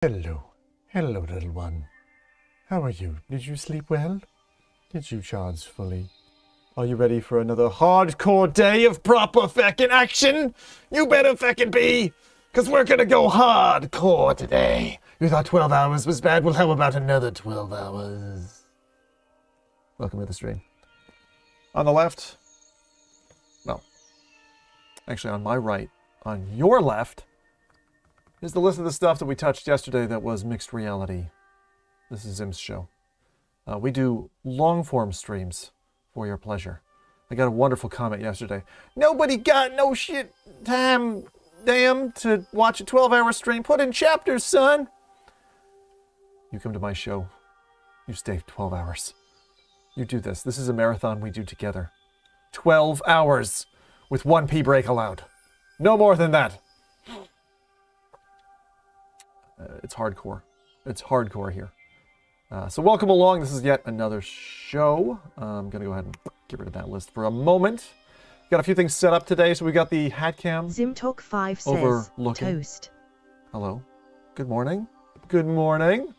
Hello. Hello, little one. How are you? Did you sleep well? Did you charge fully? Are you ready for another hardcore day of proper feckin' action? You better feckin' be! Cause we're gonna go hardcore today. You thought 12 hours was bad? Well, how about another 12 hours? Welcome to the stream. On the left, no, actually on my right, on your left, is the list of the stuff that we touched yesterday that was mixed reality. This is Zim's show. We do long-form streams for your pleasure. I got a wonderful comment yesterday. Nobody got no shit time, damn, to watch a 12-hour stream. Put in chapters, son. You come to my show, you stay 12 hours. You do this. This is a marathon we do together. 12 hours with one pee break allowed. No more than that. It's hardcore. It's hardcore here. So welcome along. This is yet another show. I'm going to go ahead and get rid of that list for a moment. Got a few things set up today. So we got the hat cam. ZimTalk5 says, overlooking. toast. Hello. Good morning. Good morning.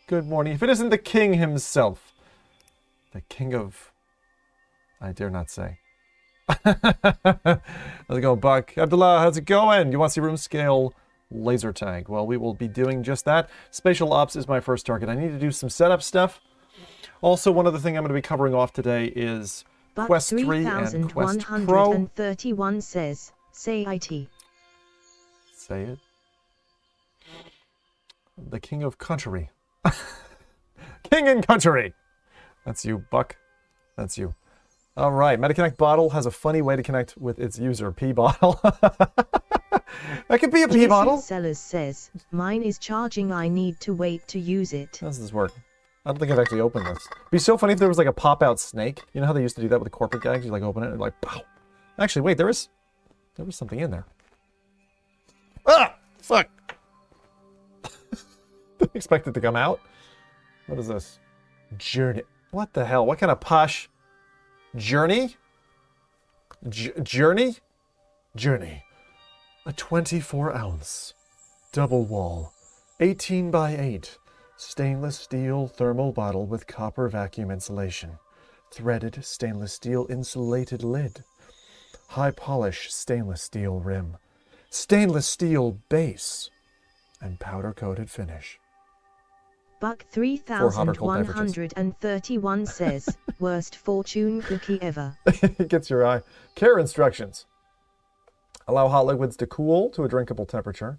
Good morning. If it isn't the king himself. The king of... I dare not say. How's it going, Buck? Abdullah, how's it going? You want to see room scale laser tag? Well, we will be doing just that. Spatial Ops is my first target. I need to do some setup stuff. Also, one other thing I'm going to be covering off today is But Quest 3 and Quest Pro. 3131 says, say IT. Say it. The king of country. King and country. That's you, Buck. That's you. All right. MetaConnect bottle has a funny way to connect with its user. Pee bottle. That could be a pee bottle. Sellers says, mine is charging. I need to wait to use it. How does this work? I don't think I've actually opened this. It'd be so funny if there was like a pop-out snake. You know how they used to do that with the corporate gags? You like open it and like, pow. Actually, wait, there was something in there. Ah! Fuck! Didn't expect it to come out. What is this? Journey. What the hell? What kind of posh... Journey? Journey? Journey. A 24-ounce, double wall, 18 by 8, stainless steel thermal bottle with copper vacuum insulation, threaded stainless steel insulated lid, high polish stainless steel rim, stainless steel base, and powder-coated finish. Buck 3131 says, worst fortune cookie ever. It gets your eye. Care instructions. Allow hot liquids to cool to a drinkable temperature.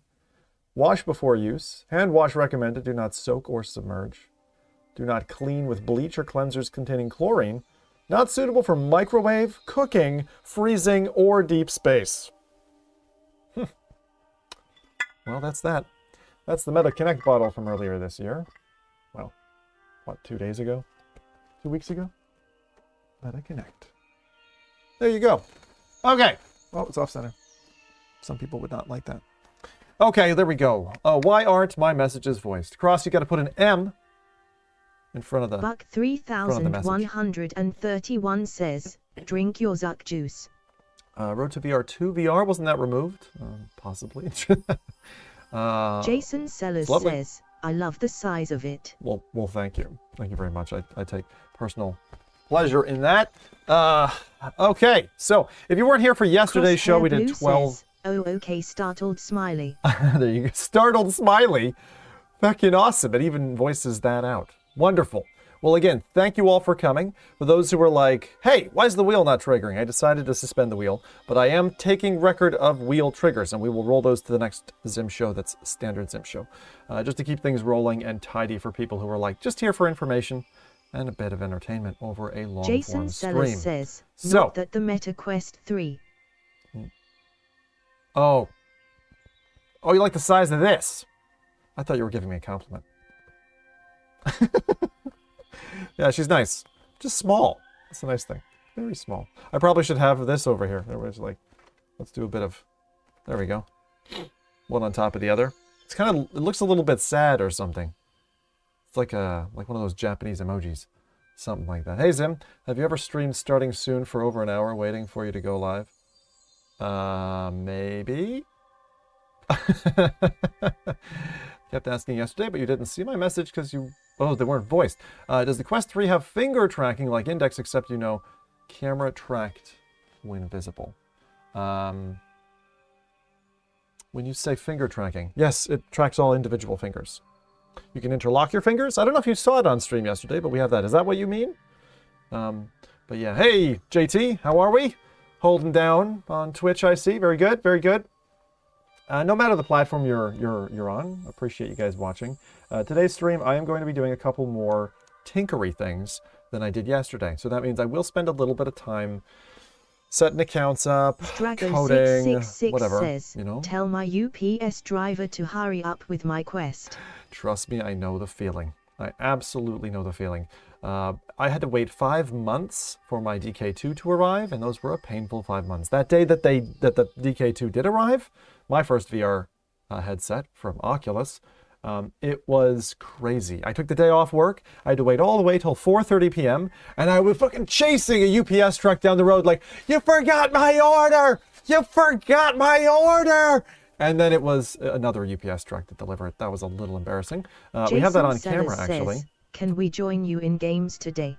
Wash before use. Hand wash recommended. Do not soak or submerge. Do not clean with bleach or cleansers containing chlorine. Not suitable for microwave, cooking, freezing, or deep space. Well, that's that. That's the MetaConnect bottle from earlier this year. Well, what, 2 days ago? 2 weeks ago? MetaConnect. There you go. Okay. Oh, it's off center. Some people would not like that. Okay, there we go. Why aren't my messages voiced? Cross, you got to put an M in front of the Buck 3131 says, drink your Zuck juice. Road to VR 2 VR, wasn't that removed? Possibly. Jason Sellers says, I love the size of it. Well, thank you. Thank you very much. I take personal pleasure in that. Okay, so if you weren't here for yesterday's show, we did 12. Says, oh, okay, startled smiley. There you go. Startled smiley. Fucking awesome. It even voices that out. Wonderful. Well, again, thank you all for coming. For those who were like, hey, why is the wheel not triggering? I decided to suspend the wheel, but I am taking record of wheel triggers, and we will roll those to the next Zim show that's standard Zim show. Just to keep things rolling and tidy for people who are like, just here for information and a bit of entertainment over a long Jason form Sellers stream. says, So, not that the Meta Quest 3. Oh, you like the size of this? I thought you were giving me a compliment. Yeah, she's nice. Just small. That's a nice thing. Very small. I probably should have this over here. Everybody's like, let's do a bit of... There we go. One on top of the other. It's kind of... It looks a little bit sad or something. It's like one of those Japanese emojis. Something like that. Hey, Zim, have you ever streamed starting soon for over an hour waiting for you to go live? Maybe? Kept asking yesterday, but you didn't see my message because you... Oh, they weren't voiced. Does the Quest 3 have finger tracking like Index, except, you know, camera tracked when visible? When you say finger tracking, yes, it tracks all individual fingers. You can interlock your fingers. I don't know if you saw it on stream yesterday, but we have that. Is that what you mean? But yeah, hey, JT, how are we? Holding down on Twitch, I see. Very good, very good. No matter the platform you're on, appreciate you guys watching. Today's stream, I am going to be doing a couple more tinkery things than I did yesterday. So that means I will spend a little bit of time setting accounts up, coding, whatever, says, you know. Tell my UPS driver to hurry up with my quest. Trust me, I know the feeling. I absolutely know the feeling. I had to wait 5 months for my DK2 to arrive, and those were a painful 5 months. That day that the DK2 did arrive, my first VR headset from Oculus, it was crazy. I took the day off work. I had to wait all the way till 4:30 p.m. and I was fucking chasing a UPS truck down the road like, you forgot my order! You forgot my order! And then it was another UPS truck that delivered. That was a little embarrassing. We have that on camera, actually. Says, can we join you in games today?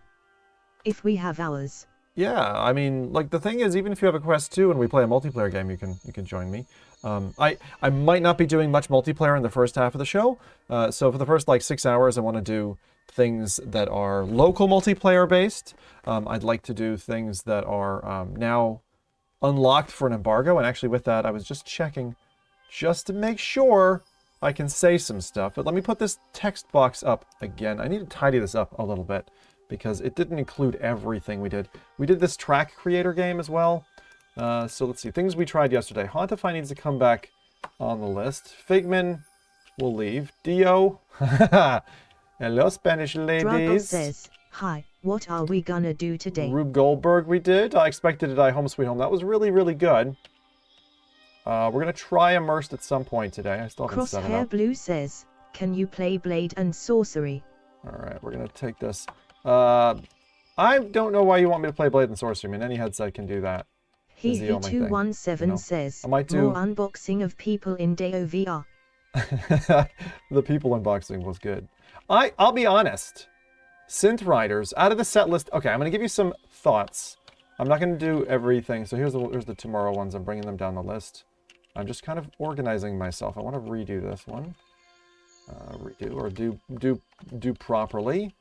If we have hours. Yeah, I mean, like, the thing is, even if you have a Quest 2 and we play a multiplayer game, you can join me. I might not be doing much multiplayer in the first half of the show. So for the first, like, 6 hours, I want to do things that are local multiplayer based. I'd like to do things that are now unlocked for an embargo. And actually with that, I was just checking just to make sure I can say some stuff. But let me put this text box up again. I need to tidy this up a little bit because it didn't include everything we did. We did this track creator game as well. So let's see. Things we tried yesterday. Hauntify needs to come back on the list. Figmin will leave. Deo. Hello, Spanish ladies. Drago says, hi, what are we gonna do today? Rube Goldberg we did. I expected to die Home Sweet Home. That was really, really good. We're going to try Immersed at some point today. I still haven't set it up. Crosshair Blue says, can you play Blade and Sorcery? Alright, we're going to take this. I don't know why you want me to play Blade and Sorcery. I mean, any headset can do that. He217 you know? Says, I might do more unboxing of people in Deo VR. The people unboxing was good. I'll be honest. Synth Riders, out of the set list... Okay, I'm going to give you some thoughts. I'm not going to do everything. So here's the tomorrow ones. I'm bringing them down the list. I'm just kind of organizing myself. I want to redo this one. Redo or do properly.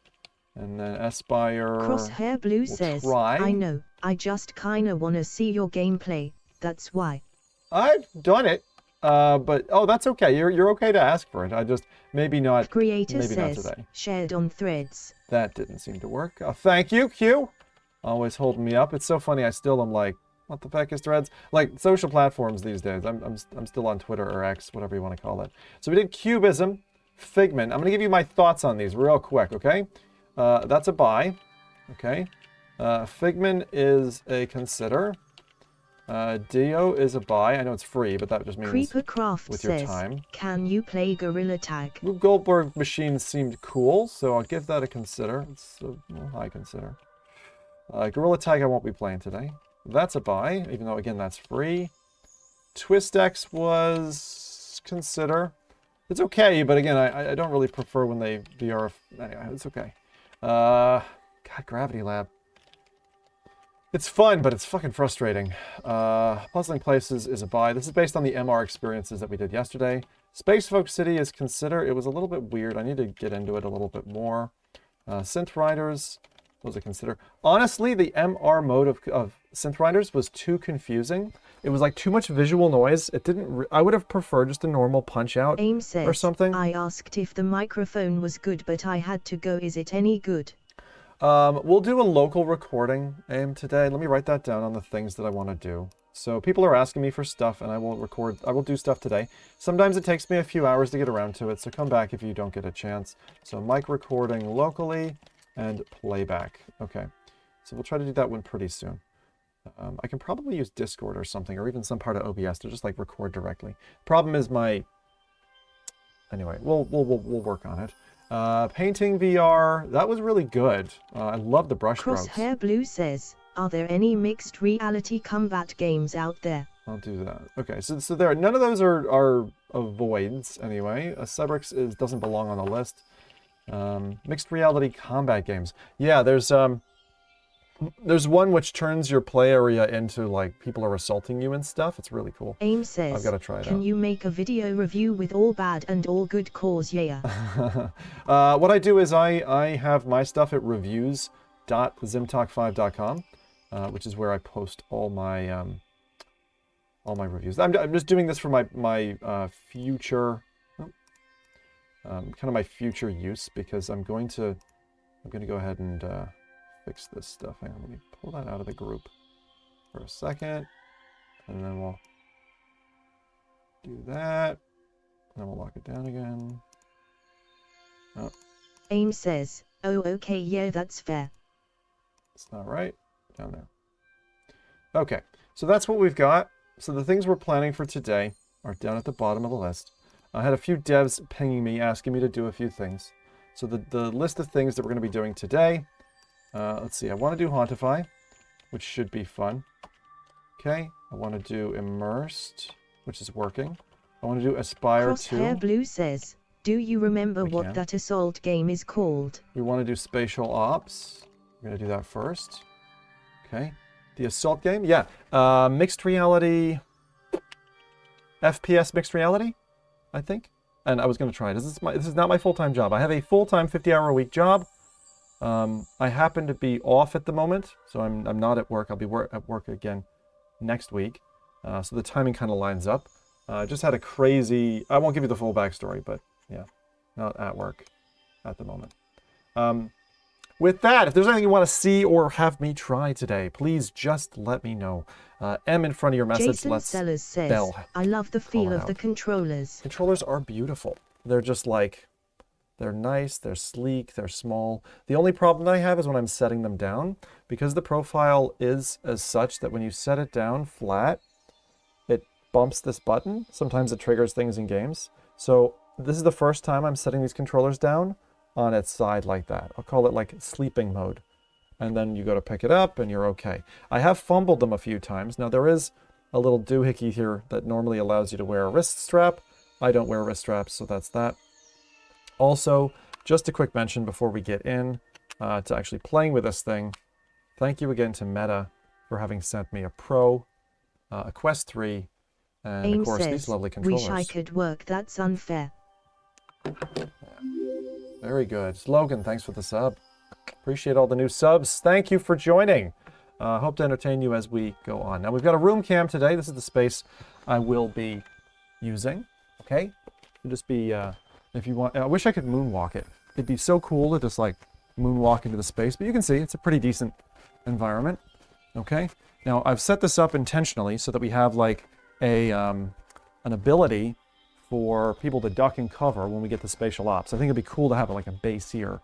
And then Aspire. Crosshair Blue says, try. I know. I just kind of want to see your gameplay. That's why. I've done it. But oh, that's okay. You're okay to ask for it. I just maybe not. Creator maybe says, not today. Shared on Threads. That didn't seem to work. Thank you, Q. Always holding me up. It's so funny. I still am like, what the heck is Threads? Like social platforms these days. I'm still on Twitter or X, whatever you want to call it. So we did Cubism, Figment. I'm going to give you my thoughts on these real quick, okay? That's a buy, okay? Figment is a consider. Deo is a buy. I know it's free, but that just means Creepercraft with your says, time. Can you play Gorilla Tag? Rube Goldberg machine seemed cool, so I'll give that a consider. It's a high consider. Gorilla Tag I won't be playing today. That's a buy, even though, again, that's free. TwistX was consider. It's okay, but again, I don't really prefer when they VR... Anyway, it's okay. God, Gravity Lab. It's fun, but it's fucking frustrating. Puzzling Places is a buy. This is based on the MR experiences that we did yesterday. Space Folk City is consider. It was a little bit weird. I need to get into it a little bit more. Synth Riders was a consider. Honestly, the MR mode of Synth Riders was too confusing. It was like too much visual noise. It didn't... I would have preferred just a normal punch out Aim says, or something. I asked if the microphone was good, but I had to go. Is it any good? We'll do a local recording, Aim, today. Let me write that down on the things that I want to do. So people are asking me for stuff, and I will do stuff today. Sometimes it takes me a few hours to get around to it, so come back if you don't get a chance. So mic recording locally and playback. Okay, so we'll try to do that one pretty soon. I can probably use Discord or something, or even some part of OBS to just like record directly. Problem is anyway, we'll work on it. Painting VR, that was really good. I love the brush strokes. Crosshair Blue says, are there any mixed reality combat games out there? I'll do that. Okay, so there, none of those are avoids anyway. Cyberx doesn't belong on the list. Mixed reality combat games. Yeah, there's one which turns your play area into like people are assaulting you and stuff. It's really cool. Aim says, I've got to try it can out. you make a video review with all bad and all good cores? Yeah. What I do is I have my stuff at reviews.zimtalk5.com, which is where I post all my reviews. I'm just doing this for my future, kind of my future use, because I'm going to go ahead and fix this stuff. Hang on, let me pull that out of the group for a second, and then we'll do that, and then we'll lock it down again. Oh. Aim says, oh okay, yeah, that's fair. It's not right. Down there. Okay, so that's what we've got. So the things we're planning for today are down at the bottom of the list. I had a few devs pinging me, asking me to do a few things. So the list of things that we're going to be doing today, let's see, I want to do Hauntify, which should be fun. Okay, I want to do Immersed, which is working. I want to do Aspire 2. Crosshair Blue says, do you remember what that assault game is called? We want to do Spatial Ops. We're going to do that first. Okay. The assault game? Yeah. Mixed reality. FPS mixed reality, I think. And I was going to try it. This is not my full-time job. I have a full-time 50-hour-a-week job. I happen to be off at the moment, so I'm not at work. I'll be at work again next week. So the timing kind of lines up. Just had a crazy... I won't give you the full backstory, but yeah, not at work at the moment. With that, if there's anything you want to see or have me try today, please just let me know. M in front of your message. Jason Sellers says, I love the feel of the controllers. Controllers are beautiful. They're just like, they're nice, they're sleek, they're small. The only problem that I have is when I'm setting them down, because the profile is as such that when you set it down flat, it bumps this button. Sometimes it triggers things in games. So this is the first time I'm setting these controllers down on its side like that. I'll call it like sleeping mode. And then you go to pick it up and you're okay. I have fumbled them a few times. Now there is a little doohickey here that normally allows you to wear a wrist strap. I don't wear wrist straps, so that's that. Also, just a quick mention before we get in to actually playing with this thing. Thank you again to Meta for having sent me a Pro, a Quest 3, and Aim of course says, these lovely controllers. Wish I could work, that's unfair. Yeah. Very good. Logan, thanks for the sub. Appreciate all the new subs. Thank you for joining. Hope to entertain you as we go on. Now, we've got a room cam today. This is the space I will be using. Okay? It'll just be, if you want, I wish I could moonwalk it. It'd be so cool to just like moonwalk into the space, but you can see it's a pretty decent environment. Okay? Now, I've set this up intentionally so that we have like an ability for people to duck and cover when we get to Spatial Ops. I think it'd be cool to have like a base here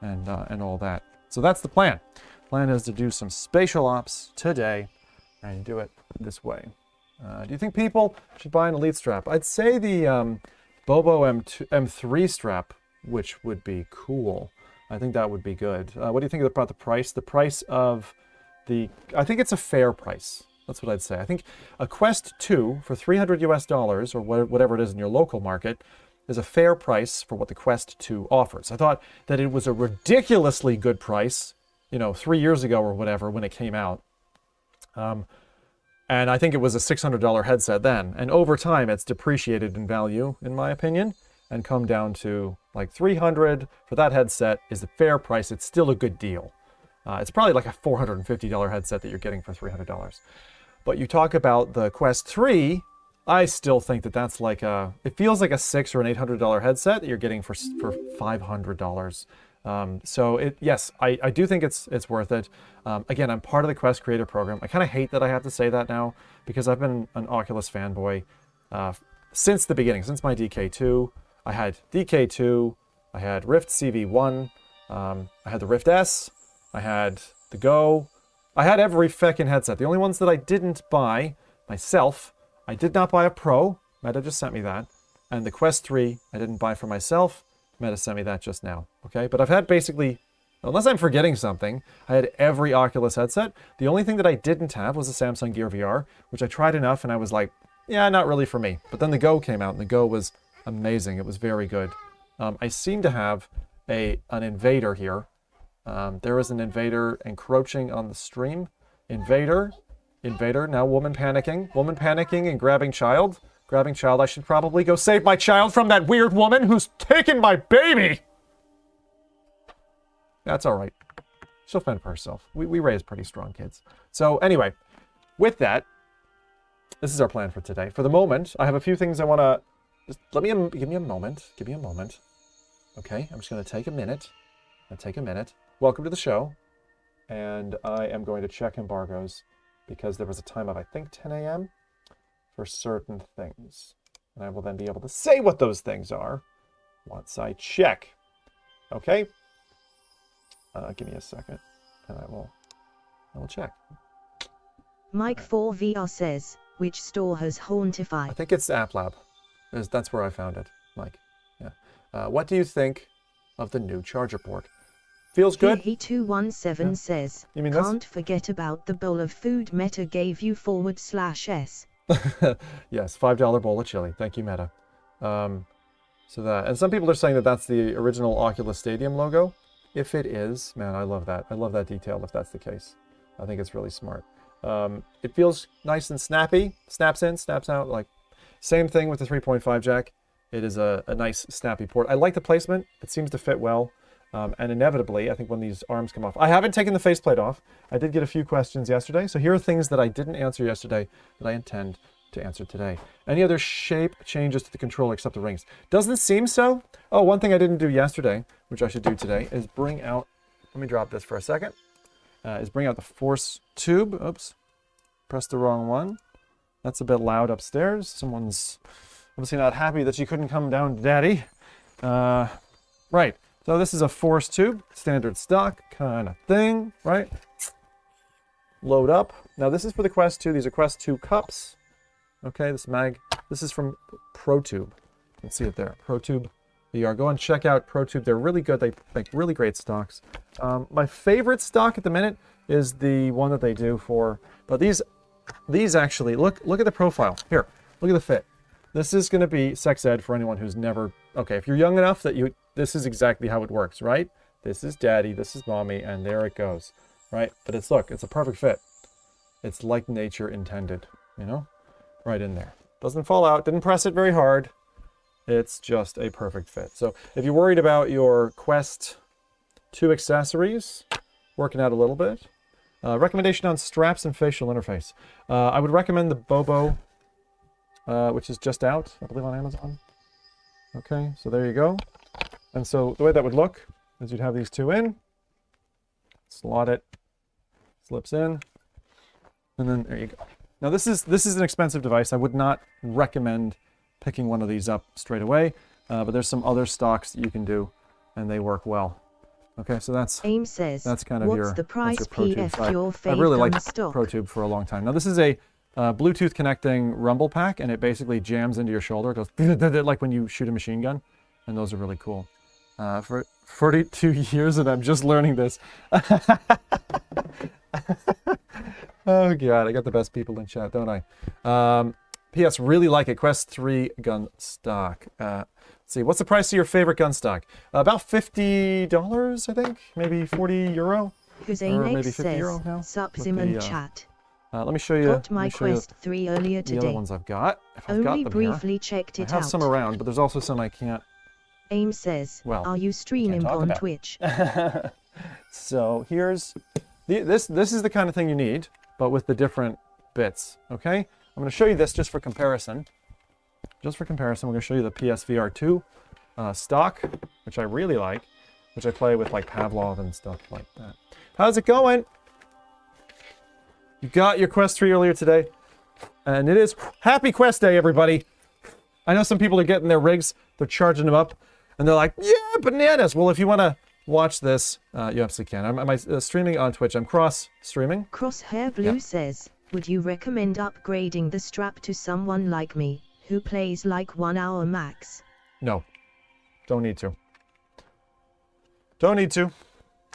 and all that. So that's the plan. Plan is to do some Spatial Ops today and do it this way. Do you think people should buy an Elite strap? I'd say the Bobo M3 strap, which would be cool. I think that would be good. What do you think about the price? The price of the... I think it's a fair price. That's what I'd say. I think a Quest 2 for $300 US, or whatever it is in your local market, is a fair price for what the Quest 2 offers. I thought that it was a ridiculously good price, 3 years ago or whatever when it came out. And I think it was a $600 headset then. And over time, it's depreciated in value, in my opinion, and come down to like $300 for that headset is a fair price. It's still a good deal. It's probably like a $450 headset that you're getting for $300. But you talk about the Quest 3, I still think that that's like it feels like a $600 or an $800 headset that you're getting for $500. So yes, I do think it's worth it. Again, I'm part of the Quest Creator Program. I kind of hate that I have to say that now because I've been an Oculus fanboy since the beginning, since my DK2. I had DK2, I had Rift CV1, I had the Rift S, I had the Go. I had every feckin' headset. The only ones that I didn't buy myself, I did not buy a Pro. Meta just sent me that. And the Quest 3, I didn't buy for myself. Meta sent me that just now. Okay, but I've had basically Unless I'm forgetting something, I had every Oculus headset. The only thing that I didn't have was the Samsung Gear VR, which I tried enough and I was like, yeah, not really for me. But then the Go came out and the Go was amazing. It was very good. I seem to have an invader here. There is an invader encroaching on the stream. Invader, now woman panicking and grabbing child. Grabbing child, I should probably go save my child from that weird woman who's taken my baby! That's all right. She'll fend for herself. We raise pretty strong kids. So anyway, with that, this is our plan for today. For the moment, I have a few things I want to... Just give me a moment. Give me a moment. Okay, I'm just going to take a minute. Welcome to the show. And I am going to check embargoes because there was a time of, I think, 10 a.m. for certain things. And I will then be able to say what those things are once I check. Okay? Give me a second, and I will check. Mike4VR says, which store has Hauntify? I think it's App Lab. That's where I found it, Mike. Yeah. What do you think of the new charger port? Feels good? He217 says, you mean this? Can't forget about the bowl of food Meta gave you /S. Yes, $5 bowl of chili. Thank you, Meta. So that, and some people are saying that that's the original Oculus Stadium logo. If it is, man, I love that. I love that detail if that's the case. I think it's really smart. It feels nice and snappy. Snaps in, snaps out. Like, same thing with the 3.5 jack. It is a nice, snappy port. I like the placement. It seems to fit well. And inevitably, I think when these arms come off... I haven't taken the faceplate off. I did get a few questions yesterday. So here are things that I didn't answer yesterday that I intend to answer today. Any other shape changes to the controller except the rings? Doesn't seem so. Oh, one thing I didn't do yesterday, which I should do today, is bring out... Let me drop this for a second. Is bring out the force tube. Oops. Pressed the wrong one. That's a bit loud upstairs. Someone's obviously not happy that you couldn't come down to daddy. Right. So this is a force tube, standard stock kind of thing, right? Load up. Now this is for the Quest 2. These are Quest 2 cups. Okay, this is from ProTube. You can see it there, ProTube VR. Go and check out ProTube. They're really good. They make really great stocks. My favorite stock at the minute is the one that they do for, but these actually, look at the profile. Here, look at the fit. This is going to be sex ed for anyone who's never, okay, if you're young enough that this is exactly how it works, right? This is daddy, this is mommy, and there it goes, right? But it's a perfect fit. It's like nature intended, you know? Right in there. Doesn't fall out, didn't press it very hard. It's just a perfect fit. So if you're worried about your Quest 2 accessories, working out a little bit, recommendation on straps and facial interface. I would recommend the Bobo, which is just out, I believe, on Amazon. Okay, so there you go. And so the way that would look is you'd have these two in, slot it, slips in, and then there you go. Now this is an expensive device. I would not recommend picking one of these up straight away, but there's some other stocks that you can do, and they work well. Okay, so that's Aim says, that's kind of what's the price PF your I really like stock? ProTube for a long time. Now this is a Bluetooth connecting rumble pack, and it basically jams into your shoulder. It goes like when you shoot a machine gun, and those are really cool. For 42 years, and I'm just learning this. Oh god, I got the best people in chat, don't I? P.S. Really like it. Quest 3 gun stock. Let's see, what's the price of your favorite gun stock? About $50, I think, maybe 40 euro. Hussein or maybe X 50 says, euro now. Subsim and chat. Let me show you. Got my Quest 3 earlier the other today. ones I've got. If I've Only got them briefly here. checked it I have out. some around, but there's also some I can't. Aim says, Well, are you streaming talk on about. Twitch? So here's this is the kind of thing you need, but with the different bits. Okay, I'm going to show you this just for comparison. Just for comparison, we're going to show you the PSVR 2 stock, which I really like, which I play with like Pavlov and stuff like that. How's it going? You got your Quest 3 earlier today, and it is Happy Quest Day, everybody. I know some people are getting their rigs, they're charging them up, and they're like, yeah, bananas. Well, if you want to watch this, you absolutely can. I'm streaming on Twitch. I'm cross-streaming. Crosshair Blue says, would you recommend upgrading the strap to someone like me, who plays like 1 hour max? No. Don't need to. Don't need to.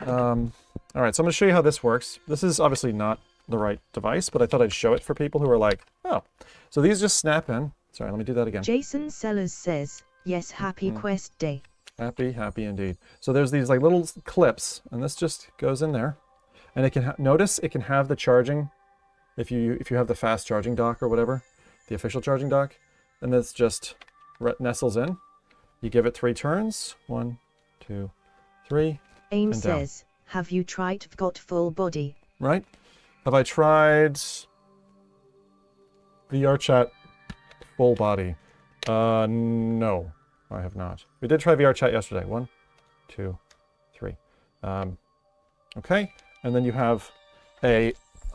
All right, so I'm going to show you how this works. This is obviously not the right device, but I thought I'd show it for people who are like, oh. So these just snap in. Sorry, let me do that again. Jason Sellers says, yes, happy Quest Day. Happy, happy indeed. So there's these like little clips, and this just goes in there. And it can notice it can have the charging, if you have the fast charging dock or whatever, the official charging dock, and this just nestles in. You give it 3 turns. 1, 2, 3. Aim says, have you tried got full body? Right? Have I tried VR chat full body? No, I have not. We did try VR chat yesterday. 1, 2, 3. Okay, and then you have a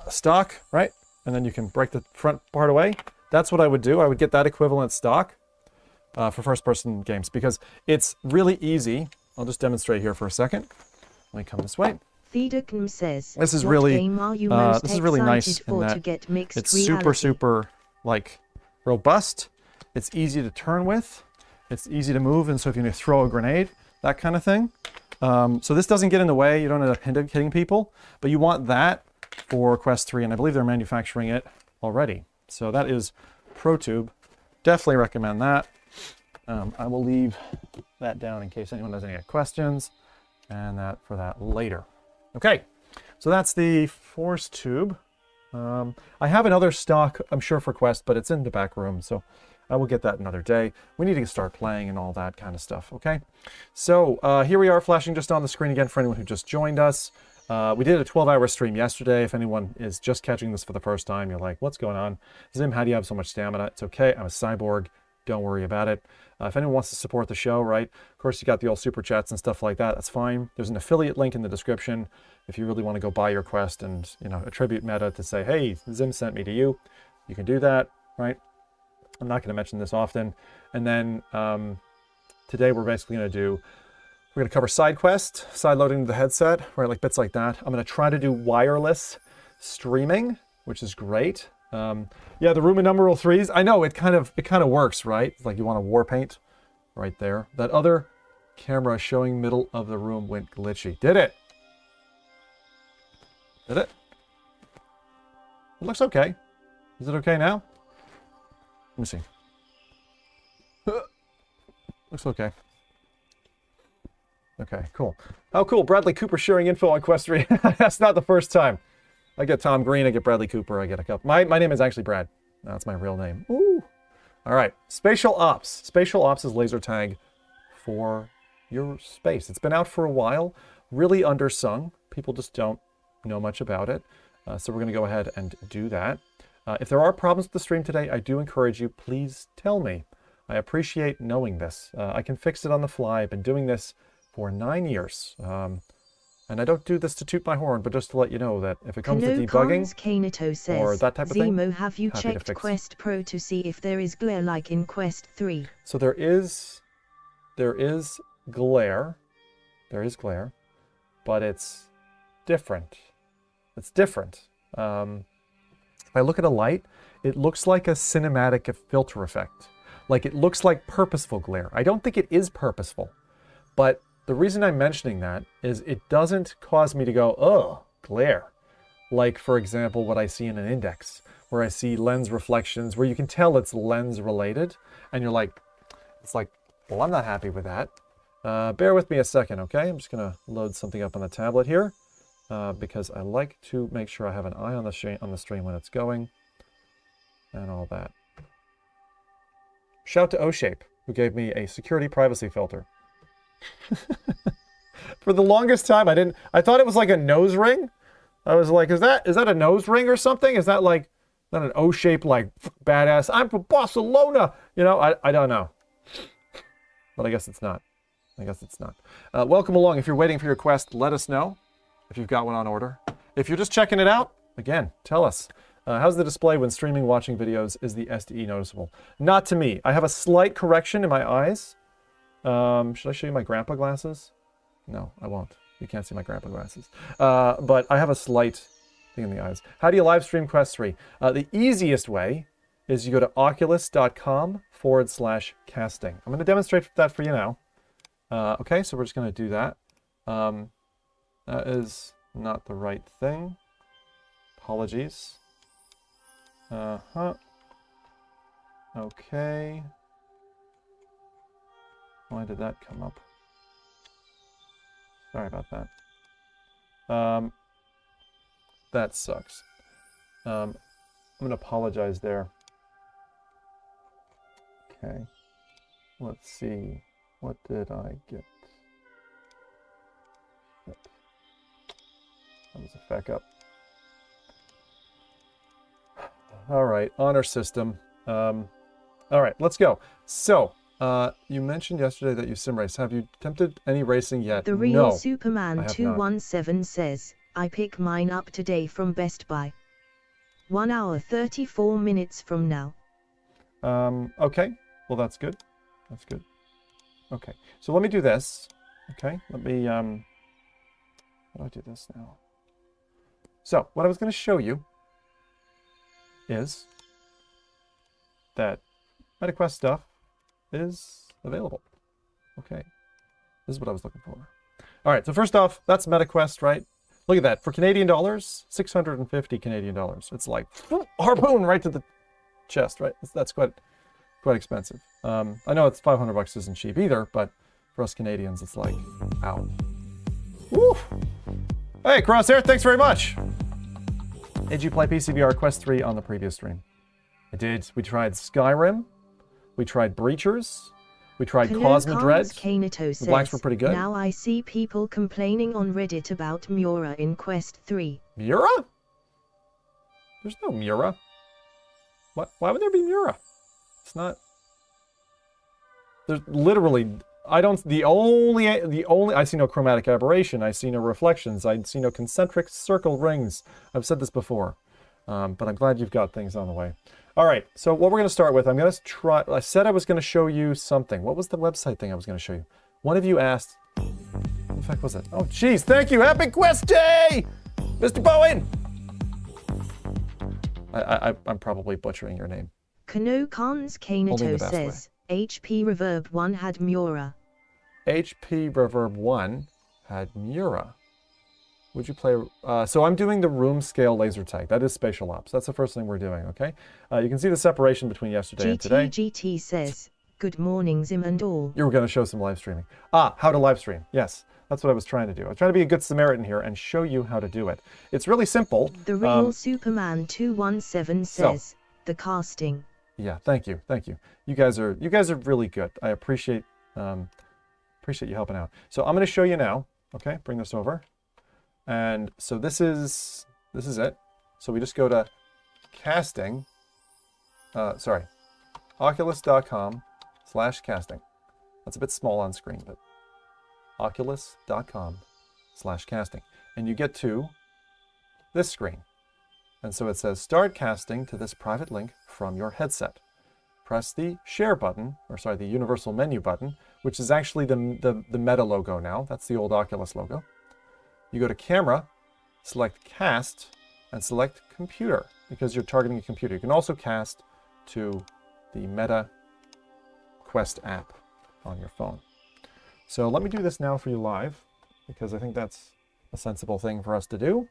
stock, right? And then you can break the front part away. That's what I would do. I would get that equivalent stock for first-person games because it's really easy. I'll just demonstrate here for a second. Let me come this way. Thedacum says, this is really nice in that it's super like robust. It's easy to turn with. It's easy to move, and so if you need to throw a grenade, that kind of thing. So this doesn't get in the way. You don't end up hitting people, but you want that for Quest 3, and I believe they're manufacturing it already. So that is ProTube. Definitely recommend that. I will leave that down in case anyone has any questions, and that for that later. Okay, so that's the Force Tube. I have another stock, I'm sure, for Quest, but it's in the back room, so I will get that another day. We need to start playing and all that kind of stuff, okay? So here we are flashing just on the screen again for anyone who just joined us. We did a 12-hour stream yesterday. If anyone is just catching this for the first time, you're like, what's going on? Zim, how do you have so much stamina? It's okay, I'm a cyborg. Don't worry about it. If anyone wants to support the show, right? Of course, you got the old super chats and stuff like that. That's fine. There's an affiliate link in the description if you really want to go buy your Quest and, you know, attribute Meta to say, hey, Zim sent me to you. You can do that, right? I'm not going to mention this often. And then today we're basically going to cover side quest, side loading the headset, right? Like bits like that. I'm going to try to do wireless streaming, which is great. Yeah, the Roman numeral 3s. I know it kind of works, right? It's like you want to war paint right there. That other camera showing middle of the room went glitchy. Did it? Did it? It looks okay. Is it okay now? Let me see. Looks okay. Okay, cool. Oh, cool. Bradley Cooper sharing info on Quest 3. That's not the first time. I get Tom Green, I get Bradley Cooper, I get a couple. My name is actually Brad. That's my real name. Ooh. All right. Spatial Ops. Spatial Ops is laser tag for your space. It's been out for a while. Really undersung. People just don't know much about it. So we're going to go ahead and do that. If there are problems with the stream today, I do encourage you, please tell me. I appreciate knowing this. I can fix it on the fly. I've been doing this for 9 years. And I don't do this to toot my horn, but just to let you know that if it comes to debugging says, or that type of thing, Zemo, have you checked Quest Pro to see if there is glare like in Quest 3? So there is glare. There is glare, but it's different. It's different. If I look at a light, it looks like a cinematic filter effect. Like it looks like purposeful glare. I don't think it is purposeful, but the reason I'm mentioning that is it doesn't cause me to go, oh, glare. Like, for example, what I see in an index, where I see lens reflections, where you can tell it's lens related, and you're like, it's like, well, I'm not happy with that. Bear with me a second, okay? I'm just gonna load something up on the tablet here, because I like to make sure I have an eye on the stream when it's going, and all that. Shout to O-Shape, who gave me a security privacy filter. For the longest time, I thought it was like a nose ring. I was like, is that a nose ring or something? Is that like not an O-shape like badass? I'm from Barcelona. You know, I don't know. But I guess it's not. I guess it's not. Welcome along. If you're waiting for your Quest, let us know if you've got one on order. If you're just checking it out, again, tell us. How's the display when streaming, watching videos? Is the SDE noticeable? Not to me. I have a slight correction in my eyes. Should I show you my grandpa glasses? No, I won't. You can't see my grandpa glasses. But I have a slight thing in the eyes. How do you live stream Quest 3? The easiest way is you go to oculus.com/casting. I'm going to demonstrate that for you now. Okay, so we're just going to do that. That is not the right thing. Apologies. Okay. Why did that come up? Sorry about that. That sucks. I'm going to apologize there. Okay. Let's see. What did I get? Yep. That was a feck up. All right, honor system. All right, let's go. So, you mentioned yesterday that you sim race. Have you attempted any racing yet? The Real No, Superman I have 217 says, I pick mine up today from Best Buy. 1 hour 34 minutes from now. Okay, well that's good. That's good. Okay, so let me do this. Okay, let me, how do I do this now? So, what I was going to show you is that MetaQuest stuff is available. Okay, this is what I was looking for. All right, so first off, that's MetaQuest, right? Look at that. For Canadian dollars, 650 Canadian dollars. It's like harpoon right to the chest, right? That's quite expensive. I know it's 500 bucks isn't cheap either, but for us Canadians, it's like, ow. Woo! Hey, Crosshair, thanks very much. Did you play PCVR Quest 3 on the previous stream? I did. We tried Skyrim. We tried Breachers. We tried Cosmodread. The blacks were pretty good. Now I see people complaining on Reddit about Mura in Quest 3. Mura? There's no Mura. What? Why would there be Mura? It's not. There's literally. I don't. The only. I see no chromatic aberration. I see no reflections. I see no concentric circle rings. I've said this before, but I'm glad you've got things on the way. All right, so what we're going to start with, I'm going to try, I said I was going to show you something. What was the website thing I was going to show you? One of you asked, what the fuck was it? Oh, jeez, thank you, Happy Quest Day! Mr. Bowen! I'm probably butchering your name. Kano Khan's Kainato says, HP Reverb 1 had Mura. HP Reverb 1 had Mura. Would you play? So I'm doing the room scale laser tag. That is Spatial Ops. That's the first thing we're doing, okay? You can see the separation between yesterday and today. GT says, good morning, Zim and all. You were going to show some live streaming. How to live stream. Yes, that's what I was trying to do. I was trying to be a good Samaritan here and show you how to do it. It's really simple. The Real Superman 217 says, the casting. Yeah, thank you. Thank you. You guys are really good. I appreciate you helping out. So I'm going to show you now. Okay, bring this over. And so this is it. So we just go to casting, oculus.com/casting. That's a bit small on screen, but oculus.com/casting. And you get to this screen. And so it says start casting to this private link from your headset. Press the share button, the universal menu button, which is actually the Meta logo now. That's the old Oculus logo. You go to camera, select cast, and select computer because you're targeting a computer. You can also cast to the Meta Quest app on your phone. So let me do this now for you live because I think that's a sensible thing for us to do.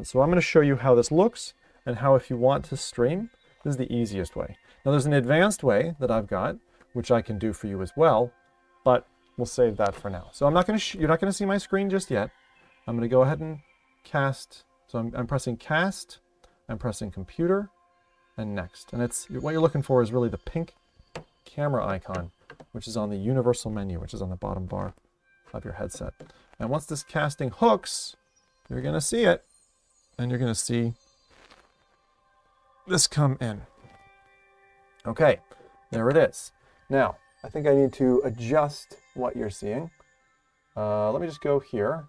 So I'm going to show you how this looks and how if you want to stream, this is the easiest way. Now there's an advanced way that I've got, which I can do for you as well, but we'll save that for now. So I'm not going to you're not going to see my screen just yet. I'm going to go ahead and cast. So I'm pressing cast, I'm pressing computer, and next. And it's what you're looking for is really the pink camera icon, which is on the universal menu, which is on the bottom bar of your headset. And once this casting hooks, you're going to see it, and you're going to see this come in. Okay, there it is. Now, I think I need to adjust what you're seeing. Let me just go here.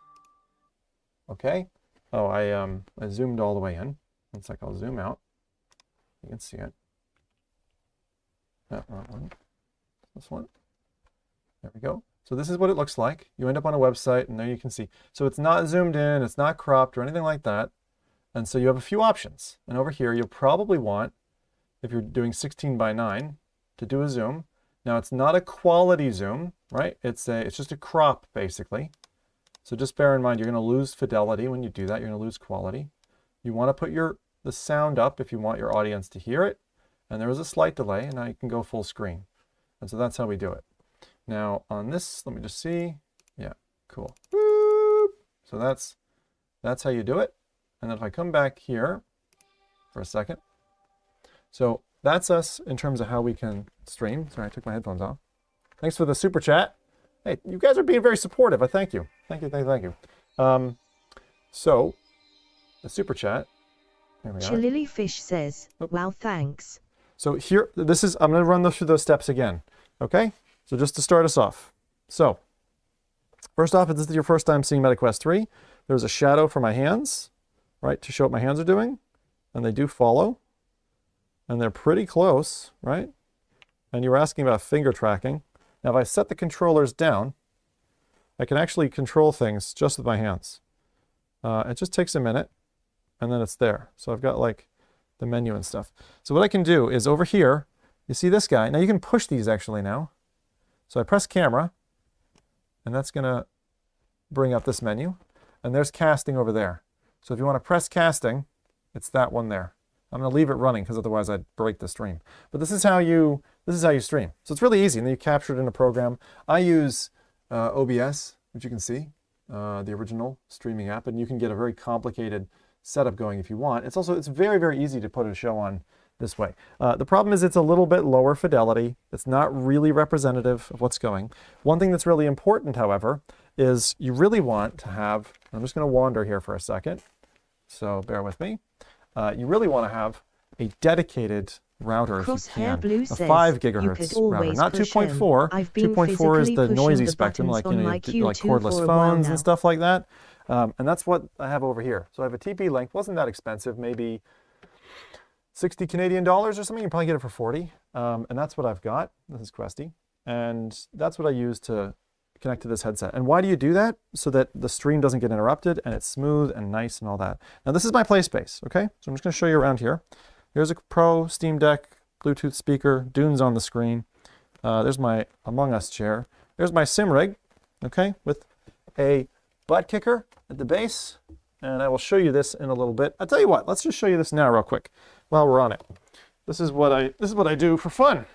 Okay. Oh, I zoomed all the way in. It's like I'll zoom out. You can see it. No, wrong one. This one. There we go. So this is what it looks like. You end up on a website, and there you can see. So it's not zoomed in, it's not cropped or anything like that. And so you have a few options. And over here, you'll probably want, if you're doing 16:9, to do a zoom. Now it's not a quality zoom, right? It's just a crop basically. So just bear in mind, you're going to lose fidelity when you do that. You're going to lose quality. You want to put the sound up if you want your audience to hear it. And there is a slight delay, and now you can go full screen. And so that's how we do it. Now on this, let me just see. Yeah, cool. Boop. So that's how you do it. And then if I come back here for a second. So that's us in terms of how we can stream. Sorry, I took my headphones off. Thanks for the super chat. Hey, you guys are being very supportive. I thank you. Thank you, thank you, thank you. So, the super chat. There we are. Chilili Fish says, wow, thanks. So here, I'm going to run through those steps again. Okay? So just to start us off. So, first off, if this is your first time seeing MetaQuest 3, there's a shadow for my hands, right, to show what my hands are doing. And they do follow. And they're pretty close, right? And you were asking about finger tracking. Now, if I set the controllers down, I can actually control things just with my hands. It just takes a minute, and then it's there. So I've got like the menu and stuff. So what I can do is over here, you see this guy. Now you can push these actually now. So I press camera, and that's going to bring up this menu. And there's casting over there. So if you want to press casting, it's that one there. I'm going to leave it running because otherwise I'd break the stream. But this is how you stream. So it's really easy, and then you capture it in a program. I use OBS, which you can see, the original streaming app, and you can get a very complicated setup going if you want. It's very, very easy to put a show on this way. The problem is it's a little bit lower fidelity. It's not really representative of what's going. One thing that's really important, however, is you really want to have, I'm just going to wander here for a second, so bear with me. You really want to have a dedicated router if you can. A 5 gigahertz router, not 2.4. 2.4 is the noisy spectrum, like cordless phones and stuff like that. And that's what I have over here. So I have a TP-Link. Wasn't that expensive, maybe 60 Canadian dollars or something. You can probably get it for 40. And that's what I've got. This is Questy. And that's what I use to connect to this headset. And why do you do that? So that the stream doesn't get interrupted and it's smooth and nice and all that. Now this is my play space, okay? So I'm just going to show you around here. Here's a Pro Steam Deck Bluetooth speaker. Dune's on the screen. There's my Among Us chair. There's my sim rig, okay, with a Buttkicker at the base. And I will show you this in a little bit. I'll tell you what, let's just show you this now real quick while we're on it. This is what I do for fun.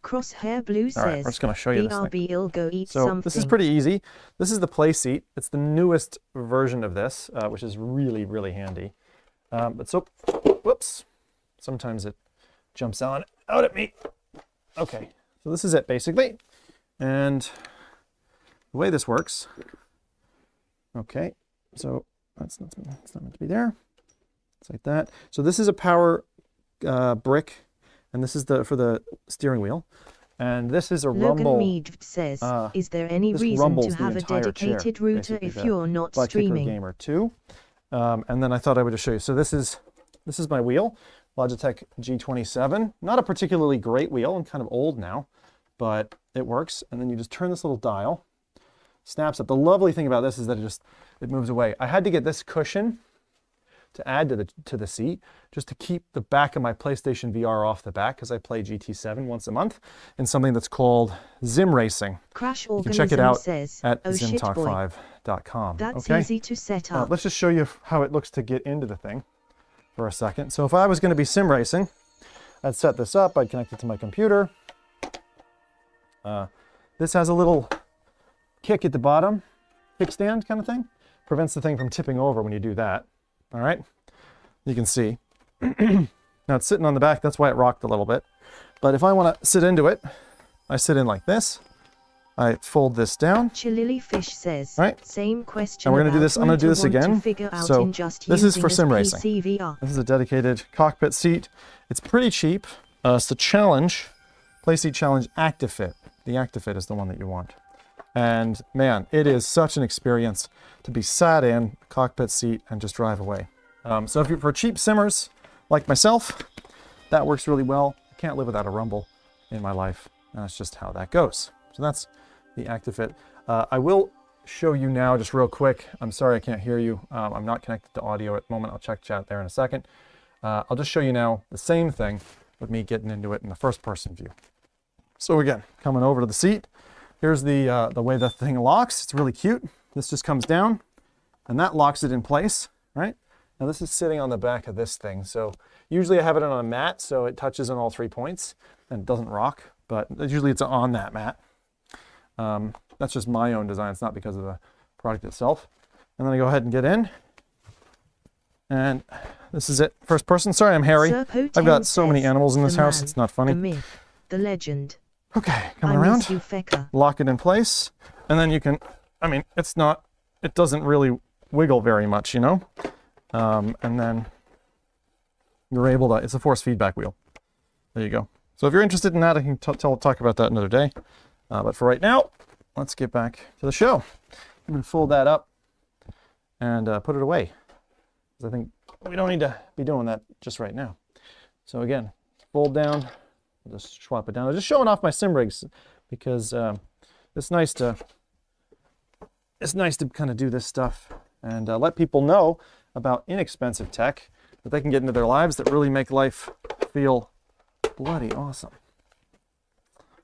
Crosshair Blue says, all right, we're just going to show you this thing. BRB, go eat so something. This is pretty easy. This is the play seat. It's the newest version of this, which is really, really handy. Whoops. Sometimes it jumps out at me. Okay, so this is it basically. And the way this works, okay, so that's not meant to be there. It's like that. So this is a power brick. And this is for the steering wheel. And this is a rumble. Logan Mead says, is there any reason to have a dedicated router if you're not streaming? Gamer 2. And then I thought I would just show you. So this is my wheel, Logitech G27. Not a particularly great wheel and kind of old now, but it works. And then you just turn this little dial, snaps up. The lovely thing about this is that it moves away. I had to get this cushion to add to the seat, just to keep the back of my PlayStation VR off the back, because I play GT7 once a month in something that's called Zim Racing. Crash you can check it out says, at zimtalk5.com. That's okay? easy to set up. Let's just show you how it looks to get into the thing for a second. So if I was going to be sim racing, I'd set this up, I'd connect it to my computer. This has a little kick at the bottom, kickstand kind of thing. Prevents the thing from tipping over when you do that. All right, you can see. Now it's sitting on the back, that's why it rocked a little bit. But if I want to sit into it, I sit in like this. I fold this down. Chilili Fish says, right? Same question. And we're going to do this. I'm going to do this again. So this is for sim racing. VR. This is a dedicated cockpit seat. It's pretty cheap. It's the Challenge, PlaySeat Challenge ActiveFit. The ActiveFit is the one that you want. And man, it is such an experience to be sat in a cockpit seat and just drive away. So if you're for cheap simmers like myself, that works really well. I can't live without a rumble in my life. That's just how that goes. So that's the ActiveFit. I will show you now just real quick. I'm sorry I can't hear you. I'm not connected to audio at the moment. I'll check chat there in a second. I'll just show you now the same thing with me getting into it in the first person view. So again, coming over to the seat. Here's the way the thing locks. It's really cute. this just comes down and that locks it in place, right? Now this is sitting on the back of this thing. So usually I have it on a mat so it touches on all 3 points and it doesn't rock, but usually it's on that mat. That's just my own design. It's not because of the product itself. And then I go ahead and get in. And this is it. First person. Sorry, I'm hairy. I've got so many animals in this house. It's not funny. The myth, the legend. Okay, coming around. Lock it in place. And then you can, I mean, it doesn't really wiggle very much, you know? And then you're able to, it's a force feedback wheel. There you go. So if you're interested in that, I can talk about that another day. But for right now, let's get back to the show. I'm going to fold that up and put it away. Because I think we don't need to be doing that just right now. So again, fold down, I'll just swap it down. I'm just showing off my sim rigs because it's nice to kind of do this stuff and let people know about inexpensive tech that they can get into their lives that really make life feel bloody awesome.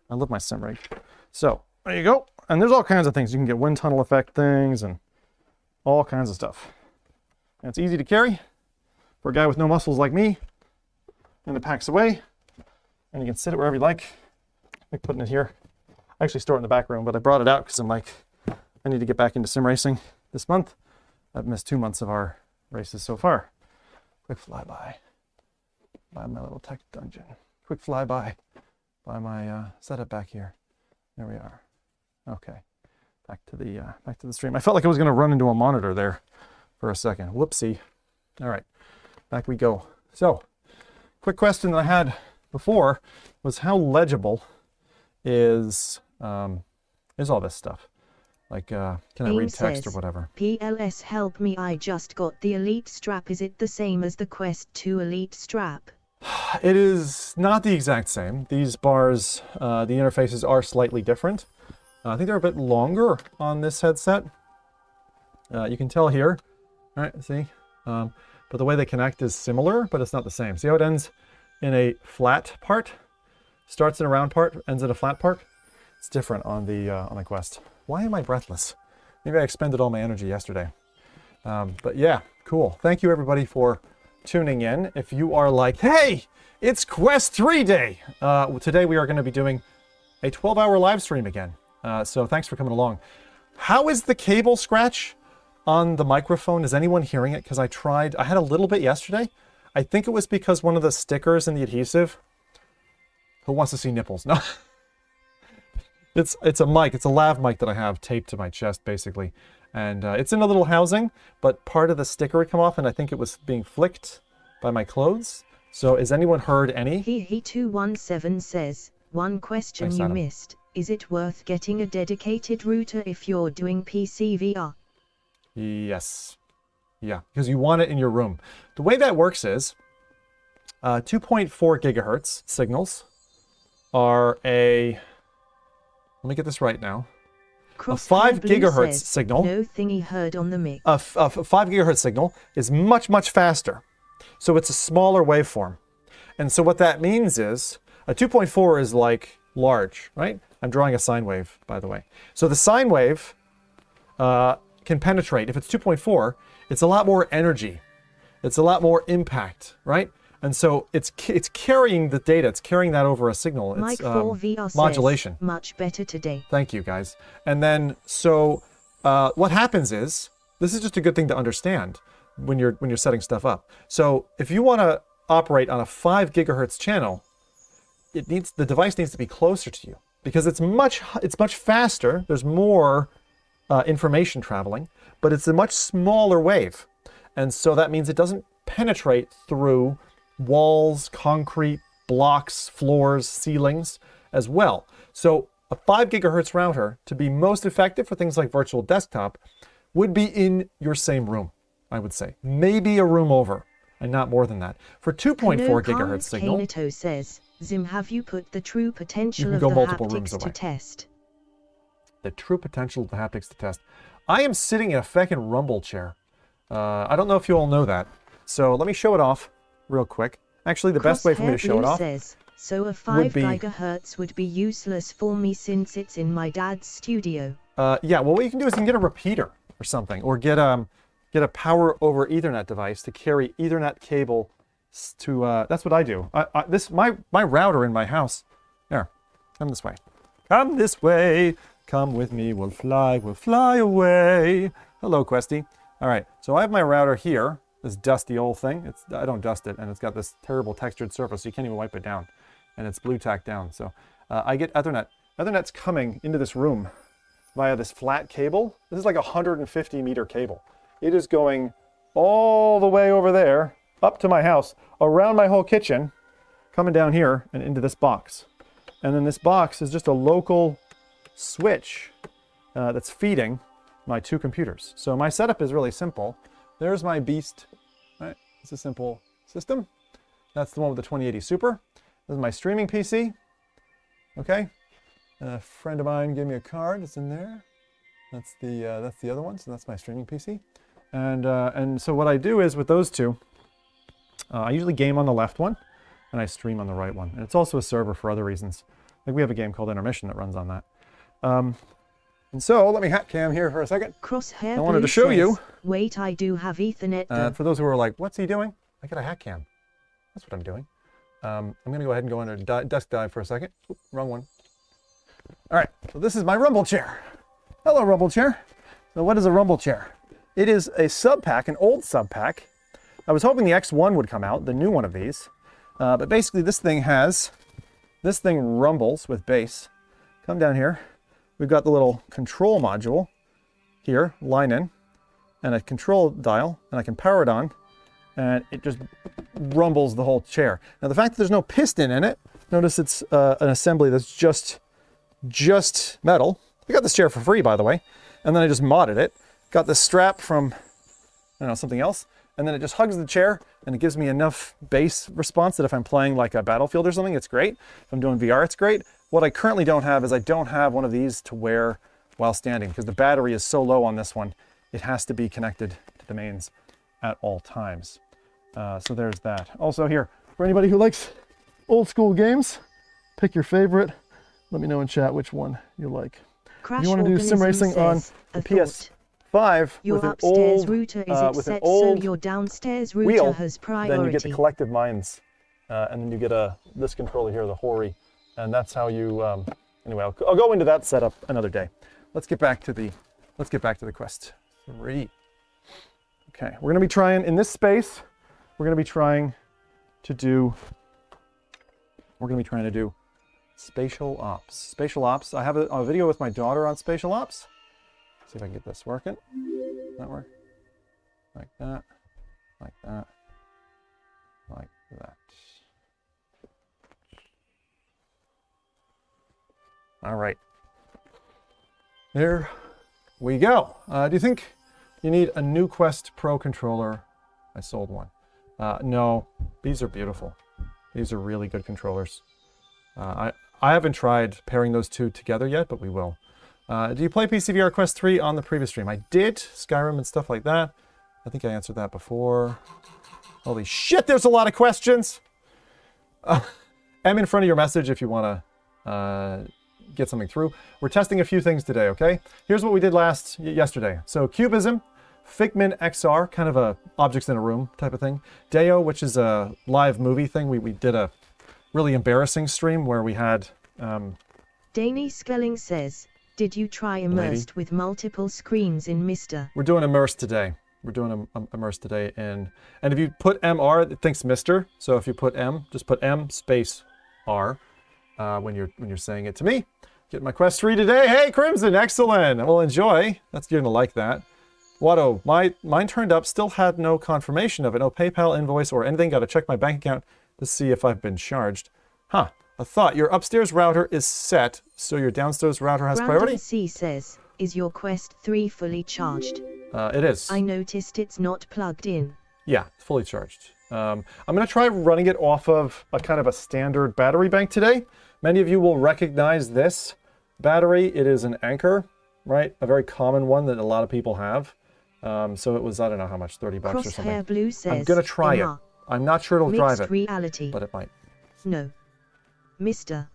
I love my sim rig. So there you go. And there's all kinds of things. You can get wind tunnel effect things and all kinds of stuff. And it's easy to carry for a guy with no muscles like me. And it packs away. And you can sit it wherever you like. Like putting it here. I actually store it in the back room, but I brought it out because I'm like, I need to get back into sim racing this month. I've missed 2 months of our races so far. Quick flyby by my little tech dungeon. Quick flyby by my setup back here. There we are. Okay, back to the stream. I felt like I was going to run into a monitor there for a second. Whoopsie. All right, back we go. So, quick question that I had before was how legible is all this stuff? Like, can I read text or whatever? PLS, help me! I just got the Elite strap. Is it the same as the Quest 2 Elite strap? It is not the exact same. These bars, the interfaces are slightly different. I think they're a bit longer on this headset. You can tell here, right? See? But the way they connect is similar, but it's not the same. See how it ends in a flat part? Starts in a round part, ends in a flat part? It's different on the Quest. Why am I breathless? Maybe I expended all my energy yesterday. But yeah, cool. Thank you everybody for tuning in. If you are like, hey, it's Quest 3 day. Today we are going to be doing a 12-hour live stream again. So thanks for coming along. How is the cable scratch on the microphone? Is anyone hearing it? Because I had a little bit yesterday. I think it was because one of the stickers in the adhesive. Who wants to see nipples? No. It's a mic. It's a lav mic that I have taped to my chest, basically. And it's in a little housing, but part of the sticker had come off, and I think it was being flicked by my clothes. So has anyone heard any? He217 says, one question you missed. Is it worth getting a dedicated router if you're doing PC VR? Yes. Yeah, because you want it in your room. The way that works is 2.4 gigahertz signals are a... Let me get this right now. A 5 gigahertz signal. No thingy heard on the mic. A 5 gigahertz signal is much, much faster. So it's a smaller waveform. And so what that means is a 2.4 is like large, right? I'm drawing a sine wave, by the way. So the sine wave can penetrate. If it's 2.4, it's a lot more energy. It's a lot more impact, right? And so it's carrying the data. It's carrying that over a signal. It's modulation. Says, much better today. Thank you, guys. And then so what happens is, this is just a good thing to understand when you're setting stuff up. So if you want to operate on a 5 gigahertz channel, the device needs to be closer to you because it's much faster. There's more information traveling, but it's a much smaller wave, and so that means it doesn't penetrate through walls, concrete, blocks, floors, ceilings as well. So a 5 gigahertz router, to be most effective for things like virtual desktop, would be in your same room, I would say. Maybe a room over, and not more than that. For 2.4 gigahertz signal... Kanito says, Zim, have you put the true potential of the haptics to test? The true potential of the haptics to test. I am sitting in a feckin' rumble chair. I don't know if you all know that. So let me show it off real quick. Actually, the best way for me to show it off says, so a 5 gigahertz would be useless for me since it's in my dad's studio. Yeah, well, what you can do is you can get a repeater or something, or get a power over Ethernet device to carry Ethernet cable to. That's what I do. My router in my house. There, come this way. Come this way. Come with me. We'll fly away. Hello, Questy. All right, so I have my router here. This dusty old thing. I don't dust it, and it's got this terrible textured surface, so you can't even wipe it down, and it's blue tacked down. So I get Ethernet. Ethernet's coming into this room via this flat cable. This is like a 150-meter cable. It is going all the way over there, up to my house, around my whole kitchen, coming down here and into this box. And then this box is just a local switch that's feeding my 2 computers. So my setup is really simple. There's my beast. Right? It's a simple system. That's the one with the 2080 Super. This is my streaming PC. Okay. A friend of mine gave me a card. It's in there. That's the other one. So that's my streaming PC. And so what I do is with those two, I usually game on the left one, and I stream on the right one. And it's also a server for other reasons. Like we have a game called Intermission that runs on that. And so let me hat cam here for a second. Crosshair I wanted to show you. Wait, I do have Ethernet. For those who are like, what's he doing? I got a hat cam. That's what I'm doing. I'm going to go ahead and go into desk dive for a second. Oop, wrong one. All right, so this is my rumble chair. Hello, rumble chair. So what is a rumble chair? It is a sub pack, an old sub pack. I was hoping the X1 would come out, the new one of these. But basically this thing rumbles with bass. Come down here. We've got the little control module here, line in, and a control dial, and I can power it on, and it just rumbles the whole chair. Now the fact that there's no piston in it, notice it's an assembly that's just metal. I got this chair for free, by the way, and then I just modded it. Got this strap from, I don't know, something else, and then it just hugs the chair, and it gives me enough bass response that if I'm playing like a Battlefield or something, it's great. If I'm doing VR, it's great. What I currently don't have is I don't have one of these to wear while standing because the battery is so low on this one. It has to be connected to the mains at all times. So there's that. Also here, for anybody who likes old school games, pick your favorite. Let me know in chat which one you like. Crash you want to do sim racing on the PS5 with an old, router is with an set, old so your downstairs router wheel, has priority. then you get the collective minds, and then you get this controller here, the Hori, and that's how you. Anyway, I'll go into that setup another day. Let's get back to the Quest 3. Okay, we're gonna be trying in this space. We're gonna be trying to do Spatial Ops. Spatial Ops. I have a video with my daughter on Spatial Ops. See if I can get this working. That work? Like that. Like that. Like that. All right. There we go. Do you think you need a new Quest Pro controller? I sold one. No, these are beautiful. These are really good controllers. I haven't tried pairing those two together yet, but we will. Do you play PCVR Quest 3 on the previous stream? I did. Skyrim and stuff like that. I think I answered that before. Holy shit, there's a lot of questions! I'm in front of your message if you want to get something through. We're testing a few things today, okay? Here's what we did yesterday. So Cubism, Figmin XR, kind of a objects in a room type of thing. Deo, which is a live movie thing. We did a really embarrassing stream where we had... Danny Skelling says, did you try immersed with multiple screens in Mr.? We're doing immersed today. We're doing immersed today in... And if you put MR, it thinks Mr. So if you put M, just put M space R when you're saying it to me. Get my Quest 3 today. Hey, Crimson, excellent. Well, enjoy. You're going to like that. Watto, mine turned up, still had no confirmation of it. No PayPal invoice or anything. Got to check my bank account to see if I've been charged. Huh. A thought. Your upstairs router is set, so your downstairs router has Brandon priority? C says, is your Quest 3 fully charged? It is. I noticed it's not plugged in. Yeah, it's fully charged. I'm going to try running it off of a kind of a standard battery bank today. Many of you will recognize this battery. It is an Anchor, right? A very common one that a lot of people have. So it was, I don't know how much, 30 bucks or something. Blue says, I'm going to try it. I'm not sure it'll drive it, reality. but it might. No. Mr.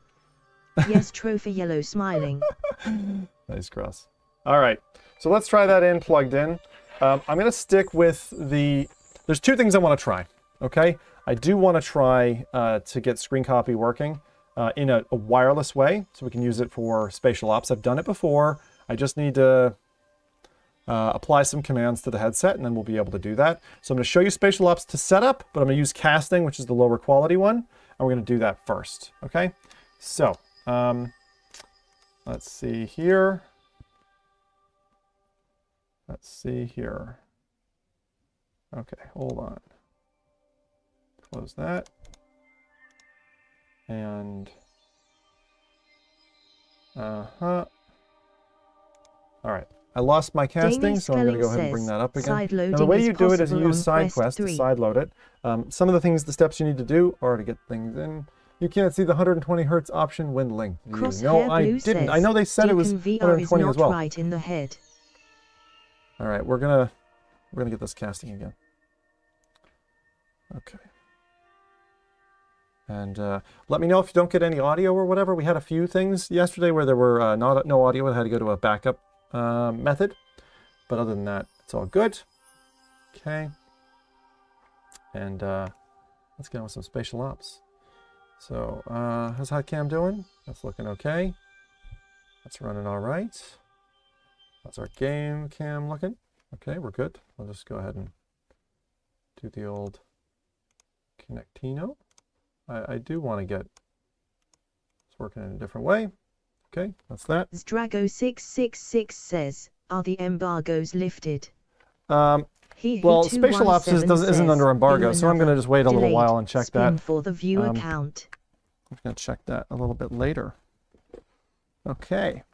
Yes, Trophy Yellow smiling. Nice cross. All right. So let's try that in plugged in. I'm going to stick with the... There's two things I want to try, okay? I do want to try to get screen copy working in a wireless way, so we can use it for Spatial Ops. I've done it before. I just need to apply some commands to the headset, and then we'll be able to do that. So I'm going to show you Spatial Ops to set up, but I'm going to use casting, which is the lower quality one, and we're going to do that first, okay? So, let's see here. Let's see here. Okay, hold on. Close that. And, all right. I lost my casting, so I'm going to go ahead and bring that up again. Now, the way you do it is you use side quest to side load it. Some of the steps you need to do are to get things in. You can't see the 120 hertz option when linked. No, I didn't. I know they said it was 120 as well. Right in the head. All right, we're gonna get this casting again. Okay. And let me know if you don't get any audio or whatever. We had a few things yesterday where there were no audio. I had to go to a backup method. But other than that, it's all good. Okay. And let's get on with some Spatial Ops. So, how's HotCam doing? That's looking okay. That's running all right. How's our game cam looking? Okay, we're good. I'll just go ahead and do the old Connectino. I do want to get it's working in a different way. Okay, that's that. Zdrago666 says, are the embargoes lifted? Well, Spatial Ops isn't under embargo, so I'm going to just wait a little while and check that. For the view account. I'm going to check that a little bit later. Okay.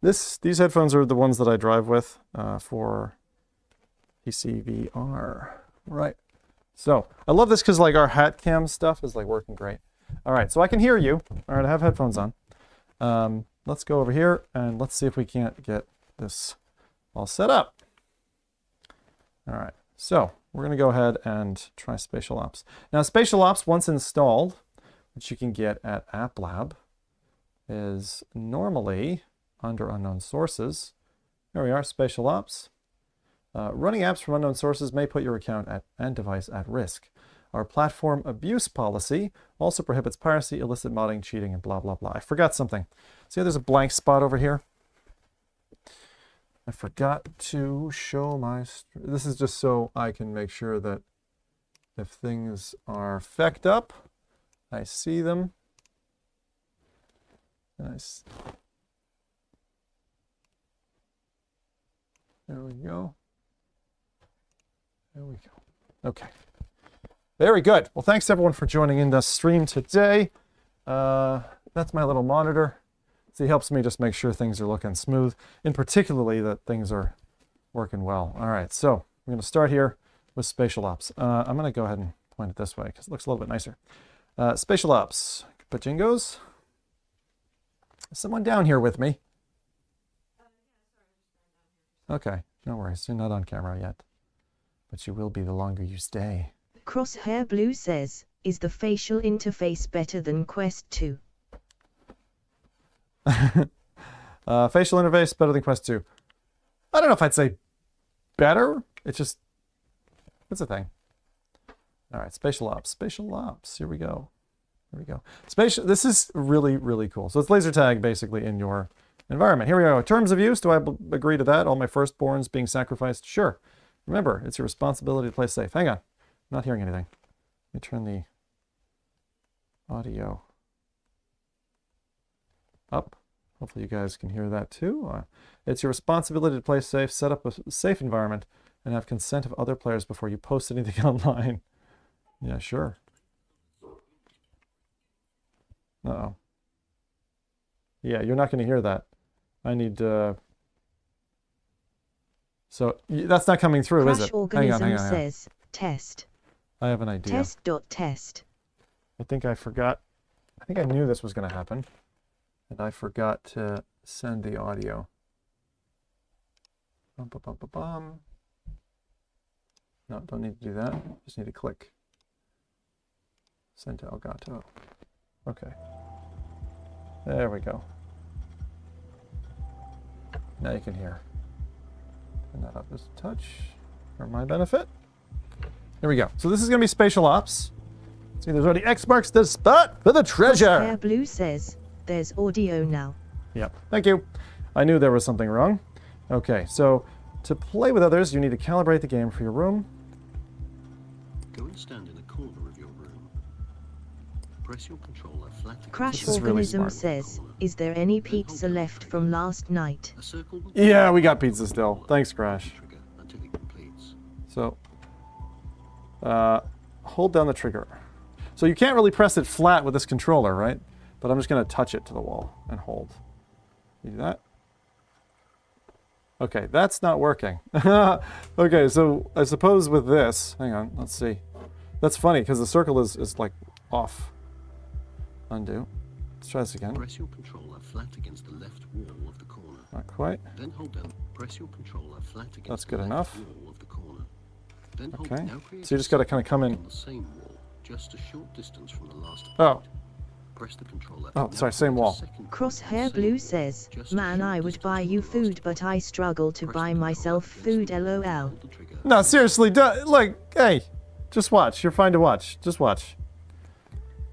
These headphones are the ones that I drive with for PC VR. Right. So I love this because like our hat cam stuff is like working great. All right, so I can hear you. All right, I have headphones on. Let's go over here and let's see if we can't get this all set up. All right, so we're going to go ahead and try Spatial Ops. Now, Spatial Ops, once installed, which you can get at App Lab, is normally under unknown sources. There we are, Spatial Ops. Running apps from unknown sources may put your account and device at risk. Our platform abuse policy also prohibits piracy, illicit modding, cheating, and blah, blah, blah. I forgot something. See how there's a blank spot over here? I forgot to show my... This is just so I can make sure that if things are fecked up, I see them. Nice. There we go. There we go. Okay. Very good. Well, thanks everyone for joining in the stream today. That's my little monitor. See, it helps me just make sure things are looking smooth, and particularly that things are working well. All right, so we're going to start here with Spatial Ops. I'm going to go ahead and point it this way because it looks a little bit nicer. Spatial Ops. Pajingos. Is someone down here with me? Okay, no worries. You're not on camera yet. But you will be the longer you stay. Crosshair Blue says, is the facial interface better than Quest 2? Facial interface better than Quest 2. I don't know if I'd say better. It's just, it's a thing. All right, Spatial Ops. Spatial Ops. Here we go. Here we go. Spatial. This is really, really cool. So it's laser tag basically in your environment. Here we go. Terms of use. Do I agree to that? All my firstborns being sacrificed? Sure. Remember, it's your responsibility to play safe. Hang on. I'm not hearing anything. Let me turn the audio up. Hopefully you guys can hear that too. It's your responsibility to play safe, set up a safe environment, and have consent of other players before you post anything online. Yeah, sure. Uh-oh. Yeah, you're not going to hear that. I need to... So that's not coming through, is it? Hang on. Says, test. I have an idea. Test. I think I forgot. I think I knew this was going to happen. And I forgot to send the audio. Bum, bum, bum, bum, bum. No, don't need to do that. Just need to click. Send to Elgato. Okay. There we go. Now you can hear. Turn that up just a touch for my benefit. Here we go. So this is going to be Spatial Ops. See, there's already X marks the spot for the treasure. Hair Blue says, there's audio now. Yep. Thank you. I knew there was something wrong. Okay, so to play with others, you need to calibrate the game for your room. Go and stand in a corner of your room. Press your controller flat against Crash This is really Organism smart. says, is there any pizza left from last night? a circle. Will Yeah, we got pizza still. Thanks, Crash. trigger until it completes. So, hold down the trigger. So you can't really press it flat with this controller, right? But I'm just going to touch it to the wall and hold. You do that? Okay, that's not working. Okay, so I suppose with this, hang on, let's see. That's funny because the circle is like off. Undo. Let's try this again. Press your controller flat against the left wall of the corner. Not quite. Then hold down. Press your controller flat against That's the good left enough. wall of the corner. Then hold Okay. now create So you just got to kind of come in. on the same wall, just a short distance from the last Oh. point. Press the controller. Oh, Now sorry, same hold a wall. second point Crosshair on the Blue same says, wall, just a man, short I would distance buy from you the last food, point. but I struggle to Press buy the myself controller food, against the wall, lol. hold the trigger. No, seriously, like, hey, just watch. You're fine to watch. Just watch.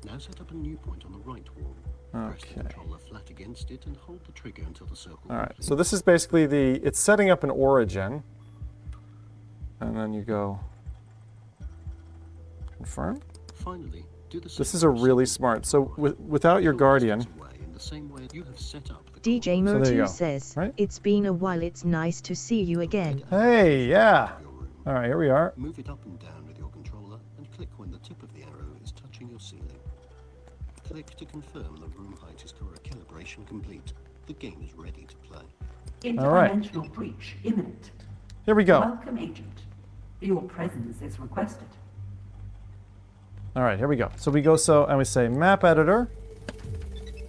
Now set up a new point on the right wall. Press the Okay. controller flat against it and hold the trigger until the circle All right, completes. so this is basically it's setting up an origin. And then you go confirm. Finally, do the This same is a for really second smart. So controller. without your Short guardian, distance away in the same way you have set up the DJ So there you Motu go, says, right? it's been a while, it's nice to see you again. hey, yeah. of your room. All right, here we are. Move it up and down with your controller and click when the tip of the arrow is touching your ceiling. Click to confirm the room height is correct. Calibration complete. The game is ready to play. Interdimensional breach imminent. Here we go. Welcome, Agent. Your presence is requested. All right, here we go. So we go and we say map editor.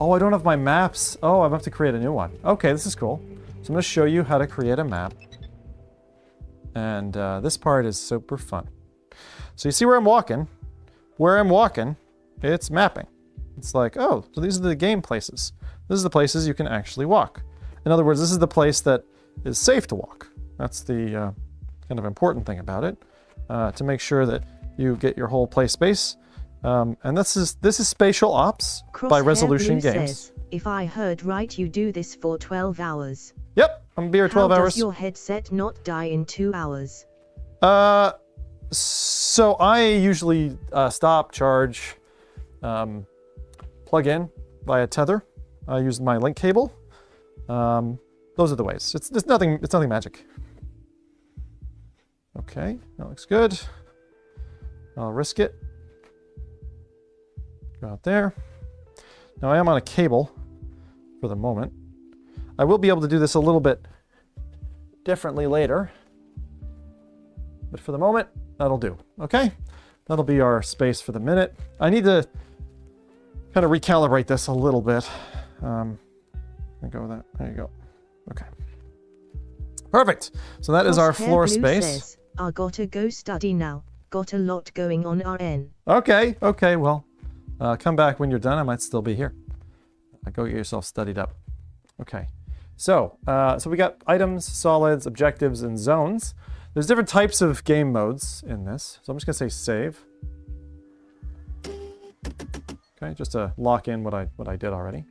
Oh, I don't have my maps. Oh, I have to create a new one. Okay, this is cool. So I'm going to show you how to create a map. And this part is super fun. So you see where I'm walking? Where I'm walking, it's mapping. It's like, oh, so these are the game places. This is the places you can actually walk. In other words, this is the place that is safe to walk. That's the kind of important thing about it, to make sure that you get your whole play space. And this is Spatial Ops by Crosshair Resolution Blue Games. says, if I heard right, you do this for 12 hours. Yep, I'm gonna be here 12 How hours. does your headset not die in 2 hours? So I usually stop, charge, plug in via tether. I use my link cable. Those are the ways. It's nothing. It's nothing magic. Okay, that looks good. I'll risk it. Go out there. Now I am on a cable for the moment. I will be able to do this a little bit differently later. But for the moment, that'll do. Okay? That'll be our space for the minute. I need to kind of recalibrate this a little bit. Go with that. There you go. Okay. Perfect. So that is our Crosshair floor Blue space. Says, I gotta go study now. Got a lot going on RN. Okay. Okay. Well, come back when you're done. I might still be here. Go get yourself studied up. Okay. So we got items, solids, objectives, and zones. There's different types of game modes in this. So I'm just gonna say save. Okay, just to lock in what I did already.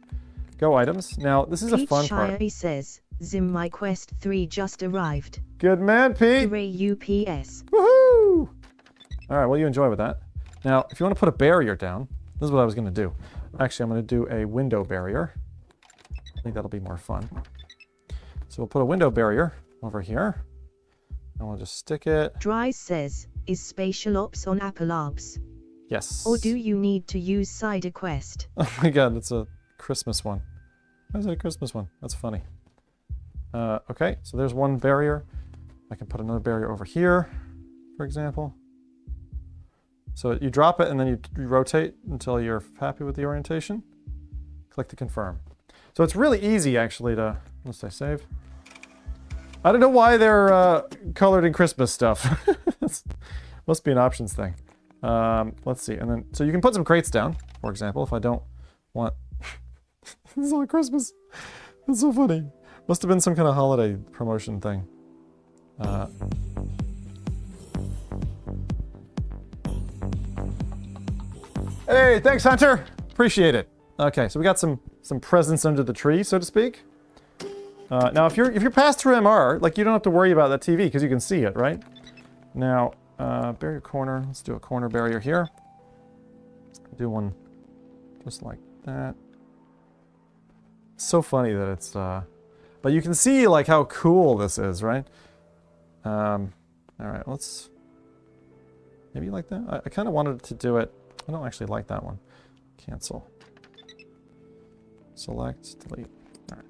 Go items. Now this is a Pete fun part. Shirey says, Zim my Quest 3 just arrived. Good man, Pete. Hooray UPS. Woohoo! All right, well you enjoy with that. Now, if you want to put a barrier down, this is what I was gonna do. Actually, I'm gonna do a window barrier. I think that'll be more fun. So we'll put a window barrier over here. And we'll just stick it. Dries says, is Spatial Ops on Apple Ops? Yes. Or do you need to use Cider Quest? Oh my god, it's a Christmas one. Why is it a Christmas one? That's funny. Okay, so there's one barrier. I can put another barrier over here, for example. So you drop it and then you rotate until you're happy with the orientation. Click to confirm. So it's really easy actually to, let's say save. I don't know why they're colored in Christmas stuff. Must be an options thing. Let's see, and then, so you can put some crates down, for example, if I don't want, this is all Christmas. That's so funny. Must have been some kind of holiday promotion thing. Hey, thanks, Hunter. Appreciate it. Okay, so we got some presents under the tree, so to speak. Now, if you're passed through MR, like you don't have to worry about that TV because you can see it, right? Now, barrier corner. Let's do a corner barrier here. Do one just like that. It's so funny that it's, but you can see like how cool this is, right? All right, let's maybe like that. I kind of wanted to do it. I don't actually like that one. Cancel. Select, delete. All right.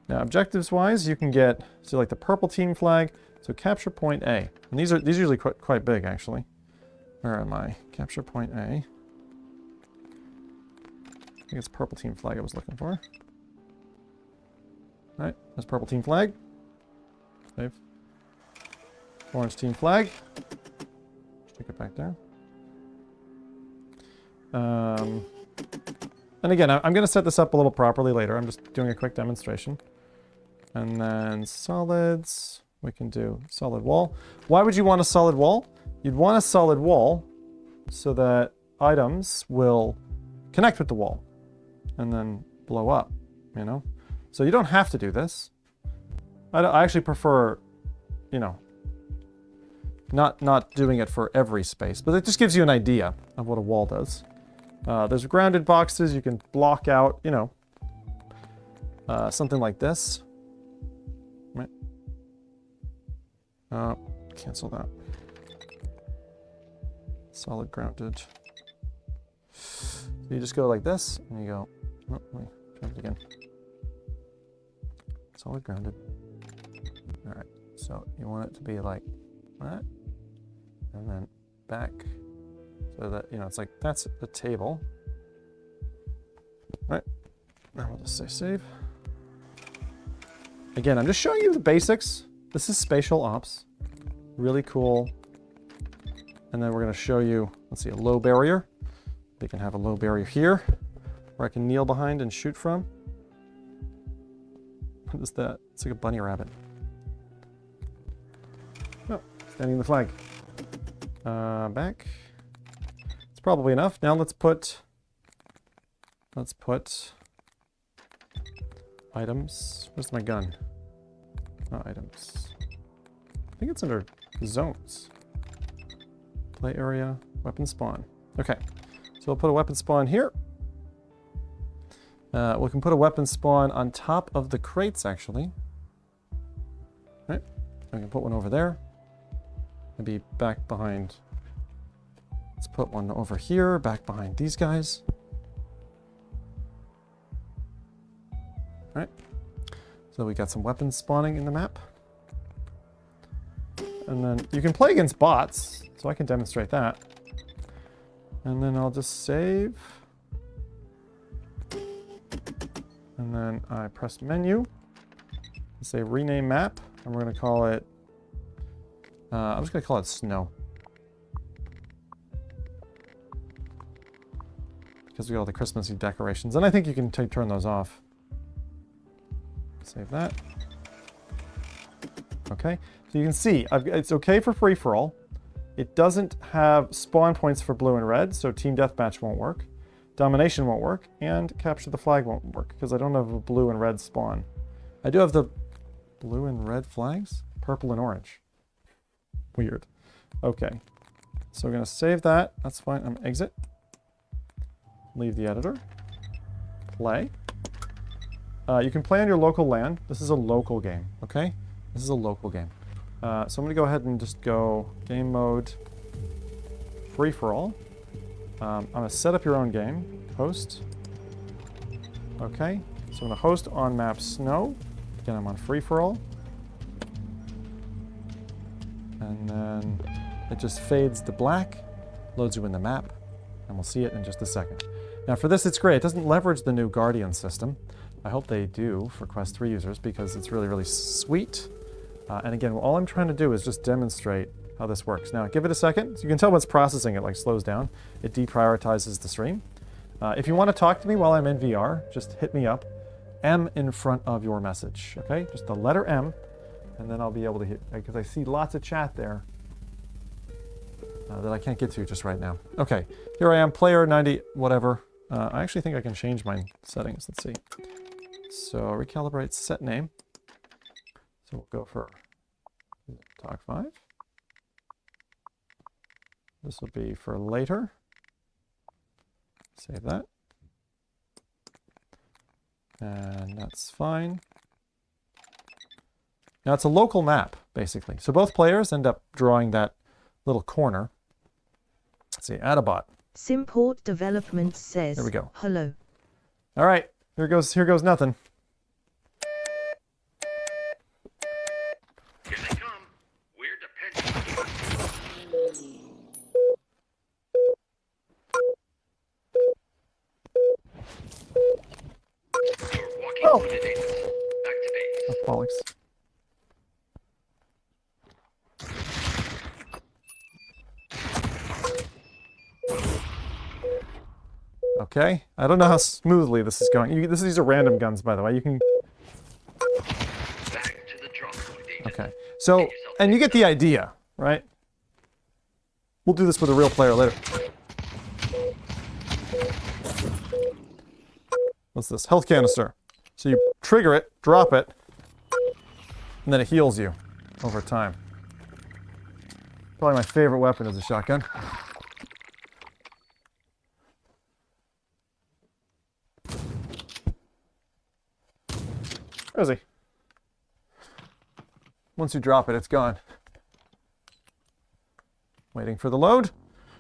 Now, objectives-wise, you can get like the purple team flag. So capture point A, and these are usually quite big actually. Where am I? Capture point A. I think it's purple team flag I was looking for. All right, that's purple team flag. Save. Orange team flag. Stick it back there. And again, I'm going to set this up a little properly later. I'm just doing a quick demonstration. And then solids. We can do solid wall. Why would you want a solid wall? You'd want a solid wall so that items will connect with the wall and then blow up, you know? So you don't have to do this. I actually prefer, you know, not doing it for every space, but it just gives you an idea of what a wall does. There's grounded boxes you can block out, you know, something like this. Right. Cancel that. Solid grounded. So you just go like this, and you go, oh, let me try it again. Solid grounded. All right, so you want it to be like that, and then back, so that, you know, it's like, that's the table. All right, now we'll just say save. Again, I'm just showing you the basics. This is Spatial Ops. Really cool. And then we're going to show you, let's see, a low barrier. We can have a low barrier here, where I can kneel behind and shoot from. What is that? It's like a bunny rabbit. Oh, standing in the flag. Back. It's probably enough. Now let's put items. Where's my gun? Oh, items. I think it's under zones. Play area, weapon spawn. Okay, so we'll put a weapon spawn here. We can put a weapon spawn on top of the crates, actually. Right, we can put one over there. Maybe back behind. Let's put one over here, back behind these guys. All right, so we got some weapons spawning in the map. And then you can play against bots, so I can demonstrate that. And then I'll just save. And then I press menu. Say rename map, and we're going to call it, I'm just going to call it snow. Because we got all the Christmassy decorations. And I think you can turn those off. Save that. Okay, so you can see it's okay for free-for-all. It doesn't have spawn points for blue and red, so team deathmatch won't work. Domination won't work, and capture the flag won't work, because I don't have a blue and red spawn. I do have the blue and red flags? Purple and orange. Weird. Okay, so we're going to save that. That's fine. I'm going to exit. Leave the editor. Play. You can play on your local LAN. This is a local game, okay? This is a local game. So I'm going to go ahead and just go game mode free-for-all. I'm going to set up your own game. Host. Okay. So I'm going to host on map snow. Again, I'm on free-for-all. And then it just fades to black, loads you in the map, and we'll see it in just a second. Now for this, it's great. It doesn't leverage the new Guardian system. I hope they do for Quest 3 users because it's really, really sweet. And again, all I'm trying to do is just demonstrate how this works. Now, give it a second. So you can tell what's processing it, like slows down. It deprioritizes the stream. If you want to talk to me while I'm in VR, just hit me up. M in front of your message, okay? Just the letter M, and then I'll be able to hit, because I see lots of chat there that I can't get to just right now. Okay, here I am, player 90, whatever. I actually think I can change my settings. Let's see. So recalibrate set name. So we'll go for talk 5. This will be for later. Save that. And that's fine. Now it's a local map, basically. So both players end up drawing that little corner. Let's see, add a bot. Simport Development says, there we go. Hello. All right, here goes nothing. Here they come. We're dependent. You're walking wounded agent. Back to base. Oh, bollocks. Okay, I don't know how smoothly this is going. These are random guns, by the way. You can... Back to the drop point, agent. Okay, so, and you get the idea, right? We'll do this with a real player later. What's this? Health canister. So you trigger it, drop it, and then it heals you over time. Probably my favorite weapon is a shotgun. Where is he? Once you drop it, it's gone. Waiting for the load.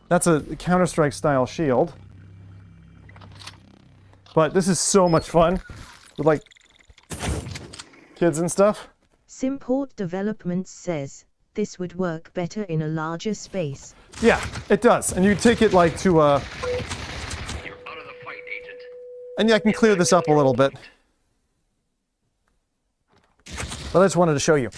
That's a Counter-Strike style shield. But this is so much fun with like kids and stuff. Simport Development says, this would work better in a larger space. Yeah, it does. And you take it like to You're out of the fight, agent. and yeah, I can clear this up a little bit. But I just wanted to show you.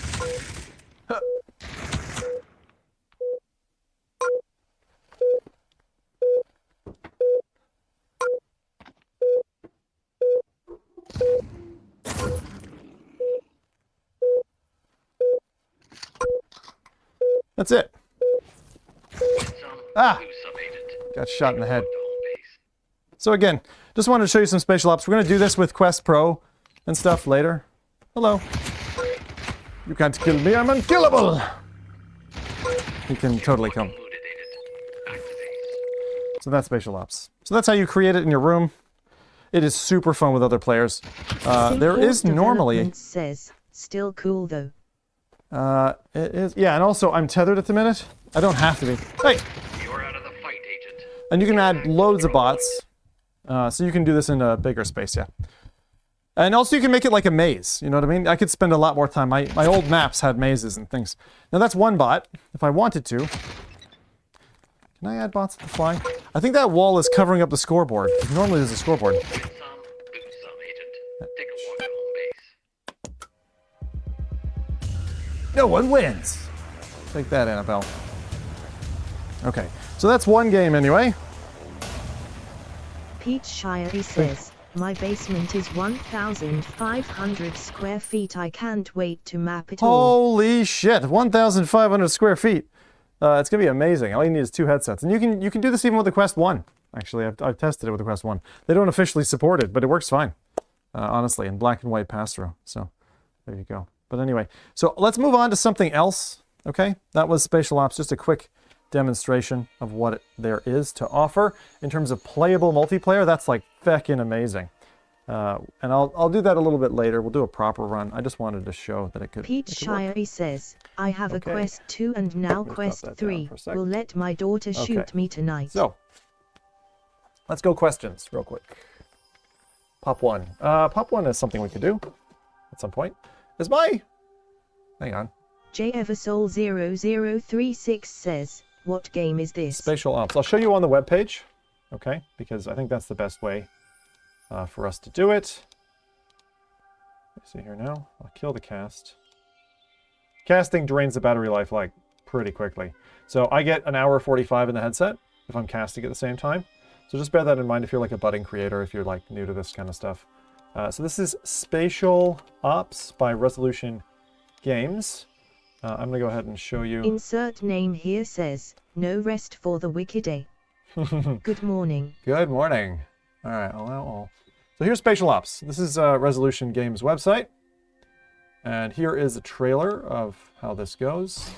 That's it. Ah! Got shot in the head. So again, just wanted to show you some Spatial Ops. We're going to do this with Quest Pro and stuff later. Hello. You can't kill me, I'm unkillable! You can totally come. So that's Spatial Ops. So that's how you create it in your room. It is super fun with other players. There is normally... says, still cool though. It is, yeah, and also I'm tethered at the minute. I don't have to be. Hey! You're out of the fight, agent. And you can add loads of bots. So you can do this in a bigger space, yeah. And also you can make it like a maze, you know what I mean? I could spend a lot more time. My old maps had mazes and things. Now that's one bot, if I wanted to. Can I add bots to the fly? I think that wall is covering up the scoreboard. Normally there's a scoreboard. Win some, lose some, agent. Take a walk at home base. No one wins. Take that, Annabelle. Okay, so that's one game anyway. Pete Shirey says, my basement is 1,500 square feet. I can't wait to map it all. Holy shit, 1,500 square feet. It's gonna be amazing. All you need is 2 headsets. And you can do this even with the Quest 1. Actually, I've tested it with the Quest 1. They don't officially support it, but it works fine. Honestly, in black and white pass-through. So, there you go. But anyway, so let's move on to something else, okay? That was Spatial Ops, just a quick demonstration of what there is to offer in terms of playable multiplayer. That's like feckin' amazing. And I'll do that a little bit later. We'll do a proper run. I just wanted to show that it could. Pete Shirey says, I have a Quest 2 and now Quest 3. Will let my daughter shoot me tonight. So, let's go questions real quick. Pop 1. Pop 1 is something we could do at some point. Is my... Hang on. JEversoul0036 says, what game is this? Spatial Ops. I'll show you on the webpage, okay? Because I think that's the best way for us to do it. Let's see here now. I'll kill the cast. Casting drains the battery life like pretty quickly. So I get an hour 45 in the headset if I'm casting at the same time. So just bear that in mind if you're like a budding creator, if you're like new to this kind of stuff. So this is Spatial Ops by Resolution Games. I'm going to go ahead and show you. Insert name here says, no rest for the wicked. Good morning. Good morning. All right, allow all. So here's Spatial Ops. This is Resolution Games website. And here is a trailer of how this goes.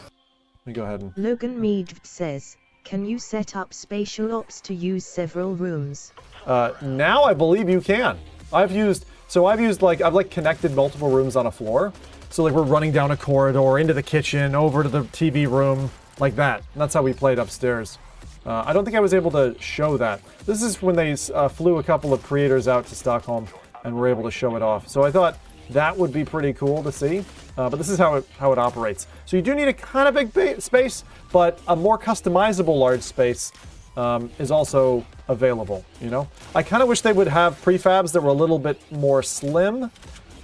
Let me go ahead and... Logan Mead says, can you set up Spatial Ops to use several rooms? Now I believe you can. I've connected multiple rooms on a floor. So like we're running down a corridor, into the kitchen, over to the TV room, like that. And that's how we played upstairs. I don't think I was able to show that. This is when they flew a couple of creators out to Stockholm and were able to show it off. So I thought that would be pretty cool to see. But this is how it operates. So you do need a kind of big space, but a more customizable large space is also available, you know? I kind of wish they would have prefabs that were a little bit more slim.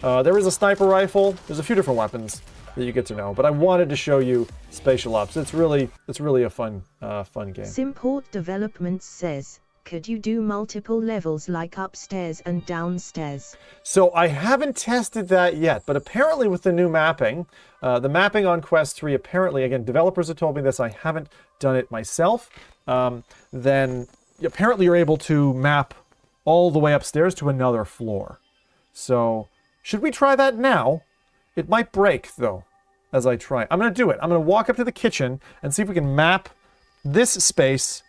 There is a sniper rifle. There's a few different weapons that you get to know, but I wanted to show you Spatial Ops. It's really a fun game. Simport Developments says, could you do multiple levels like upstairs and downstairs? So I haven't tested that yet, but apparently with the new mapping, the mapping on Quest 3, apparently, again, developers have told me this, I haven't done it myself, then apparently you're able to map all the way upstairs to another floor. So should we try that now? It might break, though, as I try. I'm going to do it. I'm going to walk up to the kitchen and see if we can map this space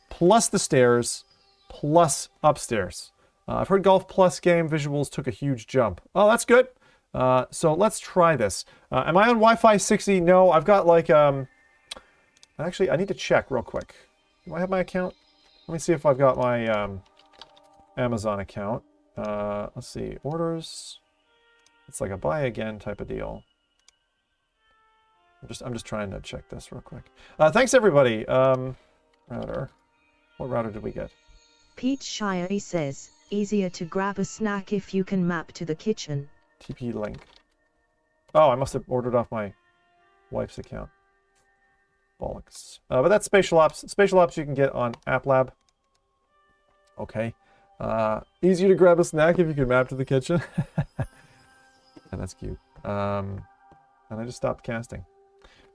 plus the stairs plus upstairs. I've heard Golf Plus game visuals took a huge jump. Oh, that's good. So let's try this. Am I on Wi-Fi 60? No, I've got like... Actually, I need to check real quick. Do I have my account? Let me see if I've got my Amazon account. Let's see. Orders. It's like a buy again type of deal. I'm just trying to check this real quick. Thanks, everybody. Router. What router did we get? Pete Shire says, easier to grab a snack if you can map to the kitchen. TP link. Oh, I must have ordered off my wife's account. Bollocks. But that's Spatial Ops. Spatial Ops you can get on App Lab. Okay. Easier to grab a snack if you can map to the kitchen. And that's cute. And I just stopped casting.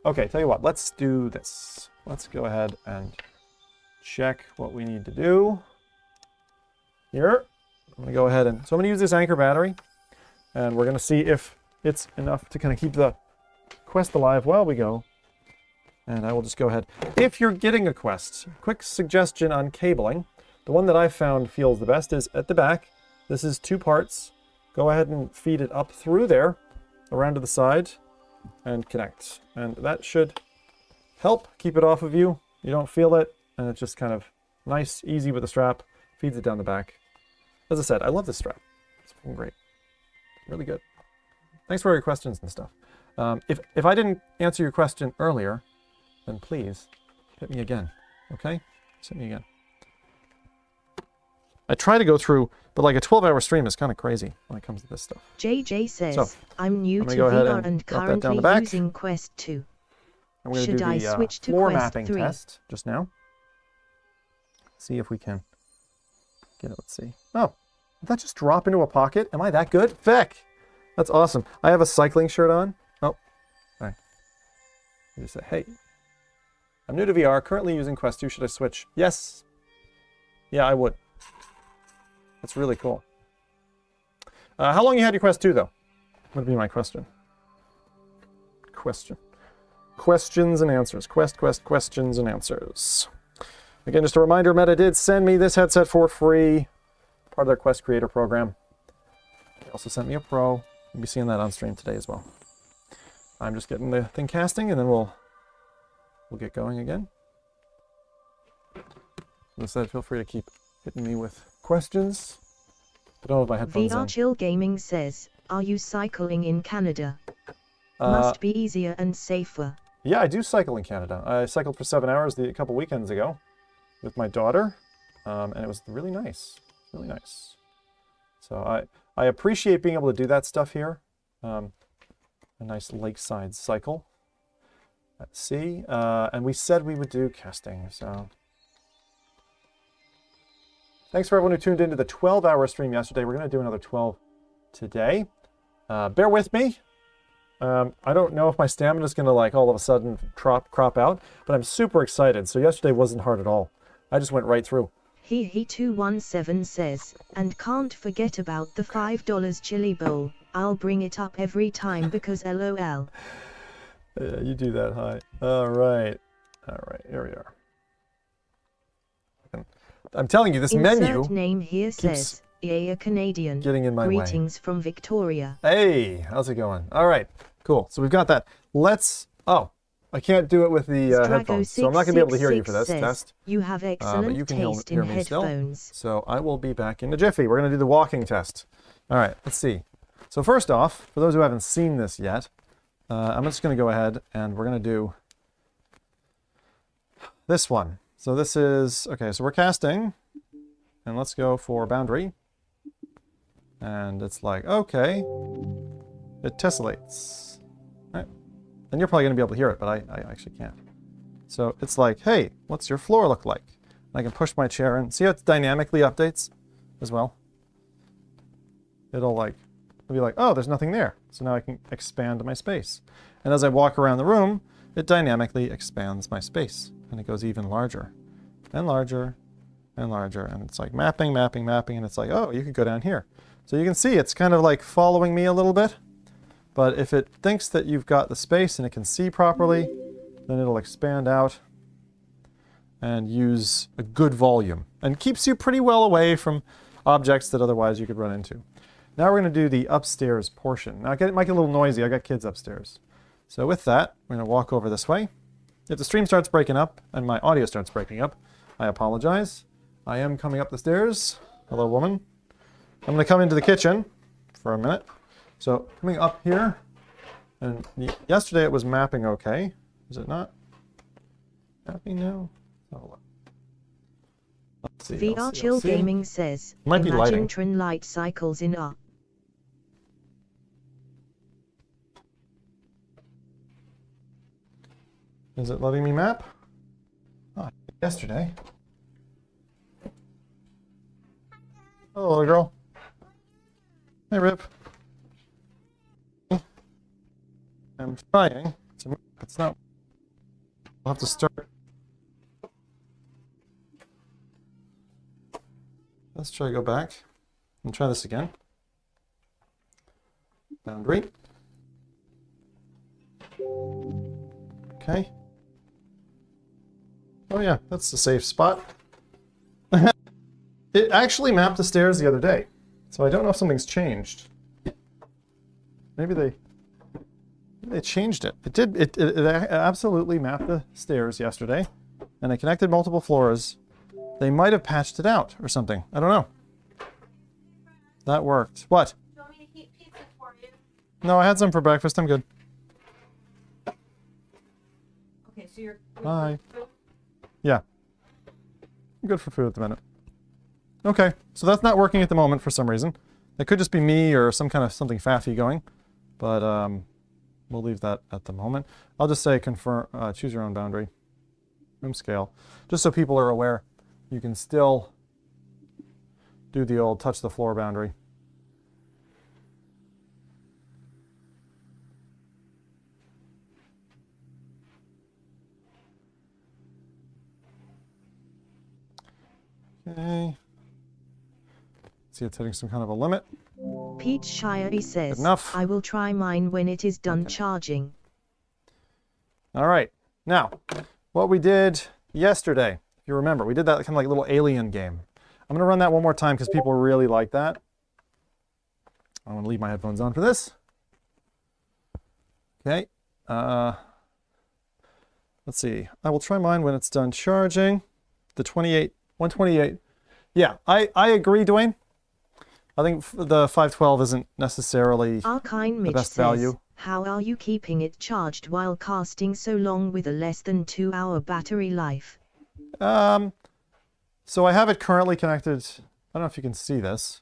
Okay, tell you what. Let's do this. Let's go ahead and check what we need to do. Here. I'm going to go ahead and... So I'm going to use this anchor battery. And we're going to see if it's enough to kind of keep the quest alive while we go. And I will just go ahead. If you're getting a quest, quick suggestion on cabling. The one that I found feels the best is at the back. This is 2 parts. Go ahead and feed it up through there, around to the side, and connect. And that should help keep it off of you. You don't feel it, and it's just kind of nice, easy with the strap. Feeds it down the back. As I said, I love this strap. It's fucking great. Really good. Thanks for all your questions and stuff. If I didn't answer your question earlier, then please hit me again. Okay? Just hit me again. I try to go through, but like a 12-hour stream is kind of crazy when it comes to this stuff. JJ says, So, I'm new to go ahead VR and drop that down the currently back. using Quest 2. I'm going to Should do I the switch to floor Quest mapping 3? test just now. See if we can get it. Let's see. Oh, did that just drop into a pocket? Am I that good? Feck! That's awesome. I have a cycling shirt on. Oh, sorry. I just say, hey, I'm new to VR, currently using Quest 2. Should I switch? Yes. Yeah, I would. That's really cool. How long you had your Quest 2, though? Would be my question. Questions and answers. Questions and answers. Again, just a reminder, Meta did send me this headset for free. Part of their Quest Creator Program. They also sent me a Pro. You'll be seeing that on stream today as well. I'm just getting the thing casting, and then we'll get going again. As I said, feel free to keep hitting me with questions. I don't have my headphones VR in. Chill Gaming says, are you cycling in Canada? Must be easier and safer. Yeah, I do cycle in Canada. I cycled for 7 hours a couple weekends ago with my daughter, and it was really nice. Really nice. So I appreciate being able to do that stuff here. A nice lakeside cycle. Let's see. And we said we would do casting, so... Thanks for everyone who tuned into the 12-hour stream yesterday. We're going to do another 12 today. Bear with me. I don't know if my stamina is going to like all of a sudden crop out, but I'm super excited. So yesterday wasn't hard at all. I just went right through. He217 says, and can't forget about the $5 chili bowl. I'll bring it up every time because LOL. You do that, hi. All right, here we are. I'm telling you, this menu. Insert name here says, "Yay, a Canadian. Getting in my way. Greetings from Victoria." Hey, how's it going? All right, cool. So we've got that. Let's. Oh, I can't do it with the headphones, so I'm not going to be able to hear you for this test. You have excellent you can taste hear in me still. headphones. So I will be back in a jiffy. We're going to do the walking test. All right, let's see. So first off, for those who haven't seen this yet, I'm just going to go ahead and we're going to do this one. So this is, okay, so we're casting, and let's go for boundary. And it's like, okay, it tessellates. All right. And you're probably going to be able to hear it, but I actually can't. So it's like, hey, what's your floor look like? And I can push my chair in. See how it dynamically updates as well? It'll be like, oh, there's nothing there. So now I can expand my space. And as I walk around the room, it dynamically expands my space. And it goes even larger and larger and larger. And it's like mapping, mapping, mapping. And it's like, oh, you could go down here. So you can see it's kind of like following me a little bit. But if it thinks that you've got the space and it can see properly, then it'll expand out and use a good volume. And keeps you pretty well away from objects that otherwise you could run into. Now we're going to do the upstairs portion. Now it might get a little noisy. I got kids upstairs. So with that, we're going to walk over this way. If the stream starts breaking up and my audio starts breaking up, I apologize. I am coming up the stairs. Hello, woman. I'm going to come into the kitchen for a minute. So coming up here, and yesterday it was mapping okay. Is it not? Mapping now? Oh, let's see. VR Chill Gaming says, might be lighting. Imagine Trin light cycles in R. Is it letting me map? Oh, yesterday. Hello, little girl. Hey, Rip. I'm trying to move. It's not. I'll have to start. Let's try to go back and try this again. Boundary. Okay. Oh yeah, that's a safe spot. It actually mapped the stairs the other day, so I don't know if something's changed. Maybe they changed it. It did. It absolutely mapped the stairs yesterday, and I connected multiple floors. They might have patched it out or something. I don't know. That worked. What? Do you want me to heat pizza for you? No, I had some for breakfast. I'm good. Okay, so you're... Bye. Yeah. I'm good for food at the minute. Okay, so that's not working at the moment for some reason. It could just be me or some kind of something faffy going, but we'll leave that at the moment. I'll just say confirm, choose your own boundary, room scale, just so people are aware. You can still do the old touch the floor boundary. Okay. See, it's hitting some kind of a limit. Pete Shire says, enough. I will try mine when it is done charging. All right. Now, what we did yesterday, if you remember, we did that kind of like little alien game. I'm going to run that one more time because people really like that. I'm going to leave my headphones on for this. Okay. Let's see. I will try mine when it's done charging. The 128. Yeah, I agree, Dwayne. I think the 512 isn't necessarily Archine the Mitch best says, value. how are you keeping it charged while casting so long with a less than 2-hour battery life? So I have it currently connected. I don't know if you can see this.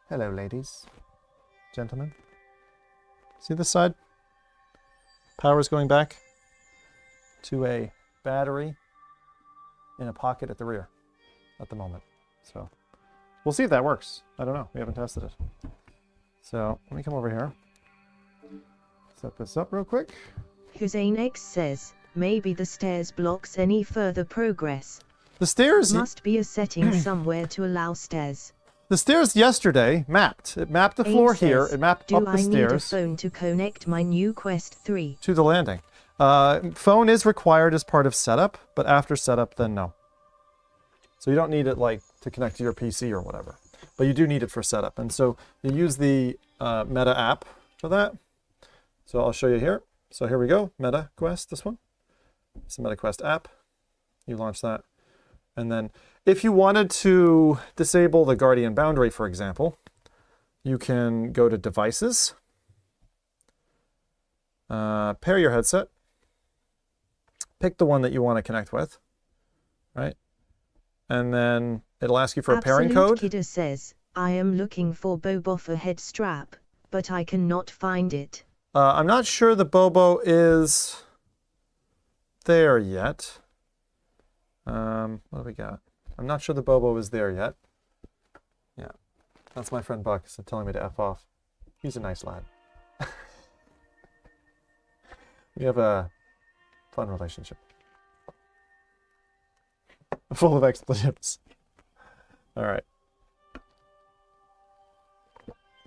Hello, ladies, gentlemen. See this side? Power's going back to a battery in a pocket at the rear at the moment. So We'll see if that works. I don't know. We haven't tested it. So let me come over here. Set this up real quick. Hussein X says, maybe the stairs blocks any further progress. The stairs Must be a setting somewhere to allow stairs. The stairs yesterday mapped. It mapped the floor here. It mapped up the stairs. Do I need a stairs phone to connect my new Quest 3? to the landing. Phone is required as part of setup, but after setup, then no. So you don't need it like to connect to your PC or whatever, but you do need it for setup. And so you use the Meta app for that. So I'll show you here. So here we go, Meta Quest, this one. It's the Meta Quest app. You launch that. And then if you wanted to disable the Guardian boundary, for example, you can go to Devices, pair your headset, pick the one that you want to connect with, right? And then it'll ask you for a pairing code. Kidder says, I am looking for Bobo for head strap, but I cannot find it. I'm not sure the Bobo is there yet. What do we got? I'm not sure the Bobo is there yet. Yeah, that's my friend Buck telling me to F off. He's a nice lad. We have a fun relationship. Full of expletives. All right.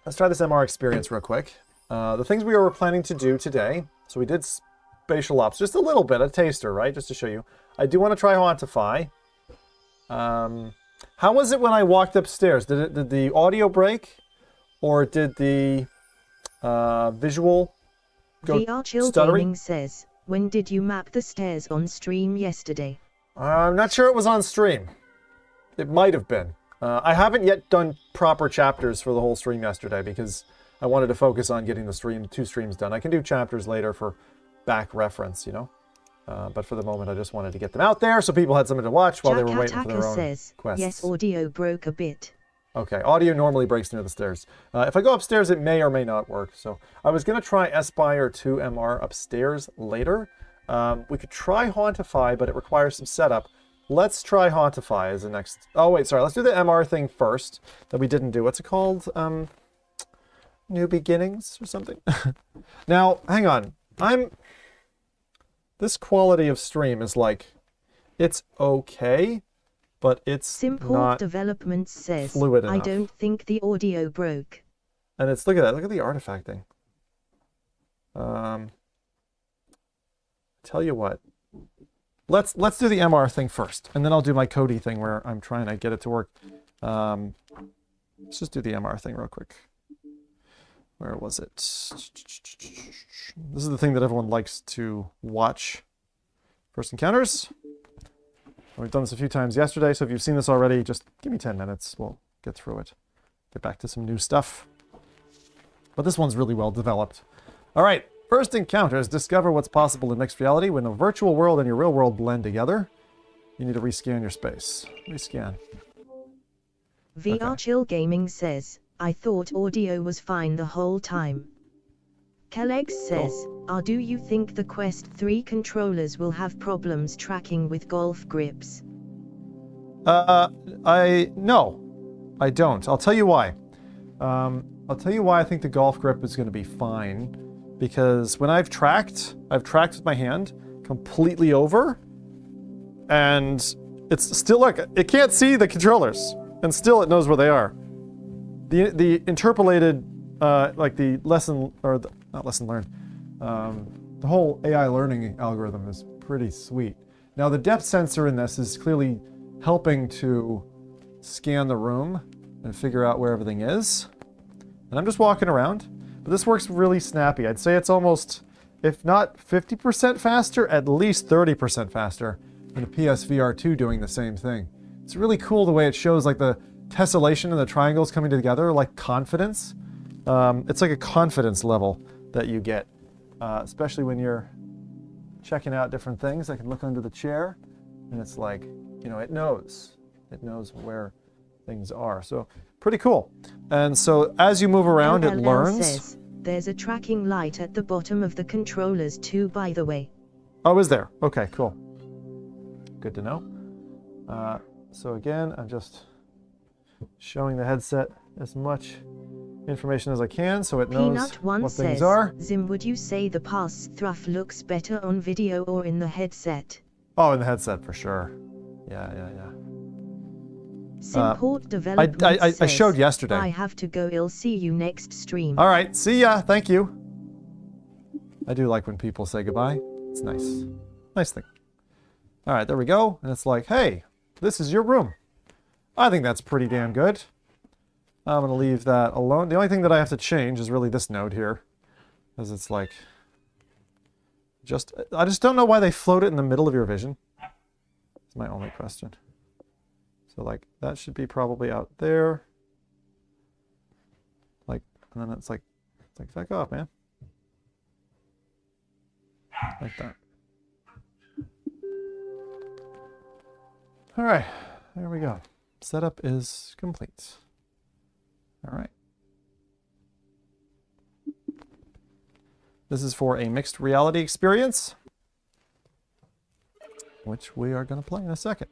Let's try this MR experience real quick. The things we were planning to do today. So we did Spatial Ops, just a little bit, a taster, right? Just to show you. I do want to try Hauntify. How was it when I walked upstairs? Did the audio break? Or did the visual go VR Chill stuttery? Gaming says, when did you map the stairs on stream yesterday? I'm not sure it was on stream. It might have been. I haven't yet done proper chapters for the whole stream yesterday because I wanted to focus on getting the two streams done. I can do chapters later for back reference, you know. But for the moment, I just wanted to get them out there so people had something to watch while they were waiting for their own says, quests. Yes, audio broke a bit. Okay, audio normally breaks near the stairs. If I go upstairs, it may or may not work. So I was going to try Aspire 2 MR upstairs later. We could try Hauntify, but it requires some setup. Let's try Hauntify as the next... Oh, wait, sorry. Let's do the MR thing first that we didn't do. What's it called? New Beginnings or something? Now, hang on. This quality of stream is like... It's okay, but it's Simple not Development says, fluid enough. I don't think the audio broke. And it's... Look at that. Look at the artifacting. Tell you what. Let's do the MR thing first, and then I'll do my Cody thing where I'm trying to get it to work. Let's just do the MR thing real quick. Where was it? This is the thing that everyone likes to watch. First encounters. We've done this a few times yesterday, so if you've seen this already, just give me 10 minutes. We'll get through it. Get back to some new stuff. But this one's really well developed. All right. First encounters, discover what's possible in mixed reality. When the virtual world and your real world blend together, you need to rescan your space. Rescan. VR Chill Gaming says, I thought audio was fine the whole time. Kellex says, do you think the Quest 3 controllers will have problems tracking with golf grips? No, I don't. I'll tell you why. I'll tell you why I think the golf grip is going to be fine. Because when I've tracked with my hand completely over, and it's still like it can't see the controllers, and still it knows where they are. The interpolated, like the lesson or not lesson learned, the whole AI learning algorithm is pretty sweet. Now the depth sensor in this is clearly helping to scan the room and figure out where everything is. And I'm just walking around. But this works really snappy. I'd say it's almost, if not 50% faster, at least 30% faster than a PSVR 2 doing the same thing. It's really cool the way it shows like the tessellation and the triangles coming together, like confidence. It's like a confidence level that you get, especially when you're checking out different things. I can look under the chair and it's like, you know, it knows where things are. So pretty cool. And so as you move around, it learns. Says, there's a tracking light at the bottom of the controllers too, by the way. Oh, is there? Okay, cool. Good to know. So again, I'm just showing the headset as much information as I can so it knows Peanut one what says, things are. Zim, would you say the pass thruff looks better on video or in the headset? Oh, in the headset for sure. Yeah. Simport development I showed yesterday. I have to go. I'll see you next stream. All right, see ya. Thank you. I do like when people say goodbye. It's nice. Nice thing. All right, there we go. And it's like, hey, this is your room. I think that's pretty damn good. I'm going to leave that alone. The only thing that I have to change is really this node here. Because it's like... I just don't know why they float it in the middle of your vision. That's my only question. So, like, that should be probably out there. Like, and then it's like back off, man. Like that. All right, there we go. Setup is complete. All right. This is for a mixed reality experience, which we are going to play in a second.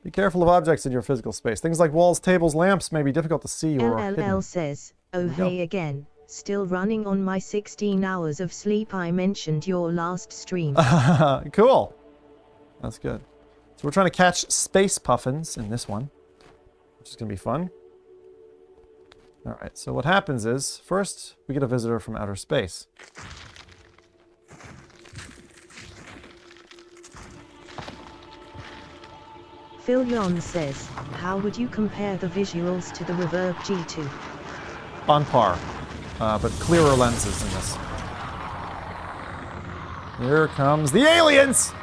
Be careful of objects in your physical space. Things like walls, tables, lamps may be difficult to see or LLL hidden. says, oh hey again, still running on my 16 hours of sleep. I mentioned your last stream. Cool. That's good. So we're trying to catch space puffins in this one, which is going to be fun. All right, so what happens is, first, we get a visitor from outer space. Phil Yon says, how would you compare the visuals to the Reverb G2? On par, but clearer lenses in this. Here comes the aliens!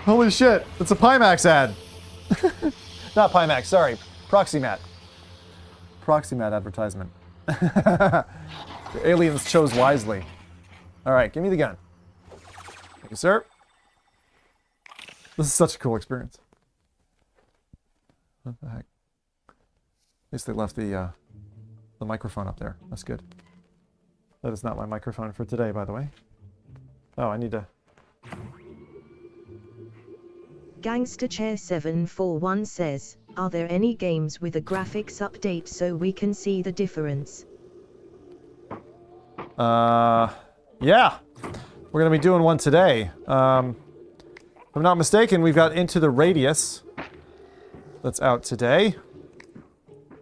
Holy shit, it's a Pimax ad. Not Pimax, sorry. Proxymat. Proxymat advertisement. The aliens chose wisely. Alright, give me the gun. Thank you, sir. This is such a cool experience. What the heck? At least they left the microphone up there. That's good. That is not my microphone for today, by the way. Oh, I need to... Gangsterchair741 says, are there any games with a graphics update so we can see the difference? Yeah. We're going to be doing one today. If I'm not mistaken, we've got Into the Radius that's out today.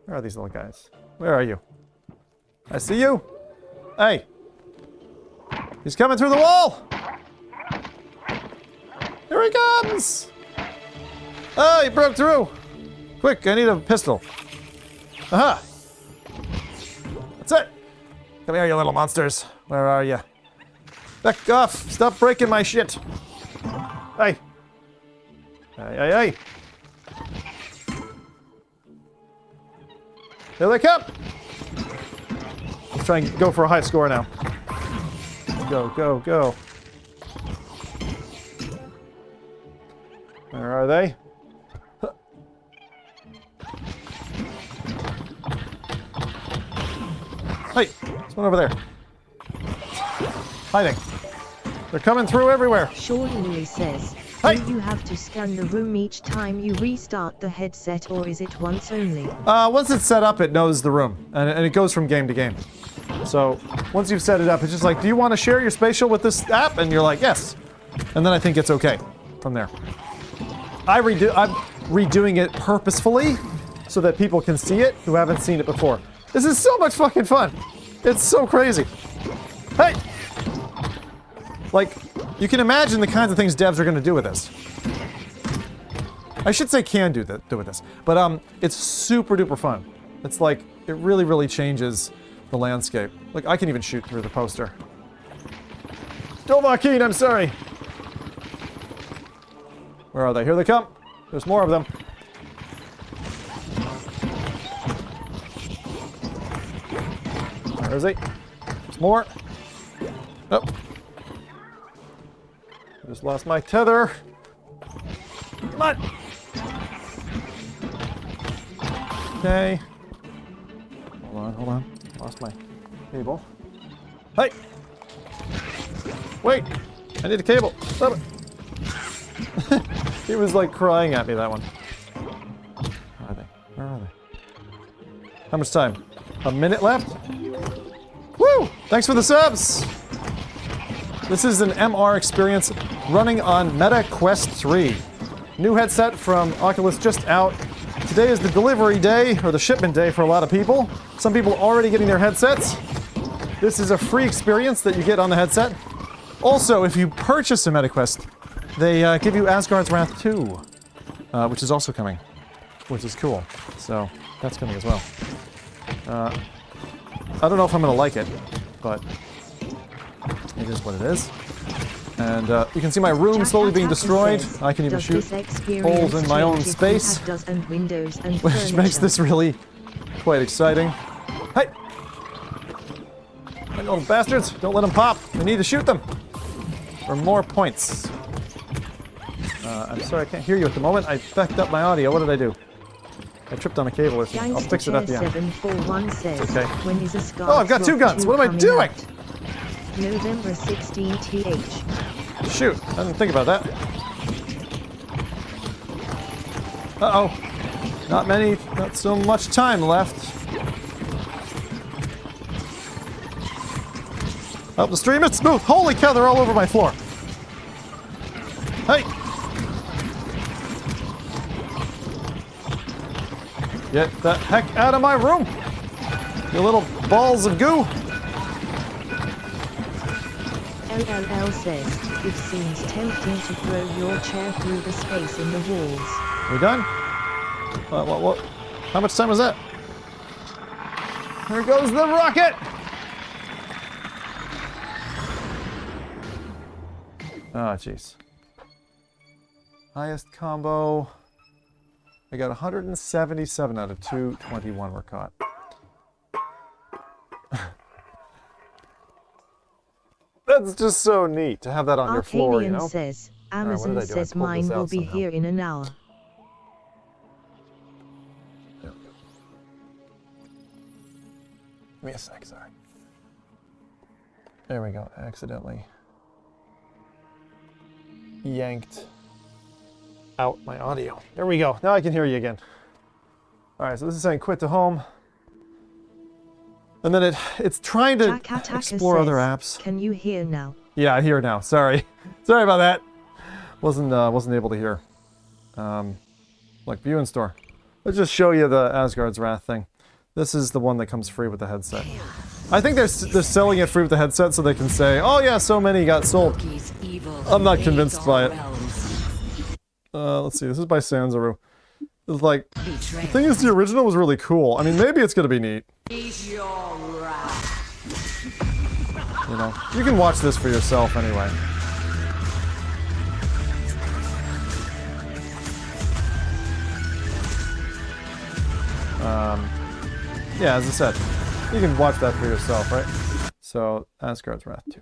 Where are these little guys? Where are you? I see you. Hey. He's coming through the wall. Here he comes. Oh, he broke through. Quick, I need a pistol. Aha. That's it. Come here, you little monsters. Where are you? Back off. Stop breaking my shit. Hey. Hey. Here they come. Let's try and go for a high score now. Go. Where are they? Hey, there's one over there. Hiding. They're coming through everywhere. Sean Louis says, Hey. do you have to scan the room each time you restart the headset or is it once only? Once it's set up, it knows the room, and it goes from game to game. So once you've set it up, it's just like, do you want to share your spatial with this app? And you're like, yes. And then I think it's okay from there. I'm redoing it purposefully so that people can see it who haven't seen it before. This is so much fucking fun. It's so crazy. Hey! Like, you can imagine the kinds of things devs are going to do with this. I should say do with this. But it's super duper fun. It's like, it really, really changes the landscape. Like, I can even shoot through the poster. Dovahkiin, I'm sorry. Where are they? Here they come. There's more of them. Where is he? There's more. Oh. I just lost my tether. Come on. Okay. Hold on. Lost my cable. Hey! Wait! I need a cable. Stop it. He was like crying at me, that one. Where are they? Where are they? How much time? A minute left? Woo! Thanks for the subs! This is an MR experience running on Meta Quest 3. New headset from Oculus just out. Today is the delivery day, or the shipment day for a lot of people. Some people already getting their headsets. This is a free experience that you get on the headset. Also, if you purchase a MetaQuest, they give you Asgard's Wrath 2, which is also coming, which is cool. So, that's coming as well. I don't know if I'm going to like it, but it is what it is. And you can see my room slowly being destroyed. I can even shoot holes in my own space, which makes this really quite exciting. Hey! My little bastards, don't let them pop. We need to shoot them for more points. I'm sorry, I can't hear you at the moment. I backed up my audio. What did I do? I tripped on a cable or something. I'll fix it at the end. It's okay. Oh, I've got two guns. What am I doing? November 16 th. Shoot, I didn't think about that. Uh-oh. Not so much time left. Up the stream, it's smooth. Holy cow, they're all over my floor. Hey! Get the heck out of my room! You little balls of goo! LLL says, it seems tempting to throw your chair through the space in the walls. We done? What? How much time was that? Here goes the rocket! Oh, jeez. Highest combo. I got 177 out of 221 were caught. That's just so neat to have that on your floor, you know? Says, Amazon says mine will be here in an hour. There we go. Give me a sec, sorry. There we go, accidentally yanked out my audio. There we go, now I can hear you again. Alright, so this is saying quit to home. And then it's trying to explore other apps. Can you hear now? Yeah, I hear now. Sorry. Sorry about that. Wasn't able to hear. Like view in store. Let's just show you the Asgard's Wrath thing. This is the one that comes free with the headset. I think they're selling it free with the headset so they can say, oh yeah, so many got sold. I'm not convinced by it. Let's see. This is by Sanzaru. It's like, the thing is, the original was really cool. I mean, maybe it's gonna be neat. You know, you can watch this for yourself anyway. Yeah, as I said, you can watch that for yourself, right? So, Asgard's Wrath 2.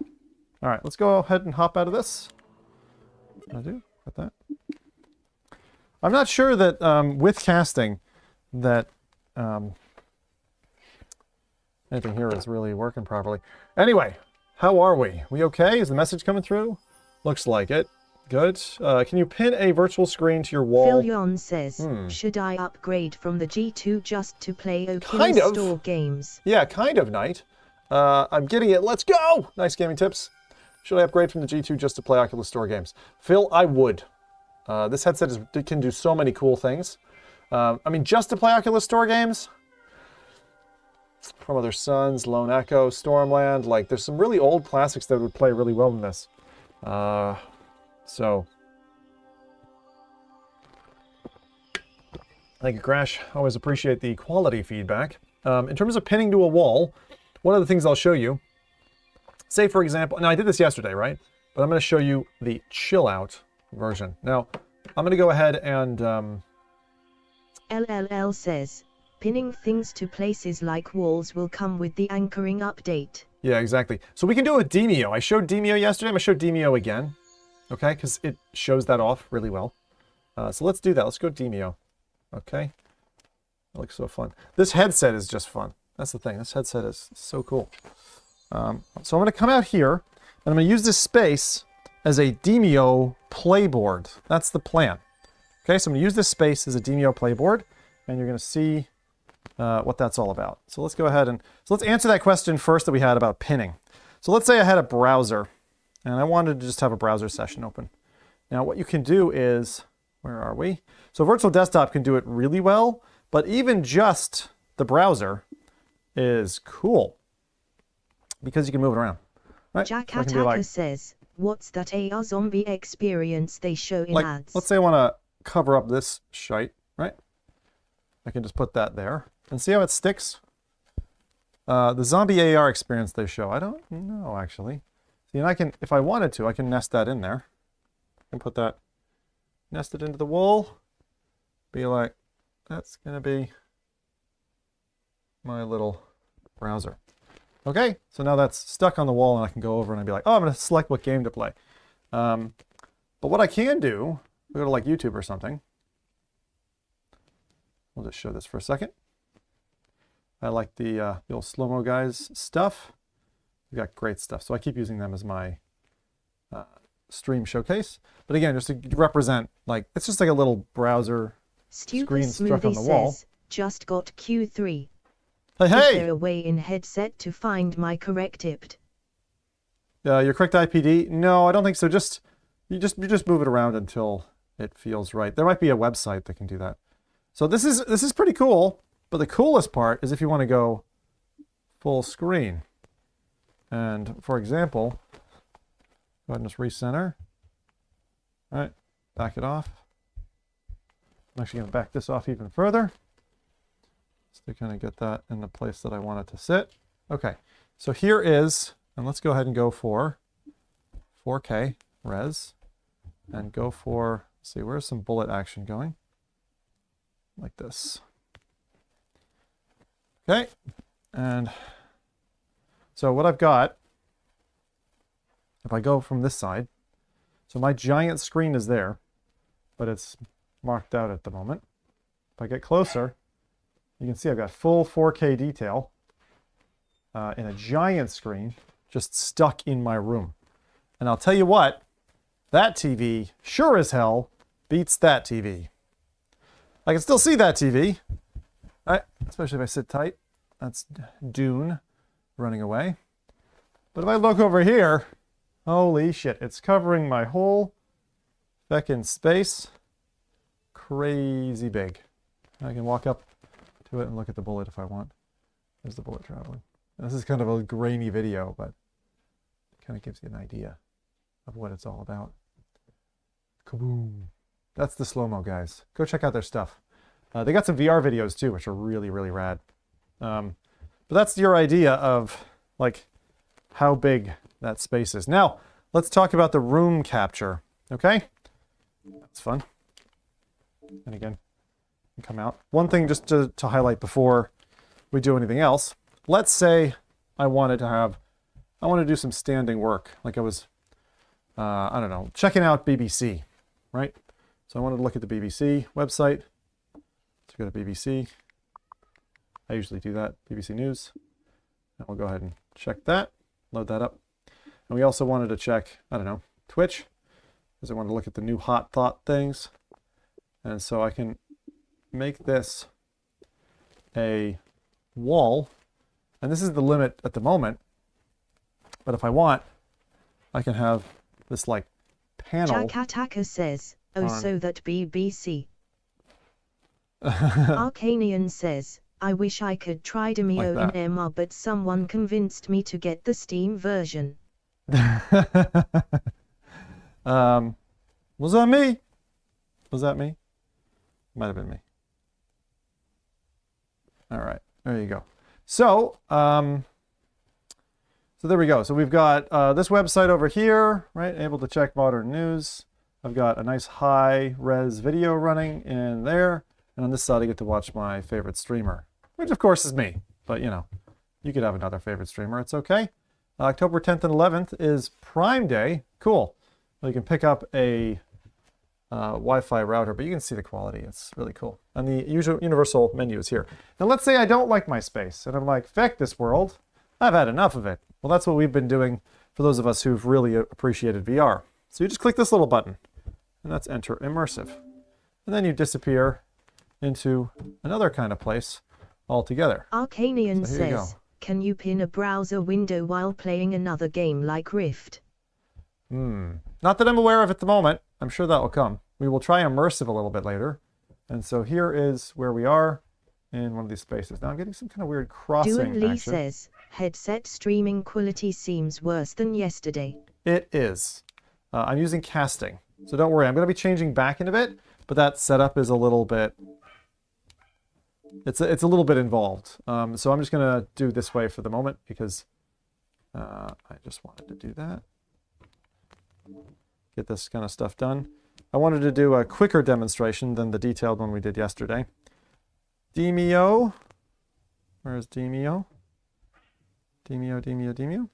Alright, let's go ahead and hop out of this. I do? Got that? I'm not sure that, with casting, that, anything here is really working properly. Anyway, how are we? We okay? Is the message coming through? Looks like it. Good. Can you pin a virtual screen to your wall? Philyon says, should I upgrade from the G2 just to play Oculus Store games? Yeah, kind of, Knight. I'm getting it. Let's go! Nice gaming tips. Should I upgrade from the G2 just to play Oculus Store games? Phil, I would. This headset can do so many cool things. I mean, just to play Oculus Store games? From Other Suns, Lone Echo, Stormland, like, there's some really old classics that would play really well in this. So, thank you, Crash. Always appreciate the quality feedback. In terms of pinning to a wall, one of the things I'll show you, say for example, now I did this yesterday, right? But I'm going to show you the chill out version. Now, I'm going to go ahead and... LLL says, pinning things to places like walls will come with the anchoring update. Yeah, exactly. So we can do it with Demeo. I showed Demeo yesterday. I'm going to show Demeo again. Okay, because it shows that off really well. So let's do that. Let's go Demeo. Okay. That looks so fun. This headset is just fun. That's the thing. This headset is so cool. So I'm going to come out here, and I'm going to use this space as a Demeo playboard. That's the plan. Okay, so I'm going to use this space as a Demeo playboard, and you're going to see what that's all about. So let's go ahead and... So let's answer that question first that we had about pinning. So let's say I had a browser, and I wanted to just have a browser session open. Now what you can do is... Where are we? So Virtual Desktop can do it really well, but even just the browser is cool because you can move it around. Right? Jack So I can be Attacker says, what's that AR zombie experience they show in ads? Let's say I want to cover up this shite, right? I can just put that there. And see how it sticks? The zombie AR experience they show. I don't know, actually. See, and I can, if I wanted to, I can nest that in there. I can put that nested into the wall. Be like, that's going to be my little browser. Okay, so now that's stuck on the wall, and I can go over and I'd be like, oh, I'm going to select what game to play. But what I can do, go to like YouTube or something. We'll just show this for a second. I like the old slow-mo guys stuff. We've got great stuff. So I keep using them as my stream showcase. But again, just to represent, like, it's just like a little browser screen stuck on the wall. Says, just got Q3. Hey, Is hey! there a way in headset to find my correct IPD? Your correct IPD? No, I don't think so. You just move it around until it feels right. There might be a website that can do that. So this is pretty cool. But the coolest part is if you want to go full screen. And for example, go ahead and just recenter. All right, back it off. I'm actually going to back this off even further, just to kind of get that in the place that I want it to sit. Okay, so here is, and let's go ahead and go for 4K res, and go for, let's see, where's some bullet action going? Like this. Okay, and so what I've got, if I go from this side, so my giant screen is there, but it's marked out at the moment. If I get closer, you can see I've got full 4K detail in a giant screen just stuck in my room. And I'll tell you what, that TV sure as hell beats that TV. I can still see that TV, right? Especially if I sit tight. That's Dune running away. But if I look over here, holy shit, it's covering my whole feckin' space. Crazy big. I can walk up to it and look at the bullet if I want. There's the bullet traveling. And this is kind of a grainy video, but it kind of gives you an idea of what it's all about. Kaboom. That's the slow-mo guys. Go check out their stuff. They got some VR videos too, which are really, really rad. But that's your idea of like how big that space is. Now, let's talk about the room capture, okay? That's fun. And again, come out. One thing just to highlight before we do anything else, let's say I wanted to do some standing work, like I was, I don't know, checking out BBC, right? So I wanted to look at the BBC website. Let's go to BBC. I usually do that, BBC News. And we'll go ahead and check that, load that up. And we also wanted to check, I don't know, Twitch, because I wanted to look at the new hot thought things. And so I can make this a wall. And this is the limit at the moment. But if I want, I can have this like panel. Jack Attacker says, oh, so that BBC. Arcanian says, I wish I could try Demeo Like in MR, but someone convinced me to get the Steam version. Was that me? Was that me? Might have been me. All right, there you go. So, so there we go. So we've got this website over here, right? Able to check modern news. I've got a nice high-res video running in there. And on this side, I get to watch my favorite streamer, which of course is me. But, you know, you could have another favorite streamer. It's okay. October 10th and 11th is Prime Day. Cool. Well, you can pick up a Wi-Fi router, but you can see the quality. It's really cool. And the universal menu is here. Now, let's say I don't like my space, and I'm like, feck this world. I've had enough of it. Well, that's what we've been doing for those of us who've really appreciated VR. So you just click this little button, and that's Enter Immersive. and then you disappear into another kind of place altogether. Arcanian So here you says, go. can you pin a browser window while playing another game like Rift? Not that I'm aware of at the moment. I'm sure that will come. We will try immersive a little bit later. And so here is where we are in one of these spaces. Now I'm getting some kind of weird crossing Duan Lee action. says, headset streaming quality seems worse than yesterday. It is. I'm using casting. So don't worry, I'm going to be changing back in a bit, but that setup is a little bit... It's a little bit involved. So I'm just going to do this way for the moment because I just wanted to do that. Get this kind of stuff done. I wanted to do a quicker demonstration than the detailed one we did yesterday. Demeo. Where's Demeo? Demeo.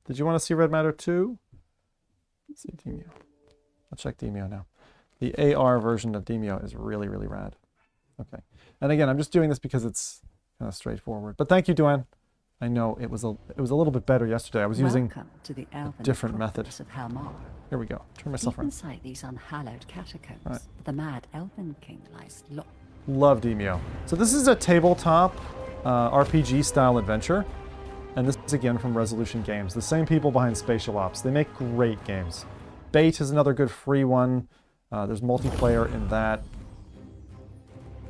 Did you want to see Red Matter 2? Let's see Demeo. I'll check Demeo now. The AR version of Demeo is really, really rad. Okay. And again, I'm just doing this because it's kind of straightforward. But thank you, Duane. I know it was a little bit better yesterday. I was using to the a different method. of Helmar. Here we go. Turn myself Deep around. inside these unhallowed catacombs, Right. the mad Elven King lies locked. Love Demeo. So this is a tabletop RPG style adventure. And this is again from Resolution Games. The same people behind Spatial Ops. They make great games. Bait is another good free one. There's multiplayer in that.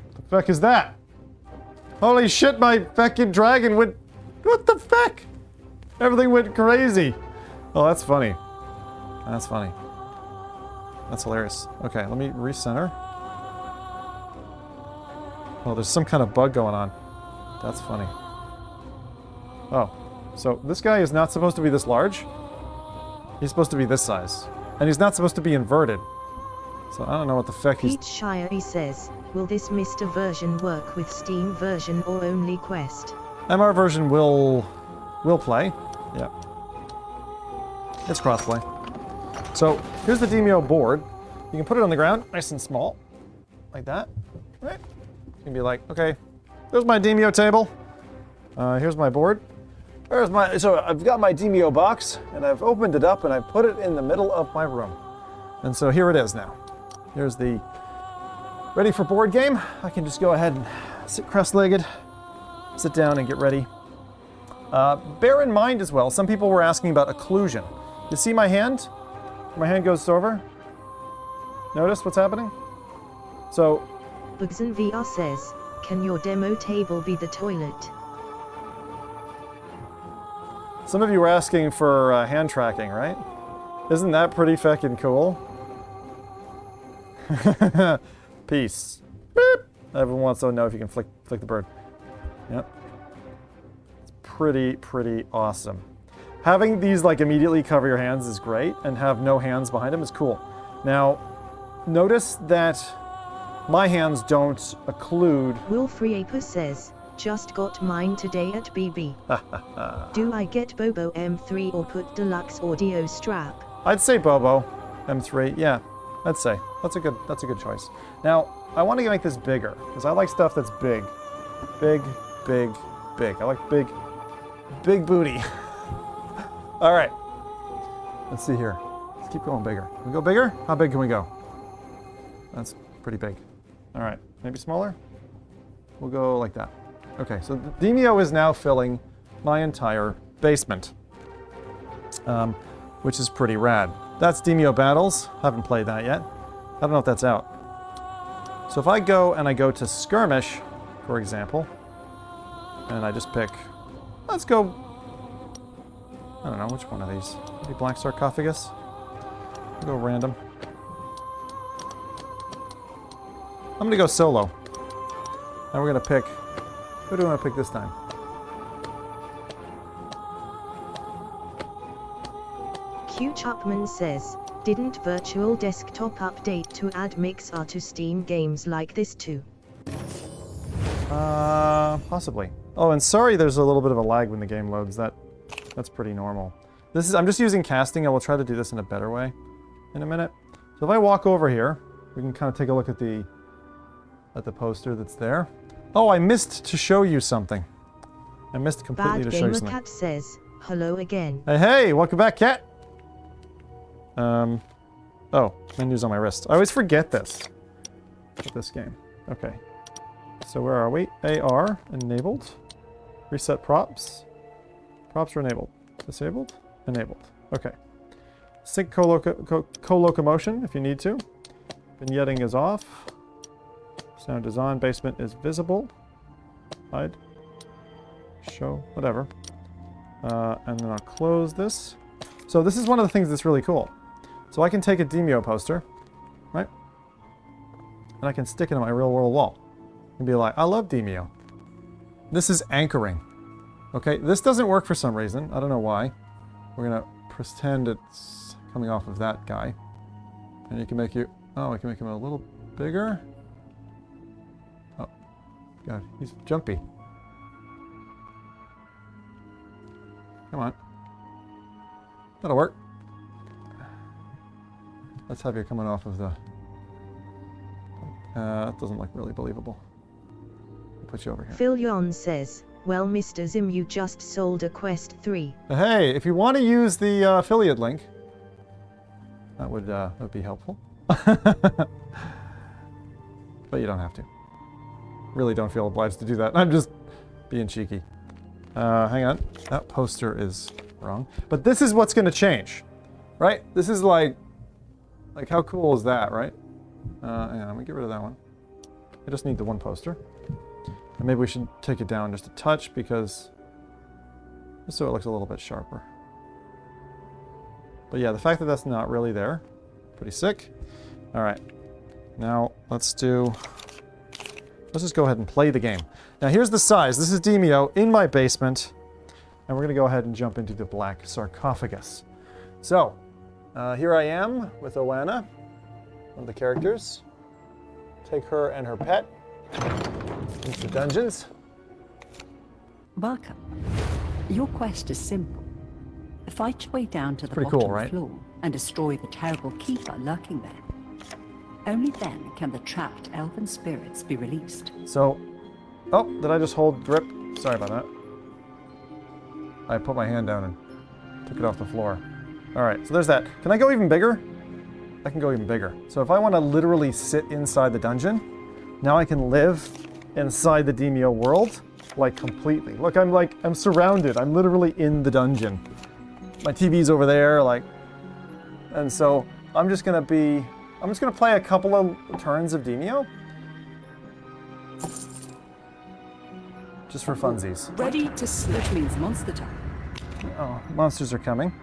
What the fuck is that? Holy shit, my fucking dragon went... What the fuck? Everything went crazy. Oh, that's funny. That's funny. That's hilarious. Okay, let me recenter. Oh, there's some kind of bug going on. That's funny. Oh, so this guy is not supposed to be this large. He's supposed to be this size. And he's not supposed to be inverted. So I don't know what the fuck he's... Pete Shire says, will this Mr. version work with Steam version or only Quest? MR version will play. Yeah. It's crossplay. So here's the Demeo board. You can put it on the ground, nice and small. Like that. Right? You can be like, okay, there's my Demeo table. Here's my board. So I've got my Demeo box, and I've opened it up, and I've put it in the middle of my room. And so here it is now. Here's the ready for board game. I can just go ahead and sit cross-legged, sit down and get ready. Bear in mind as well, some people were asking about occlusion. You see my hand? My hand goes over. Notice what's happening? So... Bugson VR says, can your demo table be the toilet? Some of you were asking for hand tracking, right? Isn't that pretty fucking cool? Peace. Beep. Everyone wants to know if you can flick the bird. Yep. It's pretty awesome. Having these like immediately cover your hands is great, and have no hands behind them is cool. Now, notice that my hands don't occlude. Wolfriaper says, just got mine today at BB. Do I get Bobo M3 or put deluxe audio strap? I'd say Bobo M3. Yeah, I'd say that's a good choice. Now I want to make this bigger because I like stuff that's big. I like big booty. All right, let's see here. Let's keep going bigger. Can we go bigger? How big can we go? That's pretty big. All right, maybe smaller. We'll go like that. Okay, so Demeo is now filling my entire basement, which is pretty rad. That's Demeo Battles. Haven't played that yet. I don't know if that's out. So if I go to Skirmish, for example, and I just pick, let's go, I don't know, which one of these? Maybe Black Sarcophagus? I'll go random. I'm gonna go solo. And we're gonna pick, who do I want to pick this time? Q Chapman says, didn't Virtual Desktop update to add Mixer to Steam games like this too? Possibly. Oh, and sorry there's a little bit of a lag when the game loads. That's pretty normal. I'm just using casting. I will try to do this in a better way in a minute. So if I walk over here, we can kind of take a look at the poster that's there. Oh, I missed to show you something. I missed completely to show you something. Bad Gamer Cat says, hello again. Hey, welcome back, Cat. Oh, menu's on my wrist. I always forget this. with this game. Okay. So where are we? AR enabled. Reset props. Props are enabled. Disabled? Enabled. Okay. Sync co-locomotion if you need to. Vignetting is off. Sound is on. Basement is visible. Hide. Show. Whatever. And then I'll close this. So this is one of the things that's really cool. So I can take a Demeo poster, right? And I can stick it on my real world wall. And be like, I love Demeo. This is anchoring. Okay, this doesn't work for some reason. I don't know why. We're gonna pretend it's coming off of that guy. And you can make you, oh, I can make him a little bigger. Oh, God, he's jumpy. Come on. That'll work. Let's have you coming off of the... that doesn't look really believable. I'll put you over here. Philyon says, well, Mr. Zim, you just sold a Quest 3. Hey, if you want to use the affiliate link, that would be helpful. But you don't have to. Really don't feel obliged to do that. I'm just being cheeky. Hang on. That poster is wrong. But this is what's going to change, right? This is like how cool is that, right? Hang on, I'm going to get rid of that one. I just need the one poster. And maybe we should take it down just a touch just so it looks a little bit sharper. But yeah, the fact that that's not really there, pretty sick. All right, now let's just go ahead and play the game. Now here's the size. This is Demeo in my basement, and we're gonna go ahead and jump into the black sarcophagus. So, here I am with Oana, one of the characters. Take her and her pet into dungeons. Welcome. Your quest is simple. Fight your way down to the Pretty bottom cool, right? floor and destroy the terrible keeper lurking there. Only then can the trapped elven spirits be released. So, oh, did I just hold grip? Sorry about that. I put my hand down and took it off the floor. All right, so there's that. Can I go even bigger? I can go even bigger. So if I want to literally sit inside the dungeon, now I can live inside the Demeo world, like completely. Look, I'm surrounded. I'm literally in the dungeon. My TV's over there, and so I'm just gonna play a couple of turns of Demeo. Just for funsies. Ready to sleep, which means monster time. Oh, monsters are coming.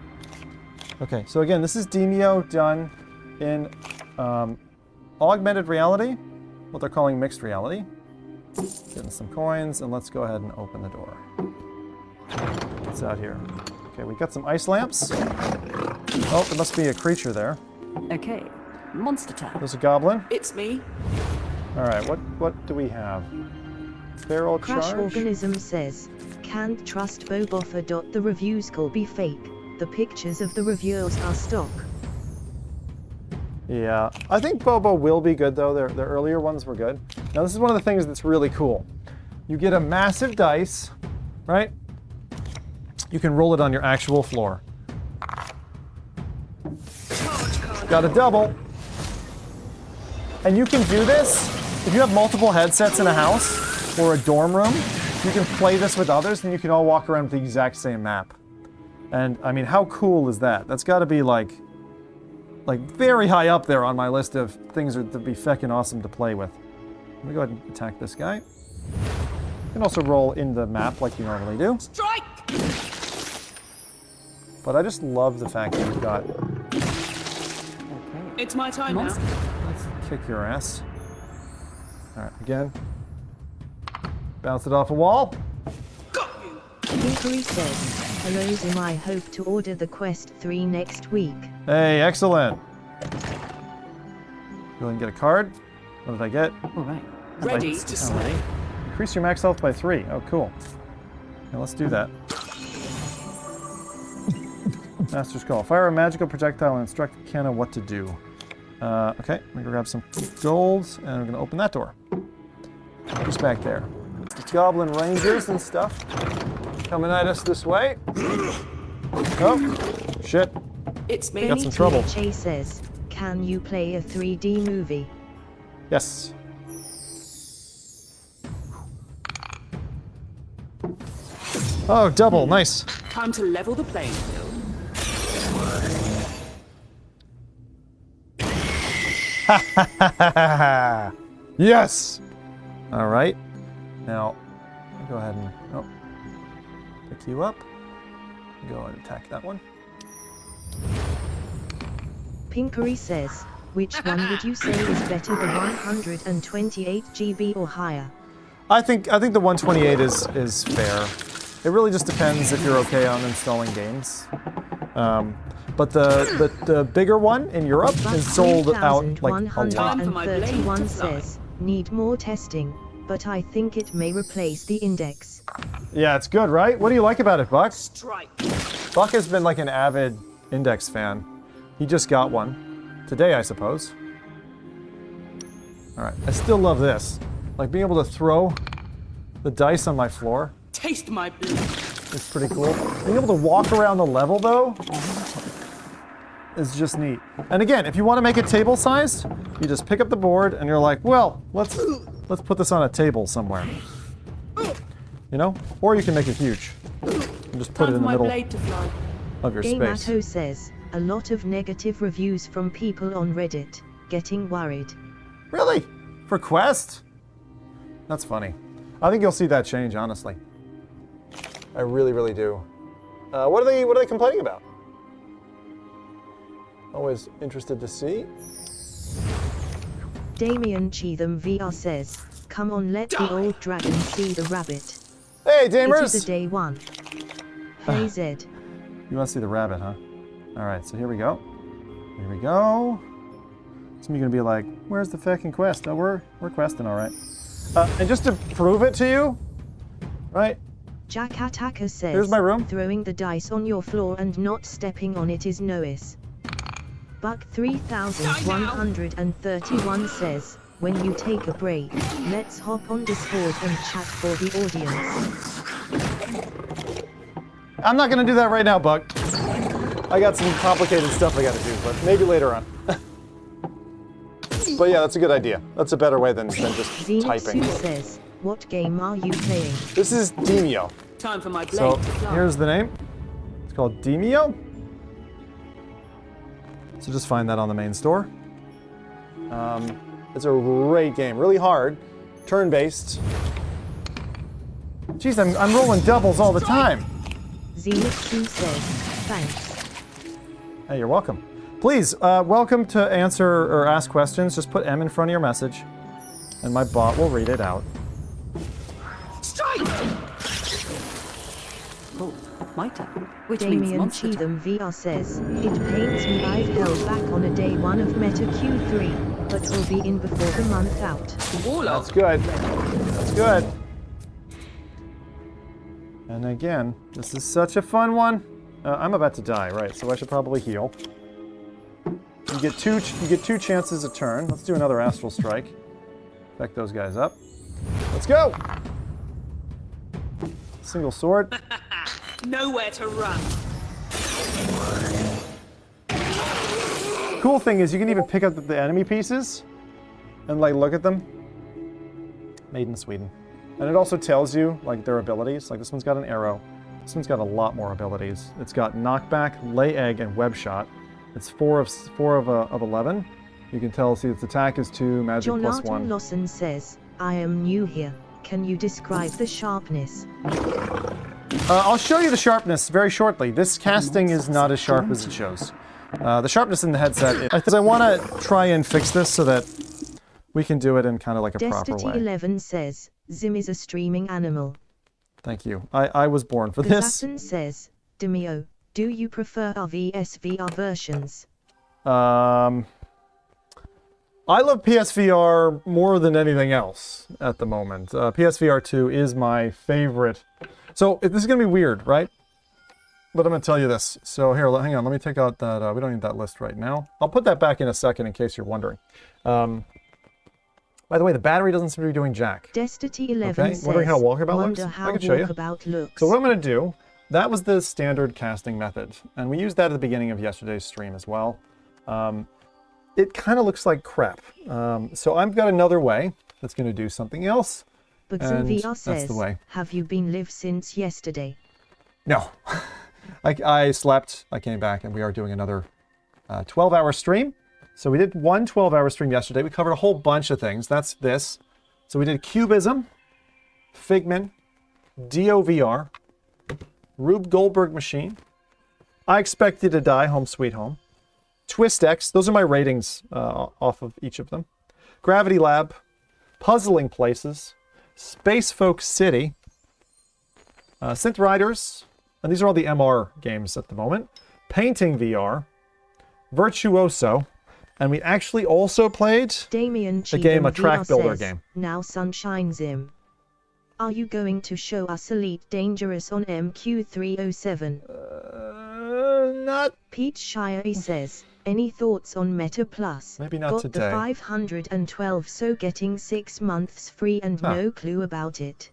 Okay, so again, this is Demeo done in augmented reality, what they're calling mixed reality. Getting some coins, and let's go ahead and open the door. What's out here? Okay, we got some ice lamps. Oh, there must be a creature there. Okay, monster time. There's a goblin. It's me. All right, what do we have? Feral Crash charge. Organism says, can't trust Bobofa. The reviews could be fake. The pictures of the reviewers are stock. Yeah, I think Bobo will be good though. Their earlier ones were good. Now this is one of the things that's really cool. You get a massive dice, right? You can roll it on your actual floor. Got a double. And you can do this if you have multiple headsets in a house or a dorm room. You can play this with others, and you can all walk around with the exact same map. And I mean, how cool is that? That's got to be like very high up there on my list of things that would be feckin' awesome to play with. Let me go ahead and attack this guy. You can also roll in the map like you normally do. Strike! But I just love the fact that you've got... It's my time now. Let's kick your ass. Alright, again. Bounce it off a wall. Hickory says, hello Zim, I hope to order the Quest 3 next week. Hey, excellent. Go ahead and get a card. What did I get? All right. Ready to slay. Increase your max health by 3. Oh, cool. Now let's do that. Master's Call. Fire a magical projectile and instruct Kenna what to do. Okay, I'm gonna grab some gold, and I'm gonna open that door. Who's back there? Goblin Rangers and stuff coming at us this way. Oh, shit. It's me. Got some trouble. Chase says, can you play a 3D movie? Yes. Oh, double. Nice. Time to level the playing field. Yes! All right. Now, go ahead and pick you up. Go and attack that one. Pinkery says, which one would you say is better, the 128 GB or higher? I think the 128 is fair. It really just depends if you're okay on installing games. But the bigger one in Europe is sold out like a lot. 131 says, need more testing, but I think it may replace the index. Yeah, it's good, right? What do you like about it, Buck? Strike. Buck has been like an avid index fan. He just got one. Today, I suppose. Alright, I still love this. Like being able to throw the dice on my floor. Taste my blood. It's pretty cool. Being able to walk around the level, though, is just neat. And again, if you want to make it table sized, you just pick up the board and you're like, well, let's put this on a table somewhere. You know? Or you can make it huge. And just put it in the middle of your space. Gamato says, a lot of negative reviews from people on Reddit, getting worried. Really? For Quest? That's funny. I think you'll see that change, honestly. I really, really do. What are they complaining about? Always interested to see. Damien Cheatham VR says, come on, let the old dragon see the rabbit. Hey, Damers! It is a day one. Hey, Zed. You want to see the rabbit, huh? Alright, so here we go. Here we go. Some of you are going to be like, where's the fucking quest? Oh, we're questing, alright. And just to prove it to you, right? Jack Attacker says, here's my room. Throwing the dice on your floor and not stepping on it is noise. Buck 3131 says, when you take a break, let's hop on Discord and chat for the audience. I'm not going to do that right now, Buck. I got some complicated stuff I got to do, but maybe later on. But yeah, that's a good idea. That's a better way than just typing. Says, what game are you playing? This is Demeo. Time for my blade. So here's the name. It's called Demeo. So just find that on the main store. It's a great game. Really hard. Turn-based. Jeez, I'm rolling doubles all the time. Zenitsu says, thanks. Hey, you're welcome. Please, welcome to answer or ask questions. Just put M in front of your message, and my bot will read it out. Strike! Oh, my turn. Which means Damien monster Cheatham VR says, it pains me I've held back on a day one of Meta Q3, but will be in before the month out. That's good. That's good. And again, this is such a fun one. I'm about to die, right? So I should probably heal. You get two chances a turn. Let's do another Astral Strike. Back those guys up. Let's go! Single sword. Nowhere to run. Cool thing is you can even pick up the enemy pieces and like look at them. Made in Sweden. And it also tells you like their abilities. Like this one's got an arrow. This one's got a lot more abilities. It's got knockback, lay egg, and web shot. It's 4 of 11. You can tell, see its attack is 2, magic plus 1. Lawson says, I am new here. Can you describe the sharpness? I'll show you the sharpness very shortly. This casting is not as sharp as it shows. The sharpness in the headset, because I want to try and fix this so that we can do it in kind of like a proper way. Destiny11 says, Zim is a streaming animal. Thank you. I was born for this. Assassin says, Demeo, do you prefer our VSVR versions? I love PSVR more than anything else at the moment. PSVR 2 is my favorite. So this is going to be weird, right? But I'm going to tell you this. So here, hang on. Let me take out that. We don't need that list right now. I'll put that back in a second in case you're wondering. By the way, the battery doesn't seem to be doing jack. Destiny11 says, wondering how walkabout looks? How I can show you. looks. So what I'm going to do, that was the standard casting method. And we used that at the beginning of yesterday's stream as well. It kind of looks like crap. So I've got another way that's going to do something else. Buxom VR that's says, the way. have you been live since yesterday? No. I slept, I came back, and we are doing another 12-hour stream. So we did one 12-hour stream yesterday. We covered a whole bunch of things. That's this. So we did Cubism, Figmin, Deo VR, Rube Goldberg Machine, I Expected to Die, Home Sweet Home, Twist X, those are my ratings off of each of them, Gravity Lab, Puzzling Places, Space Folk City, Synth Riders, and these are all the MR games at the moment, Painting VR, Virtuoso, and we actually also played Damien a game, a track builder says, game. Now Sunshine Zim. Are you going to show us Elite Dangerous on MQ307? Not... Pete Shire says, any thoughts on Meta Plus? Maybe not Got today. the 512, so getting 6 months free and no clue about it.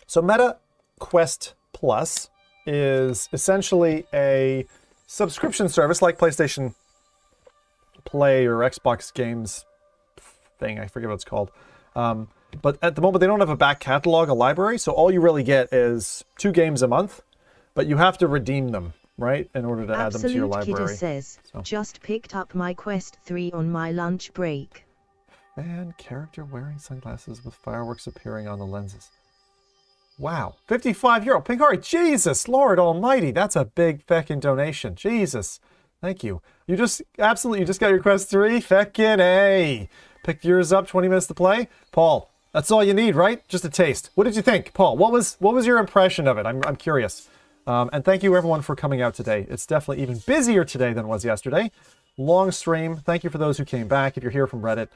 So Meta Quest Plus is essentially a subscription service like PlayStation Play or Xbox Games thing. I forget what it's called. But at the moment, they don't have a back catalog, a library, so all you really get is 2 games a month, but you have to redeem them, right, in order to add them to your library. Kidder says, just picked up my Quest 3 on my lunch break. Fan character wearing sunglasses with fireworks appearing on the lenses. Wow. €55. Pinkari, Jesus, Lord almighty, that's a big feckin' donation. Jesus. Thank you. You just got your Quest 3? Feckin' A. Picked yours up, 20 minutes to play. Paul, that's all you need, right? Just a taste. What did you think? Paul, what was your impression of it? I'm curious. And thank you everyone for coming out today. It's definitely even busier today than it was yesterday. Long stream. Thank you for those who came back. If you're here from Reddit,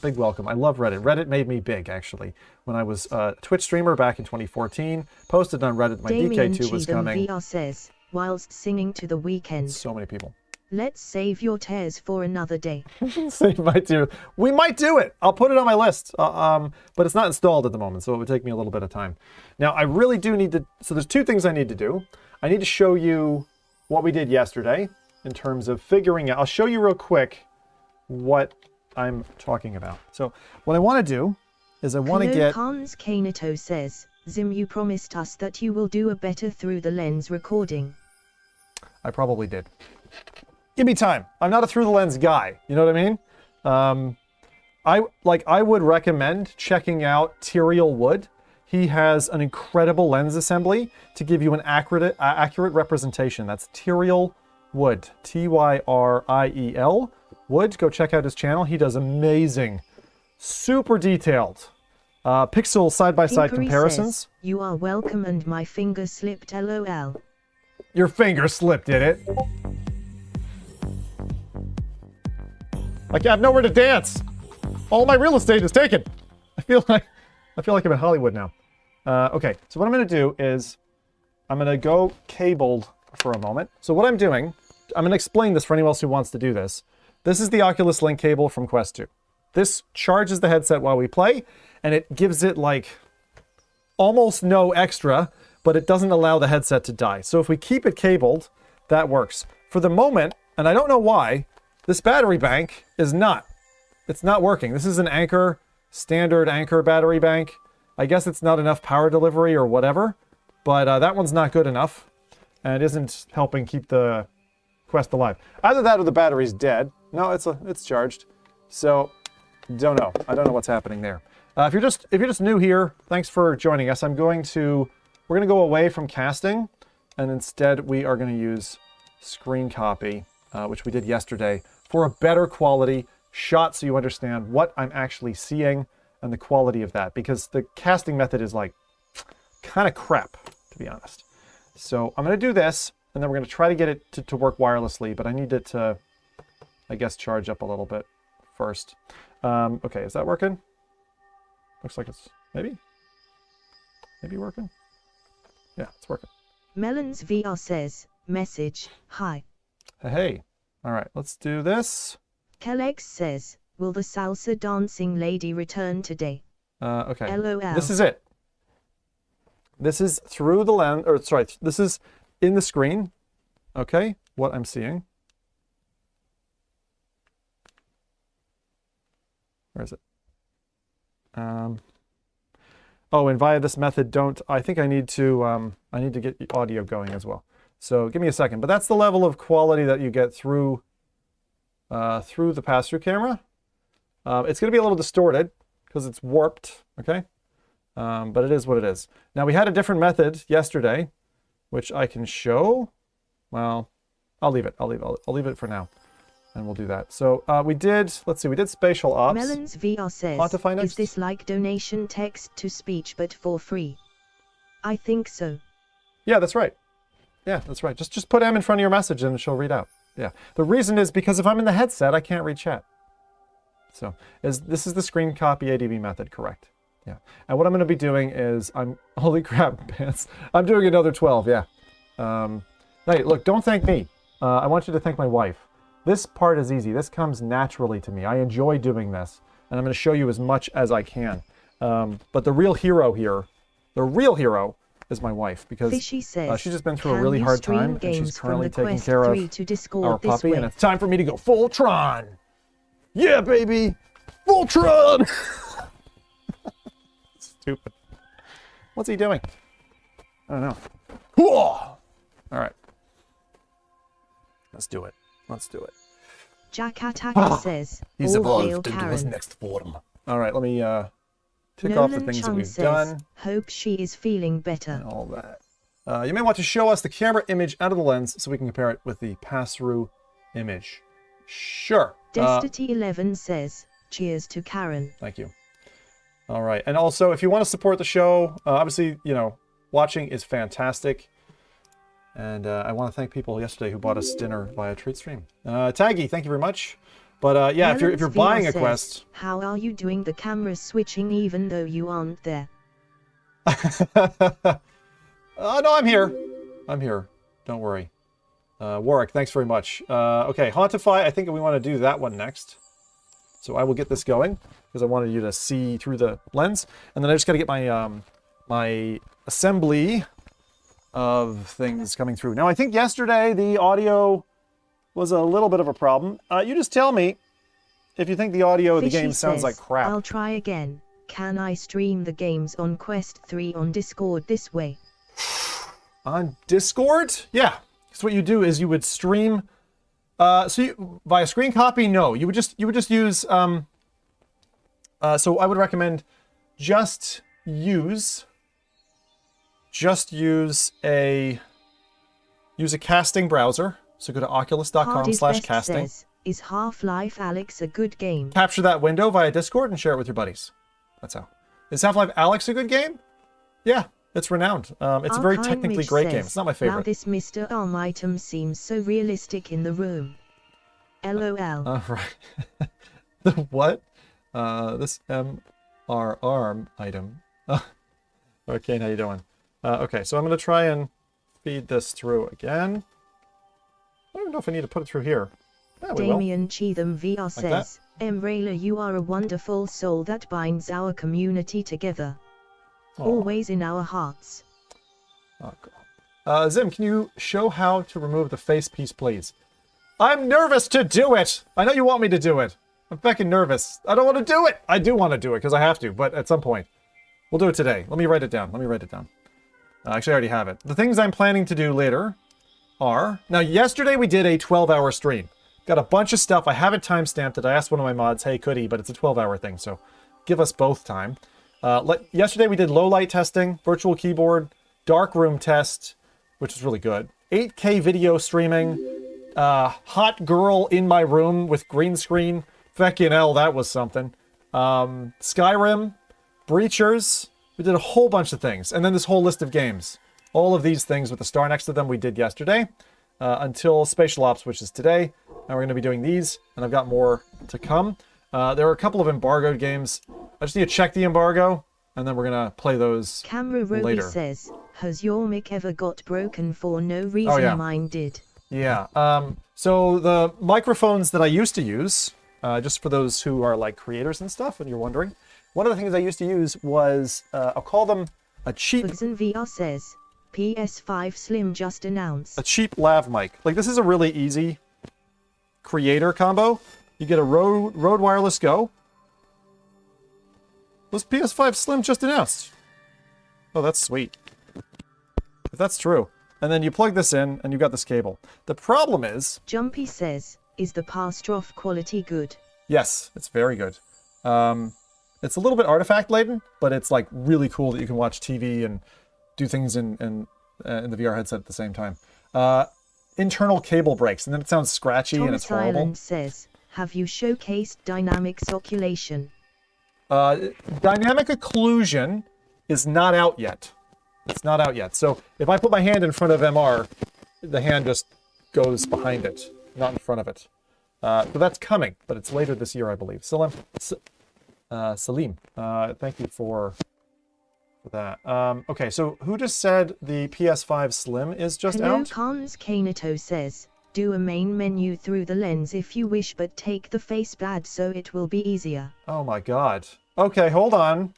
big welcome. I love Reddit. Reddit made me big, actually. When I was a Twitch streamer back in 2014, posted on Reddit my DK2 was coming. VR says, whilst singing to The Weeknd. So many people. Let's save your tears for another day. Save my tears. We might do it. I'll put it on my list. But it's not installed at the moment, so it would take me a little bit of time. Now, I really do need to... So there's 2 things I need to do. I need to show you what we did yesterday in terms of figuring out... I'll show you real quick what I'm talking about. So what I want to do is I want to get... Hans Kaneto says, Zim, you promised us that you will do a better through the lens recording. I probably did. Give me time. I'm not a through the lens guy. You know what I mean? I would recommend checking out Tyriel Wood. He has an incredible lens assembly to give you an accurate representation. That's Tyriel Wood. Tyriel Wood. Go check out his channel. He does amazing, super detailed pixel side-by-side comparisons. Says, you are welcome and my finger slipped, LOL. Your finger slipped, did it? I have nowhere to dance. All my real estate is taken. I feel like I'm in Hollywood now. Okay, so what I'm going to do is I'm going to go cabled for a moment. So what I'm doing, I'm going to explain this for anyone else who wants to do this. This is the Oculus Link cable from Quest 2. This charges the headset while we play, and it gives it like almost no extra, but it doesn't allow the headset to die. So if we keep it cabled, that works. For the moment, and I don't know why, this battery bank is not. It's not working. This is an Anker, standard Anker battery bank. I guess it's not enough power delivery or whatever, but that one's not good enough and isn't helping keep the Quest alive. Either that or the battery's dead. No, it's charged. So, don't know. I don't know what's happening there. If you're just new here, thanks for joining us. We're going to go away from casting, and instead we are going to use screen copy, which we did yesterday, for a better quality shot so you understand what I'm actually seeing and the quality of that, because the casting method is like kind of crap, to be honest. So I'm going to do this, and then we're going to try to get it to work wirelessly, but I need it to, I guess, charge up a little bit first. Okay, is that working? Looks like it's maybe working. Yeah, it's working. Melons VR says, message, hi. Hey. All right, let's do this. Kellex says, will the salsa dancing lady return today? Okay. LOL. This is it. This is through the lens, or sorry, this is in the screen. Okay, what I'm seeing. Where is it? Oh, and via this method, I think I need to get the audio going as well. So give me a second. But that's the level of quality that you get through the pass-through camera. It's going to be a little distorted because it's warped, okay? But it is what it is. Now, we had a different method yesterday, which I can show. Well, I'll leave it. I'll leave it for now. And we'll do that. So we did Spatial Ops. Melons VR says, Quantify next? is this like donation text to speech but for free? I think so. Yeah, that's right. Yeah, that's right. Just put M in front of your message and she'll read out. Yeah. The reason is because if I'm in the headset, I can't read chat. So this is the screen copy ADB method, correct? Yeah. And what I'm going to be doing is holy crap, pants. I'm doing another 12, yeah. Hey, look, don't thank me. I want you to thank my wife. This part is easy. This comes naturally to me. I enjoy doing this, and I'm going to show you as much as I can. But the real hero here, is my wife, because she's just been through a really hard time, and she's currently taking care of our puppy, and it's time for me to go full Tron. Yeah, baby! Full Tron! Stupid. What's he doing? I don't know. All right. Let's do it. Let's do it. Jack Attacker says, he's all hail evolved into Karen. his next form. All right, let me tick Nolan off the things that we've done. Hope she is feeling better. And all that. You may want to show us the camera image out of the lens so we can compare it with the pass-through image. Sure. Destity11 says, cheers to Karen. Thank you. All right, and also if you want to support the show, obviously, watching is fantastic. And I want to thank people yesterday who bought us dinner via Treat Stream. Taggy, thank you very much. But yeah, if you're buying a Quest, how are you doing the camera switching even though you aren't there? No, I'm here. I'm here. Don't worry. Warwick, thanks very much. Okay, Hauntify. I think we want to do that one next. So I will get this going because I wanted you to see through the lens, and then I just got to get my my assembly of things coming through. Now, I think yesterday the audio was a little bit of a problem. You just tell me if you think the audio of the game sounds like crap. I'll try again. Can I stream the games on Quest 3 on Discord this way? On Discord? Yeah. So what you do is you would stream. Via screen copy, no. You would just use. So I would recommend just use a casting browser. So go to oculus.com/casting. Is Half-Life Alyx a good game? Capture that window via Discord and share it with your buddies. That's how. Is Half-Life Alyx a good game? Yeah, it's renowned. It's a very technically great game. It's not my favorite. Now this Mr. Arm item seems so realistic in the room. LOL. Right. The what? This MR arm item. Okay, how you doing? Okay, so I'm going to try and feed this through again. I don't know if I need to put it through here. Yeah, Damien Cheatham VR says, Emrayla, you are a wonderful soul that binds our community together. Always in our hearts. Oh, God. Zim, can you show how to remove the face piece, please? I'm nervous to do it! I know you want me to do it. I'm fucking nervous. I don't want to do it! I do want to do it, because I have to, but at some point. We'll do it today. Let me write it down. Actually, I already have it. The things I'm planning to do later are... Now, yesterday we did a 12-hour stream. Got a bunch of stuff. I have it timestamped. I asked one of my mods, hey, could he? But it's a 12-hour thing, so give us both time. Yesterday we did low-light testing, virtual keyboard, dark room test, which is really good. 8K video streaming, hot girl in my room with green screen. Feckin' hell, that was something. Skyrim, Breachers. We did a whole bunch of things. And then this whole list of games. All of these things with the star next to them we did yesterday. Until Spatial Ops, which is today. And we're going to be doing these. And I've got more to come. There are a couple of embargoed games. I just need to check the embargo. And then we're going to play those Camera Roby later. Says, has your mic ever got broken for no reason? Oh, yeah. Mine did. Yeah. So the microphones that I used to use, just for those who are like creators and stuff, and you're wondering, one of the things I used to use was, I'll call them a cheap... VR says, PS5 Slim just announced. A cheap lav mic. Like, this is a really easy creator combo. You get a Rode Wireless Go. Was PS5 Slim just announced? Oh, that's sweet. If that's true. And then you plug this in, and you got this cable. The problem is... Jumpy says, is the Pastroff quality good? Yes, it's very good. It's a little bit artifact-laden, but it's like really cool that you can watch TV and do things in the VR headset at the same time. Internal cable breaks, and then it sounds scratchy and it's horrible. Thomas Island says, have you showcased dynamic occlusion? Dynamic occlusion is not out yet. It's not out yet. So if I put my hand in front of MR, the hand just goes behind it, not in front of it. So that's coming, but it's later this year, I believe. Salim, thank you for that. Okay, so who just said the PS5 Slim is just Hello, out? Cons Kaneto says, do a main menu through the lens if you wish, but take the face pad so it will be easier. Oh my god. Okay, hold on.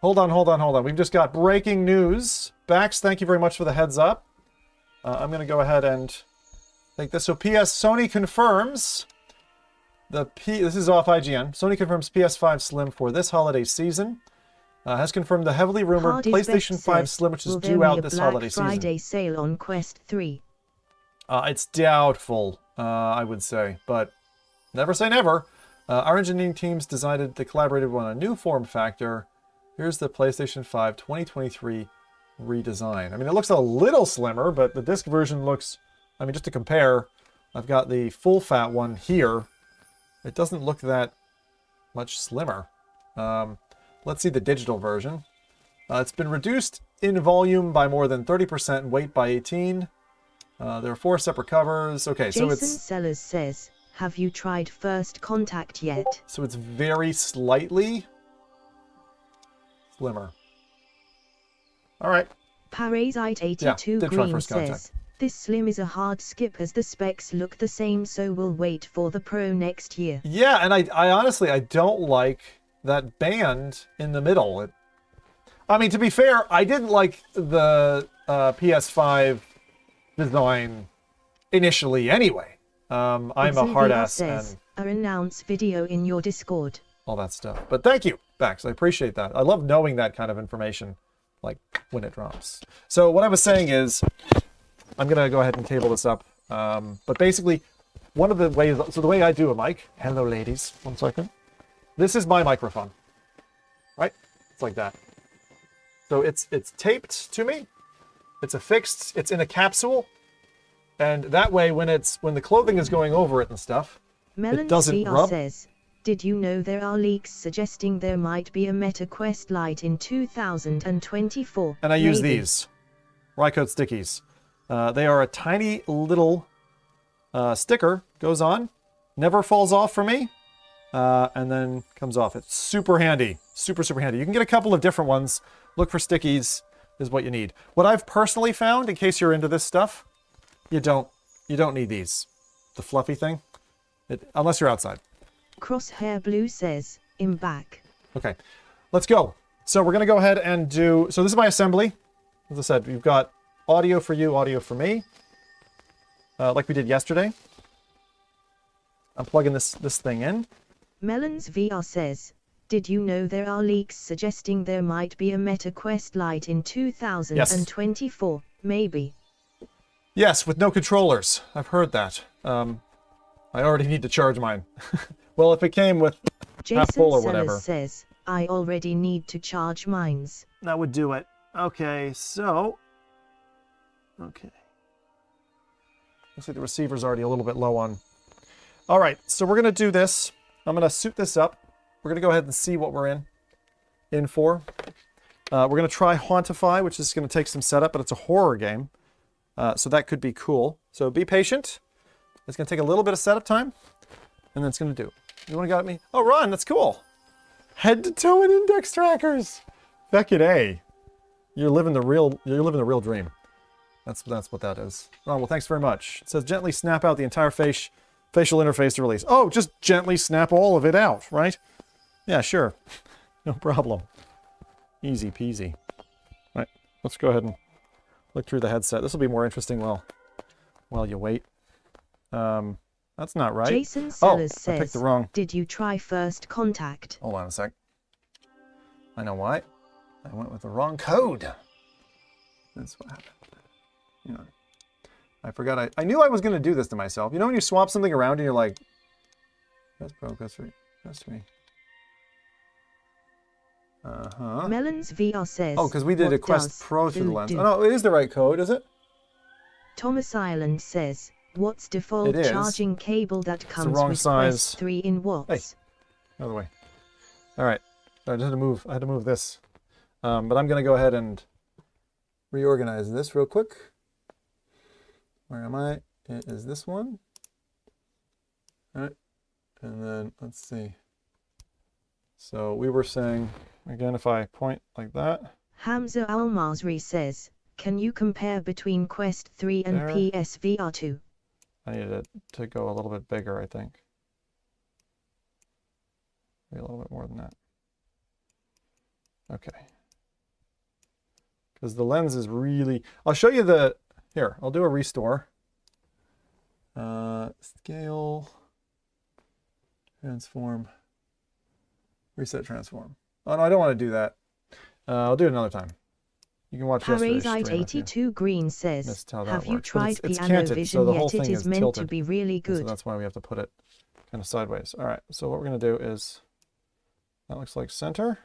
Hold on. We've just got breaking news. Bax, thank you very much for the heads up. I'm going to go ahead and take this. So Sony confirms this is off IGN. Sony confirms PS5 Slim for this holiday season. Has confirmed the heavily rumored PlayStation 5 Slim, which is due out this holiday season. Will there be a Black Friday sale on Quest 3? It's doubtful, I would say, but never say never. Our engineering teams decided they collaborated on a new form factor. Here's the PlayStation 5 2023 redesign. I mean, it looks a little slimmer, but the disc version looks, I mean, just to compare, I've got the full fat one here. It doesn't look that much slimmer. Let's see the digital version. It's been reduced in volume by more than 30% and weight by 18. There are 4 separate covers. Okay, so it's... Jason Sellers says, have you tried First Contact yet? So it's very slightly slimmer. All right. Parasite82 Green says, this Slim is a hard skip as the specs look the same, so we'll wait for the Pro next year. Yeah, and I honestly, I don't like that band in the middle. I mean, to be fair, I didn't like the PS5 design initially anyway. I'm a hard ass and announce video in your Discord. All that stuff. But thank you, Bax. I appreciate that. I love knowing that kind of information, like when it drops. So what I was saying is, I'm gonna go ahead and cable this up. But basically, one of the ways, so the way I do a mic. Hello, ladies. 1 second. This is my microphone, right? It's like that. So it's taped to me. It's affixed. It's in a capsule, and that way, when the clothing is going over it and stuff, it doesn't rub. Says, did you know there are leaks suggesting there might be a Meta Quest Lite in 2024? And I use these Rycoat stickies. They are a tiny little sticker. Goes on, never falls off for me. And then comes off. It's super handy. Super handy. You can get a couple of different ones. Look for stickies is what you need. What I've personally found, in case you're into this stuff, you don't need these. The fluffy thing. Unless you're outside. Crosshair Blue says, I'm back. Okay, let's go. So we're going to go ahead and do... So this is my assembly. As I said, we've got audio for you, audio for me. Like we did yesterday. I'm plugging this thing in. Melons VR says, did you know there are leaks suggesting there might be a Meta Quest Lite in 2024? Yes. Maybe. Yes, with no controllers. I've heard that. I already need to charge mine. Well, if it came with half full or whatever. Jason says, I already need to charge mines. That would do it. Okay, so... Okay. Looks like the receiver's already a little bit low on... All right, so we're going to do this. I'm going to suit this up. We're going to go ahead and see what we're in for. We're going to try Hauntify, which is going to take some setup, but it's a horror game. So that could be cool. So be patient. It's going to take a little bit of setup time, and then it's going to do. You want to go at me? Oh, Ron, that's cool. Head to toe and index trackers. Beckett A. You're living the real dream. That's what that is. Ron, well, thanks very much. It says gently snap out the entire facial interface to release. Oh, just gently snap all of it out, right? Yeah, sure. No problem. Easy peasy. All right, let's go ahead and look through the headset. This will be more interesting while you wait. That's not right. Jason Sellers I picked the wrong. Did you try First Contact? Hold on a sec. I know why. I went with the wrong code. That's what happened. You know, I forgot. I knew I was going to do this to myself. You know when you swap something around and you're like, that's broke, that's three, that's three. Uh-huh. Melons VR says. Oh, because we did what a Quest does Pro through the lens. do? Oh, no, it is the right code, is it? Thomas Island says, what's default It is. charging cable that comes wrong with size. Quest 3 in watts? Hey, other way. All right. I just had to move. I had to move this. But I'm going to go ahead and reorganize this real quick. Where am I? It is this one. All right. And then let's see. So we were saying, again, if I point like that. Hamza Al-Masri says, can you compare between Quest 3 and There. PSVR 2? I needed it to go a little bit bigger, I think. Maybe a little bit more than that. Okay. Because the lens is really... I'll show you the... Here, I'll do a restore. Scale. Transform. Reset transform. Oh, no, I don't want to do that. I'll do it another time. You can watch yesterday's stream if you Parazite82 Green says, missed how that have you works. But tried it's Piano canted, so Vision the whole yet? It thing is is meant to tilted. be really And so good. that's why we have to put it kind of sideways. All right, so what we're going to do is, that looks like center.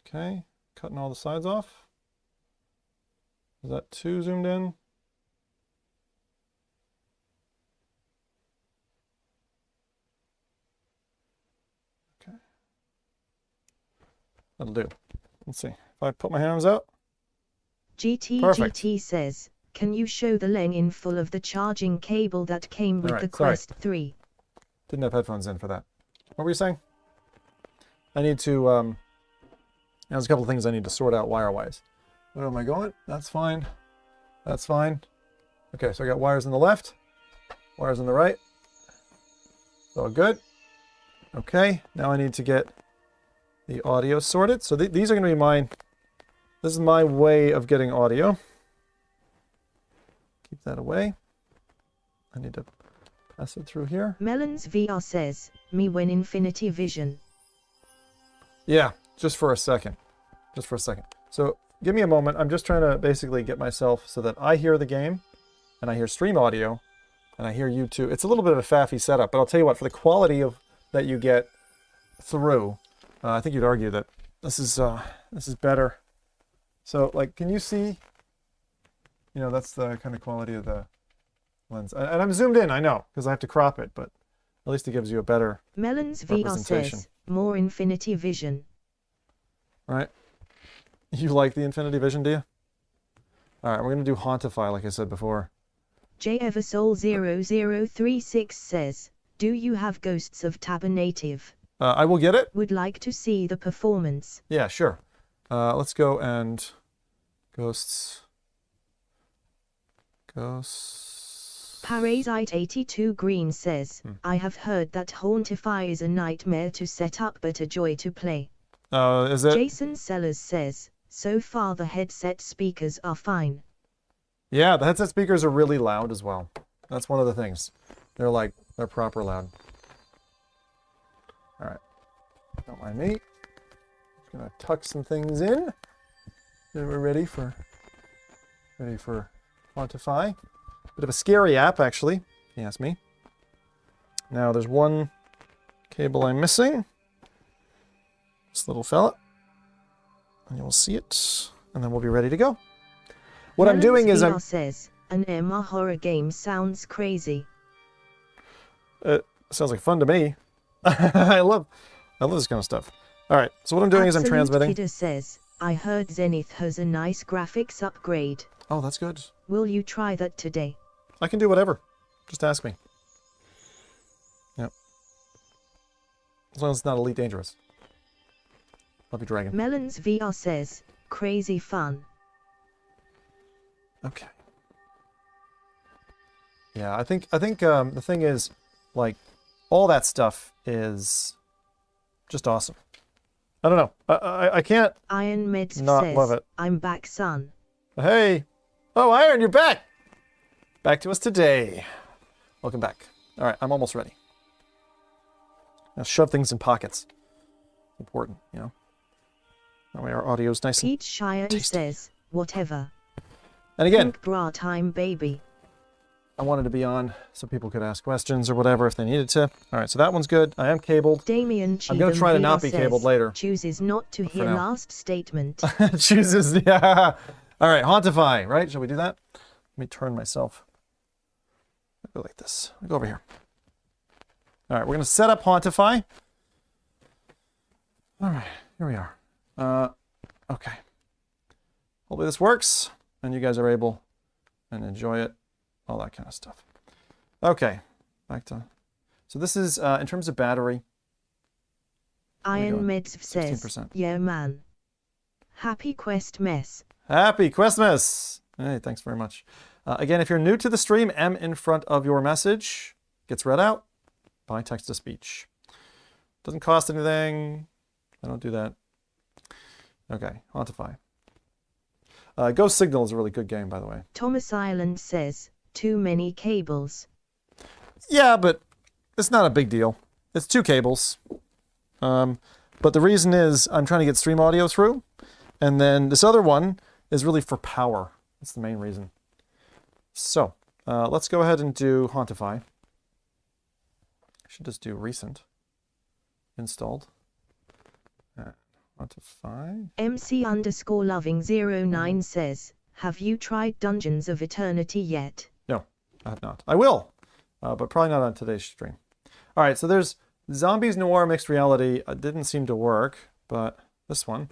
Okay, cutting all the sides off. Is that too zoomed in? Okay. That'll do. Let's see. If I put my hands out. GT says, can you show the length in full of the charging cable that came with All right, the sorry. Quest 3? Didn't have headphones in for that. What were you saying? I need to, there's a couple of things I need to sort out wire-wise. Where am I going? That's fine. That's fine. Okay, so I got wires on the left, wires on the right. It's all good. Okay, now I need to get the audio sorted. So these are going to be mine. This is my way of getting audio. Keep that away. I need to pass it through here. Melons VR says, me when Infinity Vision. Yeah, just for a second. Just for a second. So give me a moment. I'm just trying to basically get myself so that I hear the game and I hear stream audio and I hear you too. It's a little bit of a faffy setup, but I'll tell you what, for the quality of that you get through, I think you'd argue that this is better. So like, can you see? You know, that's the kind of quality of the lens. And I'm zoomed in, I know, because I have to crop it, but at least it gives you a better Melons VR representation. says, more Infinity Vision. Right? You like the Infinity Vision, do you? All right, we're going to do Hauntify, like I said before. JEverSoul0036 says, do you have Ghosts of Tabor Native? I will get it. Would like to see the performance. Yeah, sure. Let's go and Ghosts. Parazite82 Green says, I have heard that Hauntify is a nightmare to set up but a joy to play. Is it? Jason Sellers says, so far the headset speakers are fine. Yeah, the headset speakers are really loud as well. That's one of the things. They're proper loud. All right. Don't mind me. Just gonna tuck some things in. Then we're ready for Quantify. Bit of a scary app, actually, if you ask me. Now there's one cable I'm missing. This little fella. And you'll see it. And then we'll be ready to go. What I'm doing is VR says, an MR horror game sounds crazy. Sounds like fun to me. I love this kind of stuff. All right, so what I'm doing is I'm transmitting. Kidder says, I heard Zenith has a nice graphics upgrade. Oh, that's good. Will you try that today? I can do whatever. Just ask me. Yep. As long as it's not Elite Dangerous. Love you, Dragon. Melons VR says, crazy fun. Okay. Yeah, I think the thing is, like, all that stuff is just awesome. I don't know. I can't Iron Meds not says, love it. I'm back, son. Hey. Oh, Iron, you're back. Back to us today. Welcome back. All right, I'm almost ready. Now shove things in pockets. Important, you know. That way our audio's nice and Pete Shire tasty. says, whatever. And again, Pink bra time, baby. I wanted to be on so people could ask questions or whatever if they needed to. All right, so that one's good. I am cabled. Damien I'm going to try to not be cabled later. Chooses not to hear now. last statement. Chooses, yeah. All right, Hauntify, right? Shall we do that? Let me turn myself. I'll go like this. I'll go over here. All right, we're going to set up Hauntify. All right, here we are. Okay. Hopefully this works and you guys are able and enjoy it. All that kind of stuff. Okay, back to... So this is, in terms of battery... Iron Meds says, 16%. yeah man. Happy Quest mess. Happy Christmas! Hey, thanks very much. Again, if you're new to the stream, M in front of your message gets read out by text-to-speech. Doesn't cost anything. I don't do that. Okay, Hauntify. Ghost Signal is a really good game, by the way. Thomas Island says, too many cables. Yeah, but it's not a big deal. It's 2 cables. But the reason is I'm trying to get stream audio through. And then this other one is really for power. That's the main reason. So, let's go ahead and do Hauntify. I should just do recent. Installed. Hauntify. MC_loving09 says, have you tried Dungeons of Eternity yet? No, I have not. I will, but probably not on today's stream. All right, so there's Zombies Noir Mixed Reality. It didn't seem to work, but this one,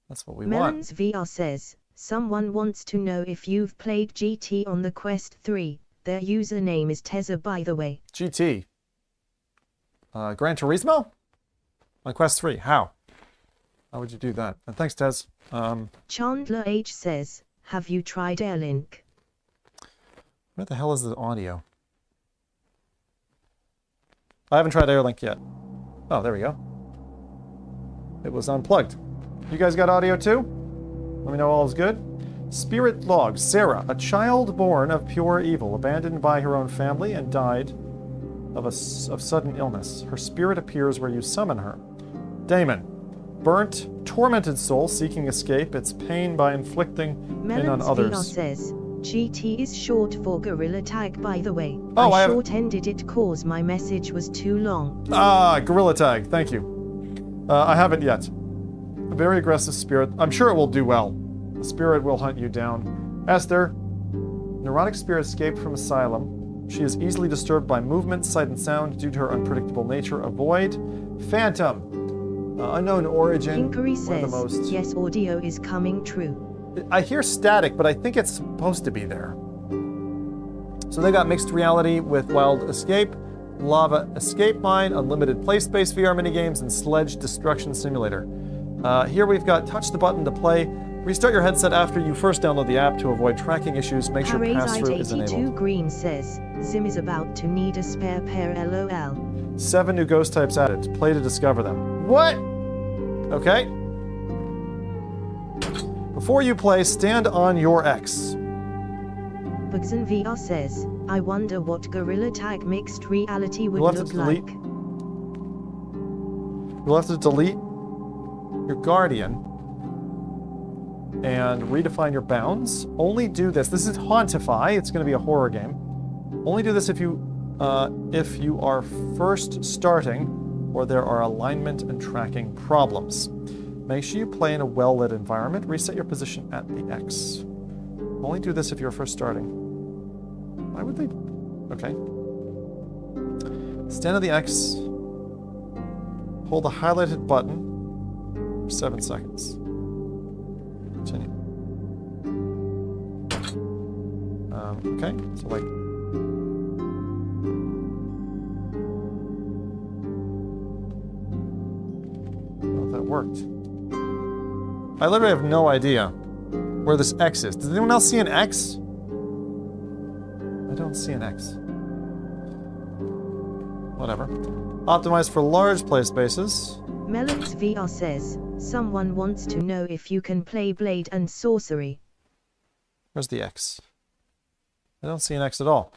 that's what we Melons want. VR says, someone wants to know if you've played GT on the Quest 3. Their username is Tezza, by the way. GT. Gran Turismo? On Quest 3, how? How would you do that? And thanks, Tez. Chandler H says, have you tried Airlink? Where the hell is the audio? I haven't tried Airlink yet. Oh, there we go. It was unplugged. You guys got audio too? Let me know all is good. Spirit log. Sarah, a child born of pure evil, abandoned by her own family and died of sudden illness. Her spirit appears where you summon her. Damon, burnt, tormented soul seeking escape, its pain by inflicting pain on Melons others. VR says, GT is short for Gorilla Tag, by the way. Oh, I I have- short-ended it cause my message was too long. Ah, Gorilla Tag, thank you. I haven't yet. A very aggressive spirit. I'm sure it will do well. The spirit will hunt you down. Esther, neurotic spirit escaped from asylum. She is easily disturbed by movement, sight, and sound due to her unpredictable nature. Avoid. Phantom, unknown origin. Kinkery One of the says, most... yes, audio is coming true. I hear static, but I think it's supposed to be there. So they got mixed reality with Wild Escape, Lava Escape Mine, Unlimited Play Space VR minigames, and Sledge Destruction Simulator. Here we've got touch the button to play. Restart your headset after you first download the app to avoid tracking issues. Make sure pass-through is enabled. Parasite82 Green says, Zim is about to need a spare pair, lol. 7 new ghost types added. Play to discover them. What? Okay. Before you play, stand on your X. Bugson VR says, I wonder what Gorilla Tag mixed reality would You'll have to look delete. like. You'll have to delete your Guardian and redefine your bounds. Only do this. This is Hauntify. It's going to be a horror game. Only do this if you are first starting or there are alignment and tracking problems. Make sure you play in a well-lit environment. Reset your position at the X. Only do this if you're first starting. Why would they? Okay. Stand on the X. Hold the highlighted button for 7 seconds. Continue. Okay, so like... Well, that worked. I literally have no idea where this X is. Does anyone else see an X? I don't see an X. Whatever. Optimized for large play spaces. Melons VR says, someone wants to know if you can play Blade and Sorcery. Where's the X? I don't see an X at all.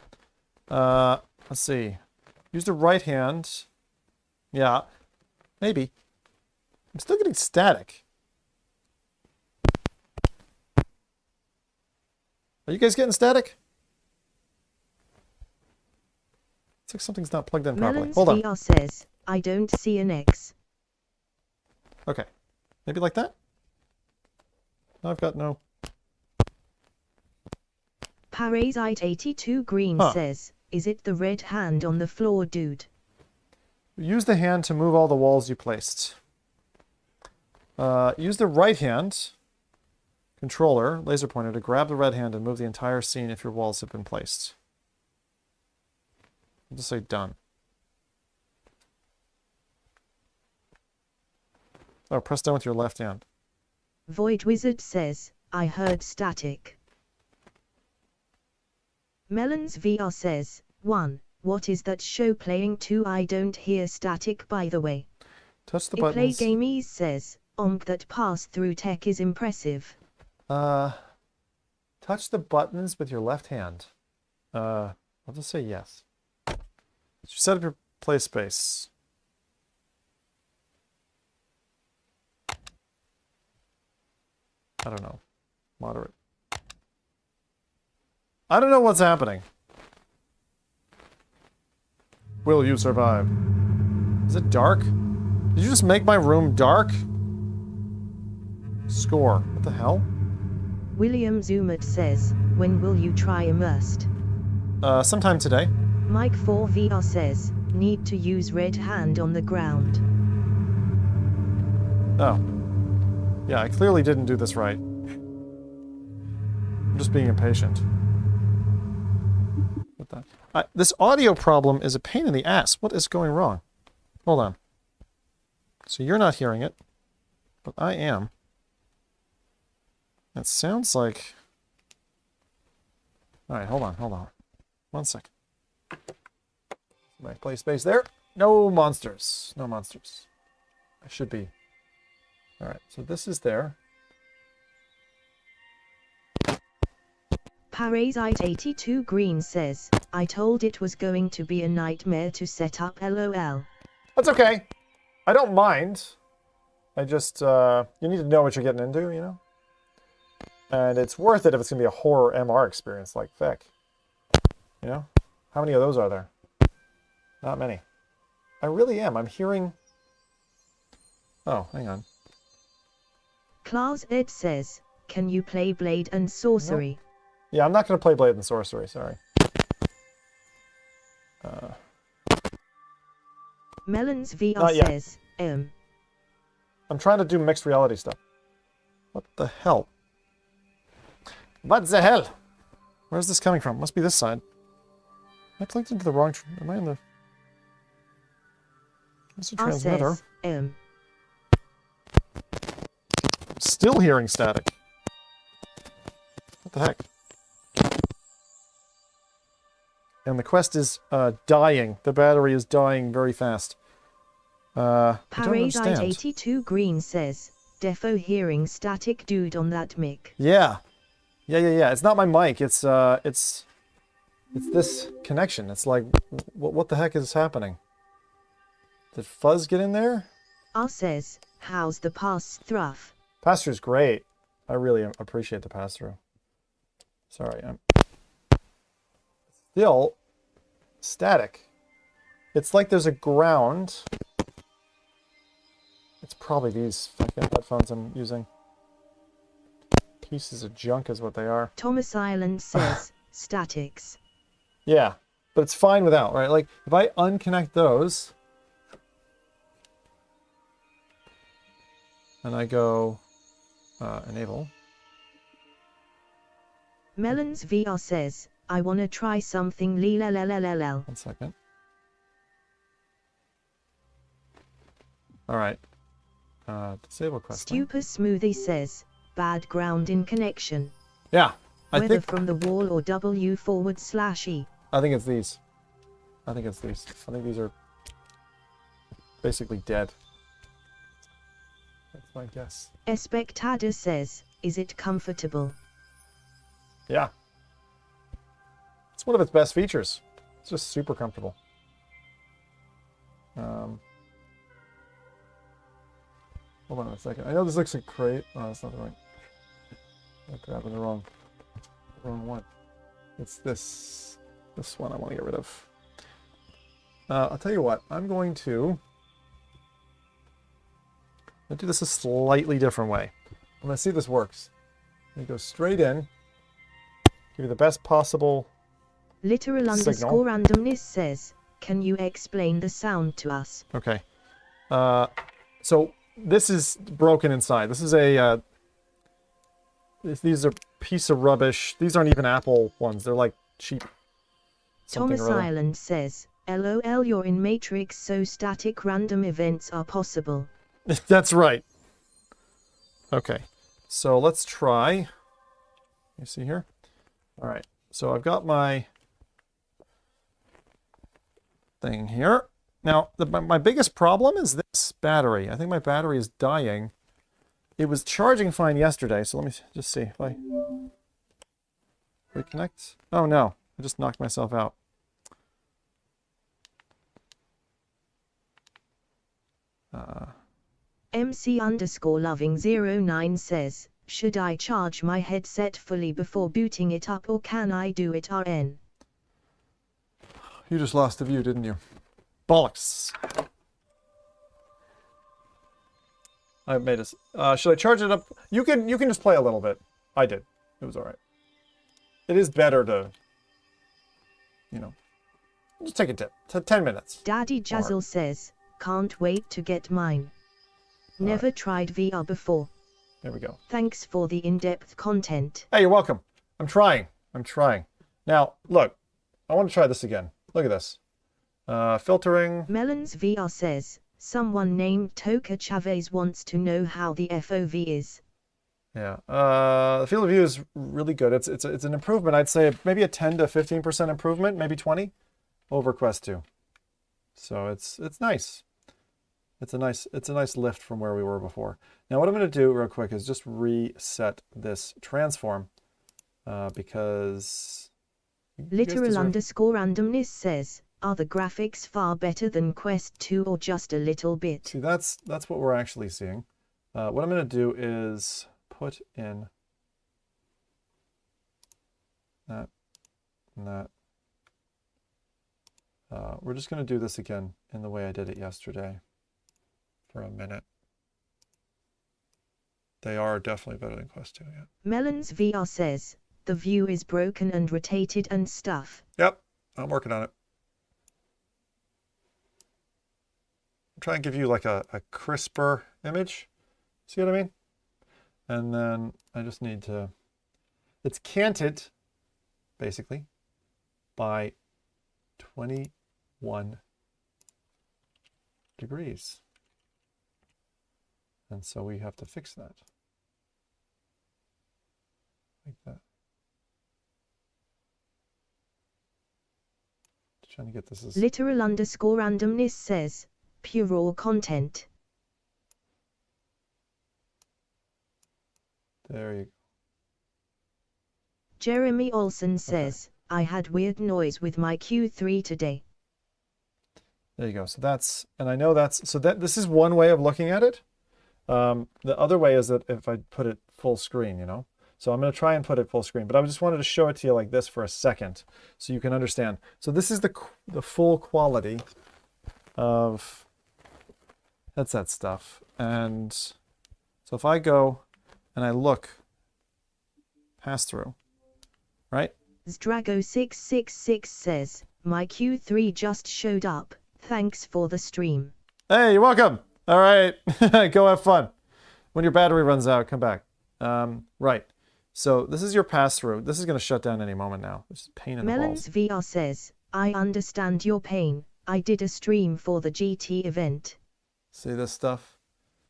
Let's see. Use the right hand. Yeah, maybe. I'm still getting static. Are you guys getting static? It's like something's not plugged in properly. Melons Hold on. VR says, I don't see an X. Okay. Maybe like that? No, I've got no... Parasite82 Green says, is it the red hand on the floor, dude? Use the hand to move all the walls you placed. Use the right hand controller, laser pointer, to grab the red hand and move the entire scene if your walls have been placed. I'll just say done. Oh, press down with your left hand. Void Wizard says, I heard static. Melons VR says, 1. What is that show playing? 2. I don't hear static, by the way. Touch the Play buttons. Gamies says, that pass-through tech is impressive. Touch the buttons with your left hand. I'll just say yes. Set up your play space. I don't know. Moderate. I don't know what's happening. Will you survive? Is it dark? Did you just make my room dark? Score. What the hell? William Zumat says, when will you try Immersed? Sometime today. Mike 4VR says, need to use red hand on the ground. Oh. Yeah, I clearly didn't do this right. I'm just being impatient. What the... this audio problem is a pain in the ass. What is going wrong? Hold on. So you're not hearing it, but I am. It sounds like... Alright, hold on. 1 second. My play space there. No monsters. No monsters. I should be. Alright, so this is there. Parasite82 Green says, I told it was going to be a nightmare to set up, LOL. That's okay. I don't mind. I just, you need to know what you're getting into, you know? And it's worth it if it's going to be a horror MR experience like Feck. You know? How many of those are there? Not many. I really am. I'm hearing... Oh, hang on. Klaus Ed says, can you play Blade and Sorcery? Nope. Yeah, I'm not going to play Blade and Sorcery, sorry. Melons VR Not yet. says, I'm trying to do mixed reality stuff. What the hell? What the hell? Where's this coming from? Must be this side. Am I plugged into the wrong... Am I in the... It's a transmitter. says, Still hearing static. What the heck? And the Quest is dying. The battery is dying very fast. I don't understand. Parasite82 Green says, defo hearing static, dude, on that mic. Yeah. Yeah. It's not my mic. It's this connection. It's like, what the heck is happening? Did fuzz get in there? Says, how's the pass-through? Pass-through's great. I really appreciate the pass-through. Sorry, I'm still static. It's like there's a ground. It's probably these fucking headphones I'm using. Pieces of junk is what they are. Thomas Island says, statics. Yeah, but it's fine without, right? Like, if I unconnect those, and I go enable. Melons VR says, I wanna try something. 1 second. Alright. Disable quest. Stupid Smoothie says, bad ground in connection. Yeah. Whether think from the wall or W/E. I think it's these. I think these are basically dead. That's my guess. Espectada says, is it comfortable? Yeah. It's one of its best features. It's just super comfortable. Hold on a second. I know this looks like crate. Oh, that's not the right. I'm grabbing the wrong Wrong one. It's this one I want to get rid of. I'll tell you what. I'm going to do this a slightly different way. I'm going to see if this works. I'm going to go straight in. Give you the best possible Literal signal. underscore randomness says, can you explain the sound to us? Okay. So this is broken inside. This is a... these are piece of rubbish. These aren't even Apple ones. They're like cheap. Thomas Island says, LOL, you're in Matrix, so static random events are possible. That's right. Okay. So let's try. You see here? All right. So I've got my thing here. Now, my biggest problem is this battery. I think my battery is dying. It was charging fine yesterday, so let me just see if I reconnect. Oh no, I just knocked myself out. MC underscore loving 09 says, should I charge my headset fully before booting it up, or can I do it RN? You just lost the view, didn't you? Bollocks. I made us. Should I charge it up? You can just play a little bit. I did. It was all right. It is better to, you know, just take a tip. 10 minutes. Daddy Jazzle says, can't wait to get mine. Never tried VR before. There we go. Thanks for the in-depth content. Hey, you're welcome. I'm trying. Now, look. I want to try this again. Look at this. Filtering. Melons VR says, someone named Toka Chavez wants to know how the FOV is. Yeah. The field of view is really good. It's an improvement. I'd say maybe a 10 to 15% improvement, maybe 20 over Quest 2. So it's nice. It's a nice lift from where we were before. Now what I'm going to do real quick is just reset this transform because Literal underscore randomness says, are the graphics far better than Quest 2 or just a little bit? See, that's what we're actually seeing. What I'm going to do is put in that and that. We're just going to do this again in the way I did it yesterday for a minute. They are definitely better than Quest 2, yeah. Melons VR says, the view is broken and rotated and stuff. Yep, I'm working on it. I'm trying to give you like a crisper image. See what I mean? And then I just need to, it's canted, basically, by 21 degrees. And so we have to fix that. Like that. Trying to get this as... Literal underscore randomness says, pure raw content. There you go. Jeremy Olsen says, I had weird noise with my Q3 today. There you go. So that's, and I know that's, so that this is one way of looking at it. The other way is that if I put it full screen, you know. So I'm going to try and put it full screen, but I just wanted to show it to you like this for a second so you can understand. So this is the full quality of headset stuff. And so if I go and I look pass through, right? Zdrago666 says, my Q3 just showed up. Thanks for the stream. Hey, you're welcome. All right. Go have fun. When your battery runs out, come back. Right. So this is your pass-through. This is going to shut down any moment now. This is pain in the Melons balls. VR says, I understand your pain. I did a stream for the GT event. See this stuff?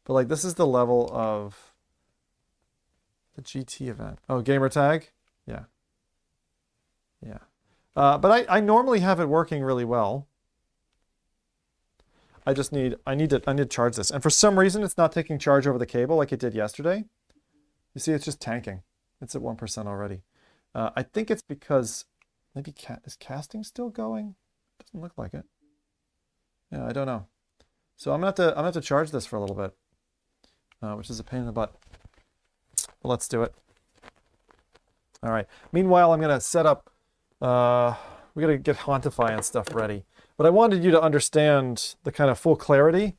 But like this is the level of the GT event. Oh, gamer tag? Yeah. Yeah. But I normally have it working really well. I need to charge this. And for some reason it's not taking charge over the cable like it did yesterday. You see it's just tanking. It's at 1% already. I think it's because maybe is casting still going? Doesn't look like it. Yeah, I don't know. So I'm gonna have to charge this for a little bit, which is a pain in the butt. But let's do it. All right. Meanwhile, I'm going to set up... we got to get Hauntify and stuff ready. But I wanted you to understand the kind of full clarity,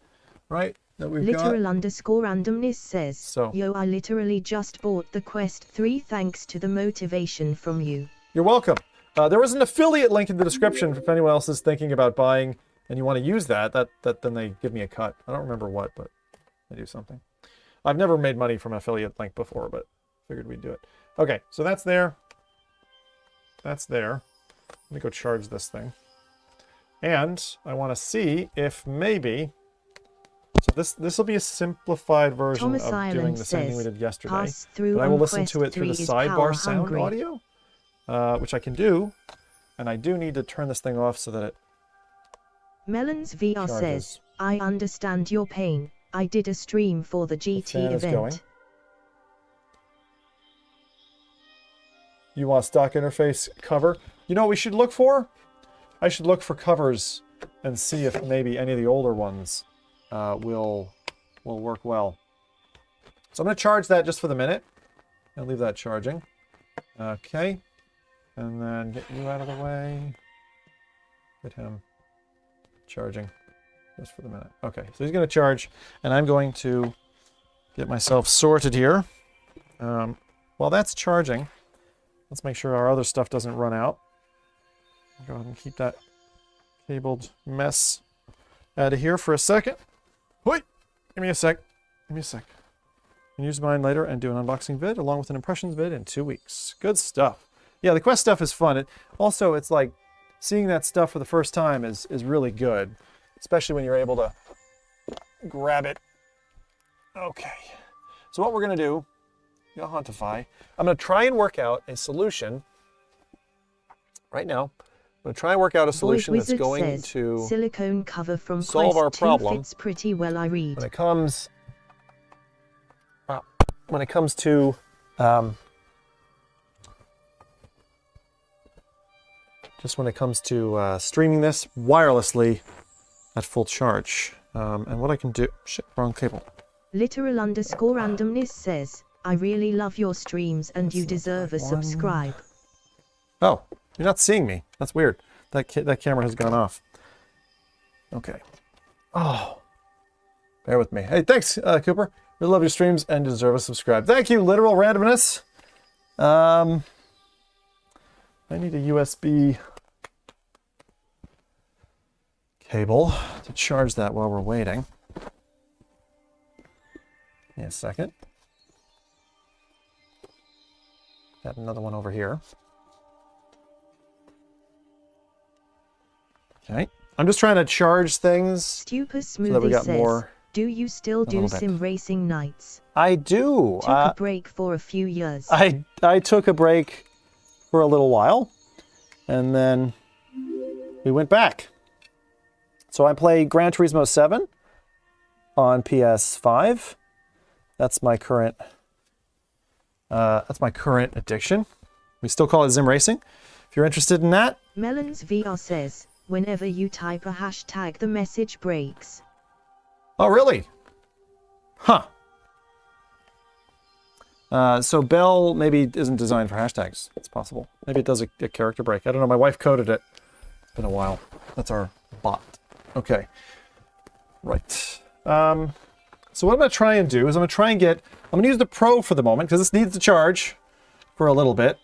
right, that we've got. Literal_randomness says, So. Yo, I literally just bought the Quest 3 thanks to the motivation from you. You're welcome. There was an affiliate link in the description if anyone else is thinking about buying and you want to use that, then they give me a cut. I don't remember what, but they do something. I've never made money from an affiliate link before, but figured we'd do it. Okay, so that's there. That's there. Let me go charge this thing. And I want to see if maybe... So this will be a simplified version Thomas of Island doing the same thing we says, did yesterday. "Pass through But I will on listen Quest to it through the 3 is sidebar power sound hungry." audio, which I can do. And I do need to turn this thing off so that it... Melons VR Charges. says, I understand your pain. I did a stream for the GT fan is event. going. You want stock interface cover? You know what we should look for? I should look for covers and see if maybe any of the older ones will work well. So I'm going to charge that just for the minute. I'll leave that charging. Okay. And then get you out of the way. Get him charging just for the minute. Okay, so he's going to charge, and I'm going to get myself sorted here. While that's charging, let's make sure our other stuff doesn't run out. Go ahead and keep that cabled mess out of here for a second. Wait, give me a sec. Give me a sec. You can use mine later and do an unboxing vid along with an impressions vid in 2 weeks. Good stuff. Yeah, the Quest stuff is fun. Also, it's like seeing that stuff for the first time is really good, especially when you're able to grab it. Okay. So what we're going to do, Hauntify, I'm going to try and work out a solution right now. I'm going to try and work out a solution that's going says, to silicone cover from solve Quest our 2 problem. fits pretty well, I read. When it comes to just when it comes to streaming this wirelessly at full charge. And what I can do... Shit, wrong cable. Literal_randomness says, I really love your streams and you deserve a subscribe. Oh, you're not seeing me. That's weird. That camera has gone off. Okay. Oh. Bear with me. Hey, thanks, Cooper. Really love your streams and deserve a subscribe. Thank you, Literal Randomness. I need a USB cable to charge that while we're waiting. Give me a second. Got another one over here. Okay. I'm just trying to charge things Stupid so that we Smoothie got says, more. do you still do sim racing nights? I do. Took a break for a few years. I took a break for a little while, and then we went back. So I play Gran Turismo 7 on PS5. That's my current addiction. We still call it Sim Racing. If you're interested in that. Melons VR says, whenever you type a hashtag, the message breaks. Oh, really? Huh. So Bell maybe isn't designed for hashtags. It's possible. Maybe it does a character break. I don't know. My wife coded it. It's been a while. That's our bot. Okay. Right. So what I'm going to try and do is I'm going to use the Pro for the moment because this needs to charge for a little bit.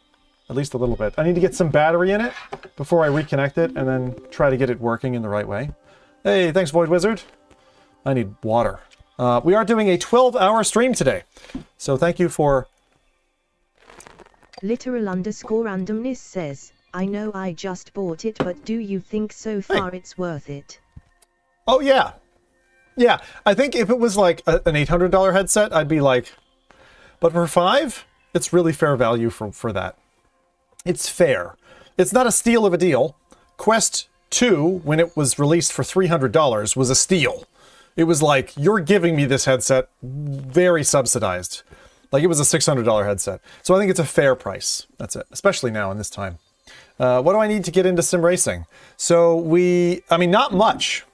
At least a little bit. I need to get some battery in it before I reconnect it and then try to get it working in the right way. Hey, thanks, Void Wizard. I need water. We are doing a 12-hour stream today. So thank you for... Literal_randomness says, I know I just bought it, but do you think so far it's worth it? Oh, yeah. Yeah, I think if it was like an $800 headset, I'd be like... But for $5, it's really fair value for that. It's fair. It's not a steal of a deal. Quest 2, when it was released for $300, was a steal. It was like, you're giving me this headset very subsidized. Like it was a $600 headset. So I think it's a fair price. That's it. Especially now in this time. What do I need to get into sim racing? So not much.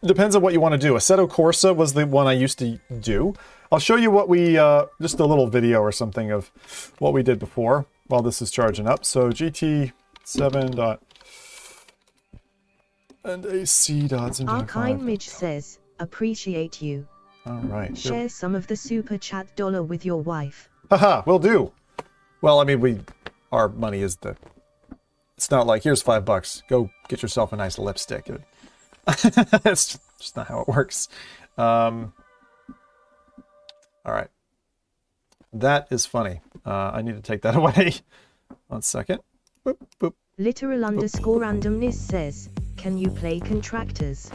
Depends on what you want to do. Assetto Corsa was the one I used to do. I'll show you what we, just a little video or something of what we did before. while this is charging up. So GT7 dot and AC dot Archine Midge says, appreciate you. All right. Share some of the super chat dollar with your wife. Haha, will do. Well, I mean, our money is the... It's not like, here's $5. Go get yourself a nice lipstick. It's just not how it works. All right. That is funny. I need to take that away. 1 second. Boop, boop. Literal underscore randomness says, can you play contractors?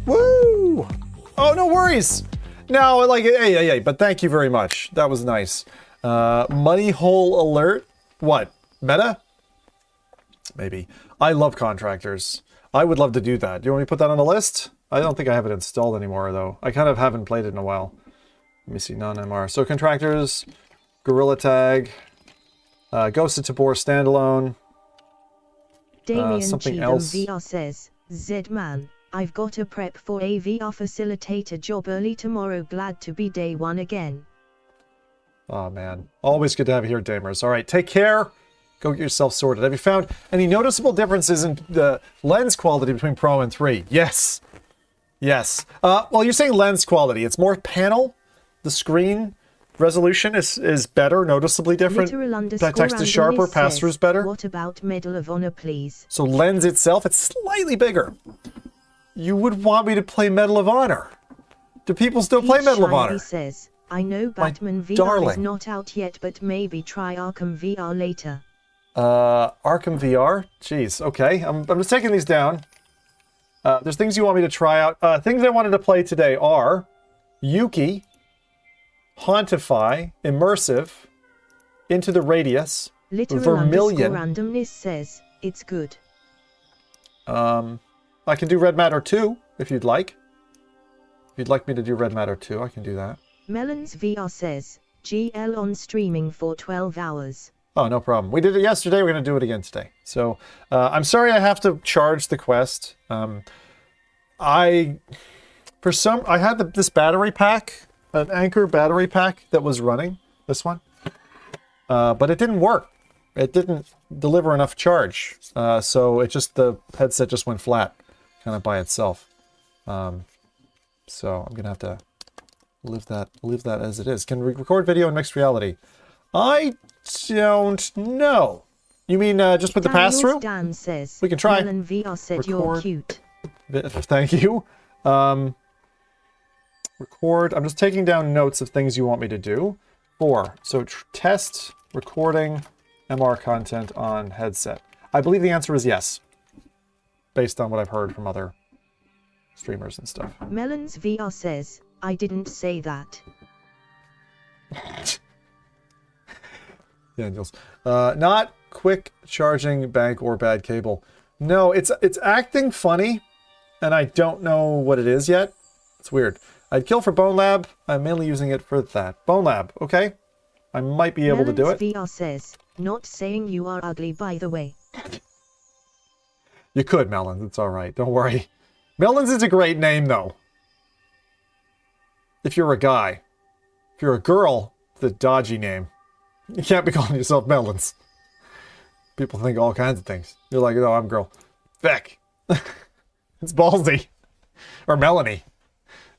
Woo! Oh, no worries. No, like, hey, but thank you very much. That was nice. Money hole alert. What? Meta? Maybe. I love contractors. I would love to do that. Do you want me to put that on the list? I don't think I have it installed anymore, though. I kind of haven't played it in a while. Let me see, non-MR. So contractors, Gorilla Tag, Ghost of Tabor standalone, Damien something Cheatham else. VR says, Z-Man, I've got a prep for a VR facilitator job early tomorrow. Glad to be day one again. Oh, man. Always good to have you here, Damers. All right, take care. Go get yourself sorted. Have you found any noticeable differences in the lens quality between Pro and 3? Yes. Yes. Well, you're saying lens quality. It's more panel. The screen resolution is better, noticeably different. That text is sharper, pass-through's better. What about Medal of Honor, please? So lens itself, it's slightly bigger. You would want me to play Medal of Honor. Do people still play Medal of Honor? Says, I know Batman VR darling. is not out yet, but maybe try Arkham VR later. Arkham VR? Jeez, okay. I'm just taking these down. There's things you want me to try out. Things I wanted to play today are Yuki, Hauntify, Immersive, Into the Radius, Vermilion. Randomness says, it's good. I can do Red Matter 2, if you'd like. If you'd like me to do Red Matter 2, I can do that. Melons VR says, GL on streaming for 12 hours. Oh, no problem. We did it yesterday. We're going to do it again today. So, I'm sorry I have to charge the Quest. I had this battery pack, an Anchor battery pack that was running, this one. But it didn't work. It didn't deliver enough charge. So the headset just went flat, kind of by itself. So I'm going to have to leave that as it is. Can we record video in mixed reality? I don't know. You mean just with the pass-through? Dan says, we can try. Melon VR said record. You're cute. Thank you. Record. I'm just taking down notes of things you want me to do. 4. So test recording MR content on headset. I believe the answer is yes, based on what I've heard from other streamers and stuff. Melons VR says, I didn't say that. Daniels. Not quick charging bank or bad cable. No, it's acting funny, and I don't know what it is yet. It's weird. I'd kill for Bone Lab. I'm mainly using it for that. Bone Lab, okay? I might be able to do it. VR says, not saying you are ugly, by the way. You could, Melons. It's all right. Don't worry. Melons is a great name, though. If you're a guy. If you're a girl, it's a dodgy name. You can't be calling yourself Melons. People think all kinds of things. You're like, oh, I'm a girl. Beck. It's ballsy. Or Melanie.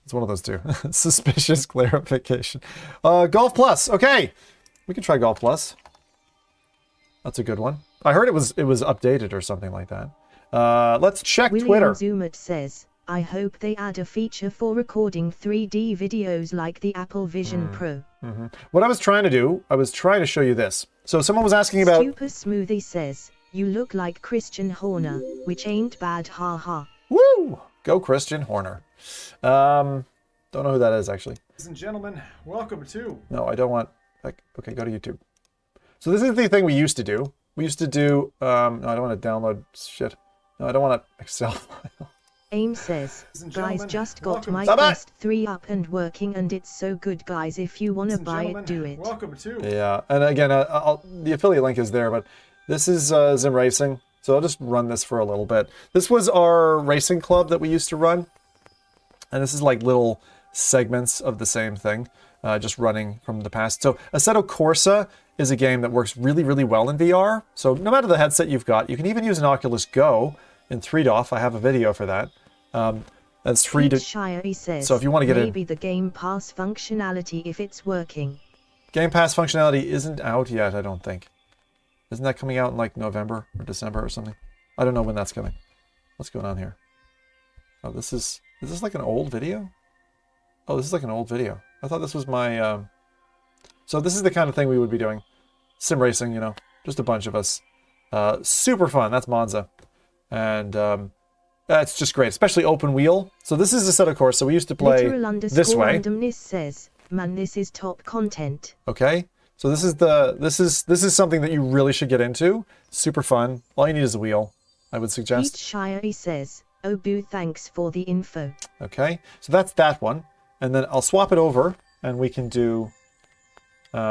It's one of those two. Suspicious clarification. Golf Plus. Okay. We can try Golf Plus. That's a good one. I heard it was updated or something like that. Let's check Twitter. William Zumat says, I hope they add a feature for recording 3D videos like the Apple Vision Pro. What I was trying to do, I was trying to show you this. So someone was asking about... Super Smoothie says, you look like Christian Horner, which ain't bad, haha. Woo! Go Christian Horner. Don't know who that is, actually. Ladies and gentlemen, welcome to... No, I don't want... Okay, go to YouTube. So this is the thing we used to do. We used to do... no, I don't want to download shit. No, I don't want to Excel file. AIM says, guys, just got my Quest 3 up and working and it's so good, guys. If you want to buy it, do it. Welcome to... Yeah, and again, the affiliate link is there, but this is Zim Racing. So I'll just run this for a little bit. This was our racing club that we used to run. And this is like little segments of the same thing, just running from the past. So Assetto Corsa is a game that works really, really well in VR. So no matter the headset you've got, you can even use an Oculus Go in 3DoF. I have a video for that. That's free to... Shire says, so if you want to get maybe the Game Pass functionality if it's working. Game Pass functionality isn't out yet, I don't think. Isn't that coming out in like November or December or something? I don't know when that's coming. What's going on here? Oh, this is this like an old video? Oh, this is like an old video. I thought this was my... So this is the kind of thing we would be doing. Sim racing, you know, just a bunch of us. Super fun. That's Monza. And it's just great, especially open wheel. So this is a set of course. So we used to play this way. Randomness says, man, this is top content. Okay. So this is something that you really should get into. Super fun. All you need is a wheel, I would suggest. Pete Shire says, oh boo, thanks for the info. Okay. So that's that one. And then I'll swap it over and we can do...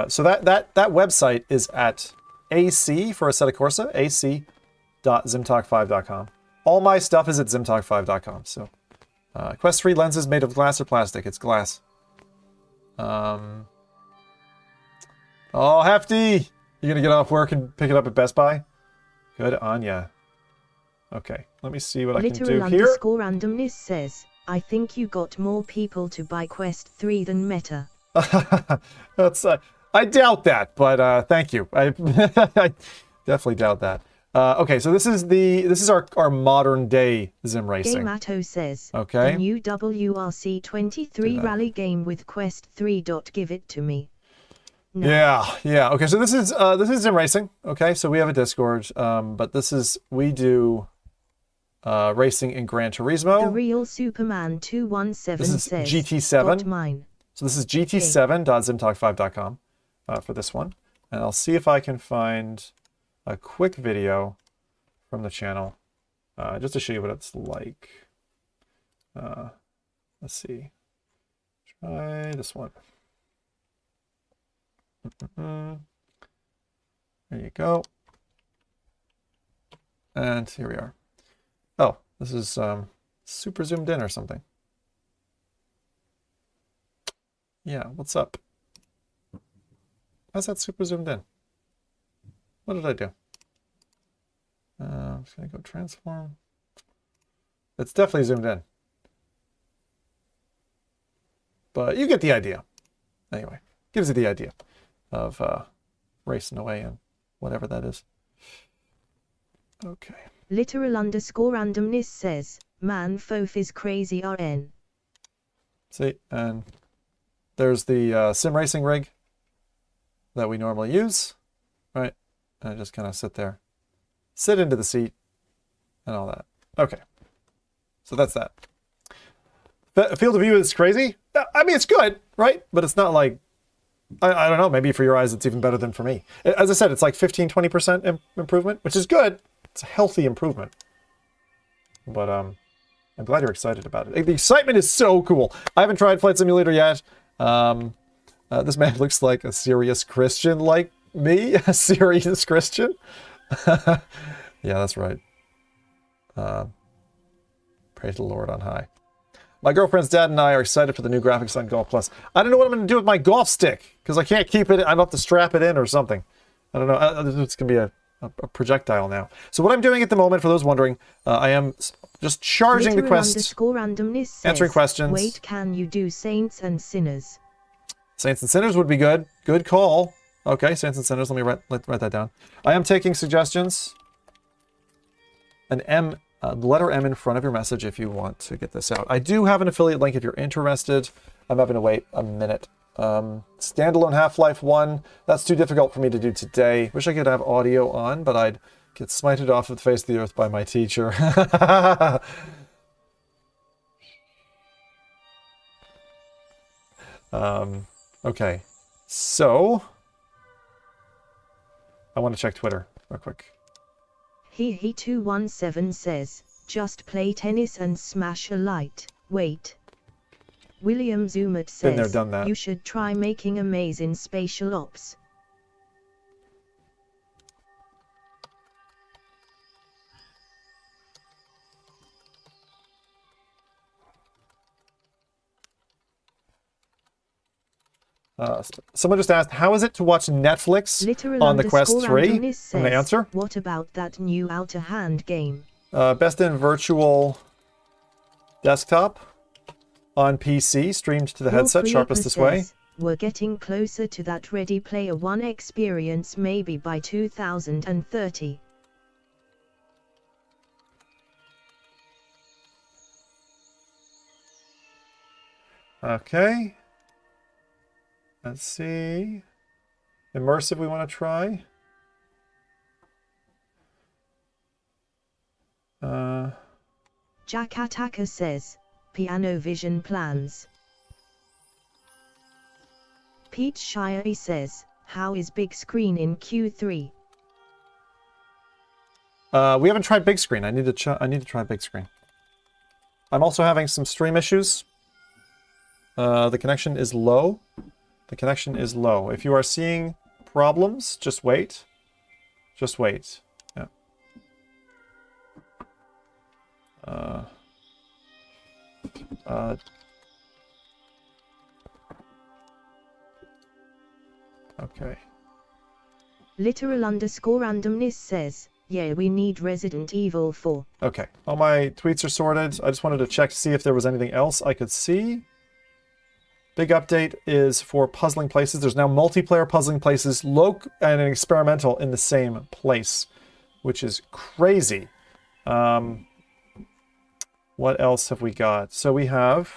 so that website is at AC for Assetto Corsa, ac.zimtalk5.com. All my stuff is at zimtalk5.com. So, Quest 3 lenses made of glass or plastic? It's glass. Oh, Hefty! You gonna get off work and pick it up at Best Buy? Good on ya. Okay, let me see what I can do here. Literal randomness says, I think you got more people to buy Quest 3 than Meta. That's I doubt that, but thank you. I definitely doubt that. Okay, so this is our modern day Zim racing. Gameato says, okay. the new WRC 23 rally game with Quest 3. Give it to me. No. Yeah. Okay, so this is Zim racing. Okay, so we have a Discord, but we do racing in Gran Turismo. The real Superman 217 this is says, GT7. got mine. So this is gt7.zimtalk5.com for this one. And I'll see if I can find a quick video from the channel just to show you what it's like. Let's see. Try this one. There you go. And here we are. Oh, this is super zoomed in or something. Yeah, what's up? How's that super zoomed in? What did I do? I'm just going to go transform. It's definitely zoomed in. But you get the idea. Anyway, gives you the idea of racing away and whatever that is. Okay. Literal_randomness says, man, Fof is crazy RN. See, and there's the sim racing rig that we normally use, right? And I just kind of sit into the seat and all that. Okay, so that's that. The field of view is crazy. I mean, it's good, right? But it's not like, I don't know, maybe for your eyes it's even better than for me. As I said, it's like 15-20% improvement, which is good. It's a healthy improvement. But I'm glad you're excited about it. The excitement is so cool. I haven't tried Flight Simulator yet. This man looks like a serious Christian like me. A serious Christian? Yeah, that's right. Praise the Lord on high. My girlfriend's dad and I are excited for the new graphics on Golf Plus. I don't know what I'm going to do with my golf stick, because I can't keep it. I'm going to have to strap it in or something. I don't know. It's going to be a projectile now. So what I'm doing at the moment, for those wondering, I am just charging the Quest, answering questions. Wait, can you do Saints and Sinners? Saints and Sinners would be good. Good call. Okay, Saints and Sinners. Let me write that down. I am taking suggestions. An M, the letter M in front of your message if you want to get this out. I do have an affiliate link if you're interested. I'm having to wait a minute. Standalone Half-Life 1. That's too difficult for me to do today. Wish I could have audio on, but I'd get smited off of the face of the earth by my teacher. Okay, so I want to check Twitter real quick. He 217 says, just play tennis and smash a light. Wait. William Zumat says, Been there, done that. You should try making a maze in Spatial Ops. Someone just asked, how is it to watch Netflix Literal on the Quest 3? I'm randomness going to says, answer. What about that new Outer Hand game? Best in virtual desktop on PC, streamed to the headset, Will sharpest this way. says, we're getting closer to that Ready Player One experience maybe by 2030. Okay. Let's see. Immersive we want to try. Jack Attacker says, Piano Vision plans. Pete Shire says, how is big screen in Q3? We haven't tried big screen. I need to try big screen. I'm also having some stream issues. The connection is low. The connection is low. If you are seeing problems, just wait. Just wait. Yeah. Okay. Literal underscore randomness says, yeah, we need Resident Evil 4. Okay. All my tweets are sorted. I just wanted to check to see if there was anything else I could see. Big update is for puzzling places. There's now multiplayer puzzling places, local and an experimental in the same place, which is crazy. What else have we got? So we have...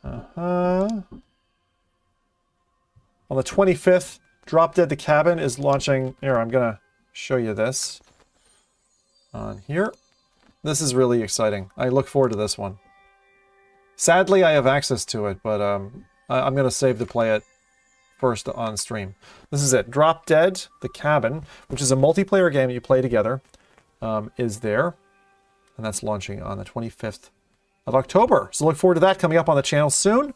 On the 25th, Drop Dead the Cabin is launching... Here, I'm going to show you this on here. This is really exciting. I look forward to this one. Sadly, I have access to it, but I'm going to save to play it first on stream. This is it. Drop Dead the Cabin, which is a multiplayer game you play together, is there. And that's launching on the 25th of October. So look forward to that coming up on the channel soon.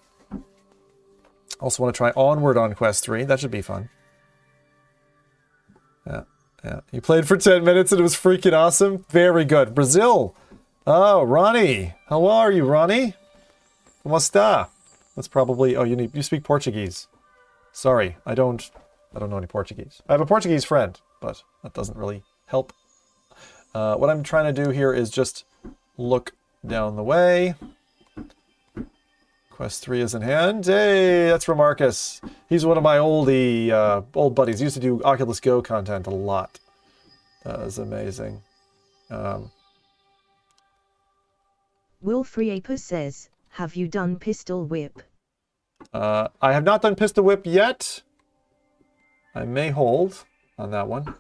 Also want to try Onward on Quest 3. That should be fun. Yeah. You played for 10 minutes and it was freaking awesome. Very good. Brazil. Oh, Ronnie. How are you, Ronnie? Como está? That's probably... Oh, you speak Portuguese. Sorry, I don't know any Portuguese. I have a Portuguese friend, but that doesn't really help. What I'm trying to do here is just look down the way. Quest 3 is in hand. Hey, that's Remarcus. He's one of my old buddies. He used to do Oculus Go content a lot. That was amazing. Will Freeaper says, have you done Pistol Whip? I have not done Pistol Whip yet. I may hold on that one.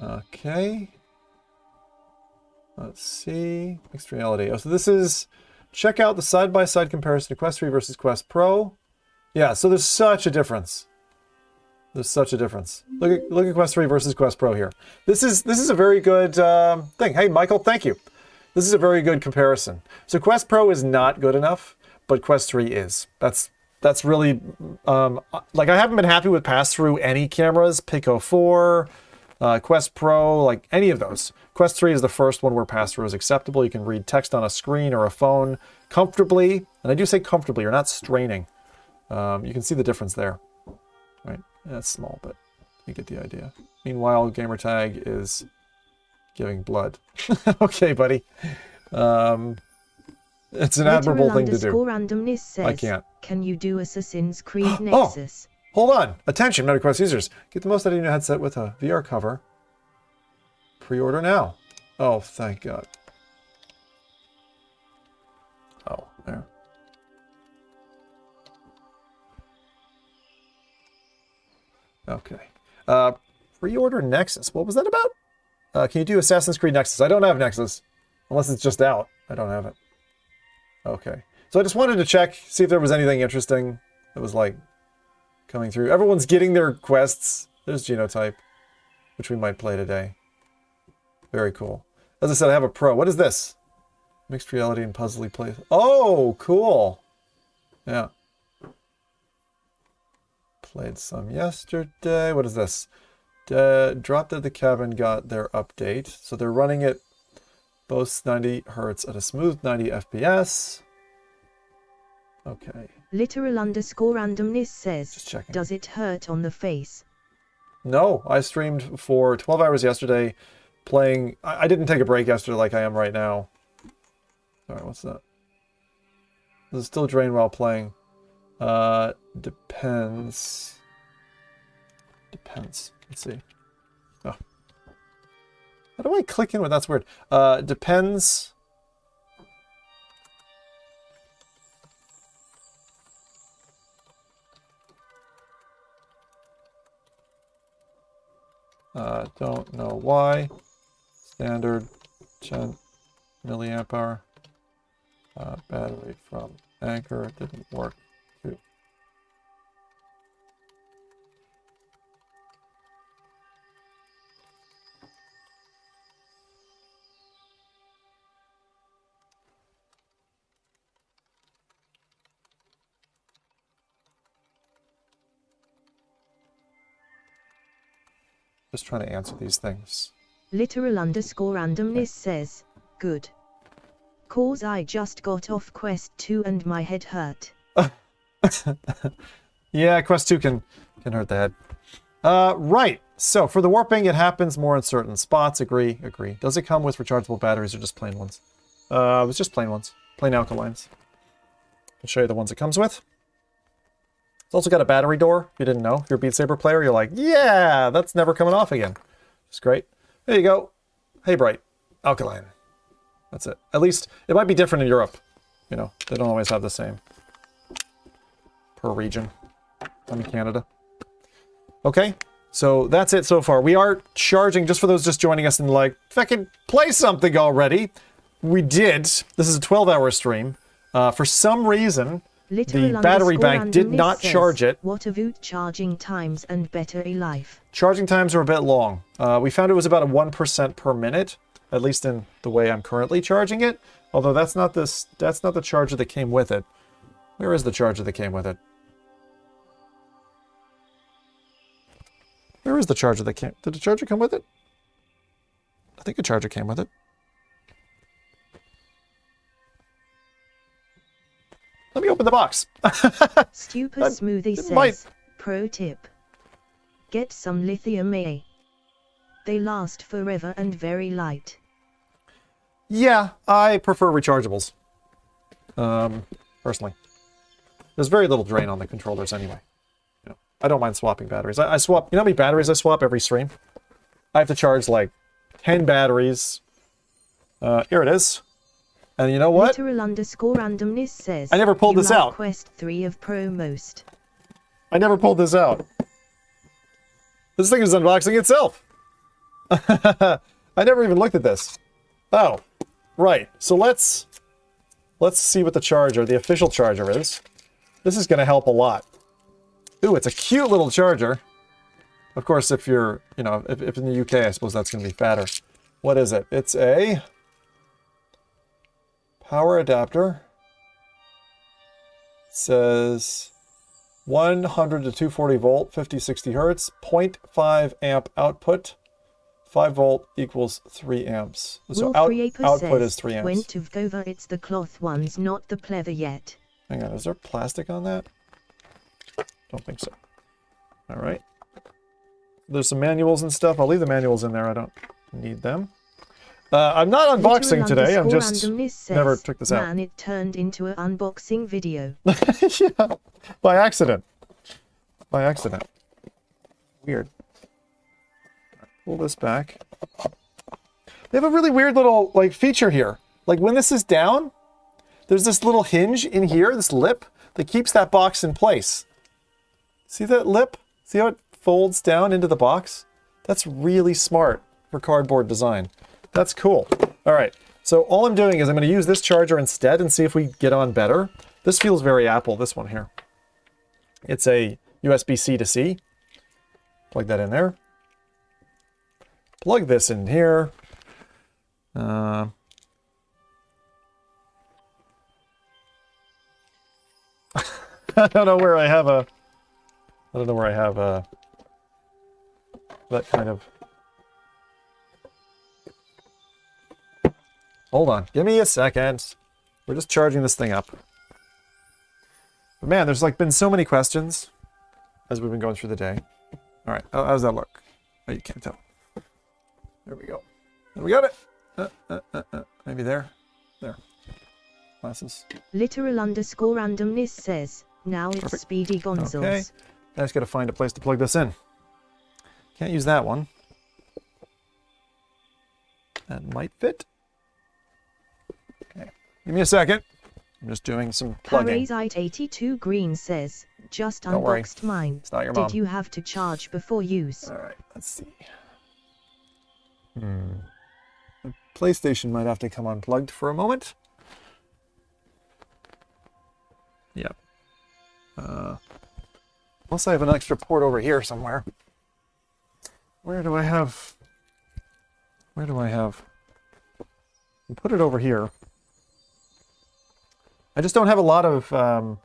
Okay. Let's see. Mixed reality. Oh, so this is... Check out the side-by-side comparison to Quest 3 versus Quest Pro. Yeah, so there's such a difference. There's such a difference. Look at Quest 3 versus Quest Pro here. This is a very good thing. Hey, Michael, thank you. This is a very good comparison. So Quest Pro is not good enough, but Quest 3 is. That's really... like, I haven't been happy with pass-through any cameras. Pico 4, Quest Pro, like any of those. Quest 3 is the first one where pass-through is acceptable. You can read text on a screen or a phone comfortably. And I do say comfortably, you're not straining. You can see the difference there. Right? That's small, but you get the idea. Meanwhile, gamertag is giving blood. Okay, buddy. It's an admirable thing to do. Randomness says, I can't. Can you do Assassin's Creed Nexus? Hold on. Attention, MetaQuest users. Get the most out of your new headset with a VR cover. Pre-order now. Oh, thank God. Oh, there. Okay. Pre-order Nexus. What was that about? Can you do Assassin's Creed Nexus? I don't have Nexus. Unless it's just out. I don't have it. Okay. So I just wanted to check, see if there was anything interesting that was, like, coming through. Everyone's getting their quests. There's Genotype, which we might play today. Very cool. As I said, I have a Pro. What is this? Mixed reality and puzzly play. Oh, cool. Yeah. Played some yesterday. What is this? Drop Dead the Cabin got their update. So they're running it Both 90 hertz at a smooth 90 FPS. Okay. Literal_randomness says, Just checking. does it hurt on the face? No, I streamed for 12 hours yesterday playing. I didn't take a break yesterday like I am right now. Sorry, what's that? This is still drained while playing. Depends. Depends. Let's see. Oh. How do I click in with that's weird. Depends. Don't know why. Standard 10 milliamp hour. Battery from Anchor didn't work too. Just trying to answer these things. Literal_randomness says, good. Cause I just got off Quest 2 and my head hurt. Yeah, Quest 2 can hurt the head. Right. So for the warping, it happens more in certain spots. Agree. Does it come with rechargeable batteries or just plain ones? It's just plain ones. Plain alkalines. I'll show you the ones it comes with. It's also got a battery door, if you didn't know. If you're a Beat Saber player, you're like, yeah, that's never coming off again. It's great. There you go. Hey, Bright. Alkaline. That's it. At least, it might be different in Europe. You know, they don't always have the same. Per region. I'm in Canada. Okay, so that's it so far. We are charging, just for those just joining us and like, fucking play something already. We did. This is a 12-hour stream. For some reason, the battery bank did not charge it. What about charging times and battery life? Charging times are a bit long. We found it was about a 1% per minute, at least in the way I'm currently charging it. Although that's not the charger that came with it. Where is the charger that came with it? Where is the charger that came? Did the charger come with it? I think a charger came with it. Let me open the box. Stupid Smoothie says, pro tip. Get some lithium A. They last forever and very light. Yeah, I prefer rechargeables. Personally. There's very little drain on the controllers anyway. You know, I don't mind swapping batteries. I swap, you know how many batteries I swap every stream? I have to charge like 10 batteries. Here it is. And you know what? Literal_randomness says, I never pulled this out. Quest 3 of Pro most. I never pulled this out. This thing is unboxing itself. I never even looked at this. Oh, right. So let's see what the charger, the official charger is. This is going to help a lot. Ooh, it's a cute little charger. Of course, if you're, you know, if in the UK, I suppose that's going to be fatter. What is it? It's a power adapter. It says 100 to 240 volt, 50-60 hertz, 0.5 amp output. 5 volt equals 3 amps. So output is 3 amps. When to over, it's the cloth ones, not the pleather yet. Hang on, is there plastic on that? Don't think so. All right. There's some manuals and stuff. I'll leave the manuals in there. I don't need them. I'm not unboxing today. I'm just never took this out. Man, it turned into an unboxing video. Yeah, by accident. By accident. Weird. Pull this back. They have a really weird little like feature here. Like when this is down, there's this little hinge in here, this lip, that keeps that box in place. See that lip? See how it folds down into the box? That's really smart for cardboard design. That's cool. All right, so all I'm doing is I'm going to use this charger instead and see if we get on better. This feels very Apple, this one here. It's a USB-C to C. Plug that in there. Plug this in here. I don't know where I have a... I don't know where I have a... that kind of... Hold on. Give me a second. We're just charging this thing up. But man, there's like been so many questions as we've been going through the day. All right. How does that look? Oh, you can't tell. There we go. We got it. Maybe there. There. Glasses. Literal_randomness says, now it's Perfect. Speedy Gonzals. Okay. I just got to find a place to plug this in. Can't use that one. That might fit. Okay. Give me a second. I'm just doing some plugging. Parasite82 Green says, just Don't worry. unboxed mine. It's not your mom. Did you have to charge before use? All right. Let's see. The PlayStation might have to come unplugged for a moment. Yep. Unless I have an extra port over here somewhere. Where do I have? I'll put it over here. I just don't have a lot of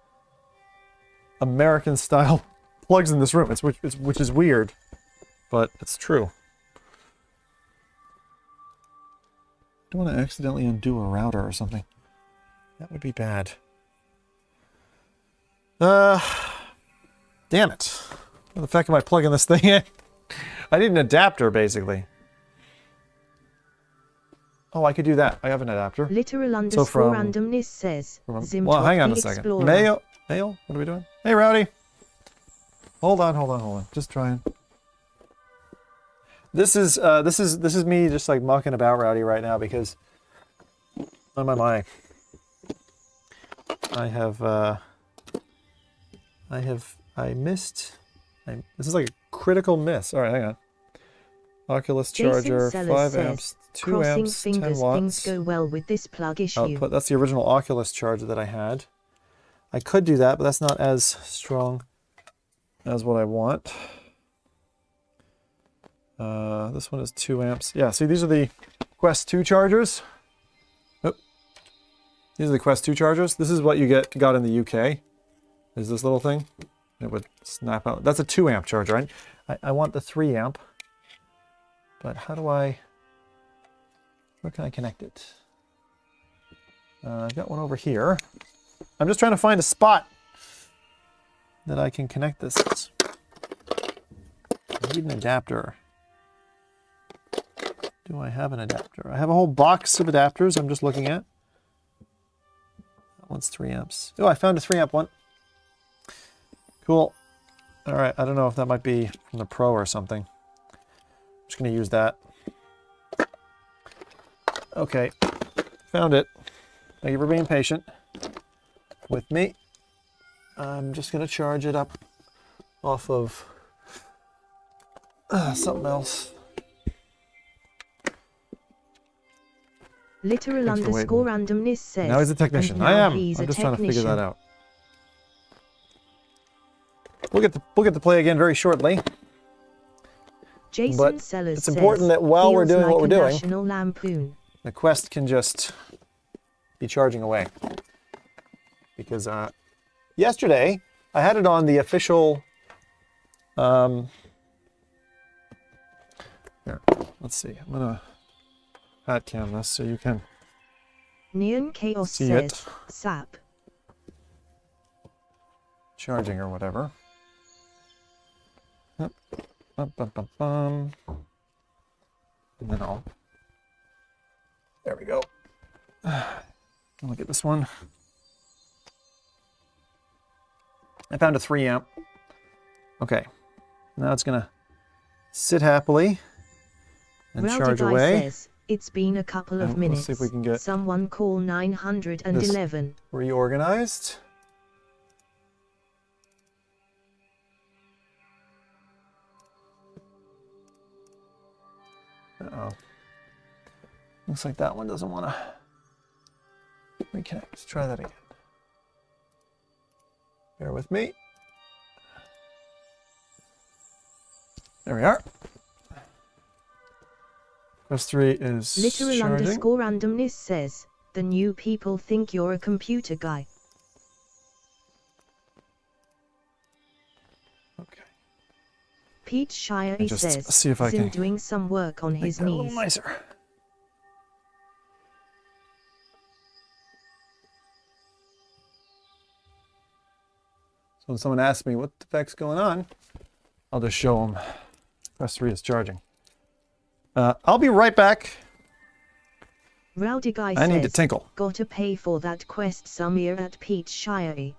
American style plugs in this room, which is weird, but it's true. I don't want to accidentally undo a router or something. That would be bad. Damn it. Where the fuck am I plugging this thing in? I need an adapter, basically. Oh, I could do that. I have an adapter. Literal_randomness says, Well, hang on a second. Mail? What are we doing? Hey, Rowdy. Hold on. Just trying. This is me just like mucking about, Rowdy, right now because my. This is like a critical miss. All right, hang on. Oculus charger, 5 amps, 2 amps, 10 watts. Things go well with this plug issue. Output. That's the original Oculus charger that I had. I could do that, but that's not as strong as what I want. This one is 2 amps. Yeah, see, these are the Quest 2 chargers. Oh. These are the Quest 2 chargers. This is what you got in the UK. Is this little thing? It would snap out. That's a 2 amp charger, right? I want the 3 amp. But where can I connect it? I've got one over here. I'm just trying to find a spot that I can connect this. I need an adapter. Do I have an adapter? I have a whole box of adapters I'm just looking at. That one's 3 amps. Oh, I found a 3 amp one. Cool. All right, I don't know if that might be from the Pro or something. I'm just going to use that. Okay, found it. Thank you for being patient with me. I'm just going to charge it up off of something else. Literal_randomness says. Now he's a technician. I am. I'm just trying to figure that out. We'll get to play again very shortly. Jason but Sellers it's important that while we're doing what we're doing, National Lampoon. the Quest can just be charging away. Because yesterday I had it on the official. Here, let's see. I'm gonna hat cam this so you can Neon Chaos see says, it. Sap. Charging or whatever. Yep. Bum, bum, bum, bum. And then there we go. Look at this one. I found a 3 amp. Okay. Now it's gonna sit happily and charge away. Says, it's been a couple of And minutes. let's see if we can get someone call 911. Reorganized. Uh-oh. Looks like that one doesn't want to reconnect. Let's try that again. Bear with me. There we are. Quest 3 is charging. Literal_randomness says, the new people think you're a computer guy. Okay. Pete Shire Just says, see if I Zim can doing some work on his make that a little knees. nicer. So when someone asks me what the heck's going on, I'll just show them Quest 3 is charging. I'll be right back. Rowdy Guy I need to says, tinkle. gotta pay for that quest Samir at Pete's Shire.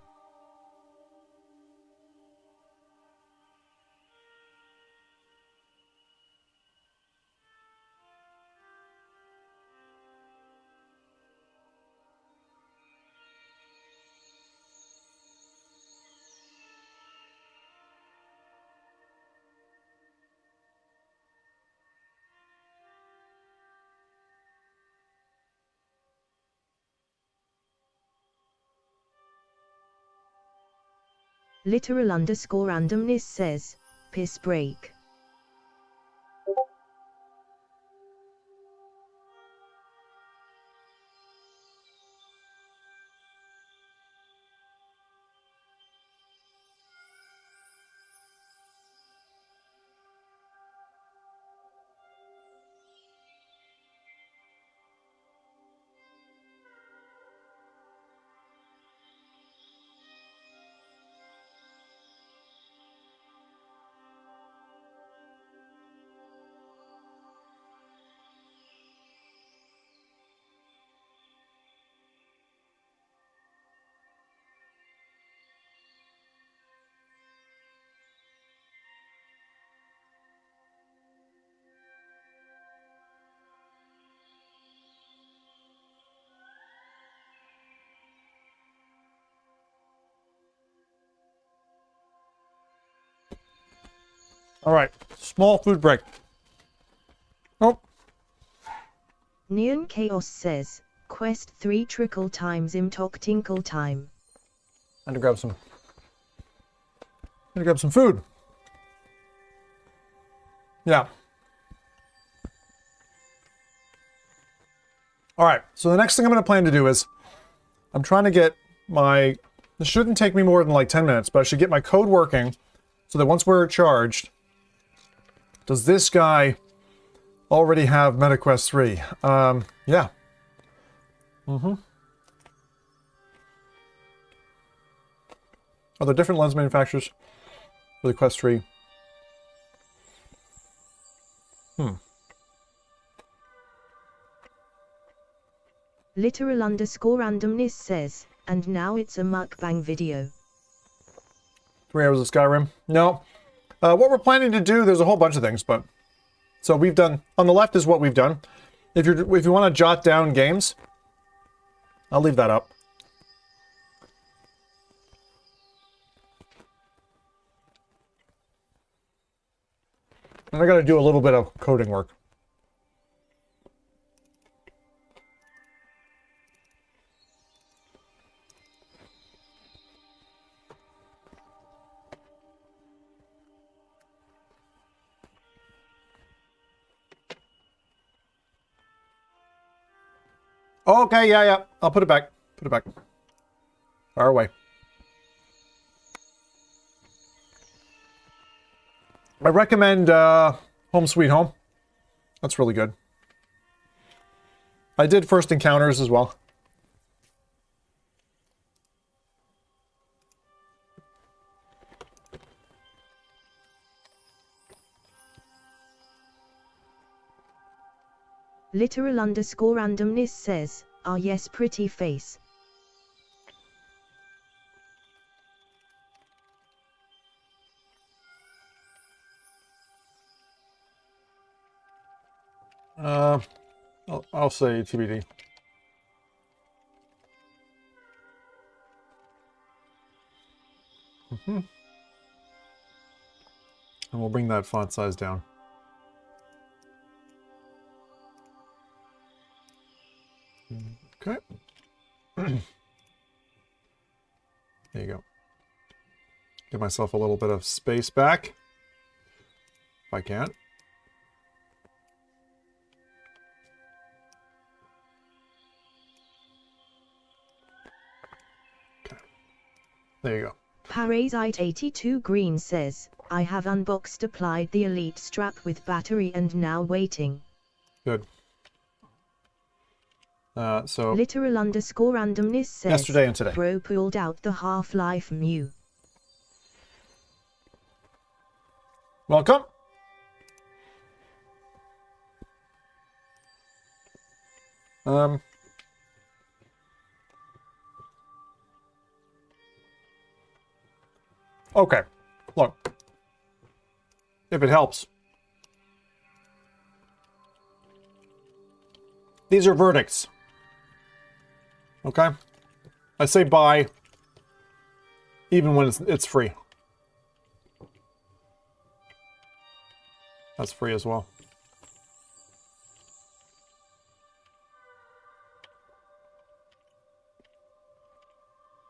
Literal underscore randomness says, piss break. All right, small food break. Oh, Neon Chaos says, quest 3 trickle times imtok tinkle time. I had to grab some food. Yeah. All right, so the next thing I'm going to plan to do is I'm trying to get my, this shouldn't take me more than like 10 minutes, but I should get my code working so that once we're charged, does this guy already have MetaQuest 3? Yeah. Are there different lens manufacturers for the Quest 3? Literal underscore randomness says, and now it's a mukbang video. 3 hours of Skyrim? No. What we're planning to do, there's a whole bunch of things, but... So we've done... On the left is what we've done. If you want to jot down games, I'll leave that up. And I got to do a little bit of coding work. Okay, yeah. I'll put it back. Put it back. Far away. I recommend Home Sweet Home. That's really good. I did First Encounters as well. Literal underscore randomness says, ah yes, pretty face. I'll say TBD. And we'll bring that font size down. Okay. There you go. Give myself a little bit of space back. If I can. Okay. There you go. Parasite82 Green says, I have unboxed applied the Elite strap with battery and now waiting. Good. So Literal underscore randomness says, yesterday and today. bro pulled out the Half-Life Mew. Welcome. Okay. Look. If it helps. These are verdicts. Okay? I say buy even when it's free. That's free as well.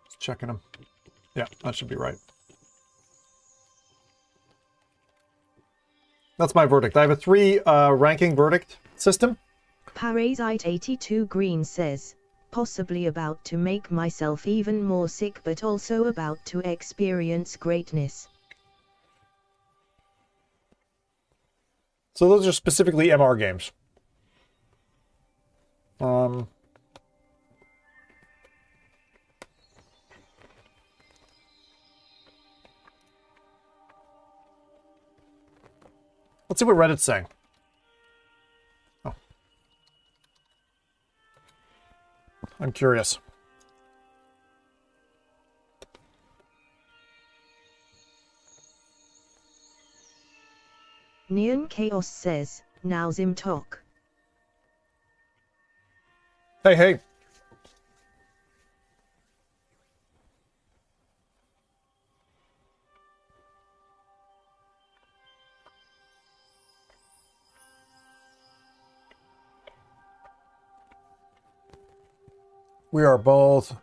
Just checking them. Yeah, that should be right. That's my verdict. I have a 3 ranking verdict system. Parasite 82 Green says, possibly about to make myself even more sick but also about to experience greatness. So those are specifically MR games. Let's see what Reddit's saying. Oh. I'm curious. Neon Chaos says, now's him talk. Hey, hey. We are both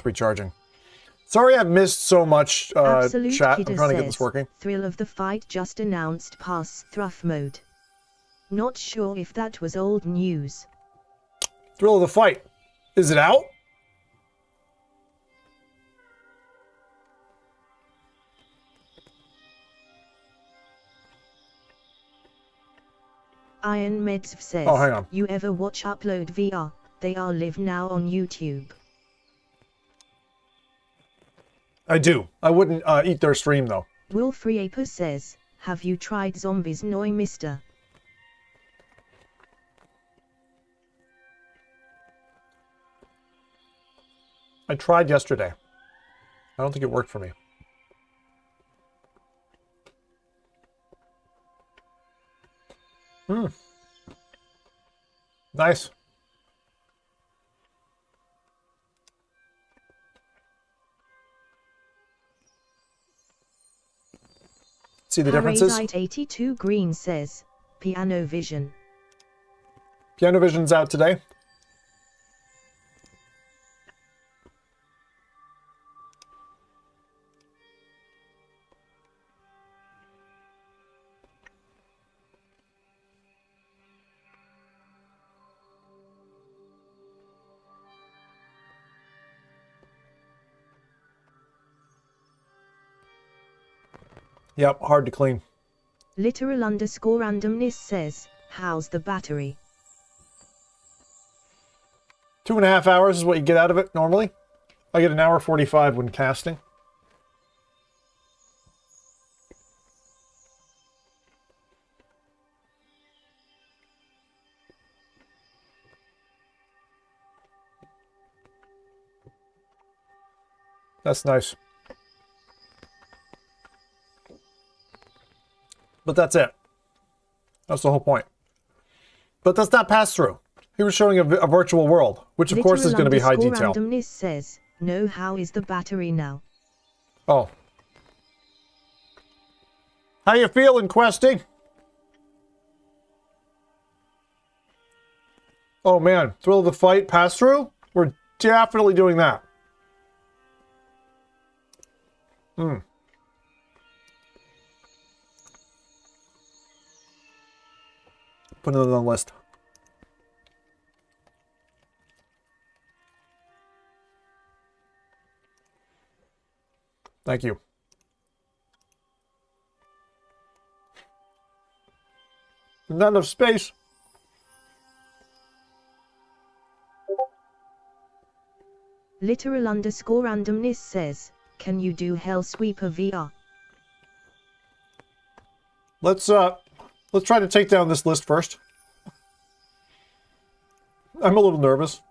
recharging. Sorry I've missed so much Absolute chat. Kidder I'm trying to get says, this working. Thrill of the Fight just announced pass thruff mode. Not sure if that was old news. Thrill of the Fight. Is it out? Iron Meds says, Oh, hang on. you ever watch Upload VR? They are live now on YouTube. I do. I wouldn't eat their stream, though. Wolfreaper says, have you tried Zombies Noi Mister? I tried yesterday. I don't think it worked for me. Nice. See the differences? Parasite 82 Green says, Piano Vision. Piano Vision's out today. Yep, hard to clean. Literal underscore randomness says, how's the battery? 2.5 hours is what you get out of it normally. I get 1:45 when casting. That's nice. But that's it. That's the whole point. But that's not pass-through. He was showing a virtual world, which of course is going to be high detail. Randomness says, no, how is the battery now? Oh. How you feeling, Questy? Oh man, Thrill of the Fight pass-through? We're definitely doing that. Put it on the list. Thank you. There's not enough space. Literal underscore randomness says, can you do Hellsweeper VR? let's try to take down this list first. I'm a little nervous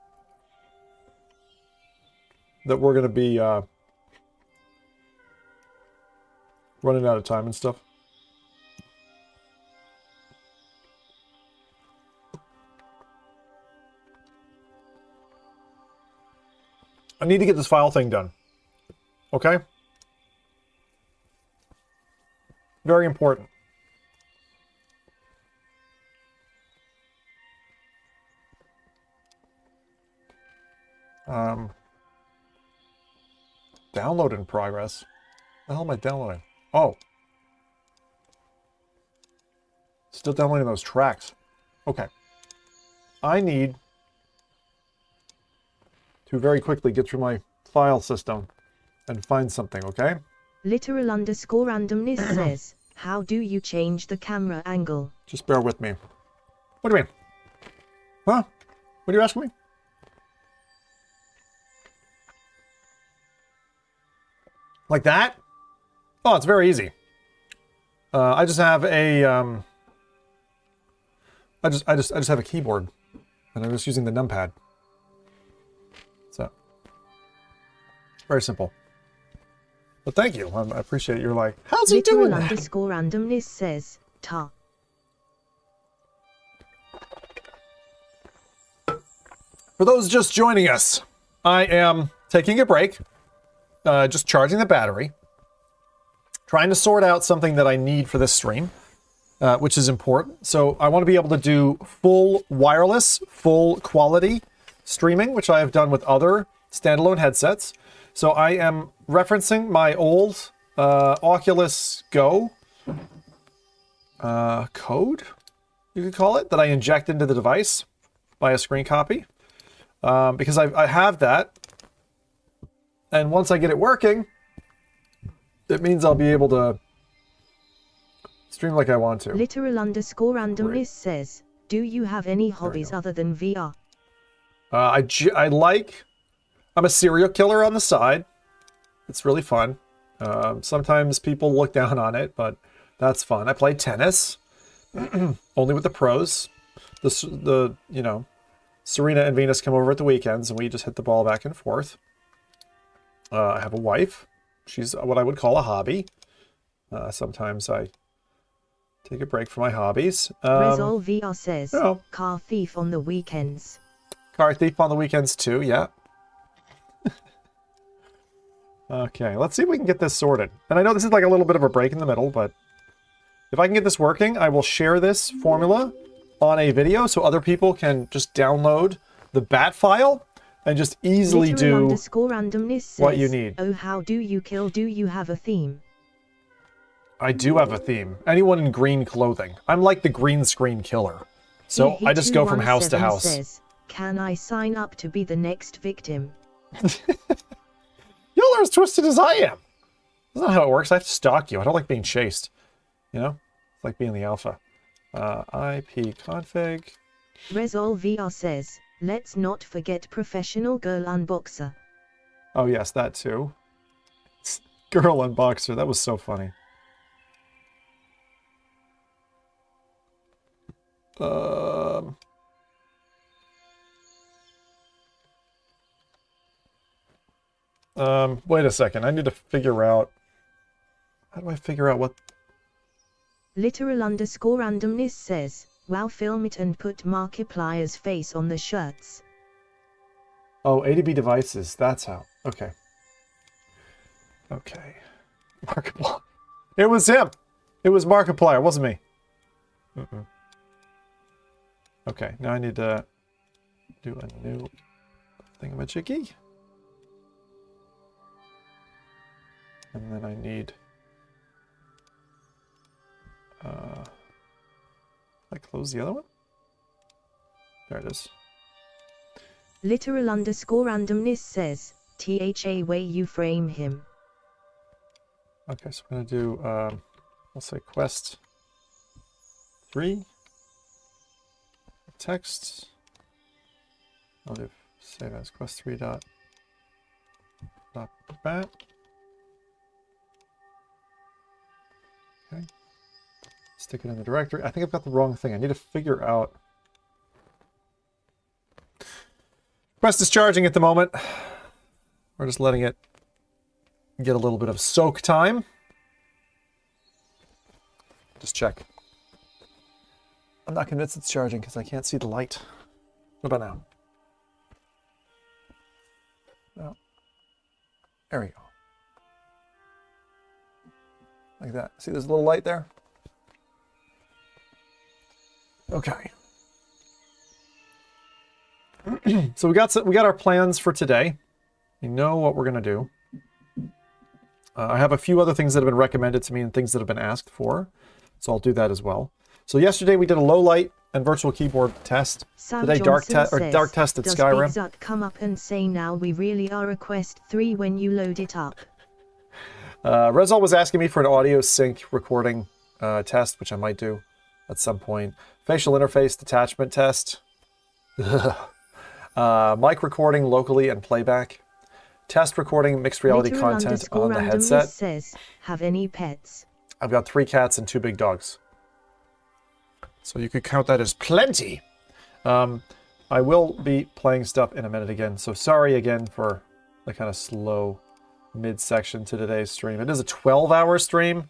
that we're going to be running out of time and stuff. I need to get this file thing done. Okay? Very important. Download in progress. What the hell am I downloading? Oh. Still downloading those tracks. Okay. I need to very quickly get through my file system and find something, okay? Literal underscore randomness says, how do you change the camera angle? Just bear with me. What do you mean? Huh? What are you asking me? Like that? Oh, it's very easy. I just have a I just have a keyboard, and I'm just using the numpad. So very simple. But thank you. I appreciate you're like, how's he doing that? Underscore randomness says, ta. For those just joining us, I am taking a break, just charging the battery, trying to sort out something that I need for this stream, which is important. So I want to be able to do full wireless, full quality streaming, which I have done with other standalone headsets. So I am referencing my old Oculus Go code, you could call it, that I inject into the device by a screen copy. Because I have that, and once I get it working, it means I'll be able to stream like I want to. Literal underscore randomness says, do you have any hobbies other than VR? I'm a serial killer on the side. It's really fun. Sometimes people look down on it, but that's fun. I play tennis, only with the pros. You know, Serena and Venus come over at the weekends, and we just hit the ball back and forth. I have a wife. She's what I would call a hobby. Sometimes I take a break from my hobbies. Resol VR says, car thief on the weekends. Car thief on the weekends too, yeah. Okay, let's see if we can get this sorted. And I know this is like a little bit of a break in the middle, but if I can get this working, I will share this formula on a video so other people can just download the bat file and just easily do what you need. Oh, how do you kill? Do you have a theme? I do have a theme. Anyone in green clothing. I'm like the green screen killer. So I just go from house to house. Says, can I sign up to be the next victim? Y'all are as twisted as I am. That's not how it works. I have to stalk you. I don't like being chased. You know? It's like being the alpha. IP config. Resol VR says, let's not forget professional girl unboxer. Oh yes, that too. Girl unboxer. That was so funny. Wait a second. I need to figure out... How do I figure out what... Literal underscore randomness says, wow, film it and put Markiplier's face on the shirts. Oh, A2B devices. That's how. Okay. Okay. Markiplier. It was him! It was Markiplier, it wasn't me. Okay, now I need to do a new thingamajiggy. And then I need... I close the other one? There it is. Literal underscore randomness says, THA way you frame him. Okay, so I'm going to do, I'll say quest 3. Text. I'll do save as quest 3 dot bat. Okay. Stick it in the directory. I think I've got the wrong thing. I need to figure out. Quest is charging at the moment. We're just letting it get a little bit of soak time. Just check. I'm not convinced it's charging because I can't see the light. What about now? No. There we go. Like that. See there's a little light there? Okay. So we got our plans for today. You know what we're going to do. I have a few other things that have been recommended to me and things that have been asked for. So I'll do that as well. So yesterday we did a low light and virtual keyboard test. Sam Today dark test at Skyrim. Does Big Zuck come up and say now we really are a Quest 3 when you load it up? Rezal was asking me for an audio sync recording test, which I might do at some point. Facial interface detachment test. Mic recording locally and playback. Test recording mixed reality content on the headset. Says, have any pets? I've got 3 cats and 2 big dogs. So you could count that as plenty. I will be playing stuff in a minute again. So sorry again for the kind of slow midsection to today's stream. It is a 12-hour stream,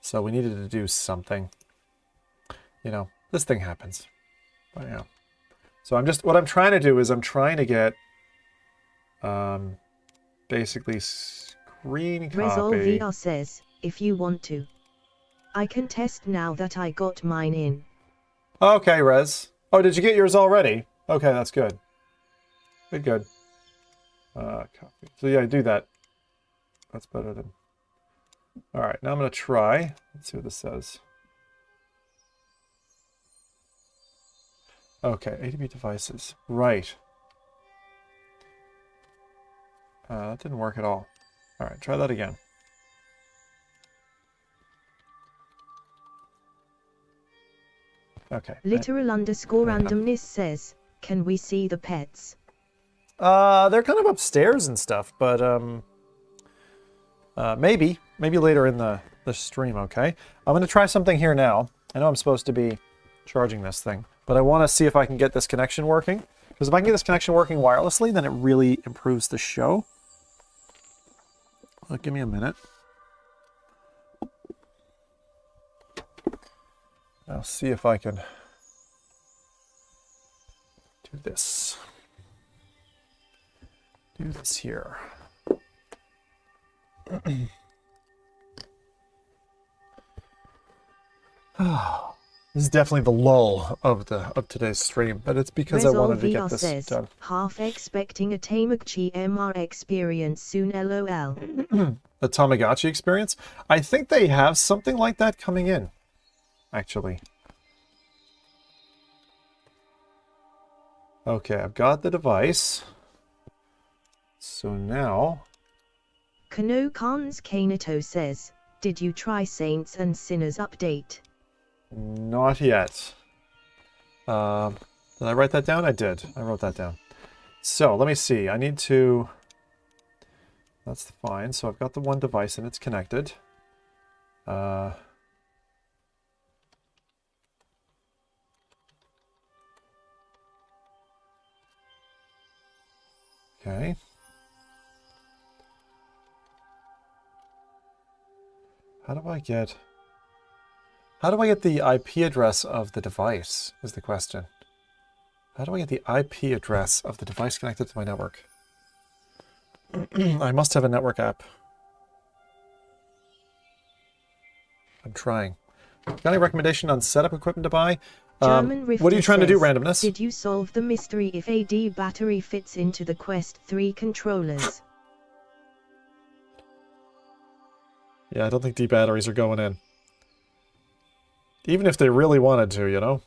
so we needed to do something. You know, this thing happens. But yeah. So what I'm trying to do is I'm trying to get basically screen copy. Rezol VR says, if you want to. I can test now that I got mine in. Okay, Rez. Oh, did you get yours already? Okay, that's good. Good. Copy. So yeah, do that. That's better than... Alright, now I'm going to try. Let's see what this says. Okay, ADB devices. Right. That didn't work at all. Alright, try that again. Okay. Literal underscore randomness says, can we see the pets? They're kind of upstairs and stuff, but maybe later in the stream, okay? I'm going to try something here now. I know I'm supposed to be charging this thing, but I want to see if I can get this connection working. Because if I can get this connection working wirelessly, then it really improves the show. Well, give me a minute. I'll see if I can do this. Do this here. Oh, this is definitely the lull of today's stream, but it's because I wanted to get this done. Half expecting a Tamagotchi MR experience soon, LOL. The Tamagotchi experience? I think they have something like that coming in, actually. Okay, I've got the device. So now... Kano Khan's Kaneto says, did you try Saints and Sinners update? Not yet. Did I write that down? I did. I wrote that down. So, let me see. I need to... That's fine. So I've got the one device and it's connected. Okay. How do I get the IP address of the device, is the question. How do I get the IP address of the device connected to my network? I must have a network app. I'm trying. Got any recommendation on setup equipment to buy? What are you trying to do, randomness? Did you solve the mystery if a D battery fits into the Quest 3 controllers? Yeah, I don't think D batteries are going in. Even if they really wanted to, you know.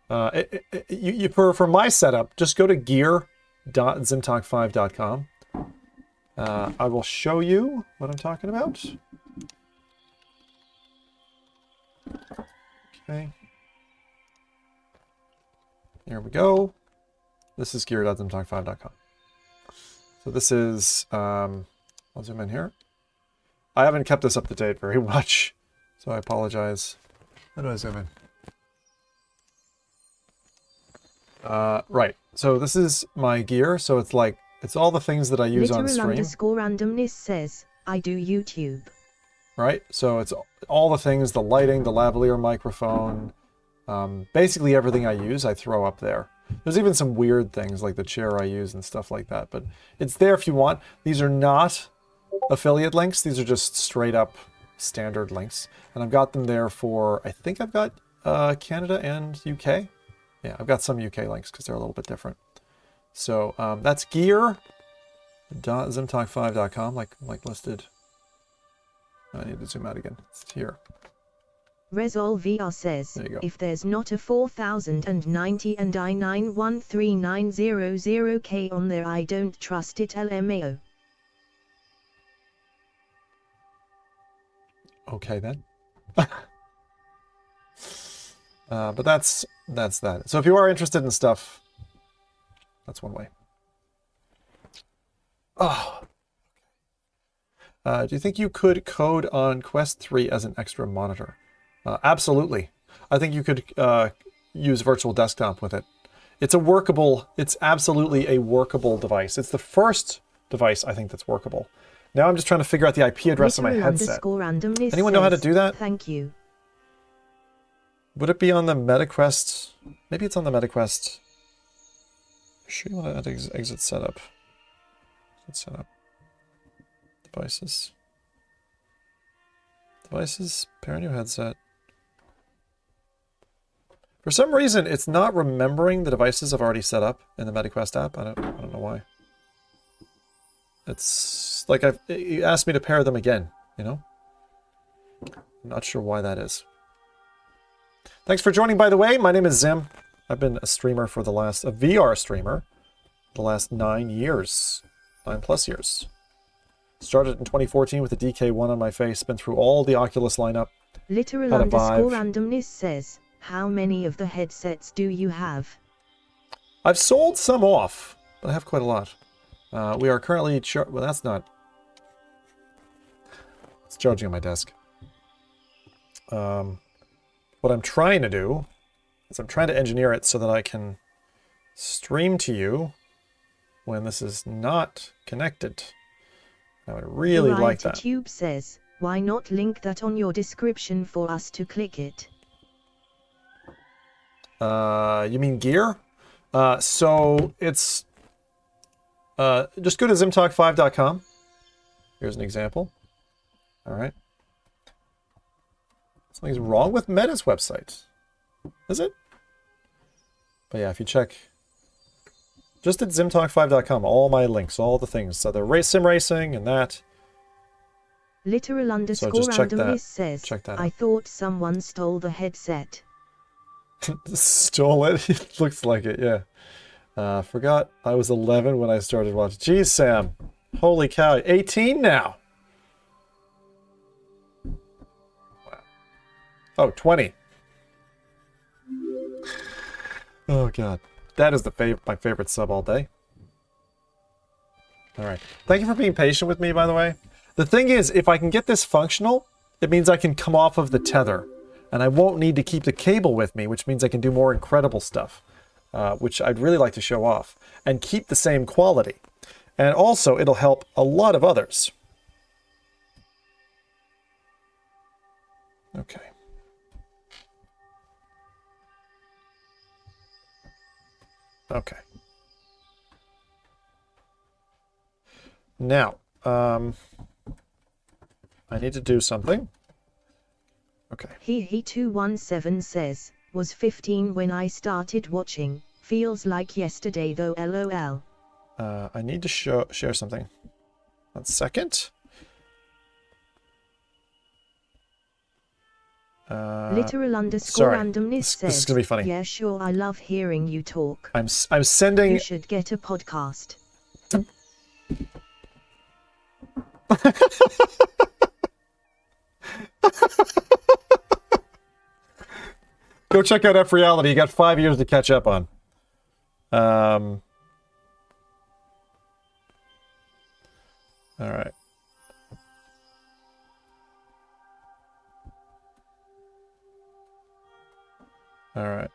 For my setup, just go to gear.zimtalk5.com. I will show you what I'm talking about. Okay. Here we go. This is gear.zimtalk5.com. So this is, I'll zoom in here. I haven't kept this up to date very much. So I apologize. How do I zoom in? Right. So this is my gear. So it's like, it's all the things that I use on stream. _randomness says, I do YouTube. Right? So it's all the things, the lighting, the lavalier microphone, basically everything I use, I throw up there. There's even some weird things like the chair I use and stuff like that, but it's there if you want. These are not affiliate links. These are just straight up standard links. And I've got them there for, I think I've got Canada and UK. Yeah, I've got some UK links because they're a little bit different. So that's gear.zimtalk5.com, like listed. I need to zoom out again. It's here. Resolve VR says, There you go. if there's not a 4090 and i9-13900K on there, I don't trust it, LMAO. Okay then. But that's that. So if you are interested in stuff, that's one way. Oh. Do you think you could code on Quest 3 as an extra monitor? Absolutely. I think you could use virtual desktop with it. It's absolutely a workable device. It's the first device I think that's workable. Now I'm just trying to figure out the IP address of my headset. Anyone know how to do that? Thank you. Would it be on the MetaQuest? Maybe it's on the MetaQuest. Sure, you want to exit setup. Exit setup. Devices. Devices. Pair a new headset. For some reason, it's not remembering the devices I've already set up in the MetaQuest app. I don't know why. It's like it asked me to pair them again, you know? I'm not sure why that is. Thanks for joining, by the way. My name is Zim. I've been a streamer for a VR streamer, the last 9 years. 9+ years. Started in 2014 with a DK1 on my face, been through all the Oculus lineup. Literal underscore randomness says, how many of the headsets do you have? I've sold some off, but I have quite a lot. We are currently, well, that's not, it's charging on my desk. What I'm trying to do is I'm trying to engineer it so that I can stream to you when this is not connected. I would really like that. Tube says, why not link that on your description for us to click it? You mean gear? So it's just go to zimtalk5.com. Here's an example. All right. Something's wrong with Meta's website. Is it? But yeah, if you check just at zimtalk5.com, all my links, all the things. So the sim racing and that. Literal underscore randomness says, I thought someone stole the headset. Stole it? It looks like it, yeah. Forgot I was 11 when I started watching. Jeez, Sam. Holy cow. 18 now. Wow. Oh, 20. Oh, God. That is my favorite sub all day. All right. Thank you for being patient with me, by the way. The thing is, if I can get this functional, it means I can come off of the tether. And I won't need to keep the cable with me, which means I can do more incredible stuff, which I'd really like to show off, and keep the same quality. And also, it'll help a lot of others. Okay. Okay. Now, I need to do something. Okay. He217 says, was 15 when I started watching. Feels like yesterday though, LOL. I need to share something. 1 second. Literal underscore randomness says, this is gonna be funny. Yeah, sure, I love hearing you talk. I'm sending. You should get a podcast. Go check out F Reality. You got 5 years to catch up on. All right. All right.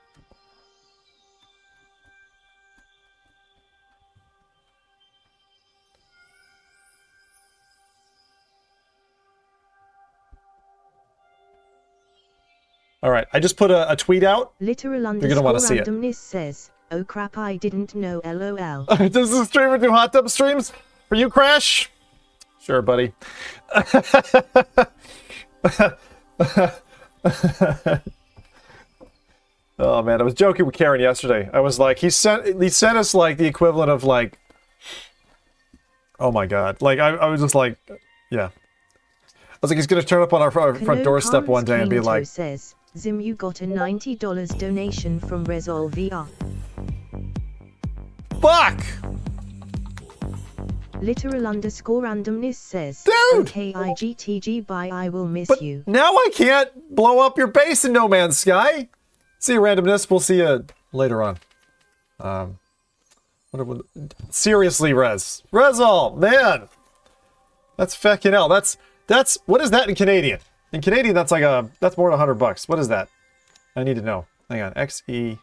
All right, I just put a tweet out. Literal You're gonna want to see it. randomness says, oh crap, I didn't know, lol. Does the streamer do hot tub streams for you, Crash? Sure, buddy. Oh man, I was joking with Karen yesterday. I was like, he sent us like the equivalent of like, oh my god, like I was just like, yeah. I was like, he's gonna turn up on our front doorstep one day and be like, says, Zim, you got a $90 donation from Resol VR. fuck! Literal randomness says, Dude! okay, IGTG, bye, I will miss But you. now I can't blow up your base in No Man's Sky. See you, randomness. We'll see you later on. Seriously, Resol, man, that's fucking hell. That's what is that in Canadian? In Canadian, that's like that's more than $100. What is that? I need to know. Hang on, xe.com.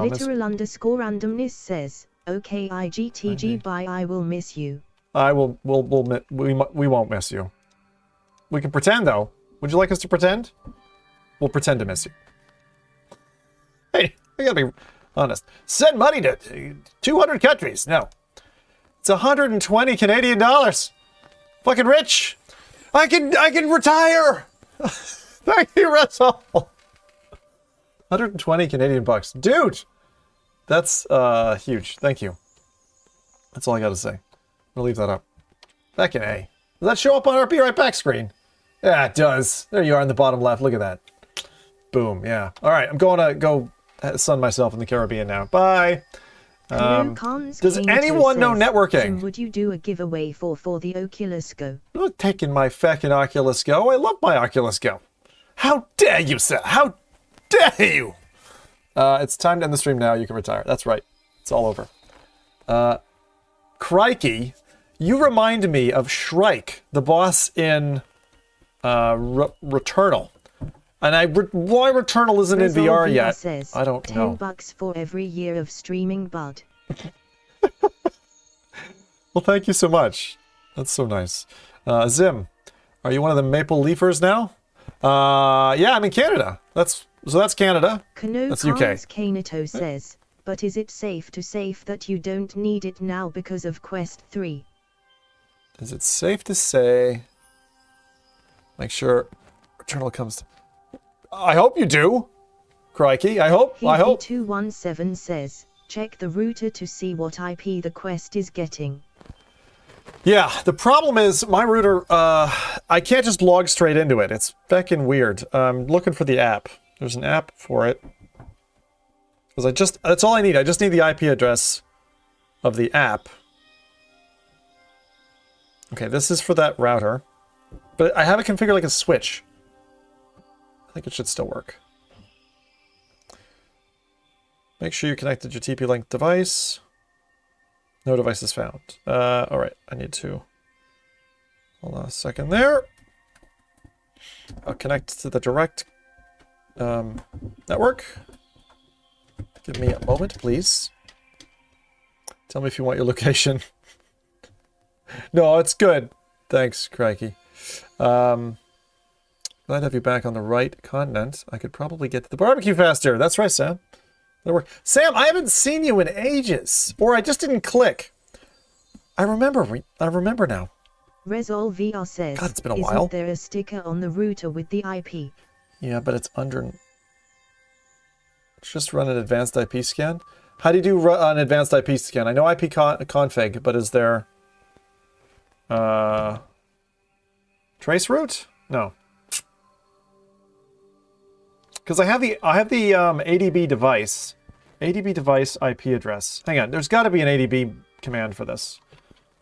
Literal randomness says, okay, IGTG, bye, I will miss you. We won't miss you. We can pretend though. Would you like us to pretend? We'll pretend to miss you. Hey, I gotta be honest. Send money to 200 countries. No. It's 120 Canadian dollars. Fucking rich. I can retire. Thank you, Russell. 120 Canadian bucks. Dude. That's huge. Thank you. That's all I gotta say. We'll leave that up. Back in A. Does that show up on our Be Right Back screen? Yeah, it does. There you are in the bottom left. Look at that. Boom. Yeah. All right. I'm going to go sun myself in the Caribbean now. Bye. Does anyone know networking? Would you do a giveaway for the Oculus Go? I'm not taking my fucking Oculus Go. I love my Oculus Go. How dare you, sir? How dare you? It's time to end the stream now. You can retire. That's right. It's all over. Crikey, you remind me of Shrike, the boss in Returnal. And why Returnal isn't in VR yet? Says, I don't know. $10 for every year of streaming, bud. Well, thank you so much. That's so nice. Zim, are you one of the Maple Leafers now? Yeah, I'm in Canada. That's Canada. That's UK. Kaneto says, but is it safe to say that you don't need it now because of Quest 3? Is it safe to say? Make sure Returnal comes. I hope you do. Crikey, I hope. 217 says, check the router to see what IP the Quest is getting. Yeah, the problem is my router, I can't just log straight into it. It's fucking weird. I'm looking for the app. There's an app for it. Because that's all I need. I just need the IP address of the app. Okay, this is for that router. But I have it configured like a switch. I think it should still work. Make sure you connected your TP-Link device. No devices found. All right, I need to... Hold on a second there. I'll connect to the direct network. Give me a moment, please. Tell me if you want your location. No, it's good. Thanks, Crikey. Glad to have you back on the right continent. I could probably get to the barbecue faster. That's right, Sam. That'll work. Sam, I haven't seen you in ages. Or I just didn't click. I remember now. Resol VR says, God, it's been a while. Isn't there a sticker on the router with the IP? Yeah, but it's under... Let's just run an advanced IP scan. How do you do an advanced IP scan? I know IP config, but is there... trace route? No. Because I have the ADB device IP address. Hang on, there's got to be an ADB command for this.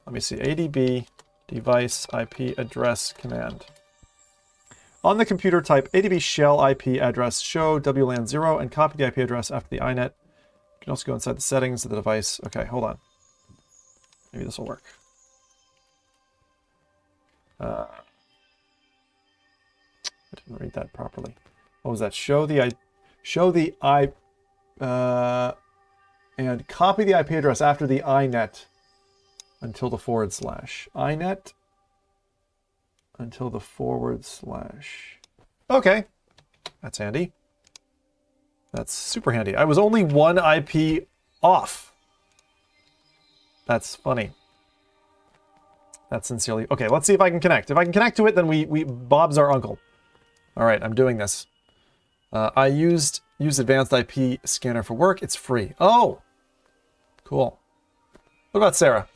Let me see, ADB device IP address command. On the computer, type ADB shell IP address show WLAN 0 and copy the IP address after the iNet. You can also go inside the settings of the device. Okay, hold on. Maybe this will work. I didn't read that properly. What was that? Show Show the and copy the IP address after the inet until the /. inet until the /. Okay. That's handy. That's super handy. I was only one IP off. That's funny. That's sincerely... Okay, let's see if I can connect. If I can connect to it, then we Bob's our uncle. All right, I'm doing this. I use advanced IP scanner for work. It's free. Oh! Cool. What about Sarah?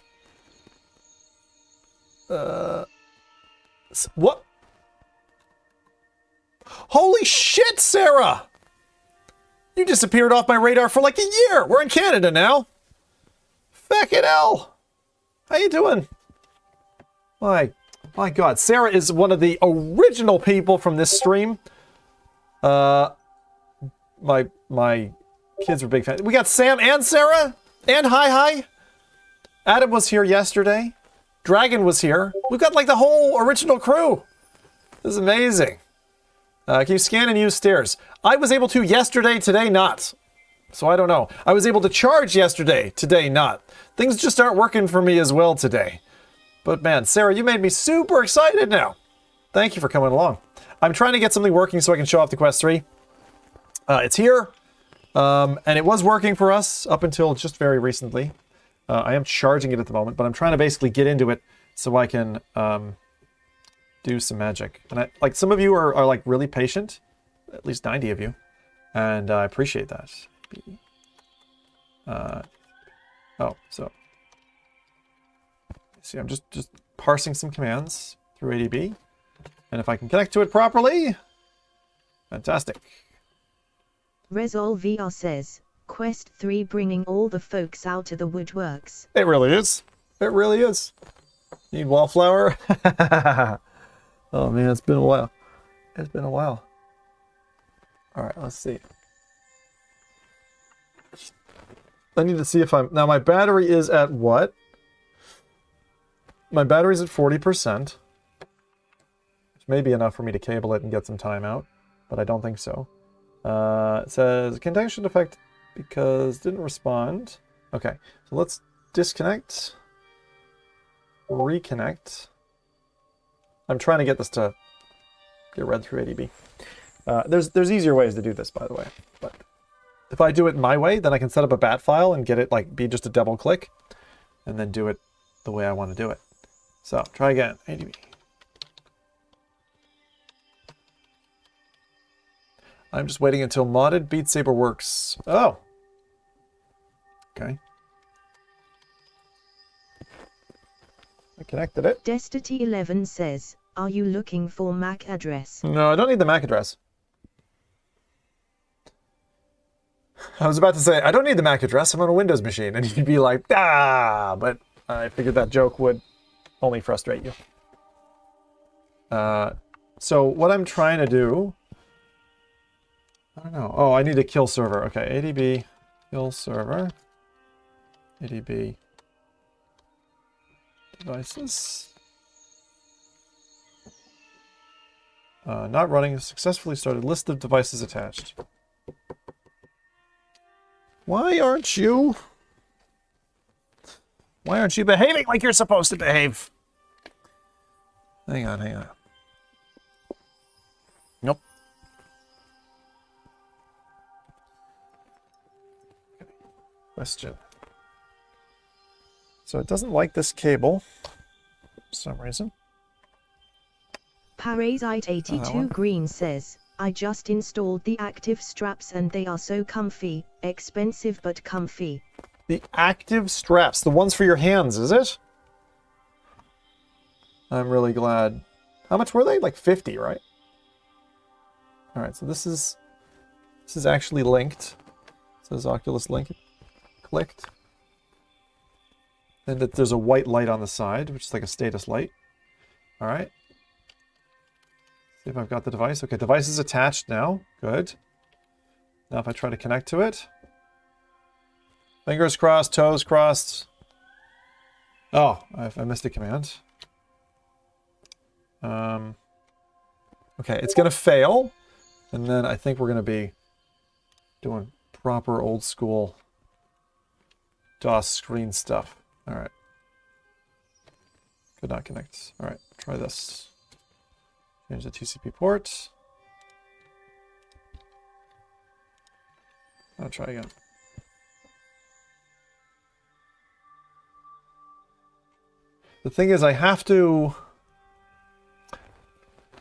What? Holy shit, Sarah! You disappeared off my radar for like a year. We're in Canada now. Feckin' hell. How you doing? My God. Sarah is one of the original people from this stream. My kids were big fans. We got Sam and Sarah and Hi. Adam was here yesterday. Dragon was here. We've got like the whole original crew. This is amazing. Can you scan and use stairs? I was able to yesterday, today not. So I don't know. I was able to charge yesterday, today not. Things just aren't working for me as well today. But man, Sarah, you made me super excited now. Thank you for coming along. I'm trying to get something working so I can show off the Quest 3. It's here. And it was working for us up until just very recently. I am charging it at the moment, but I'm trying to basically get into it so I can do some magic. And like some of you are like really patient, at least 90 of you, and I appreciate that. So see, I'm just parsing some commands through ADB, and if I can connect to it properly, fantastic. Resolve VR says, Quest 3 bringing all the folks out of the woodworks. It really is. It really is. Need wallflower? Oh man, it's been a while. It's been a while. All right, let's see. I need to see if I'm... Now, my battery is at what? My battery's at 40%. Which may be enough for me to cable it and get some time out, but I don't think so. It says, connection defect because didn't respond. Okay, so let's disconnect. Reconnect. I'm trying to get this to get read through ADB. There's easier ways to do this, by the way. But if I do it my way, then I can set up a bat file and get it like be just a double click, and then do it the way I want to do it. So try again. ADB. I'm just waiting until modded Beat Saber works. Oh. Okay. I connected it. Destity11 says, are you looking for MAC address? No, I don't need the MAC address. I was about to say, I don't need the MAC address. I'm on a Windows machine. And you'd be like, ah, but I figured that joke would only frustrate you. So what I'm trying to do, I don't know. Oh, I need to kill server. Okay, ADB, kill server. ADB, devices. Not running, successfully started. List of devices attached. Why aren't you behaving like you're supposed to behave? Hang on. Nope. Okay. Question. So it doesn't like this cable for some reason. Parasite82 Green says, I just installed the active straps and they are so comfy, expensive but comfy. The active straps, the ones for your hands, is it? I'm really glad. How much were they? Like 50, right? All right, so this is actually linked. It says Oculus link. Clicked. And that there's a white light on the side, which is like a status light. All right. See if I've got the device. Okay, device is attached now. Good. Now if I try to connect to it. Fingers crossed, toes crossed. Oh, I missed a command. Okay, it's going to fail. And then I think we're going to be Doing proper old school DOS screen stuff. All right. Could not connect. All right, try this. Change the TCP port. I'll try again. The thing is, I have to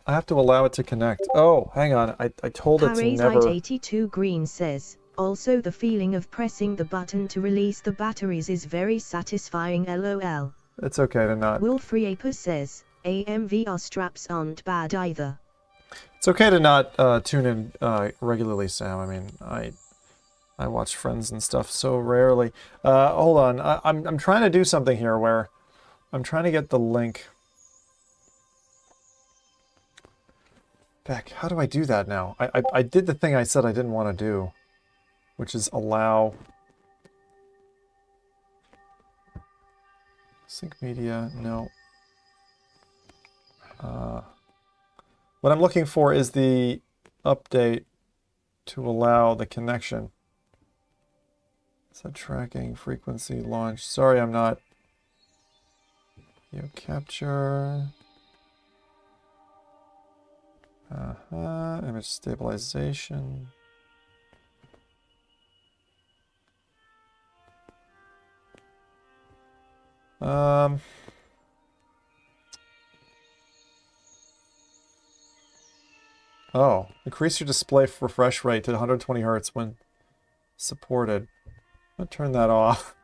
allow it to connect. Oh, hang on. I told it to never... Parasite82 Green says, also the feeling of pressing the button to release the batteries is very satisfying, lol. It's okay to not... Wolfreaper says, AMVR straps aren't bad either. It's okay to not tune in regularly, Sam. I mean, I watch Friends and stuff so rarely. Hold on. I'm trying to do something here where I'm trying to get the link. Beck, how do I do that now? I did the thing I said I didn't want to do, which is allow sync media. No. What I'm looking for is the update to allow the connection. Set tracking, frequency, launch. Sorry, I'm not. Video capture. Image stabilization. Oh, increase your display refresh rate to 120 Hertz when supported. I'm gonna turn that off.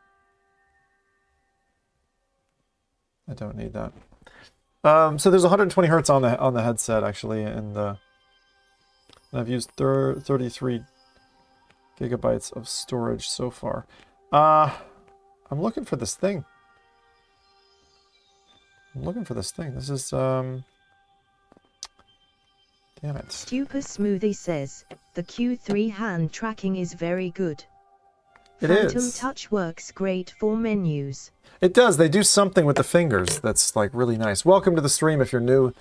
I don't need that. So there's 120 Hertz on the headset actually, and I've used 33 gigabytes of storage so far. I'm looking for this thing. This is damn it. Super Smoothie says, the Q3 hand tracking is very good. It Phantom is. Touch works great for menus. It does. They do something with the fingers that's like really nice. Welcome to the stream if you're new.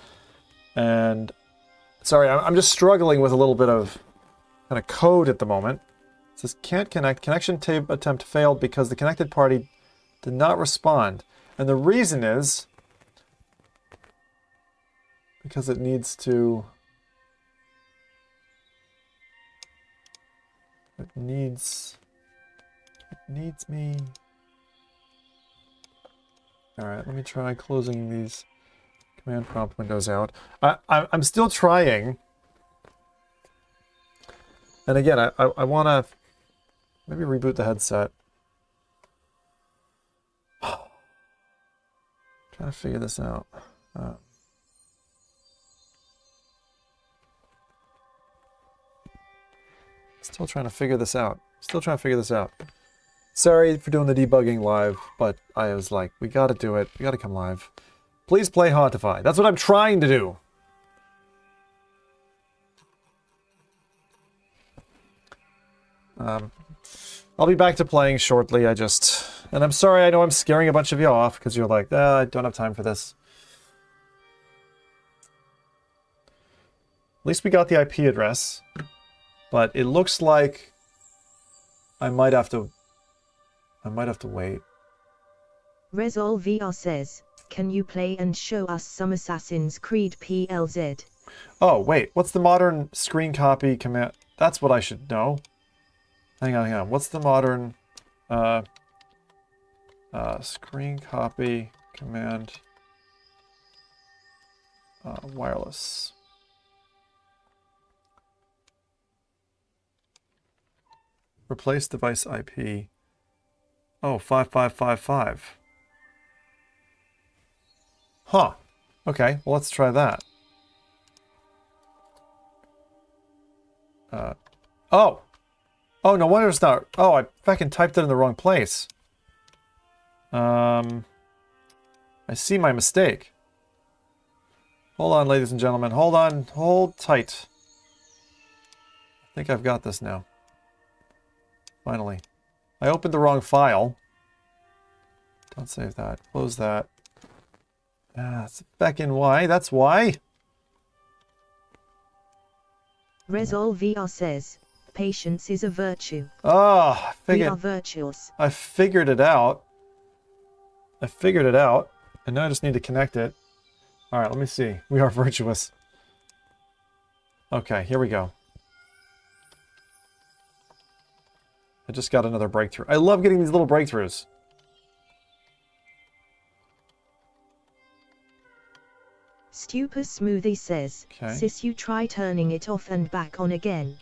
And sorry, I'm just struggling with a little bit of kind of code at the moment. It says can't connect. Connection attempt failed because the connected party did not respond. And the reason is because it needs to... It needs me. All right, let me try closing these command prompt windows out. I'm still trying. And again, I want to maybe reboot the headset. Trying to figure this out. Still trying to figure this out. Sorry for doing the debugging live, but I was like, we gotta do it. We gotta come live. Please play Hauntify. That's what I'm trying to do. I'll be back to playing shortly. And I'm sorry, I know I'm scaring a bunch of you off because you're like, I don't have time for this. At least we got the IP address. But it looks like I might have to wait. Resol VR says, can you play and show us some Assassin's Creed PLZ? Oh, wait. What's the modern screen copy command? That's what I should know. Hang on. What's the modern screen copy command wireless? Replace device IP. Oh, 5555. Huh. Okay, well, let's try that. Oh! Oh, no wonder it's not... Oh, I fucking typed it in the wrong place. I see my mistake. Hold on, ladies and gentlemen. Hold on. Hold tight. I think I've got this now. Finally. I opened the wrong file. Don't save that. Close that. It's back in Y. That's why. Resol VR says, Patience is a virtue. Oh, We are virtuous. I figured it out. I figured it out. And now I just need to connect it. All right, let me see. We are virtuous. Okay, here we go. I just got another breakthrough. I love getting these little breakthroughs. Stupor Smoothie says, Okay. Sis, you try turning it off and back on again.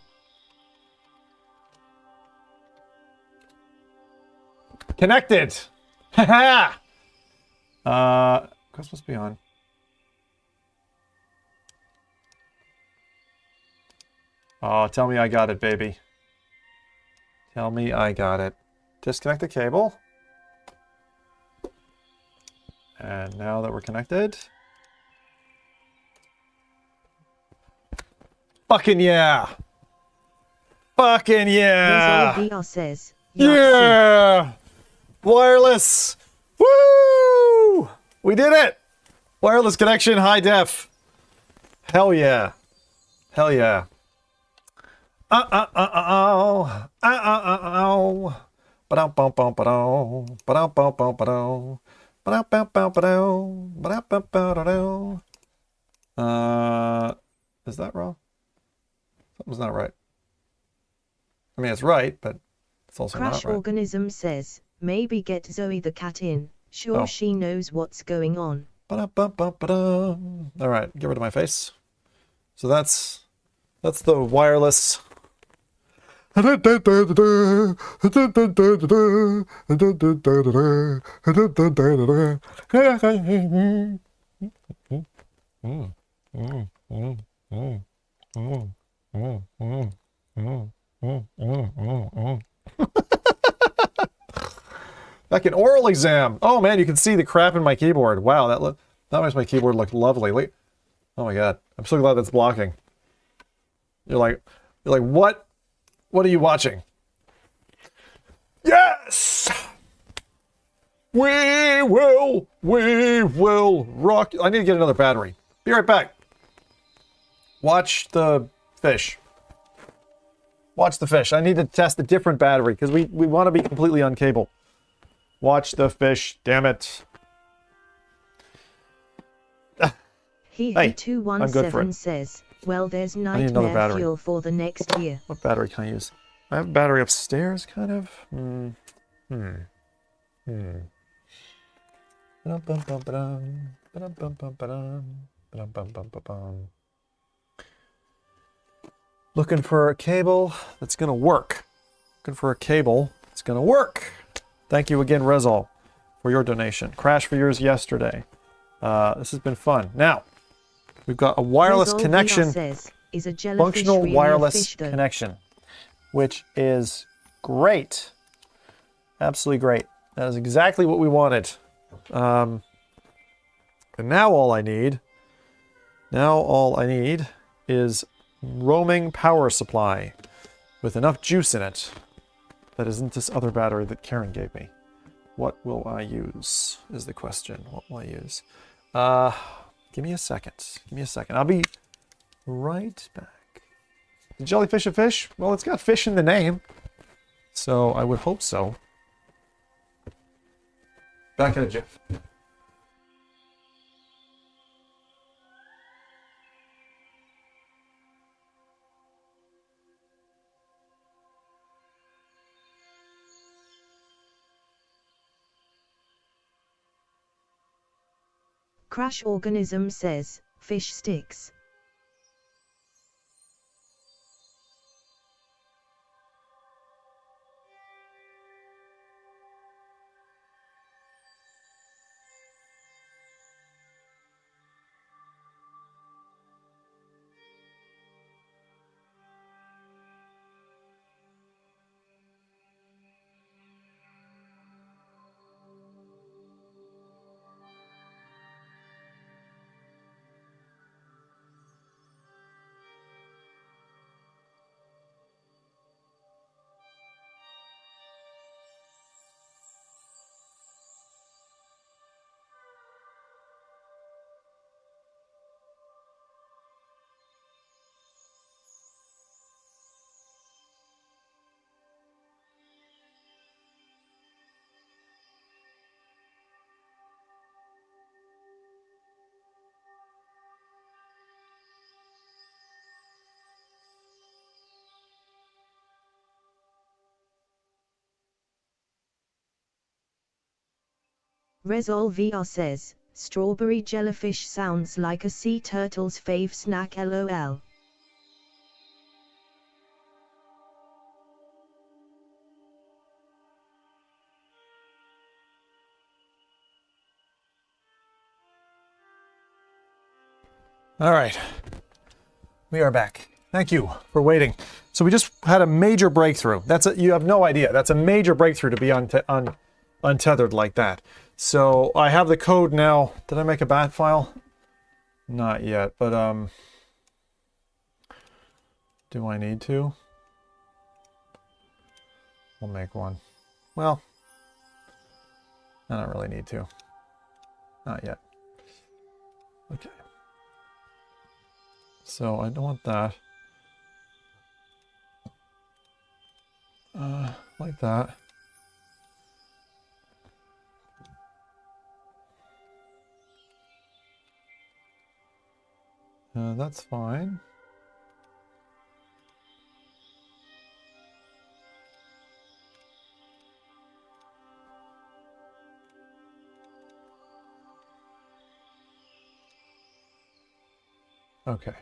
Connected! Haha! Quest must be on. Oh, tell me I got it, baby. Tell me I got it. Disconnect the cable. And now that we're connected... Fucking yeah! Fucking yeah! Visual VR says, Yeah! Wireless! Woo! We did it! Wireless connection, high def. Hell yeah. Hell yeah. Oh. Ba-dum-bum-bum-ba-dum. Ba-dum-bum-bum-ba-dum. Ba-dum-bum-bum-ba-dum. Is that wrong? Something's not right. I mean, it's right, but it's also Crash not right. Organism says, maybe get Zoe the cat in. Sure, Oh. she knows what's going on. Ba-dum-bum-bum-ba-dum. All right, get rid of my face. So that's the wireless. Like an oral exam. Oh man, you can see the crap in my keyboard. Wow, that makes my keyboard look lovely. Oh my god, I'm so glad that's blocking. You're like, what? What are you watching? Yes! We will rock. I need to get another battery. Be right back. Watch the fish. Watch the fish. I need to test a different battery because we want to be completely uncable. Watch the fish. Damn it. He Hey, I'm good for 217 it. says, well, there's need another nightmare battery. fuel for the next year. What battery can I use? I have a battery upstairs, kind of. Looking for a cable that's gonna work. Looking for a cable that's gonna work. Thank you again, Rezol, for your donation. Crash for yours yesterday. This has been fun. Now, we've got a wireless Rizal connection. VR says, is a jellyfish Functional really a wireless fish, though? connection, which is great. Absolutely great. That is exactly what we wanted. And now all I need is roaming power supply with enough juice in it that isn't this other battery that Karen gave me. What will I use is the question. What will I use? Give me a second. Give me a second. I'll be right back. Is jellyfish a fish? Well, it's got fish in the name. So I would hope so. Back in a jiff. Crash Organism says, fish sticks. Resolve VR says, strawberry jellyfish sounds like a sea turtle's fave snack lol. All right, we are back. Thank you for waiting. So we just had a major breakthrough. You have no idea. That's a major breakthrough to be untethered like that. So I have the code now. Did I make a bat file? Not yet, but do I need to? We'll make one. Well, I don't really need to. Not yet. Okay. So I don't want that. Like that. That's fine. Okay.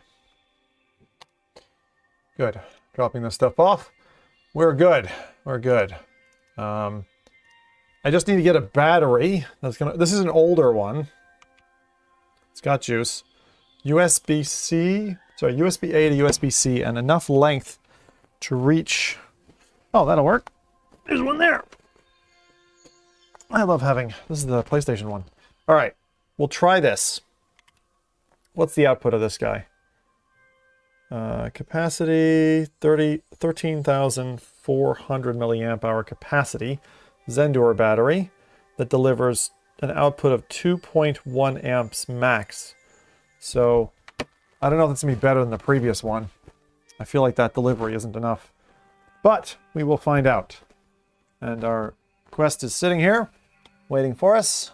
Good. Dropping this stuff off. We're good. We're good. I just need to get a battery. This is an older one. It's got juice. USB-A to USB-C, and enough length to reach. Oh, that'll work. There's one there. I love having. This is the PlayStation one. All right, we'll try this. What's the output of this guy? Capacity 13,400 milliamp hour capacity. Zendure battery that delivers an output of 2.1 amps max. So I don't know if it's gonna be better than the previous one. I feel like that delivery isn't enough, but we will find out. And our Quest is sitting here waiting for us.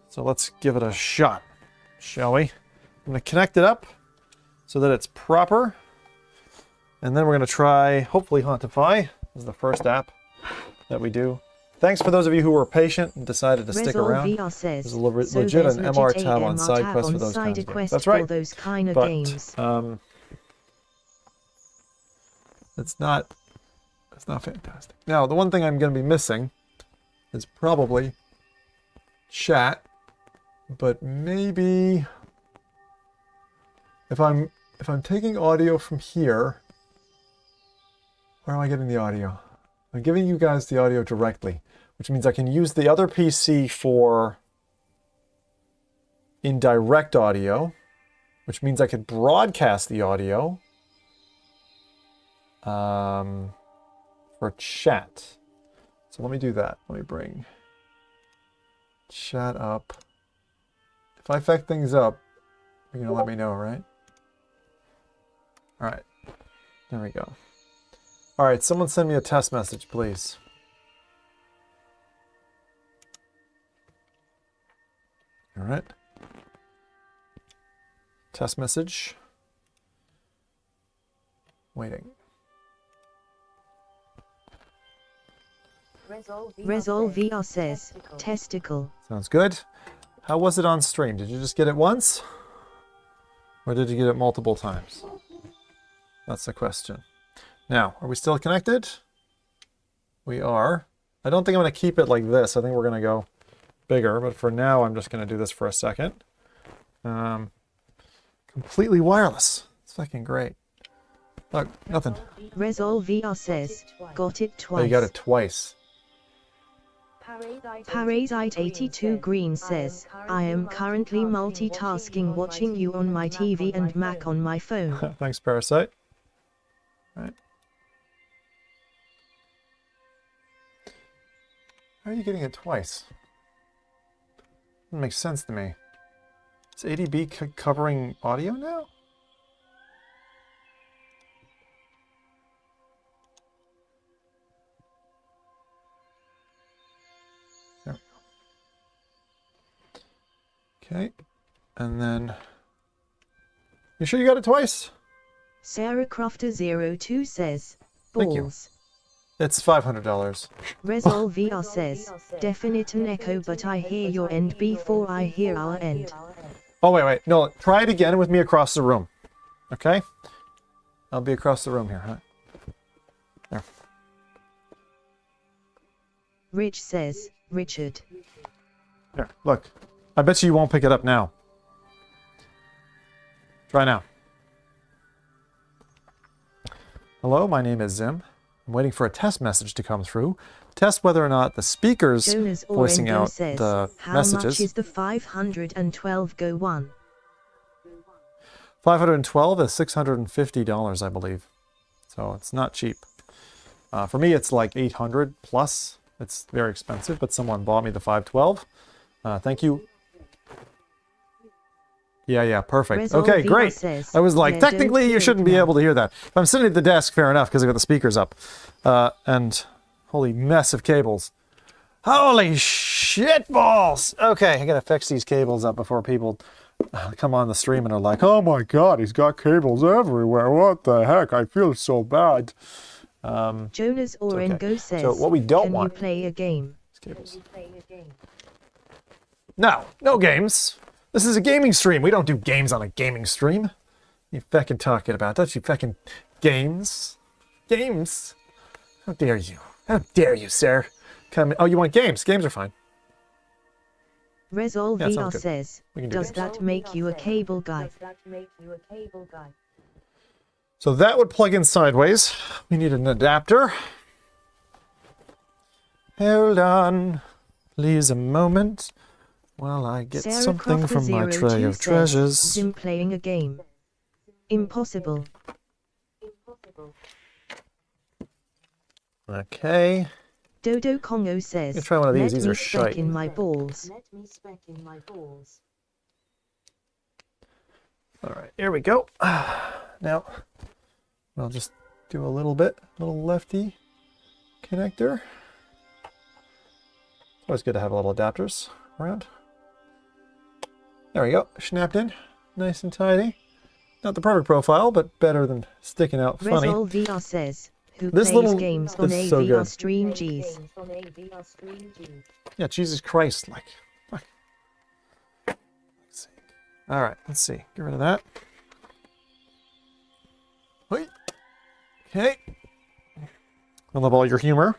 So let's give it a shot, shall we? I'm gonna connect it up so that it's proper. And then we're gonna try, hopefully, Hauntify. This is the first app that we do. Thanks for those of you who were patient and decided to stick around. There's a legit an MR tab on side quest for those kinds of games. That's right. But it's not fantastic. Now, the one thing I'm going to be missing is probably chat, but maybe if I'm taking audio from here, where am I getting the audio? I'm giving you guys the audio directly, which means I can use the other PC for indirect audio, which means I could broadcast the audio for chat. So let me do that. Let me bring chat up. If I fuck things up, you're gonna let me know, right? All right, there we go. All right, someone send me a test message, please. All right. Test message. Waiting. Resolve VR says, testicle. Sounds good. How was it on stream? Did you just get it once? Or did you get it multiple times? That's the question. Now, are we still connected? We are. I don't think I'm going to keep it like this. I think we're going to go bigger, but for now, I'm just going to do this for a second. Completely wireless. It's fucking great. Look, nothing. Resolve VR says, got it twice. Oh, you got it twice. Parasite82 Green says, I am currently multitasking watching you on my TV and Mac on my phone. Thanks, Parasite. All right. How are you getting it twice? Doesn't make sense to me. Is ADB covering audio now? There we go. Okay, and then you sure you got it twice? Sarah Crofter02 says, Thank you. balls. It's $500. Resolve VR says, definite an echo, but I hear your end before I hear our end. Oh, wait. No, try it again with me across the room. Okay? I'll be across the room here. Huh? There. Rich says, Richard. There, look. I bet you won't pick it up now. Try now. Hello, my name is Zim. I'm waiting for a test message to come through. Test whether or not the speakers Jonas voicing Orengo out says, the how messages. much is the 512 go one? 512 is $650, I believe. So it's not cheap. For me, it's like 800 plus. It's very expensive, but someone bought me the 512. Thank you. Yeah, perfect. Resolve Okay, VR great. says, I was like, yeah, technically, don't you shouldn't think be now. able to hear that. If I'm sitting at the desk, fair enough, because I've got the speakers up. And holy mess of cables. Holy shit balls! Okay, I gotta fix these cables up before people come on the stream and are like, oh my god, he's got cables everywhere. What the heck? I feel so bad. Jonas Orengo says, So what we don't can want you play a game? cables. No games. This is a gaming stream. We don't do games on a gaming stream. You feckin' talking about? Don't you feckin' games? Games? How dare you? How dare you, sir? Come. Oh, you want games? Games are fine. Resolve Yeah, VR sounds good. says, We can do does games. that make you a cable guy? So that would plug in sideways. We need an adapter. Hold on, please, a moment, while I get Sarah something from my Crocker02 tray of says, treasures. Zim playing a game. Impossible. Okay. Dodo Congo says, Let me try one of these. let These me are speck shite. in my balls. All right, here we go. Now, I'll just do a little lefty connector. Always good to have little adapters around. There we go, snapped in, nice and tidy. Not the perfect profile, but better than sticking out funny. Resolve VR says, who This plays little- games on this is a so VR good. stream? Geez. Yeah, Jesus Christ, like, fuck. Let's see. All right, let's see. Get rid of that. Wait. Okay. I love all your humor.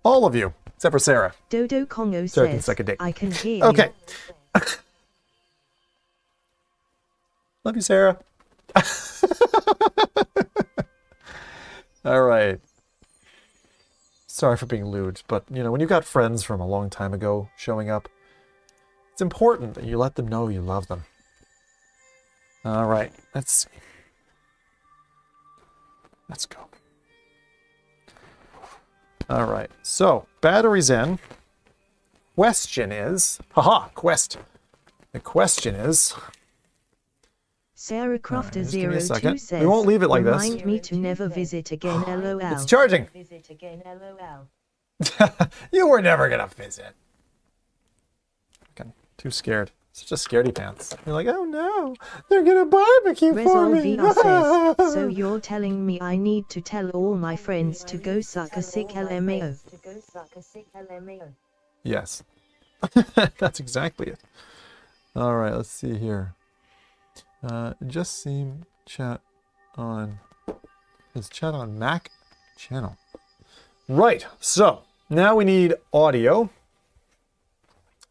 All of you, except for Sarah. Dodo Congo Sarah can says, suck a dick. I can hear Okay. you. Love you, Sarah. All right. Sorry for being lewd, but, you know, when you've got friends from a long time ago showing up, it's important that you let them know you love them. All right. Let's see. Let's go. All right. So, batteries in. Question is... Haha, quest. The question is... Sarah Crofter just give me a 02 second. says, We won't leave it like this. remind me to never visit again, lol. It's charging. You were never going to visit. Okay, too scared. Such a scaredy pants. You're like, oh no, they're going to barbecue for Resolve me. VR says, so you're telling me I need to tell all my friends to go suck a sick LMAO. Yes. That's exactly it. All right, let's see here. Just seem chat on... Is chat on Mac channel? Right, so now we need audio.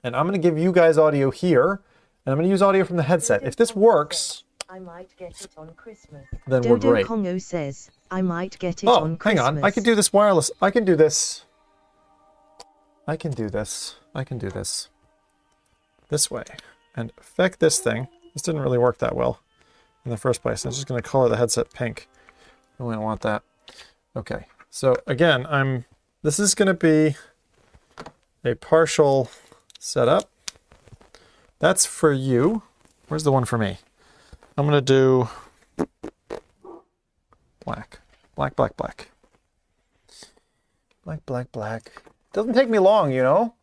And I'm going to give you guys audio here. And I'm going to use audio from the headset. If this works, I might get it on Christmas. then we're Dodo great. Congo says, I might get it Oh, on hang Christmas. on. I can do this wireless. I can do this. I can do this. I can do this. This way. And affect this thing. This didn't really work that well in the first place. I'm just going to color the headset pink. We don't want that. Okay. So again, this is going to be a partial setup. That's for you. Where's the one for me? I'm going to do black. Black, black, black. Black, black, black. Doesn't take me long, you know?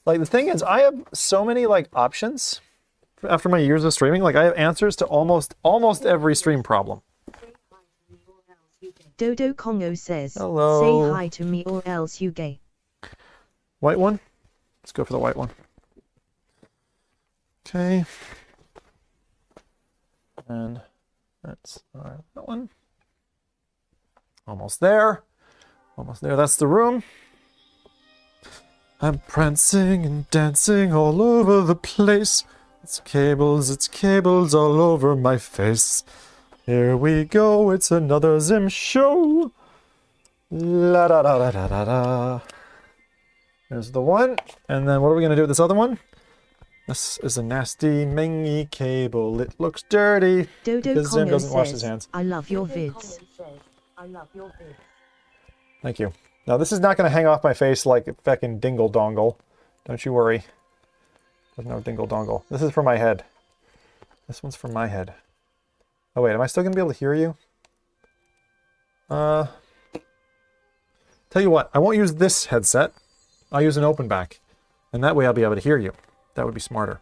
Like, the thing is, I have so many, like, options after my years of streaming. Like, I have answers to almost every stream problem. Dodo Congo says, Hello. say hi to me or else you gay. White one? Let's go for the white one. Okay. And that's that one. Almost there. Almost there. That's the room. I'm prancing and dancing all over the place. It's cables all over my face. Here we go, it's another Zim show. La da da da da da da. There's the one. And then what are we gonna do with this other one? This is a nasty mangy cable. It looks dirty Dodo because Zim Congo doesn't wash his says, hands. I love your vids. Thank you. Now this is not gonna hang off my face like a feckin' dingle dongle. Don't you worry. There's no dingle dongle. This is for my head. This one's for my head. Oh wait, am I still gonna be able to hear you? Tell you what, I won't use this headset. I'll use an open back. And that way I'll be able to hear you. That would be smarter.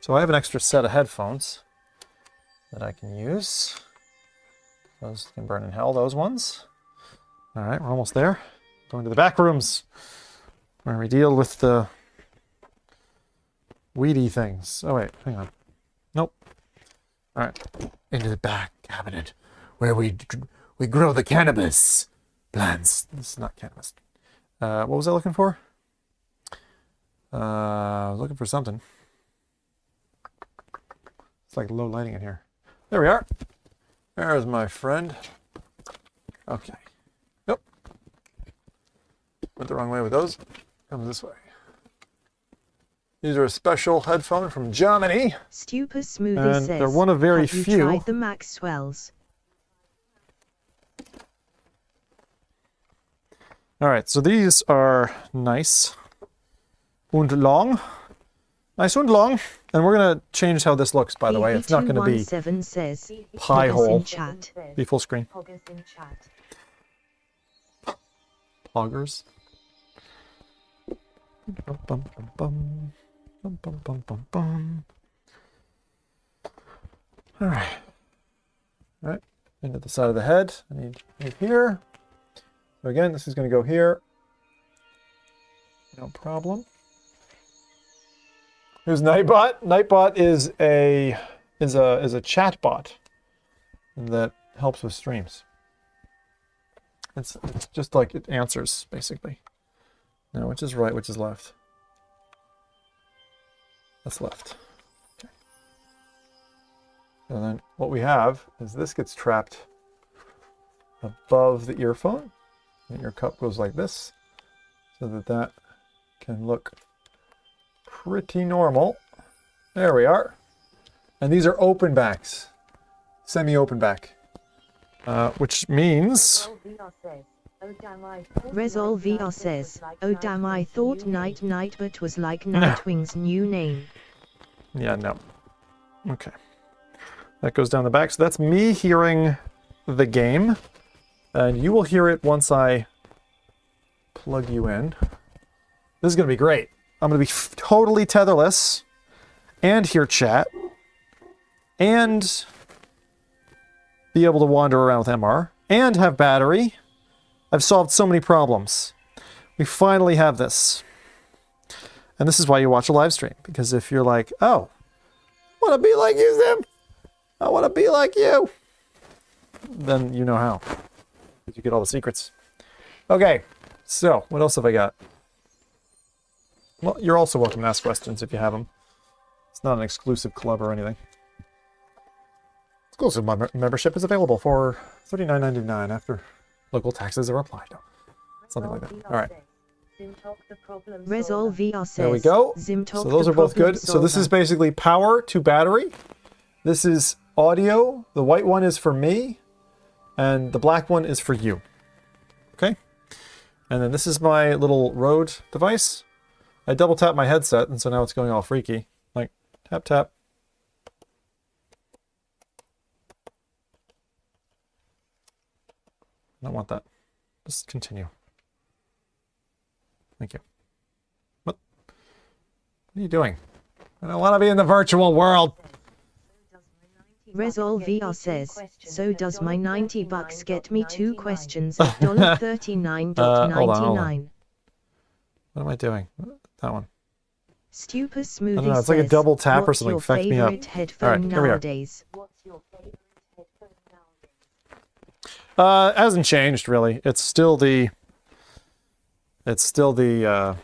So I have an extra set of headphones that I can use. Those can burn in hell, those ones. All right, we're almost there. Going to the back rooms where we deal with the weedy things. Oh wait, hang on. Nope. All right, into the back cabinet where we grow the cannabis plants. This is not cannabis. What was I looking for? I was looking for something. It's like low lighting in here. There we are. There's my friend. Okay. Yep. Went the wrong way with those. Comes this way. These are a special headphone from Germany. Stupid Smoothie And says, they're one of very have you few. tried the Maxwells? All right, so these are nice and long. Nice and long. And we're going to change how this looks, by the way. It's not going to be says, pie Poggers hole. in chat. Be full screen. Poggers in chat. Poggers. Bum, bum, bum, bum. Bum, bum, bum, bum, bum. All right. All right. Into the side of the head. I need here. So again, this is going to go here. No problem. Here's Nightbot. Nightbot is a chat bot that helps with streams. It's just like it answers basically. Now, which is right, which is left? That's left. Okay. And then what we have is this gets trapped above the earphone. And your cup goes like this, so that can look pretty normal. There we are. And these are open backs, semi-open back, which means Resol VR says, oh damn, I thought Nightbot was like Nightwing's new name. Yeah, no. Okay. That goes down the back. So that's me hearing the game. And you will hear it once I plug you in. This is going to be great. I'm going to be totally tetherless and hear chat and be able to wander around with MR and have battery. I've solved so many problems. We finally have this. And this is why you watch a live stream. Because if you're like, oh, I want to be like you, Zim. I want to be like you. Then you know how. You get all the secrets. Okay, so what else have I got? Well, you're also welcome to ask questions if you have them. It's not an exclusive club or anything. Exclusive membership is available for $39.99 after local taxes are applied. Something like that. All right. Resol VR says, There we go. Zimtalk So those are both good. So this is basically power to battery. This is audio. The white one is for me. And the black one is for you. Okay? And then this is my little Rode device. I double tap my headset, and so now it's going all freaky. Like, tap, tap. I don't want that. Just continue. Thank you. What are you doing? I don't want to be in the virtual world. Resol VR says, so does my $90 get me 2 questions at $39.99? Hold on. What am I doing? That one. Stupid Smoothie I don't know, it's like a says, double tap or what's something. your Fecked me up. favorite headphone Alright, here we are. nowadays? Hasn't changed really. It's still the Sennheiser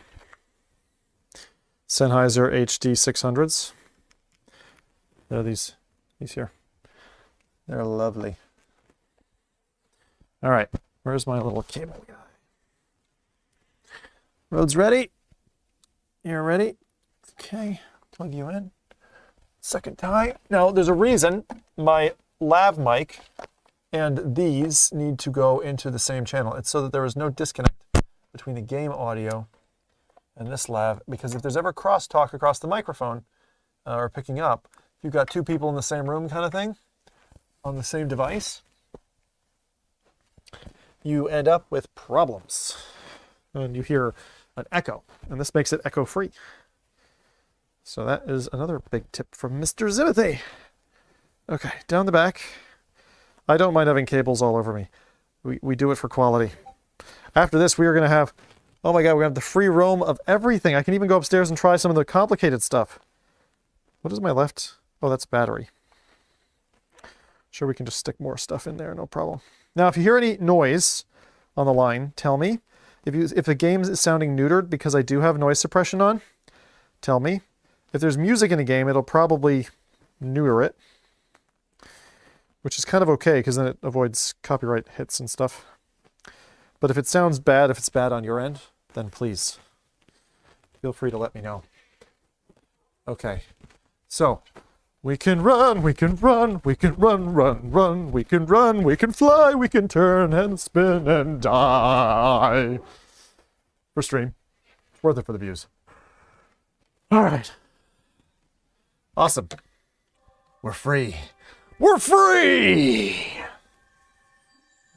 HD 600s. They're these here. They're lovely. All right, where's my little cable guy? Road's ready. You're ready. Okay, plug you in. Second time. Now, there's a reason my lav mic and these need to go into the same channel. It's so that there is no disconnect between the game audio and this lav, because if there's ever crosstalk across the microphone or picking up, if you've got two people in the same room kind of thing on the same device, you end up with problems. And you hear an echo, and this makes it echo free. So that is another big tip from Mr. Zimothy. Okay, down the back. I don't mind having cables all over me. We do it for quality. After this, we are going to have, oh my god, we have the free roam of everything. I can even go upstairs and try some of the complicated stuff. What is my left? Oh, that's battery. Sure, we can just stick more stuff in there, no problem. Now, if you hear any noise on the line, tell me. If the game is sounding neutered because I do have noise suppression on, tell me. If there's music in a game, it'll probably neuter it, which is kind of okay because then it avoids copyright hits and stuff. But if it sounds bad, if it's bad on your end, then please feel free to let me know. Okay, so we can run, we can run, we can run, run, we can run, we can fly, we can turn and spin and die. For stream. It's worth it for the views. All right. Awesome. We're free. We're free!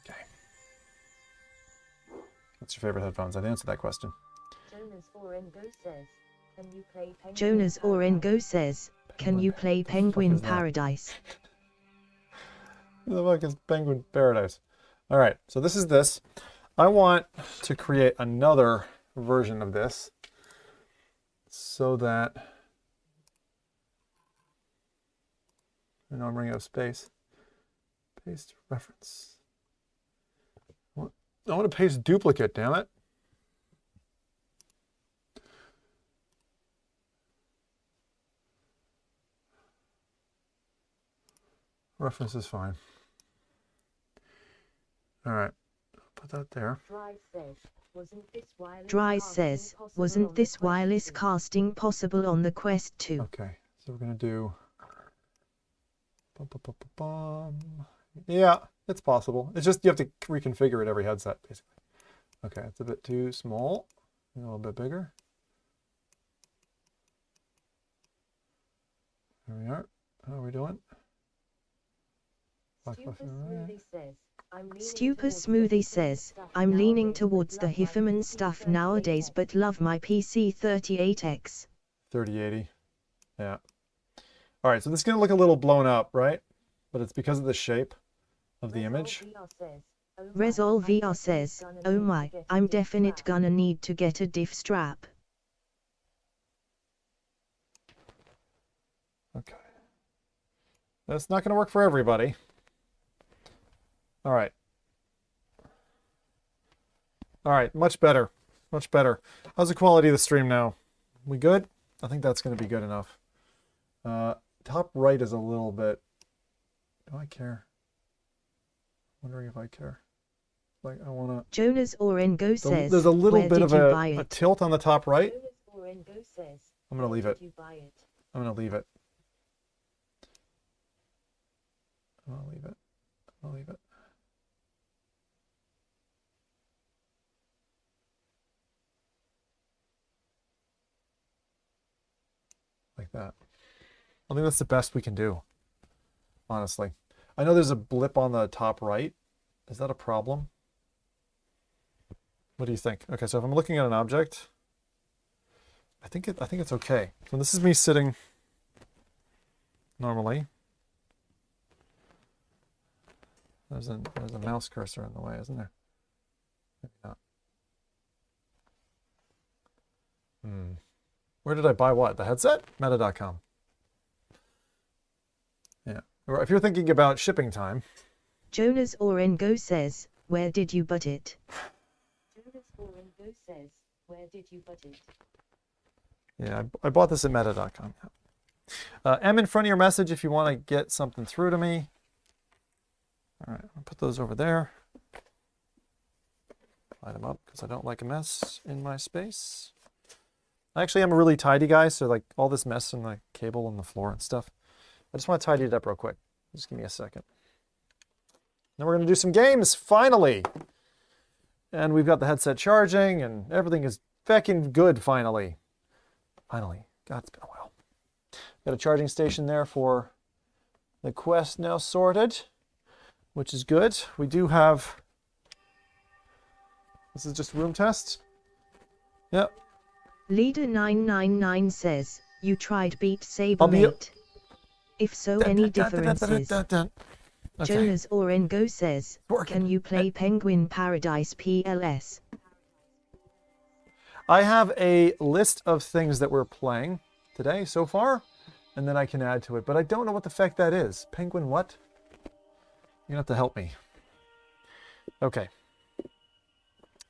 Okay. What's your favorite headphones? I've answered that question. Jonas Orengo says, can you play Penguin Paradise? Who the fuck is Penguin Paradise? All right, so this is this. I want to create another version of this so that I know I'm running out of space. Paste reference. I want to paste duplicate, damn it. Reference is fine. All right, put that there. Dry says, wasn't this wireless casting possible on the Quest 2? Okay, so we're going to do... Yeah, it's possible. It's just you have to reconfigure it every headset, basically. Okay, it's a bit too small. A little bit bigger. There we are. How are we doing? Stupid Smoothie says, I'm leaning towards the Hifferman stuff nowadays but love my PC 38X. 3080. Yeah. All right, so this is going to look a little blown up, right? But it's because of the shape of the image. Resol VR says, oh my, I'm definite gonna need to get a diff strap. Okay. That's not going to work for everybody. All right. All right, much better. Much better. How's the quality of the stream now? We good? I think that's going to be good enough. Top right is a little bit... Do I care? Wondering if I care. Like, I want to... Jonas Orengo says, there's a little bit of a a tilt on the top right. Says, I'm going to leave it. I'm going to leave it. I'm going to leave it. I'm going to leave it. Like that. I think that's the best we can do, honestly. I know there's a blip on the top right. Is that a problem? What do you think? Okay, so if I'm looking at an object, I think it's okay. So this is me sitting normally. There's a mouse cursor in the way, isn't there? Maybe not. Where did I buy what? The headset? Meta.com. Yeah. Or if you're thinking about shipping time. Jonas Orengo says, where did you butt it? Jonas Orengo says, where did you butt it? Yeah, I bought this at meta.com. M in front of your message if you want to get something through to me. All right, I'll put those over there. Light them up because I don't like a mess in my space. Actually, I'm a really tidy guy, so like all this mess and the cable on the floor and stuff. I just want to tidy it up real quick. Just give me a second. Then we're going to do some games, finally. And we've got the headset charging, and everything is feckin' good, finally. Finally. God, it's been a while. Got a charging station there for the Quest now sorted, which is good. We do have... This is just room test. Yep. Leader999 says, you tried Beat Saber, mate. If so, any differences? Okay. Jonas Orengo says, can you play Penguin Paradise PLS? I have a list of things that we're playing today so far, and then I can add to it, but I don't know what the feck that is. Penguin what? You're gonna have to help me. Okay.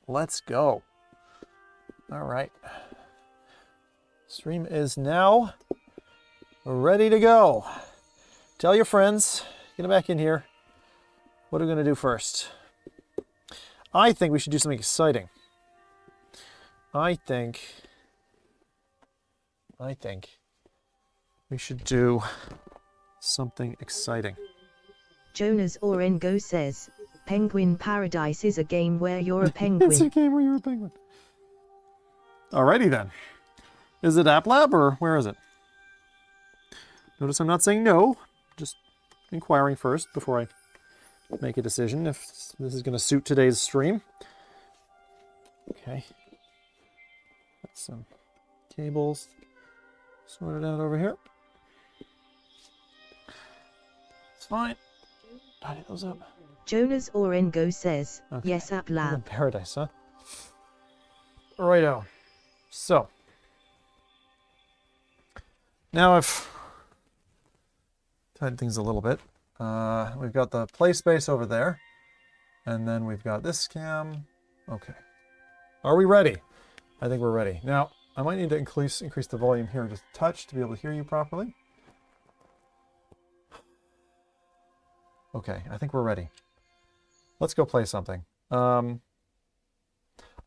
Let's go. All right. Stream is now ready to go. Tell your friends. Get them back in here. What are we going to do first? I think we should do something exciting. I think we should do something exciting. Jonas Orengo says, Penguin Paradise is a game where you're a penguin. It's a game where you're a penguin. Alrighty then. Is it App Lab or where is it? Notice I'm not saying no, just inquiring first before I make a decision if this is going to suit today's stream. Okay. Got some cables sorted out over here. It's fine. Tidy those up. Jonas Orengo says, Okay. yes, App Lab. Paradise, huh? Righto. So. Now I've tightened things a little bit. We've got the play space over there. And then we've got this cam. Okay. Are we ready? I think we're ready. Now, I might need to increase the volume here just a touch to be able to hear you properly. Okay, I think we're ready. Let's go play something. I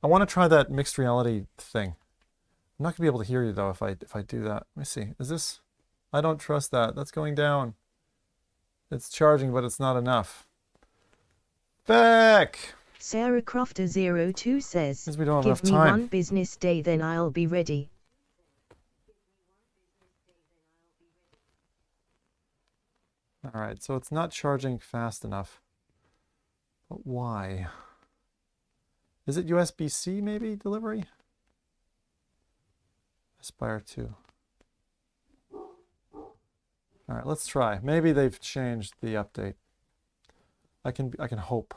want to try that mixed reality thing. I'm not going to be able to hear you though if I do that. Let me see. Is this... I don't trust that. That's going down. It's charging, but it's not enough. Back! Sarah Crofter02 says, Because we don't have give enough me time. one business day then I'll be ready. Alright, so it's not charging fast enough. But why? Is it USB-C maybe delivery? Aspire 2. Alright, let's try. Maybe they've changed the update. I can hope.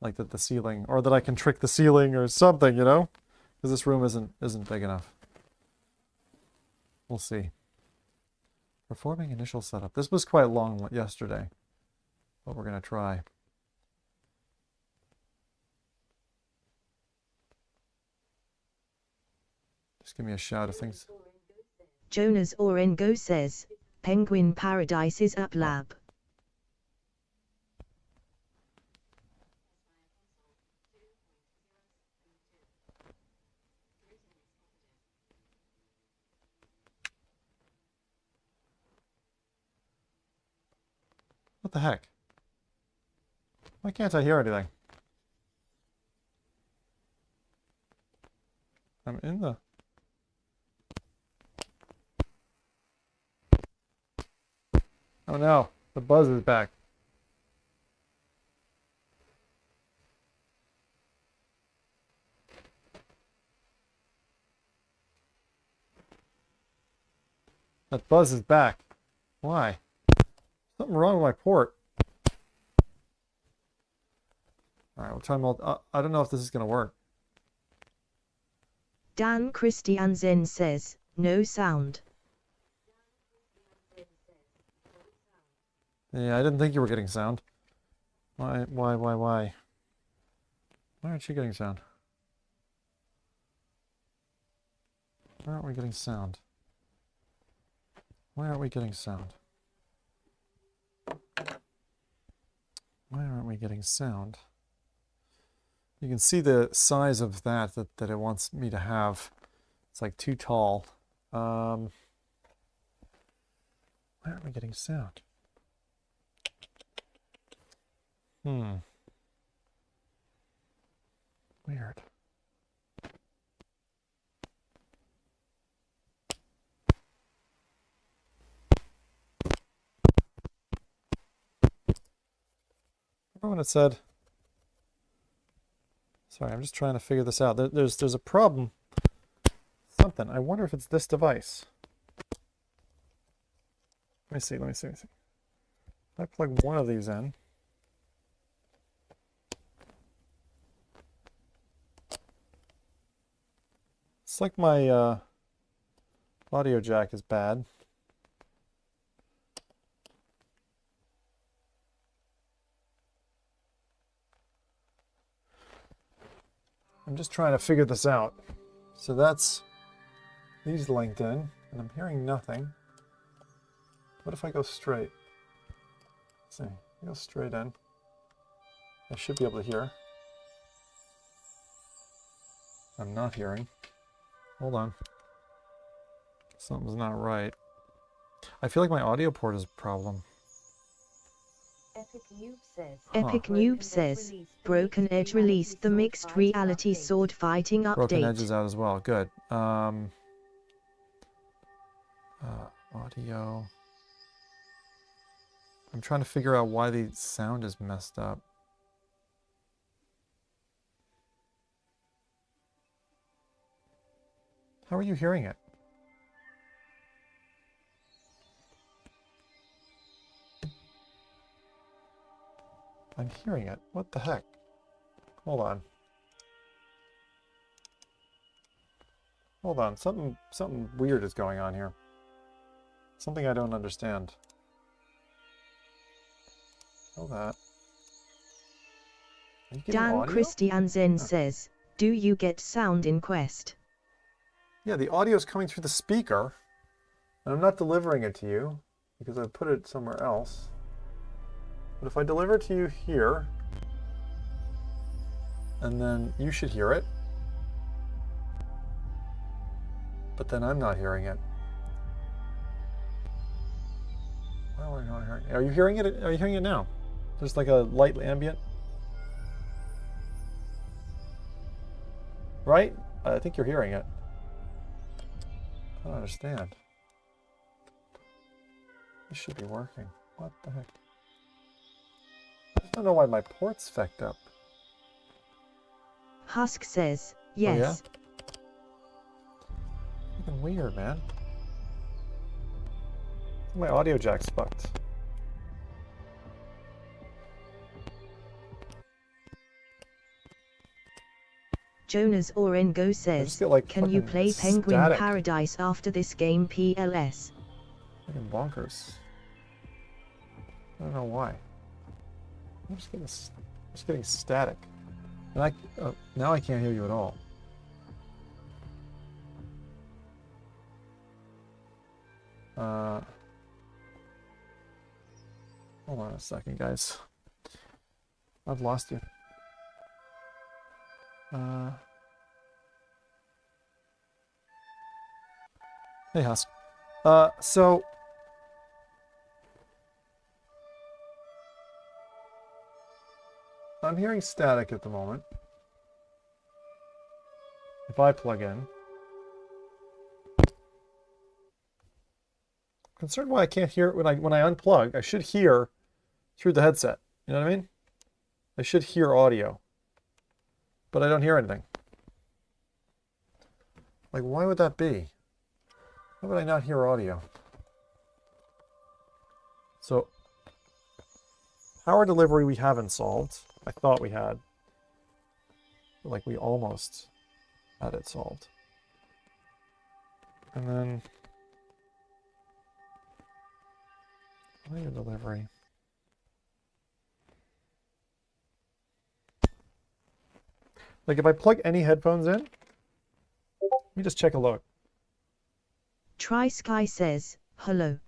Like that the ceiling, or that I can trick the ceiling or something, you know? Because this room isn't big enough. We'll see. Performing initial setup. This was quite long yesterday, but we're going to try. Just give me a shout if things... Jonas Orengo says, Penguin Paradise is App Lab. What the heck? Why can't I hear anything? I'm in the... Oh no, the buzz is back. That buzz is back. Why? Something wrong with my port. Alright, we'll try I don't know if this is going to work. Dan Christiansen says, no sound. Yeah, I didn't think you were getting sound. Why? Why aren't you getting sound? Why aren't we getting sound? Why aren't we getting sound? Why aren't we getting sound? You can see the size of that it wants me to have. It's like too tall. Why aren't we getting sound? Weird. Remember when it said... Sorry, I'm just trying to figure this out. There's a problem. Something. I wonder if it's this device. Let me see. If I plug one of these in... It's like my audio jack is bad. I'm just trying to figure this out. So that's these linked in, and I'm hearing nothing. What if I go straight? Let's see, I go straight in. I should be able to hear. I'm not hearing. Hold on. Something's not right. I feel like my audio port is a problem. Epic Noob says, Broken Edge released the mixed reality sword fighting update. Broken Edge is out as well. Good. Audio. I'm trying to figure out why the sound is messed up. How are you hearing it? I'm hearing it. What the heck? Hold on. Hold on. Something weird is going on here. Something I don't understand. Kill that. Are you getting Dan audio? Christiansen says, do you get sound in Quest? Yeah, the audio is coming through the speaker, and I'm not delivering it to you because I put it somewhere else. But if I deliver it to you here, and then you should hear it, but then I'm not hearing it. Why am I not hearing it? Are you hearing it? Are you hearing it now? There's like a light ambient. Right? I think you're hearing it. I don't understand. This should be working. What the heck? I just don't know why my port's fecked up. Husk says, yes. Oh, yeah? Fucking weird, man. My audio jack's fucked. Jonas Orengo says, get, like, can you play fucking Penguin static. Paradise after this game PLS? Fucking bonkers. I don't know why. I'm just getting static. And now I can't hear you at all. Hold on a second, guys. I've lost you. Hey, Husk. So I'm hearing static at the moment. If I plug in. I'm concerned why I can't hear it when I unplug. I should hear through the headset. You know what I mean? I should hear audio. But I don't hear anything. Like, why would that be? Why would I not hear audio? So, power delivery we haven't solved. I thought we had. Like, we almost had it solved. And then... Audio delivery. Like, if I plug any headphones in, let me just check a look. Try Sky says, hello.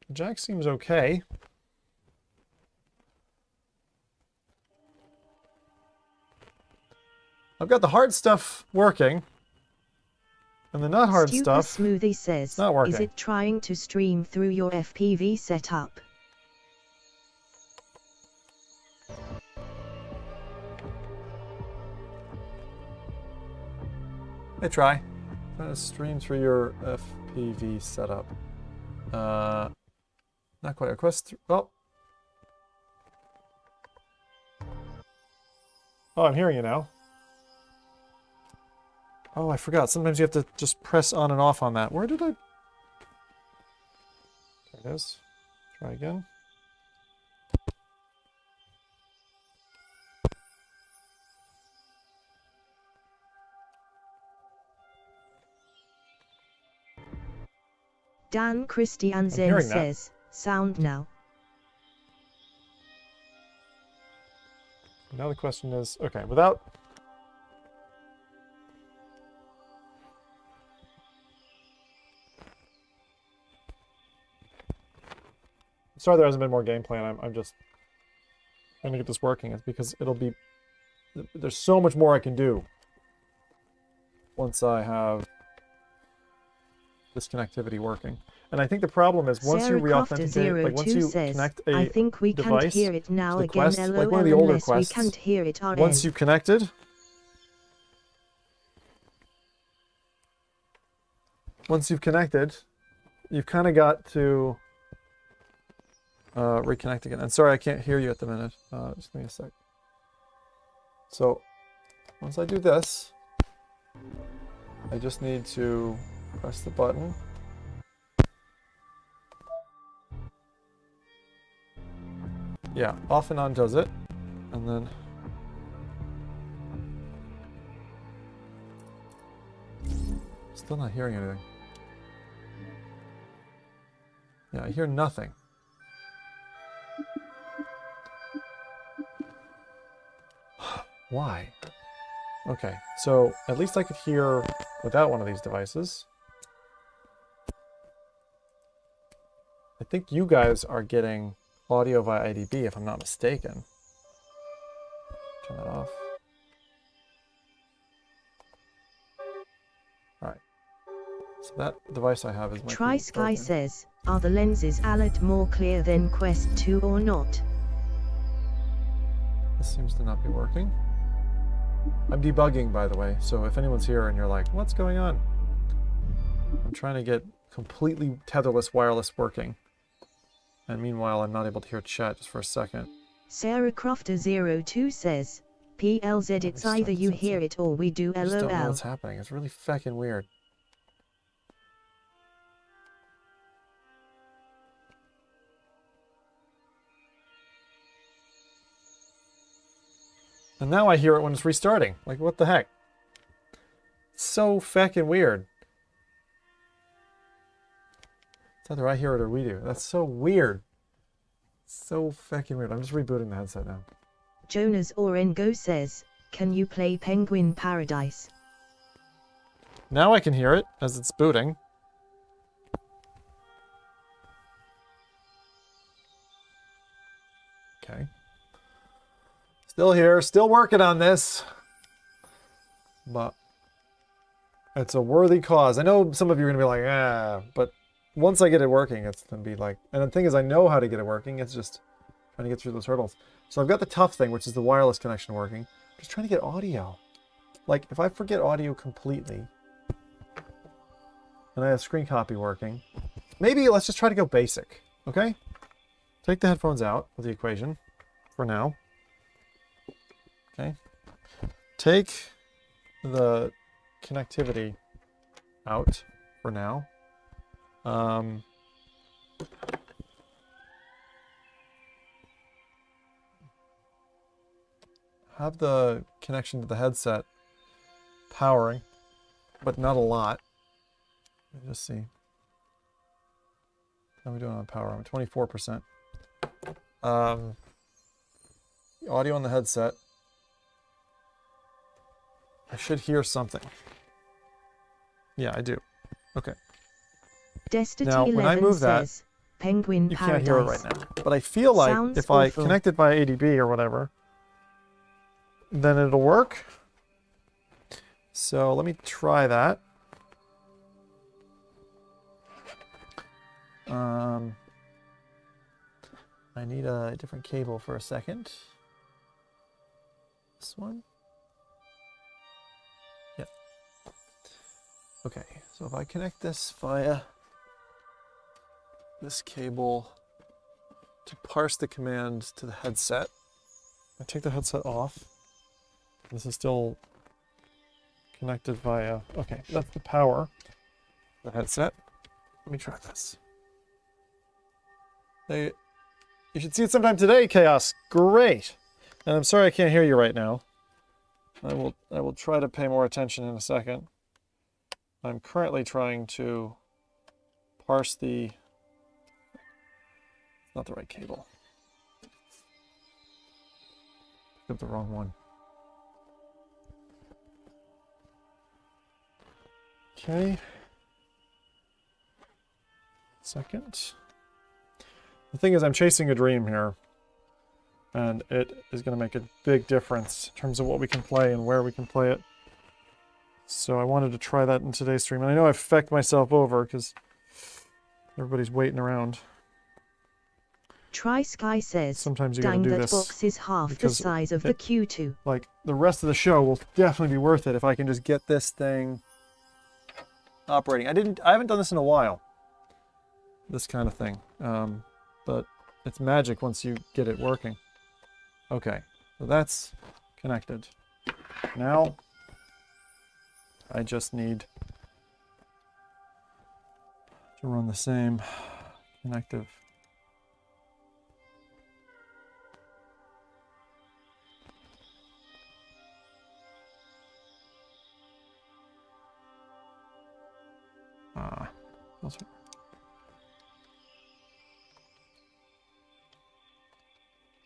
The jack seems okay. I've got the hard stuff working. And the not hard Stupid stuff Smoothie says, not working. is it trying to stream through your FPV setup? Hey, try. Try to stream through your FPV setup. Not quite. Request. Oh. Oh, I'm hearing you now. Oh, I forgot. Sometimes you have to just press on and off on that. Where did I... There it is. Try again. Dan Christiansen hearing that. says, sound now. Now the question is, okay, without... Sorry there hasn't been more gameplay, and I'm just trying to get this working. It's because it'll be... There's so much more I can do once I have this connectivity working. And I think the problem is once you re-authenticate, like once you connect a I think we device can't hear it now to the again, Quest, LOL, like one of the older unless we Quests, can't hear it our once end. you've connected, you've kind of got to reconnect again. And sorry, I can't hear you at the minute. Just give me a sec. So once I do this, I just need to press the button. Yeah, off and on does it. And then still not hearing anything. Yeah, I hear nothing. Why? Okay, so at least I could hear without one of these devices. I think you guys are getting audio via IDB, if I'm not mistaken. Turn that off. Alright. So that device I have is my Try Sky says, are the lenses a lot more clear than Quest 2 or not? This seems to not be working. I'm debugging, by the way, so if anyone's here and you're like, what's going on? I'm trying to get completely tetherless wireless working. And meanwhile, I'm not able to hear chat just for a second. Sarah Crofter02 says, PLZ, it's either you hear it or we do, I just don't know LOL. what's happening. It's really fucking weird. And now I hear it when it's restarting. Like, what the heck? It's so fucking weird. It's either I hear it or we do. That's so weird. So fucking weird. I'm just rebooting the headset now. Jonas Orengo says, can you play Penguin Paradise? Now I can hear it as it's booting. Okay. Still here, still working on this. But it's a worthy cause. I know some of you are going to be like, ah, but once I get it working, it's going to be like... And the thing is, I know how to get it working. It's just trying to get through those hurdles. So I've got the tough thing, which is the wireless connection working. I'm just trying to get audio. Like, if I forget audio completely, and I have screen copy working, maybe let's just try to go basic, okay? Take the headphones out of the equation for now. Okay. Take the connectivity out for now. have the connection to the headset powering, but not a lot. Let me just see. How are we doing on power? I'm at 24%. The audio on the headset. I should hear something. Yeah, I do. Okay. Destiny Now, when I move that, says, Penguin you Paradise. can't hear it right now. But I feel like Sounds if I awful. connect it by ADB or whatever, then it'll work. So let me try that. I need a different cable for a second. This one? Yep. Okay, so if I connect this via this cable to parse the command to the headset, I take the headset off. This is still connected via, okay, that's the power, the headset. Let me try this. You should see it sometime today, Chaos. Great. And I'm sorry I can't hear you right now. I will try to pay more attention in a second. I'm currently trying to parse the, not the right cable. Picked up the wrong one. Okay. Second. The thing is, I'm chasing a dream here, and it is going to make a big difference in terms of what we can play and where we can play it. So I wanted to try that in today's stream, and I know I've fecked myself over because everybody's waiting around. Try Sky says, Sometimes you dang, gotta do that this box is half the because size of the Q2. Like, the rest of the show will definitely be worth it if I can just get this thing operating. I haven't done this in a while. This kind of thing. But it's magic once you get it working. Okay, so that's connected. Now, I just need to run the same connective. Elsewhere.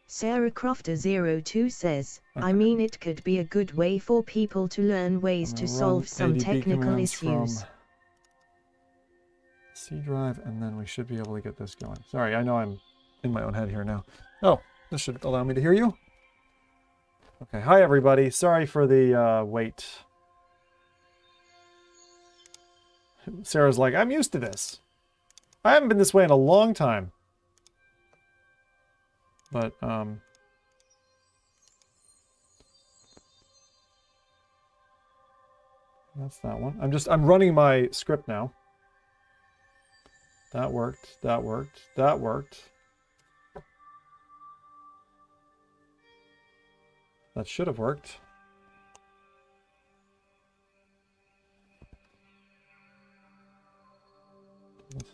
Sarah Crofter02 says, I mean, it could be a good way for people to learn ways to solve some ADB technical commands issues. from C drive, and then we should be able to get this going. Sorry, I know I'm in my own head here now. Oh, this should allow me to hear you. Okay, hi everybody. Sorry for the wait. Sarah's like, I'm used to this. I haven't been this way in a long time. But, that's that one. I'm running my script now. That worked, that worked, that worked. That should have worked.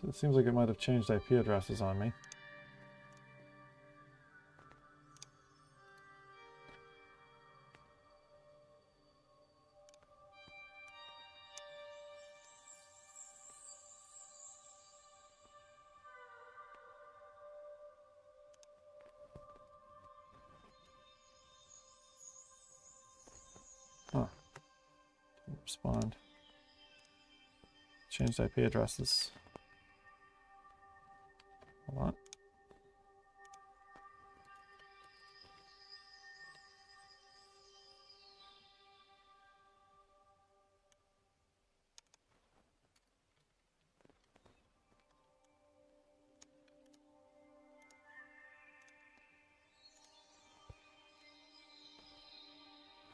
It seems like it might have changed IP addresses on me. Huh. Didn't respond. Changed IP addresses. Hold on.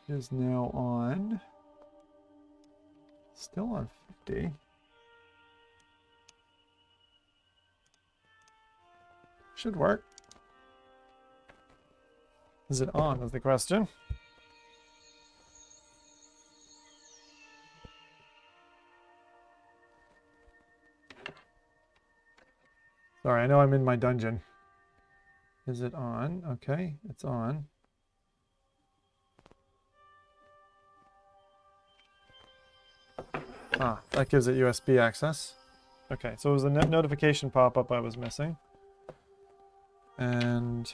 Is now on, still on 50. Should work. Is it on is the question. Sorry, I know I'm in my dungeon. Is it on? Okay, it's on. Ah, that gives it USB access. Okay, so it was a notification pop-up I was missing. And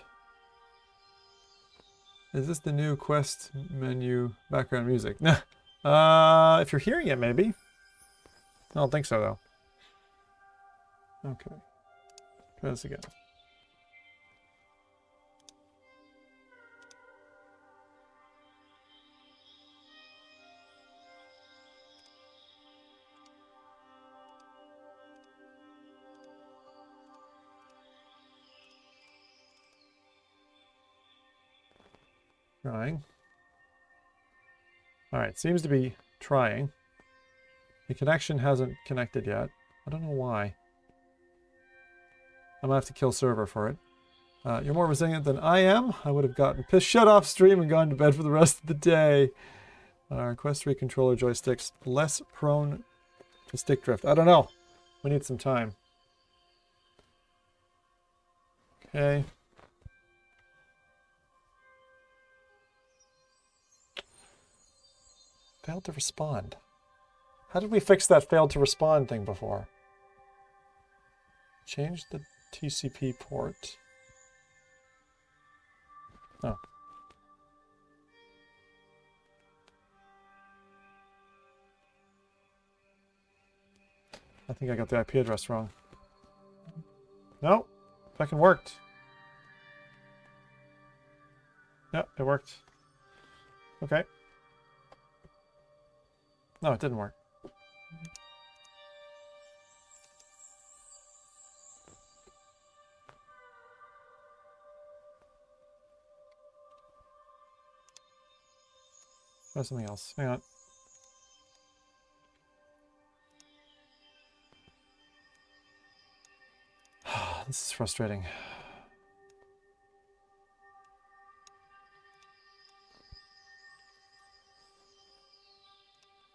is this the new Quest menu background music? If you're hearing it, maybe. I don't think so, though. Okay. Try this again. Trying. Alright, seems to be trying. The connection hasn't connected yet. I don't know why. I'm gonna have to kill server for it. You're more resilient than I am. I would have gotten pissed, shut off stream, and gone to bed for the rest of the day. Our Quest 3 controller joysticks less prone to stick drift. I don't know. We need some time. Okay. Failed to respond. How did we fix that failed to respond thing before? Change the TCP port. Oh. I think I got the IP address wrong. No, fucking worked. Yep, it worked. Okay. No, it didn't work. Try something else. Hang on. This is frustrating.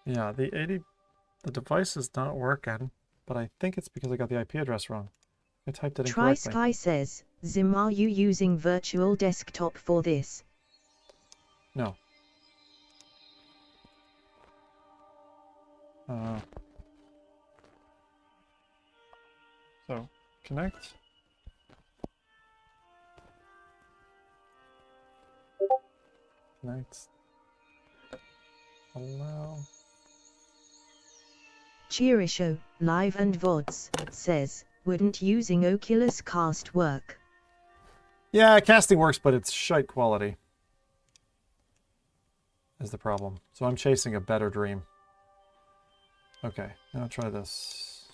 Yeah, the device is not working, but I think it's because I got the IP address wrong. I typed it incorrectly. Try Sky says, Zim, are you using virtual desktop for this? No. So, connect. Connect. Allow. Cheerisho, live and VODs, says, wouldn't using Oculus Cast work? Yeah, casting works, but it's shite quality. Is the problem. So I'm chasing a better dream. Okay, now try this.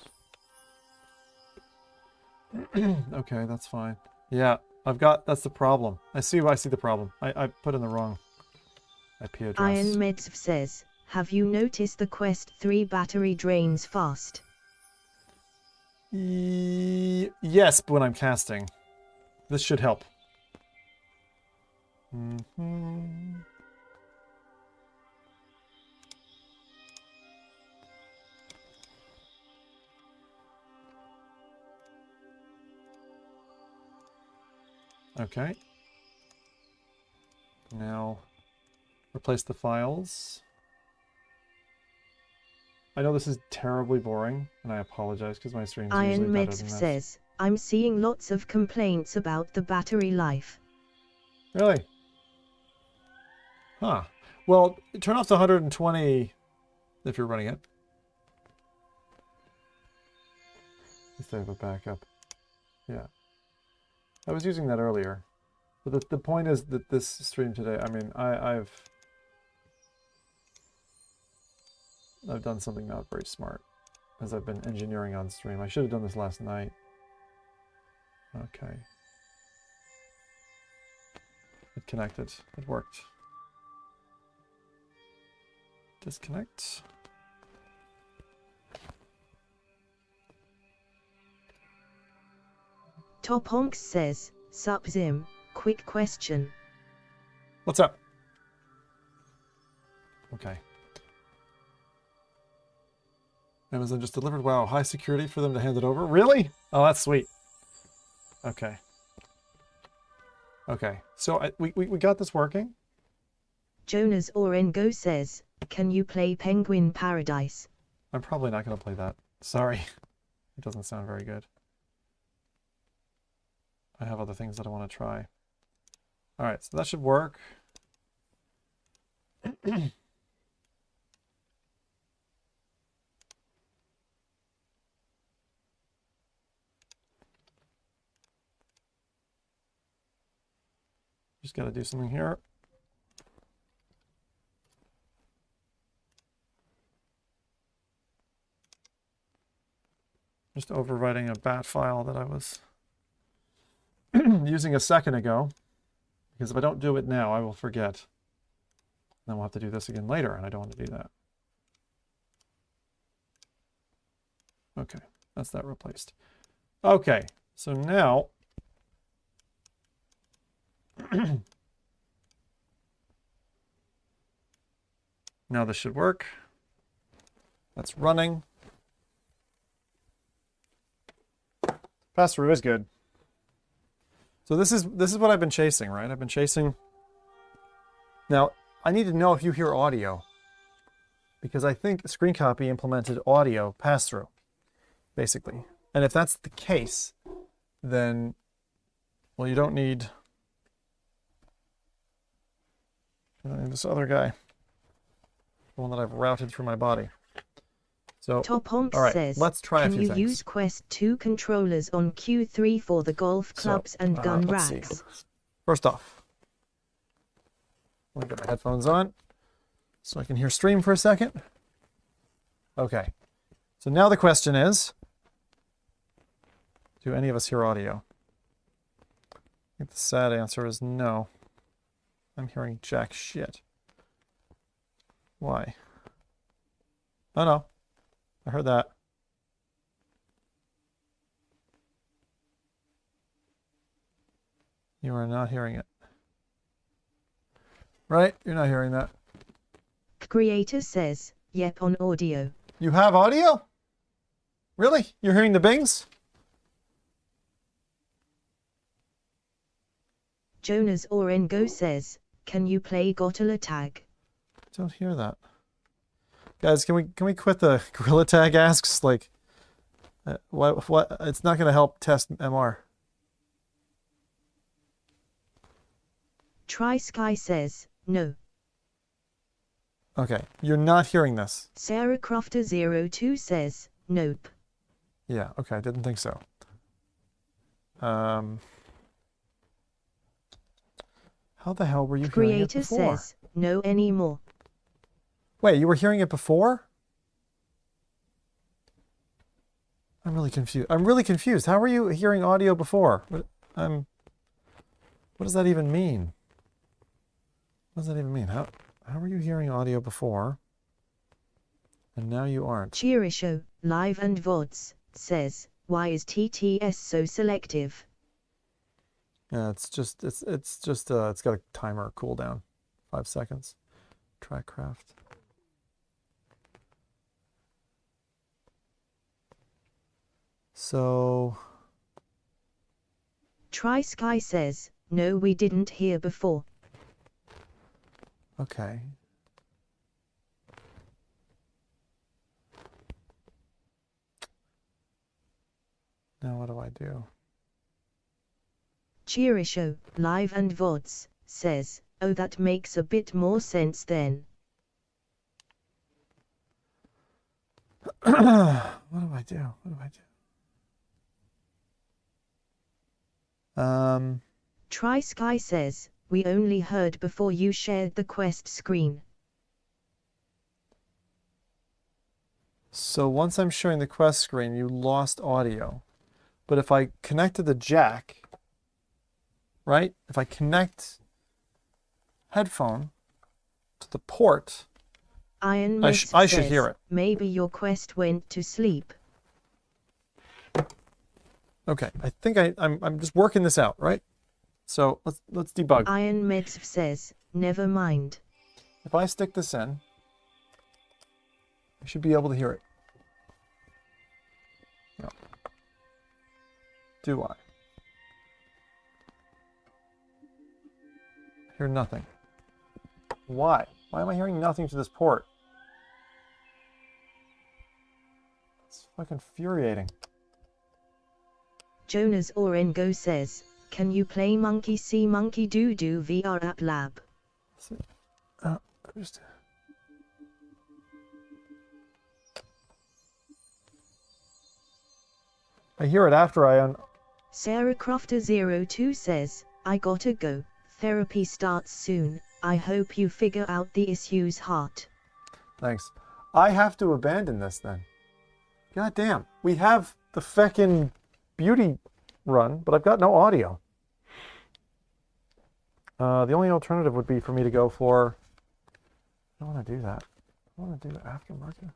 Okay, that's fine. Yeah, that's the problem. I see the problem. I put in the wrong IP address. Iron Medv says, have you noticed the Quest 3 battery drains fast? Yes, but when I'm casting. This should help. Okay. Now, replace the files. I know this is terribly boring, and I apologize because my stream's usually Iron better than Medv this. says, I'm seeing lots of complaints about the battery life. Really? Huh. Well, turn off to 120 if you're running it. Let's have a backup. Yeah. I was using that earlier. But the point is that this stream today, I mean, I've done something not very smart as I've been engineering on stream. I should have done this last night. Okay. It connected. It worked. Disconnect. Top Honks says, sup Zim, quick question. What's up? Okay. Amazon just delivered. Wow, high security for them to hand it over. Really? Oh, that's sweet. Okay. Okay. So we got this working. Jonas Orengo says, can you play Penguin Paradise? I'm probably not going to play that. Sorry. It doesn't sound very good. I have other things that I want to try. All right, so that should work. Just got to do something here. Just overwriting a bat file that I was using a second ago. Because if I don't do it now, I will forget. Then we'll have to do this again later, and I don't want to do that. Okay, that's that replaced. Okay, so now... now this should work. That's running. Pass-through is good. So this is what I've been chasing, right? I've been chasing... Now, I need to know if you hear audio. Because I think Screen Copy implemented audio pass-through, basically. And if that's the case, then... Well, you don't need... this other guy. The one that I've routed through my body. So, Top all right, says, let's try a few can things. you use Quest 2 controllers on Q3 for the golf clubs and gun let's racks? see. First off, let me get my headphones on so I can hear stream for a second. Okay, so now the question is, do any of us hear audio? I think the sad answer is no. I'm hearing jack shit. Why? Oh no, I heard that. You are not hearing it. Right? You're not hearing that. Creator says, yep on audio. You have audio? Really? You're hearing the bings? Jonas Orengo says, can you play Gorilla Tag? I don't hear that. Guys, can we quit the Gorilla Tag asks? Like, what? It's not going to help test MR. Try Sky says, no. Okay, you're not hearing this. Sarah Crofter02 says, nope. Yeah, okay, I didn't think so. How the hell were you hearing it Creator before? says, no anymore. Wait, you were hearing it before? I'm really confused. I'm really confused. How were you hearing audio before? What does that even mean? What does that even mean? How were you hearing audio before? And now you aren't. Cheerishow, live and VODs, says, why is TTS so selective? Yeah, it's got a timer cooldown. 5 seconds. Trackcraft. So... Try Sky says, no we didn't hear before. Okay. Now what do I do? Cheerishow, live and VODs, says, oh that makes a bit more sense then. What do I do? What do I do? Try Sky says, we only heard before you shared the Quest screen. So once I'm showing the Quest screen, you lost audio. But if I connected the jack, right? If I connect headphone to the port, Iron I Mist should says, hear it. maybe your Quest went to sleep. Okay, I think I'm just working this out, right? So let's debug. Iron Meds says, never mind. If I stick this in, I should be able to hear it. No. Do I? Hear nothing. Why? Why am I hearing nothing to this port? Fucking infuriating. Jonas Orengo says, can you play Monkey See Monkey Do VR App Lab? Just... I hear it after I Sarah Crofter02 says, I gotta go. Therapy starts soon. I hope you figure out the issues heart. Thanks. I have to abandon this then. God damn. We have the feckin' beauty run, but I've got no audio. The only alternative would be for me to go for... I don't want to do that. I want to do aftermarket.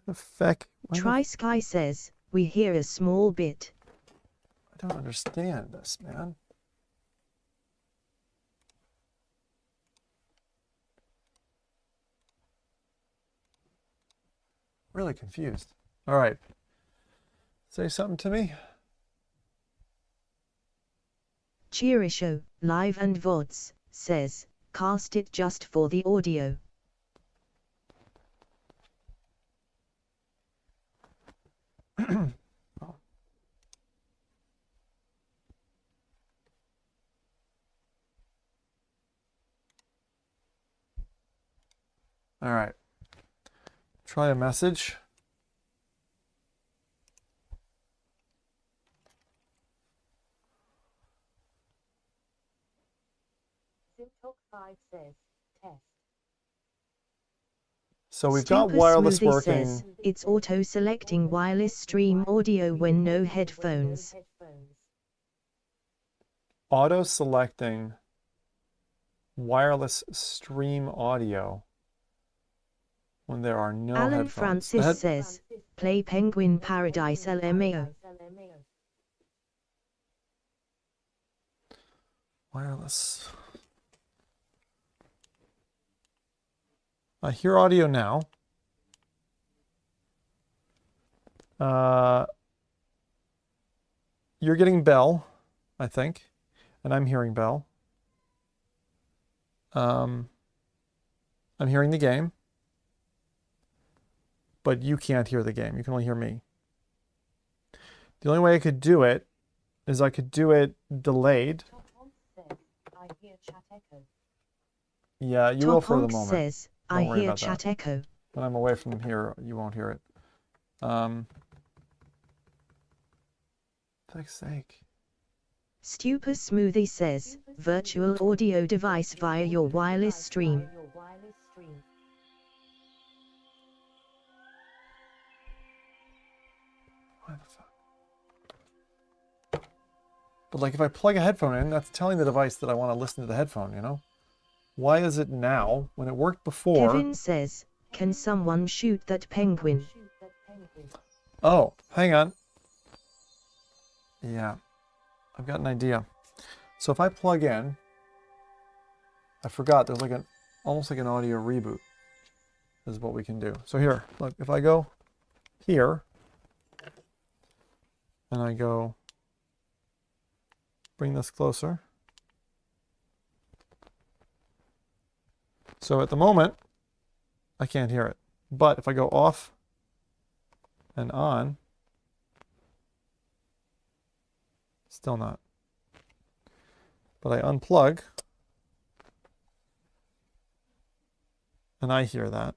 What the feck? Try Sky says, we hear a small bit. I don't understand this, man. Really confused. All right. Say something to me. Cheerishow, live and VODs, says, cast it just for the audio. All right. Try a message. Simtalk5 says, test. So we've got wireless Smoothie working. Says, it's auto-selecting wireless stream audio when no headphones. Auto-selecting wireless stream audio when there are no Alan headphones. Francis says, play Penguin Paradise LMAO. Wireless. I hear audio now. You're getting Bell, I think, and I'm hearing Bell. I'm hearing the game, but you can't hear the game. You can only hear me. The only way I could do it is I could do it delayed. Yeah, you will for the moment. Says, I hear chat echo. When I'm away from here, you won't hear it. Fuck's sake. Stupid Smoothie says, virtual audio device via your wireless stream. Why the fuck? But like if I plug a headphone in, that's telling the device that I want to listen to the headphone, you know? Why is it now when it worked before? Kevin says, can someone shoot that penguin? Oh, hang on. Yeah, I've got an idea. So if I plug in, I forgot there's like almost like an audio reboot is what we can do. So here, look, if I go here and I go bring this closer. So at the moment, I can't hear it. But if I go off and on, still not. But I unplug, and I hear that.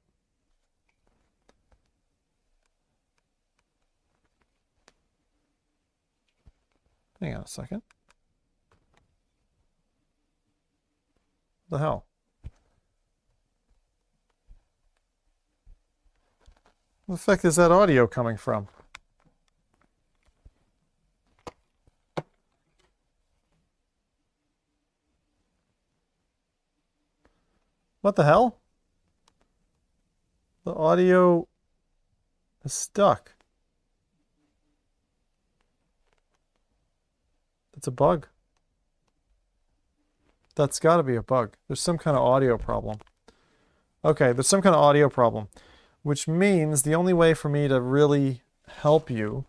Hang on a second. What the hell? Where the fuck is that audio coming from? What the hell? The audio is stuck. That's a bug. That's got to be a bug. There's some kind of audio problem. Okay, there's some kind of audio problem, which means the only way for me to really help you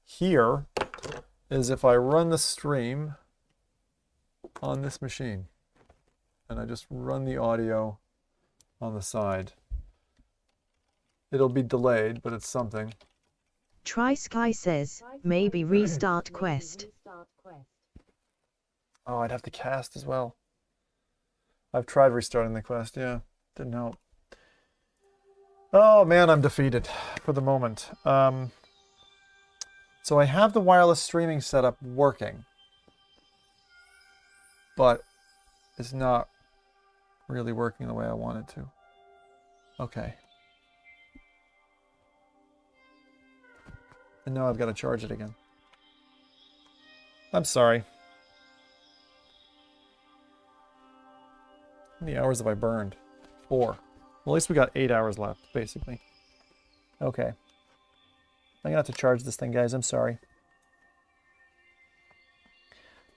here is if I run the stream on this machine. And I just run the audio on the side. It'll be delayed, but it's something. Try Sky says, maybe restart quest. Oh, I'd have to cast as well. I've tried restarting the quest, yeah. Didn't help. Oh man, I'm defeated for the moment. So I have the wireless streaming setup working, but it's not really working the way I want it to. Okay. And now I've got to charge it again. I'm sorry. How many hours have I burned? 4. Well, at least we got 8 hours left, basically. Okay. I'm gonna have to charge this thing, guys. I'm sorry.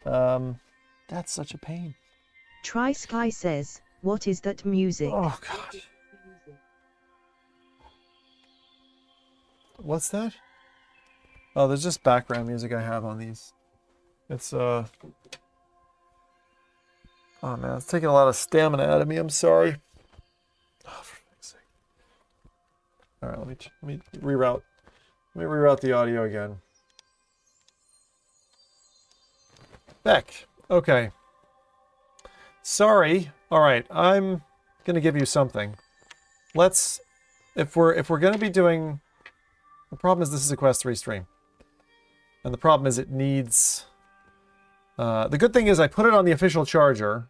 That's such a pain. Try Sky says, what is that music? Oh, God. What's that? Oh, there's just background music I have on these. It's, oh man, it's taking a lot of stamina out of me. I'm sorry. Oh, for fuck's sake. All right, let me reroute. Let me reroute the audio again. Back. Okay. Sorry. All right, I'm gonna give you something. Let's, if we're gonna be doing, the problem is this is a Quest 3 stream, and the problem is it needs. The good thing is I put it on the official charger,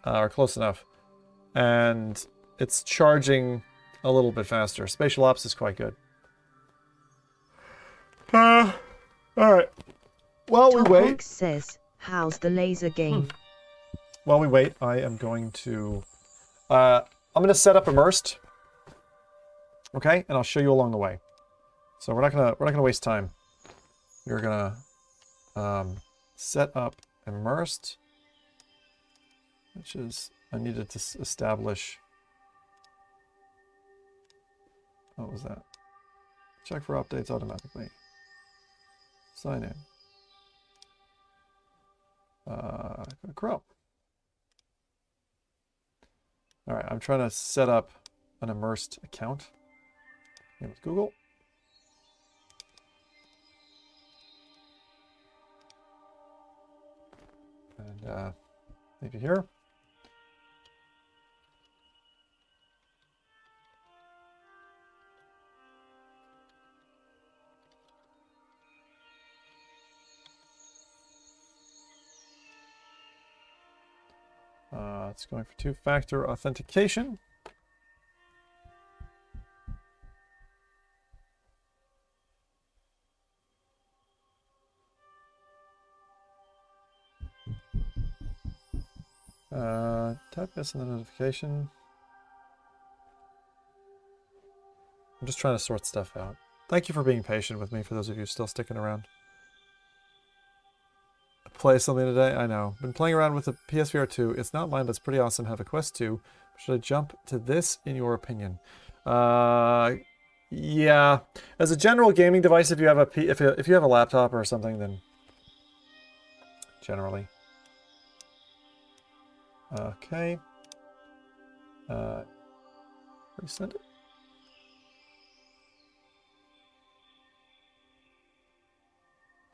or close enough, and it's charging a little bit faster. Spatial Ops is quite good. All right. While we wait, says, how's the laser game? While we wait, I am going to, I'm going to set up Immersed. Okay, and I'll show you along the way. So we're not gonna waste time. You're gonna set up Immersed, which is I needed to establish. What was that? Check for updates automatically. Sign in. Go to Chrome. All right, I'm trying to set up an Immersed account. Name with Google. And leave it here. It's going for 2-factor authentication. Type this in the notification. I'm just trying to sort stuff out. Thank you for being patient with me, for those of you still sticking around. Play something today? I know. Been playing around with the PSVR 2. It's not mine, but it's pretty awesome. Have a Quest 2. Should I jump to this, in your opinion? Yeah. As a general gaming device, if you have if you have a laptop or something, then generally. Okay. Resend it.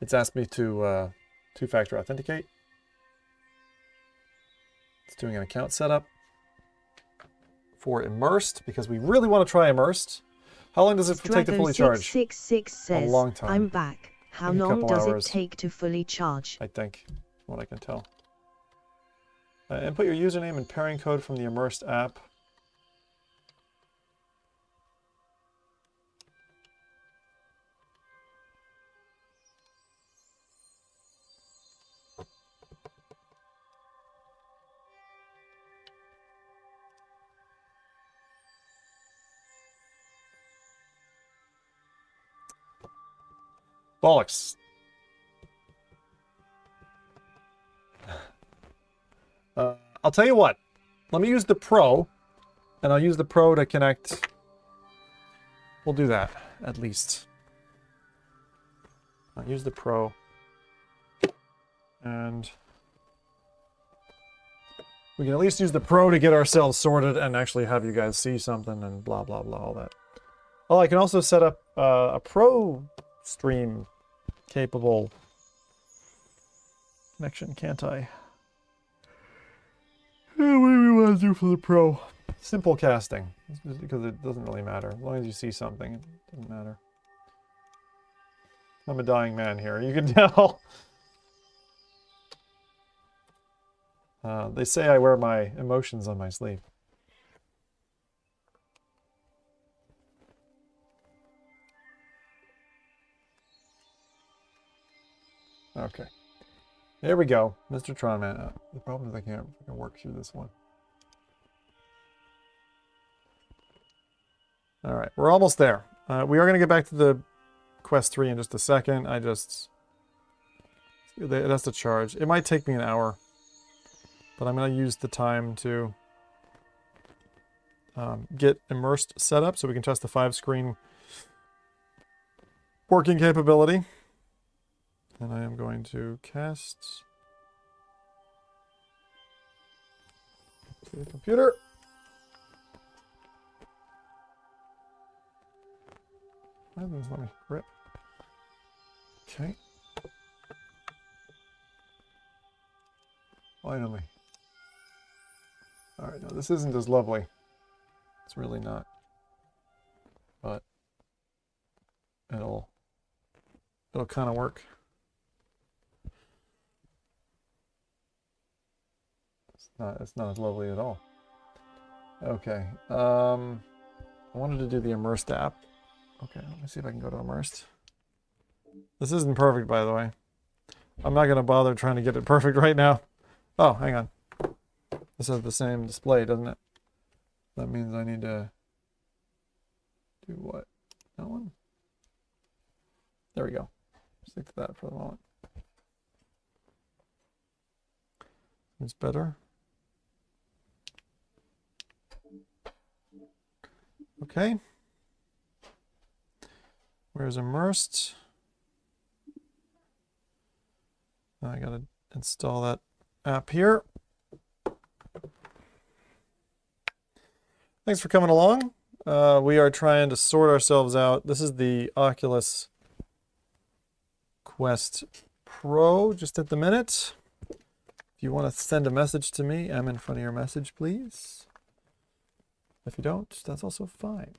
It's asked me to 2-factor authenticate. It's doing an account setup for Immersed because we really want to try Immersed. How long does it take to fully charge? 666 says, a long time. I'm back. How long does it take to fully charge? I think, from what I can tell. Input your username and pairing code from the Immersed app. Bollocks. I'll tell you what. Let me use the Pro, and I'll use the Pro to connect. We'll do that, at least. I'll use the Pro. And we can at least use the Pro to get ourselves sorted and actually have you guys see something and blah, blah, blah, all that. Oh, I can also set up a pro stream capable connection, can't I? What do we want to do for the pro? Simple casting, because it doesn't really matter. As long as you see something, it doesn't matter. I'm a dying man here, you can tell. They say I wear my emotions on my sleeve. Okay. There we go. Mr. Tron Man. The problem is I can't work through this one. Alright, we're almost there. We are going to get back to the Quest 3 in just a second. That's the charge. It might take me an hour. But I'm going to use the time to get Immersed set up so we can test the 5-screen working capability. And I am going to cast to the computer. Why doesn't this let me grip? Okay. Finally. Alright, no, this isn't as lovely. It's really not. But it'll kind of work. It's not as lovely at all. Okay. I wanted to do the Immersed app. Okay, let me see if I can go to Immersed. This isn't perfect, by the way. I'm not going to bother trying to get it perfect right now. Oh, hang on. This has the same display, doesn't it? That means I need to do what? That one? There we go. Stick to that for the moment. It's better. Okay. Where's Immersed? I gotta install that app here. Thanks for coming along. We are trying to sort ourselves out. This is the Oculus Quest Pro just at the minute. If you want to send a message to me, I'm in front of your message, please. If you don't, that's also fine.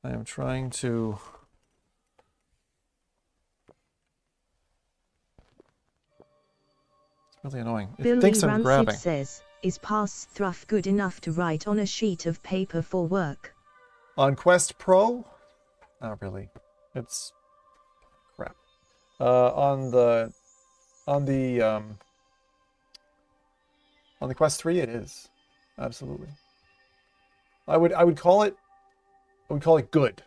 I am trying to... It's really annoying. It Billy thinks I'm Rancid grabbing. says, is pass thruff good enough to write on a sheet of paper for work? On Quest Pro? Not really. It's crap. On the Quest 3 it is. Absolutely. I would call it good.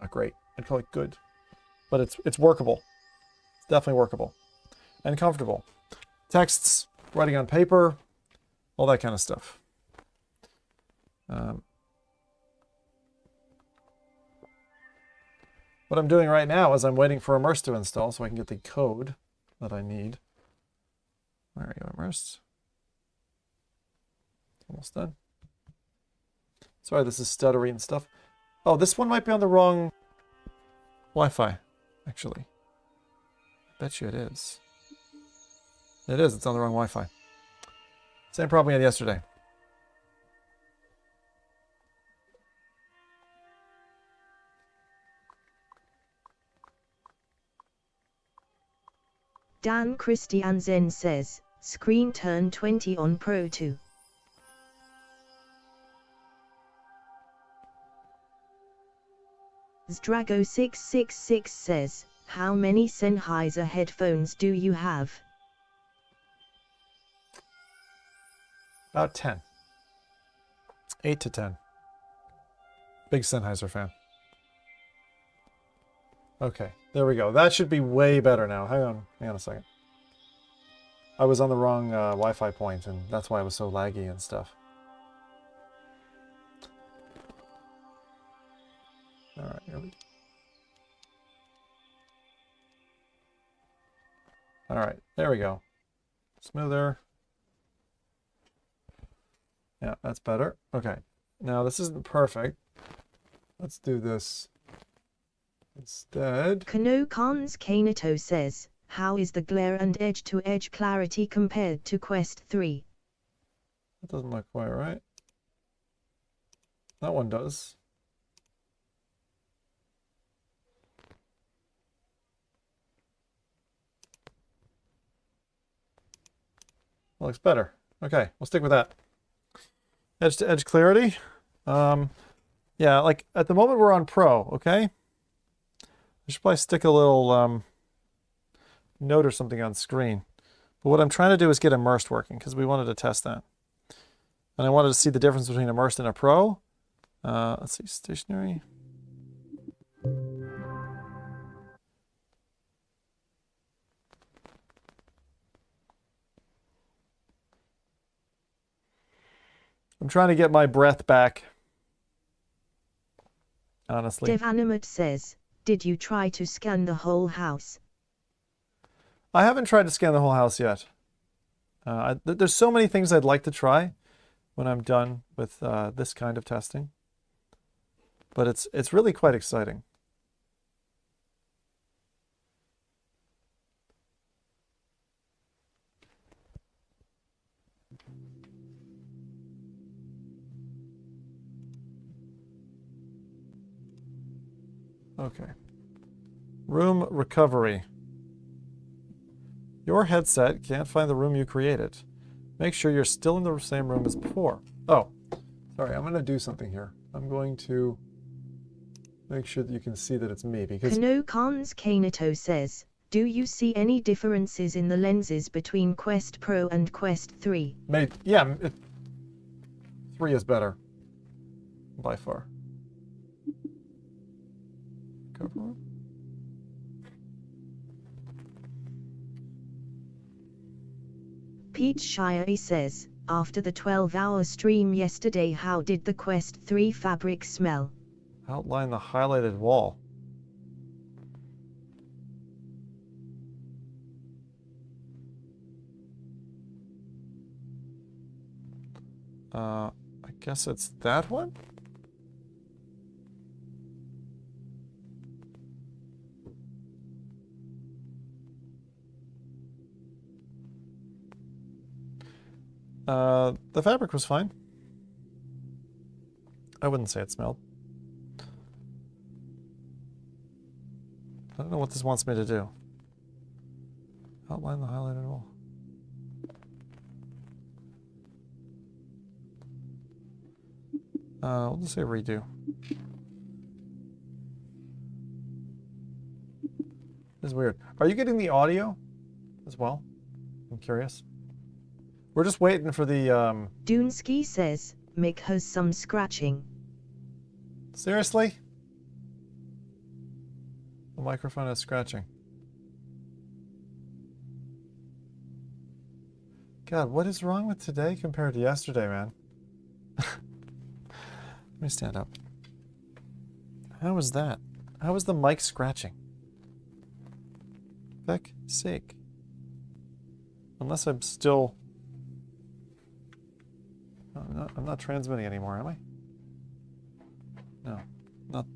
Not great. I'd call it good. But it's workable. It's definitely workable. And comfortable. Texts, writing on paper, all that kind of stuff. What I'm doing right now is I'm waiting for Immersed to install so I can get the code that I need. There we go, Immersed. Almost done. Sorry, this is stuttery and stuff. Oh, this one might be on the wrong Wi-Fi, actually. I bet you it is. It is, it's on the wrong Wi-Fi. Same problem we had yesterday. Dan Christiansen says, screen turn 20 on Pro 2. Zdrago666 says, how many Sennheiser headphones do you have? About 10. 8 to 10. Big Sennheiser fan. Okay, there we go. That should be way better now. Hang on a second. I was on the wrong Wi-Fi point, and that's why it was so laggy and stuff. All right, here we go. All right, there we go. Smoother. Yeah, that's better. Okay. Now, this isn't perfect. Let's do this instead. Kano Khan's Kaneto says, how is the glare and edge-to-edge clarity compared to Quest 3? That doesn't look quite right. That one does. Looks better. Okay, we'll stick with that. Edge-to-edge clarity. Yeah, like at the moment we're on Pro, okay? I should probably stick a little note or something on screen. But what I'm trying to do is get immersed working because we wanted to test that. And I wanted to see the difference between immersed and a Pro. Let's see, stationary. I'm trying to get my breath back. Honestly. Devanimate says, did you try to scan the whole house? I haven't tried to scan the whole house yet. There's so many things I'd like to try when I'm done with this kind of testing. But it's really quite exciting. Okay. Room recovery. Your headset can't find the room you created. Make sure you're still in the same room as before. Oh, sorry, I'm going to do something here. I'm going to make sure that you can see that it's me because... Kano Khan's Kaneto says, do you see any differences in the lenses between Quest Pro and Quest 3? Yeah, 3 is better. By far. Cover. Pete Shire says, after the 12-hour stream yesterday, how did the Quest 3 fabric smell? Outline the highlighted wall. I guess it's that one? The fabric was fine. I wouldn't say it smelled. I don't know what this wants me to do. Outline the highlighted wall. We'll just say redo. This is weird. Are you getting the audio as well? I'm curious. We're just waiting for the Dunsky says, Mick has some scratching. Seriously? The microphone is scratching. God, what is wrong with today compared to yesterday, man? Let me stand up. How was that? How was the mic scratching? Feck's sake. Unless I'm still... I'm not transmitting anymore, am I? No,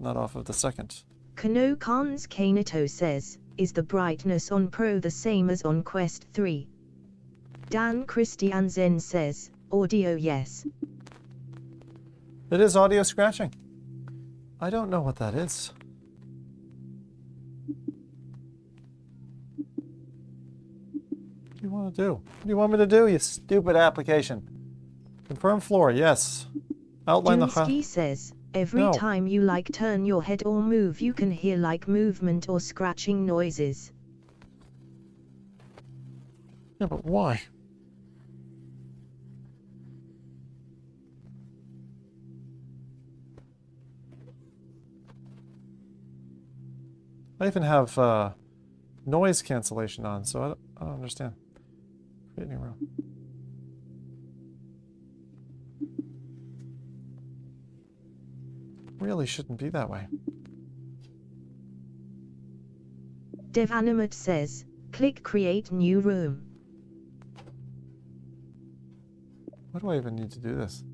not off of the second. Kano Khan's Kaneto says, is the brightness on Pro the same as on Quest 3? Dan Christiansen says, audio yes. It is audio scratching. I don't know what that is. What do you want to do? What do you want me to do, you stupid application? Confirm floor, yes. Outline the Dunsky says, every time you turn your head or move you can hear movement or scratching noises. Yeah, but why? I even have noise cancellation on, so I don't understand. Create new room. Really shouldn't be that way. Devanimate says, click create new room. Why do I even need to do this?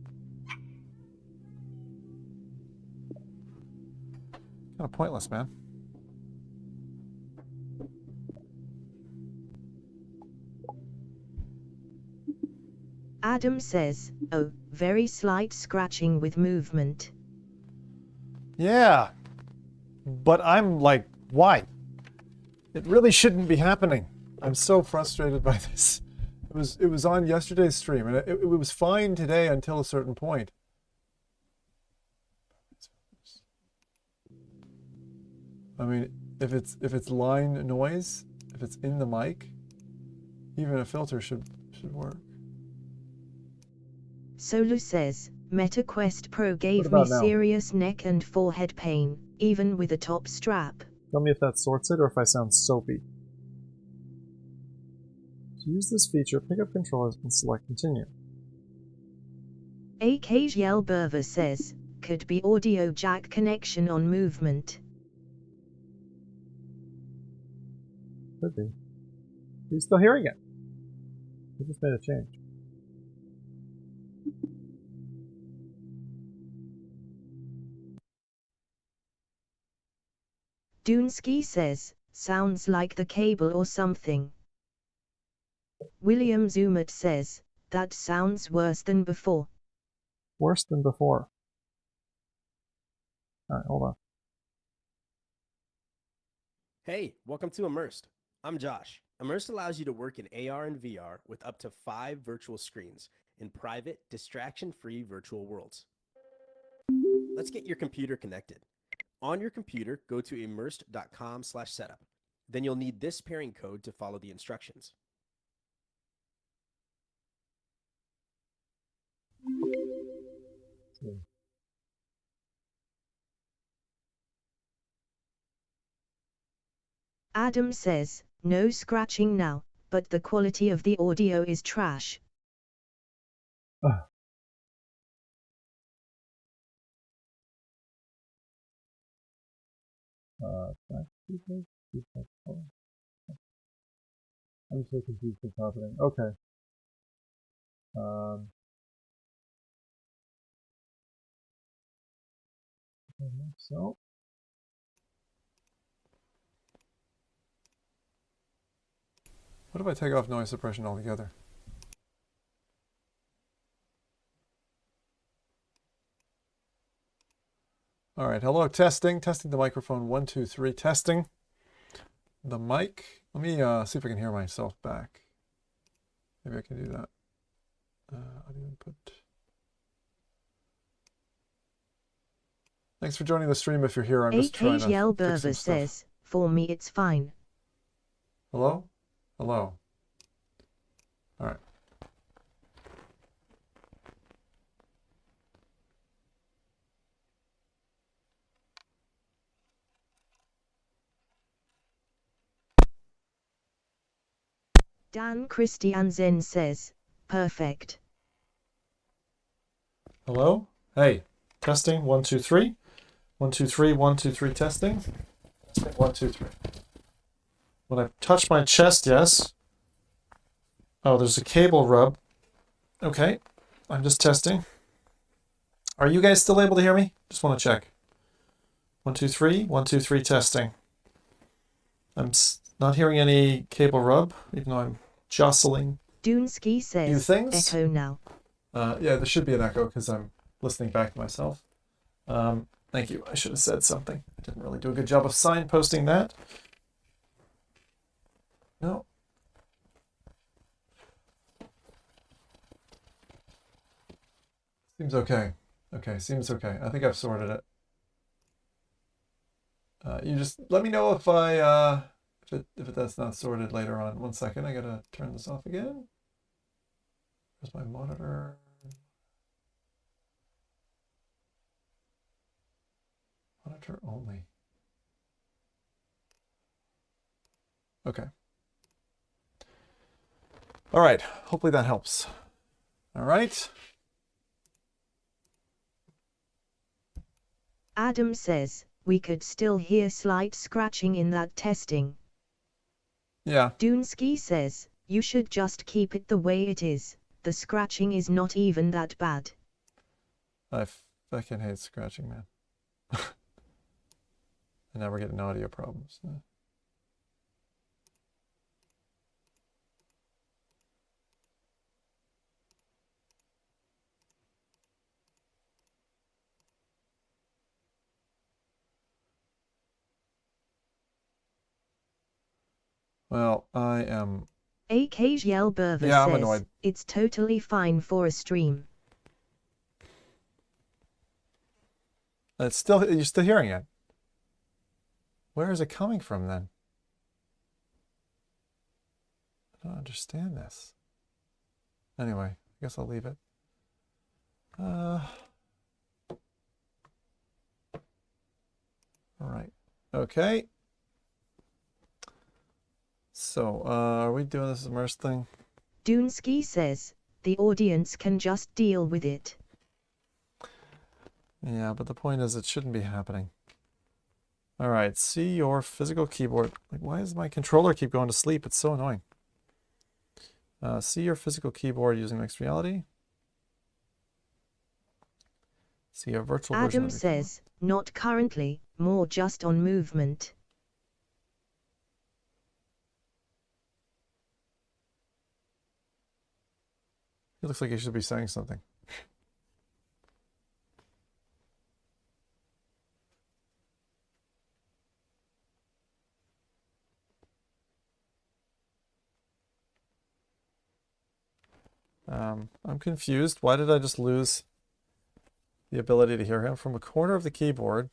Kind of pointless, man. Adam says, oh, very slight scratching with movement. Yeah. But I'm like, why? It really shouldn't be happening. I'm so frustrated by this. It was on yesterday's stream, and it was fine today until a certain point. I mean, if it's line noise, if it's in the mic, even a filter should work. Solu says, Meta Quest Pro gave me serious neck and forehead pain, even with a top strap. Tell me if that sorts it or if I sound soapy. To use this feature, pick up controllers and select continue. AKGL Burver says, could be audio jack connection on movement. Could be. Are you still hearing it? We just made a change. Dunsky says, sounds like the cable or something. William Zumat says, that sounds worse than before. Worse than before. Alright, hold on. Hey, welcome to Immersed. I'm Josh. Immersed allows you to work in AR and VR with up to 5 virtual screens in private, distraction-free virtual worlds. Let's get your computer connected. On your computer, go to immersed.com/setup. Then you'll need this pairing code to follow the instructions. Adam says, no scratching now, but the quality of the audio is trash. I'm so confused what's happening. Okay. So. What if I take off noise suppression altogether? All right, hello, testing the microphone, 1, 2, 3, testing the mic. Let me see if I can hear myself back. Maybe I can do that. Audio input. Thanks for joining the stream. If you're here, I'm just trying to fix some stuff. Says, for me it's fine. Hello? Hello. All right. Dan Christiansen says, perfect. Hello? Hey, testing, 1, 2, 3. 1, 2, 3, 1, 2, 3, testing. Testing, 1, 2, 3. When I touch my chest, yes. Oh, there's a cable rub. Okay, I'm just testing. Are you guys still able to hear me? Just want to check. 1, 2, 3, 1, 2, 3, testing. I'm not hearing any cable rub, even though I'm jostling Dunsky says, few things. Echo now. Yeah, there should be an echo because I'm listening back to myself. Thank you. I should have said something. I didn't really do a good job of signposting that. No. Seems okay. Okay, seems okay. I think I've sorted it. You just let me know if if that's not sorted later on. 1 second, I gotta turn this off again. Where's my monitor? Monitor only. Okay. All right, hopefully that helps. All right. Adam says, we could still hear slight scratching in that testing. Yeah. Dunsky says, you should just keep it the way it is. The scratching is not even that bad. I fucking hate scratching, man. And now we're getting audio problems. Well, I am... AKGL Burver Yeah, I'm says, annoyed. it's totally fine for a stream. It's still... You're still hearing it. Where is it coming from, then? I don't understand this. Anyway, I guess I'll leave it. All right. Okay. So, are we doing this immersed thing? Doonski says, the audience can just deal with it. Yeah, but the point is it shouldn't be happening. All right, see your physical keyboard. Like, why does my controller keep going to sleep? It's so annoying. See your physical keyboard using mixed reality. See a virtual version Adam of your says, not currently, more just on movement. He looks like he should be saying something. I'm confused. Why did I just lose the ability to hear him from a corner of the keyboard?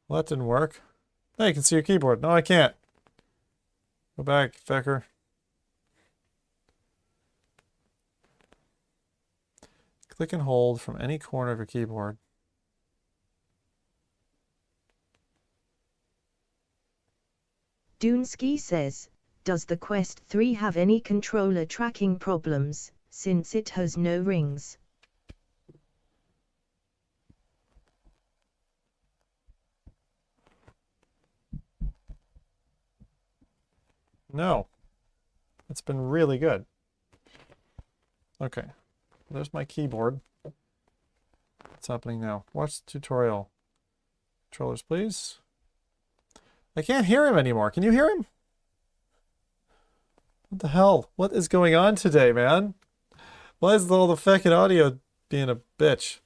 Well, that didn't work. Hey, you can see your keyboard. No, I can't. Go back, fecker. Click and hold from any corner of your keyboard. Doonski says, does the Quest 3 have any controller tracking problems, since it has no rings? No. It's been really good. Okay. There's my keyboard. What's happening now? Watch the tutorial. Controllers, please. I can't hear him anymore. Can you hear him? What the hell? What is going on today, man? Why is all the fucking audio being a bitch?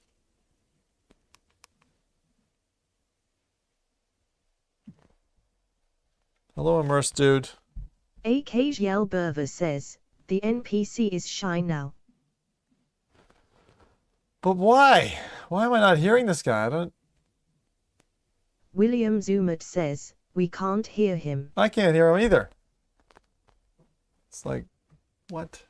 Hello, immersed dude. AKGL Burver says, the NPC is shy now. But why? Why am I not hearing this guy? I don't... William Zumat says, we can't hear him. I can't hear him either. It's like, what?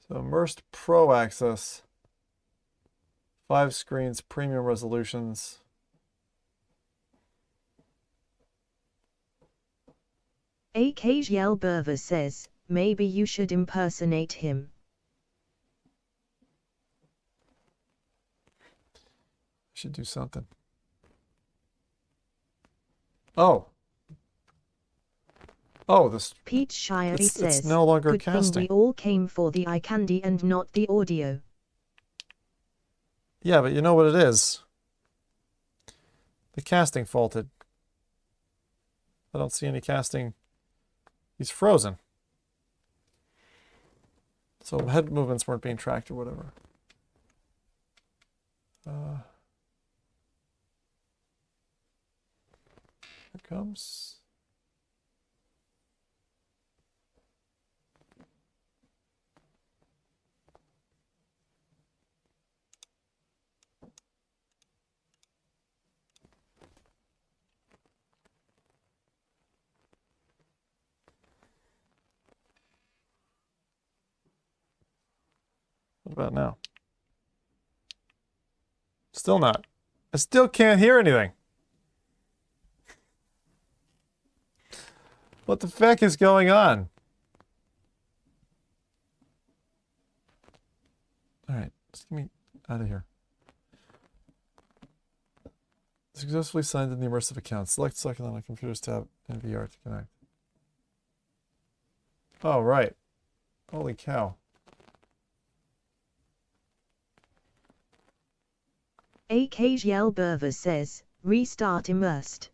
So immersed pro access. 5 screens, premium resolutions. AKGL Burver says, maybe you should impersonate him. I should do something. Oh. Oh, this... Pete Shirey says, it's no longer good casting. thing we all came for the eye candy and not the audio. Yeah, but you know what it is? The casting faulted. I don't see any casting. He's frozen. So head movements weren't being tracked or whatever. Here it comes. What about now? Still not. I still can't hear anything. What the feck is going on? Alright, just get me out of here. Successfully signed in the immersive account. Select second on a computer's tab in VR to connect. Oh, right. Holy cow. AKGL Berver says, restart immersed.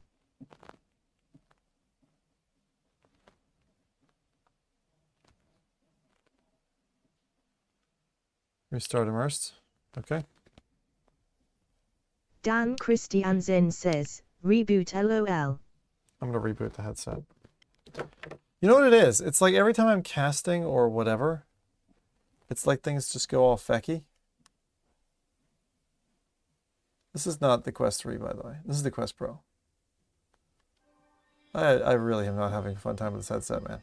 Restart immersed. Okay. Dan Christiansen says, reboot LOL. I'm going to reboot the headset. You know what it is? It's like every time I'm casting or whatever, it's like things just go all fecky. This is not the Quest 3, by the way. This is the Quest Pro. I really am not having a fun time with this headset, man.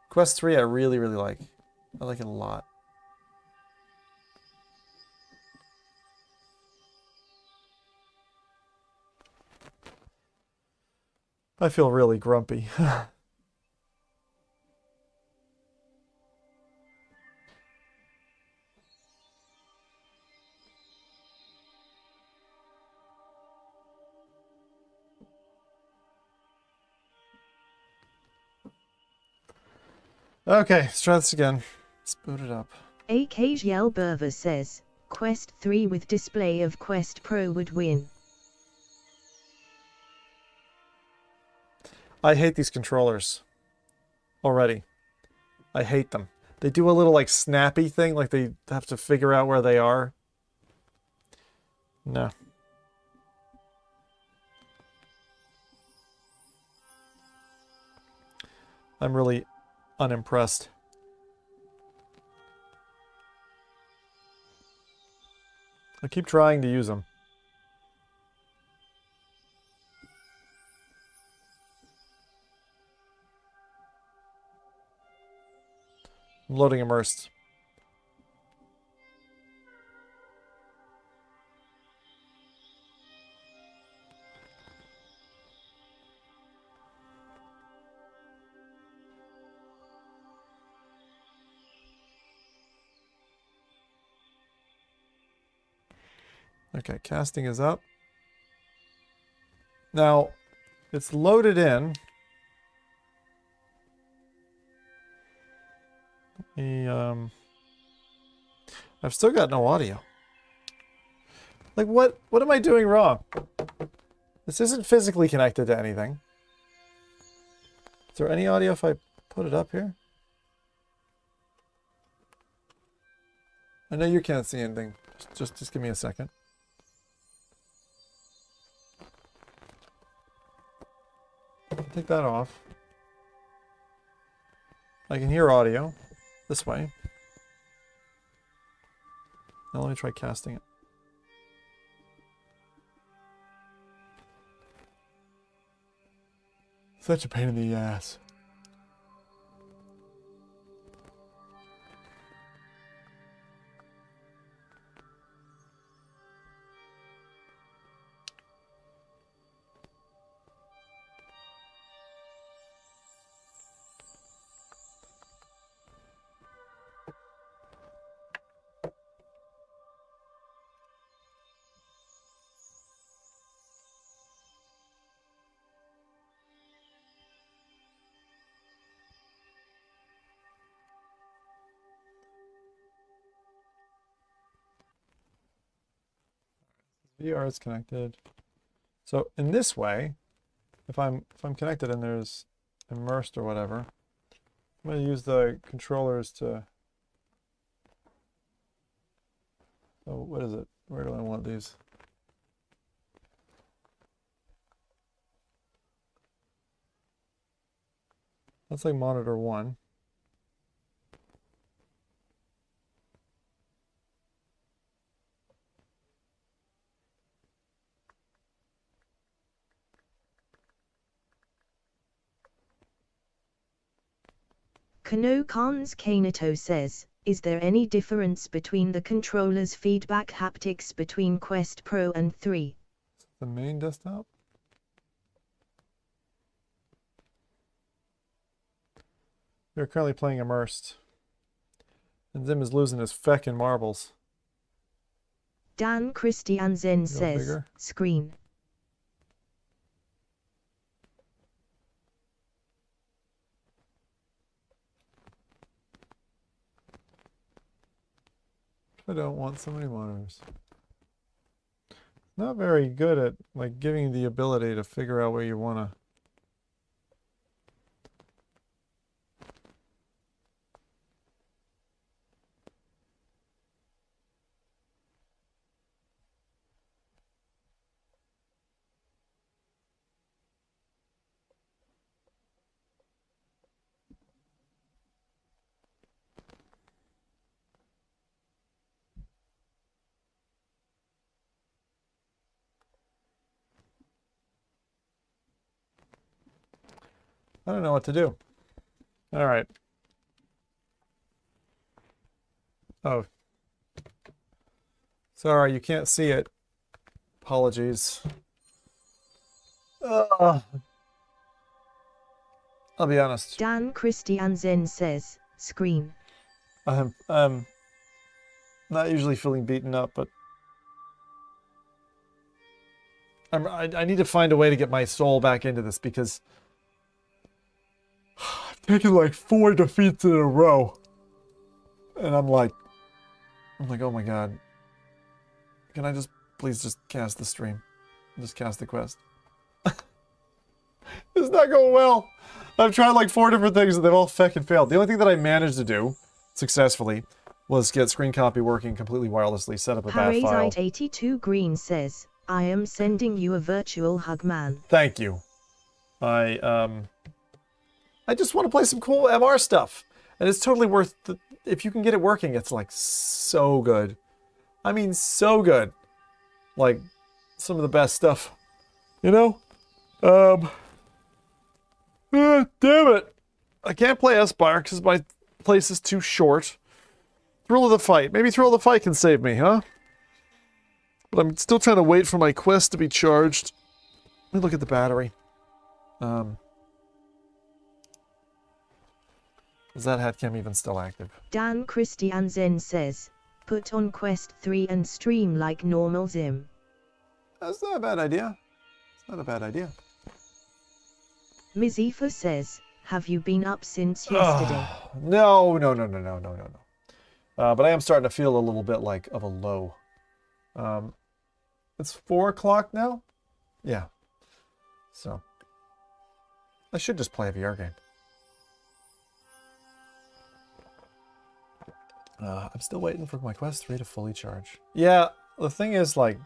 Quest 3 I really, really like. I like it a lot. I feel really grumpy. Okay, let's try this again. Let's boot it up. AKGL Berver says, Quest 3 with display of Quest Pro would win. I hate these controllers. Already. I hate them. They do a little like snappy thing, like they have to figure out where they are. No. I'm really unimpressed. I keep trying to use them. I'm loading immersed. Okay, casting is up. Now, it's loaded in. I've still got no audio. Like, what am I doing wrong? This isn't physically connected to anything. Is there any audio if I put it up here? I know you can't see anything. Just give me a second. Take that off. I can hear audio this way. Now let me try casting it. Such a pain in the ass. VR is connected. So in this way, if I'm connected and there's immersed or whatever, I'm going to use the controllers to. Oh, what is it? Where do I want these? That's like monitor 1. Kano Khan's Kainato says, Is there any difference between the controller's feedback haptics between Quest Pro and 3? The main desktop? We're currently playing Immersed. And Zim is losing his feckin' marbles. Dan Christiansen Go says, bigger. screen. I don't want so many monitors. Not very good at like giving you the ability to figure out where you want to. I don't know what to do. All right. Oh. Sorry, you can't see it. Apologies. I'll be honest. Dan Christiansen says, screen. I'm not usually feeling beaten up, but I need to find a way to get my soul back into this because I've taken like 4 defeats in a row. And I'm like, oh my god. Can I just please just cast the stream? Just cast the quest. It's not going well. I've tried like 4 different things and they've all feckin' failed. The only thing that I managed to do successfully was get screen copy working completely wirelessly, set up a bat file. Parasite82 Green says, I am sending you a virtual hug, man. Thank you. I just want to play some cool MR stuff. And it's totally worth the, if you can get it working, it's like so good. I mean, so good. Like some of the best stuff. You know? Damn it. I can't play Espire because my place is too short. Thrill of the Fight. Maybe Thrill of the Fight can save me, huh? But I'm still trying to wait for my quest to be charged. Let me look at the battery. Is that hatcam even still active? Dan Christiansen says, put on Quest 3 and stream like normal Zim. That's not a bad idea. It's not a bad idea. Mizifa says, have you been up since yesterday? No. But I am starting to feel a little bit like of a low. It's 4 o'clock now? Yeah. So. I should just play a VR game. I'm still waiting for my Quest 3 to fully charge. Yeah, the thing is, like,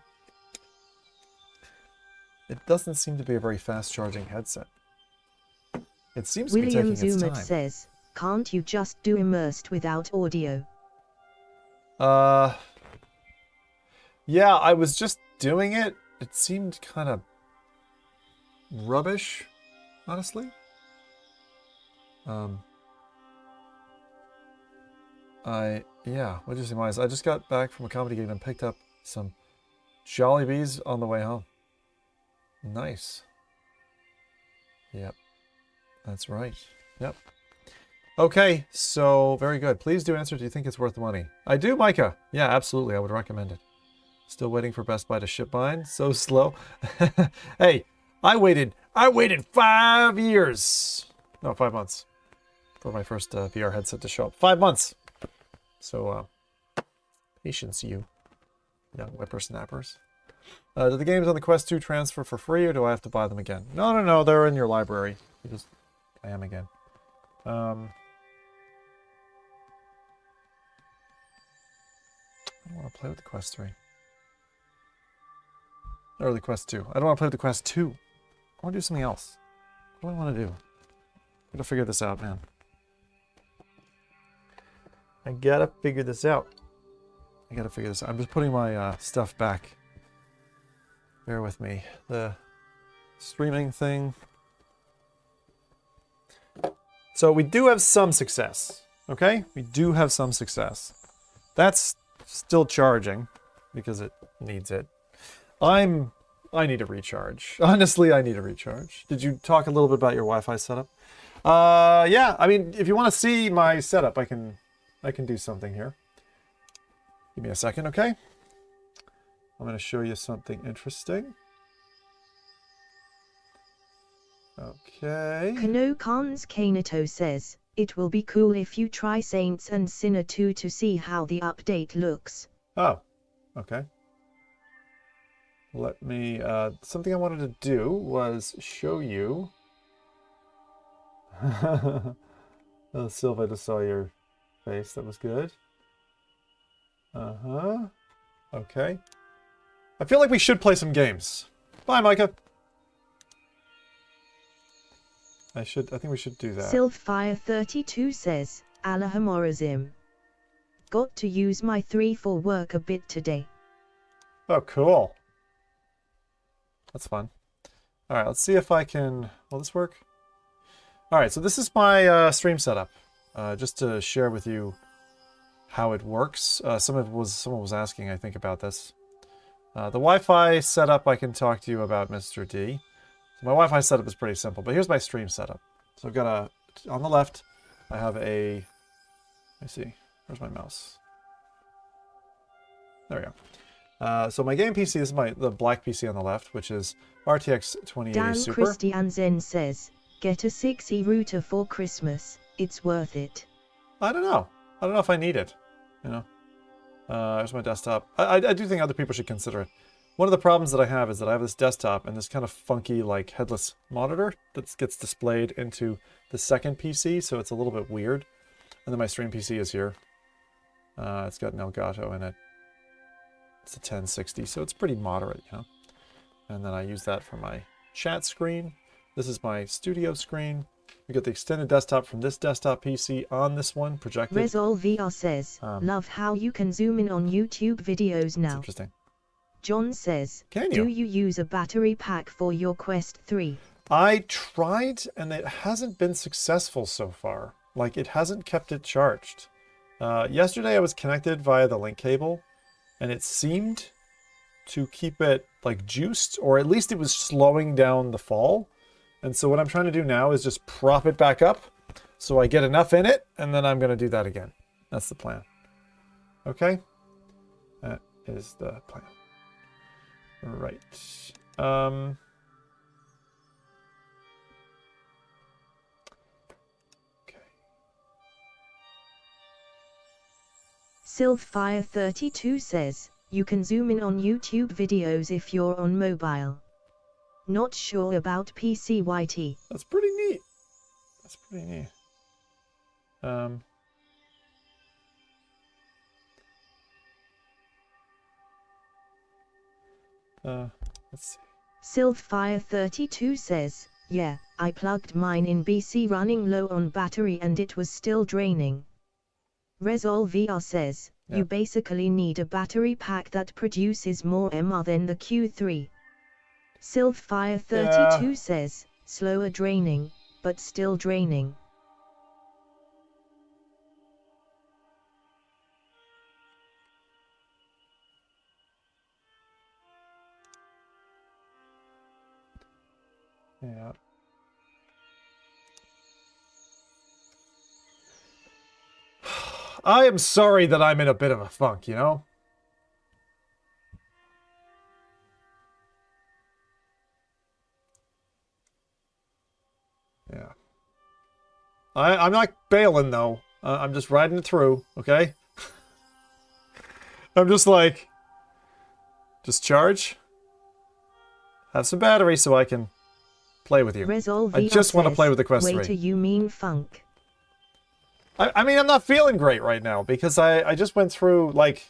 it doesn't seem to be a very fast charging headset. It seems to be taking its William time. Zumat says, can't you just do immersed without audio? Yeah, I was just doing it. It seemed kind of rubbish, honestly. Yeah, what did you say, Miles? I just got back from a comedy gig and picked up some Jollibees on the way home. Nice. Yep. That's right. Yep. Okay, so very good. Please do answer. Do you think it's worth the money? I do, Micah. Yeah, absolutely. I would recommend it. Still waiting for Best Buy to ship mine. So slow. Hey, I waited 5 years. No, 5 months for my first VR headset to show up. 5 months. So, patience, you young whippersnappers. Do the games on the Quest 2 transfer for free, or do I have to buy them again? No, they're in your library. You just play them again. I don't want to play with the Quest 3. Or the Quest 2. I don't want to play with the Quest 2. I want to do something else. What do I want to do? I gotta figure this out, man. I gotta figure this out. I'm just putting my stuff back. Bear with me. The streaming thing. So we do have some success. Okay, we do have some success. That's still charging because it needs it. I need a recharge. Honestly, I need a recharge. Did you talk a little bit about your Wi-Fi setup? Yeah, I mean, if you want to see my setup, I can do something here. Give me a second, okay? I'm going to show you something interesting. Okay. Kano Khan's Kaneto says, it will be cool if you try Saints and Sinner 2 to see how the update looks. Oh, okay. Let me, something I wanted to do was show you. Oh, Sylv, I just saw your face. That was good. Uh-huh. Okay. I feel like we should play some games. Bye, Micah. I think we should do that. Sylfire32 says, Alahamorazim. Got to use my 3 for work a bit today. Oh, cool. That's fun. All right, let's see if I can... Will this work? All right, so this is my stream setup. Just to share with you how it works. Someone was asking, I think, about this. The Wi-Fi setup I can talk to you about, Mr. D. So my Wi-Fi setup is pretty simple, but here's my stream setup. So I've got on the left, I have a... Let me see. Where's my mouse? There we go. So my game PC, this is the black PC on the left, which is RTX 2080 Dan Super. Christiansen says, get a 6E router for Christmas. It's worth it. I don't know. I don't know if I need it. You know. There's my desktop. I do think other people should consider it. One of the problems that I have is that I have this desktop and this kind of funky, like, headless monitor that gets displayed into the second PC, so it's a little bit weird. And then my stream PC is here. It's got an Elgato in it. It's a 1060, so it's pretty moderate, you know. And then I use that for my chat screen. This is my studio screen. We got the extended desktop from this desktop PC on this one, projected. Resol VR says, love how you can zoom in on YouTube videos now. That's interesting. John says, Can you? do you use a battery pack for your Quest 3? I tried, and it hasn't been successful so far. Like, it hasn't kept it charged. Yesterday I was connected via the link cable, and it seemed to keep it, like, juiced, or at least it was slowing down the fall. And so what I'm trying to do now is just prop it back up so I get enough in it, and then I'm going to do that again. That's the plan. Okay? That is the plan. Right. Okay. Sylfire32 says, you can zoom in on YouTube videos if you're on mobile. Not sure about PCYT. That's pretty neat. That's pretty neat. Let's see. Sylfire32 says, yeah, I plugged mine in BC running low on battery and it was still draining. Resol VR says, you basically need a battery pack that produces more MR than the Q3. Sylfire32 says, slower draining, but still draining. Yeah. I am sorry that I'm in a bit of a funk, you know? Yeah. I'm not bailing, though. I'm just riding it through, okay? I'm just like... Just charge. Have some battery so I can play with you. I just want to play with the Quest 3. Wait, you mean funk? I mean, I'm not feeling great right now because I just went through, like,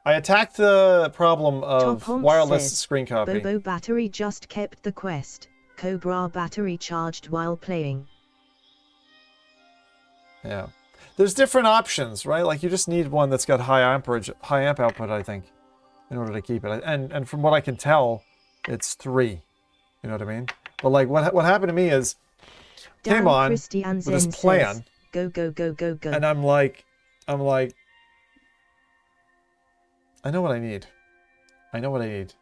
I attacked the problem of wireless screen copy. Bobo battery just kept the Quest. Cobra battery charged while playing. Yeah. There's different options, right? Like, you just need one that's got high amp output, I think, in order to keep it. And from what I can tell, it's 3. You know what I mean? But, like, what happened to me is, came on with this plan. Go, go, go, go, go. And I'm like, I know what I need. I know what I need.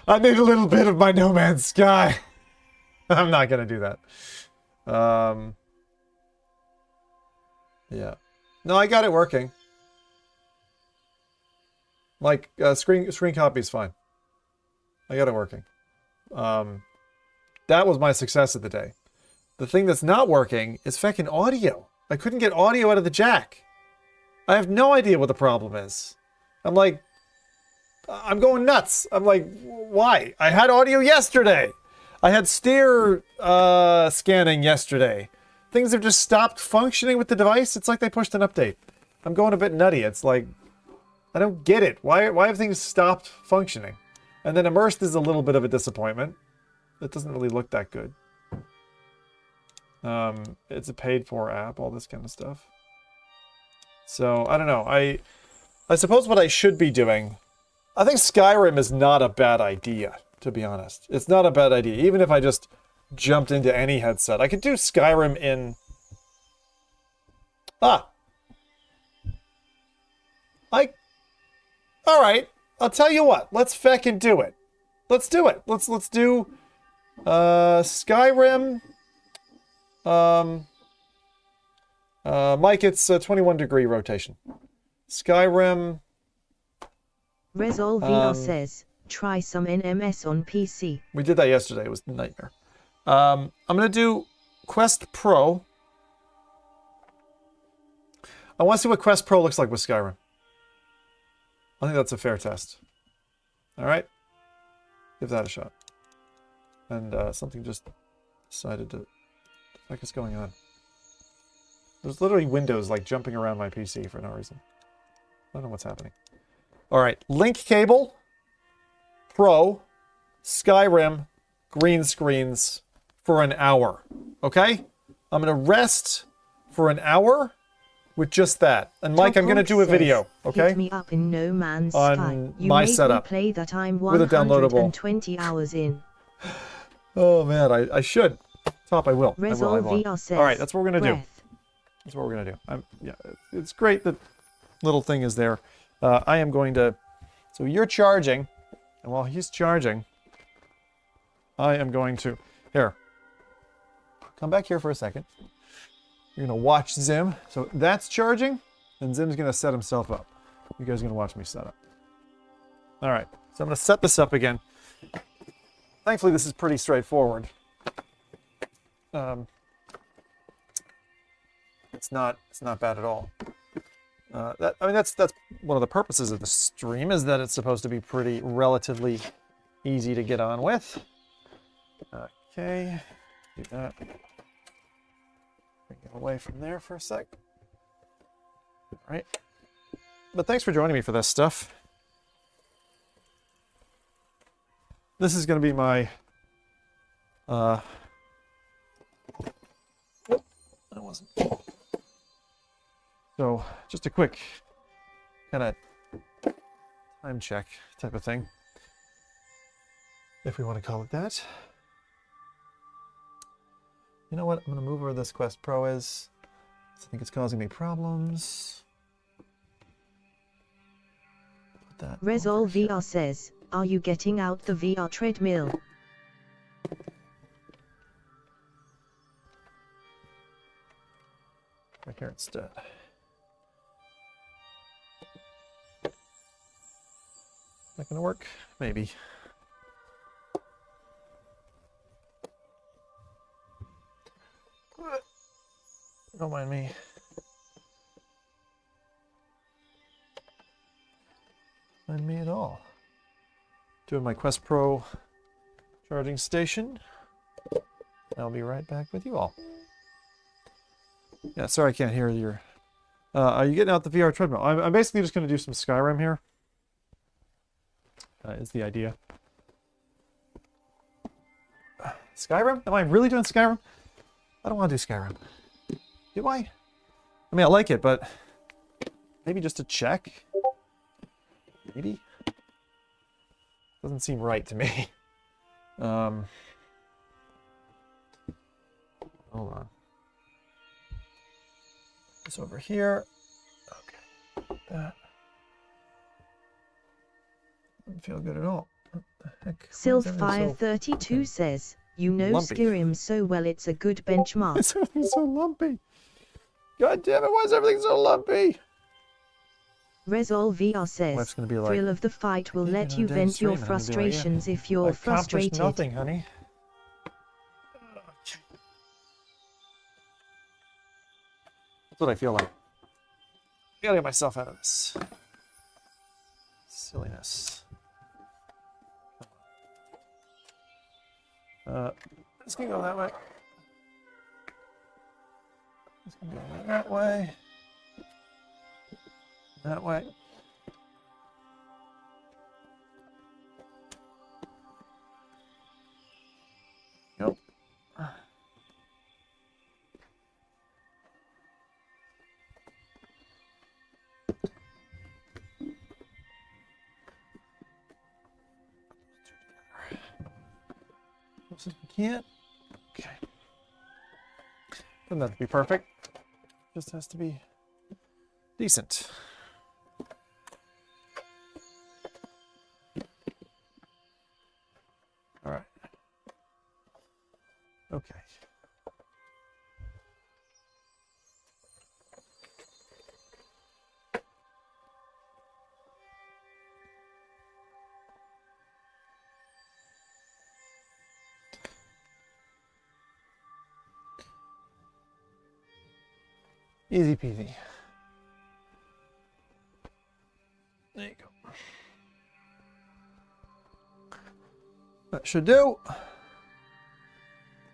I need a little bit of my No Man's Sky. I'm not gonna do that. Yeah. No, I got it working. Like, screen copy is fine. I got it working. That was my success of the day. The thing that's not working is fucking audio. I couldn't get audio out of the jack. I have no idea what the problem is. I'm like, I'm going nuts. I'm like, why? I had audio yesterday. I had steer scanning yesterday. Things have just stopped functioning with the device. It's like they pushed an update. I'm going a bit nutty. It's like, I don't get it. Why have things stopped functioning? And then Immersed is a little bit of a disappointment. It doesn't really look that good. It's a paid-for app, all this kind of stuff. So, I don't know. I suppose what I should be doing... I think Skyrim is not a bad idea, to be honest. It's not a bad idea. Even if I just jumped into any headset. I could do Skyrim in... Alright, I'll tell you what. Let's feckin' do it. Let's do it. Let's do... Skyrim... Mike, it's a 21-degree rotation. Skyrim... Resolve VR says, try some NMS on PC. We did that yesterday. It was a nightmare. I'm going to do Quest Pro. I want to see what Quest Pro looks like with Skyrim. I think that's a fair test. All right? Give that a shot. And something just decided to... What the heck is going on? There's literally windows like jumping around my PC for no reason. I don't know what's happening. All right, link cable, Pro, Skyrim, green screens for an hour. Okay? I'm going to rest for an hour with just that. And Mike, I'm going to do a video, okay? Hit me up in No Man's on Sky. You my made setup me play that I'm with a downloadable. 120 hours in. Oh man, I should. Top, I will. Resolve I will. VR says, All right, that's what we're going to do. breath. That's what we're going to do. Yeah, it's great that little thing is there. I am going to... So you're charging, and while he's charging, I am going to... Here. Come back here for a second. You're going to watch Zim. So that's charging, and Zim's going to set himself up. You guys are going to watch me set up. All right. So I'm going to set this up again. Thankfully, this is pretty straightforward. It's not bad at all. That's one of the purposes of the stream, is that it's supposed to be pretty relatively easy to get on with. Okay, do that. Bring it away from there for a sec. All right. But thanks for joining me for this stuff. This is going to be my... that wasn't... So, just a quick kind of time check type of thing, if we want to call it that. You know what? I'm going to move where this Quest Pro is. I think it's causing me problems. Put that Resolve VR says, are you getting out the VR treadmill? right here instead. Not gonna work? Maybe. Don't mind me. Mind me at all. Doing my Quest Pro charging station. I'll be right back with you all. Yeah, sorry I can't hear your... are you getting out the VR treadmill? I'm basically just going to do some Skyrim here. Is the idea. Skyrim? Am I really doing Skyrim? I don't want to do Skyrim. Do I? I mean, I like it, but maybe just to check. Maybe? Doesn't seem right to me. Hold on. This over here. Okay. That doesn't feel good at all. What the heck? Sylphire32 says, you know lumpy? Skyrim so well it's a good benchmark. It's everything so lumpy. God damn it, why is everything so lumpy? Resol VR says, Wife's gonna be like, thrill of the fight will let you damn vent your stream, and I'm gonna be like, yeah, frustrations if you're I accomplished frustrated. nothing, honey. That's what I feel like. I gotta get myself out of this silliness. This can go that way. This can go that way. That way. Yep. We can't. Okay. Doesn't have to be perfect. Just has to be decent. All right. Okay. Easy peasy. There you go. That should do.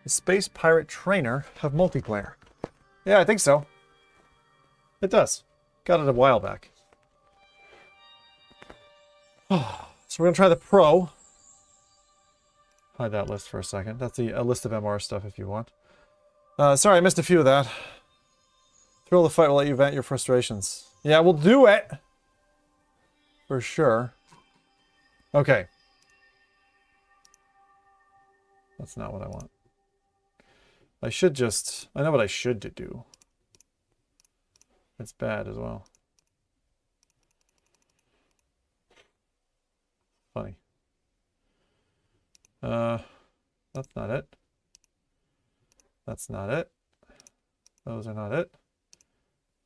The Space Pirate Trainer have multiplayer? Yeah, I think so. It does. Got it a while back. So we're going to try the Pro. Hide that list for a second. That's a list of MR stuff if you want. Sorry, I missed a few of that. Thrill the fight will let you vent your frustrations. Yeah, we'll do it! For sure. Okay. That's not what I want. I should just... I know what I should do. It's bad as well. Funny. That's not it. That's not it. Those are not it.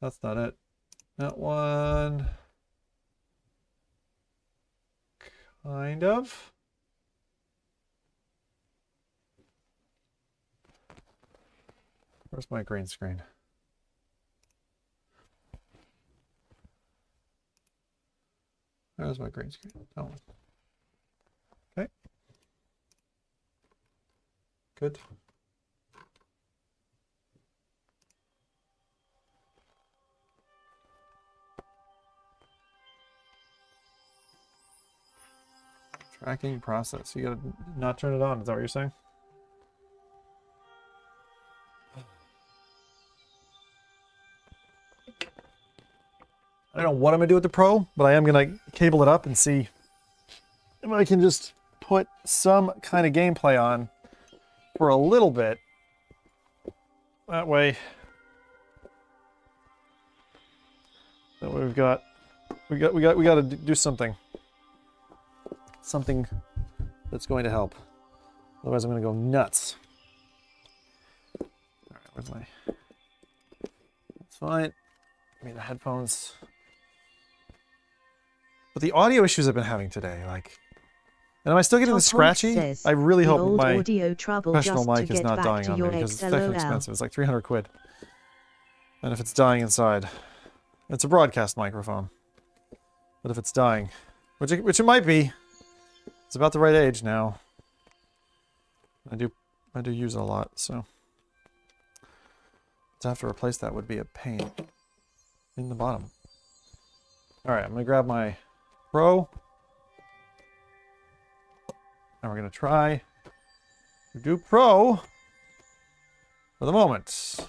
That's not it. That one. Kind of. Where's my green screen? There's my green screen. That one. Okay. Good. Tracking process. You gotta not turn it on. Is that what you're saying? I don't know what I'm gonna do with the Pro, but I am gonna cable it up and see if I can just put some kind of gameplay on for a little bit. That way we've got we got to do something. Something that's going to help. Otherwise, I'm going to go nuts. All right, where's my... That's fine. I mean, the headphones. But the audio issues I've been having today, like... And am I still getting the scratchy? Says, I really hope my audio trouble professional just mic is not dying on me, because it's definitely expensive. It's like 300 quid. And if it's dying inside... It's a broadcast microphone. But if it's dying... Which it might be... It's about the right age now. I do use it a lot, so to have to replace that would be a pain in the bottom. All right, I'm gonna grab my Pro, and we're gonna try to do Pro for the moment.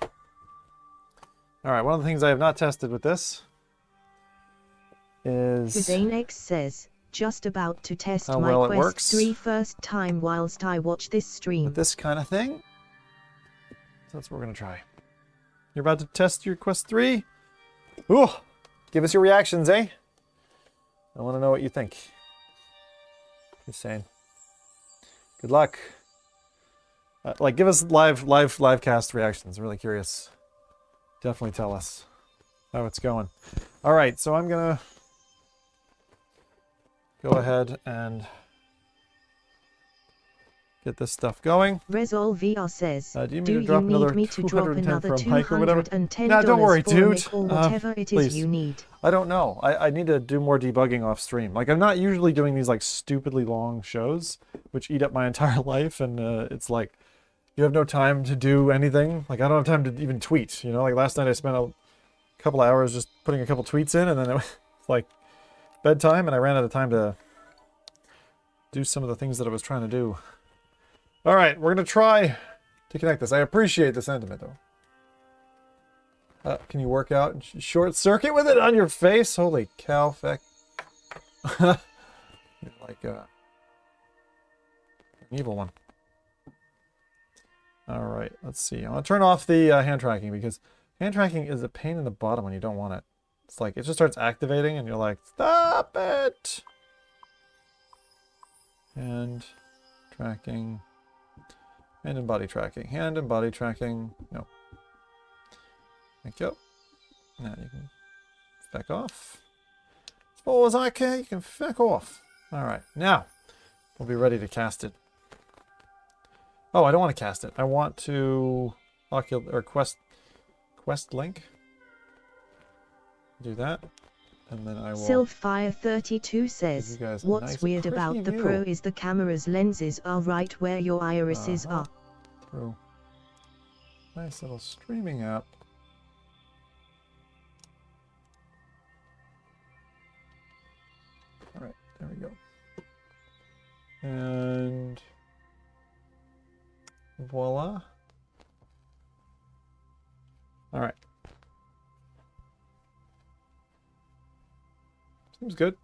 All right, one of the things I have not tested with this is Zanex says, just about to test how my well it Quest works. 3 first time whilst I watch this stream. with this kind of thing. So that's what we're gonna try. You're about to test your Quest 3? Ooh, give us your reactions, eh? I want to know what you think. Just saying. Good luck. Like, give us live cast reactions. I'm really curious. Definitely tell us how it's going. All right, so I'm gonna go ahead and get this stuff going. Resol VR says, do you do need to drop you another need me to drop 210 another for a mic or whatever? $210 Nah, don't worry, for dude. Nick or whatever it is please. you need? I don't know. I need to do more debugging off stream. Like, I'm not usually doing these, like, stupidly long shows, which eat up my entire life, and it's like, you have no time to do anything. Like, I don't have time to even tweet, you know? Like, last night I spent a couple hours just putting a couple tweets in, and then it was, like, bedtime, and I ran out of time to do some of the things that I was trying to do. All right, we're going to try to connect this. I appreciate the sentiment, though. Can you work out and short circuit with it on your face? Holy cow, feck. You're like an evil one. All right, let's see. I'm going to turn off the hand tracking because hand tracking is a pain in the bottom when you don't want it. It's like it just starts activating and you're like, stop it! Hand tracking. Hand and body tracking. Hand and body tracking. No. Thank you. Now you can feck off. As far as I care, you can feck off. Alright, now we'll be ready to cast it. Oh, I don't want to cast it. I want to quest link. Do that. And then I will... Sylphfire32 says, what's nice weird about the Pro is the camera's lenses are right where your irises are. Pro. Nice little streaming app. Alright, there we go. And voila. Alright. Seems good.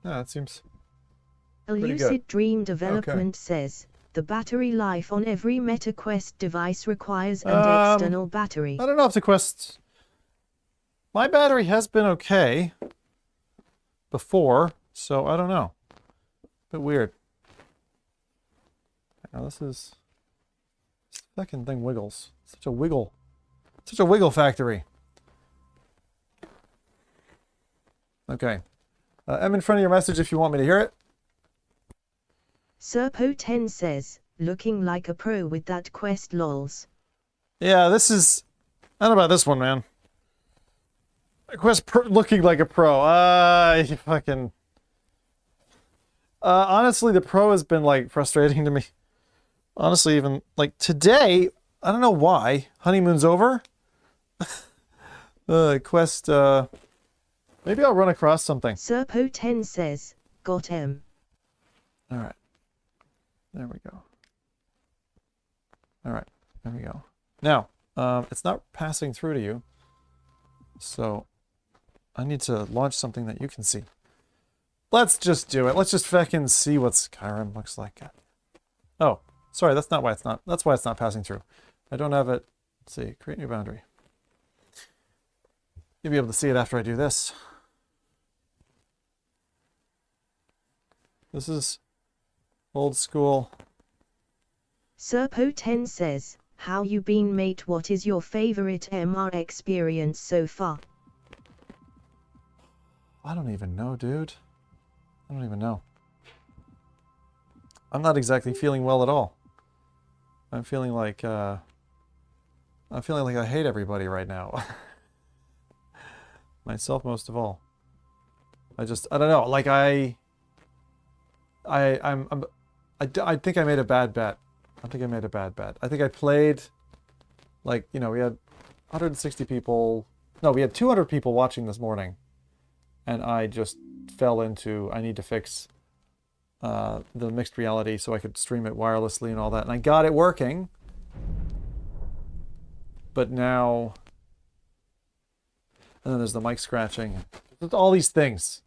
Yeah, it seems A pretty Lucid good. Dream Development says, the battery life on every MetaQuest device requires an external battery. I don't know if the Quest... My battery has been okay before, so I don't know. Bit weird. Now this fucking thing wiggles. Such a wiggle factory. Okay. I'm in front of your message if you want me to hear it. Serpo10 says, looking like a pro with that Quest lols. Yeah, this is... I don't know about this one, man. Quest looking like a pro. You fucking... honestly, the pro has been, like, frustrating to me. Honestly, even, like, today, I don't know why. Honeymoon's over. Quest, maybe I'll run across something. Serpo10 says, got him. Alright. There we go. Alright, there we go. Now, it's not passing through to you. So, I need to launch something that you can see. Let's just do it. Let's just fucking see what Skyrim looks like. Oh, sorry, that's not why it's not. That's why it's not passing through. I don't have it. Let's see, create new boundary. You'll be able to see it after I do this. This is old school. Serpo10 says, how you been, mate? What is your favorite MR experience so far? I don't even know, dude. I don't even know. I'm not exactly feeling well at all. I'm feeling like I hate everybody right now. Myself most of all. I don't know. Like I think I made a bad bet. I think I played, like, you know, we had 160 people. No, we had 200 people watching this morning. And I just fell into, I need to fix the mixed reality so I could stream it wirelessly and all that. And I got it working. But now, and then there's the mic scratching. There's all these things.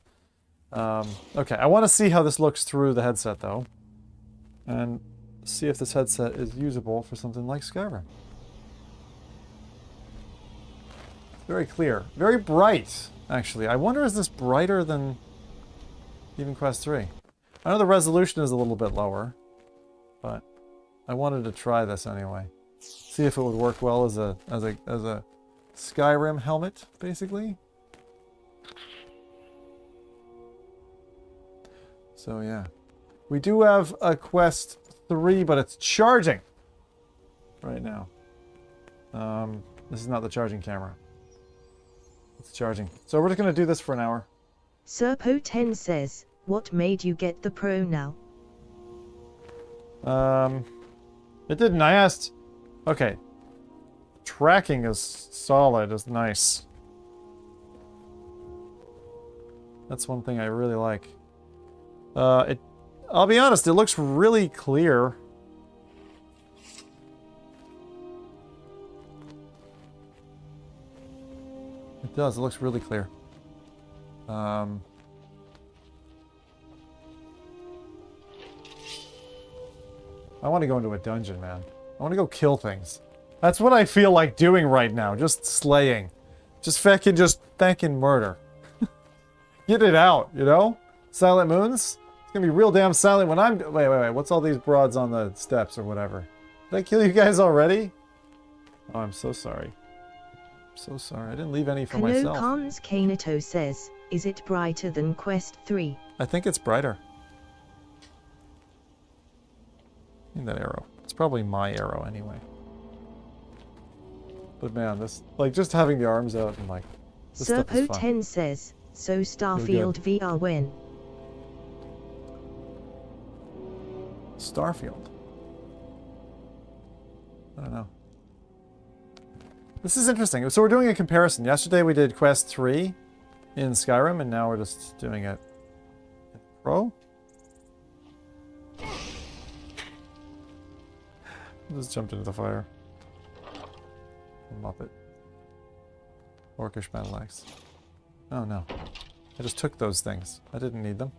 Okay, I want to see how this looks through the headset, though. And see if this headset is usable for something like Skyrim. Very clear. Very bright, actually. I wonder, is this brighter than even Quest 3? I know the resolution is a little bit lower, but I wanted to try this anyway. See if it would work well as a Skyrim helmet, basically. So yeah. We do have a Quest 3, but it's charging right now. This is not the charging camera. It's charging. So we're just going to do this for an hour. Serpo10 says, what made you get the Pro now? It didn't. I asked... Okay. Tracking is solid, is nice. That's one thing I really like. I'll be honest, it looks really clear. It does, it looks really clear. I want to go into a dungeon, man. I want to go kill things. That's what I feel like doing right now. Just slaying. Just fucking murder. Get it out, you know? Silent Moons? It's gonna be real damn silent when I'm... Wait. What's all these broads on the steps or whatever? Did I kill you guys already? Oh, I'm so sorry. I'm so sorry. I didn't leave any for myself. Kanokans Kaneto says, is it brighter than Quest 3? I think it's brighter. Need that arrow. It's probably my arrow anyway. But man, this... Like, just having the arms out and like... Serpo10 says, so Starfield VR when? Starfield? I don't know. This is interesting. So we're doing a comparison. Yesterday we did Quest 3 in Skyrim, and now we're just doing it in Pro. Just jumped into the fire. Muppet. Orcish battle axe. Oh no. I just took those things. I didn't need them.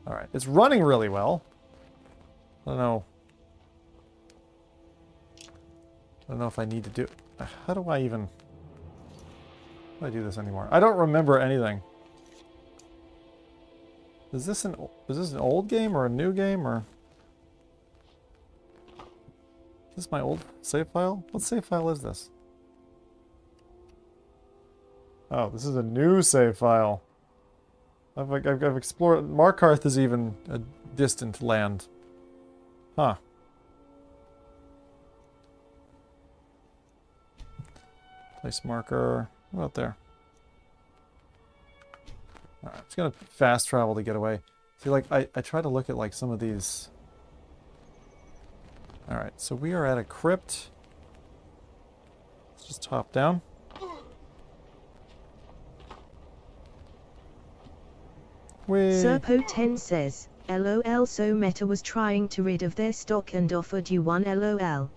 Alright. It's running really well. I don't know. I don't know if I need to do... How do I even... How do I do this anymore? I don't remember anything. Is this an old game or a new game or... Is this my old save file? What save file is this? Oh, this is a new save file. I've explored... Markarth is even a distant land. Huh. Place marker. What about there? Alright, I'm just gonna fast travel to get away. See, like, I try to look at, like, some of these... Alright, so we are at a crypt. Let's just hop down. Serpo10 says, LOL, so Meta was trying to rid of their stock and offered you one LOL.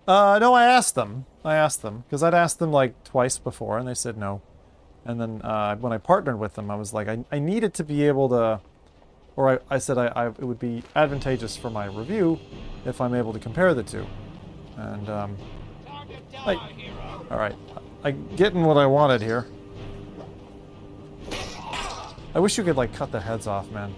No, I asked them. Because I'd asked them like twice before, and they said no. And then when I partnered with them, I was like, I needed to be able to... Or I said it would be advantageous for my review if I'm able to compare the two. And, Alright, I'm getting what I wanted here. I wish you could, like, cut their heads off, man.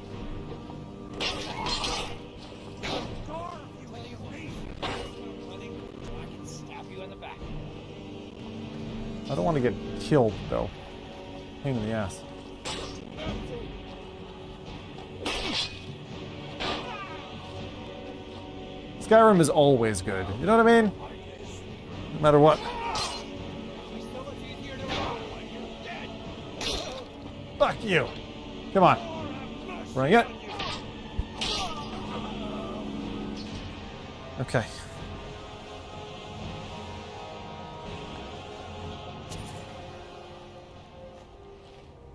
I don't want to get killed, though. Pain in the ass. Skyrim is always good. You know what I mean? No matter what. Fuck you! Come on. Running it. Okay.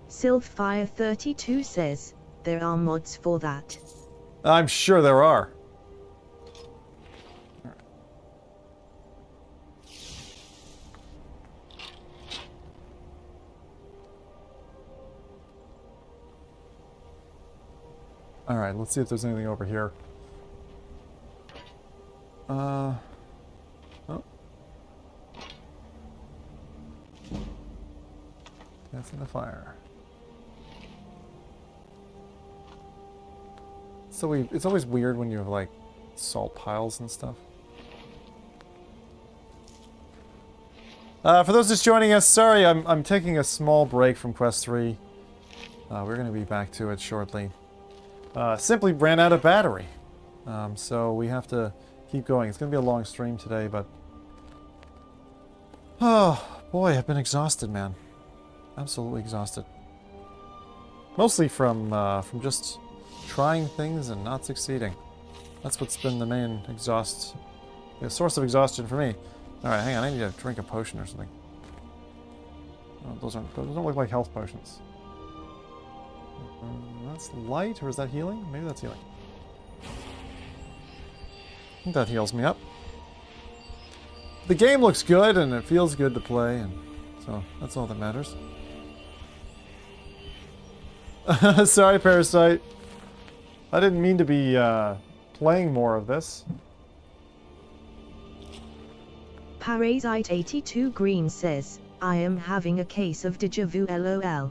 Sylphfire32 says, there are mods for that. I'm sure there are. Alright, let's see if there's anything over here. Oh. That's in the fire. So it's always weird when you have like salt piles and stuff. For those just joining us, sorry, I'm taking a small break from Quest 3. We're going to be back to it shortly. Simply ran out of battery. So we have to keep going. It's going to be a long stream today, but... Oh, boy, I've been exhausted, man. Absolutely exhausted. Mostly from just trying things and not succeeding. That's what's been the main the source of exhaustion for me. Alright, hang on, I need to drink a potion or something. Oh, those don't look like health potions. That's light, or is that healing? Maybe that's healing. I think that heals me up. The game looks good, and it feels good to play, and so that's all that matters. Sorry, Parasite. I didn't mean to be playing more of this. Parasite82 Green says, I am having a case of deja vu LOL.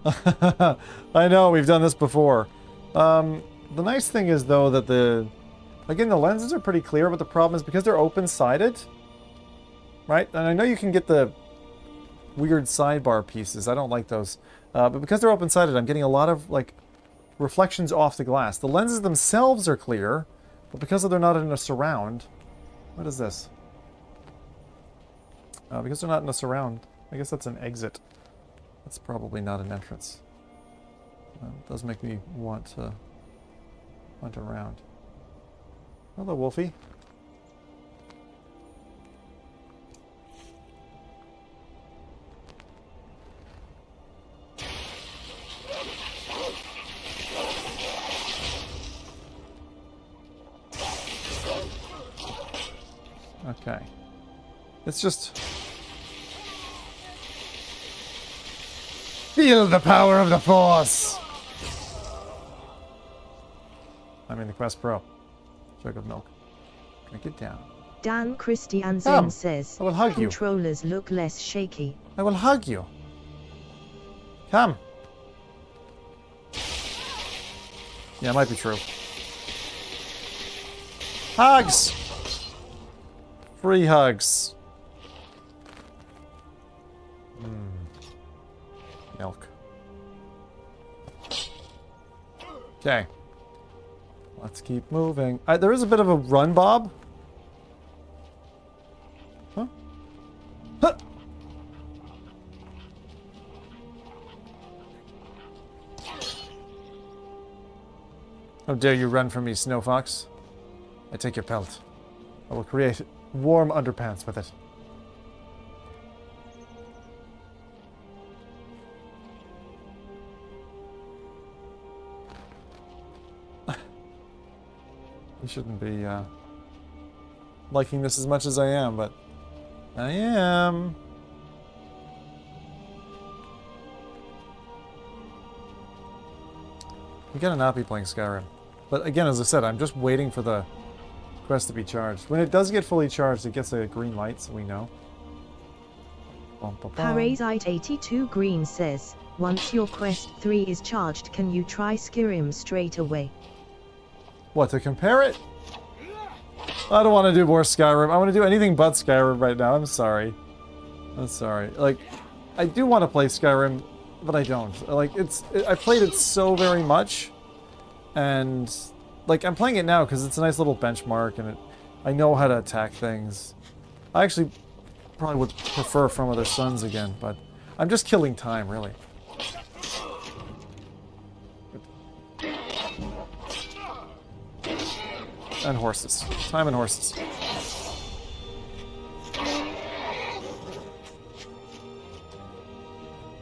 I know, we've done this before. The nice thing is, though, that again, the lenses are pretty clear, but the problem is because they're open-sided, right? And I know you can get the weird sidebar pieces. I don't like those. But because they're open-sided, I'm getting a lot of, like, reflections off the glass. The lenses themselves are clear, but because they're not in a surround... What is this? Because they're not in a surround, I guess that's an exit. That's probably not an entrance. It does make me want to hunt around. Hello, Wolfie. Okay. It's just... Feel the power of the Force! I'm in the Quest Pro. Jug of milk. Drink it down. Dan Christiansen says, I will hug you. Controllers look less shaky. I will hug you. Come. Yeah, it might be true. Hugs! Free hugs. Milk. Okay. Let's keep moving. There is a bit of a run, Bob. Huh? Huh! How dare you run from me, Snow Fox? I take your pelt. I will create warm underpants with it. You shouldn't be liking this as much as I am, but I am. We gotta not be playing Skyrim. But again, as I said, I'm just waiting for the quest to be charged. When it does get fully charged, it gets a green light, so we know. Parasite82 Green says, once your quest 3 is charged, can you try Skyrim straight away? What, to compare it? I don't want to do more Skyrim. I want to do anything but Skyrim right now. I'm sorry. I'm sorry. Like, I do want to play Skyrim, but I don't. Like, I played it so very much, and like I'm playing it now because it's a nice little benchmark, and I know how to attack things. I actually probably would prefer From Other Suns again, but I'm just killing time, really. And horses. Time and horses.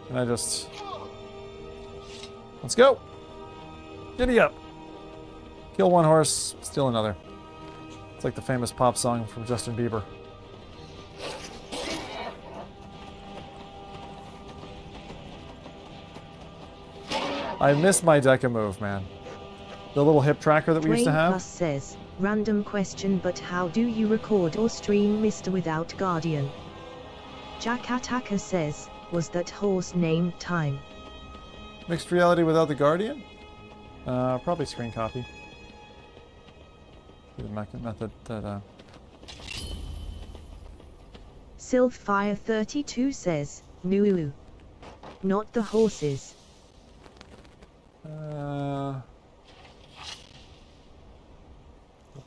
And I just... Let's go! Giddy up! Kill one horse, steal another. It's like the famous pop song from Justin Bieber. I miss my Deca move, man. The little hip tracker that we used to have. Plus says, random question, but how do you record or stream Mr. Without Guardian? Jack Attacker says, was that horse named Time? Mixed reality without the Guardian? Probably screen copy. The method that, Sylphfire32 says, "Noo, not the horses." The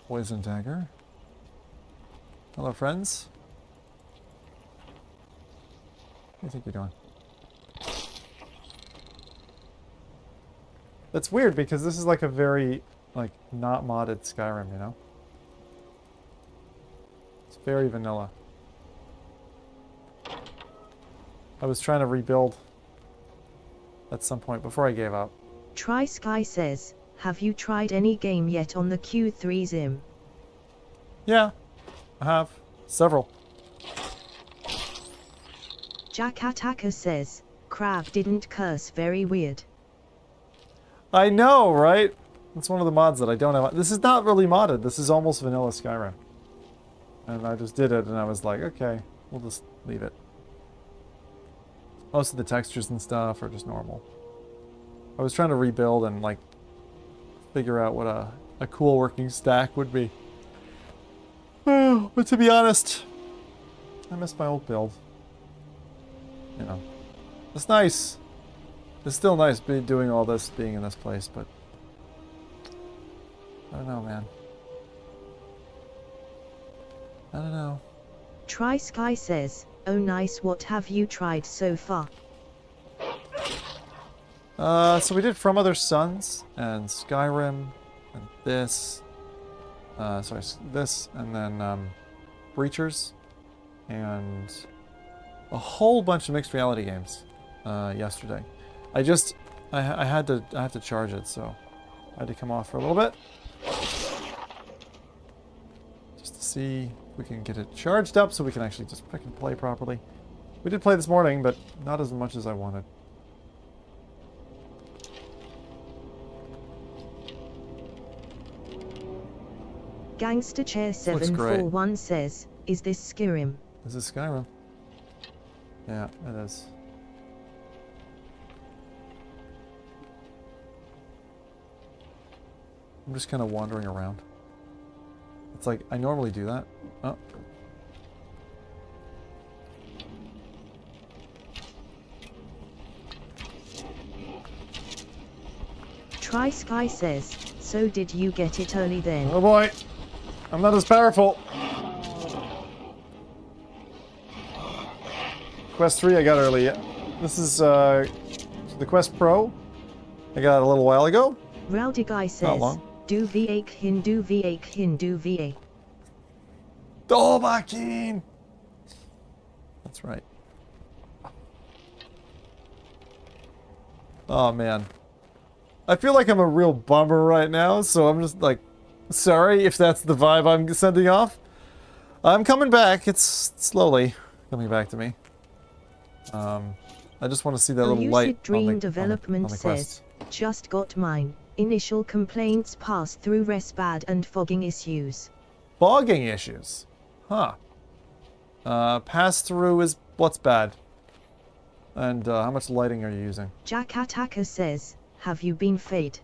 poison dagger. Hello, friends. What do you think you're doing? That's weird because this is like a very, like, not modded Skyrim, you know? It's very vanilla. I was trying to rebuild at some point before I gave up. Try Sky says, "Have you tried any game yet on the Q3 Zim?" Yeah, I have. Several. Jack Attacker says, "Crab didn't curse, very weird." I know, right? It's one of the mods that I don't have. This is not really modded. This is almost vanilla Skyrim. And I just did it and I was like, okay, we'll just leave it. Most of the textures and stuff are just normal. I was trying to rebuild and like figure out what a cool working stack would be. But to be honest, I miss my old build. You know, it's nice. It's still nice doing all this, being in this place, but I don't know, man. I don't know. Try Sky says, "Oh nice, what have you tried so far?" So we did From Other Suns and Skyrim and this. Sorry, this and then Breachers and a whole bunch of mixed reality games yesterday. I had to charge it, so I had to come off for a little bit just to see if we can get it charged up so we can actually just pick and play properly. We did play this morning, but not as much as I wanted. Gangster Chair 741 says, "Is this Skyrim?" This is Skyrim. Yeah, it is. I'm just kind of wandering around. It's like, I normally do that. Oh. Try Sky says, "So did you get it early then?" Oh boy! I'm not as powerful! Quest 3 I got early. This is the Quest Pro. I got it a little while ago. Rowdy Guy Not says, long. "Do V8 Hindu V8 Hindu VA." Dolbakin! That's right. Oh man. I feel like I'm a real bummer right now, so I'm just like, sorry if that's the vibe I'm sending off. I'm coming back. It's slowly coming back to me. I just want to see that little light Lucid Dream on the Development quest. says, "Just got mine. Initial complaints passed through RESPAD and fogging issues." Fogging issues? Huh. Pass through is what's bad? And how much lighting are you using? Jack Attacker says, "Have you been fed?"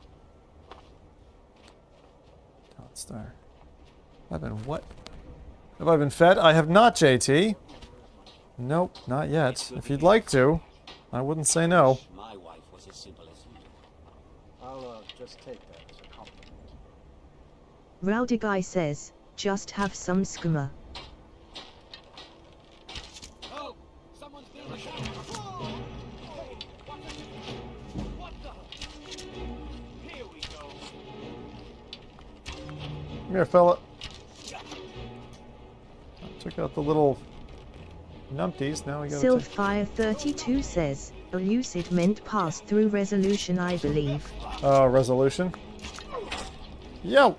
Star. I've been what? Have I been fed? I have not, JT. Nope, not yet. If you'd like to, I wouldn't say no. My wife was as simple as you. I'll just take that as a compliment. Rowdy Guy says, "Just have some skooma." Oh, someone's doing a shower. Whoa! Hey, what the? Here we go. Come here, fella. Took out the little numpties. Now we gotta Sylphfire32 says, "Lucid meant pass through resolution, I believe." resolution. Yo!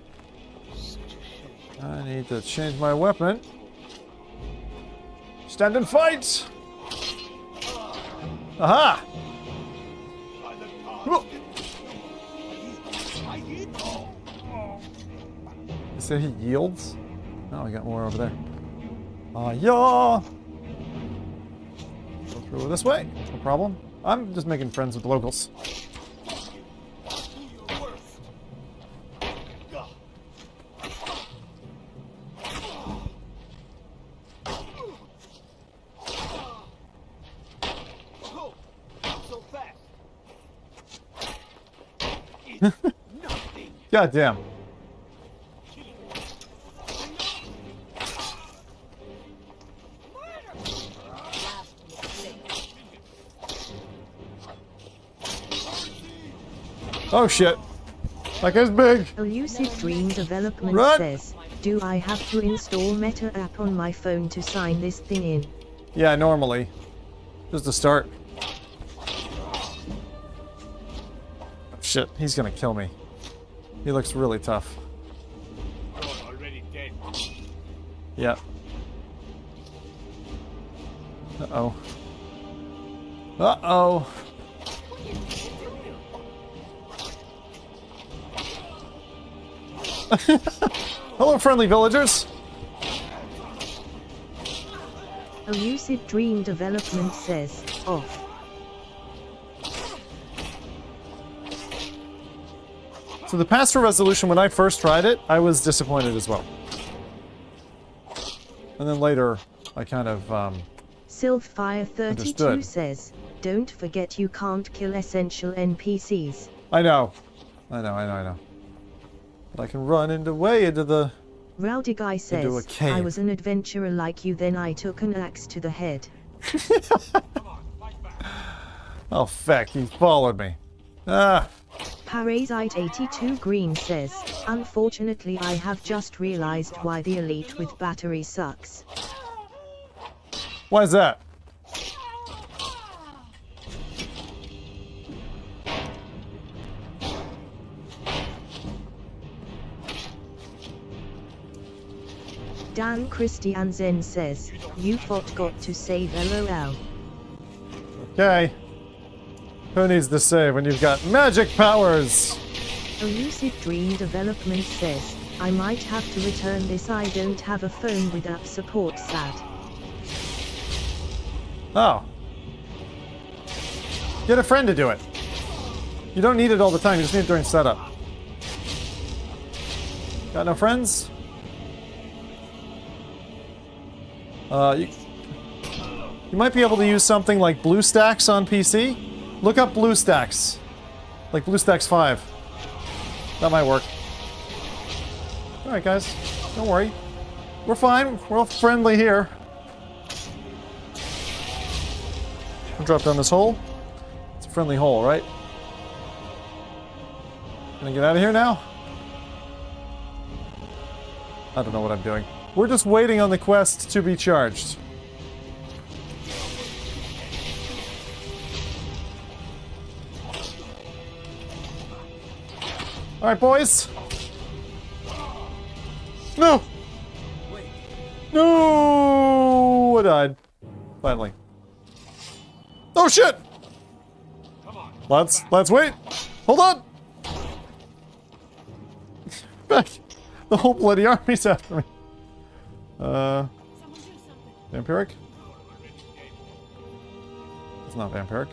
I need to change my weapon. Stand and fight! Aha! You said he yields? Oh, I got more over there. Yeah! Go through this way, no problem. I'm just making friends with the locals. God damn. Oh shit. That guy's big. A Lucid Dream Development Run. says, do I have to install Meta app on my phone to sign this thing in? Yeah, normally. Just to start. Shit, he's gonna kill me. He looks really tough. Already dead. Yeah. Uh-oh. Uh-oh. Hello, friendly villagers. A Lucid Dream Development says, off. So the pass-through resolution, when I first tried it, I was disappointed as well. And then later, I kind of, Sylphfire32 understood. says, don't forget you can't kill essential NPCs. I know. I know. But I can run into the... Rowdy Guy a says, cave. I was an adventurer like you, then I took an axe to the head. Oh, feck, he followed me. Ah. Parasite82 Green says, unfortunately I have just realized why the Elite with battery sucks. Why is that? Dan Christiansen says, you forgot to save LOL. Okay. Who needs to save when you've got magic powers? A Lucid Dream Development says, I might have to return this, I don't have a phone with app support, sad. Oh. Get a friend to do it. You don't need it all the time, you just need it during setup. Got no friends? You might be able to use something like BlueStacks on PC. Look up BlueStacks. Like BlueStacks 5. That might work. Alright guys, don't worry. We're fine, we're all friendly here. I'll drop down this hole. It's a friendly hole, right? Can I get out of here now? I don't know what I'm doing. We're just waiting on the quest to be charged. Alright, boys. No! No! I died. Finally. Oh shit! Let's wait. Hold on! Back! The whole bloody army's after me. Vampiric? It's not vampiric.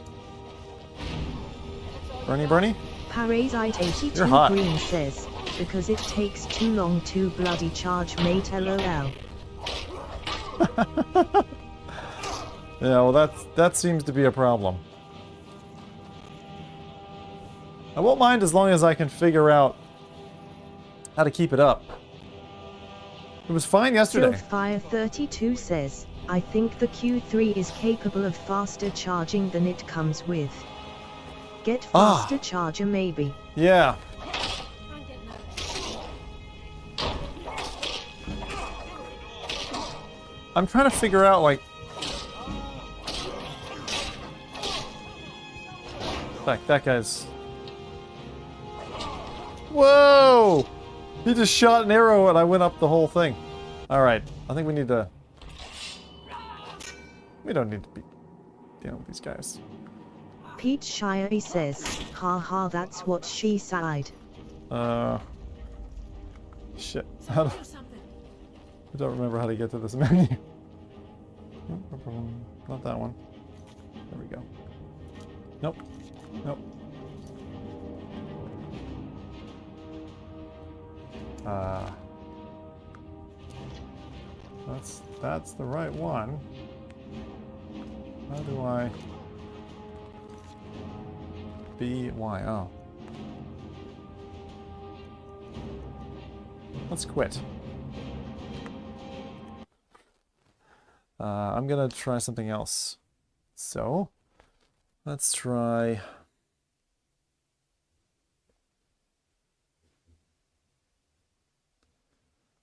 Bernie? Parasite82 You're hot. Green says, because it takes too long to bloody charge mate, LOL. Yeah, well that seems to be a problem. I won't mind as long as I can figure out how to keep it up. It was fine yesterday. Sylphfire32 says, I think the Q3 is capable of faster charging than it comes with. Get faster charger maybe. Yeah. I'm trying to figure out, like... That guy's... Whoa! He just shot an arrow and I went up the whole thing. Alright, I think we need to... We don't need to be dealing with these guys. Pete Shire says, haha, that's what she said. Shit. I don't remember how to get to this menu. Not that one. There we go. Nope. That's the right one. How do I... B-Y, oh. Let's quit. I'm gonna try something else. So, let's try...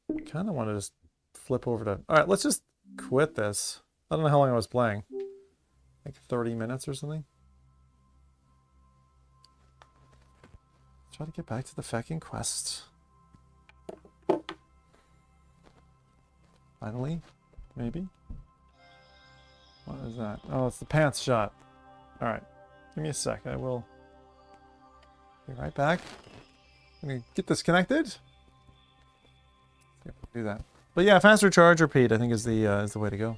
I kind of want to just flip over to... Alright, let's just quit this. I don't know how long I was playing. Like 30 minutes or something? Try to get back to the fucking quest. Finally? Maybe? What is that? Oh, it's the pants shot. Alright. Give me a sec. I will be right back. I'm gonna get this connected. See if I can do that. But yeah, faster charge repeat I think is the way to go.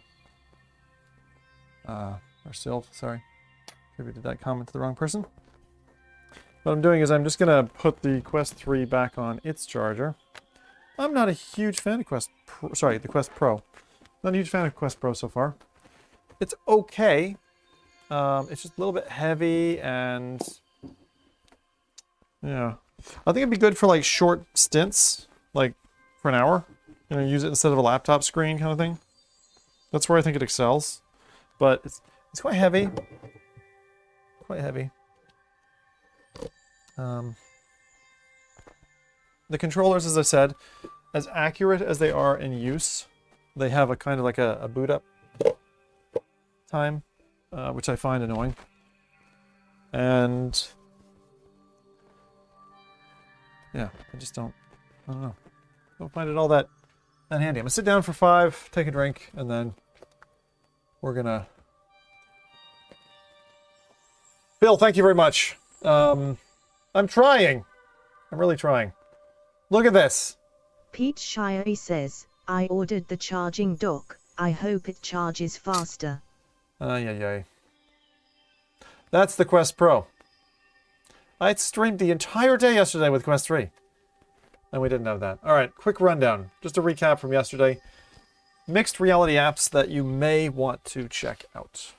Or Sylph, sorry. Maybe did that comment to the wrong person. What I'm doing is I'm just gonna put the Quest 3 back on its charger. I'm not a huge fan of Quest Pro, the Quest Pro. Not a huge fan of Quest Pro so far. It's okay. It's just a little bit heavy and yeah. I think it'd be good for like short stints, like for an hour. You know, use it instead of a laptop screen kind of thing. That's where I think it excels. But it's quite heavy. Quite heavy. The controllers, as I said, as accurate as they are in use, they have a kind of like a boot up time, which I find annoying. And yeah, I don't know. Don't find it all that handy. I'm gonna sit down for 5, take a drink, and then we're gonna... Bill, thank you very much. I'm trying. I'm really trying. Look at this. Pete Shirey says, I ordered the charging dock. I hope it charges faster. Ay. That's the Quest Pro. I streamed the entire day yesterday with Quest 3. And we didn't have that. Alright, quick rundown. Just a recap from yesterday. Mixed reality apps that you may want to check out.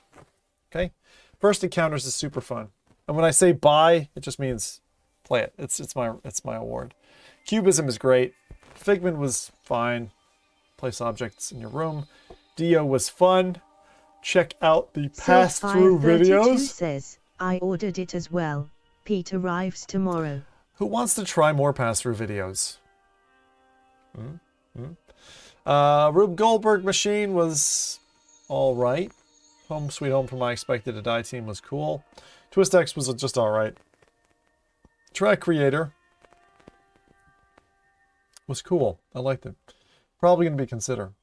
Okay? First Encounters is super fun. And when I say buy, it just means play it. It's my award. Cubism is great. Figmin was fine. Place objects in your room. Deo was fun. Check out the pass-through videos. Says, I ordered it as well. Pete arrives tomorrow. Who wants to try more pass-through videos? Rube Goldberg Machine was alright. Home Sweet Home for My Expected to Die team was cool. Twist X was just alright. Track Creator was cool. I liked it. Probably going to be considered.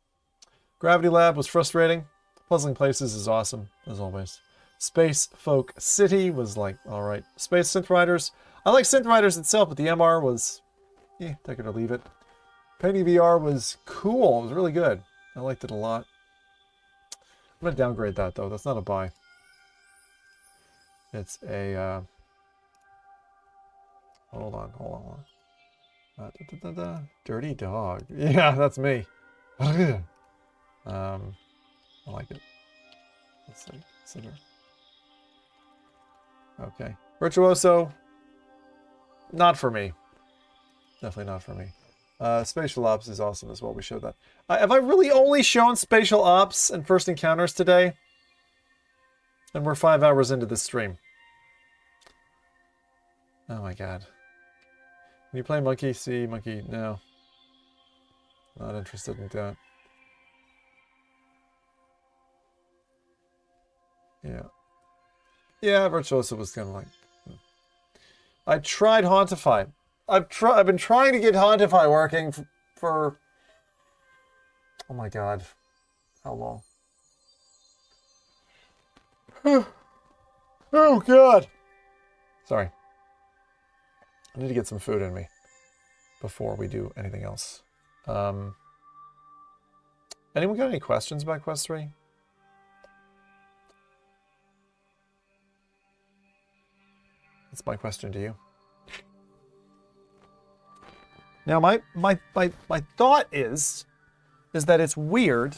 Gravity Lab was frustrating. Puzzling Places is awesome, as always. Space Folk City was like, alright. Space Synth Riders. I like Synth Riders itself, but the MR was, take it or leave it. Painting VR was cool. It was really good. I liked it a lot. I'm going to downgrade that, though. That's not a buy. It's a, hold on. Dirty Dog. Yeah, that's me. I like it. Let's see. Consider. Okay. Virtuoso. Not for me. Definitely not for me. Spatial Ops is awesome as well. We showed that. Have I really only shown Spatial Ops and First Encounters today? And we're 5 hours into this stream. Oh my god. Can you play Monkey See? Monkey? No. Not interested in that. Yeah. Yeah, Virtuoso was kind of like... I tried Hauntify. I've been trying to get Hauntify working for... Oh my god. How long? Oh god! Sorry. I need to get some food in me before we do anything else. Anyone got any questions about Quest 3? That's my question to you. Now, my thought is that it's weird.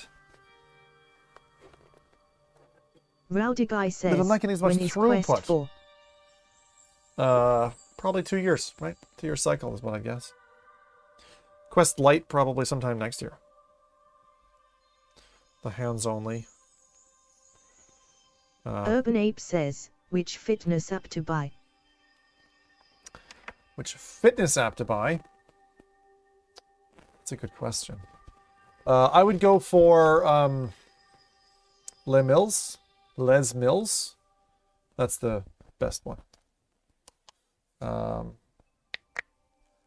Rowdy Guy says, I'm not getting as much when is Quest 4? Probably 2 years, right? 2-year cycle is what I guess. Quest Lite probably sometime next year. The hands only. Urban Ape says, which fitness app to buy? Which fitness app to buy? That's a good question. I would go for Les Mills. That's the best one.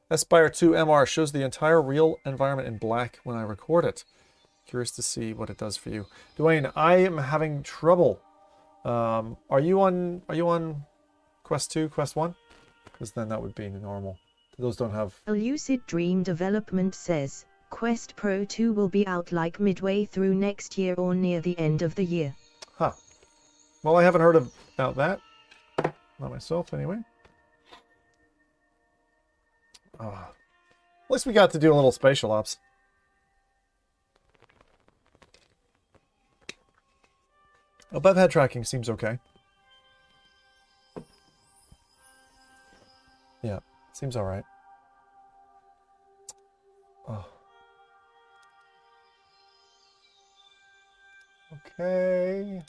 Aspire 2 MR shows the entire real environment in black when I record it. Curious to see what it does for you. Dwayne, I am having trouble. Are you on Quest 2, Quest 1? Because then that would be normal. Those don't have... A Lucid Dream Development says, Quest Pro 2 will be out like midway through next year or near the end of the year. Huh. Well, I haven't heard about that. Not myself, anyway. At least we got to do a little Spatial Ops. Above head tracking seems okay. Yeah, seems alright. Oh. Okay.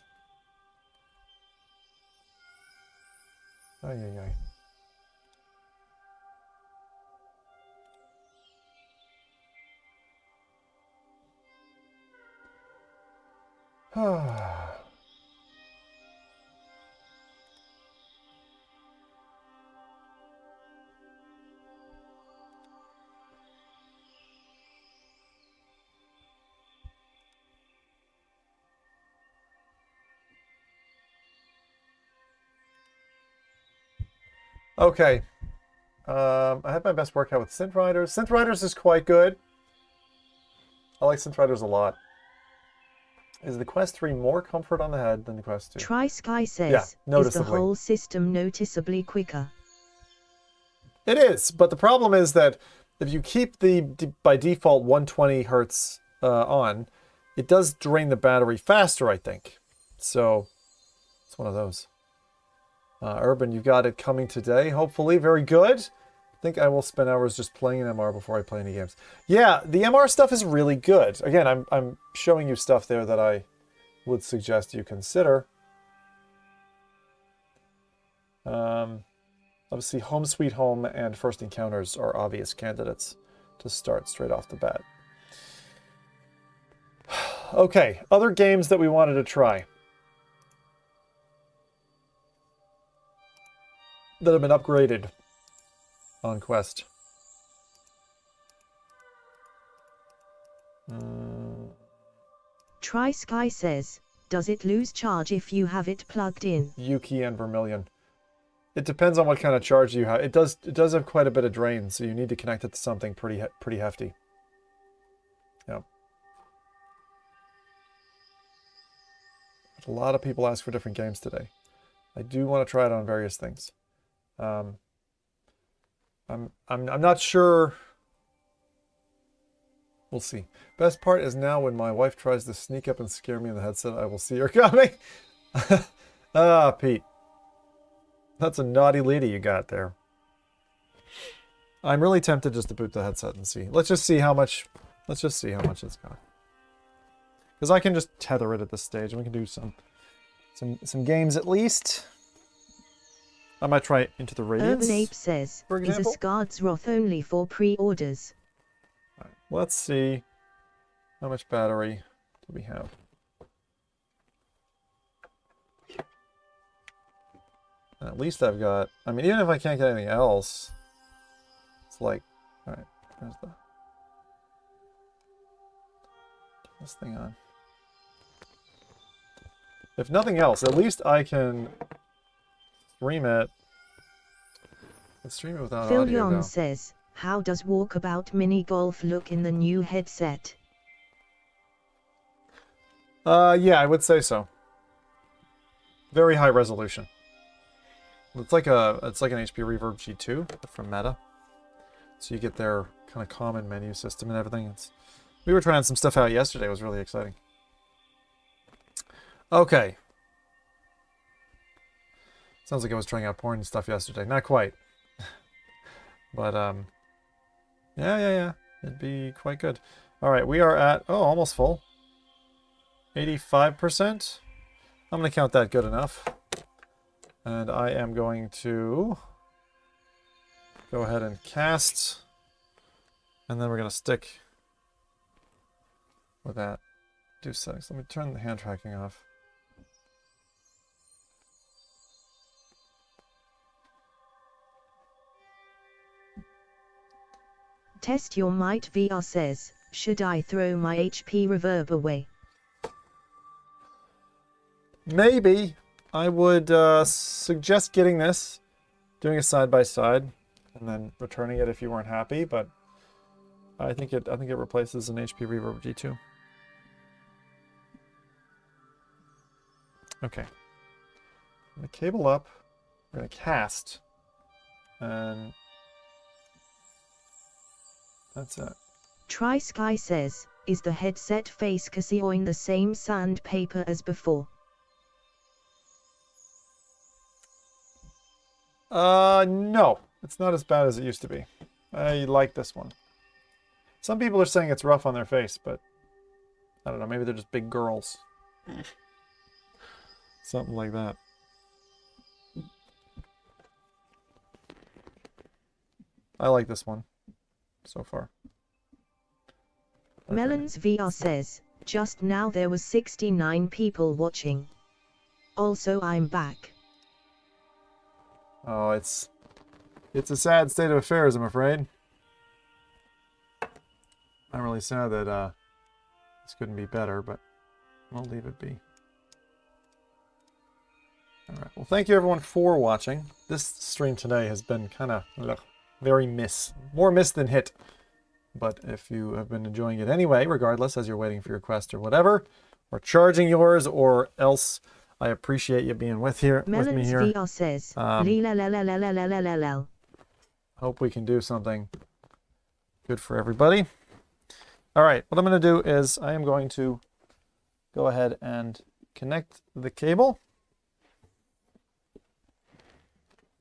Ay, ay, ay. Okay. I had my best workout with Synth Riders. Synth Riders is quite good. I like Synth Riders a lot. Is the Quest 3 more comfort on the head than the Quest 2? Try Sky says, Yeah, is the noticeably. whole system noticeably quicker? It is, but the problem is that if you keep the by default 120 hertz on, it does drain the battery faster, I think. So it's one of those. Urban, you've got it coming today, hopefully. Very good. I think I will spend hours just playing an MR before I play any games. Yeah, the MR stuff is really good. Again, I'm showing you stuff there that I would suggest you consider. Obviously, Home Sweet Home and First Encounters are obvious candidates to start straight off the bat. Okay, other games that we wanted to try that have been upgraded on Quest. Try Sky says, does it lose charge if you have it plugged in? Yuki and Vermilion. It depends on what kind of charge you have. It does have quite a bit of drain, so you need to connect it to something pretty hefty. Yeah. A lot of people ask for different games today. I do want to try it on various things. I'm not sure. We'll see. Best part is now when my wife tries to sneak up and scare me in the headset, I will see her coming. Ah, Pete. That's a naughty lady you got there. I'm really tempted just to boot the headset and see. Let's just see how much it's got. Because I can just tether it at this stage and we can do some games at least. I might try Into the Radiance. Urban Ape says, for is example. Asgard's Wrath only for pre-orders? Right, let's see how much battery do we have. At least I've got, I mean, even if I can't get anything else, it's like, all right, there's the, turn this thing on. If nothing else, at least I can stream it. Let's stream it without audio, Figmin though. says, how does Walkabout Mini Golf look in the new headset? Yeah, I would say so. Very high resolution. It's like an HP Reverb G2 from Meta. So you get their kind of common menu system and everything. We were trying some stuff out yesterday. It was really exciting. Okay. Sounds like I was trying out porn and stuff yesterday. Not quite. But, yeah. It'd be quite good. All right, we are at, oh, almost full. 85%. I'm going to count that good enough. And I am going to go ahead and cast. And then we're going to stick with that. Do settings. Let me turn the hand tracking off. Test Your Might VR says, should I throw my HP reverb away? Maybe. I would suggest getting this, doing a side-by-side, and then returning it if you weren't happy, but I think it replaces an HP Reverb G2. Okay. I'm gonna cable up. We're gonna cast. And that's it. Try Sky says, is the headset face cassioing the same sandpaper as before? No. It's not as bad as it used to be. I like this one. Some people are saying it's rough on their face, but I don't know, maybe they're just big girls. Something like that. I like this one so far. Okay. Melons VR says, just now there was 69 people watching. Also I'm back. Oh, it's a sad state of affairs, I'm afraid. I'm really sad that this couldn't be better, but we'll leave it be. Alright, well thank you everyone for watching. This stream today has been kind of very more miss than hit. But if you have been enjoying it anyway, regardless, as you're waiting for your quest or whatever, or charging yours, or else, I appreciate you being with me here. VR says, hope we can do something good for everybody. All right, what I'm going to do is I am going to go ahead and connect the cable.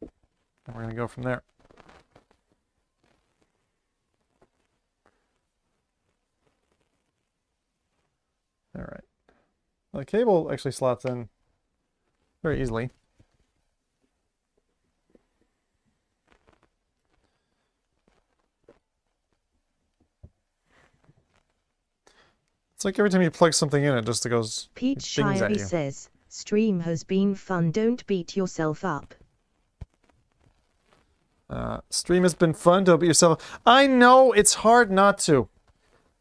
And we're going to go from there. All right. Well, the cable actually slots in very easily. It's like every time you plug something in, it just goes. Pete Shire says, stream has been fun, don't beat yourself up. Stream has been fun, don't beat yourself. I know, it's hard not to.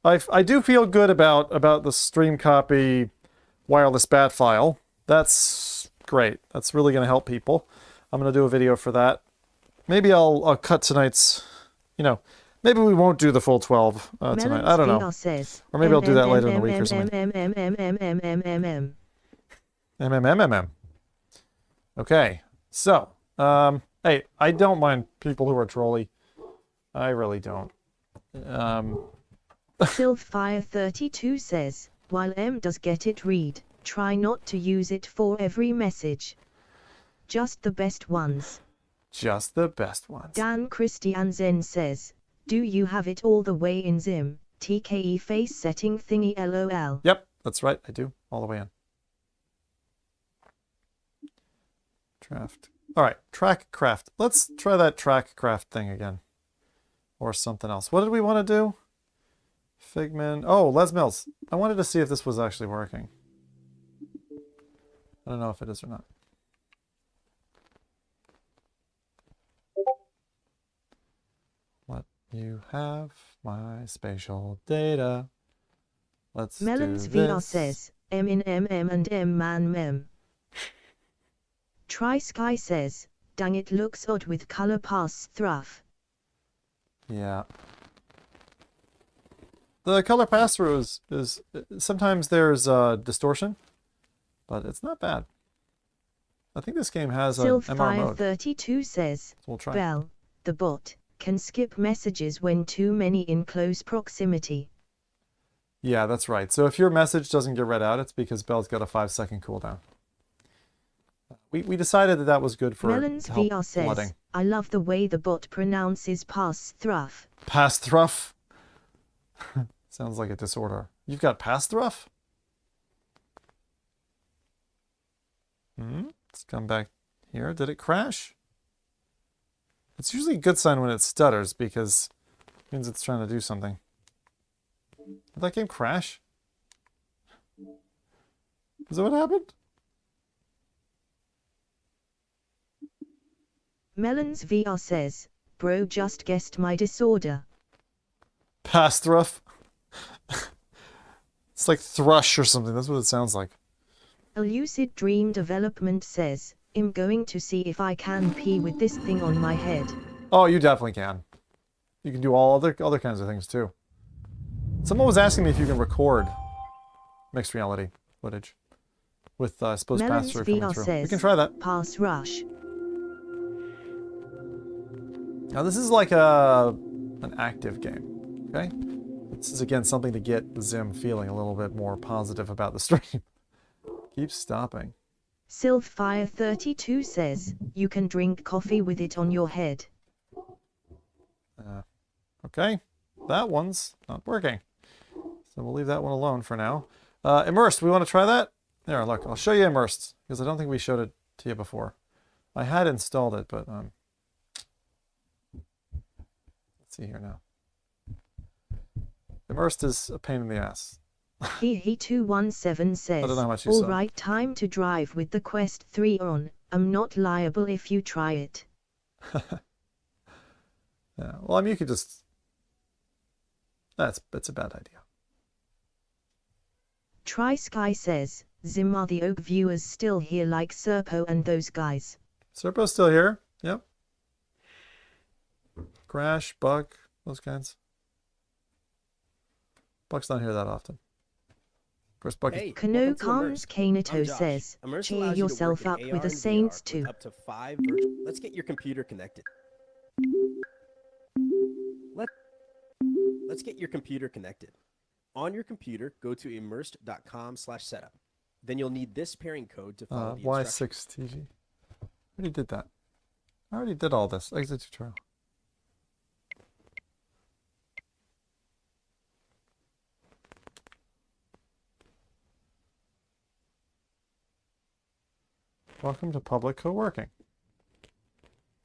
I do feel good about the stream copy wireless bat file. That's great. That's really going to help people. I'm going to do a video for that. Maybe I'll cut tonight's, maybe we won't do the full 12 tonight. I don't know. Or maybe I'll do that later in the week or something. MMMMM. Okay. So, hey, I don't mind people who are trolly. I really don't. Sylphfire32 says, while M does get it read, try not to use it for every message. Just the best ones. Just the best ones. Dan Christiansen says, do you have it all the way in Zim? TKE face setting thingy LOL. Yep, that's right, I do. All the way in. Draft. Alright, track craft. Let's try that track craft thing again. Or something else. What did we want to do? Figmin. Oh, Les Mills. I wanted to see if this was actually working. I don't know if it is or not. Let you have my spatial data. Let's Melons do this. VR says, M in MM and M man mem. Try Sky says, dang it looks odd with color pass thruff. Yeah. The color pass-through is sometimes there's distortion, but it's not bad. I think this game has an MR mode. Sylphfire32 says, So we'll try. Bell, the bot, can skip messages when too many in close proximity. Yeah, that's right. So if your message doesn't get read out, it's because Bell's got a 5-second cooldown. We decided that was good for Melons VR says, flooding. I love the way the bot pronounces pass thruff. Pass thruff. Sounds like a disorder. You've got past rough? Let's come back here. Did it crash? It's usually a good sign when it stutters because it means it's trying to do something. Did that game crash? Is that what happened? Melons VR says, bro just guessed my disorder. Past rough? It's like thrush or something. That's what it sounds like. A lucid dream development says, I'm going to see if I can pee with this thing on my head. Oh, you definitely can. You can do all other kinds of things too. Someone was asking me if you can record mixed reality footage with, I suppose, Melons pass-through coming VR through. says, We can try that. pass rush. Now this is like an active game, okay? This is again something to get Zim feeling a little bit more positive about the stream. Keep stopping. Sylphfire32 says, you can drink coffee with it on your head. Okay, that one's not working. So we'll leave that one alone for now. Immersed, we want to try that? There, look, I'll show you Immersed, because I don't think we showed it to you before. I had installed it, but let's see here now. Immersed is a pain in the ass. He217 says, I don't know how much you all saw. right, time to drive with the Quest 3 on. I'm not liable if you try it. Yeah, well, I mean, you could just... That's a bad idea. Try Sky says, Zim, are the Oak viewers still here like Serpo and those guys? Serpo's still here. Yep. Crash, Buck, those kinds. Buck's not here that often. Of course, Buck Hey, is... Kano welcome to Comes Immersed. Kainato I'm Josh. says, Immersed cheer allows you to yourself work up in with AR the and Saints VR too. with up to 5 virtual... Let's get your computer connected. Let's get your computer connected. On your computer, go to immersed.com/setup. Then you'll need this pairing code to follow the instructions. Y6 TV. I already did that. I already did all this. Exit tutorial. Welcome to public co-working.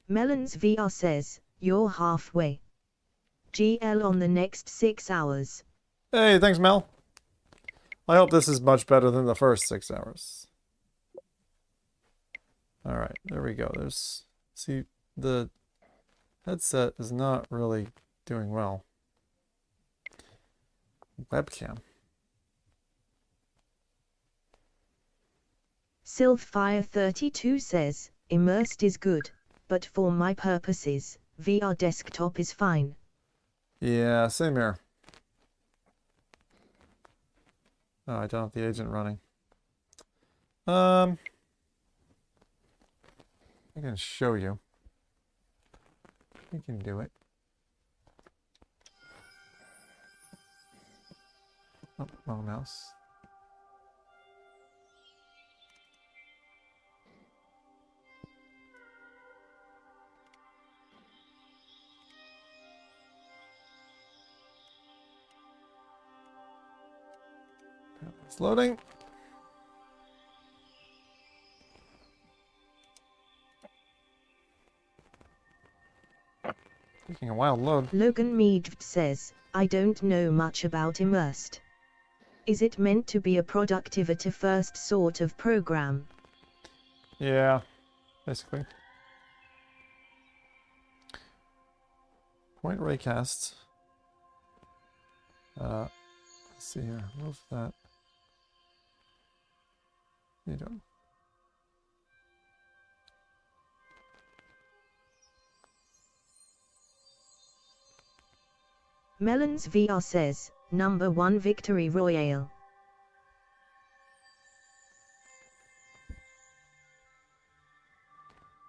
Melons VR says, you're halfway. GL on the next 6 hours. Hey, thanks, Mel. I hope this is much better than the first 6 hours. All right, there we go. There's... See, the headset is not really doing well. Webcam. Sylphfire32 says, Immersed is good, but for my purposes, VR desktop is fine. Yeah, same here. Oh, I don't have the agent running. I can show you. We can do it. Oh, wrong mouse. It's loading. Taking a while to load. Logan Mead says, I don't know much about Immersed. Is it meant to be a productivity first sort of program? Yeah, basically. Point raycast. Let's see here. Move that. You don't. Melons VR says, number 1 victory royale.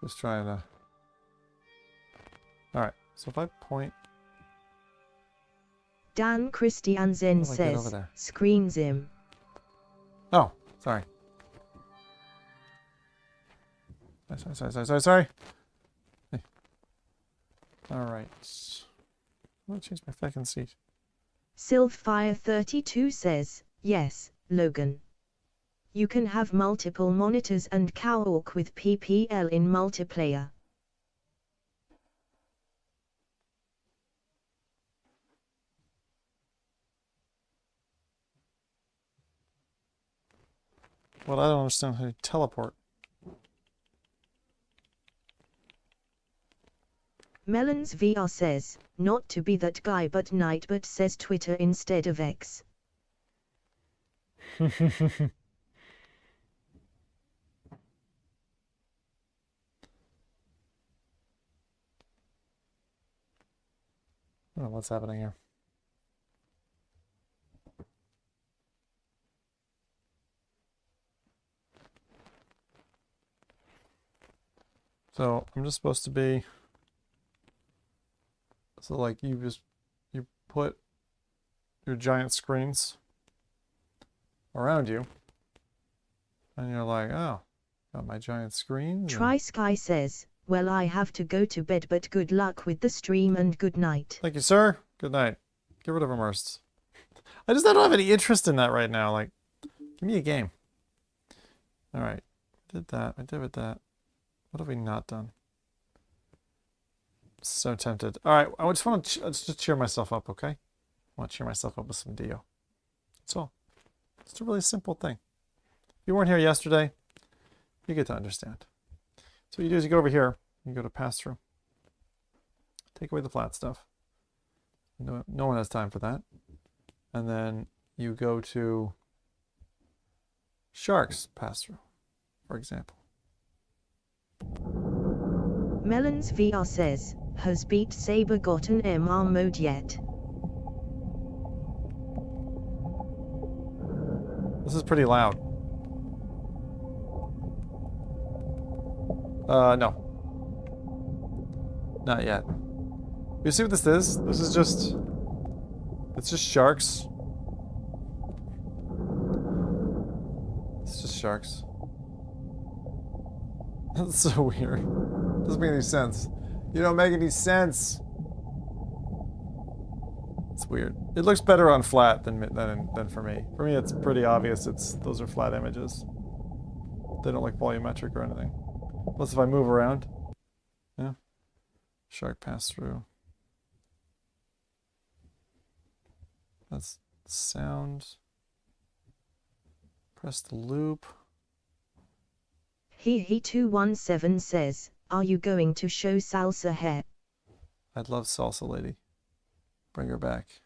Just trying to... Alright, so if I point... Dan Christiansen How do I get over says, there? screen Zim. Oh, sorry. Sorry. Hey. Alright. I'm gonna change my fucking seat. Sylphfire32 says, yes, Logan. You can have multiple monitors and co-op with PPL in multiplayer. Well, I don't understand how you teleport. Melons VR says, not to be that guy but night but says Twitter instead of X. Oh, what's happening here? So I'm just supposed to be, so like you put your giant screens around you and you're like, oh, got my giant screen. Try Sky says, well, I have to go to bed but good luck with the stream and good night. Thank you, sir. Good night. Get rid of immersed. I don't have any interest in that right now. Like, give me a game. All right. Did that. I did with that. What have we not done? So tempted. All right. I just want to just cheer myself up, okay? I want to cheer myself up with some Deo. That's all. It's a really simple thing. If you weren't here yesterday, you get to understand. So what you do is you go over here. You go to pass through. Take away the flat stuff. No one has time for that. And then you go to sharks pass through, for example. Melons VR says, has Beat Saber got an MR mode yet? This is pretty loud. No. Not yet. You see what this is? This is just... It's just sharks. It's just sharks. That's so weird. Doesn't make any sense. You don't make any sense. It's weird. It looks better on flat than for me. For me, it's pretty obvious. Those are flat images. They don't look volumetric or anything. Plus, if I move around, yeah. Shark pass through. That's sound. Press the loop. He217 says, are you going to show salsa hair? I'd love salsa lady. Bring her back.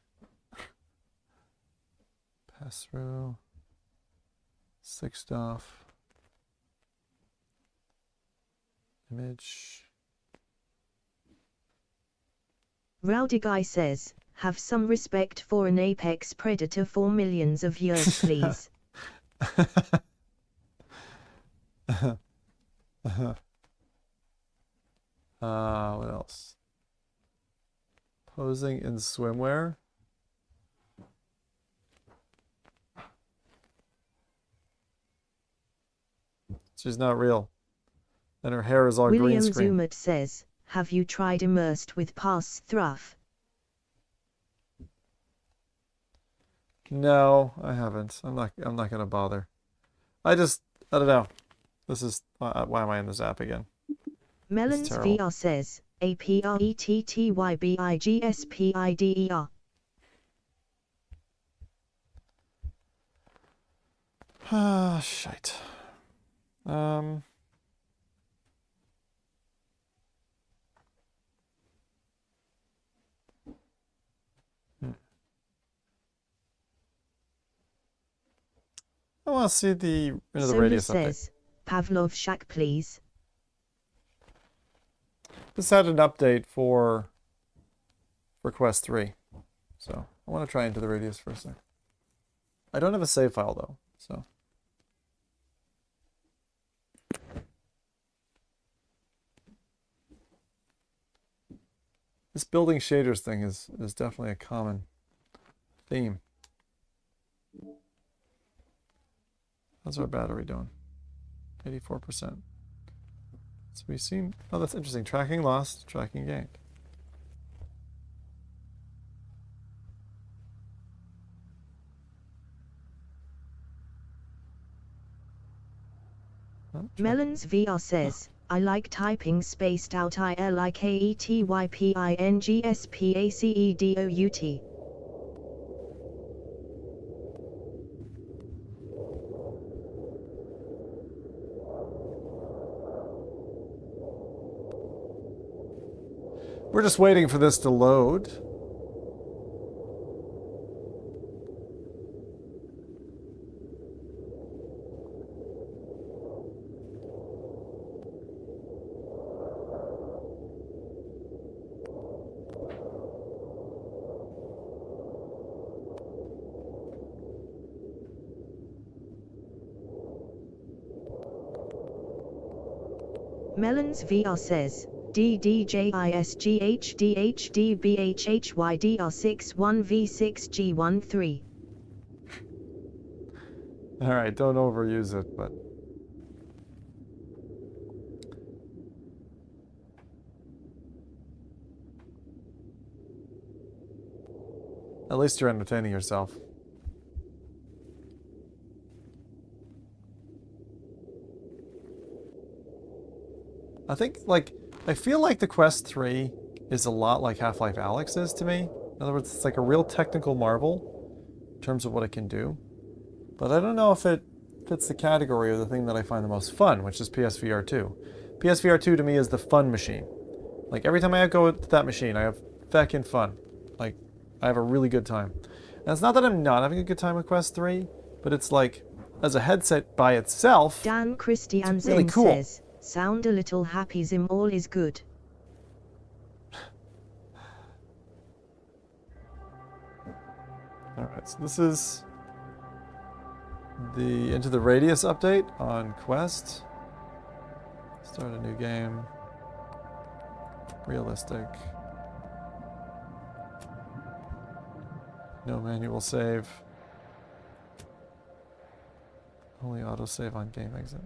Pass through. Sick stuff. Image. Rowdy Guy says, have some respect for an apex predator for millions of years, please. What else? Posing in swimwear. She's not real. And her hair is all William green screen. Zumat says, have you tried immersed with pass thruff? No, I haven't. I'm not gonna bother. I don't know. This is why am I in this app again? Melons VR says, APRETTYBIGSPIDER. Ah, shite. I want to see the radius says, Pavlov Shack, please. This had an update for Quest 3. So I want to try into the radius for a second. I don't have a save file though, so. This building shaders thing is definitely a common theme. How's our battery doing? 84%. So we've seen, oh, that's interesting. Tracking lost, tracking gained. Melons VR says, I like typing spaced out ILIKETYPINGSPACEDOUT. We're just waiting for this to load. Melons VR says, DDJISGHDHDBHHYDR61V6G13. Alright, don't overuse it, but... At least you're entertaining yourself. I think, like, I feel like the Quest 3 is a lot like Half-Life Alyx is to me. In other words, it's like a real technical marvel in terms of what it can do. But I don't know if it fits the category of the thing that I find the most fun, which is PSVR 2. PSVR 2 to me is the fun machine. Like, every time I go to that machine, I have feckin' fun. Like, I have a really good time. And it's not that I'm not having a good time with Quest 3, but it's like, as a headset by itself, Dan Christiansen it's really cool. says, sound a little happy, Zim, all is good. Alright, so this is the Into the Radius update on Quest. Start a new game. Realistic. No manual save. Only autosave on game exit.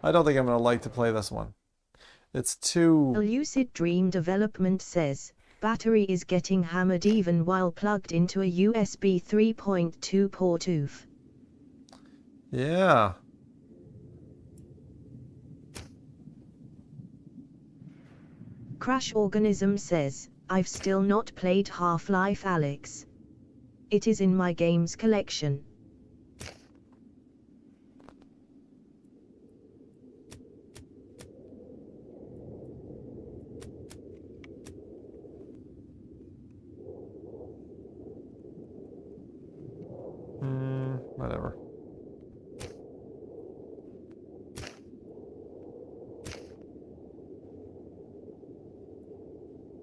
I don't think I'm going to like to play this one. It's too... A Lucid Dream Development says, battery is getting hammered even while plugged into a USB 3.2 port oof. Yeah. Crash Organism says, I've still not played Half-Life Alyx. It is in my games collection. Whatever.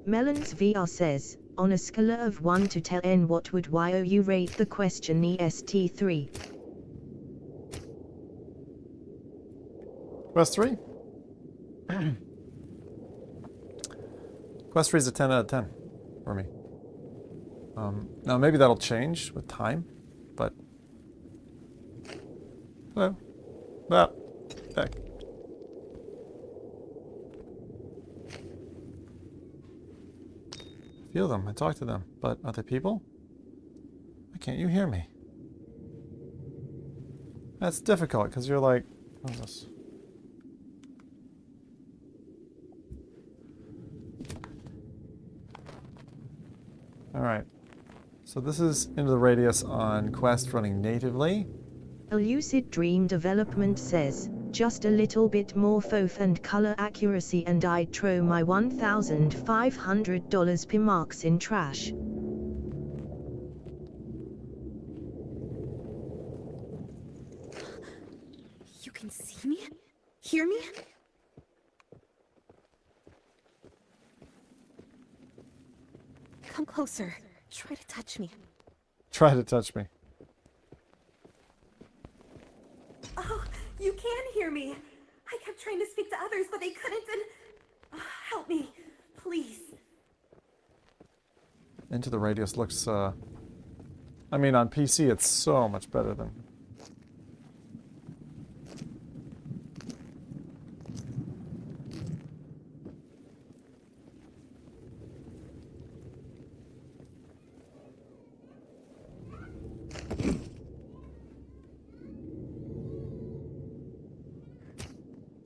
Melons VR says, on a scale of 1 to 10, what would you rate the question EST3? Quest 3? Quest 3 is a 10 out of 10 for me. Now maybe that'll change with time, but... Hello. Back. Feel them, I talk to them, but are they people? Why can't you hear me? That's difficult, because you're like, what is this? Alright, so this is Into the Radius on Quest running natively. A Lucid Dream Development says, just a little bit more FOV and color accuracy and I'd throw my $1,500 per marks in trash. You can see me? Hear me? Come closer. Try to touch me. Try to touch me. Oh, you can hear me. I kept trying to speak to others, but they couldn't, and... help me, please. Into the Radius looks, I mean, on PC it's so much better than...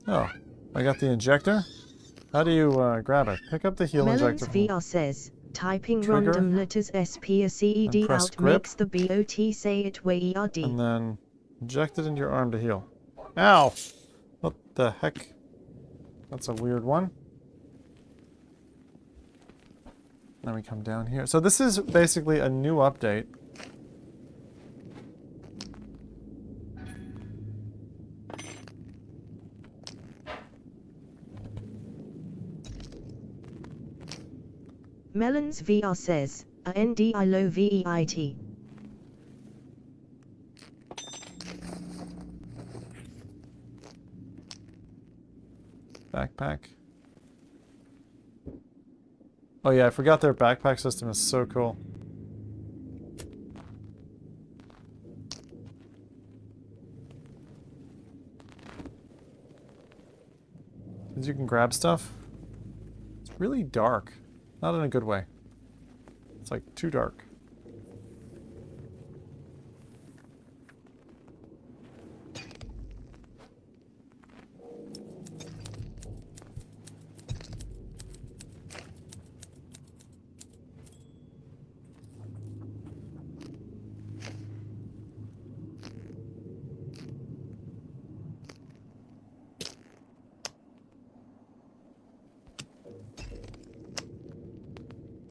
Oh, I got the injector. How do you grab it? Pick up the heal Melons injector. VR says, typing Trigger. random letters SP or CED And press out grip. makes the BOT say it way ERD. And then inject it into your arm to heal. Ow! What the heck? That's a weird one. Then we come down here. So this is basically a new update. Melons VR says, AND I low VEIT. Backpack. Oh yeah, I forgot their backpack system is so cool. Because you can grab stuff. It's really dark. Not in a good way. It's like too dark.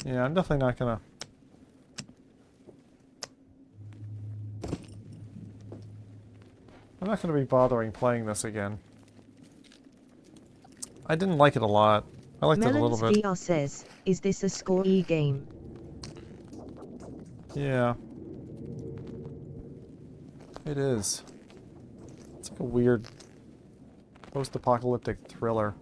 Yeah, I'm definitely not gonna... I'm not gonna be bothering playing this again. I didn't like it a lot. I liked it a little bit. VR says, is this a score-y game? Yeah. It is. It's like a weird post-apocalyptic thriller.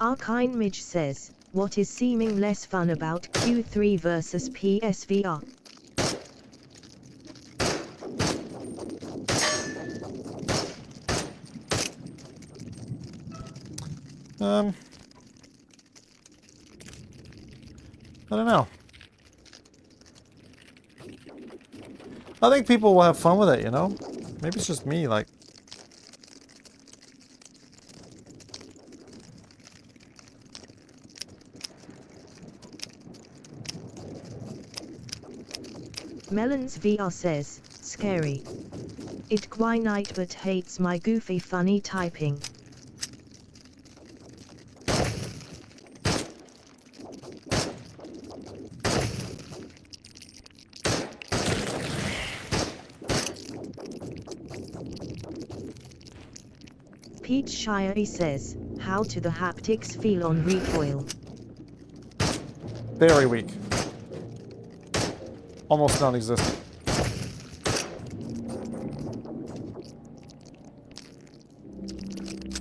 Arkine Midge says, what is seeming less fun about Q3 versus PSVR? I don't know. I think people will have fun with it, you know? Maybe it's just me, like... Melons VR says, scary. It quite night but hates my goofy funny typing. Pete Shirey says, how do the haptics feel on recoil? Very weak. Almost non-existent.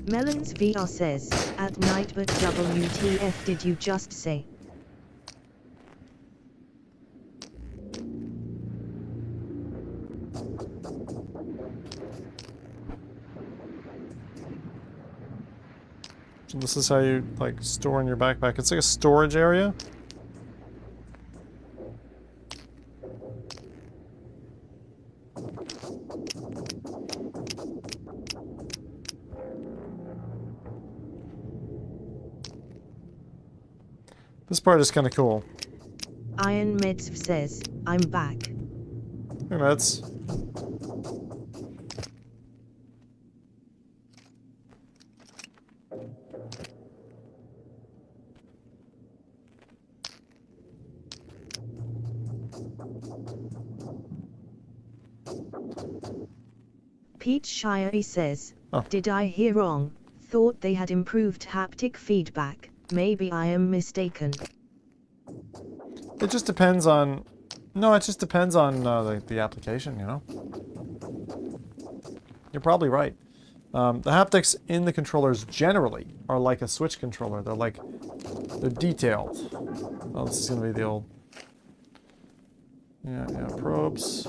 Melons VR says, at night but WTF did you just say? So this is how you, like, store in your backpack. It's like a storage area. This part is kind of cool. Iron Meds says, I'm back. Hey, Meds. Pete Shirey says, Oh. did I hear wrong? Thought they had improved haptic feedback. Maybe I am mistaken. It just depends on... No, it just depends on the application, you know? You're probably right. The haptics in the controllers generally are like a Switch controller. They're like... They're detailed. Oh, this is going to be the old... Yeah, probes.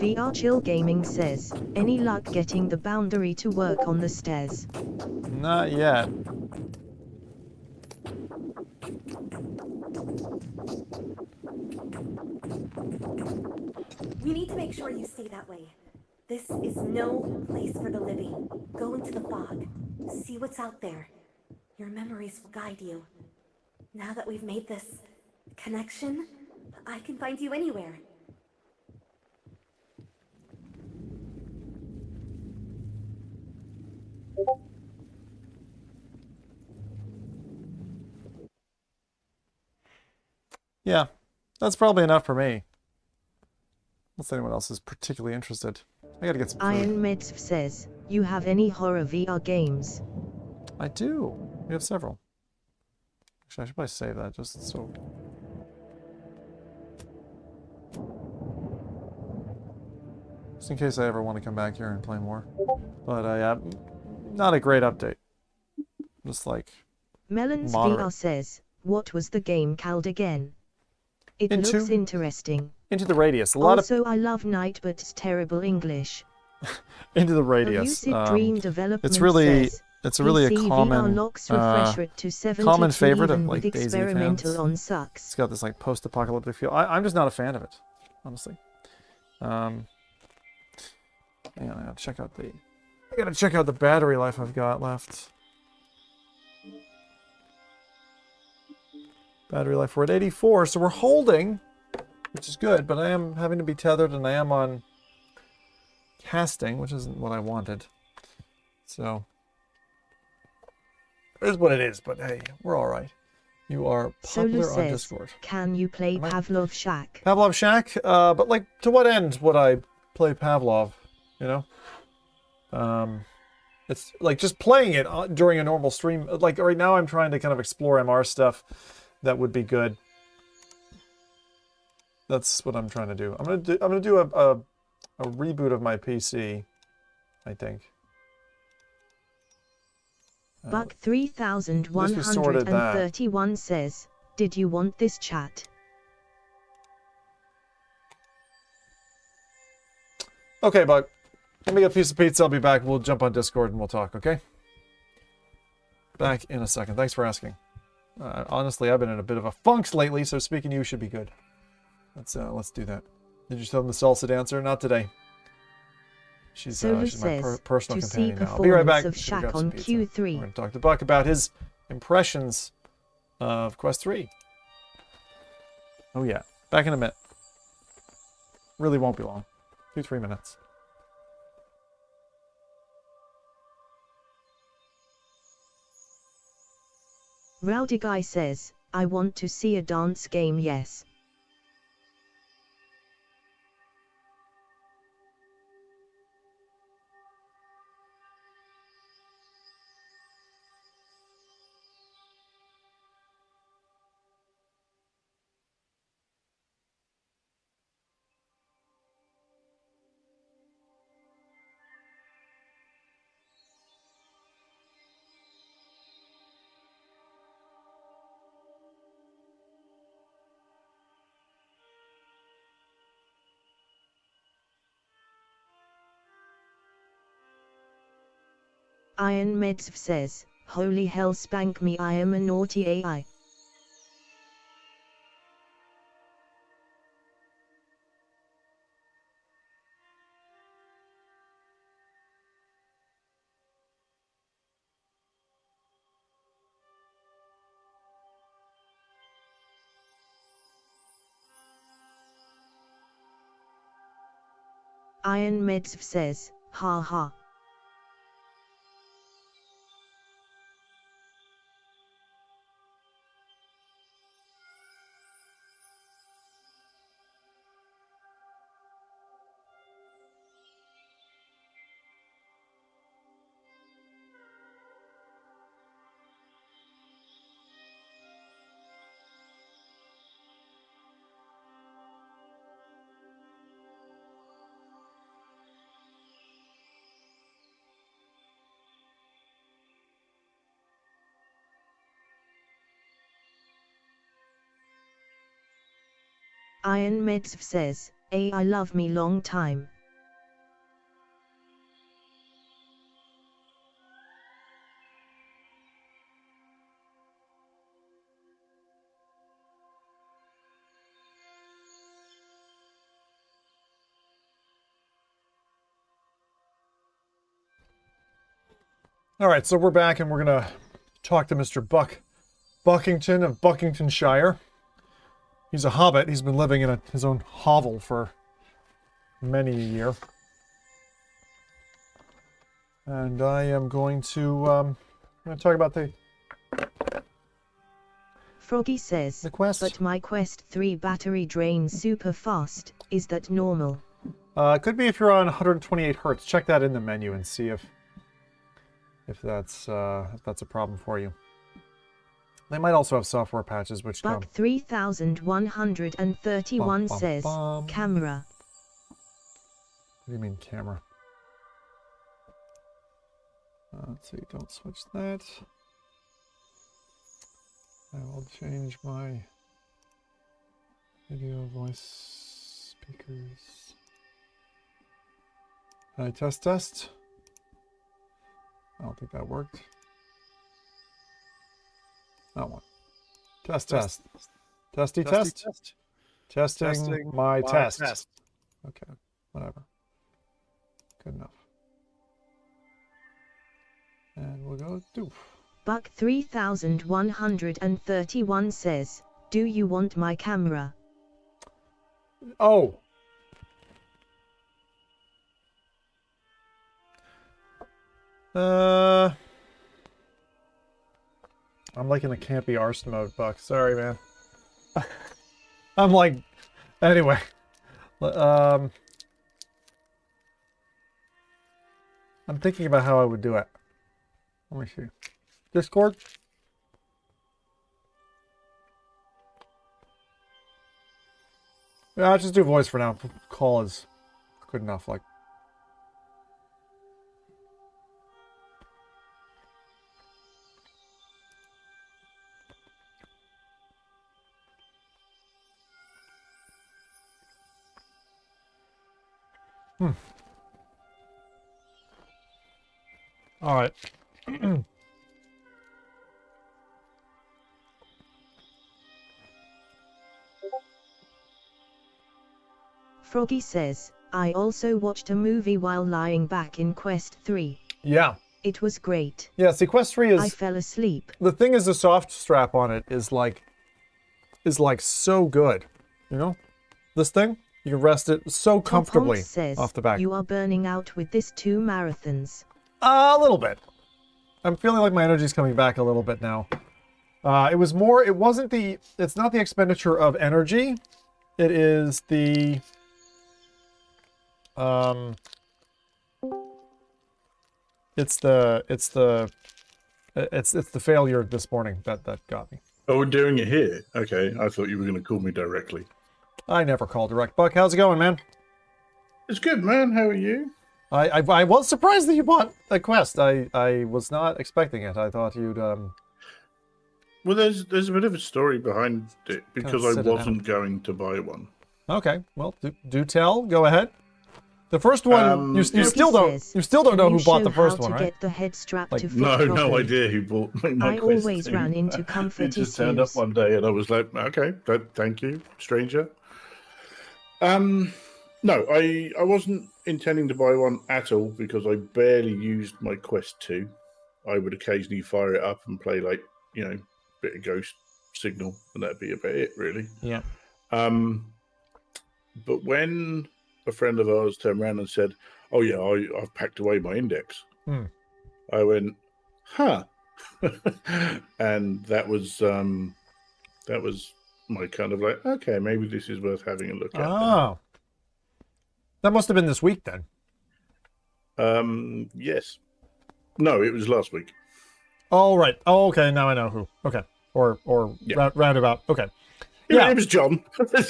VR Chill Gaming says, any luck getting the boundary to work on the stairs? Not yet. We need to make sure you stay that way. This is no place for the living. Go into the fog. See what's out there. Your memories will guide you. Now that we've made this connection, I can find you anywhere. Yeah, that's probably enough for me. Unless anyone else is particularly interested. I gotta get some food. Iron Medsv says, you have any horror VR games? I do. We have several. Actually, I should probably save that just so... Just in case I ever want to come back here and play more. But not a great update. Just like... Melons moderate. VR says, what was the game called again? It Into- looks interesting. Into the Radius. A lot Also, I love Night, but it's terrible English. Into the A Radius. lucid dream development It's really... says, It's really a PC VR common... locks refresh rate to 72 common favorite of even like with DayZ experimental fans. on sucks. It's got this like post-apocalyptic feel. I'm just not a fan of it, honestly. Hang on, I gotta check out the battery life I've got left. Battery life, we're at 84, so we're holding, which is good, but I am having to be tethered and I am on casting, which isn't what I wanted. So, it is what it is, but hey, we're alright. You are popular Solu on says, Discord. can you play Am I- Pavlov Shack? Pavlov Shack, but like, to what end would I play Pavlov, you know? It's like just playing it during a normal stream. Like right now I'm trying to kind of explore MR stuff that would be good. That's what I'm trying to do. I'm gonna do a reboot of my PC, I think. Buck At least we sorted that. 3131 says, did you want this chat? Okay, Buck. Let me get a piece of pizza. I'll be back. We'll jump on Discord and we'll talk, okay? Back in a second. Thanks for asking. Honestly, I've been in a bit of a funk lately, so speaking to you should be good. Let's do that. Did you tell them the salsa dancer? Not today. She's my personal to see companion now. I'll be right back. performance of Should grab Shaq some on pizza. Q3. We're going to talk to Buck about his impressions of Quest 3. Oh yeah. Back in a minute. Really won't be long. 2-3 minutes. Rowdy Guy says, I want to see a dance game, yes. Iron Medsv says, holy hell spank me, I am a naughty AI. Iron Medsv says, ha ha. Iron Medsv says, AI love me long time. All right, so we're back and we're going to talk to Mr. Buckington of Buckingtonshire. He's a hobbit. He's been living in his own hovel for many a year. And I am going to talk about the Froggy says, quest. but my Quest 3 battery drains super fast. Is that normal? It could be if you're on 128 hertz. Check that in the menu and see if that's a problem for you. They might also have software patches which Buck 3131 says, camera. What do you mean camera? Let's see, don't switch that. I will change my video voice speakers. Test. I don't think that worked. That one. Test. Testing my test. Okay, whatever. Good enough. And we'll go doof. Buck 3131 says, do you want my camera? Oh. I'm like in a campy arse mode, Buck. Sorry, man. I'm like, anyway. I'm thinking about how I would do it. Let me see. Discord? Yeah, I'll just do voice for now. Call is good enough, like. All right. Froggy says, I also watched a movie while lying back in Quest 3. Yeah. It was great. Yeah, see, Quest 3 is... I fell asleep. The thing is, the soft strap on it is like so good. You know? This thing? You can rest it so comfortably says, off the back. You are burning out with this 2 marathons. A little bit. I'm feeling like my energy's coming back a little bit now. It's not the expenditure of energy. It is the, it's the failure this morning that got me. Oh, we're doing it here? Okay, I thought you were going to call me directly. I never call direct. Buck, how's it going, man? It's good, man. How are you? I was surprised that you bought a Quest. I was not expecting it. I thought you'd Well, there's a bit of a story behind it because I wasn't going to buy one. Okay, well, do tell. Go ahead. The first one, you still don't know who bought the first one, right? Get the head strap to fit No properly. idea who bought my I Quest always 2. ran into comfort It just turned up one day and I was like, okay, thank you, stranger. No, I wasn't intending to buy one at all because I barely used my Quest 2. I would occasionally fire it up and play like, you know, a bit of Ghost Signal and that'd be about it, really. Yeah. But when a friend of ours turned around and said, oh yeah, I've packed away my index. I went, huh. And that was my kind of like, okay, maybe this is worth having a look at. Oh. That must have been this week then. Yes. No, it was last week. Oh, right. Oh, okay. Now I know who. Okay. Or Yeah. roundabout. Okay. Yeah, it was John.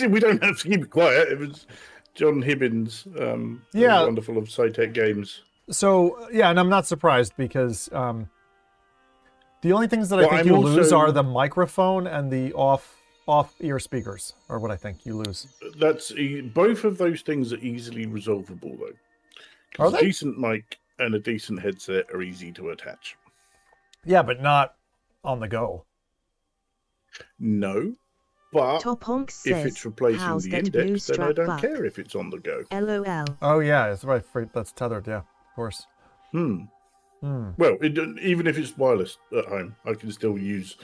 We don't have to keep it quiet. It was John Hibbins, wonderful of SciTech Games. So, yeah, and I'm not surprised because the only things that I think you lose are the microphone and the off-ear speakers, are what I think you lose. That's both of those things are easily resolvable, though. Are A they? decent mic and a decent headset are easy to attach. Yeah, but not on the go. No, but Top Honk if says, it's replacing how's the that blue index, then I strap don't back? care if it's on the go. LOL. Oh, yeah, it's right. That's tethered, yeah, of course. Well, even if it's wireless at home, I can still use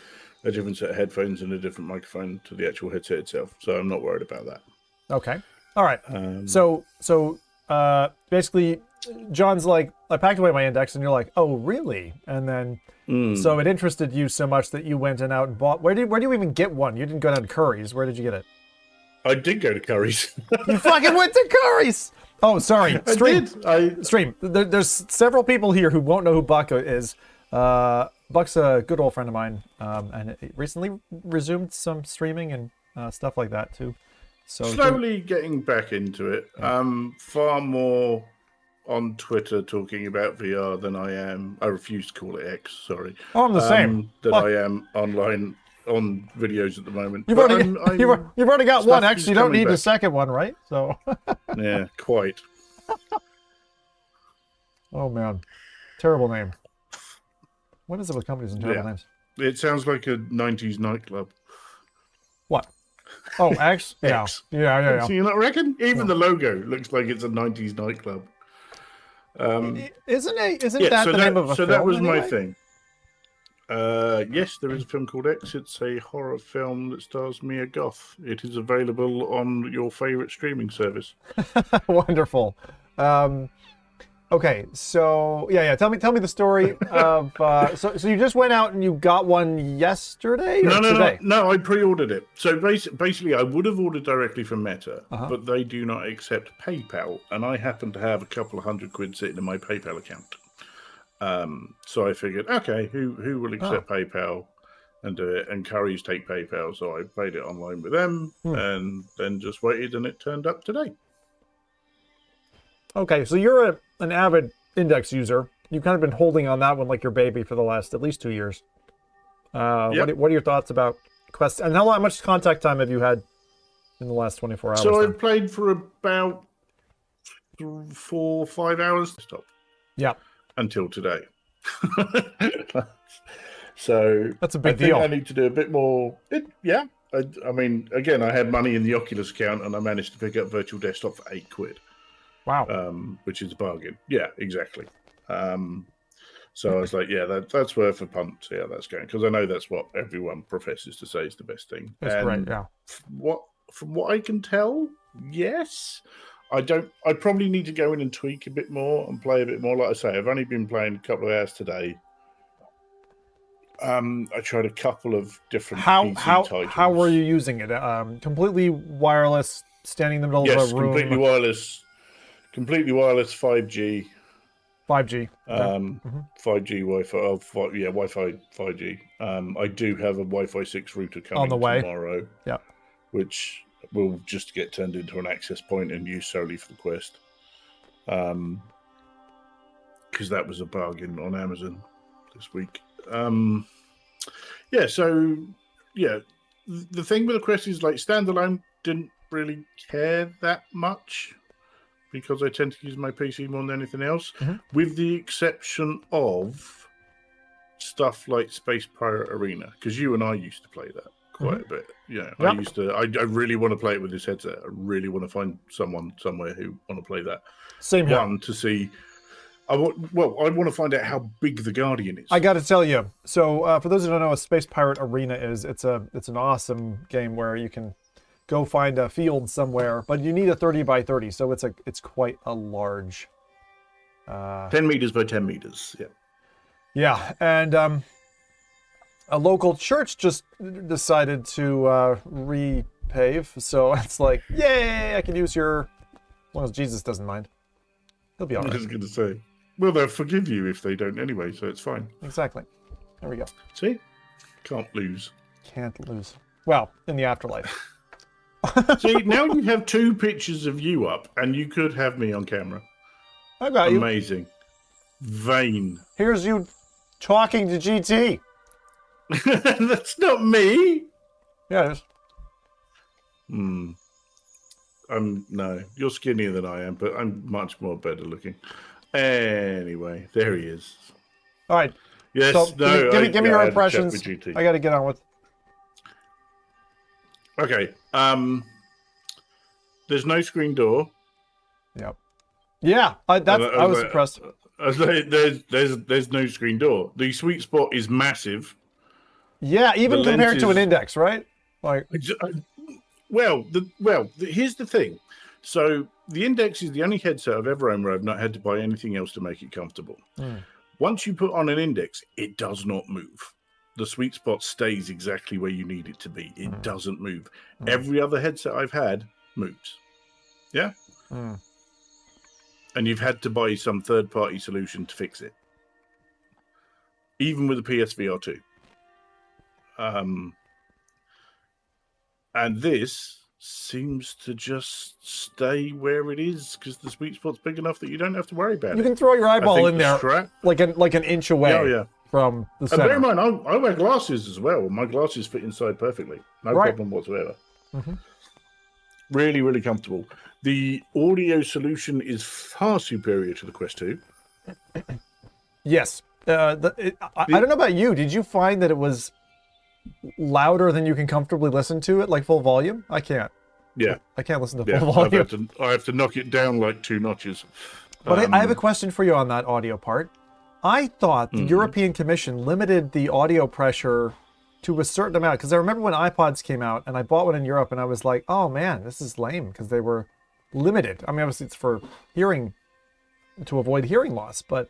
a different set of headphones and a different microphone to the actual headset itself. So I'm not worried about that. Okay. All right. So basically, John's like, I packed away my index, and you're like, oh, really? And then, so it interested you so much that you went and out and bought. Where do you even get one? You didn't go down to Curry's. Where did you get it? I did go to Curry's. You fucking went to Curry's. Oh, sorry. Stream. Stream. There's several people here who won't know who Buck is. Buck's a good old friend of mine, and it recently resumed some streaming and stuff like that too. So slowly getting back into it. Far more on Twitter talking about VR than I am. I refuse to call it X. Sorry. Oh, I'm the same. Than I am online on videos at the the You've already got one X. You don't need a second one, right? So. Yeah, quite. Oh man, terrible name. What is it with companies and terrible names? It sounds like a 90s nightclub. What? Oh, X? X. Yeah. So you not reckon? Even the logo looks like it's a 90s nightclub. Isn't that the name of a film? So that was my thing. Yes, there is a film called X. It's a horror film that stars Mia Goth. It is available on your favorite streaming service. Wonderful. Okay, so yeah. Tell me the story of. So you just went out and you got one yesterday or today? No. I pre-ordered it. So basically, I would have ordered directly from Meta, but they do not accept PayPal, and I happen to have a couple of £100 sitting in my PayPal account. So I figured, okay, who will accept PayPal and do it? And Curry's take PayPal, so I paid it online with them, and then just waited, and it turned up today. Okay, so you're an avid index user. You've kind of been holding on that one like your baby for the last at least 2 years. What are your thoughts about Quest? And how much contact time have you had in the last 24 hours? So I've played for about 4 or 5 hours. Stop. Yeah. Until today. So that's a big deal. I need to do a bit more. I mean, again, I had money in the Oculus account, and I managed to pick up Virtual Desktop for £8. Wow. Which is a bargain. Yeah, exactly. So I was like, yeah, that's worth a punt. See how that's going, because I know that's what everyone professes to say is the best thing. That's great. Yeah. From what I can tell, yes. I probably need to go in and tweak a bit more and play a bit more. Like I say, I've only been playing a couple of hours today. I tried a couple of different PC titles. How were you using it? Completely wireless, standing in the middle of a room. Completely wireless 5G. 5G. 5G Wi-Fi. Wi-Fi 5G. I do have a Wi-Fi 6 router coming on the way tomorrow. Yeah. Which will just get turned into an access point and used solely for the Quest. Because that was a bargain on Amazon this week. The thing with the Quest is, like, standalone, didn't really care that much because I tend to use my PC more than anything else, with the exception of stuff like Space Pirate Arena, because you and I used to play that quite a bit. Yeah, yep. I really want to play it with this headset. I really want to find someone somewhere who want to play that. Same here. To see. I want to find out how big the Guardian is. I got to tell you. So for those who don't know what Space Pirate Arena is, it's an awesome game where you can go find a field somewhere, but you need a 30 by 30, so it's quite a large. 10 meters by 10 meters. Yeah. Yeah, and a local church just decided to repave, so it's like, yay! I can use your. As long as Jesus doesn't mind, he'll be all right. I was going to say. Well, they'll forgive you if they don't anyway, so it's fine. Exactly. There we go. See? Can't lose. Can't lose. Well, in the afterlife. See, now you have 2 pictures of you up, and you could have me on camera. I got you. Amazing. Vain. Here's you talking to GT. That's not me. Yeah, it is. No, you're skinnier than I am, but I'm much more better looking. Anyway, there he is. All right. Yes. So give me your impressions. I got to get on with. Okay. There's no screen door. Yep. Yeah, I was impressed. There's no screen door. The sweet spot is massive. Yeah, even The compared to an lenses- index, right? Like, Here's the thing. So the index is the only headset I've ever owned where I've not had to buy anything else to make it comfortable. Once you put on an index, it does not move. The sweet spot stays exactly where you need it to be. It doesn't move. Every other headset I've had moves. Yeah? And you've had to buy some third-party solution to fix it. Even with the PSVR 2. And this seems to just stay where it is because the sweet spot's big enough that you don't have to worry about it. you can throw your eyeball in there strap, like an inch away from the and center. bear in mind, I wear glasses as well. My glasses fit inside perfectly. No problem whatsoever. Really, really comfortable. The audio solution is far superior to the Quest 2. Yes. I don't know about you. Did you find that it was louder than you can comfortably listen to it, like full volume? I can't. Yeah. I can't listen to full volume. I have to knock it down like 2 notches. But I have a question for you on that audio part. I thought the European Commission limited the audio pressure to a certain amount, because I remember when iPods came out and I bought one in Europe and I was like, oh man, this is lame because they were limited. I mean, obviously it's for hearing, to avoid hearing loss, but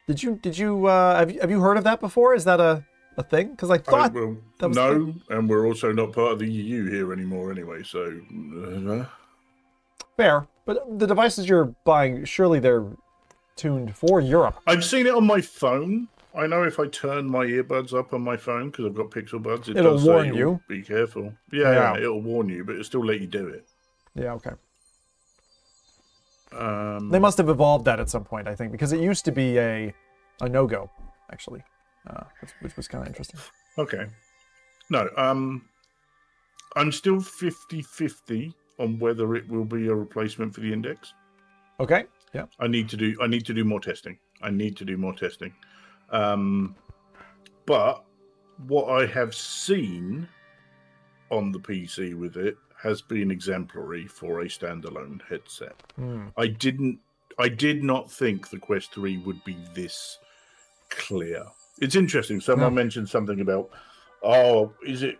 have you heard of that before? Is that a thing? Because I thought that was no, and we're also not part of the EU here anymore anyway, so fair. But the devices you're buying, surely they're tuned for Europe. I've seen it on my phone. I know if I turn my earbuds up on my phone because I've got Pixel Buds, It'll does warn say, you. Be careful. Yeah, it'll warn you, but it'll still let you do it. Yeah, okay. They must have evolved that at some point, I think, because it used to be a no-go, actually, which was kind of interesting. Okay. No, I'm still 50-50 on whether it will be a replacement for the Index. Okay. Yeah. I need to do more testing. But what I have seen on the PC with it has been exemplary for a standalone headset. I did not think the Quest 3 would be this clear. It's interesting. Someone mentioned something about, is it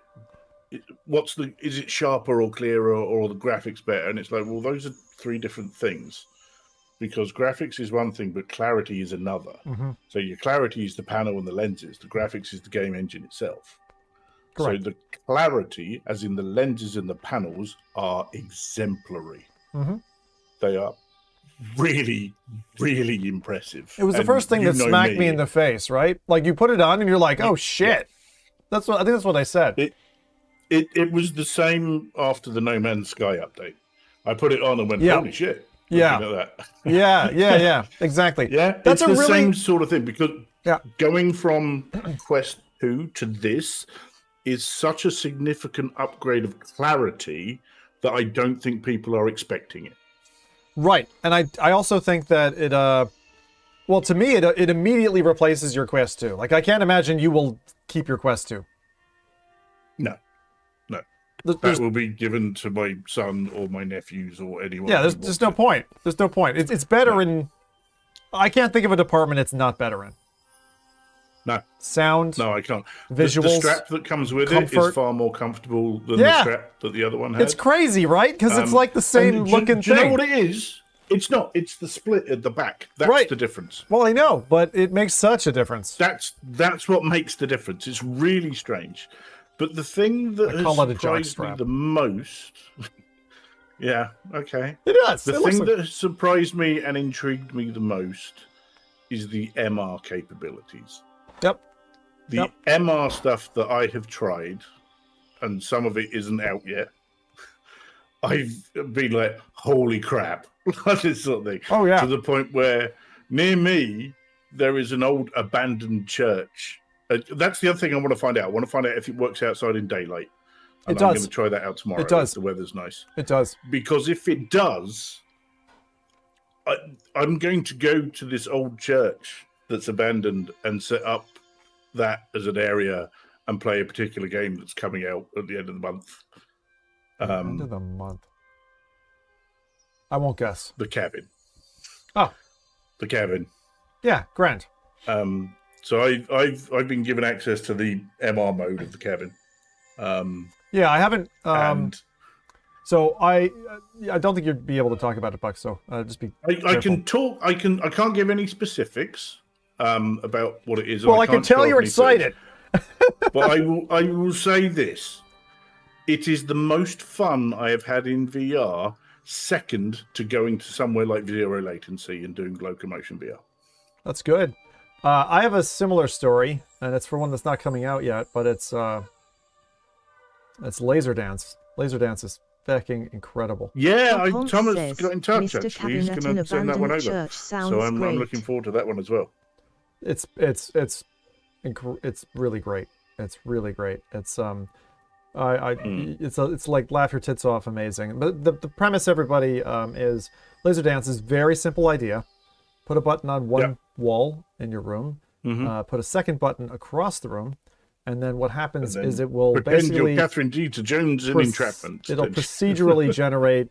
sharper or clearer or the graphics better? And it's like, well, those are 3 different things. Because graphics is one thing, but clarity is another. So your clarity is the panel and the lenses. The graphics is the game engine itself. Correct. So the clarity, as in the lenses and the panels, are exemplary. They are really, really impressive. It was the first thing that smacked me in the face, right? Like you put it on and you're like, oh shit. I think that's what I said. It was the same after the No Man's Sky update. I put it on and went, holy shit. Yeah. Yeah, exactly. Yeah, that's it's a the really same sort of thing because going from Quest 2 to this is such a significant upgrade of clarity that I don't think people are expecting it. Right, and I also think that it well, to me it immediately replaces your Quest 2. Like I can't imagine you will keep your Quest 2. No. That will be given to my son or my nephews or anyone. Yeah, there's no point. There's no point. It's better in. I can't think of a department it's not better in. No. Sound. No, I can't. Visuals. The strap that comes with it is far more comfortable than the strap that the other one had. It's crazy, right? Because it's like the same looking do you thing. know what it is? It's not. It's the split at the back. That's the difference. Well, I know, but it makes such a difference. That's what makes the difference. It's really strange. But the thing that has surprised me the most... yeah, okay. It does. The thing that has surprised me and intrigued me the most is the MR capabilities. Yep. The MR stuff that I have tried, and some of it isn't out yet, I've been like, holy crap. This sort of thing. Oh, yeah. To the point where near me, there is an old abandoned church. That's the other thing I want to find out. I want to find out if it works outside in daylight. And it does. I'm going to try that out tomorrow. It does. If the weather's nice. It does. Because if it does, I'm going to go to this old church that's abandoned and set up that as an area and play a particular game that's coming out at the end of the month. End of the month. I won't guess. The Cabin. Oh. The Cabin. Yeah, grand. So I've been given access to the MR mode of the cabin. Yeah, I haven't. And So I don't think you'd be able to talk about it, Buck. So just be. I can talk. I can't give any specifics about what it is. Well, I can tell you're excited. But I will say this: it is the most fun I have had in VR. Second to going to somewhere like zero latency and doing locomotion VR. That's good. I have a similar story, and it's for one that's not coming out yet, but it's Laser Dance. Laser Dance is fucking incredible. Yeah, Thomas Thomas says, got in touch. Mr. Actually, he's Cabinet going in to send that one abandoned over. church sounds So I'm great. looking forward to that one as well. It's really great. It's really great. It's it's like laugh your tits off amazing. But the premise, everybody, is Laser Dance is very simple idea. Put a button on one wall in your room. Put a second button across the room, and then what happens is it will pretend basically you're Catherine Zeta-Jones in Entrapment. It'll procedurally generate.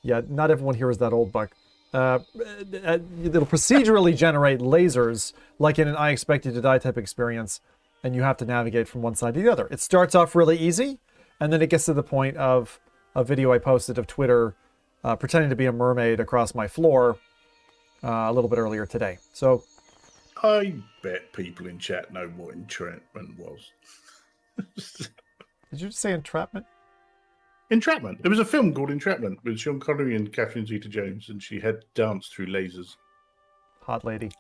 Yeah, not everyone here is that old, Buck. It'll procedurally generate lasers like in an I Expect You to Die type experience, and you have to navigate from one side to the other. It starts off really easy, and then it gets to the point of a video I posted of Twitter pretending to be a mermaid across my floor a little bit earlier today. So I bet people in chat know what entrapment was. Did you just say entrapment? Entrapment. There was a film called Entrapment with Sean Connery and Catherine Zeta-Jones, and she had danced through lasers. Hot lady.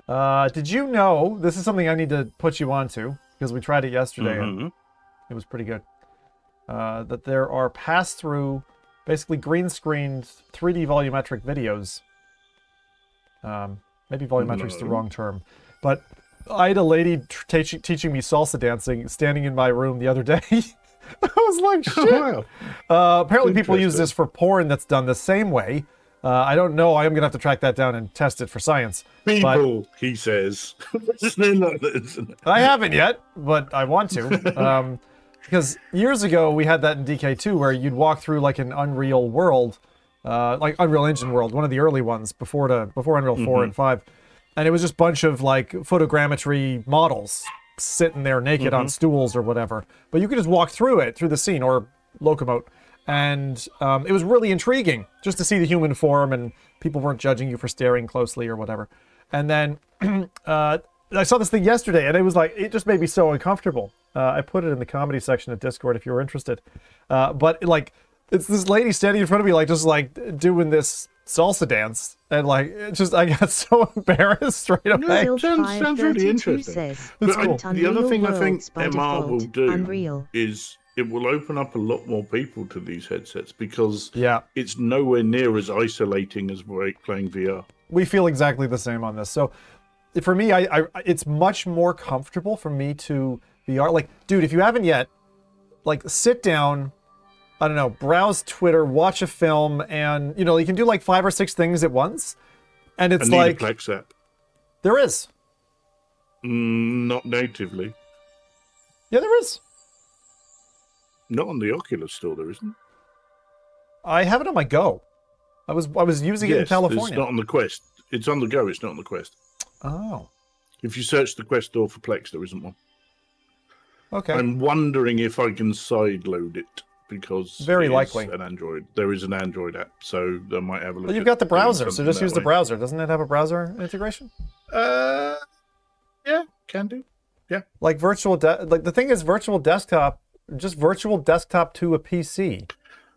Did you know, this is something I need to put you onto, because we tried it yesterday, and it was pretty good, that there are pass-through, basically green-screened 3D volumetric videos. Maybe volumetric is the wrong term, but I had a lady teaching me salsa dancing standing in my room the other day. I was like, shit. Wow. Apparently people use this for porn that's done the same way. I don't know. I am going to have to track that down and test it for science. People, he says. I haven't yet, but I want to. Because years ago, we had that in DK2 where you'd walk through like an Unreal world, like Unreal Engine world, one of the early ones before Unreal 4 and 5. And it was just a bunch of like photogrammetry models sitting there naked on stools or whatever. But you could just walk through it, through the scene, or locomote. And it was really intriguing just to see the human form, and people weren't judging you for staring closely or whatever. And then I saw this thing yesterday, and it was like, it just made me so uncomfortable. I put it in the comedy section of Discord if you were interested. But like, it's this lady standing in front of me, like just like doing this salsa dance, and like it just I got so embarrassed straight away. Sounds really interesting. But cool. The other thing I think MR will do is it will open up a lot more people to these headsets, because it's nowhere near as isolating as playing VR. We feel exactly the same on this. So for me, I it's much more comfortable for me to VR. Like, dude, if you haven't yet, like sit down, I don't know, browse Twitter, watch a film, and you know, you can do like 5 or 6 things at once. And it's like a Plex app. There is. Not natively. Yeah, there is. Not on the Oculus store, there isn't. I have it on my Go. I was using it in California. It's not on the Quest. It's on the Go, it's not on the Quest. Oh. If you search the Quest store for Plex, there isn't one. Okay. I'm wondering if I can sideload it, because very likely an Android. There is an Android app, so I might have a look. Well, you've got the browser, so just use the browser. Doesn't it have a browser integration? Yeah, can do. Yeah. Like like the thing is virtual desktop, just virtual desktop to a PC,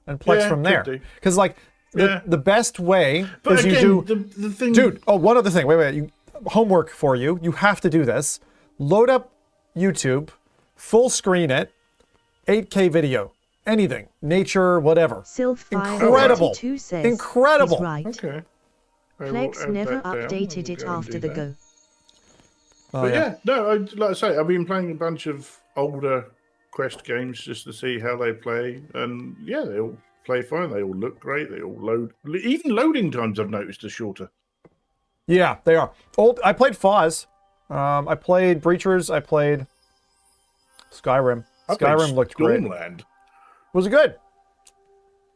and Plex from there. Because like the best way is again, you do the thing. Dude, oh, one other thing. Wait. Homework for you. You have to do this. Load up YouTube, full screen it, 8K video. Anything, nature, whatever. Incredible. Incredible. Right. Okay. Plex never updated it after the Go. But like I say, I've been playing a bunch of older Quest games just to see how they play, and yeah, they all play fine. They all look great. They all load. Even loading times I've noticed are shorter. Yeah, they are. I played Foz. I played Breachers. I played Skyrim. Skyrim looked great. Stormland. Was it good?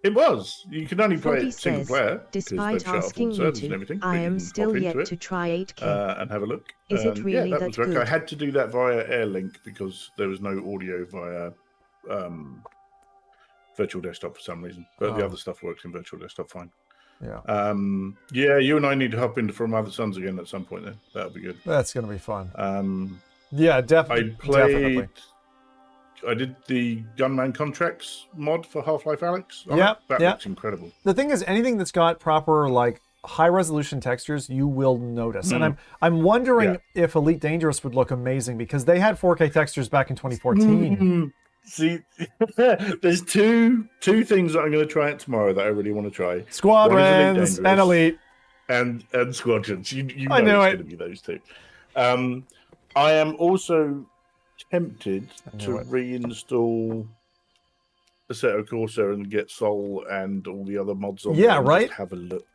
It was. You can only play Foggy it single says, player. 'cause despite they've shut off all asking the you servers and to, everything, I but you am can still pop into yet it, to try 8K. and have a look. Is it really that that was okay. good? I had to do that via Airlink because there was no audio via virtual desktop for some reason. But the other stuff works in virtual desktop fine. Yeah. Yeah, you and I need to hop into From Other Suns again at some point then. That'll be good. That's going to be fun. Yeah, definitely. Definitely. I did the Gunman Contracts mod for Half-Life Alyx. Yeah, that looks incredible. The thing is, anything that's got proper like high resolution textures, you will notice. And I'm wondering if Elite Dangerous would look amazing because they had 4K textures back in 2014. See, there's two things that I'm going to try out tomorrow that I really want to try. Squadrons and Elite. And Squadrons. You know I knew it's going to be those two. I am also tempted to reinstall Assetto Corsa and get Sol and all the other mods on. Yeah, there right. Just have a look.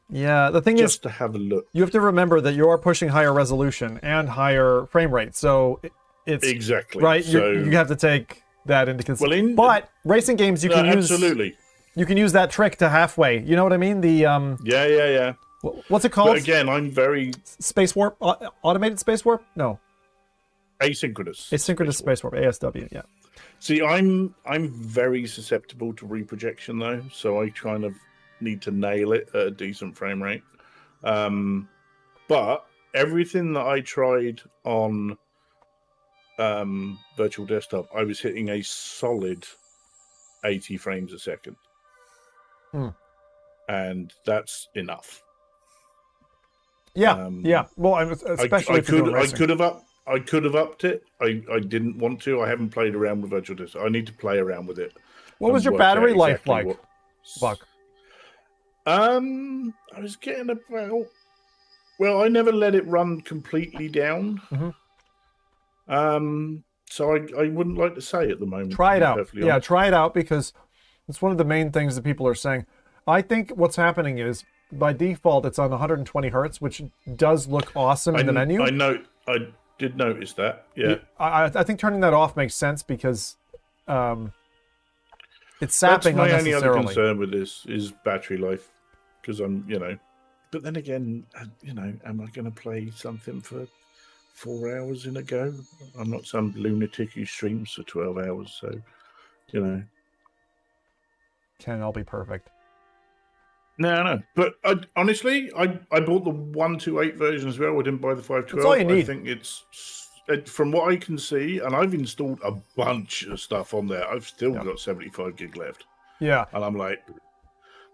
Yeah, the thing is, just to have a look. You have to remember that you are pushing higher resolution and higher frame rate, so it's exactly right. So, you have to take that into consideration. But racing games, you can use absolutely. You can use that trick to halfway. You know what I mean? The yeah. What's it called? But again, I'm very space warp, automated space warp. No, asynchronous space warp. ASW. Yeah. See, I'm very susceptible to reprojection though, so I kind of need to nail it at a decent frame rate. But everything that I tried on virtual desktop, I was hitting a solid 80 frames a second. And that's enough. Yeah, yeah. Well, especially I could have upped it. I didn't want to. I haven't played around with virtual desktop. I need to play around with it. What was your battery life like, Buck? I was getting about. Well, I never let it run completely down. So I wouldn't like to say at the moment. Try it out. Yeah, try it out because it's one of the main things that people are saying. I think what's happening is by default it's on 120 hertz, which does look awesome in the menu. I did notice that. Yeah. I think turning that off makes sense because it's sapping That's my unnecessarily. only other concern with this is battery life, because I'm, but then again, am I going to play something for 4 hours in a go? I'm not some lunatic who streams for 12 hours, so, Can all be perfect. No. But honestly, I bought the 128 version as well. I didn't buy the 512. That's all you need. I think from what I can see, and I've installed a bunch of stuff on there. I've still got 75 gig left. Yeah. And I'm like,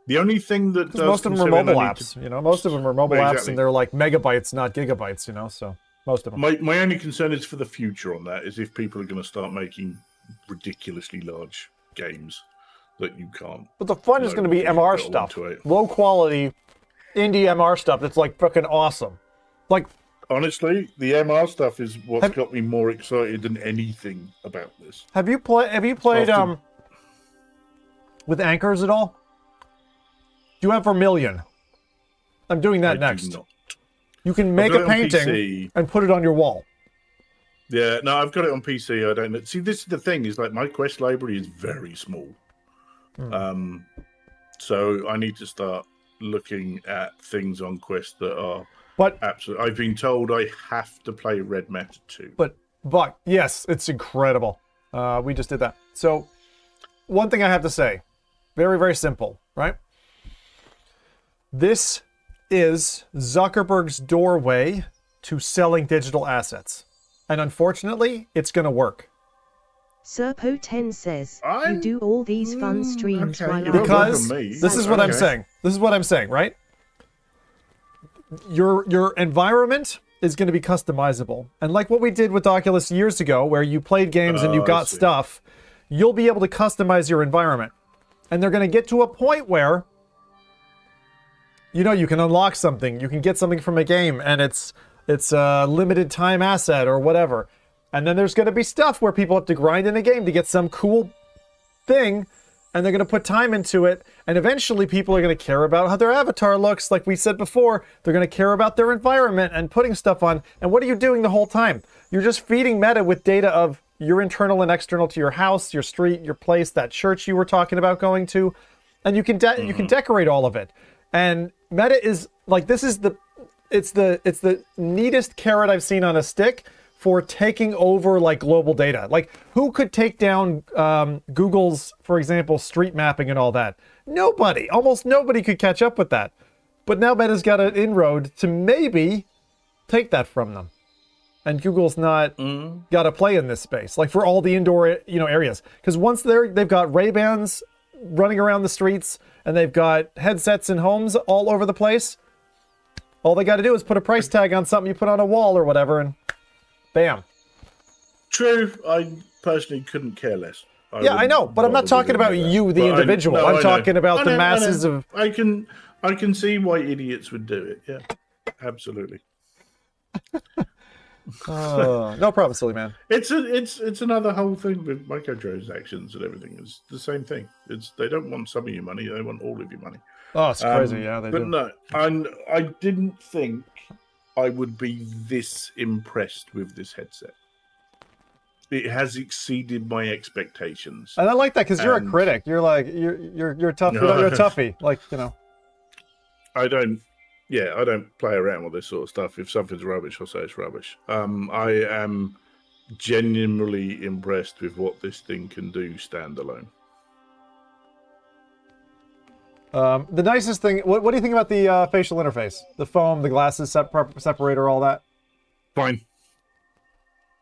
the only thing that does, most of them are mobile apps, most of them are mobile apps, exactly. and they're like megabytes, not gigabytes, so most of them. My only concern is for the future on that is if people are going to start making ridiculously large games that you can't. But the fun is going to be MR stuff, low quality indie MR stuff. That's like fucking awesome. Like honestly, the MR stuff is what's got me more excited than anything about this. Have you played with anchors at all? Do you have Vermilion? I'm doing that next. You can make a painting and put it on your wall. Yeah, no, I've got it on PC. I don't know. See, this is the thing, is like my quest library is very small. So I need to start looking at things on Quest that are absolutely. I've been told I have to play Red Matter 2. But yes, it's incredible. We just did that. So one thing I have to say, very, very simple, right? This is Zuckerberg's doorway to selling digital assets. And unfortunately, it's going to work. Serpo10 says, you do all these fun streams while I'm... Because this is what I'm saying. This is what I'm saying, right? Your environment is going to be customizable. And like what we did with Oculus years ago, where you played games and you got stuff, you'll be able to customize your environment. And they're going to get to a point where, you can unlock something, you can get something from a game, and it's a limited time asset or whatever. And then there's going to be stuff where people have to grind in a game to get some cool thing, and they're going to put time into it, and eventually people are going to care about how their avatar looks. Like we said before, they're going to care about their environment and putting stuff on. And what are you doing the whole time? You're just feeding Meta with data of your internal and external to your house, your street, your place, that church you were talking about going to. and you can decorate all of it. And Meta is like, this is it's the neatest carrot I've seen on a stick for taking over like global data. Like, who could take down Google's, for example, street mapping and all that? Nobody. Almost nobody could catch up with that. But now Meta's got an inroad to maybe take that from them. And Google's not got to play in this space, like for all the indoor, areas. Because once they've got Ray-Bans running around the streets, and they've got headsets in homes all over the place. All they got to do is put a price tag on something you put on a wall or whatever, and bam. True. I personally couldn't care less. I know, but I'm not talking about you, the individual. I'm talking about the masses of. I can see why idiots would do it. Yeah, absolutely. No problem, silly man. It's another whole thing with microtransactions and everything. It's the same thing. They don't want some of your money; they want all of your money. Oh, it's crazy. Yeah, they do. But no, I didn't think I would be this impressed with this headset. It has exceeded my expectations, and I like that because you're a critic. You're like you're tough. You're a toughie. Like I don't play around with this sort of stuff. If something's rubbish, I'll say it's rubbish. I am genuinely impressed with what this thing can do standalone. The nicest thing. What do you think about the facial interface? The foam, the glasses separator, all that. Fine.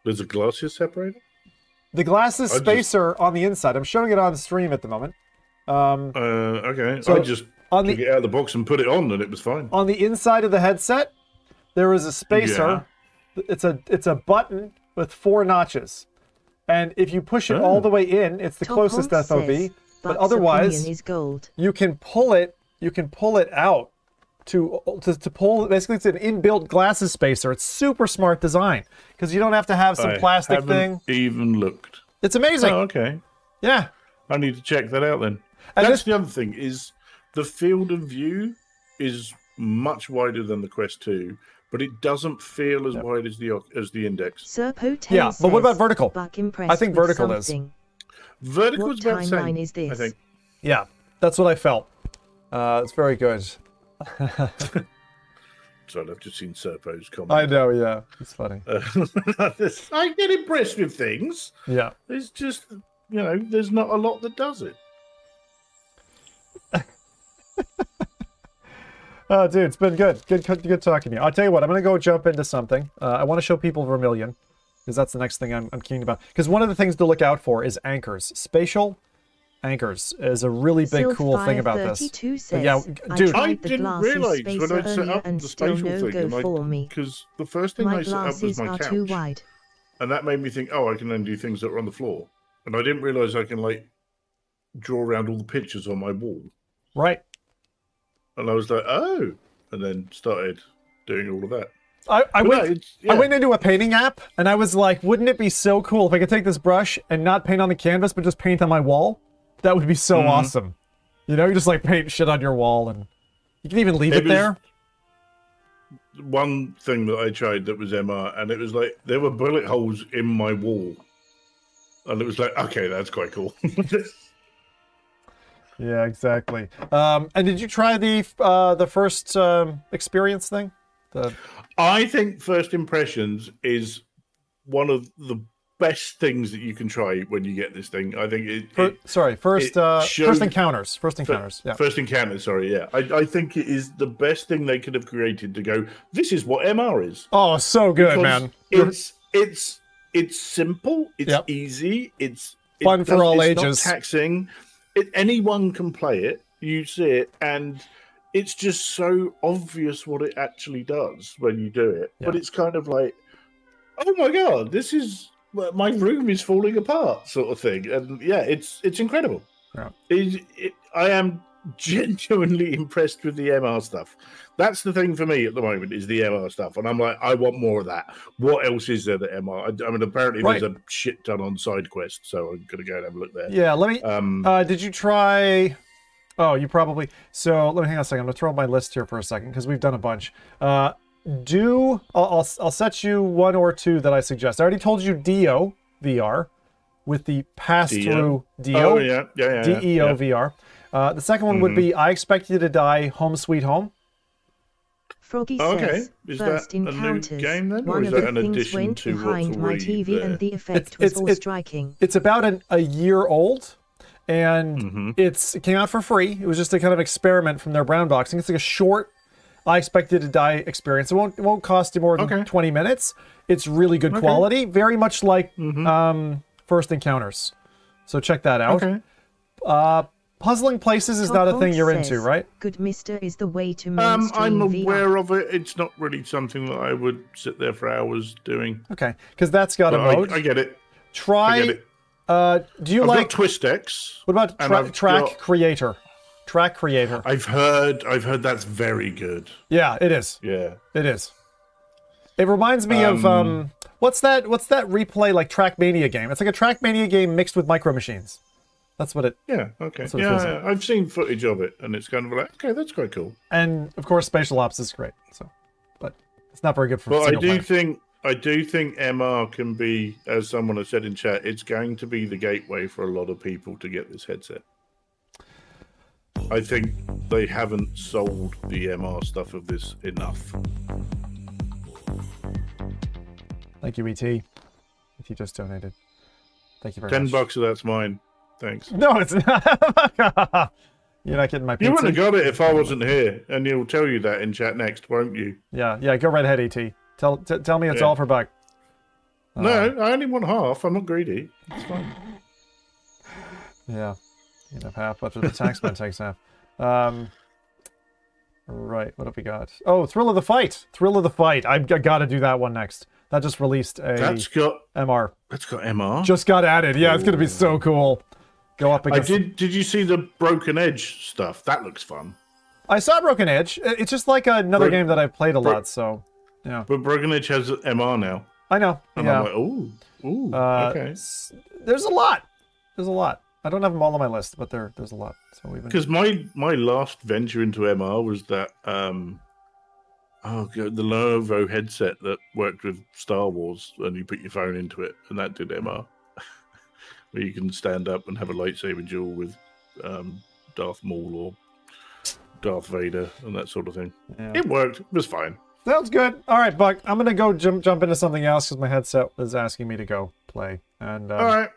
There's a glasses separator? The glasses spacer on the inside. I'm showing it on the stream at the moment. Okay. So I just took it out of the box and put it on, and it was fine. On the inside of the headset, there is a spacer. Yeah. It's a button with 4 notches, and if you push it all the way in, it's the closest FOV. But otherwise, is gold. You can pull it. You can pull it out to pull. Basically, it's an inbuilt glasses spacer. It's super smart design because you don't have to have some plastic thing. Even looked. It's amazing. Oh, okay. Yeah. I need to check that out then. And that's the other thing is the field of view is much wider than the Quest 2, but it doesn't feel as wide as the Index. Yeah, but what about vertical? I think vertical is. Vertical is about the same, is this? I think. Yeah, that's what I felt. It's very good. So I've just seen Serpo's comment. I know, yeah. It's funny. I get impressed with things. Yeah. It's just, there's not a lot that does it. Oh, dude, it's been good. Good talking to you. I'll tell you what, I'm going to go jump into something. I want to show people Vermilion, because that's the next thing I'm keen about. Because one of the things to look out for is anchors. Spatial anchors is a really big, cool thing about this. Says, yeah, dude. I didn't realise when I set up the spatial thing, because the first thing I set up was my couch. Too wide. And that made me think, I can then do things that are on the floor. And I didn't realise I can, draw around all the pictures on my wall. Right. And I was like, and then started doing all of that. I went into a painting app, and I was like, wouldn't it be so cool if I could take this brush and not paint on the canvas, but just paint on my wall? That would be so awesome. You just paint shit on your wall, and you can even leave it there. One thing that I tried that was MR, and it was like, there were bullet holes in my wall. And it was like, okay, that's quite cool. Yeah, exactly. And did you try the first experience thing? I think first impressions is one of the best things that you can try when you get this thing. I think first encounters. First encounters. Yeah. First encounters. Sorry. Yeah. I think it is the best thing they could have created to go. This is what MR is. Oh, so good, man. It's simple. It's easy. It's fun for all ages. Not taxing. Anyone can play it. You see it, and it's just so obvious what it actually does when you do it. But it's kind of like, oh my god, this is my room is falling apart, sort of thing. And yeah, it's incredible. Yeah. I am genuinely impressed with the MR stuff. That's the thing for me at the moment is the MR stuff, and I'm like, I want more of that. What else is there that MR? I mean, apparently there's a shit ton on side quest, so I'm gonna go and have a look there. Yeah, let me. Did you try? Oh, you probably. So let me hang on a second. I'm gonna throw up my list here for a second because we've done a bunch. I'll set you one or two that I suggest. I already told you Deo VR with the pass-through Deo. Oh yeah. Deo VR. The second one would be I Expect You to Die, Home Sweet Home. Froggy Okay. says, Is first that a new encounters, game then, or one is of that the an things addition went to what's behind my already TV and there? the effect was all striking. It's about a year old, and it came out for free. It was just a kind of experiment from their brown box. I think it's like a short I Expected to Die experience. It won't cost you more than 20 minutes. It's really good quality, very much like First Encounters. So check that out. Okay. Puzzling Places is not a thing you're into, right? Good Mister is the way to mainstream I'm VR. aware of it. It's not really something that I would sit there for hours doing. Okay, because that's got a mode. I get it. Try. I get it. Do you I've like got Twist X? What about Track Creator? Track Creator. I've heard that's very good. Yeah, it is. Yeah, it is. It reminds me of what's that replay like Trackmania game? It's like a Trackmania game mixed with Micro Machines. That's what it. Yeah. Okay. That's what it feels like. I've seen footage of it, and it's kind of like, okay, that's quite cool. And of course, Spatial Ops is great. So, but it's not very good for. Well, single player. I do think MR can be, as someone has said in chat, it's going to be the gateway for a lot of people to get this headset. I think they haven't sold the MR stuff of this enough. Thank you, ET. ET just donated. Thank you very much. $10 of that's mine. Thanks. No, it's not. You're not getting my pizza. You wouldn't have got it if I wasn't here, and he'll tell you that in chat next, won't you? Yeah. Go right ahead, ET. Tell me it's all for Buck. No, I only want half. I'm not greedy. It's fine. Yeah. You have half, but the taxman takes half. Right, what have we got? Oh, Thrill of the Fight. Thrill of the Fight. I got to do that one next. That just released a MR. That's got MR? Just got added. Yeah, it's going to be so cool. Go up against... Did you see the Broken Edge stuff? That looks fun. I saw Broken Edge. It's just like another game that I've played a lot, so... Yeah. But Broken Edge has MR now. I know. And I'm like, ooh, okay. There's a lot. There's a lot. I don't have them all on my list, but there's a lot. So because my last venture into MR was that the Lenovo headset that worked with Star Wars, and you put your phone into it, and that did MR, where you can stand up and have a lightsaber duel with Darth Maul or Darth Vader and that sort of thing. Yeah. It worked. It was fine. Sounds good. All right, Buck. I'm gonna go jump into something else because my headset was asking me to go play. And all right.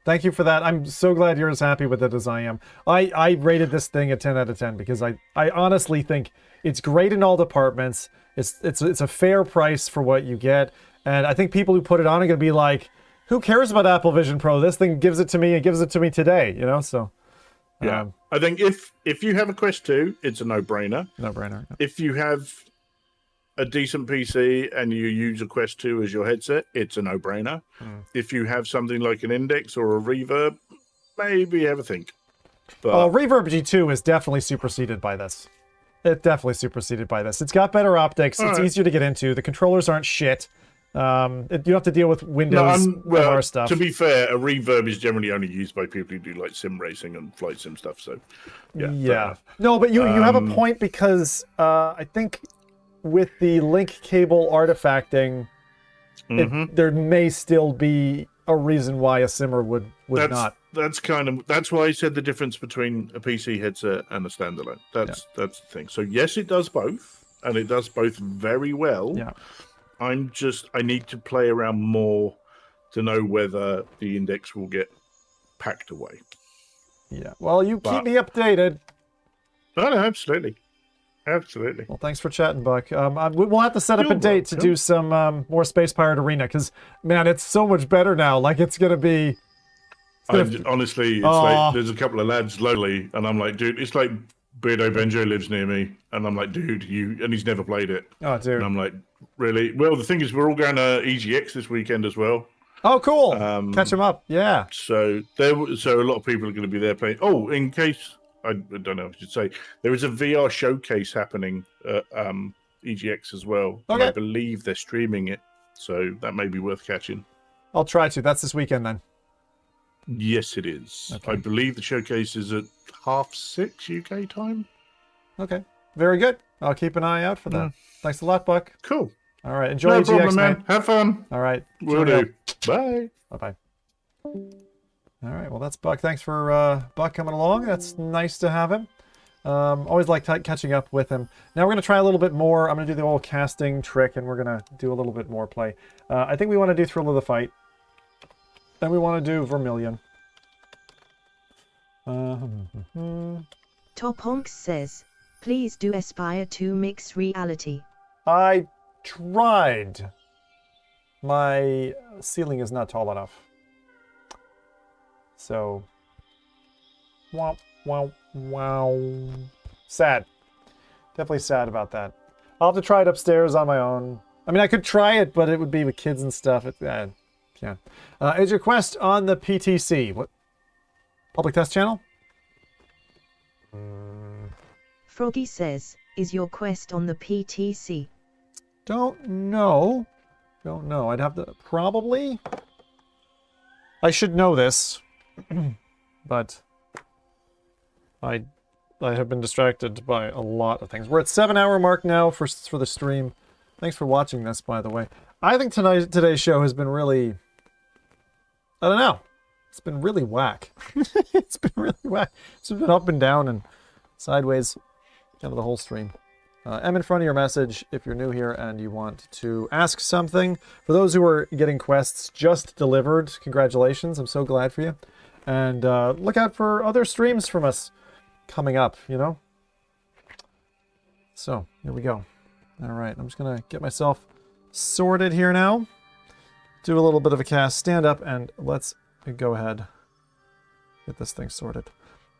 Thank you for that. I'm so glad you're as happy with it as I am. I rated this thing a 10 out of 10 because I honestly think it's great in all departments. It's a fair price for what you get, and I think people who put it on are gonna be like, who cares about Apple Vision Pro? This thing gives it to me. It gives it to me today. You know, so. Yeah, I think if you have a Quest 2, it's a no-brainer. No-brainer. Yeah. If you have a decent PC and you use a Quest 2 as your headset, it's a no-brainer. If you have something like an Index or a Reverb, maybe have a think. But Reverb G2 is definitely superseded by this. It's definitely superseded by this. It's got better optics. It's easier to get into. The controllers aren't shit. You don't have to deal with Windows MR stuff. To be fair, a Reverb is generally only used by people who do like sim racing and flight sim stuff. So, yeah. No, but you have a point because I think with the link cable artifacting, there may still be a reason why a simmer would not. That's why I said the difference between a PC headset and a standalone. That's the thing. So yes, it does both, and it does both very well. Yeah. I need to play around more to know whether the Index will get packed away. Yeah. Well, keep me updated. No, absolutely. Absolutely. Well, thanks for chatting, Buck. We'll have to set up a date to do some more Space Pirate Arena because, man, it's so much better now. Like, it's going to be... Honestly, it's like there's a couple of lads locally, and I'm like, dude, it's like Beardo Benjo lives near me, and I'm like, dude, and he's never played it. Oh, dude. And I'm like, really? Well, the thing is, we're all going to EGX this weekend as well. Oh, cool. Catch them up. Yeah. So a lot of people are going to be there playing. Oh, in case... I don't know if I should say, there is a VR showcase happening at EGX as well. Okay. And I believe they're streaming it, so that may be worth catching. I'll try to. That's this weekend then. Yes, it is. Okay. I believe the showcase is at 6:30 UK time. Okay. Very good. I'll keep an eye out for that. Thanks a lot, Buck. Cool. All right. Enjoy EGX, man. Have fun. All right. Will do. Bye. Bye-bye. All right, well, that's Buck. Thanks for Buck coming along. That's nice to have him. Always like catching up with him. Now we're going to try a little bit more. I'm going to do the old casting trick, and we're going to do a little bit more play. I think we want to do Thrill of the Fight. Then we want to do Vermilion. Top Honks says, please do aspire to mixed reality. I tried. My ceiling is not tall enough. So, wow, wow, wow. Sad. Definitely sad about that. I'll have to try it upstairs on my own. I mean, I could try it, but it would be with kids and stuff. Yeah. Is your quest on the PTC? What? Public test channel? Froggy says, is your quest on the PTC? Don't know. Don't know. I'd have to... Probably? I should know this. But... I have been distracted by a lot of things. We're at 7-hour mark now for the stream. Thanks for watching this, by the way. I think today's show has been really... I don't know. It's been really whack. It's been really whack. It's been up and down and sideways. Kind of the whole stream. M in front of your message if you're new here and you want to ask something. For those who are getting quests just delivered, congratulations. I'm so glad for you. And look out for other streams from us coming up, you know? So, here we go. All right, I'm just going to get myself sorted here now. Do a little bit of a cast, stand up, and let's go ahead. Get this thing sorted.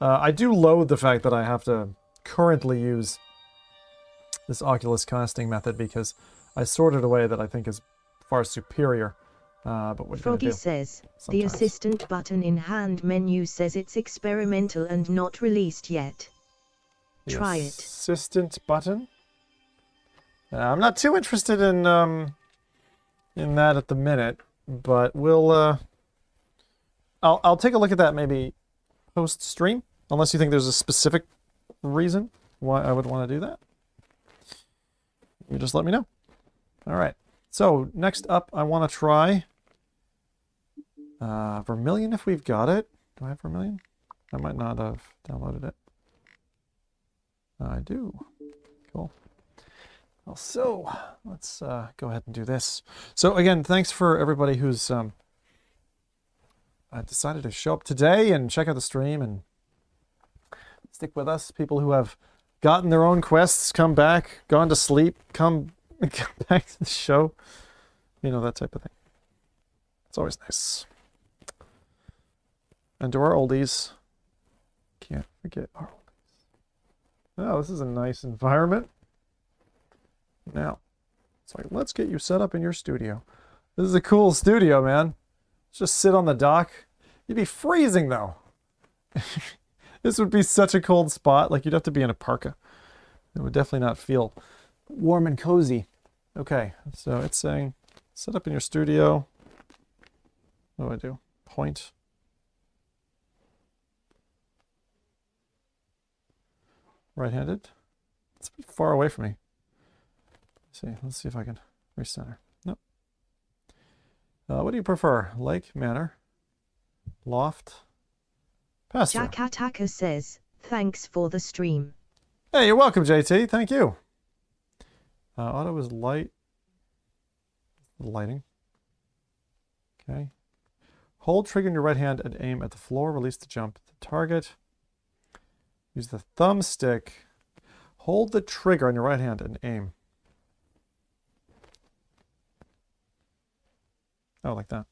I do loathe the fact that I have to currently use this Oculus casting method because I sorted a way that I think is far superior. But what Froggy says, the assistant button in hand menu says it's experimental and not released yet. Try it. Assistant button? I'm not too interested in that at the minute, but we'll I'll take a look at that maybe post stream, unless you think there's a specific reason why I would want to do that. You just let me know. All right. So next up, I want to try Vermilion if we've got it. Do I have Vermilion? I might not have downloaded it. I do. Cool. Well, so let's go ahead and do this. So again, thanks for everybody who's decided to show up today and check out the stream and stick with us. People who have gotten their own quests, come back, gone to sleep, come back to the show. You know, that type of thing. It's always nice. And to our oldies, can't forget our oldies. Oh, this is a nice environment. Now, it's like, let's get you set up in your studio. This is a cool studio, man. Just sit on the dock. You'd be freezing, though. This would be such a cold spot. Like, you'd have to be in a parka. It would definitely not feel warm and cozy. Okay, so it's saying, set up in your studio. What do I do? Point. Right-handed. It's a bit far away from me. Let's see if I can recenter. Nope. What do you prefer? Lake, manor, loft, pasture. Jack Attacker says, thanks for the stream. Hey, you're welcome, JT. Thank you. Auto is light. Lighting. Okay. Hold trigger in your right hand and aim at the floor. Release to jump at the target. Use the thumbstick. Hold the trigger on your right hand and aim. Oh, like that.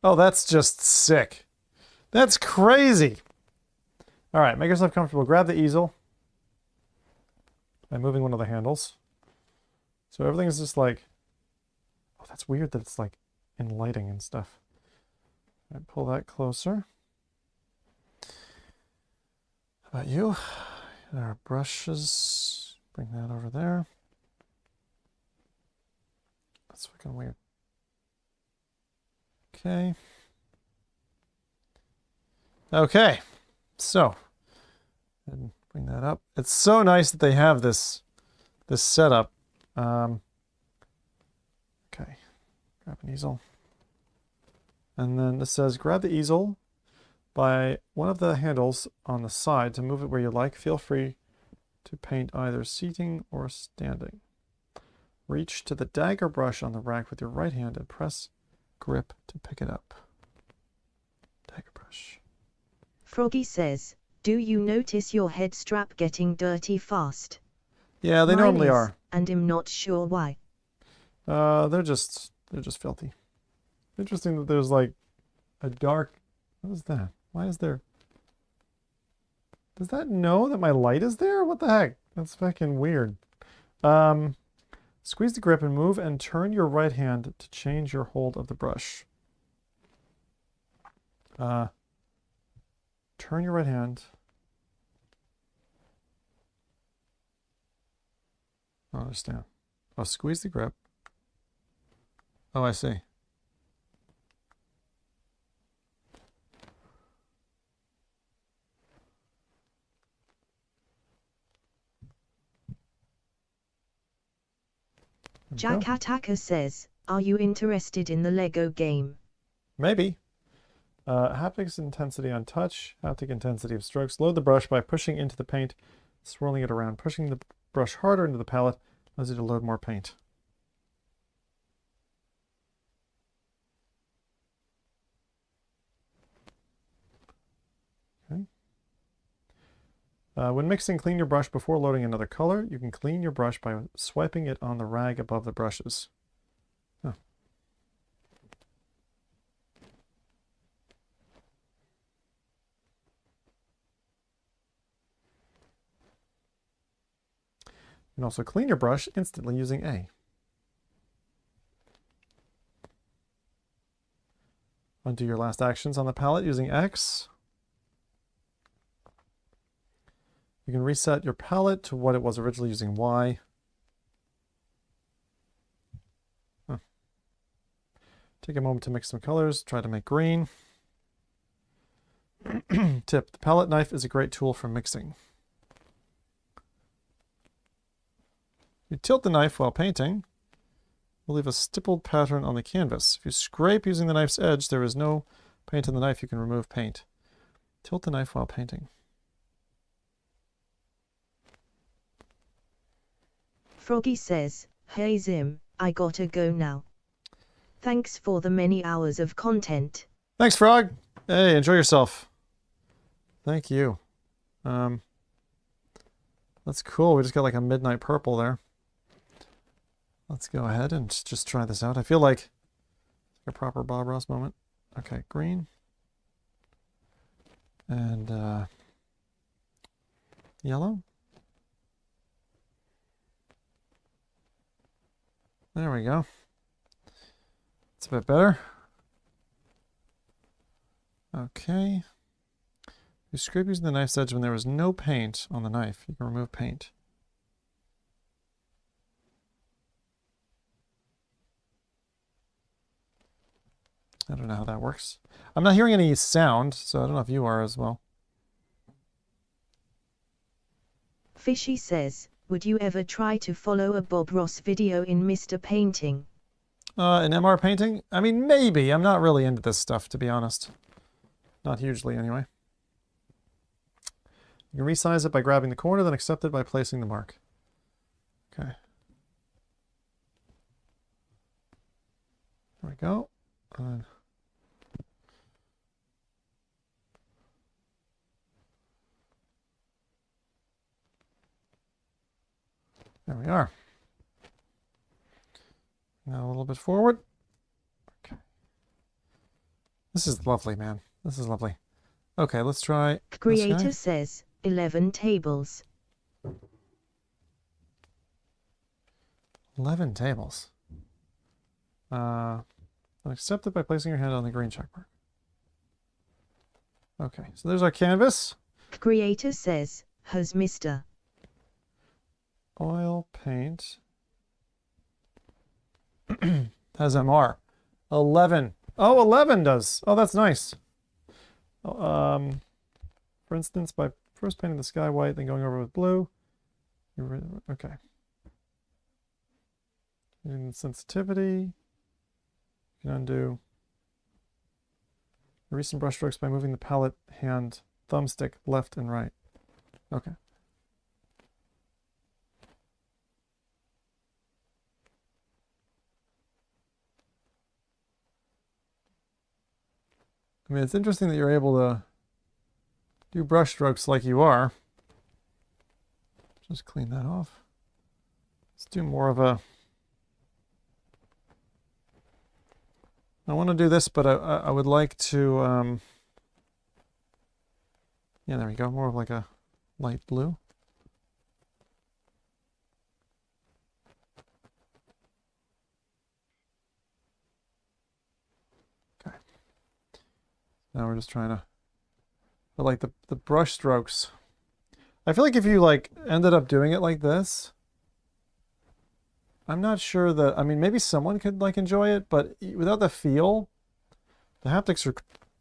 Oh, that's just sick. That's crazy. All right, make yourself comfortable. Grab the easel by moving one of the handles. So everything's just like... Oh, that's weird that it's like in lighting and stuff. All right, pull that closer. How about you? Get our brushes. Bring that over there. That's fucking weird. Okay. Okay. So, and bring that up. It's so nice that they have this setup. Okay. Grab an easel. And then this says, grab the easel by one of the handles on the side to move it where you like. Feel free to paint either seating or standing. Reach to the dagger brush on the rack with your right hand and press grip to pick it up. Dagger brush. Froggy says, do you notice your head strap getting dirty fast? Yeah, they Mine normally is, are. And I'm not sure why. They're just filthy. Interesting that there's like a dark. What is that? Why is there? Does that know that my light is there? What the heck? That's fucking weird. Squeeze the grip and move and turn your right hand to change your hold of the brush. Turn your right hand. I don't understand. Oh, squeeze the grip. Oh, I see. Jack Attacker says, are you interested in the Lego game? Maybe. Haptics intensity on touch, haptic intensity of strokes. Load the brush by pushing into the paint, swirling it around. Pushing the brush harder into the palette allows you to load more paint. Okay. When mixing, clean your brush before loading another color. You can clean your brush by swiping it on the rag above the brushes. Huh. You can also clean your brush instantly using A. Undo your last actions on the palette using X. You can reset your palette to what it was originally using Y. Huh. Take a moment to mix some colors. Try to make green. Tip: the palette knife is a great tool for mixing. You tilt the knife while painting. You'll leave a stippled pattern on the canvas. If you scrape using the knife's edge, there is no paint on the knife. You can remove paint. Tilt the knife while painting. Froggy says, hey Zim, I gotta go now. Thanks for the many hours of content. Thanks, Frog. Hey, enjoy yourself. Thank you. That's cool. We just got like a midnight purple there. Let's go ahead and just try this out. I feel like a proper Bob Ross moment. Okay, green. And yellow. There we go. It's a bit better. Okay. You scrape using the knife's edge when there was no paint on the knife. You can remove paint. I don't know how that works. I'm not hearing any sound, so I don't know if you are as well. Fishy says, would you ever try to follow a Bob Ross video in Mr. Painting? An MR painting? I mean, maybe. I'm not really into this stuff, to be honest. Not hugely, anyway. You can resize it by grabbing the corner, then accept it by placing the mark. Okay. There we go. There we are. Now a little bit forward. Okay. This is lovely, man. This is lovely. Okay, let's try. Creator says 11 tables. 11 tables. Accept it by placing your hand on the green check mark. Okay, so there's our canvas. Creator says, has Mr. Oil paint has MR. 11. Oh, 11 does. Oh, that's nice. For instance, by first painting the sky white, then going over with blue. Okay. And sensitivity. can undo recent brush strokes by moving the palette hand thumbstick left and right. Okay. I mean, it's interesting that you're able to do brush strokes like you are. Just clean that off. Let's do more of a... I want to do this, but I would like to... Yeah, there we go. More of like a light blue. Okay. Now we're just trying to... But like the brush strokes... I feel like if you like ended up doing it like this, I'm not sure that, I mean, maybe someone could like enjoy it, but without the feel, the haptics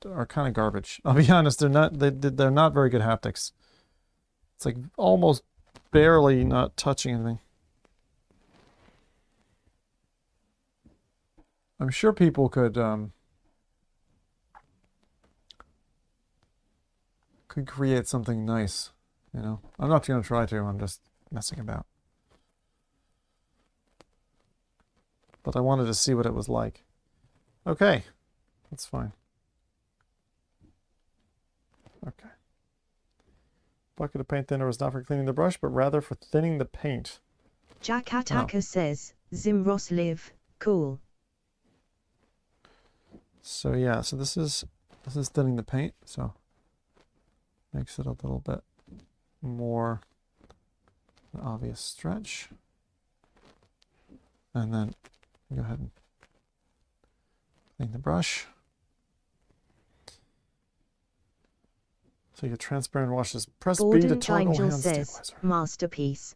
are kind of garbage. I'll be honest, they're not very good haptics. It's like almost barely not touching anything. I'm sure people could create something nice. You know, I'm not going to try to, I'm just messing about. But I wanted to see what it was like. Okay, that's fine. Okay. Bucket of paint thinner is not for cleaning the brush, but rather for thinning the paint. Jack Attacker says, Zimros live, cool. So yeah, so this is thinning the paint, so makes it a little bit more an obvious stretch. And then go ahead and clean the brush. So you get transparent washes. Press B to toggle hand stabilizer. Masterpiece.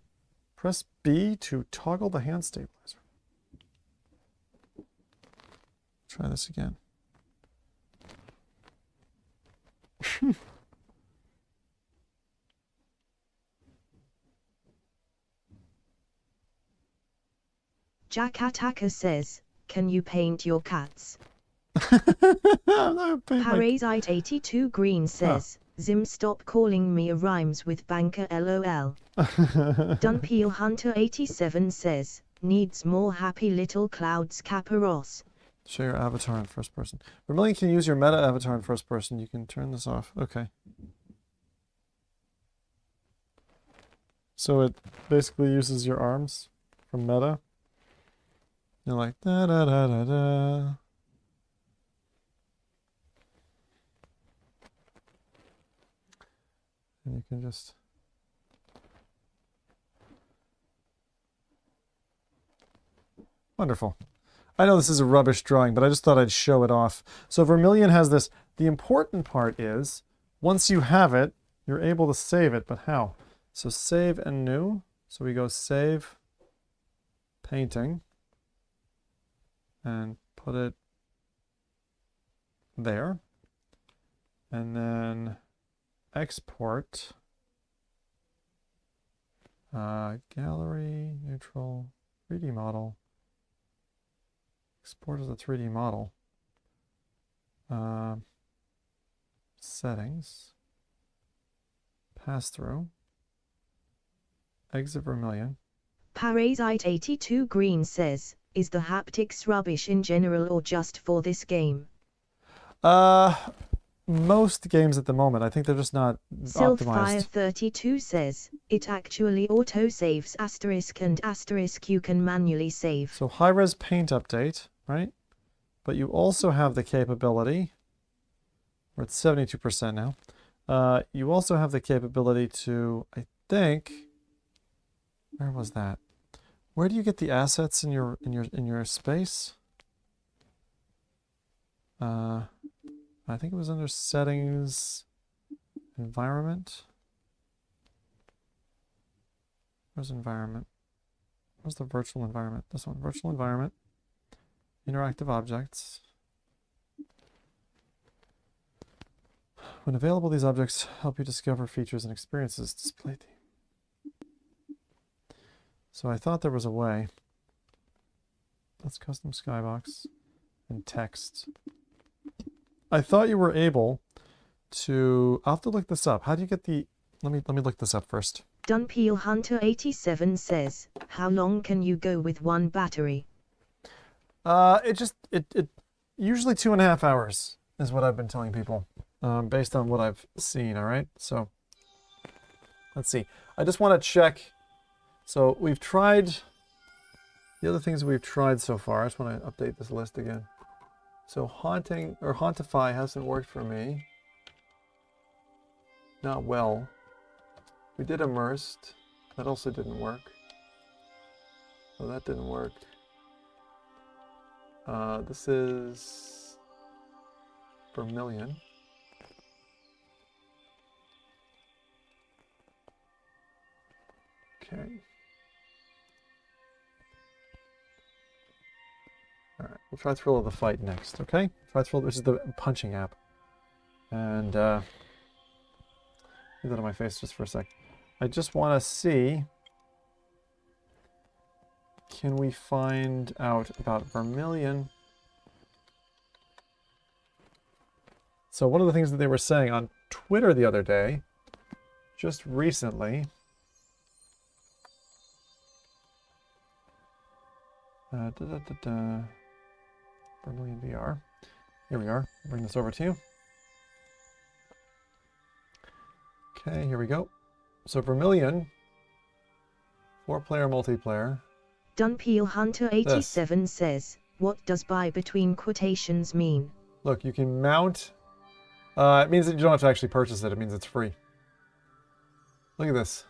Press B to toggle the hand stabilizer. Try this again. Jack Attacker says, can you paint your cats? Parasite82 Green says, Zim stop calling me a rhymes with banker LOL. Dunpeel Hunter 87 says, needs more happy little clouds Caparos. Show your avatar in first person. Vermilion can use your meta avatar in first person. You can turn this off. Okay. So it basically uses your arms from meta. You're like da da da da da. And you can just wonderful. I know this is a rubbish drawing, but I just thought I'd show it off. So Vermilion has this. The important part is once you have it, you're able to save it, but how? So save and new. So we go save painting. And put it there. And then export. Gallery, neutral, 3D model. Export as a 3D model. Settings. Pass through. Exit Vermilion. Parasite82 Green says, is the haptics rubbish in general or just for this game? Most games at the moment, I think they're just not optimized. Sylfire32 says, it actually auto-saves asterisk and asterisk you can manually save. So high-res paint update, right? But you also have the capability, we're at 72% now. You also have the capability to, I think, where was that? Where do you get the assets in your space? I think it was under settings, environment. Where's environment? Where's the virtual environment? This one, virtual environment, interactive objects. When available, these objects help you discover features and experiences. Display theme. So I thought there was a way. Let's custom skybox. and text. I thought you were able to... I'll have to look this up. How do you get the... Let me look this up first. Dunpeel Hunter 87 says, how long can you go with one battery? It usually 2.5 hours is what I've been telling people, based on what I've seen, all right? So, let's see. I just want to check. So, we've tried... The other things we've tried so far, I just want to update this list again. So, Haunting, or Hauntify hasn't worked for me. Not well. We did Immersed. That also didn't work. So that didn't work. This is Vermilion. Okay. Alright, we'll try Thrill of the Fight next, okay? Try Thrill, which is the punching app. And, leave that on my face just for a sec. I just want to see, can we find out about Vermilion? So one of the things that they were saying on Twitter the other day, just recently, Vermilion VR. Here we are. I'll bring this over to you. Okay, here we go. So Vermilion, 4-player multiplayer. Dunpeel Hunter 87 says, what does by between quotations mean? Look, you can mount. It means that you don't have to actually purchase it. It means it's free. Look at this.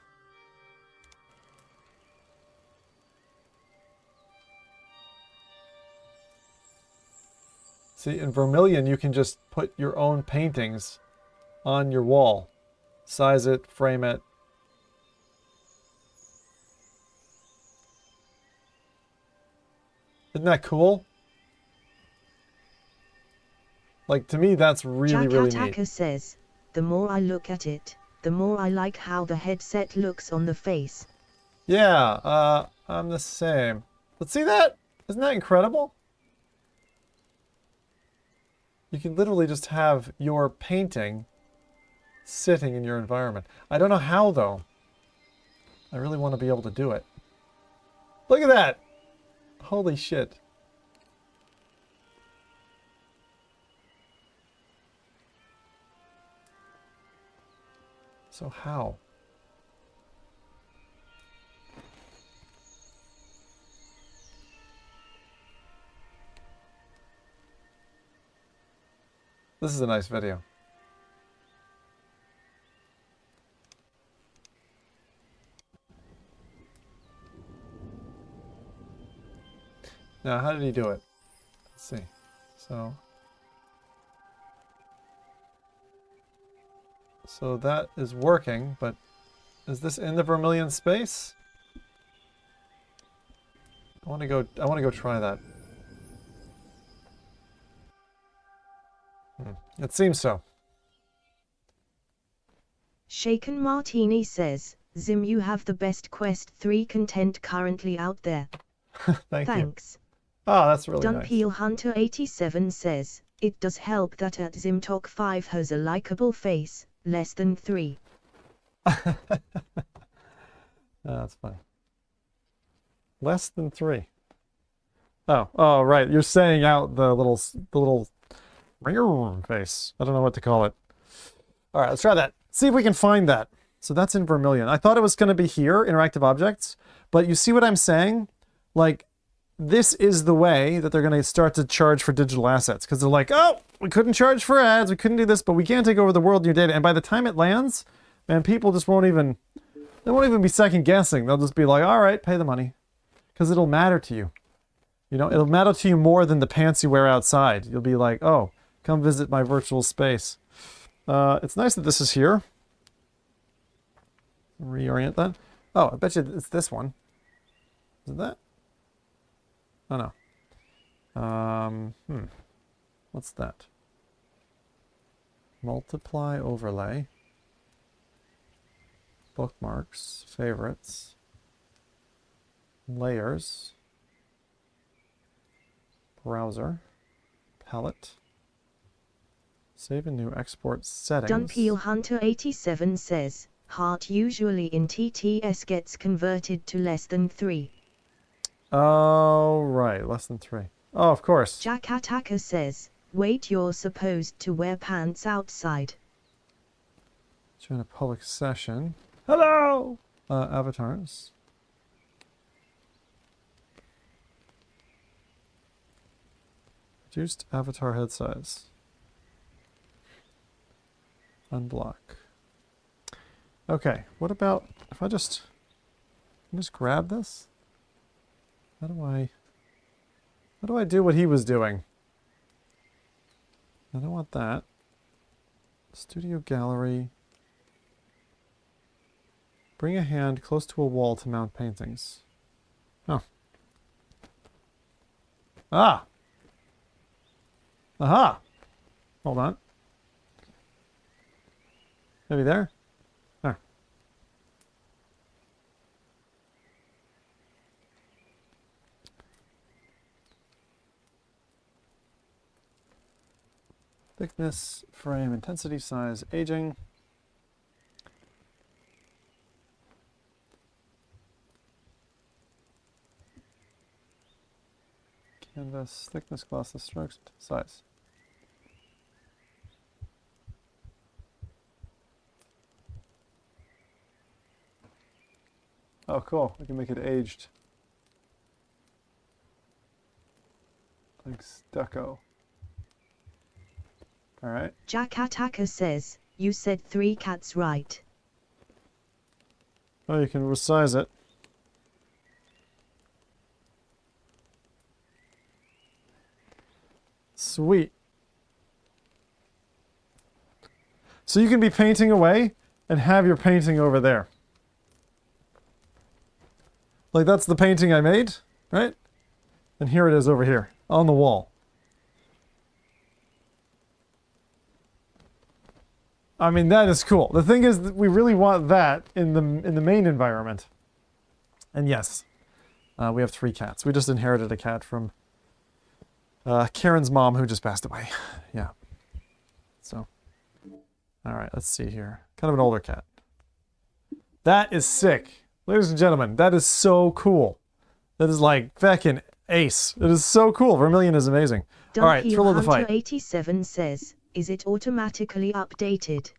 See, in Vermilion, you can just put your own paintings on your wall. Size it, frame it. Isn't that cool? Like, to me, that's really, really neat. Says, the more I look at it, the more I like how the headset looks on the face. Yeah, I'm the same. But see that? Isn't that incredible? You can literally just have your painting sitting in your environment. I don't know how, though. I really want to be able to do it. Look at that! Holy shit. So how? This is a nice video. Now, how did he do it? Let's see. So that is working, but is this in the Vermilion space? I want to go try that. It seems so. Shaken Martini says, Zim, you have the best Quest 3 content currently out there. Thanks. You. Oh, that's really nice. Dunpeel Hunter 87 says, it does help that at ZimTalk 5 has a likable face, less than 3. That's funny. Less than 3. Oh, right. You're saying out the little face. I don't know what to call it. All right, let's try that. See if we can find that. So that's in Vermilion. I thought it was going to be here, interactive objects, but you see what I'm saying? Like, this is the way that they're going to start to charge for digital assets, because they're like, oh, we couldn't charge for ads, we couldn't do this, but we can't take over the world in your data. And by the time it lands, man, people just won't even be second guessing. They'll just be like, all right, pay the money, because it'll matter to you. You know, it'll matter to you more than the pants you wear outside. You'll be like, oh, come visit my virtual space. It's nice that this is here. Reorient that. Oh, I bet you it's this one. Is it that? Oh, no. What's that? Multiply overlay. Bookmarks. Favorites. Layers. Browser. palette. Save a new export settings. Dunpeel Hunter 87 says, heart usually in TTS gets converted to less than 3. Oh, right, less than 3. Oh, of course. Jack Attacker says, wait, you're supposed to wear pants outside. Join a public session. Hello! Avatars. Reduced avatar head size. Unblock. Okay, what about if I just grab this? How do I do what he was doing? I don't want that. Studio gallery. Bring a hand close to a wall to mount paintings. Oh. Ah! Aha! Hold on. Maybe there? There. Thickness, frame, intensity, size, aging. Canvas, thickness, glossiness, strokes, size. Oh, cool. We can make it aged. Like stucco. Alright. Jack Attacker says, you said 3 cats right. Oh, you can resize it. Sweet. So you can be painting away and have your painting over there. Like that's the painting I made, right? And here it is over here on the wall. I mean, that is cool. The thing is that we really want that in the main environment. And yes, we have 3 cats. We just inherited a cat from Karen's mom who just passed away. Yeah. So, all right, let's see here. Kind of an older cat. That is sick. Ladies and gentlemen, that is so cool. That is like feckin' ace. It is so cool. Vermilion is amazing. All right, thrill of the fight. 87 says, is it automatically updated?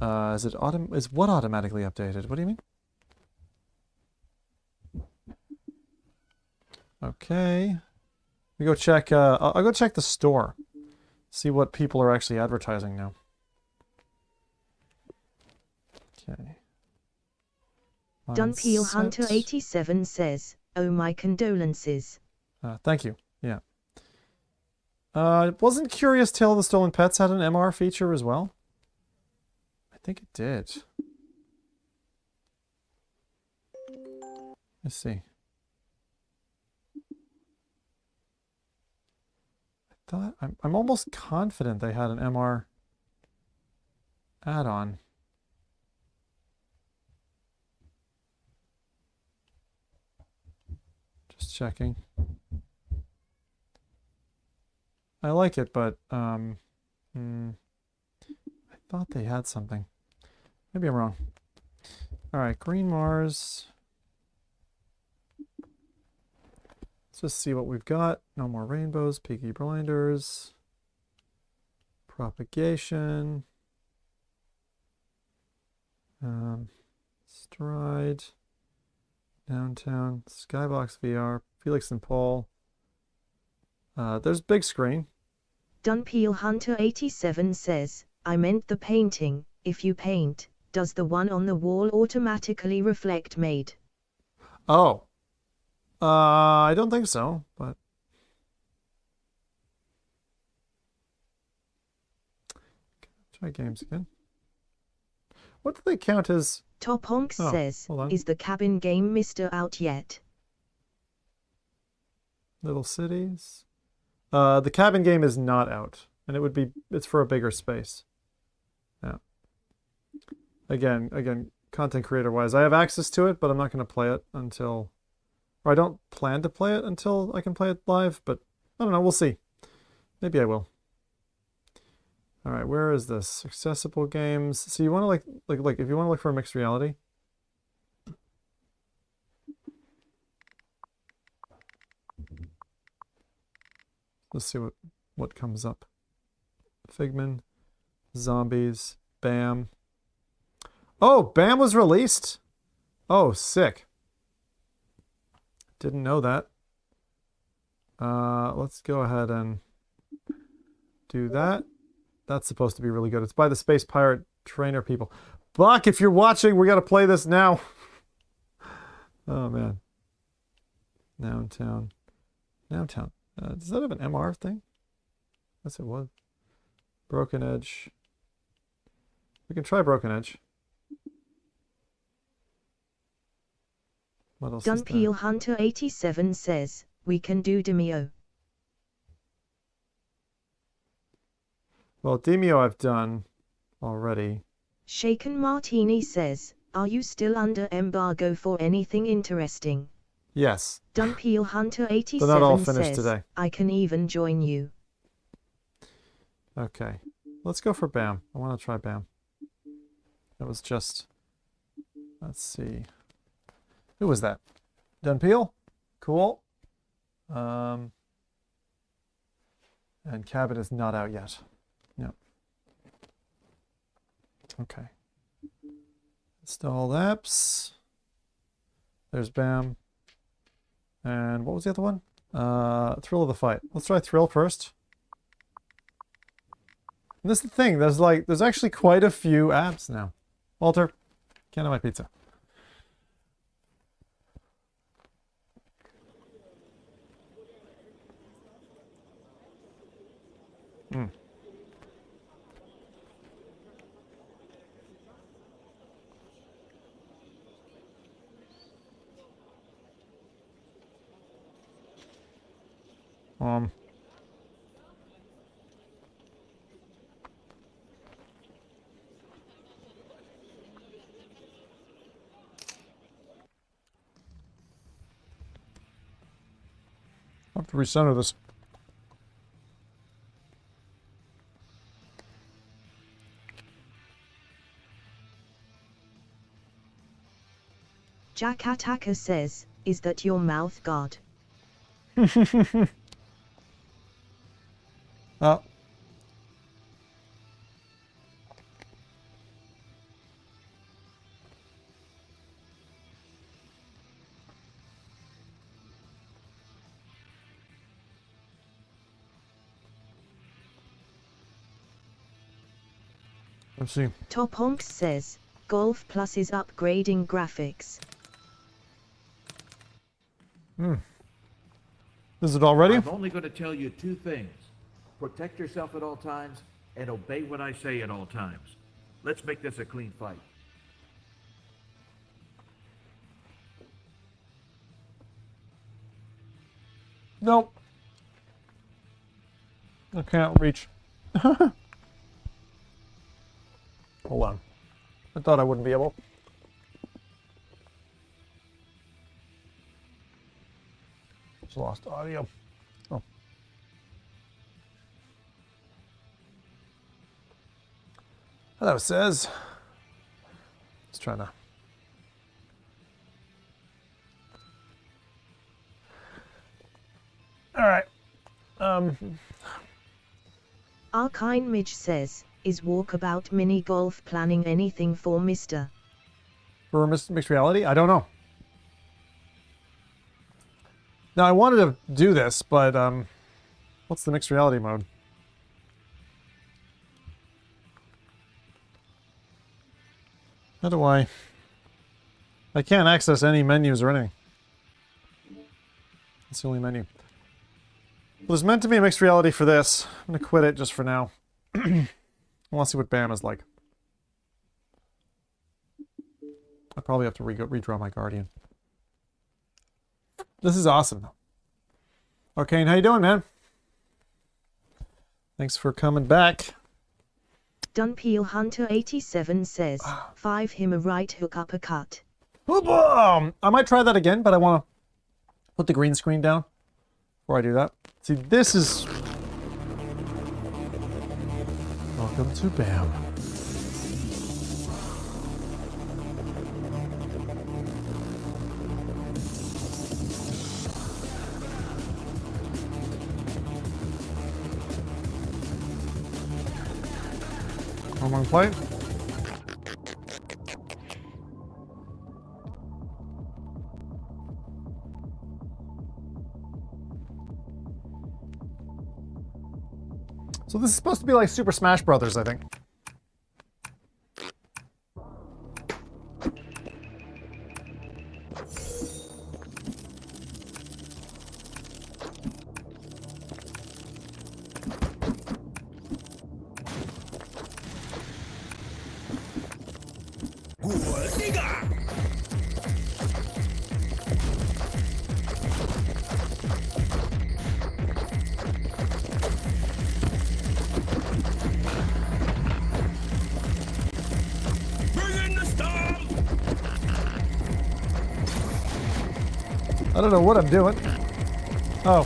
Is what automatically updated? What do you mean? Okay. We go check. I'll go check the store. See what people are actually advertising now. Okay. Dunpeel Hunter 87 says, oh my condolences. Thank you. Yeah. Wasn't Curious Tale of the Stolen Pets had an MR feature as well? I think it did. Let's see. I'm almost confident they had an MR add-on. Just checking. I like it, but I thought they had something. Maybe I'm wrong. All right, Green Mars. Let's just see what we've got. No more rainbows, Peaky Blinders, propagation, Stride, Noun Town, Skybox VR, Felix and Paul. There's big screen. Dunpeel Hunter 87 says, I meant the painting. If you paint, does the one on the wall automatically reflect made? Oh. I don't think so, but... Try games again. What do they count as... Top Honk says, is the cabin game Mr. out yet? Little Cities. The cabin game is not out, and it's for a bigger space. Yeah. Again, content creator wise, I have access to it, but I'm not going to play it until Or I don't plan to play it until I can play it live, but I don't know, we'll see. Maybe I will. All right, where is this? Accessible games. So you want to like if you want to look for a mixed reality. Let's see what comes up. Figmin, zombies, BAM. Oh, BAM was released. Oh, sick. Didn't know that. Let's go ahead and do that. That's supposed to be really good. It's by the Space Pirate Trainer people. Buck, if you're watching, we got to play this now. Oh, man. Noun Town. Noun Town. Does that have an MR thing? Yes, it was. Broken Edge. We can try Broken Edge. What else is there? Dunpeel Hunter 87 says, we can do Demeo. Well, Demeo I've done already. Shaken Martini says, are you still under embargo for anything interesting? Yes. Dunpeel Hunter 87 They're not all finished says, today. I can even join you. Okay. Let's go for BAM. I want to try BAM. That was just... Let's see. Who was that? Dunpeel? Cool. And Cabin is not out yet. No. Okay. Install apps. There's BAM. And what was the other one? Thrill of the Fight. Let's try Thrill first. And this is the thing. There's actually quite a few apps now. Walter, can I have my pizza? Mm. I have to recenter this. Jack Attacker says, is that your mouth guard? Oh. Let's see. Top Honks says, Golf Plus is upgrading graphics. Is it all ready? I'm only going to tell you two things. Protect yourself at all times and obey what I say at all times. Let's make this a clean fight. Nope. I can't reach. Hold on. I thought I wouldn't be able. Just lost audio. Oh. Hello, says. Just trying to. All right. Arkine Midge says, is Walkabout Mini Golf planning anything for Mr. For mixed reality? I don't know. Now, I wanted to do this, but what's the mixed reality mode? How do I can't access any menus or anything. It's the only menu. Well, there's meant to be a mixed reality for this. I'm going to quit it just for now. I want to see what BAM is like. I probably have to redraw my Guardian. This is awesome. Arcane, how you doing, man? Thanks for coming back. Dunpeel Hunter 87 says, 5 him a right hook uppercut. I might try that again, but I want to Put the green screen down before I do that. See, this is... Welcome to BAM. Wrong plate. So this is supposed to be like Super Smash Brothers, I think. I don't know what I'm doing. Oh.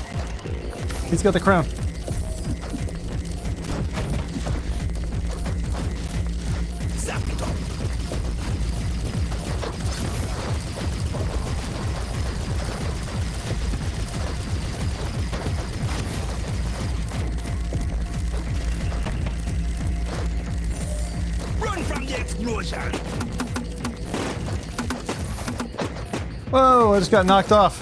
He's got the crown. Run from the explosion! Whoa, I just got knocked off.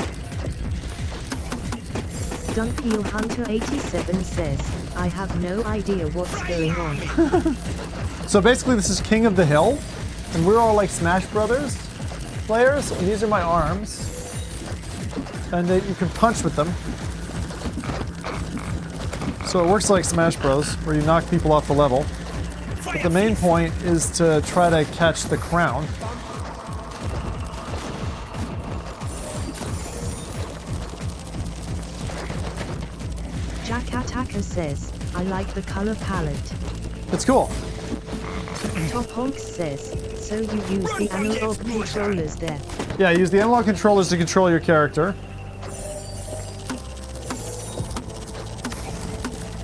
Dunpeel Hunter 87 says, I have no idea what's going on. So basically this is King of the Hill, and we're all like Smash Brothers players. And these are my arms. And you can punch with them. So it works like Smash Bros, where you knock people off the level. But the main point is to try to catch the crown. Jack Attacker says, I like the color palette. It's cool. Top Honks says, so you use the analog controllers there. Yeah, use the analog controllers to control your character.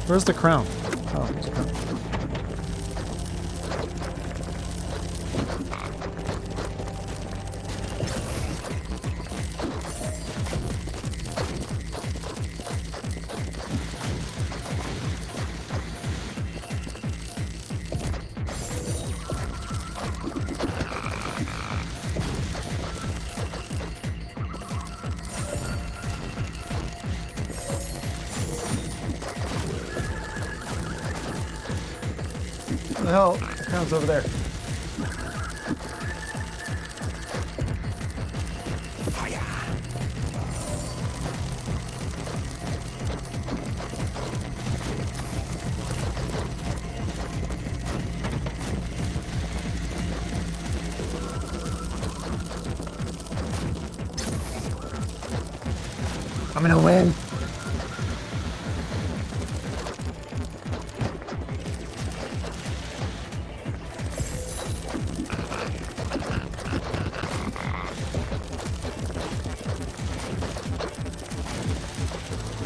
Where's the crown? Oh, there's a crown. What the hell? The crown's over there. I'm gonna win.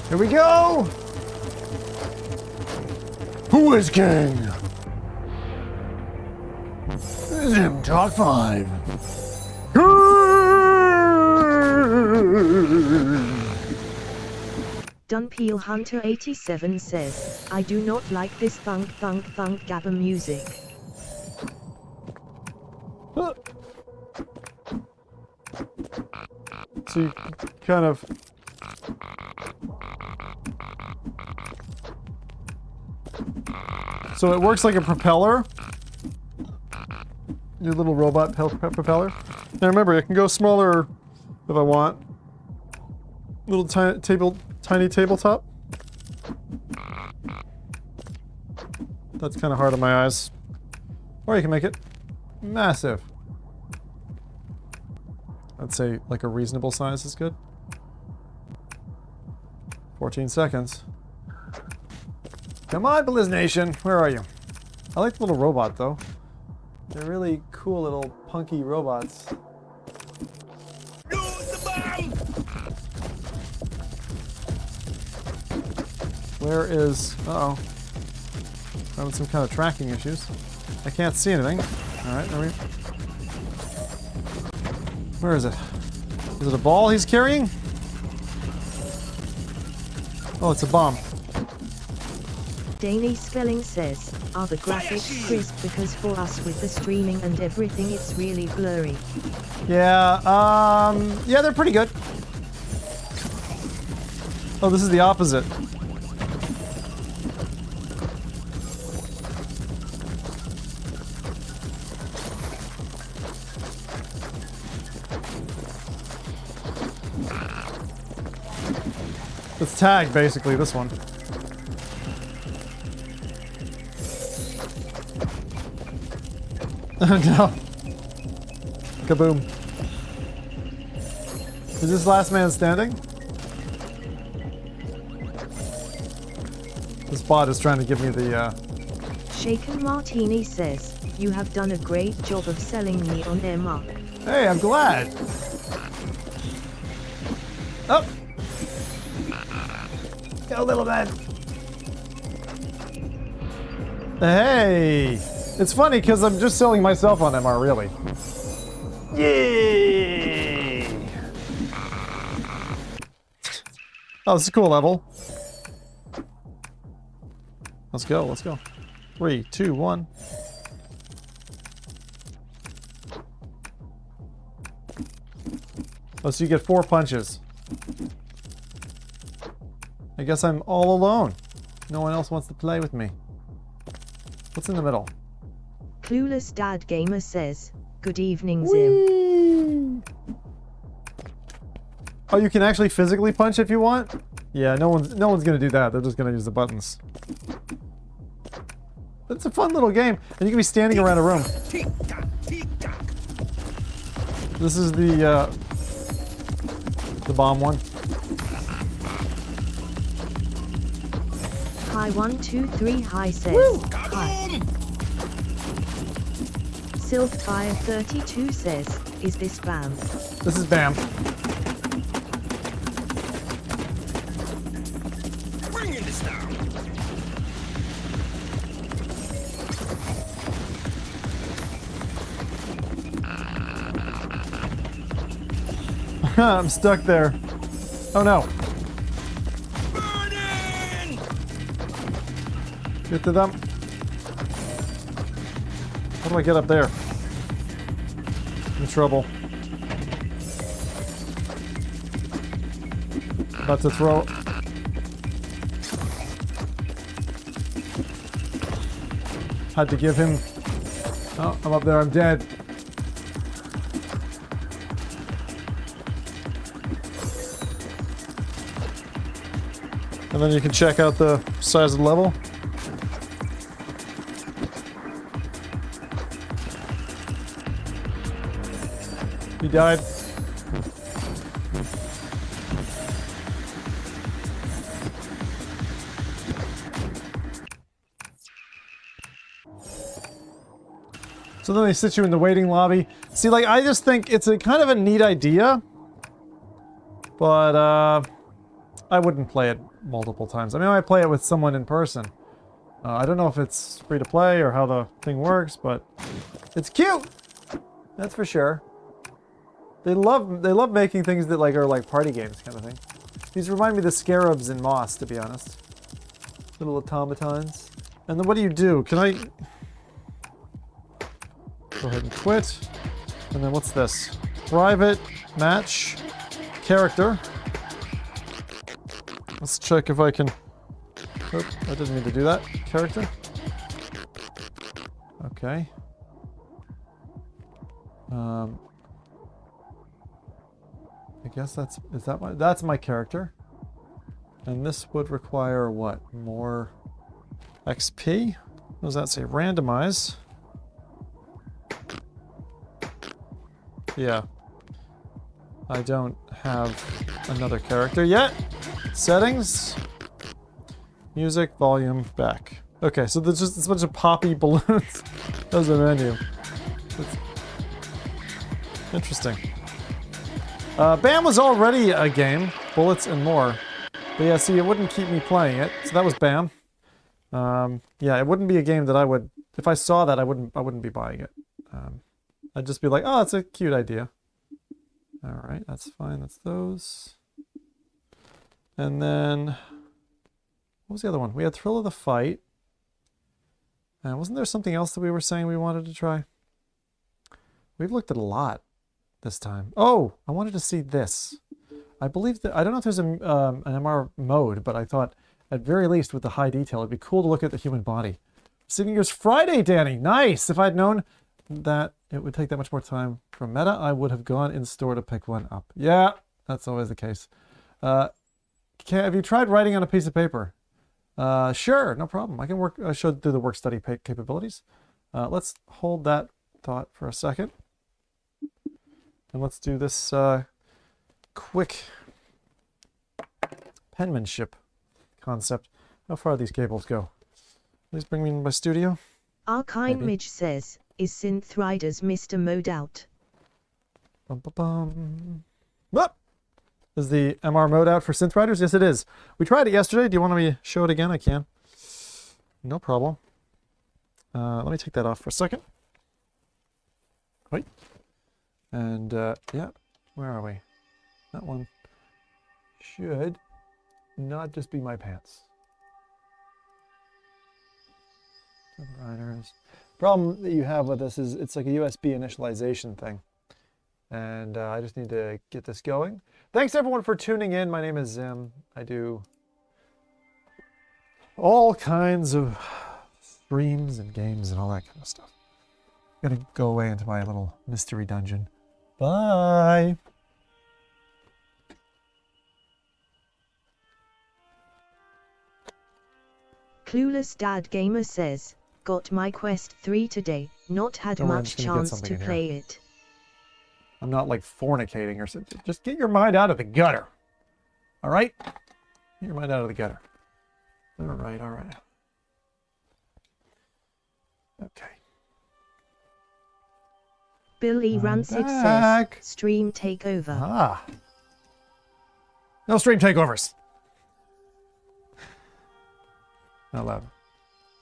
Here we go! Who is king? Zim Talk 5. Dunpeel Hunter 87 says, I do not like this thunk thunk thunk gabba music. So you kind of... So it works like a propeller. Your little robot propeller. Now remember, it can go smaller if I want. Little tiny tabletop. That's kind of hard on my eyes. Or you can make it massive. I'd say like a reasonable size is good. 14 seconds. Come on, Blizz Nation, where are you? I like the little robot though. They're really cool little punky robots. Where is... Uh-oh. Having some kind of tracking issues. I can't see anything. Alright, there we go. Where is it? Is it a ball he's carrying? Oh, it's a bomb. Danny Spelling says, are the graphics crisp because for us with the streaming and everything it's really blurry? Yeah, yeah, they're pretty good. Oh, this is the opposite. It's tagged, basically, this one. Oh no. Kaboom. Is this last man standing? This bot is trying to give me the, Shaken Martini says, you have done a great job of selling me on Emma. Hey, I'm glad. Oh! Go, little man. Hey! It's funny because I'm just selling myself on MR, really. Yay! Oh, this is a cool level. Let's go, let's go. 3, 2, 1. Oh, so you get 4 punches. I guess I'm all alone. No one else wants to play with me. What's in the middle? Clueless Dad Gamer says, good evening, Zim. Oh, you can actually physically punch if you want? Yeah, no one's gonna do that. They're just gonna use the buttons. It's a fun little game, and you can be standing around a room. This is the bomb one. Hi 123 Hi says, hi. Silkfire 32 says, is this BAM? This is BAM. Bringing this down. I'm stuck there. Oh no. Get to them. How do I get up there? In trouble. About to throw. Had to give him. Oh, I'm up there. I'm dead. And then you can check out the size of the level. He died. So then they sit you in the waiting lobby. See, like, I just think it's a kind of a neat idea. But, I wouldn't play it multiple times. I mean, I might play it with someone in person. I don't know if it's free to play or how the thing works, but it's cute! That's for sure. They love making things that like are like party games kind of thing. These remind me of the scarabs in Moss, to be honest. Little automatons. And then what do? Can I go ahead and quit? And then what's this? Private match character. Let's check if I can. Oop, I didn't mean to do that. Character. Okay. I guess that's my character. And this would require what? More XP? What does that say? Randomize. Yeah. I don't have another character yet. Settings. Music, volume, back. Okay, so there's just a bunch of poppy balloons. That was the menu. That's interesting. BAM was already a game. Bullets and more. But yeah, see, it wouldn't keep me playing it. So that was BAM. Yeah, it wouldn't be a game that I would, if I saw that, I wouldn't be buying it. I'd just be like, oh, it's a cute idea. All right, that's fine. That's those. And then, what was the other one? We had Thrill of the Fight. And wasn't there something else that we were saying we wanted to try? We've looked at a lot this time. Oh, I wanted to see this. I believe that, I don't know if there's an MR mode, but I thought at very least with the high detail, it'd be cool to look at the human body. Receiving yours Friday, Danny. Nice. If I'd known that it would take that much more time from Meta, I would have gone in store to pick one up. Yeah, that's always the case. Have you tried writing on a piece of paper? Sure, no problem. I can work. I showed through the work study capabilities. Let's hold that thought for a second, and let's do this quick penmanship concept. How far these cables go? Please bring me in my studio. Archine Midge says, "Is Synth Riders Mr. Mode out?" Bum, bum, bum. Ah! Is the MR mode out for Synth Riders? Yes, it is. We tried it yesterday. Do you want me to show it again? I can. No problem. Let me take that off for a second. Wait. And, yeah. Where are we? That one should not just be my pants. Synth Riders. Problem that you have with this is it's like a USB initialization thing. And I just need to get this going. Thanks everyone for tuning in. My name is Zim. I do all kinds of streams and games and all that kind of stuff. I'm gonna go away into my little mystery dungeon. Bye. Clueless Dad Gamer says, "Got my Quest 3 today. Not had Don't worry, I'm much just gonna get chance something to in here. play it." I'm not like fornicating or something. Just get your mind out of the gutter. All right? Get your mind out of the gutter. All right, all right. Okay. Billy Rancic back. says, "Stream takeover." Ah. No stream takeovers. Not loud.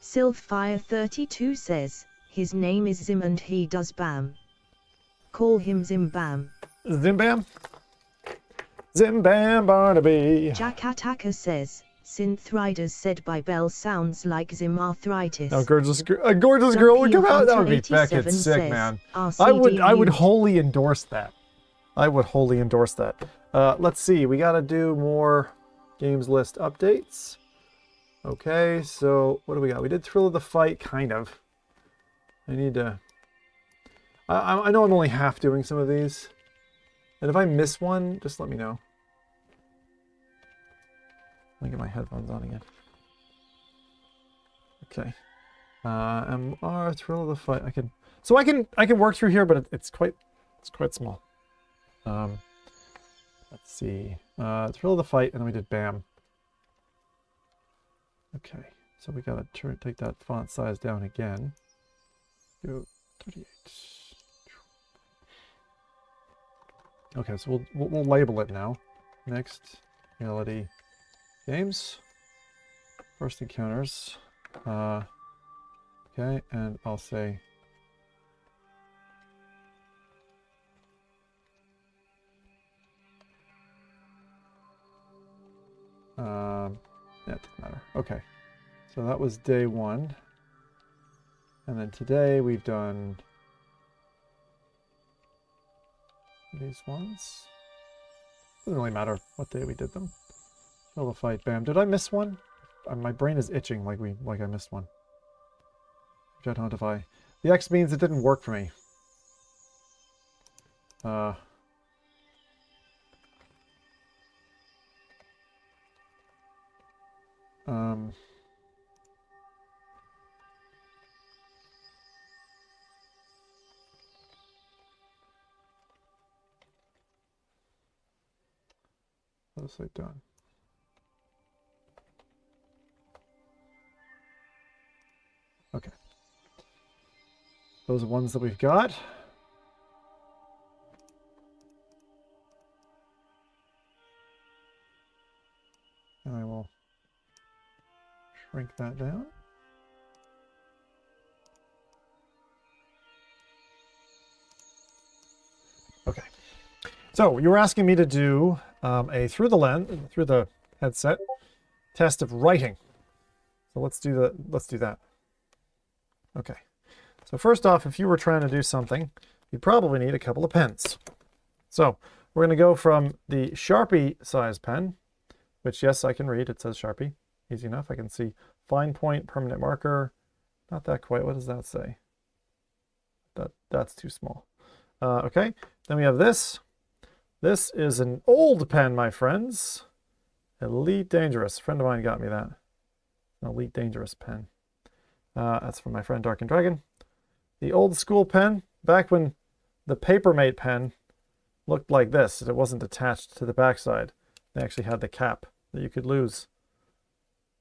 Sylphfire32 says, "His name is Zim and he does BAM. Call him Zimbam." Zimbam? Zimbam Barnaby. Jack Attacker says, "Synth Riders said by Bell sounds like Zim arthritis." A gorgeous girl would come out. That would be fucking sick, man. I would wholly endorse that. I would wholly endorse that. Let's see. We got to do more games list updates. Okay, so what do we got? We did Thrill of the Fight, kind of. I need to... I know I'm only half doing some of these. And if I miss one, just let me know. Let me get my headphones on again. Okay. MR Thrill of the Fight. I can work through here, but it's quite small. Let's see. Thrill of the Fight, and then we did BAM. Okay. So we gotta take that font size down again. Go 38. Okay, so we'll label it now. Next, reality games. First encounters. Okay, and I'll say yeah, it doesn't matter. Okay. So that was day 1. And then today we've done these ones. Doesn't really matter what day we did them. Thrill of the Fight, BAM. Did I miss one? My brain is itching like I missed one. Which I don't know if I... The X means it didn't work for me. What have I done? Okay. Those are ones that we've got. shrink that down. Okay. So you were asking me to do a through the headset test of writing. So let's do that. Okay. So first off, if you were trying to do something, you'd probably need a couple of pens. So we're going to go from the Sharpie size pen, which yes, I can read. It says Sharpie. Easy enough. I can see fine point, permanent marker. Not that quite. What does that say? That's too small. Okay. Then we have this. This is an old pen, my friends. Elite Dangerous. A friend of mine got me that. An Elite Dangerous pen. That's from my friend Dark and Dragon. The old school pen, back when the Papermate pen looked like this. It wasn't attached to the backside. They actually had the cap that you could lose.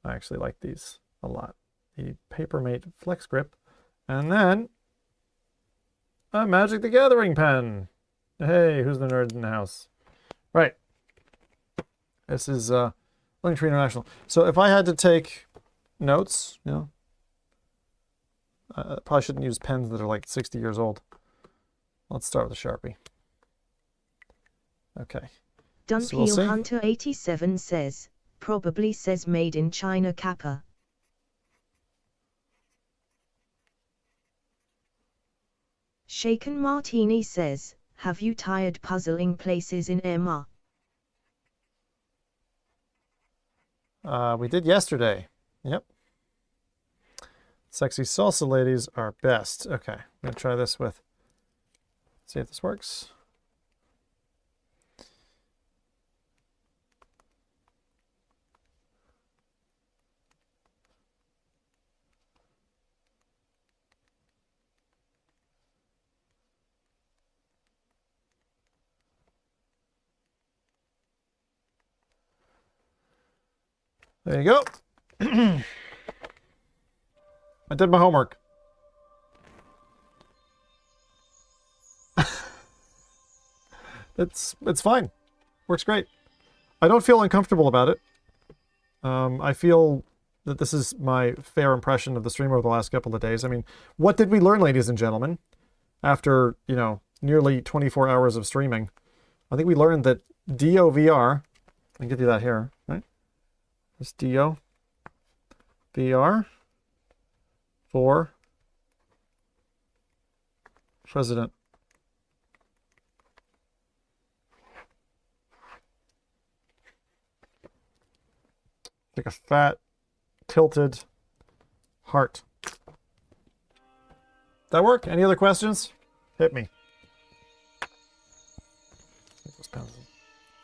I actually like these a lot. The Papermate Flex Grip. And then a Magic the Gathering pen. Hey, who's the nerd in the house? Right. This is Learning Tree International. So if I had to take notes, you know, I probably shouldn't use pens that are like 60 years old. Let's start with a Sharpie. Okay. Dunpeel Hunter 87 says, probably says made in China Kappa. Shaken Martini says, have you tired puzzling places in Emma? We did yesterday. Yep. Sexy salsa ladies are best. Okay, I'm going to try this with, see if this works. There you go. I did my homework. It's fine. Works great. I don't feel uncomfortable about it. I feel that this is my fair impression of the stream over the last couple of days. I mean, what did we learn, ladies and gentlemen, after, you know, nearly 24 hours of streaming? I think we learned that Deo VR, I can give you that here, right? This Deo VR for president. Like a fat, tilted heart. That work? Any other questions? Hit me. Those pens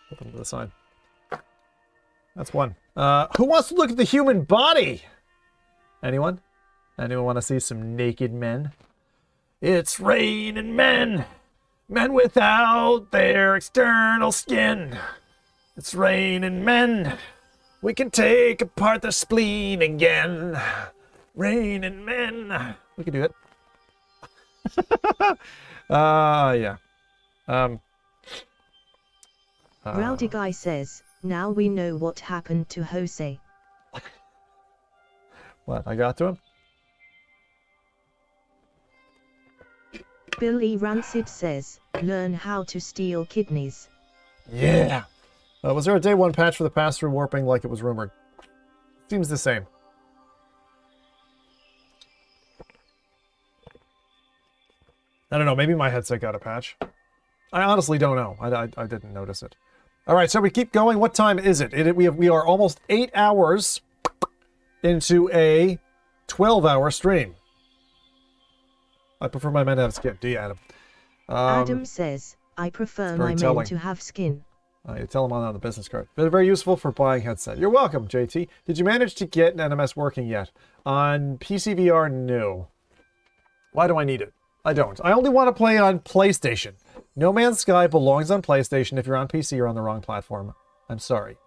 put them to the side. That's one. Who wants to look at the human body? Anyone? Anyone want to see some naked men? It's raining men. Men without their external skin. It's raining men. We can take apart the spleen again. Raining men. We can do it. Yeah. Rowdy Guy says, now we know what happened to Jose. What? I got to him? Billy Rancid says, learn how to steal kidneys. Yeah. Was there a day one patch for the pass-through warping like it was rumored? Seems the same. I don't know. Maybe my headset got a patch. I honestly don't know. I didn't notice it. All right, so we keep going. What time is it? We are almost 8 hours into a 12-hour stream. I prefer my men to have skin. Do you, Adam? Adam says, I prefer my men to have skin. You tell them on the business card. They're very useful for buying headset. You're welcome, JT. Did you manage to get an NMS working yet? On PC VR, no. Why do I need it? I don't. I only want to play on PlayStation. No Man's Sky belongs on PlayStation. If you're on PC, you're on the wrong platform. I'm sorry.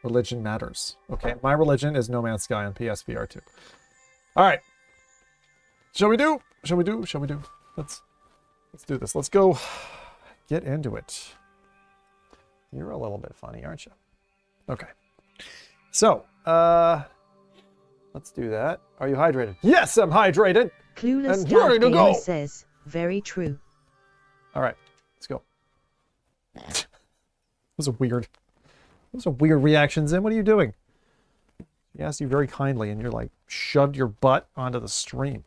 Religion matters. Okay, my religion is No Man's Sky on PSVR 2. All right. Shall we do? Shall we do? Shall we do? Let's do this. Let's go get into it. You're a little bit funny, aren't you? Okay. So, Let's do that. Are you hydrated? Yes, I'm hydrated. Clueless And ready to Dad go. Gamer says, very true. All right, let's go. Those are weird reactions. Zim, what are you doing? He asked you very kindly, and you're like, shoved your butt onto the stream.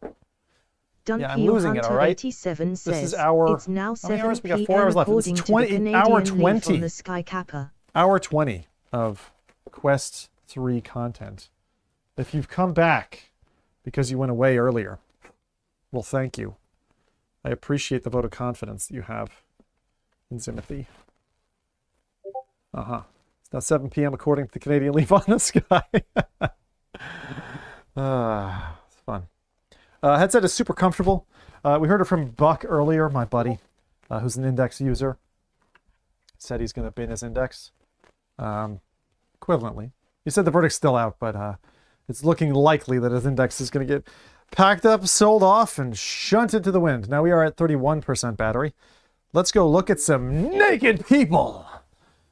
Yeah, I'm losing it, all right? 87 says, this is our... it's now how many 7 hours? We got p.m. 4 hours left. It's according to 20, the Canadian hour leaf 20. on the Sky Kappa. Hour 20 of Quest 3 content. If you've come back because you went away earlier, well, thank you. I appreciate the vote of confidence that you have in Zimothy. It's now 7 p.m. according to the Canadian leaf on the sky. It's fun. Headset is super comfortable. We heard it from Buck earlier, my buddy, who's an Index user. Said he's going to bin his Index. Equivalently. He said the verdict's still out, but it's looking likely that his Index is going to get packed up, sold off, and shunted to the wind. Now we are at 31% battery. Let's go look at some naked people.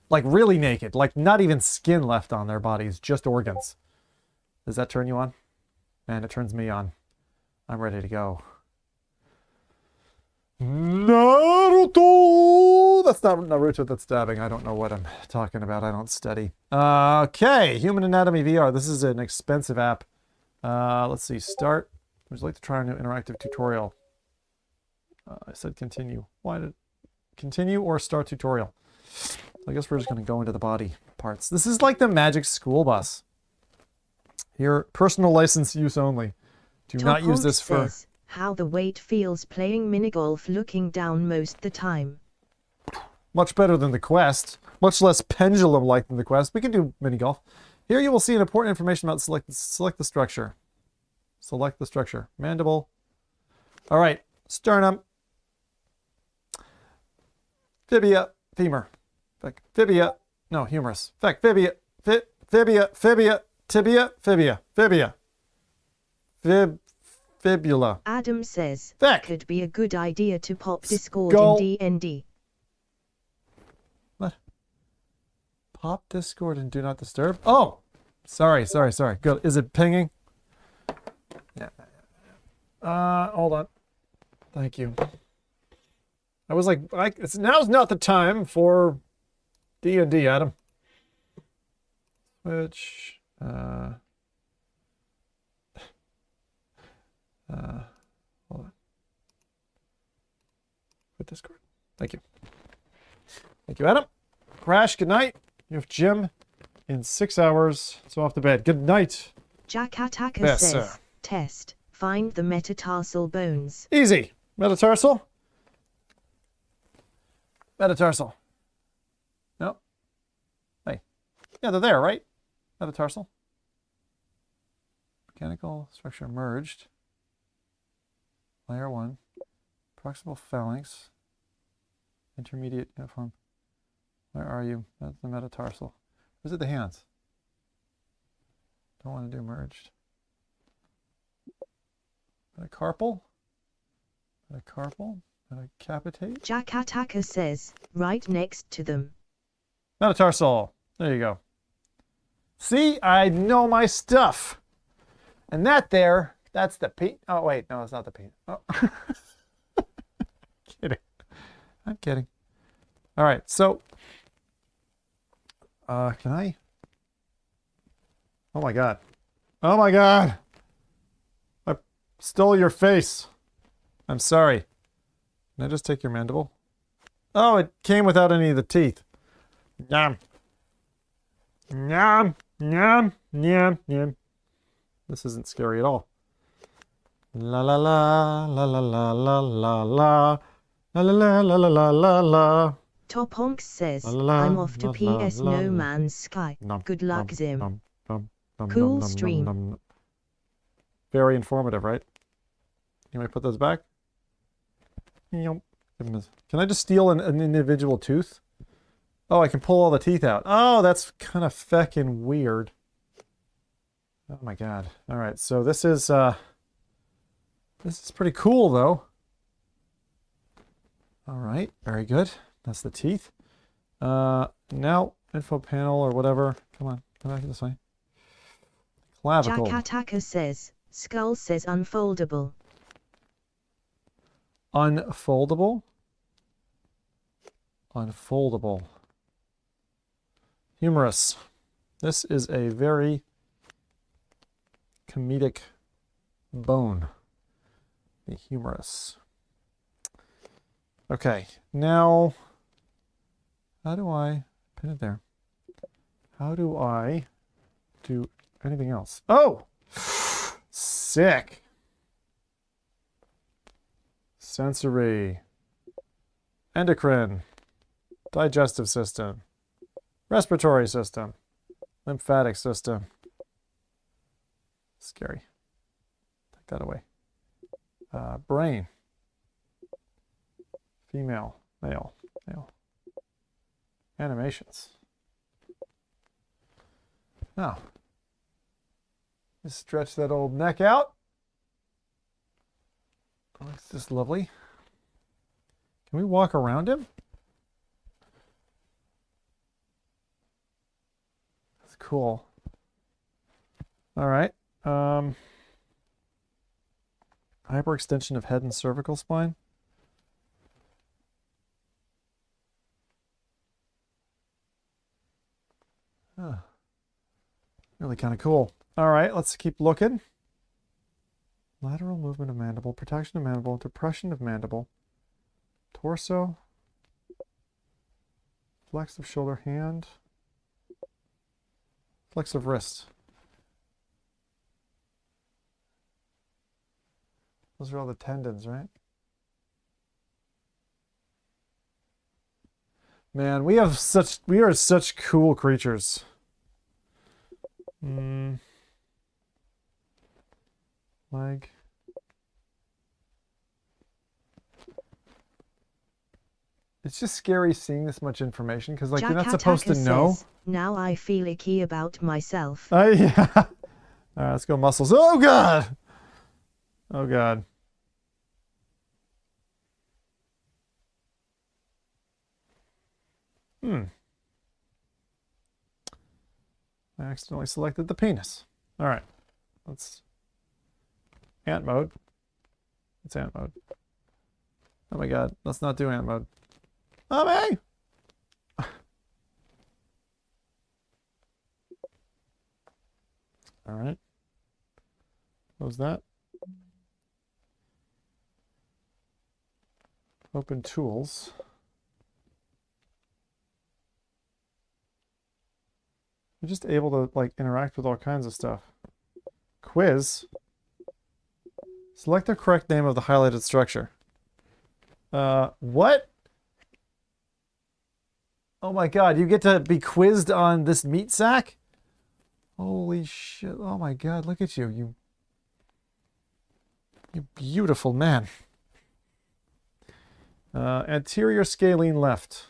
Like really naked. Like not even skin left on their bodies, just organs. Does that turn you on? Man, it turns me on. I'm ready to go. Naruto! That's not Naruto, that's dabbing. I don't know what I'm talking about. I don't study. Okay, Human Anatomy VR. This is an expensive app. Let's see, start. Would you like to try a new interactive tutorial? I said continue. Why did... Continue or start tutorial? I guess we're just going to go into the body parts. This is like the Magic School Bus. Here, personal license use only. Do not use this for... Says, how the weight feels playing minigolf looking down most the time. Much better than the Quest. Much less pendulum-like than the Quest. We can do minigolf. Here you will see an important information about select the structure. Select the structure. Mandible. All right. Sternum. Fibia. Femur. Fibia. No, humerus. Fibia. Fibia. Fibia. Tibia. Fibia. Fibia. Fibula. Adam says, Feck. could be a good idea to pop Discord Skull. in DND. What? Pop Discord and do not disturb? Oh! Sorry. Good. Is it pinging? Yeah. Hold on. Thank you. I was like, now's not the time for D&D, Adam. Which, hold on. Put Discord. Thank you. Thank you, Adam. Crash, good night. You have gym in 6 hours, so off to bed. Good night. Jack Attacker Yes, says, sir. test, find the metatarsal bones. Easy. Metatarsal. Metatarsal. No. Hey. Yeah, they're there, right? Metatarsal. Mechanical structure merged. Layer 1. Proximal phalanx. Intermediate uniform. Where are you? That's the metatarsal. Where's it the hands? Don't want to do merged. Metacarpal. Metacarpal. Metacapitate. Jack Attacker says, right next to them. Metatarsal. There you go. See, I know my stuff. And that there, that's the peat. Oh, wait, no, it's not the peat. Oh. Kidding. I'm kidding. All right, so, can I? Oh my God. Oh my God. I stole your face. I'm sorry. Can I just take your mandible? Oh, it came without any of the teeth. Yum. Yum. Yum. Yum. Yum. This isn't scary at all. La la la la la la la la la la la la la la la la. Top Honks says, La, I'm off to la, PS la, No la. Man's Sky. Nom, Good luck, nom, Zim. nom, nom, nom, Cool nom, nom, stream. nom, nom. Very informative, right? You might put those back. Yum. Can I just steal an individual tooth? Oh, I can pull all the teeth out. Oh, that's kind of feckin' weird. Oh my God. All right, so this is pretty cool though. All right, very good. That's the teeth. Now info panel or whatever. Come on, come back this way. Clavicle. Jack Attacker says, Skull says unfoldable. Unfoldable? Unfoldable. Humorous. This is a very comedic bone. The humorous. Okay, now how do I pin it there? How do I do anything else? Oh! Sick! Sensory. Endocrine. Digestive system. Respiratory system. Lymphatic system. Scary. Take that away. Brain. Female. Male. Male. Animations. Now, just stretch that old neck out. Oh, it's just lovely. Can we walk around him? That's cool. All right. Hyperextension of head and cervical spine. Huh. Really kind of cool. All right, let's keep looking. Lateral movement of mandible, protection of mandible, depression of mandible, torso, flex of shoulder, hand, flex of wrist. Those are all the tendons, right? Man, we are such cool creatures. Leg. It's just scary seeing this much information because, like, Jack you're not supposed to know. Says, now I feel icky about myself. Yeah. All right, let's go muscles. Oh God. Oh God. I accidentally selected the penis. All right, let's ant mode. It's ant mode. Oh my God, let's not do ant mode. Oh me! All right. Close that. Open tools. You're just able to, like, interact with all kinds of stuff. Quiz. Select the correct name of the highlighted structure. What? Oh my God, you get to be quizzed on this meat sack? Holy shit. Oh my God, look at you. You beautiful man. Anterior scalene left.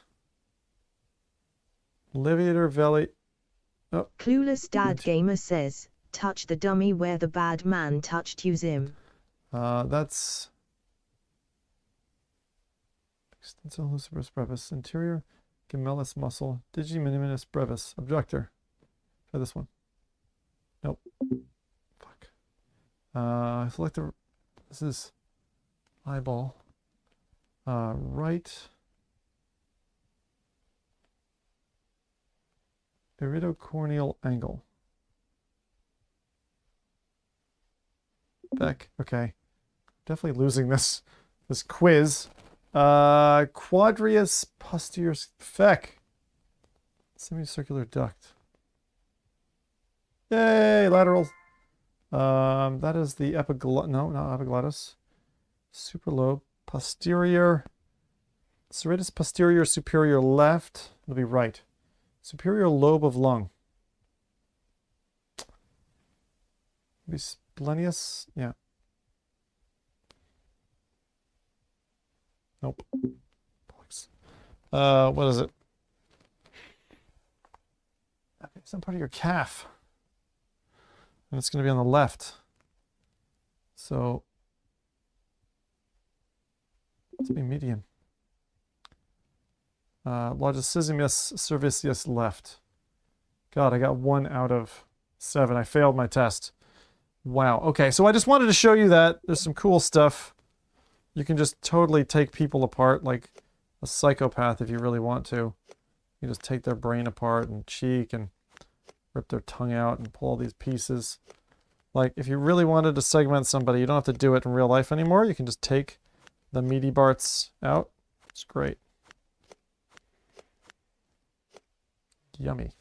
Levator veli. Oh. Clueless Dad Gamer says, touch the dummy where the bad man touched you, Zim. That's extensor lucidus brevis, anterior gemellus muscle, digiminimus brevis, abductor. Try this one. Nope. Fuck. Select the. This is eyeball. Right. Iridocorneal angle. Back. Okay. Definitely losing this quiz. Quadrius posterior feck. Semicircular duct. Yay, lateral. That is the epiglottis. No, not epiglottis. Superlobe. Posterior. Serratus posterior superior left. It'll be right. Superior lobe of lung. Be splenius. Yeah. Nope. What is it? Okay, some part of your calf. And it's going to be on the left. So let's be median. Longicissimus cervicius left. God, I got 1 out of 7. I failed my test. Wow. Okay, so I just wanted to show you that. There's some cool stuff. You can just totally take people apart like a psychopath if you really want to. You just take their brain apart and cheek and rip their tongue out and pull all these pieces. Like, if you really wanted to segment somebody, you don't have to do it in real life anymore. You can just take the meaty parts out. It's great. Yummy.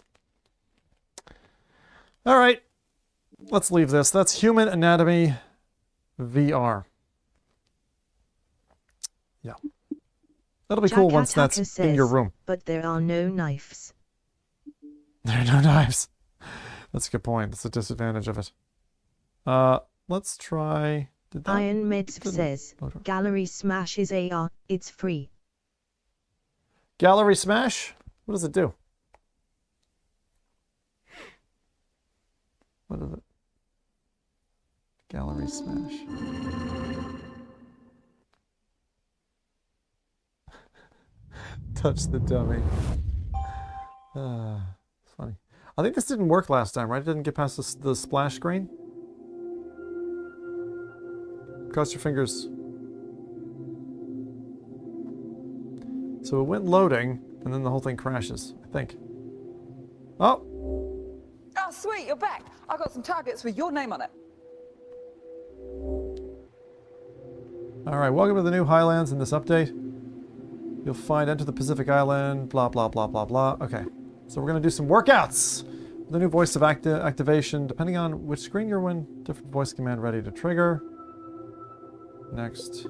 All right. Let's leave this. That's Human Anatomy VR. Yeah. That'll be cool once that's in your room. But there are no knives. There are no knives. That's a good point. That's a disadvantage of it. Let's try... Iron Meds says, Gallery Smash is AR. It's free. Gallery Smash? What does it do? What is it? Gallery Smash. Touch the dummy. Funny. I think this didn't work last time, right? It didn't get past the splash screen? Cross your fingers. So it went loading, and then the whole thing crashes, I think. Oh! Oh, sweet, you're back. I got some targets with your name on it. Alright, welcome to the new Highlands in this update. You'll find Enter the Pacific Island, blah, blah, blah, blah, blah. Okay, so we're going to do some workouts. The new voice of activation, depending on which screen you're in, different voice command ready to trigger. Next.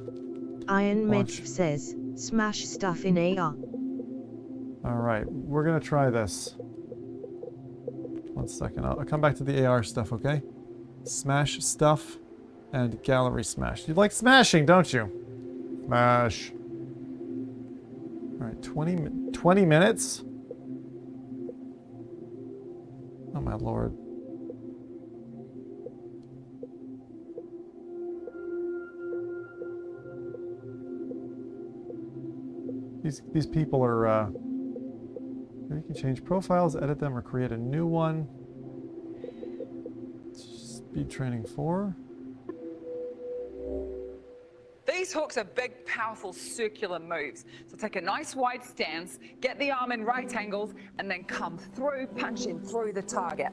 Iron Meds says, smash stuff in AR. Alright, we're going to try this. 1 second, I'll come back to the AR stuff, okay? Smash stuff and gallery smash. You like smashing, don't you? Smash. Alright, 20 minutes? Oh my lord. These people are, you can change profiles, edit them, or create a new one. Speed training 4. These hooks are big, powerful, circular moves. So take a nice wide stance, get the arm in right angles, and then come through, punching through the target.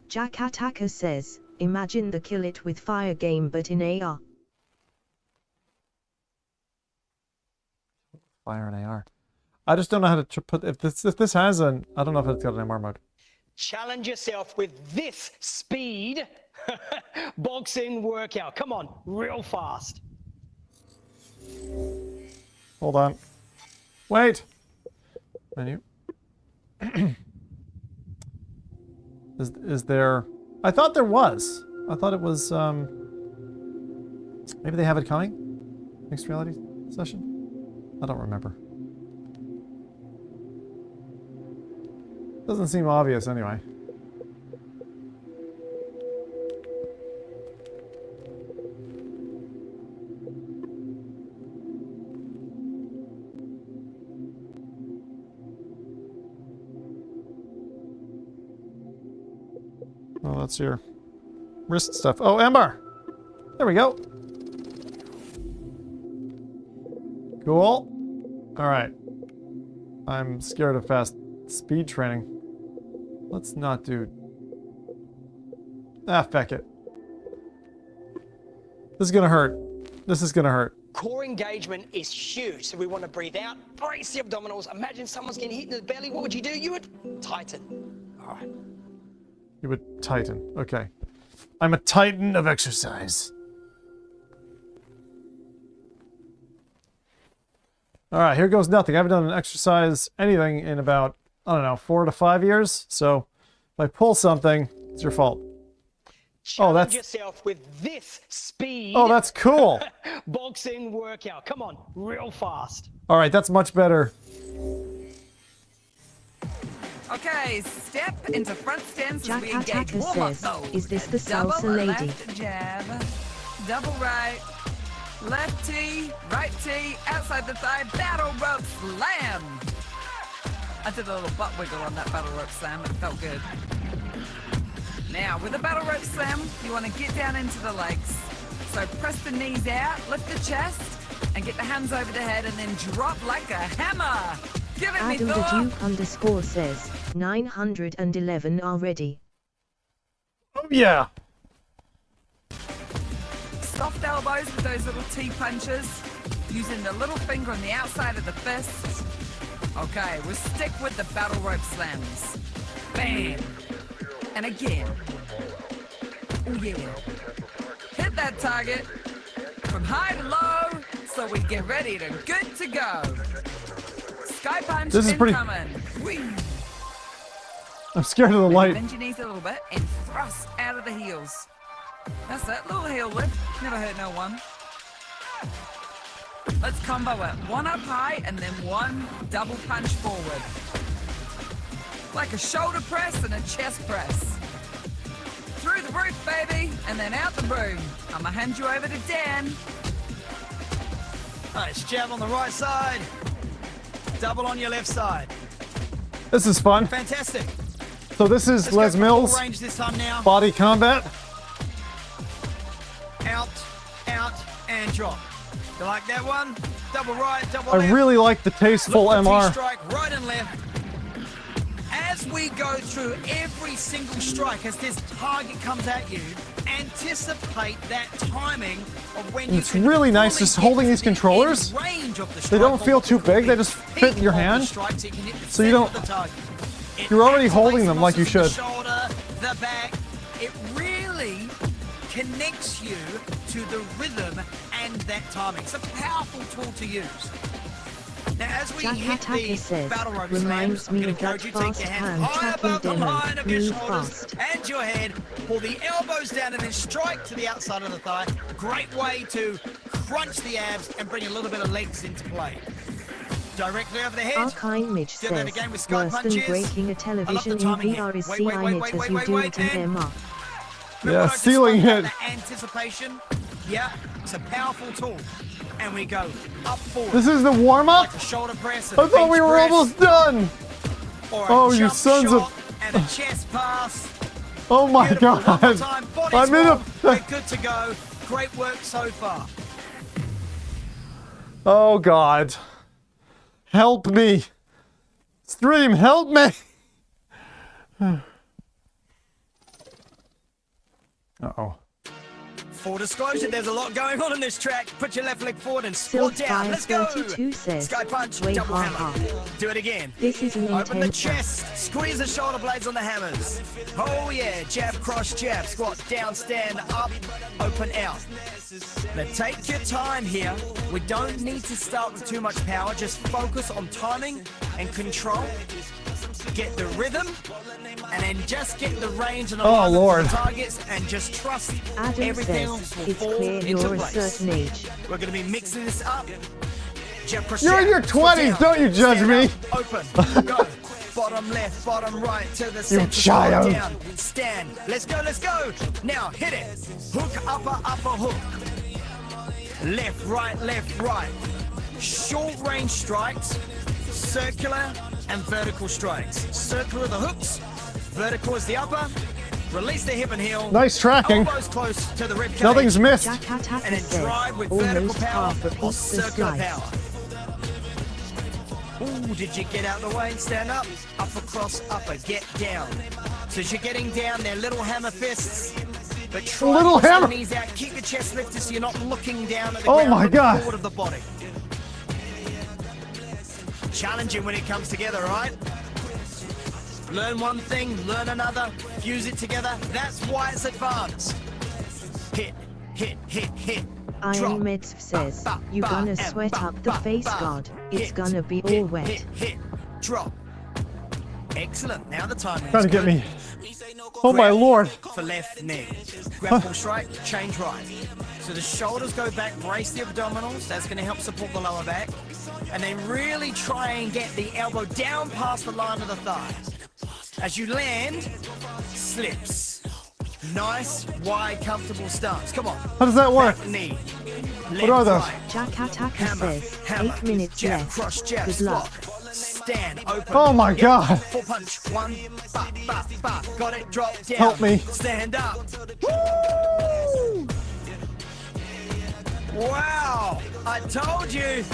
Jack Attacker says, imagine the Kill It With Fire game but in AR. Fire and AR. I just don't know how to put... If this has an... I don't know if it's got an MR mode. Challenge yourself with this speed boxing workout. Come on, real fast. Hold on. Wait! Menu. Is there... I thought there was. I thought it was... Maybe they have it coming? Mixed reality session? I don't remember. Doesn't seem obvious anyway. Oh, that's your wrist stuff. Oh, Ember! There we go. Cool. Alright. I'm scared of fast speed training. Let's not do... Ah, feck it. This is gonna hurt. This is gonna hurt. Core engagement is huge, so we want to breathe out, brace the abdominals. Imagine someone's getting hit in the belly. What would you do? You would tighten. All right. You would tighten. Okay. I'm a titan of exercise. Alright, here goes nothing. I haven't done an exercise, anything, in about, I don't know, 4 to 5 years. So, if I pull something, it's your fault. Challenge yourself with this speed. Oh, that's cool. Boxing workout. Come on, real fast. Alright, that's much better. Okay, step into front stance as we engage. Attacker Warm up says, mode. is this the Double salsa lady? Left jab, double right, left T, right T, outside the thigh, battle rope slam. I did a little butt wiggle on that battle rope slam. It felt good. Now, with the battle rope slam, you want to get down into the legs. So press the knees out, lift the chest, and get the hands over the head, and then drop like a hammer. Give it me, Adam the Thor. Duke underscore says 911 are ready. Oh yeah. Soft elbows with those little T-punches, using the little finger on the outside of the fist. Okay, we'll stick with the battle rope slams. Bam! And again. Oh yeah. Hit that target from high to low, so we get ready to good to go. Sky punch This is pretty- incoming. Whee! I'm scared of the light. Bend your knees a little bit and thrust out of the heels. That's it, little heel lift. Never hurt no one. Let's combo it. One up high and then one double punch forward. Like a shoulder press and a chest press. Through the roof, baby, and then out the boom. I'ma hand you over to Dan. Nice jab on the right side. Double on your left side. This is fun. Fantastic. So this is Let's Les go for Mills full range this time now. body combat. Out, out, and drop. You like that one? Double right, double I left. really like the tasteful Look for MR. T-strike, right and left. As we go through every single strike, as this target comes at you, anticipate that timing of when And you it's can really nice fully just get holding to these the controllers. end range of the They strike don't feel or too big, they just peak fit in your of the hand. strike so you can hit the So you center don't- of the target. It You're already activates holding them like you muscles should. in the shoulder, the back. It really connects you to the rhythm and that timing. It's a powerful tool to use. Now, as we Jack hit Hataka the says, battle rope reminds slams, I'm me going of to encourage that you to take fast your hand hands high tracking above the demo. line of your Move shoulders fast. and your head. Pull the elbows down and then strike to the outside of the thigh. Great way to crunch the abs and bring a little bit of legs into play. Directly over the head. Archine Mitch Do that says, again with sky worse than punches. breaking a I love television the in timing VR here. is Wait, seeing wait, it wait, as wait, you wait, do wait, it in and- MR. Yeah, ceiling hit. The anticipation. Yeah, it's a powerful tool. And we go up forward. This is the warm-up? Like a shoulder press. I thought we were almost done. Or a Oh, you jump sons shot of... and a chest pass. Oh my Beautiful. One more god. time. Body I'm in swap. a... We're good to go. Great work so far. Oh god. Help me. Stream, help me. Uh-oh. Full disclosure, there's a lot going on in this track. Put your left leg forward and squat down. Let's go. 32 says, Sky punch, way double ha hammer. Do it again. This is an Open the intense chest. Squeeze the shoulder blades on the hammers. Oh yeah, jab, cross, jab. Squat, down, stand, up, open, out. Now take your time here. We don't need to start with too much power. Just focus on timing and control. Get the rhythm, and then just get the range and alignment Lord. of the targets, and just trust Adam everything says, else will it's fall clear into you're a place. certain age. We're going to be mixing this up. Jab, cross, You're in jab. your Foot 20s, down. don't you judge Stand me. up, open, go. Bottom left, bottom right to the center. child. Squat down, stand. Let's go, let's go. Now hit it. Hook, upper, upper hook. Left, right. Short range strikes, circular and vertical strikes. Circular the hooks, vertical is the upper. Release the hip and heel. Nice tracking. Elbows close to the rib cage. Nothing's missed. Jack Hataka And then says, drive with vertical almost power half or repeats the circular slice. power. Ooh, did you get out of the way? Stand up. Upper cross, upper. Get down. So as you're getting down, they're little hammer fists. But try Little to push hammer. the knees out. Keep your chest lifted so you're not looking down at the Oh ground. my Look God. forward of the body. Challenging when it comes together, right? Learn one thing, learn another, fuse it together. That's why it's advanced. Hit, hit, hit, hit. Iron Meds says, you gonna sweat up the face guard. It's gonna be all wet. Hit, drop. Excellent. Now the timing is Trying to get good. me. Oh my lord. For left knee. Grapple strike, change right. So the shoulders go back, brace the abdominals. That's going to help support the lower back. And then really try and get the elbow down past the line of the thigh. As you land, slips. Nice, wide, comfortable stance. Come on. How does that work? Back knee. What are those? Right. Jack Hataka Hammer, says, hammer. 8 minutes Jab, left. cross, jab, Good luck. squat. stand, open. Oh my God. Full punch, one, ba. Got it, drop down. Help me. Stand up. Woo! Wow, I told you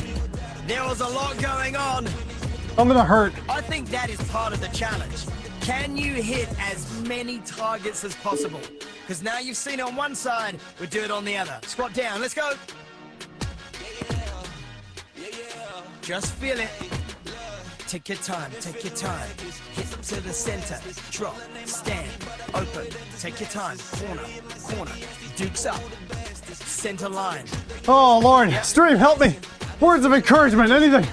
there was a lot going on. I'm gonna hurt. I think that is part of the challenge. Can you hit as many targets as possible? Because now you've seen it on one side, we do it on the other. Squat down, let's go. Just feel it. Take your time, take your time. Hit to the center, drop, stand, open. Take your time, corner, dukes up, center line. Oh Lord, stream, help me. Words of encouragement, anything.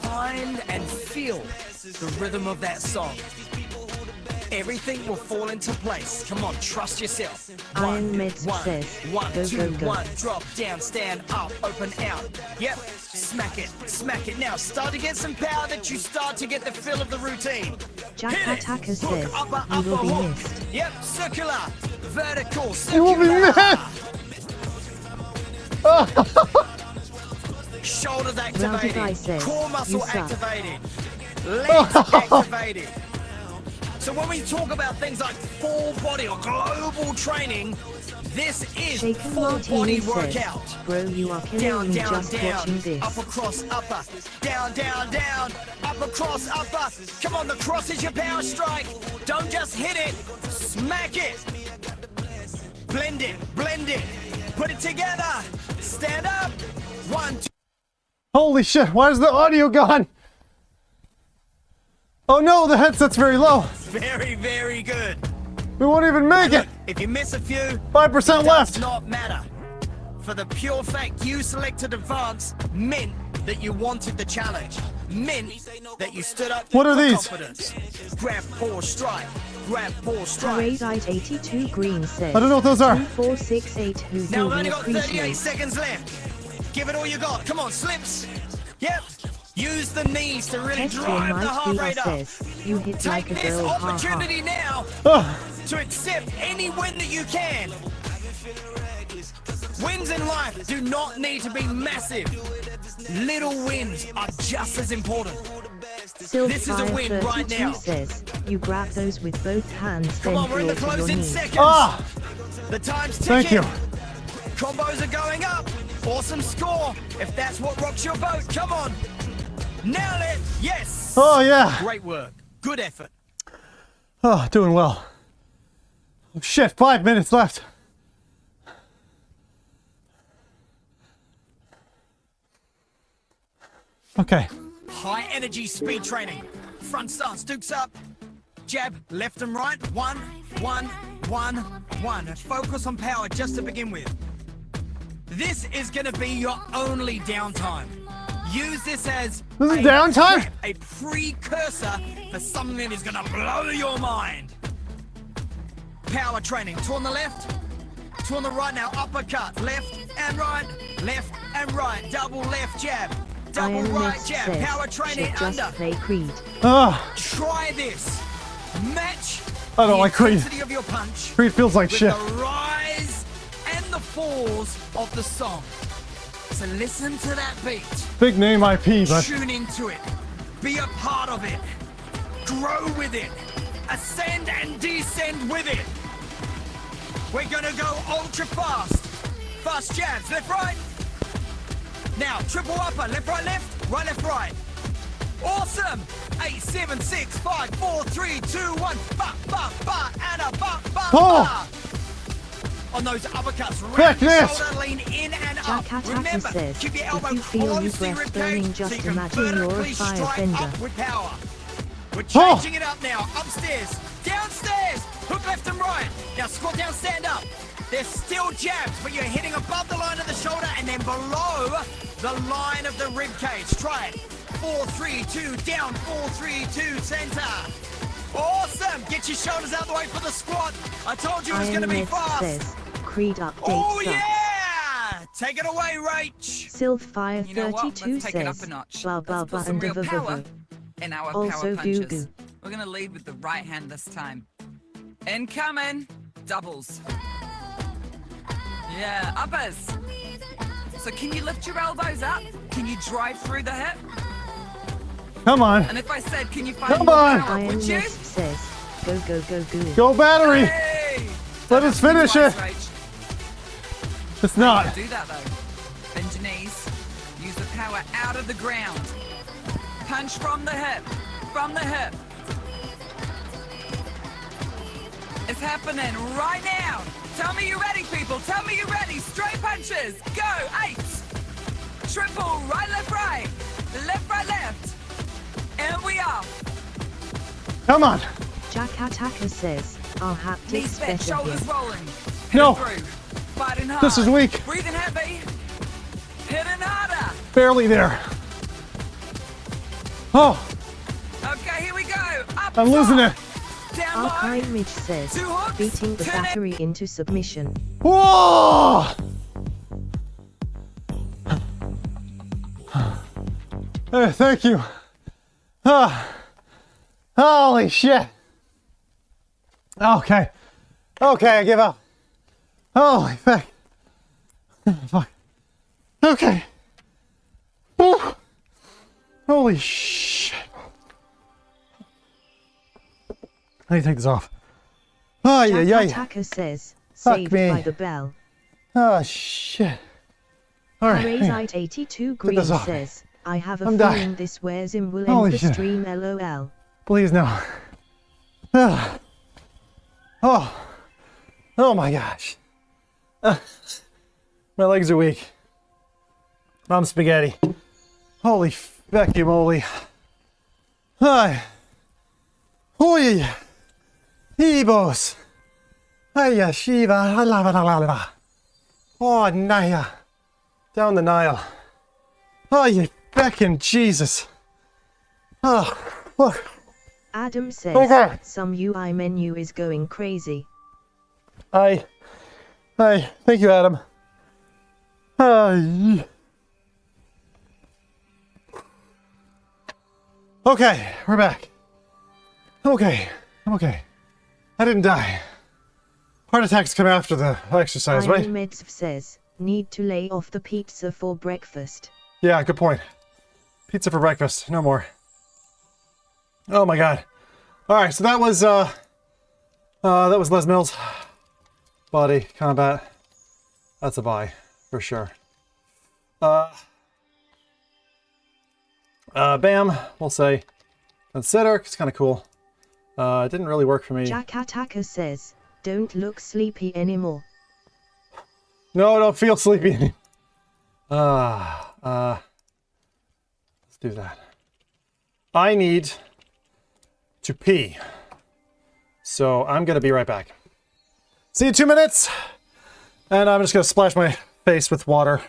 Find and feel the rhythm of that song. Everything will fall into place. Come on, trust yourself. Iron Meds says, one, go, two, go, go. one. Drop down, stand up, open out. Yep, smack it. Now start to get some power that you start to get the feel of the routine. Jack Attacker Hook, says, upper, you will be hook. missed. Yep, circular, vertical, You will be circular. missed. Shoulders Rounded activated, biceps, core you muscle suck. activated, legs activated. So when we talk about things like full body or global training, this is Shaken full Martini body says, workout. bro, you are killing me just watching this. Up across, upper, down, up across, upper. Come on, the cross is your power strike. Don't just hit it, smack it. Blend it, put it together. Stand up. 1, 2. Holy shit, why is the audio gone? Oh no, the headset's very low. Very, very good. We won't even make it. If you miss a few, 5% it left. does not matter. For the pure fact you selected advance meant that you wanted the challenge. Meant that you stood up What are for these? confidence. Grab, pause, strike. Grab, pause, strike. Paradeite 82 Green says, I don't know what those are. 2468 who Now will we've only be got 38 appreciated. seconds left. Give it all you got. Come on, slips. Yep. Use the knees to really Esther drive the Mike heart rate up. says, you hit Take like a this girl, ha ha. opportunity now Ugh. to accept any win that you can. Wins in life do not need to be massive. Little wins are just as important. This is a win right now. Says, you grab those with both hands, Come then on, we're in the draw to your closing knees. seconds. Ah! The time's ticking. Thank you. Combos are going up. Awesome score. If that's what rocks your boat, come on. Nail it. Yes. Oh yeah. Great work. Good effort. Oh, doing well. Oh, shit, 5 minutes left. Okay. High energy speed training. Front stance, dukes up. Jab, left and right. 1, 1, 1, 1. Focus on power just to begin with. This is going to be your only downtime. Use this as This is downtime? prep, a precursor for something that is going to blow your mind. Power training. Two on the left, two on the right. Now uppercut. Left and right. Double left jab. Double Iron right Mist jab. says, Power training should just under. play Creed. Try this. Match I don't the like Creed. intensity of your punch Creed feels like with shit. the rise and the falls of the song. So listen to that beat. Big name IP, but Tune into it. Be a part of it. Grow with it. Ascend and descend with it. We're gonna go ultra fast. Fast jabs, left, right. Now, triple upper, left, right, left, right. Awesome. 8, 7, 6, 5, 4, 3, 2, 1. Ba, ba, ba, and a ba, ba, ba. On those uppercuts, round the this. shoulder, lean in and Jack up. Attacker Remember, says, keep your if elbow you feel your close to your breath ribcage burning, so just you can imagine you're a vertically strike firebender. up with power. We're changing it up now. Upstairs, downstairs, hook left and right. Now squat down, stand up. There's still jabs, but you're hitting above the line of the shoulder and then below the line of the rib cage. Try it. 4, 3, 2, down. 4, 3, 2, center. Awesome. Get your shoulders out of the way for the squat. I told you it was going to be Iron Mist fast. says, Creed update Oh sucks. yeah! Take it away, Rach. Sylphfire You know what? 32 Let's take it up says, a notch. blah blah Let's blah put some and real v- power v- v- in our Also power punches. goo-goo. We're gonna lead with the right hand this time. Incoming doubles. Yeah, uppers. So can you lift your elbows up? Can you drive through the hip? Come on. And if I said, can you find Come more on. power, Iron would you? Mist says, go, go, go, go. Go battery. Hey! Let us finish it. It's not. Do that though. Bend your knees. Use the power out of the ground. Punch from the hip. From the hip. It's happening right now. Tell me you're ready, people. Tell me you're ready. Straight punches. Go. 8. Triple. Right, left, right. Left, right, left. And we are. Come on. Jack Attacker says, our haptics Knees bent, better shoulders here. rolling. No. Through. Fighting hard. This is weak. Breathing heavy. Hitting harder. Barely there. Oh, Okay, here we go. Up I'm losing it. Down low. Archine Midge says, Two hooks, beating the turn it. battery into submission. Whoa! Thank you. Ah. Holy shit. Okay. Okay, I give up. Holy fuck. Fuck. Okay. Whew. Holy shit. I need to take this off. Oh, yeah, Jack yeah. Attacker says, Fuck saved me. by the bell. Oh, shit. All right. hang on. Parazite82 Get Green this off. says, I have a I'm feeling dying. this wears him will Holy end the shit. stream lol. Please, no. Ah. Oh. Oh, my gosh. My legs are weak. I'm spaghetti. Holy fecky moly. Hi. Oh, yeah. Ebos. Hiya, Shiva. Oh, Naya. Down the Nile. Oh, you feckin' Jesus. Oh, look. Adam says, Okay. some UI menu is going crazy. Hi. Thank you, Adam. Hi. Okay, we're back. Okay, I'm okay. I didn't die. Heart attacks come after the exercise, right? Iron Meds says, need to lay off the pizza for breakfast. Yeah, good point. Pizza for breakfast, no more. Oh my god. Alright, so that was Les Mills. Body combat. That's a buy, for sure. Bam, we'll say consider, it's kind of cool. It didn't really work for me. Jack Attacker says, don't look sleepy anymore. No, I don't feel sleepy. Let's do that. I need to pee. So I'm gonna be right back. See you in 2 minutes. And I'm just gonna splash my face with water.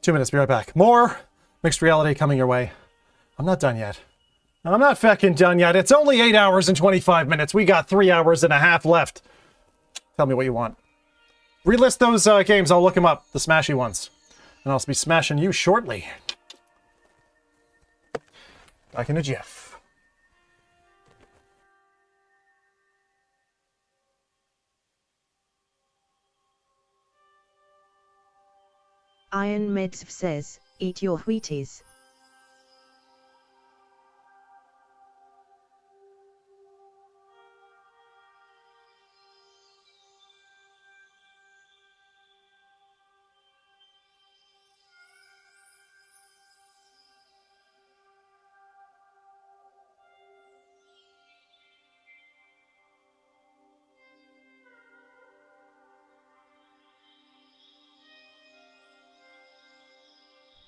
2 minutes, be right back. More mixed reality coming your way. I'm not done yet. I'm not fucking done yet. It's only 8 hours and 25 minutes. We got 3 hours and a half left. Tell me what you want. Relist those games. I'll look them up. The smashy ones. And I'll be smashing you shortly. Back in a jiff. Iron Meds says, eat your Wheaties.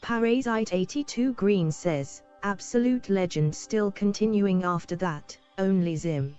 Parasite82 Green says, absolute legend still continuing after that, only Zim.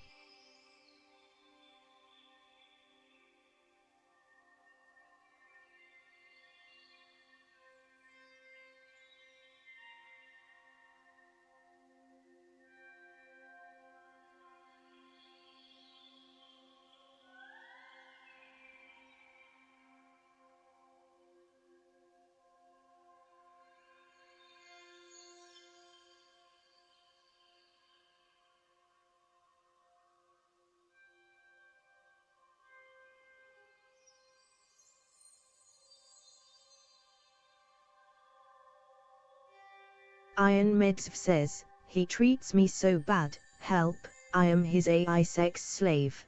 Iron Medsv says, he treats me so bad, help, I am his AI sex slave.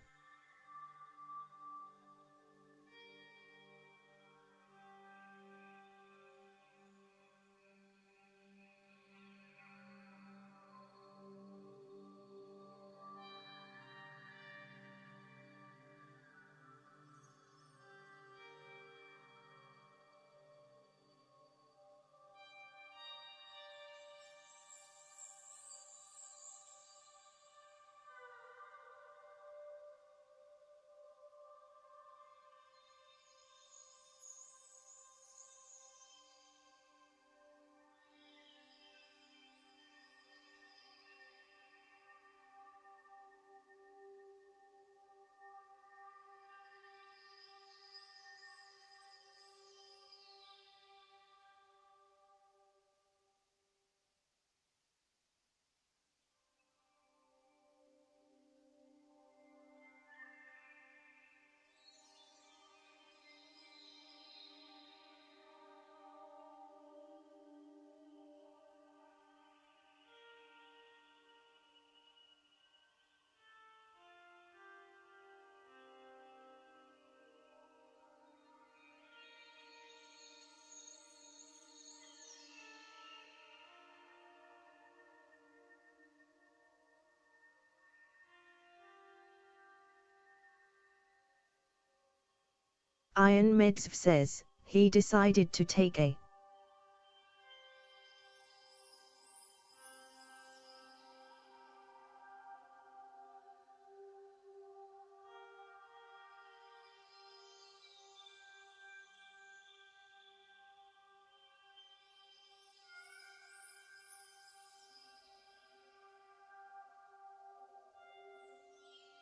Iron Medsv says, he decided to take a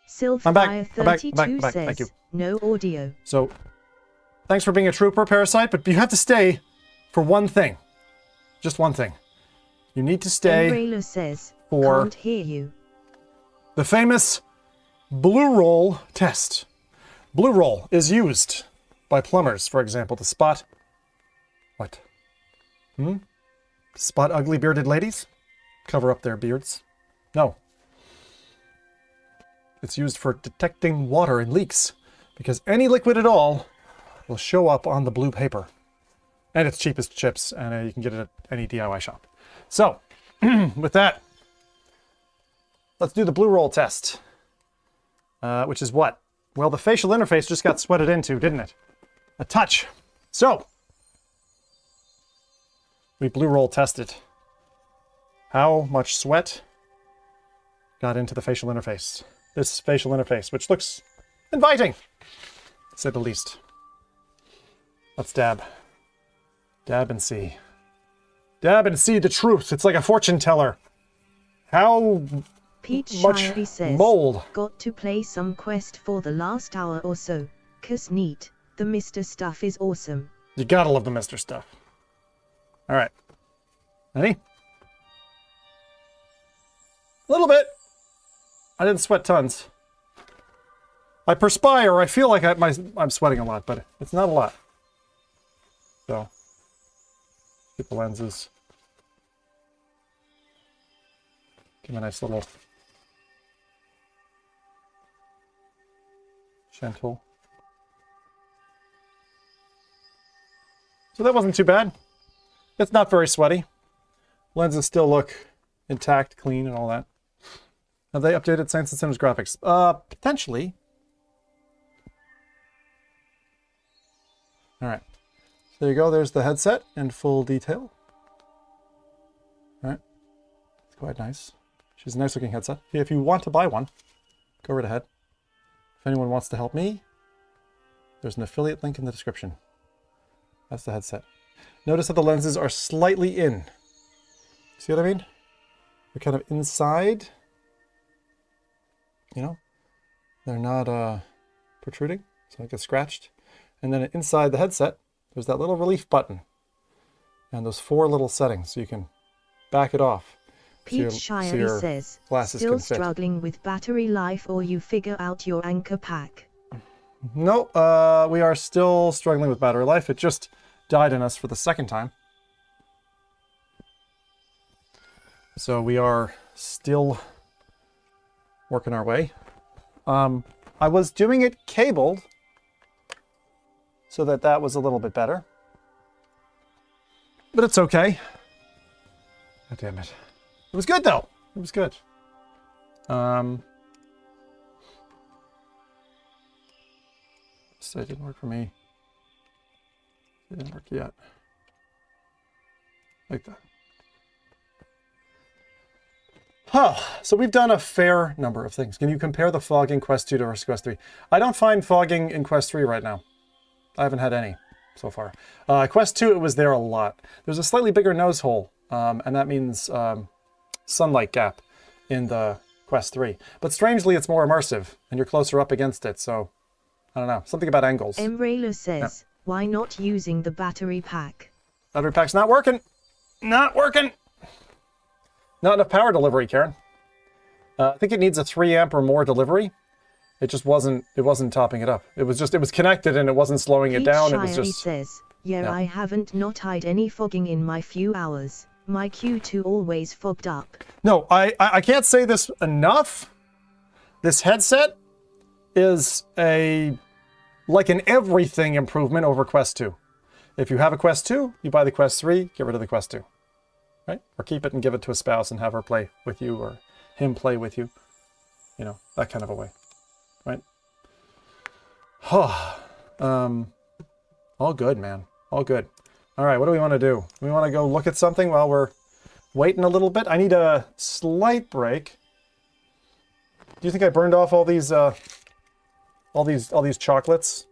Sylphfire32 says, Thank you. no audio. So, thanks for being a trooper, Parasite, but you have to stay for one thing. Just one thing. You need to stay Emrayla says, for can't hear you. the famous blue roll test. Blue roll is used by plumbers, for example, to spot... What? Spot ugly bearded ladies? Cover up their beards? No. It's used for detecting water and leaks, because any liquid at all will show up on the blue paper. And it's cheap as chips, and you can get it at any DIY shop. So, with that, let's do the blue roll test. Which is what? Well, the facial interface just got sweated into, didn't it? A touch. So, we blue roll tested how much sweat got into the facial interface. This facial interface, which looks inviting, to say the least. Let's dab. Dab and see. Dab and see the truth. It's like a fortune teller. How Pete much Shirey says, mold? got to play some Quest for the last hour or so. 'Cause neat, the Mr. stuff is awesome. You gotta love the Mr. stuff. Alright. Ready? A little bit. I didn't sweat tons. I perspire. I feel like I'm sweating a lot, but it's not a lot. So, get the lenses. Give them a nice little gentle. So that wasn't too bad. It's not very sweaty. Lenses still look intact, clean, and all that. Have they updated Science and Cinemas graphics? Potentially. Alright. So there you go. There's the headset in full detail. Alright. It's quite nice. She's a nice looking headset. If you want to buy one, go right ahead. If anyone wants to help me, there's an affiliate link in the description. That's the headset. Notice that the lenses are slightly in. See what I mean? They're kind of inside. You know? They're not protruding, so it gets scratched. And then inside the headset, there's that little relief button. And those 4 little settings, so you can back it off. Pete Shirey says, still struggling with battery life or you figure out your anchor pack. No, we are still struggling with battery life. It just died in us for the second time. So we are still working our way. I was doing it cabled so that was a little bit better. But it's okay. God damn it. It was good though. It was good. So it didn't work for me. It didn't work yet. Like that. So we've done a fair number of things. Can you compare the fog in Quest 2 to Quest 3? I don't find fogging in Quest 3 right now. I haven't had any so far. Quest 2, it was there a lot. There's a slightly bigger nose hole, and that means sunlight gap in the Quest 3. But strangely, it's more immersive, and you're closer up against it, so I don't know. Something about angles. Emrayla says, why not using the battery pack? Battery pack's not working. Not working. Not enough power delivery, Karen. I think it needs a 3 amp or more delivery. It just wasn't topping it up. It was connected and it wasn't slowing it down. It was just... says, yeah, I haven't not had any fogging in my few hours. My Q2 always fogged up. No, I can't say this enough. This headset is like an everything improvement over Quest 2. If you have a Quest 2, you buy the Quest 3, get rid of the Quest 2. Right? Or keep it and give it to a spouse and have her play with you or him play with you. You know, that kind of a way. Right? All good, man. All good. All right, what do we want to do? We want to go look at something while we're waiting a little bit. I need a slight break. Do you think I burned off all these chocolates?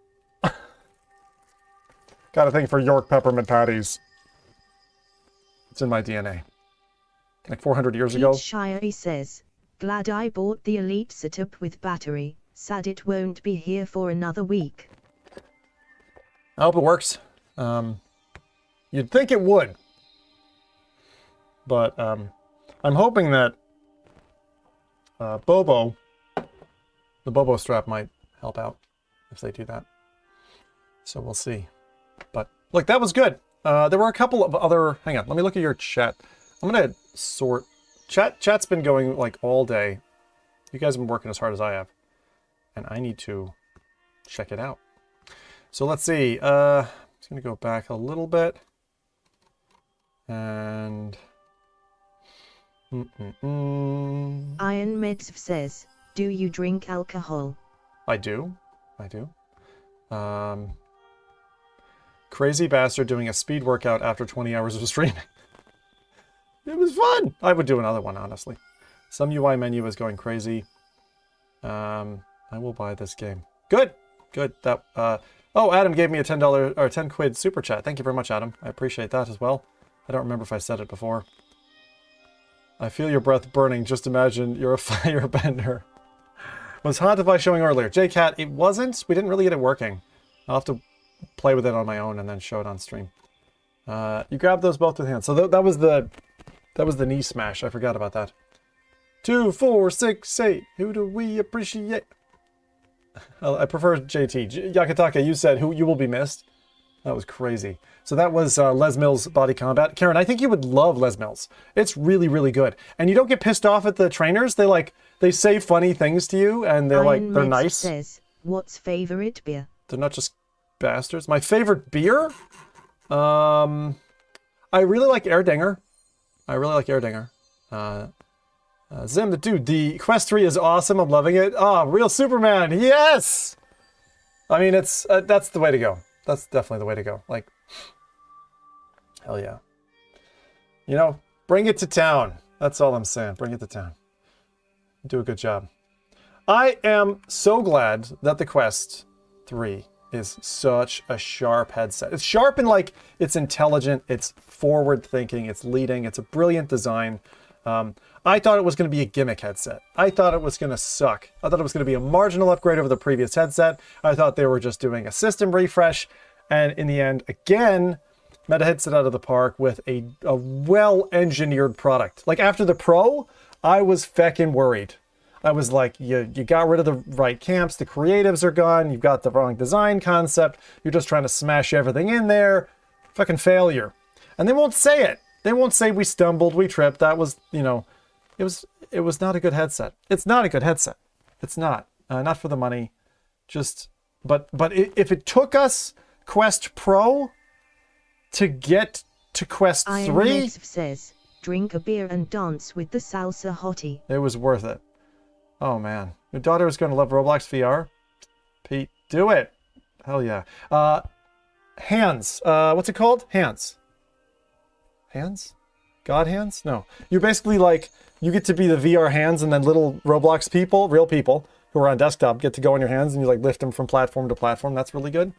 Got a thing for York peppermint patties. It's in my DNA. Like 400 years ago. Shire says, glad I bought the Elite setup with battery. Sad it won't be here for another week. I hope it works. You'd think it would. But I'm hoping that the Bobo strap might help out if they do that. So we'll see. But look, that was good. There were a couple of other... Hang on, let me look at your chat. I'm going to sort... Chat's been going like all day. You guys have been working as hard as I have. And I need to check it out. So let's see. I'm just going to go back a little bit. And... Iron Meds says, do you drink alcohol? I do. Crazy bastard doing a speed workout after 20 hours of streaming. It was fun. I would do another one, honestly. Some UI menu is going crazy. I will buy this game. Good. That. Oh, Adam gave me a $10 or 10 quid super chat. Thank you very much, Adam. I appreciate that as well. I don't remember if I said it before. I feel your breath burning. Just imagine you're a firebender. Was Haunted by showing earlier? JCat, it wasn't. We didn't really get it working. I'll have to play with it on my own and then show it on stream. You grabbed those both with hands. So that was the knee smash. I forgot about that. 2, 4, 6, 8. Who do we appreciate? I prefer JT. Yakataka, you said who you will be missed. That was crazy. So that was Les Mills Body Combat. Karen, I think you would love Les Mills. It's really, really good. And you don't get pissed off at the trainers. They say funny things to you, and they're nice. Says, what's favorite beer? They're not just bastards. My favorite beer? I really like Erdinger. Zim the dude, the Quest 3 is awesome. I'm loving it. Real Superman. Yes! I mean, it's that's the way to go. That's definitely the way to go. Like, hell yeah. You know, bring it to town. That's all I'm saying. Bring it to town. Do a good job. I am so glad that the Quest 3 is such a sharp headset. It's sharp and like, it's intelligent, it's forward thinking, it's leading, it's a brilliant design. I thought it was going to be a gimmick headset. I thought it was going to suck. I thought it was going to be a marginal upgrade over the previous headset. I thought they were just doing a system refresh. And in the end, again, Meta hits it out of the park with a well-engineered product. Like after the Pro, I was feckin' worried. I was like, you got rid of the right camps, the creatives are gone, you've got the wrong design concept, you're just trying to smash everything in there. Fucking failure. And they won't say it. They won't say we stumbled, we tripped. That was, you know, it was not a good headset. It's not a good headset. It's not. Not for the money. Just, but if it took us Quest Pro to get to Quest 3, Iron says, drink a beer and dance with the salsa hottie. it was worth it. Oh man, your daughter is going to love Roblox VR. Pete, do it. Hell yeah. Hands. What's it called? Hands. Hands? God hands? No. You're basically like, you get to be the VR hands, and then little Roblox people, real people, who are on desktop, get to go in your hands, and you like lift them from platform to platform. That's really good.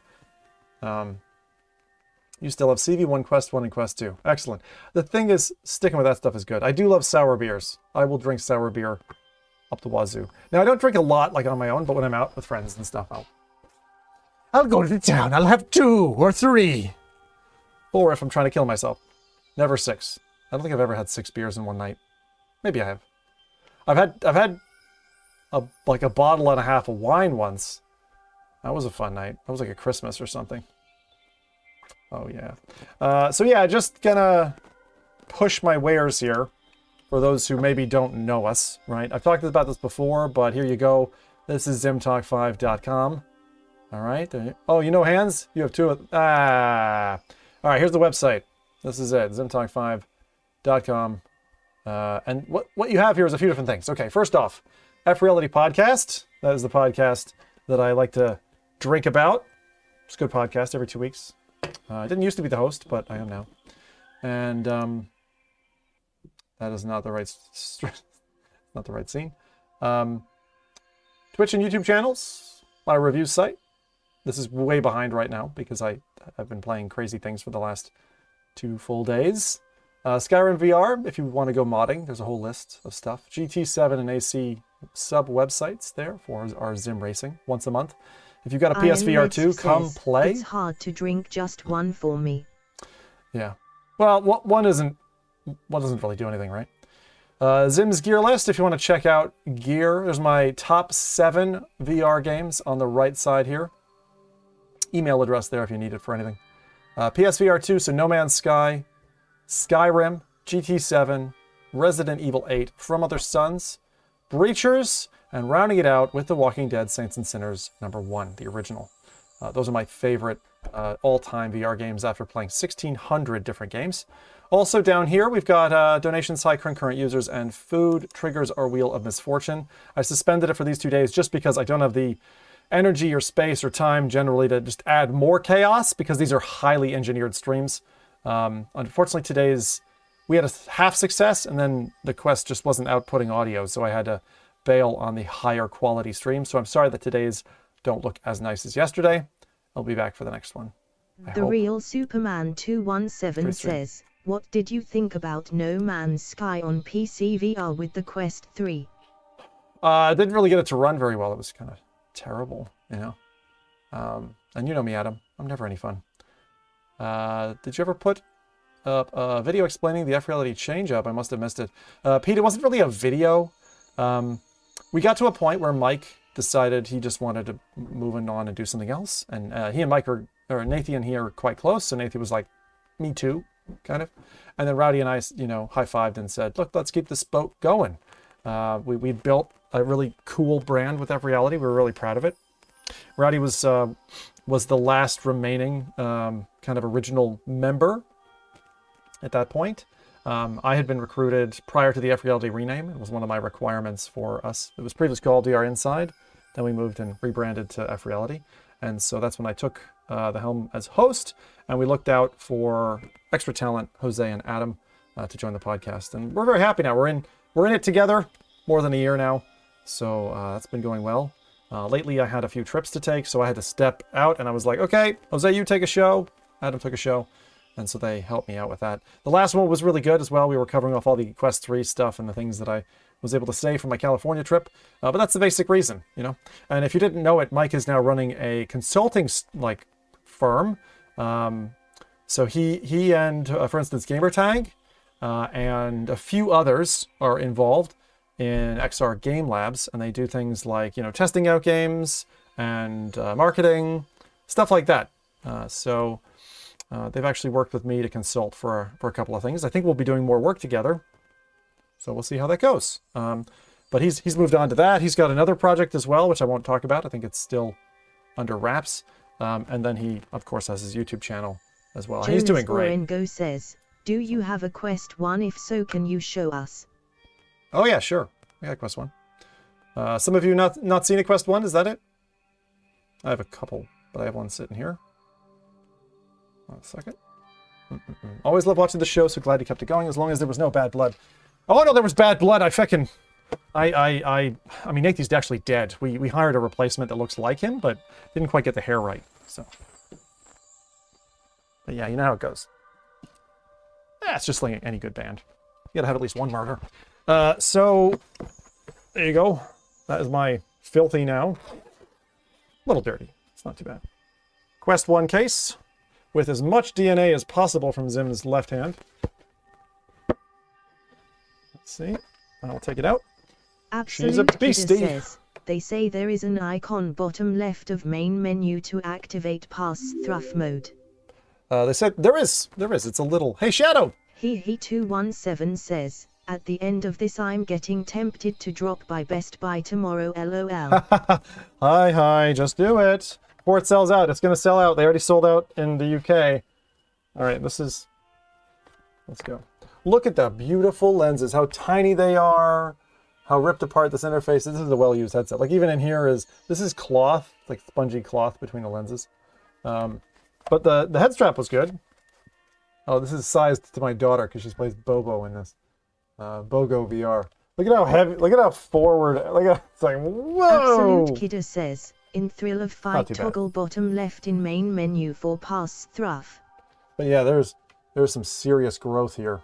You still have CV1, Quest 1, and Quest 2. Excellent. The thing is, sticking with that stuff is good. I do love sour beers. I will drink sour beer up the wazoo. Now, I don't drink a lot, like on my own, but when I'm out with friends and stuff, I'll go to town. I'll have 2 or 3. Or if I'm trying to kill myself. Never 6. I don't think I've ever had 6 beers in one night. Maybe I have. I've had like a bottle and a half of wine once. That was a fun night. That was like a Christmas or something. Oh yeah. So yeah, just gonna push my wares here for those who maybe don't know us, right? I've talked about this before, but here you go. This is zimtalk5.com. All right. Oh, you know hands? You have 2 of... All right, here's the website. This is it, zimtalk5.com. And what you have here is a few different things. Okay, first off, F-Reality Podcast. That is the podcast that I like to drink about. It's a good podcast every 2 weeks. I didn't used to be the host, but I am now. And that is not the right, not the right scene. Twitch and YouTube channels. My review site. This is way behind right now because I've been playing crazy things for the last 2 full days. Skyrim VR, if you want to go modding, there's a whole list of stuff. GT7 and AC sub websites there for our Zim Racing once a month. If you've got a PSVR 2, come play. It's hard to drink just one for me. Yeah. Well, one doesn't really do anything, right? Zim's gear list, if you want to check out gear, there's my top 7 VR games on the right side here. Email address there if you need it for anything. PSVR 2, so No Man's Sky, Skyrim, GT7, Resident Evil 8, From Other Sons, Breachers, and rounding it out with The Walking Dead Saints and Sinners #1, the original. Those are my favorite all-time VR games after playing 1,600 different games. Also down here, we've got donations, high concurrent users, and food triggers our wheel of misfortune. I suspended it for these 2 days just because I don't have the energy or space or time generally to just add more chaos because these are highly engineered streams. Unfortunately, we had a half success and then the Quest just wasn't outputting audio, so I had to bail on the higher quality stream. So I'm sorry that today's don't look as nice as yesterday. I'll be back for the next one. The Real Superman 217 says, what did you think about No Man's Sky on PC VR with the Quest 3? I didn't really get it to run very well. It was kind of terrible, you know. And you know me, Adam. I'm never any fun. Did you ever put up a video explaining the F-Reality change-up? I must have missed it. Pete, it wasn't really a video. We got to a point where Mike decided he just wanted to move on and do something else. And he and Mike or Nathan and he are quite close. So Nathan was like, me too, kind of. And then Rowdy and I, you know, high-fived and said, look, let's keep this boat going. We built a really cool brand with F-Reality. We were really proud of it. Rowdy was the last remaining kind of original member at that point. I had been recruited prior to the F-Reality rename. It was one of my requirements for us. It was previously called VR Inside. Then we moved and rebranded to F-Reality. And so that's when I took the helm as host, and we looked out for extra talent, Jose and Adam, to join the podcast. And we're very happy now. We're in it together more than a year now. So that's been going well. Lately, I had a few trips to take, so I had to step out, and I was like, okay, Jose, you take a show. Adam took a show, and so they helped me out with that. The last one was really good as well. We were covering off all the Quest 3 stuff and the things that I was able to say from my California trip, but that's the basic reason, you know. And if you didn't know it, Mike is now running a consulting firm. So he and, for instance, Gamertag and a few others are involved in XR Game Labs, and they do things like, you know, testing out games and marketing, stuff like that. So They've actually worked with me to consult for a couple of things. I think we'll be doing more work together. So we'll see how that goes. But he's moved on to that. He's got another project as well, which I won't talk about. I think it's still under wraps. And then he, of course, has his YouTube channel as well. He's doing great. Orengo says, do you have a Quest 1? If so, can you show us? Oh, yeah, sure. I got Quest 1. Some of you not seen a Quest 1, is that it? I have a couple, but I have one sitting here. 1 second. Always love watching the show, so glad you kept it going as long as there was no bad blood. Oh, no, there was bad blood. I mean, Nathan's actually dead. We hired a replacement that looks like him, but didn't quite get the hair right, so. But yeah, you know how it goes. It's just like any good band. You gotta have at least one murder. So, there you go. That is my filthy now. A little dirty. It's not too bad. Quest 1 case with as much DNA as possible from Zim's left hand. Let's see. I'll take it out. Absolute She's a beastie. Says, they say there is an icon bottom left of main menu to activate pass-through mode. They said there is. It's a little. Hey, Shadow! He217 says, at the end of this I'm getting tempted to drop by Best Buy tomorrow, lol. Hi, just do it. Before it sells out. It's going to sell out. They already sold out in the UK. Alright, let's go. Look at the beautiful lenses, how tiny they are, how ripped apart this interface is. This is a well-used headset. Like even in here this is cloth, like spongy cloth between the lenses. But the head strap was good. Oh, this is sized to my daughter because she plays Bobo in this. Bogo VR. Look at how heavy, look at how forward, it's like, whoa! Absolute Kidder says, in Thrill of Fight toggle bottom left in main menu for pass-through. But yeah, there's some serious growth here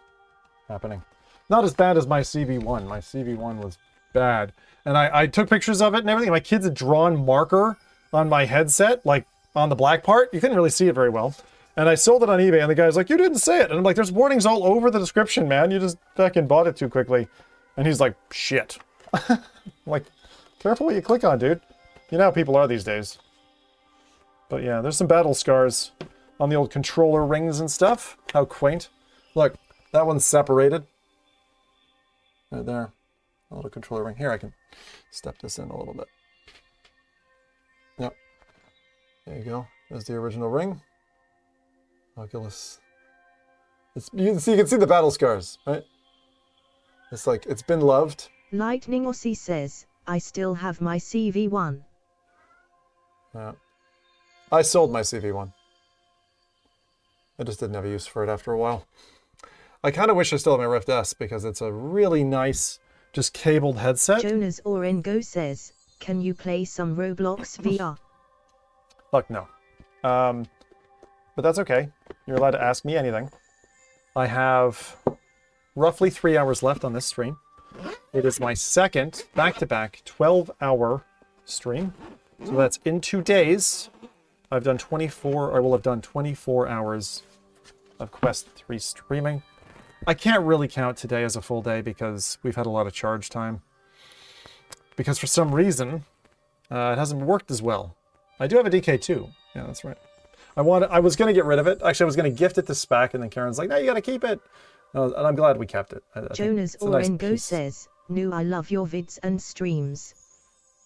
happening. Not as bad as my CV1. My CV1 was bad. And I took pictures of it and everything. My kids had drawn marker on my headset, like on the black part. You couldn't really see it very well. And I sold it on eBay and the guy's like, you didn't say it. And I'm like, there's warnings all over the description, man. You just fucking bought it too quickly. And he's like, shit. I'm like, careful what you click on, dude. You know how people are these days. But yeah, there's some battle scars on the old controller rings and stuff. How quaint. Look, that one's separated. Right there. A little controller ring. Here, I can step this in a little bit. Yep. There you go. There's the original ring. Oculus. You can see the battle scars, right? It's like, it's been loved. Lightning Aussie says, I still have my CV1. Yeah. I sold my CV1. I just didn't have a use for it after a while. I kind of wish I still had my Rift S because it's a really nice, just cabled headset. Jonas Orengo says, can you play some Roblox VR? Look, no. But that's okay. You're allowed to ask me anything. I have roughly 3 hours left on this stream. It is my second back-to-back 12-hour stream. So that's in 2 days. I will have done 24 hours of Quest 3 streaming. I can't really count today as a full day because we've had a lot of charge time. Because for some reason, it hasn't worked as well. I do have a DK2. Yeah, that's right. I was going to get rid of it. Actually, I was going to gift it to Spac, and then Karen's like, no, you got to keep it. And I'm glad we kept it. Jonas Orengo says, "Nu, I love your vids and streams."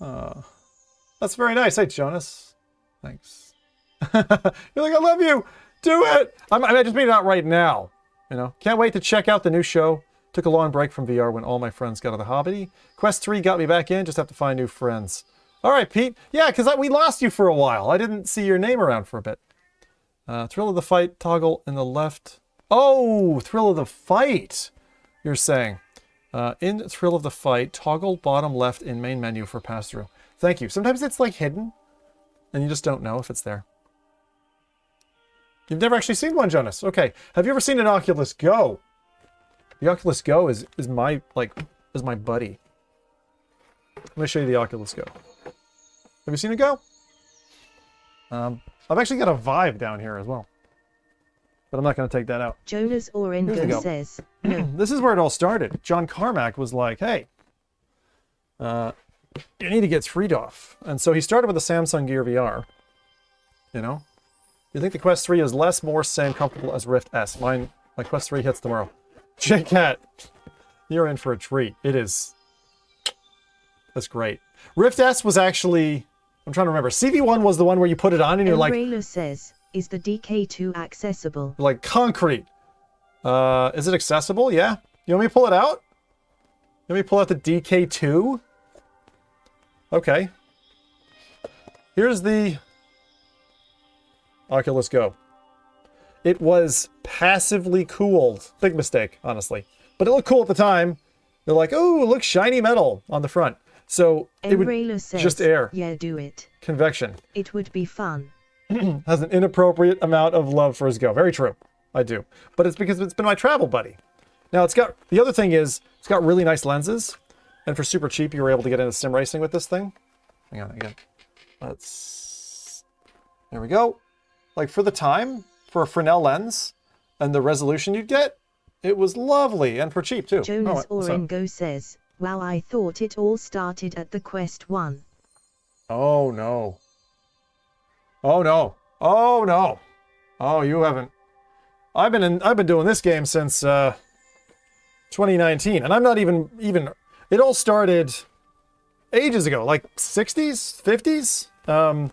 That's very nice. Hey, Jonas. Thanks. You're like, I love you. Do it. I just mean not right now. You know, can't wait to check out the new show. Took a long break from VR when all my friends got out of the hobby. Quest 3 got me back in. Just have to find new friends. All right, Pete. Yeah, because we lost you for a while. I didn't see your name around for a bit. Thrill of the Fight, toggle in the left. Oh, Thrill of the Fight, you're saying. In Thrill of the Fight, toggle bottom left in main menu for pass-through. Thank you. Sometimes it's like hidden, and you just don't know if it's there. You've never actually seen one, Jonas. Okay. Have you ever seen an Oculus Go? The Oculus Go is my buddy. Let me show you the Oculus Go. Have you seen it Go? I've actually got a Vive down here as well. But I'm not going to take that out. Jonas Orengo says, no. This is where it all started. John Carmack was like, hey, you need to get Sridov. And so he started with the Samsung Gear VR. You know? You think the Quest 3 is less, more, same, comfortable as Rift S? My Quest 3 hits tomorrow. J-Cat, you're in for a treat. It is. That's great. Rift S was actually, I'm trying to remember. CV1 was the one where you put it on and you're like... Emrayla says, is the DK2 accessible? Like concrete. Is it accessible? Yeah. You want me to pull it out? You want me to pull out the DK2? Okay. Here's the Oculus Go. It was passively cooled. Big mistake, honestly. But it looked cool at the time. They're like, oh, look, shiny metal on the front. So it would says, just air. Yeah, do it. Convection. It would be fun. Has an inappropriate amount of love for his Go. Very true. I do. But it's because it's been my travel buddy. Now it's got, the other thing is, it's got really nice lenses. And for super cheap, you were able to get into sim racing with this thing. Hang on again. There we go. Like for the time, for a Fresnel lens and the resolution you'd get, it was lovely and for cheap too. Jonas Orengo says, wow, I thought it all started at the Quest 1. Oh no. Oh no. Oh no. Oh, you haven't. I've been doing this game since 2019, and I'm not even it all started ages ago, like 60s, 50s.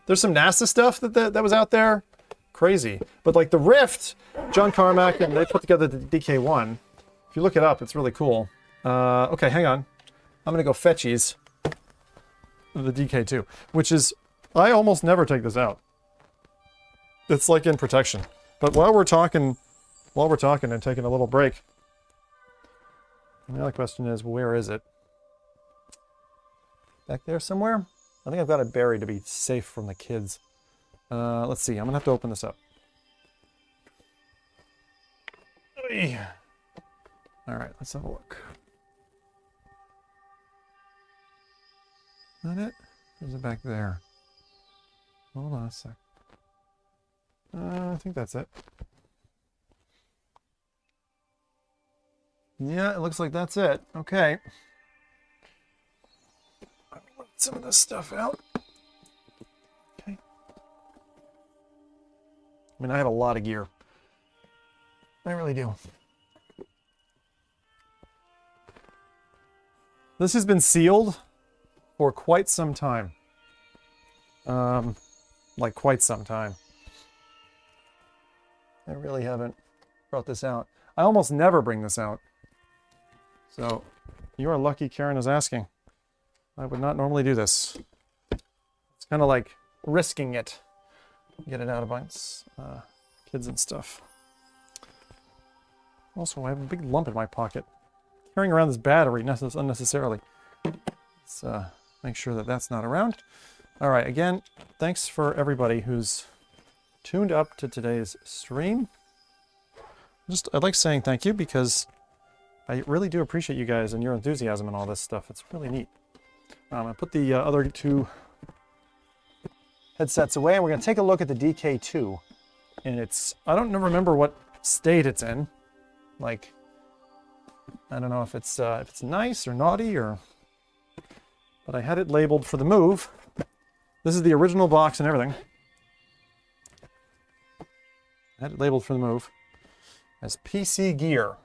There's some NASA stuff that was out there. Crazy. But like the Rift, John Carmack, and they put together the DK1. If you look it up, it's really cool. Okay, hang on. I'm going to go fetchies the DK2, which is, I almost never take this out. It's like in protection. But while we're talking and taking a little break, the other question is, where is it? Back there somewhere? I think I've got it buried to be safe from the kids. Let's see, I'm gonna have to open this up. Alright, let's have a look. Is that it? Or is it back there? Hold on a sec. I think that's it. Yeah, it looks like that's it. Okay. I'll let some of this stuff out. Okay. I mean, I have a lot of gear. I really do. This has been sealed for quite some time. Like quite some time. I really haven't brought this out. I almost never bring this out. So, you are lucky Karen is asking. I would not normally do this. It's kind of like risking it. Get it out of bites. Kids and stuff. Also, I have a big lump in my pocket. Carrying around this battery unnecessarily. Let's make sure that that's not around. All right, again, thanks for everybody who's tuned up to today's stream. I'd like saying thank you because I really do appreciate you guys and your enthusiasm and all this stuff. It's really neat. I'm going to put the other two headsets away, and we're going to take a look at the DK2. And it's, I don't remember what state it's in. Like, I don't know if it's nice or naughty or... But I had it labeled for the move. This is the original box and everything. I had it labeled for the move as PC gear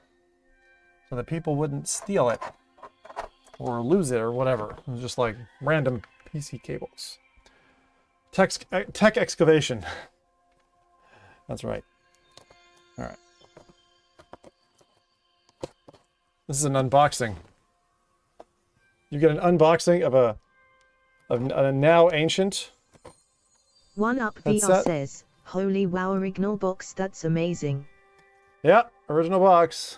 so that people wouldn't steal it or lose it or whatever. It was just like random PC cables. Tech excavation. That's right. All right. This is an unboxing. You get an unboxing of a now ancient. One Up VR says, "Holy wow, original box! That's amazing." Yeah, original box.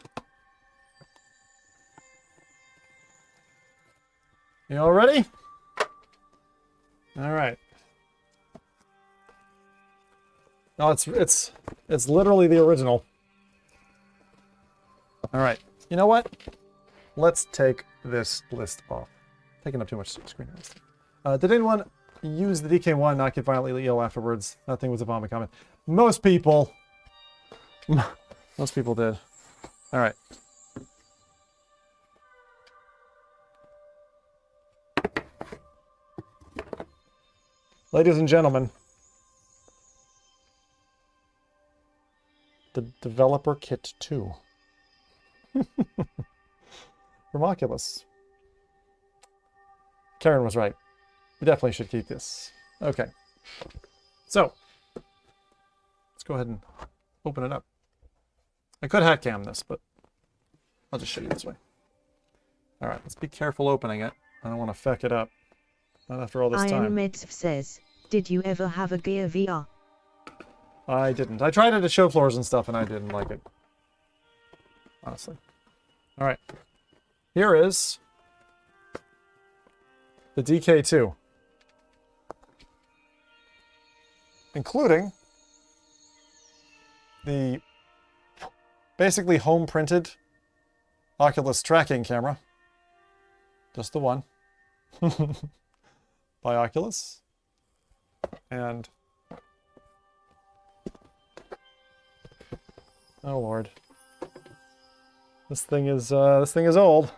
You all ready? All right. No, it's literally the original. All right. You know what? Let's take this list off. Taking up too much screen. Did anyone use the DK1 not get violently ill afterwards? Nothing was a vomit comment. Most people did. All right. Ladies and gentlemen, The developer kit 2. From Oculus. Karen was right. We definitely should keep this. Okay. So, let's go ahead and open it up. I could hat cam this, but I'll just show you this way. All right, let's be careful opening it. I don't want to feck it up. Not after all this Iron time. Meds says, did you ever have a Gear VR? I didn't. I tried it at show floors and stuff, and I didn't like it. Honestly. All right. Here is the DK2. Including the basically home-printed Oculus tracking camera. Just the one. By Oculus. And... oh Lord. This thing is old.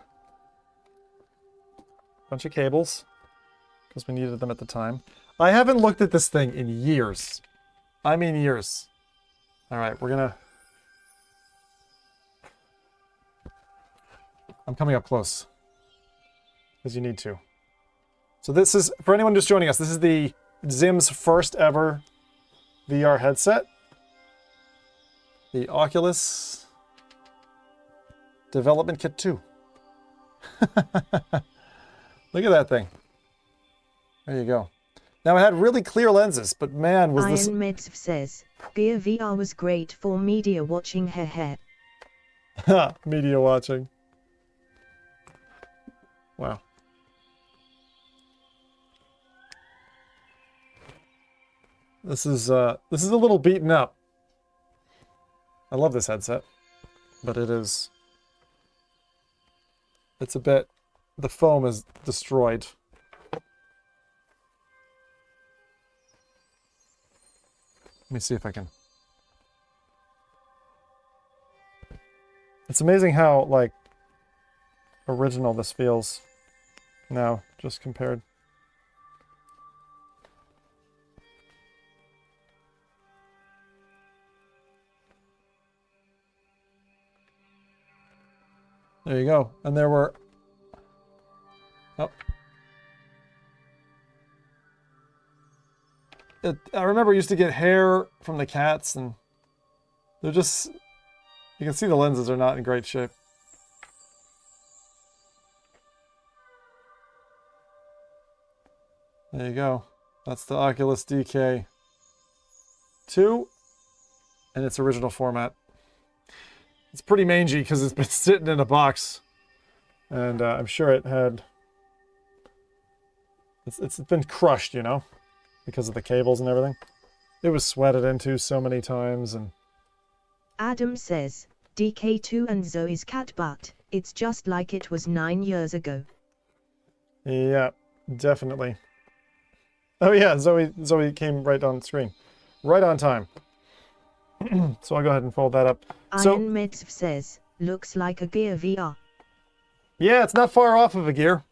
Bunch of cables. Because we needed them at the time. I haven't looked at this thing in years. I mean years. Alright, we're gonna... I'm coming up close. Because you need to. So this is, for anyone just joining us, this is the Zim's first ever VR headset. The Oculus Development Kit 2. Look at that thing. There you go. Now it had really clear lenses, but man, was this... Iron Meds says, Gear VR was great for media watching, haha. Media watching. Wow. This is a little beaten up. I love this headset, but it's a bit, the foam is destroyed. Let me see if I can. It's amazing how, like, original this feels now, just compared. There you go. And there were... oh. I remember I used to get hair from the cats, and they're just... you can see the lenses are not in great shape. There you go. That's the Oculus DK2 in its original format. It's pretty mangy because it's been sitting in a box, and I'm sure it had... it's been crushed, you know, because of the cables and everything. It was sweated into so many times, and... Adam says, DK2 and Zoe's cat butt, it's just like it was 9 years ago. yeah, definitely. Oh yeah, Zoe came right on screen. Right on time. So I'll go ahead and fold that up. Iron Meds says, looks like a Gear VR. Yeah, it's not far off of a Gear,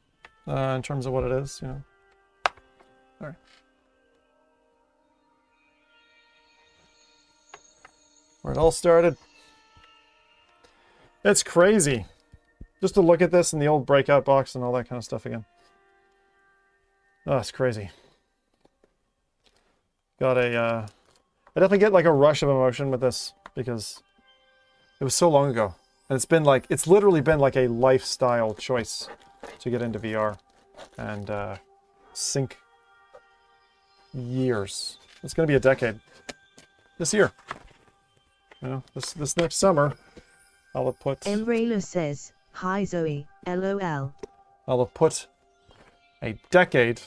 in terms of what it is, you know. All right. Where it all started. It's crazy. Just to look at this in the old breakout box and all that kind of stuff again. Oh, it's crazy. Got a, I definitely get like a rush of emotion with this because it was so long ago. And it's been like, it's literally been like a lifestyle choice to get into VR and sink years. It's going to be a decade this year. You know, this next summer, I'll have put... Emrayla says, hi Zoe, LOL. I'll have put a decade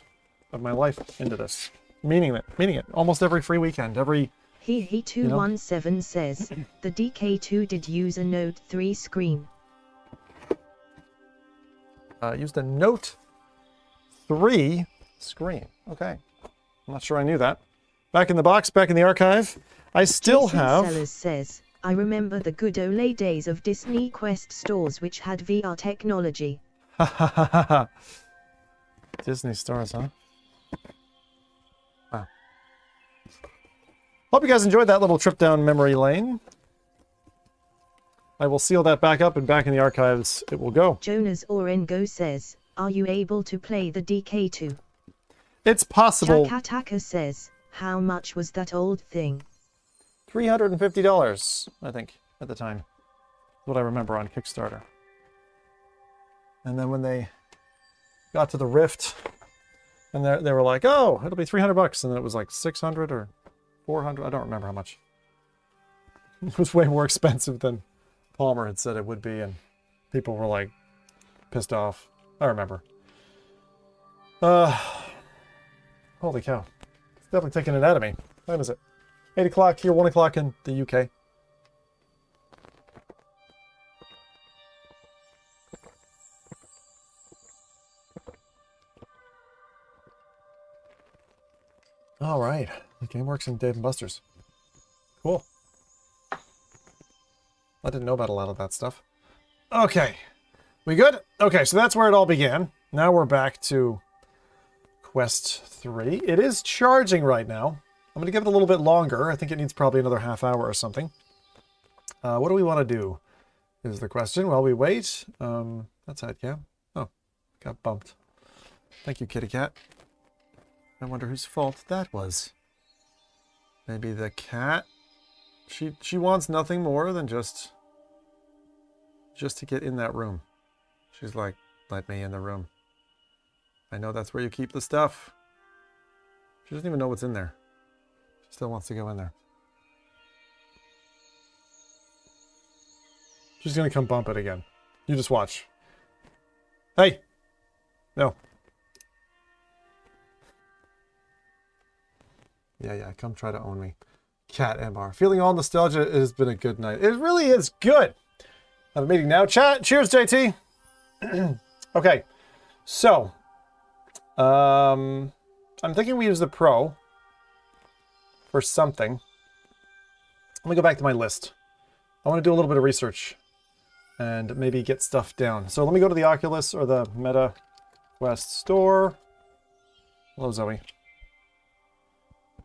of my life into this. Meaning it. Almost every free weekend, every... He217 says, the DK2 did use a Note 3 screen. Used a Note 3 screen. Okay. I'm not sure I knew that. Back in the box, back in the archive, I still have... Sellers says, I remember the good old days of Disney Quest stores which had VR technology. Ha ha ha ha ha. Disney stores, huh? Wow. Hope you guys enjoyed that little trip down memory lane. I will seal that back up and back in the archives it will go. Jonas Orengo says, are you able to play the DK2? It's possible. Chakataka says, how much was that old thing? $350, I think, at the time. What I remember on Kickstarter. And then when they got to the Rift, and they were like, oh, it'll be $300, and then it was like 600 or 400. I don't remember how much. It was way more expensive than Palmer had said it would be, and people were like pissed off. I remember. Holy cow. It's definitely taking it out of me. What time is it? 8 o'clock here, 1 o'clock in the UK. All right. The game works in Dave & Buster's. Cool. I didn't know about a lot of that stuff. Okay. We good? Okay, so that's where it all began. Now we're back to Quest 3. It is charging right now. I'm going to give it a little bit longer. I think it needs probably another half hour or something. What do we want to do is the question. While we wait, that's headcam. Oh, got bumped. Thank you, kitty cat. I wonder whose fault that was. Maybe the cat? She wants nothing more than just to get in that room. She's like, let me in the room. I know that's where you keep the stuff. She doesn't even know what's in there. She still wants to go in there. She's gonna come bump it again. You just watch. Hey! No. Yeah, come try to own me. Cat MR. Feeling all nostalgia, it has been a good night. It really is good. I have a meeting now. Chat. Cheers, JT. Okay. So. I'm thinking we use the Pro for something. Let me go back to my list. I want to do a little bit of research and maybe get stuff down. So let me go to the Oculus or the Meta Quest store. Hello, Zoe.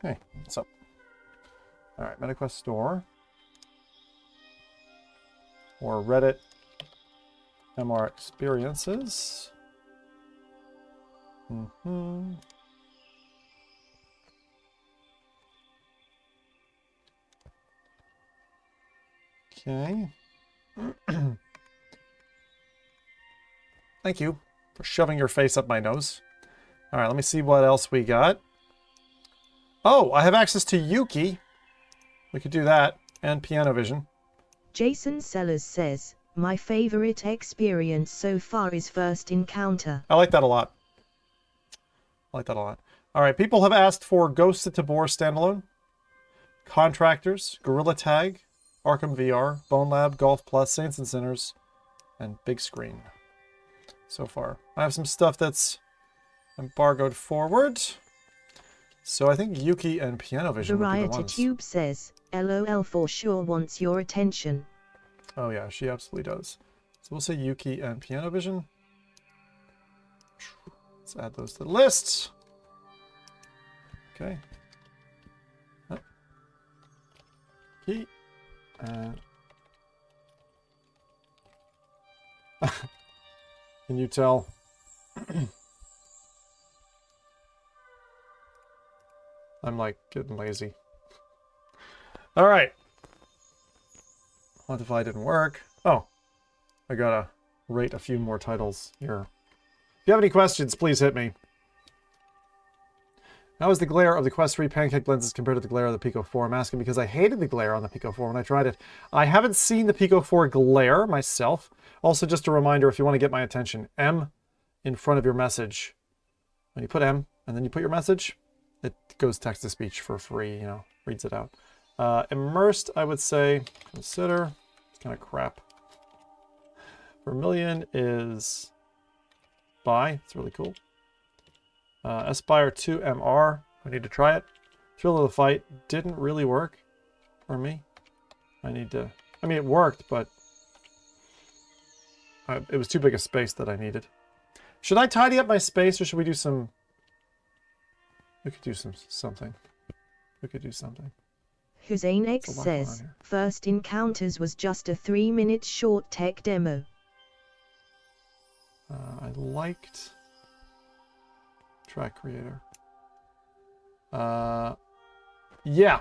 Hey, what's up? All right, MetaQuest store. Or Reddit MR Experiences. Okay. Thank you for shoving your face up my nose. All right, let me see what else we got. Oh, I have access to Yuki. We could do that. And Piano Vision. Jason Sellers says, my favorite experience so far is First Encounter. I like that a lot. All right, people have asked for Ghost of Tabor standalone, Contractors, Gorilla Tag, Arkham VR, Bone Lab, Golf Plus, Saints and Sinners, and Big Screen. So far. I have some stuff that's embargoed forward. So I think Yuki and Piano Vision would be the ones. Tube says, LOL for sure wants your attention. Oh yeah, she absolutely does. So we'll say Yuki and Piano Vision. Let's add those to the list. Okay. Key. Can you tell? I'm like getting lazy. All right. Quantify didn't work. Oh, I gotta rate a few more titles here. If you have any questions, please hit me. How is the glare of the Quest 3 pancake lenses compared to the glare of the Pico 4? I'm asking because I hated the glare on the Pico 4 when I tried it. I haven't seen the Pico 4 glare myself. Also, just a reminder, if you want to get my attention, M in front of your message. When you put M and then you put your message, it goes text-to-speech for free, you know, reads it out. Immersed, I would say, consider. It's kind of crap. Vermilion is buy. It's really cool. Aspire 2 MR. I need to try it. Thrill of the Fight didn't really work for me. I need to... I mean, it worked, but it was too big a space that I needed. Should I tidy up my space, or should we do some... We could do something. We could do something. Hussein X There's a lot going on says, here. First Encounters was just a 3-minute short tech demo. I liked track creator. Yeah.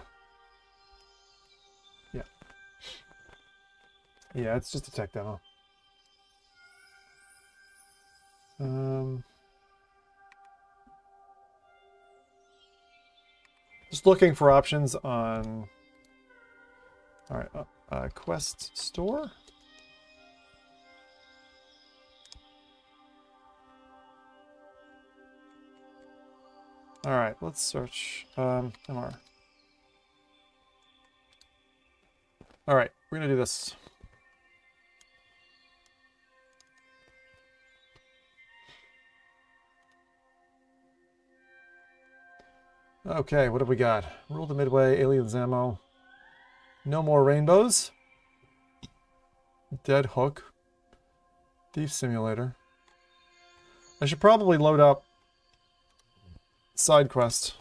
Yeah, it's just a tech demo. Just looking for options on. All right, Quest Store. All right, let's search MR. All right, we're gonna do this. Okay, what have we got? Rule the Midway, Aliens Ammo. No More Rainbows. Dead Hook. Thief Simulator. I should probably load up Side Quest.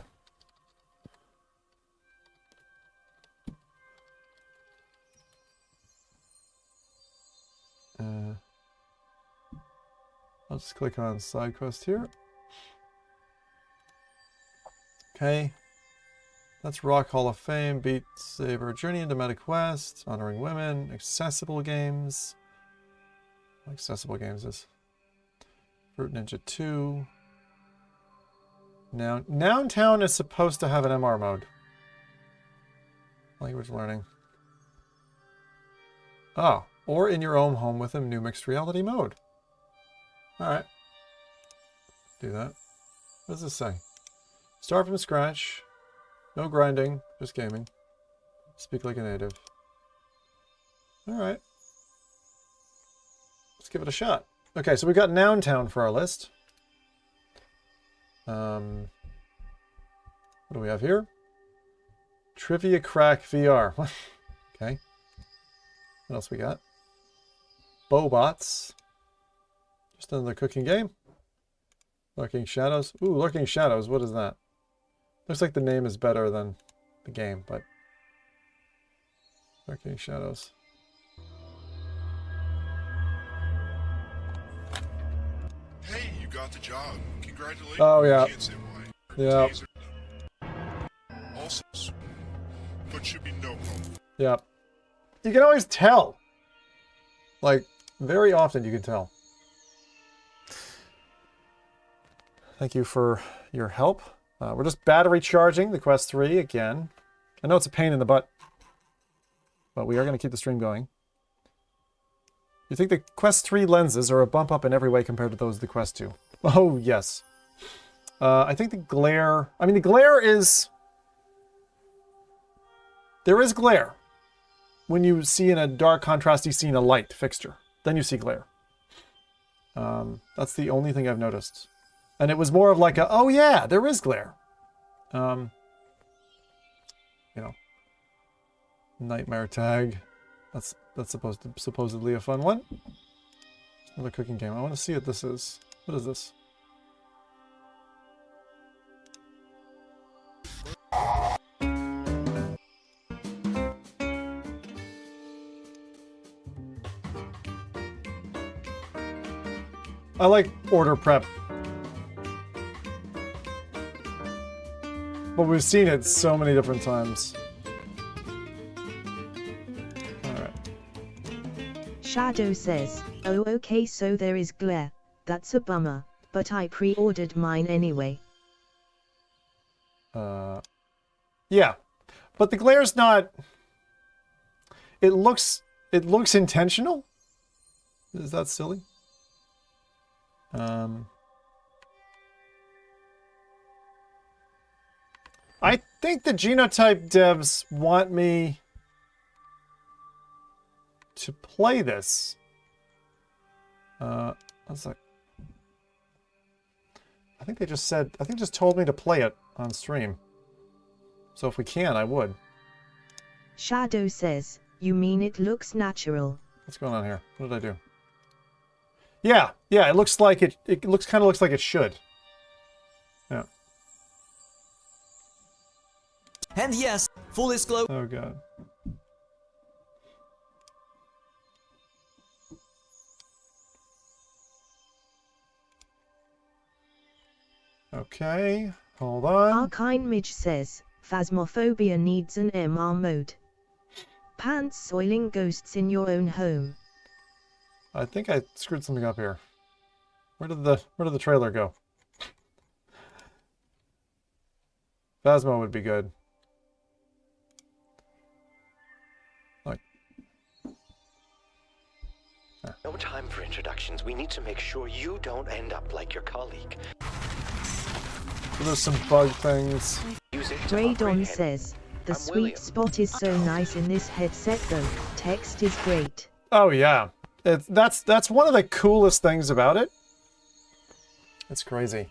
I'll just click on Side Quest here. Okay. That's Rock Hall of Fame, Beat Saber, Journey into Meta Quest, Honoring Women, Accessible Games. What accessible games is? Fruit Ninja 2. Now, Noun Town is supposed to have an MR mode. Language learning. Oh, or in your own home with a new mixed reality mode. Alright. Do that. What does this say? Start from scratch. No grinding, just gaming. Speak like a native. Alright. Let's give it a shot. Okay, so we've got Noun Town for our list. What do we have here? Trivia Crack VR. Okay. What else we got? Bobots. Just another cooking game. Lurking Shadows. Ooh, Lurking Shadows. What is that? Looks like the name is better than the game, but... Lurking Shadows. Hey, you got the job. Congratulations. Oh, yeah. Can't say why. Yeah. Also, but should be no problem. Yeah. You can always tell. Like, very often you can tell. Thank you for your help. We're just battery charging the Quest 3 again. I know it's a pain in the butt, but we are going to keep the stream going. You think the Quest 3 lenses are a bump up in every way compared to those of the Quest 2? Oh, yes. I think the glare... I mean, the glare is... There is glare when you see in a dark, contrasty scene a light fixture. Then you see glare. That's the only thing I've noticed. And it was more of like a, oh yeah, there is glare. You know. Nightmare Tag. That's supposedly a fun one. Another cooking game. I want to see what this is. What is this? I like order prep. But we've seen it so many different times. Alright. Shadow says, oh okay, so there is glare. That's a bummer, but I pre-ordered mine anyway. Yeah. But the glare's not... It looks intentional? Is that silly? I think the Genotype devs want me to play this. Let's see. I think they just told me to play it on stream. So if we can, I would. Shadow says, you mean it looks natural? What's going on here? What did I do? Yeah, it looks like it kind of looks like it should. Yeah. And yes, Full disclosure. Oh god. Okay, hold on. Arcane Midge says, Phasmophobia needs an MR mode. Pants soiling ghosts in your own home. I think I screwed something up here. Where did the trailer go? Phasmo would be good. Like. No time for introductions. We need to make sure you don't end up like your colleague. So there's some bug things. Raydon says, the sweet spot is so nice in this headset though. Text is great. Oh yeah. That's one of the coolest things about it. It's crazy.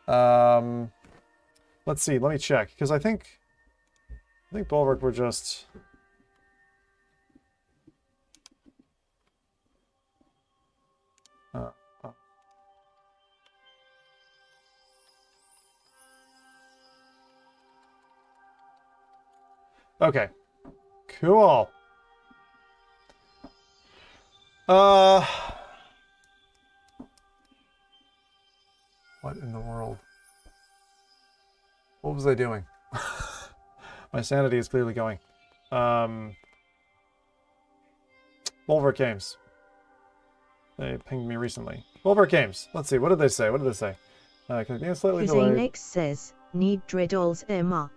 Let's see, let me check. Because I think Bulwark were just... Okay. Cool. What in the world? What was I doing? My sanity is clearly going. Bulwark Games. They pinged me recently. Bulwark Games. Let's see. What did they say? What did they say? Can it be slightly delayed? Physanex says, need Dreadol's MR.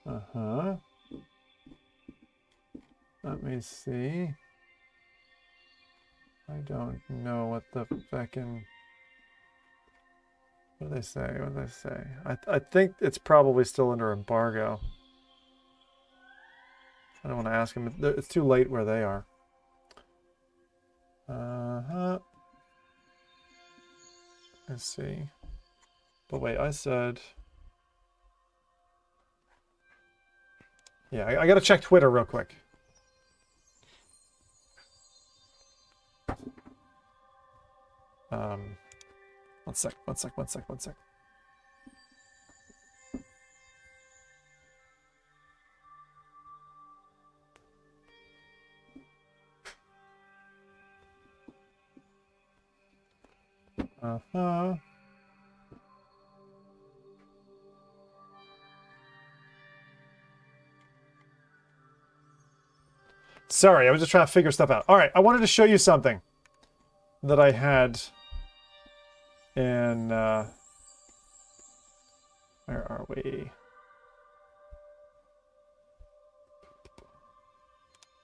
Uh-huh. Let me see. I don't know what the feckin'... What do they say? What do they say? I think it's probably still under embargo. I don't want to ask them. It's too late where they are. Uh-huh. Let's see. But wait, I said... Yeah, I gotta check Twitter real quick. One sec. Uh-huh. Sorry, I was just trying to figure stuff out. All right, I wanted to show you something that I had in, where are we?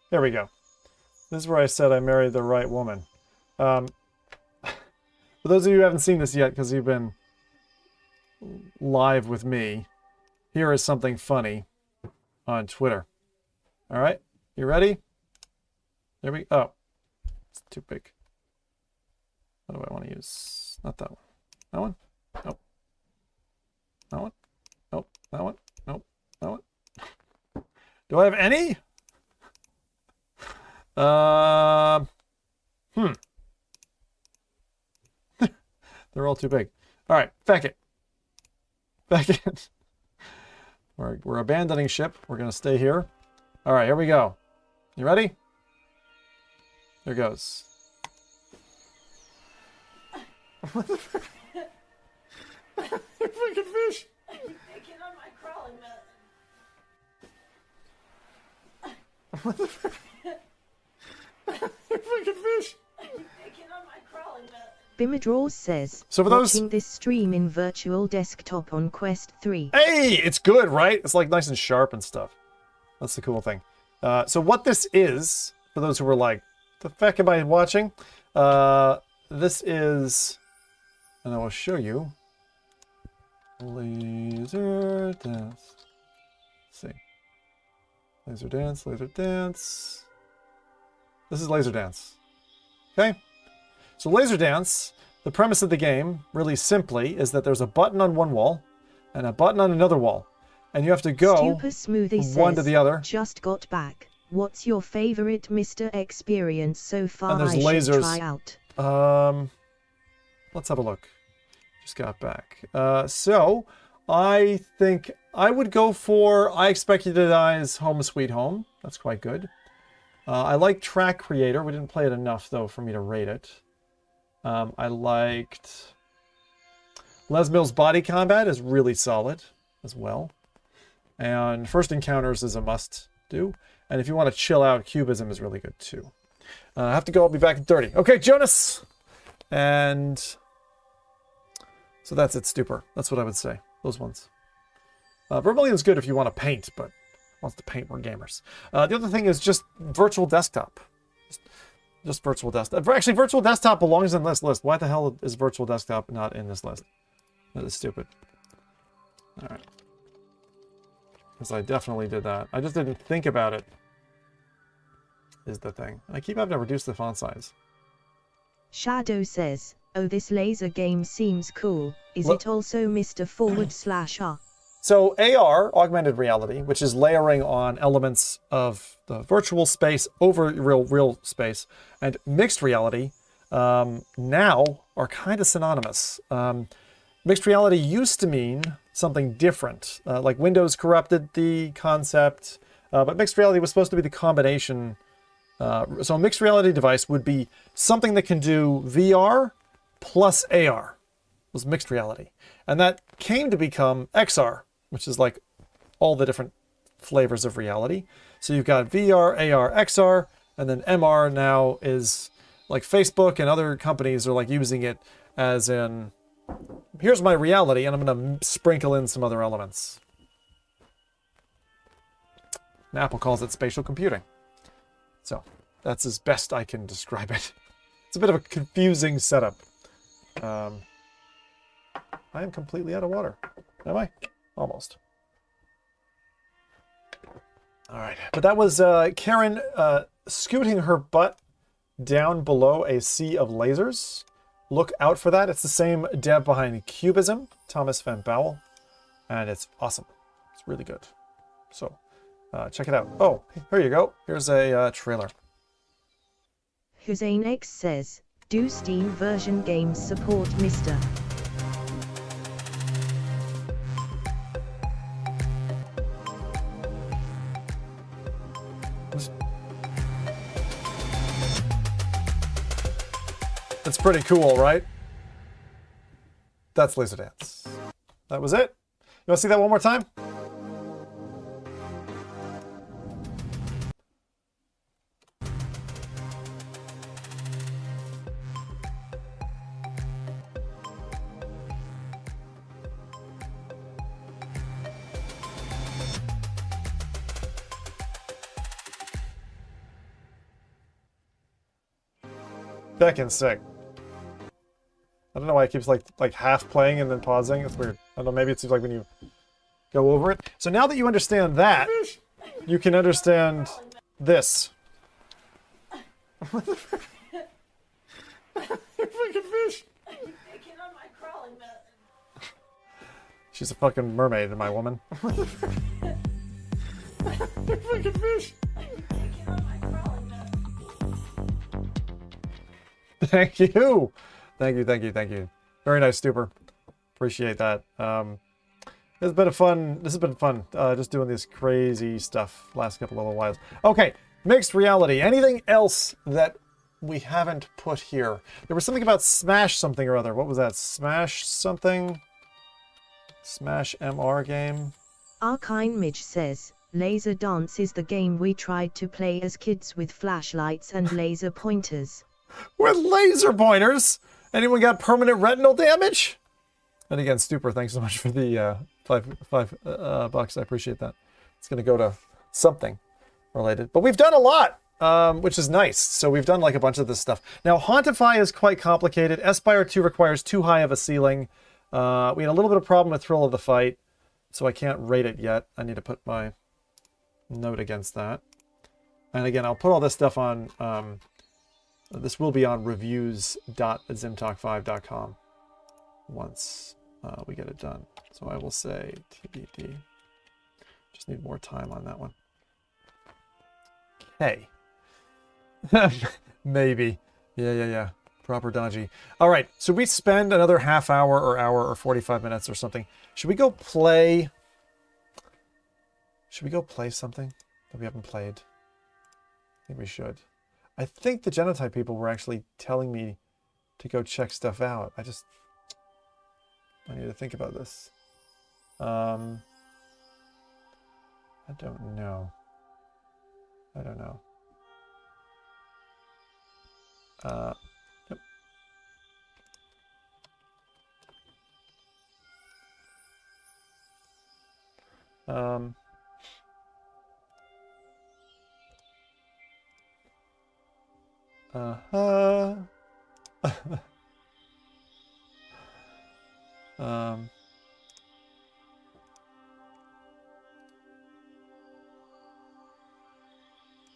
There we go. This is where I said I married the right woman. For those of you who haven't seen this yet, because you've been live with me, here is something funny on Twitter. All right, you ready? There we go. Oh, it's too big. What do I want to use? Not that one. That one? Nope. That one? Nope. That one? Nope. That one? Do I have any? They're all too big. All right, feck it. Feck it. We're abandoning ship. We're going to stay here. All right, here we go. You ready? There goes. What the frick? You freaking fish! Get on my crawling method. What the frick? You freaking fish! Get on my crawling method. Bimadraws says, so for those watching this stream in virtual desktop on Quest 3. Hey, it's good, right? It's like nice and sharp and stuff. That's the cool thing. So what this is, for those who were like, the feck am I watching? This is, and I will show you, laser dance. Let's see. Laser dance, laser dance. This is laser dance. Okay? So laser dance, the premise of the game, really simply, is that there's a button on one wall and a button on another wall. And you have to go from one to the other. Just got back. What's your favorite Mr. experience so far? And there's lasers. lasers. Try out. Let's have a look. Just got back. So I think I would go for I Expect You to Die's Home Sweet Home. That's quite good. I like Track Creator. We didn't play it enough, though, for me to rate it. I liked Les Mills' Body Combat is really solid as well. And First Encounters is a must-do. And if you want to chill out, Cubism is really good, too. I have to go. I'll be back at 30. Okay, Jonas! And so that's it, Stupor. That's what I would say. Those ones. Vermilion's good if you want to paint, but wants to paint more gamers. The other thing is just virtual desktop. Just virtual desktop. Actually, virtual desktop belongs in this list. Why the hell is virtual desktop not in this list? That is stupid. All right. Because I definitely did that. I just didn't think about it, is the thing. I keep having to reduce the font size. Shadow says, oh, this laser game seems cool. Is it also Mr. /R? So AR, augmented reality, which is layering on elements of the virtual space over real space, and mixed reality now are kind of synonymous. Mixed reality used to mean something different, like Windows corrupted the concept, but mixed reality was supposed to be the combination. So a mixed reality device would be something that can do VR plus AR. It was mixed reality. And that came to become XR, which is like all the different flavors of reality. So you've got VR, AR, XR, and then MR now is like Facebook and other companies are like using it as in, here's my reality and I'm going to sprinkle in some other elements. And Apple calls it spatial computing. So that's as best I can describe it. It's a bit of a confusing setup. I am completely out of water. Am I? Almost. All right. But that was Karen scooting her butt down below a sea of lasers. Look out for that. It's the same dev behind Cubism, Thomas Van Bowel. And it's awesome. It's really good. So check it out. Oh, here you go. Here's a trailer. Hussein X says, do Steam version games support Mr. It's pretty cool, right? That's Laser Dance. That was it. You want to see that one more time? Beckon's sick. I don't know why it keeps like half playing and then pausing. It's weird. I don't know, maybe it's like when you go over it. So now that you understand that, you can understand this. What the fuck? Fucking fish. Get on my crawling method. She's a fucking mermaid, my woman. Fucking fish. Get on my crawling method. Thank you. Thank you, thank you, thank you. Very nice, Stupor. Appreciate that. This has been fun. Just doing this crazy stuff last couple of whiles. Okay, mixed reality. Anything else that we haven't put here? There was something about Smash something or other. What was that? Smash something? Smash MR game? Arkine Midge says, Laser Dance is the game we tried to play as kids with flashlights and laser pointers. With laser pointers? Anyone got permanent retinal damage? And again, Stupor, thanks so much for the five bucks. I appreciate that. It's going to go to something related. But we've done a lot, which is nice. So we've done like a bunch of this stuff. Now, Hauntify is quite complicated. Espire 2 requires too high of a ceiling. We had a little bit of problem with Thrill of the Fight, so I can't rate it yet. I need to put my note against that. And again, I'll put all this stuff on... this will be on reviews.zimtalk5.com once we get it done. So I will say TBD. Just need more time on that one. Okay. Maybe. Yeah. Proper dodgy. All right, so we spend another half hour or 45 minutes or something. Should we go play... Should we go play something that we haven't played? I think we should. I think the Genotype people were actually telling me to go check stuff out. I need to think about this. I don't know. Yep.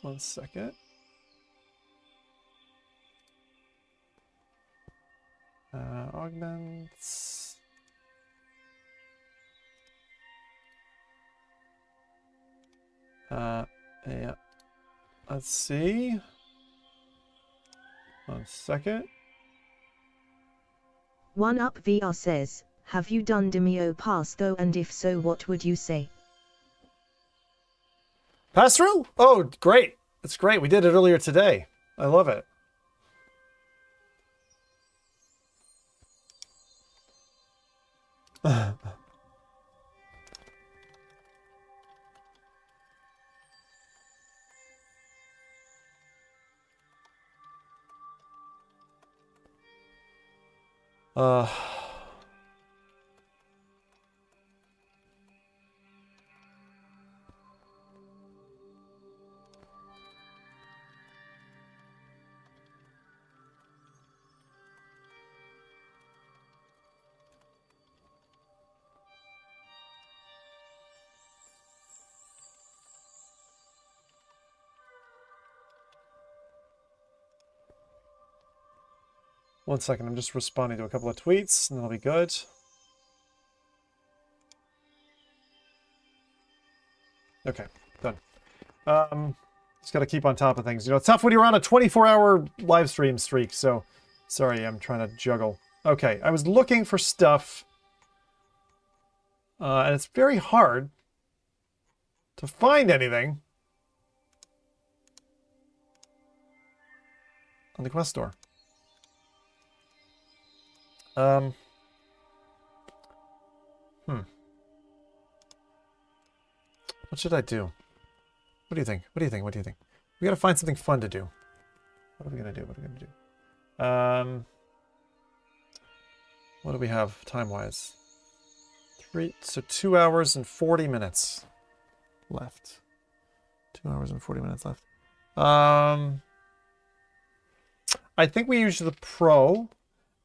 One second. Augments. Yeah. Let's see. 1 second. One Up VR says, have you done Demeo pass though, and if so, what would you say? Pass through? Oh, great. That's great. We did it earlier today. I love it. One second, I'm just responding to a couple of tweets, and that'll be good. Okay, done. Just got to keep on top of things. You know, it's tough when you're on a 24-hour live stream streak, so sorry, I'm trying to juggle. Okay, I was looking for stuff, and it's very hard to find anything on the Quest store. What should I do? What do you think? What do you think? What do you think? We gotta find something fun to do. What are we gonna do? What are we gonna do? What do we have time-wise? 2 hours and 40 minutes left. 2 hours and 40 minutes left. I think we use the Pro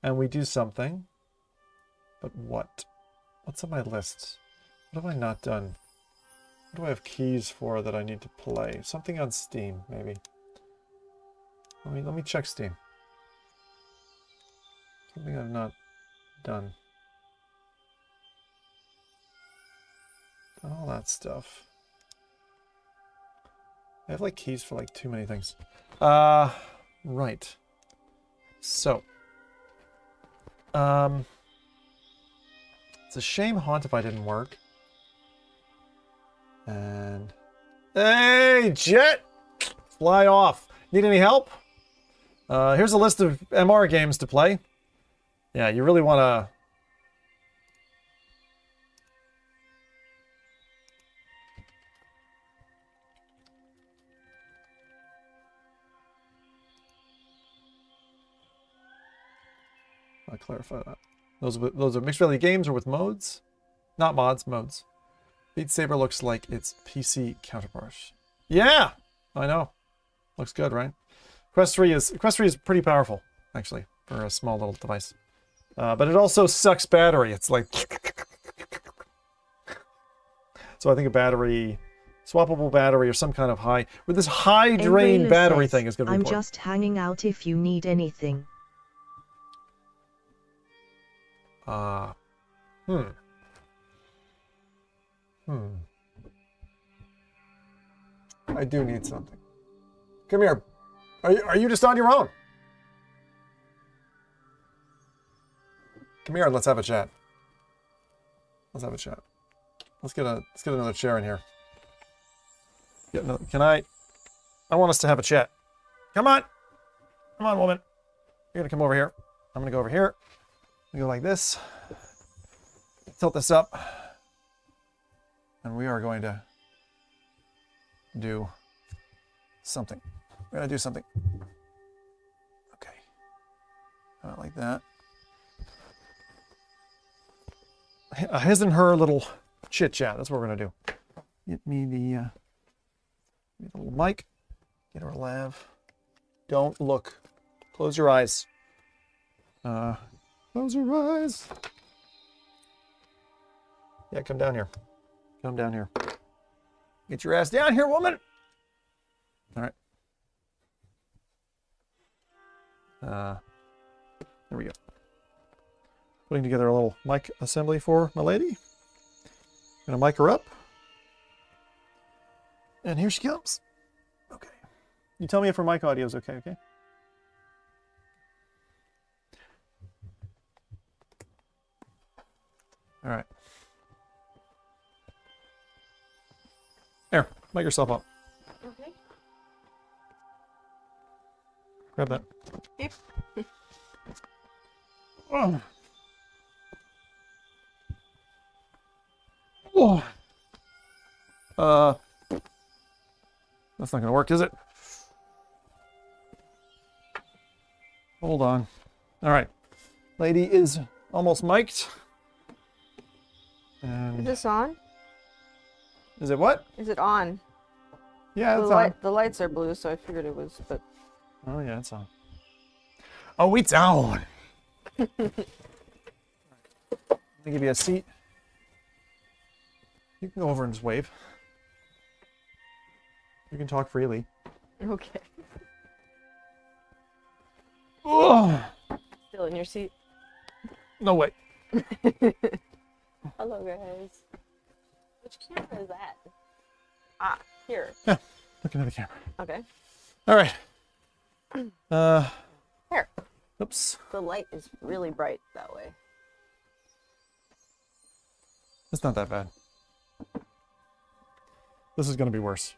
and we do something. But what? What's on my list? What have I not done? What do I have keys for that I need to play? Something on Steam, maybe. Let me check Steam. Something I've not done. Done all that stuff. I have like keys for like too many things. Right. So. It's a shame Hauntify didn't work. And hey, Jet! Fly off. Need any help? Here's a list of MR games to play. Yeah, you really want to clarify that. Those are mixed reality games or with modes? Not mods, modes. Beat Saber looks like its PC counterpart. Yeah, I know. Looks good, right? Quest 3 is pretty powerful, actually, for a small little device. But it also sucks battery. It's like... So I think a battery, swappable battery or some kind of high... With this high drain Emrayla battery says, thing is going to be I'm important. just hanging out if you need anything. I do need something. Come here. Are you just on your own? Come here and let's have a chat. Let's have a chat. Let's get another chair in here. Can I want us to have a chat. Come on. Come on, woman. You're gonna come over here. I'm gonna go over here. We go like this. Tilt this up. And we are going to do something. We're gonna do something. Okay. Not like that. His and her little chit chat. That's what we're gonna do. Get me the little mic. Get her lav. Don't look. Close your eyes. Close your eyes. Yeah, come down here. Come down here. Get your ass down here, woman. All right. There we go. Putting together a little mic assembly for my lady. Gonna mic her up. And here she comes. Okay. You tell me if her mic audio is okay, okay? All right. There, mic yourself up. Okay. Grab that. Yep. Oh. Oh. That's not gonna work, is it? Hold on. All right. Lady is almost mic'd. And Is this on? is it what? Is it on? Yeah, it's the on. The lights are blue, so I figured it was, but... Oh, yeah, it's on. Oh, it's on. Let me give you a seat. You can go over and just wave. You can talk freely. Okay. Oh. Still in your seat? No way. Hello, guys. Which camera is that? Ah, here. Yeah, looking at the camera. Okay. All right. Here. Oops. The light is really bright that way. It's not that bad. This is going to be worse.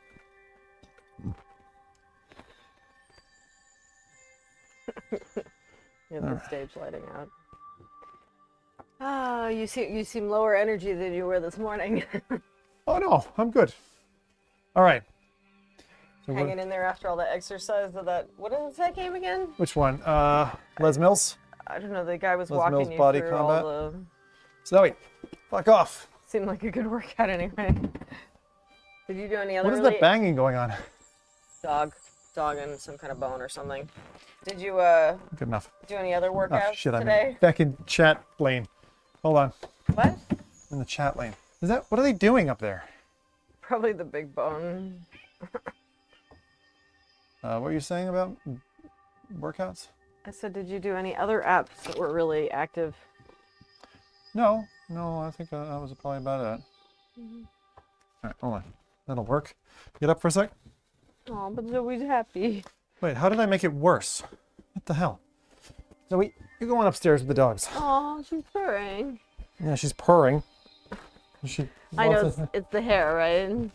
Yeah, the stage lighting out. Ah, you seem lower energy than you were this morning. Oh no, I'm good. All right. So Hanging in there after all the exercise of that. What is that game again? Which one? Les Mills? I don't know. The guy was Les walking Mills you Body through Combat? all the. Zoe, fuck off. Seemed like a good workout anyway. Did you do any other? What is that banging going on? Dog and some kind of bone or something. Did you Good enough. do any other workouts Oh shit, today? I'm back in chat lane. Hold on. What? In the chat lane. Is that, what are they doing up there? Probably the big bone. What are you saying about workouts? I said, did you do any other apps that were really active? No, I think that was probably about it. Mm-hmm. All right, hold on. That'll work. Get up for a sec. Oh, but Zoe's happy. Wait, how did I make it worse? What the hell? Zoe, you're going upstairs with the dogs. Oh, she's purring. Yeah, she's purring. I know it's the hair, right?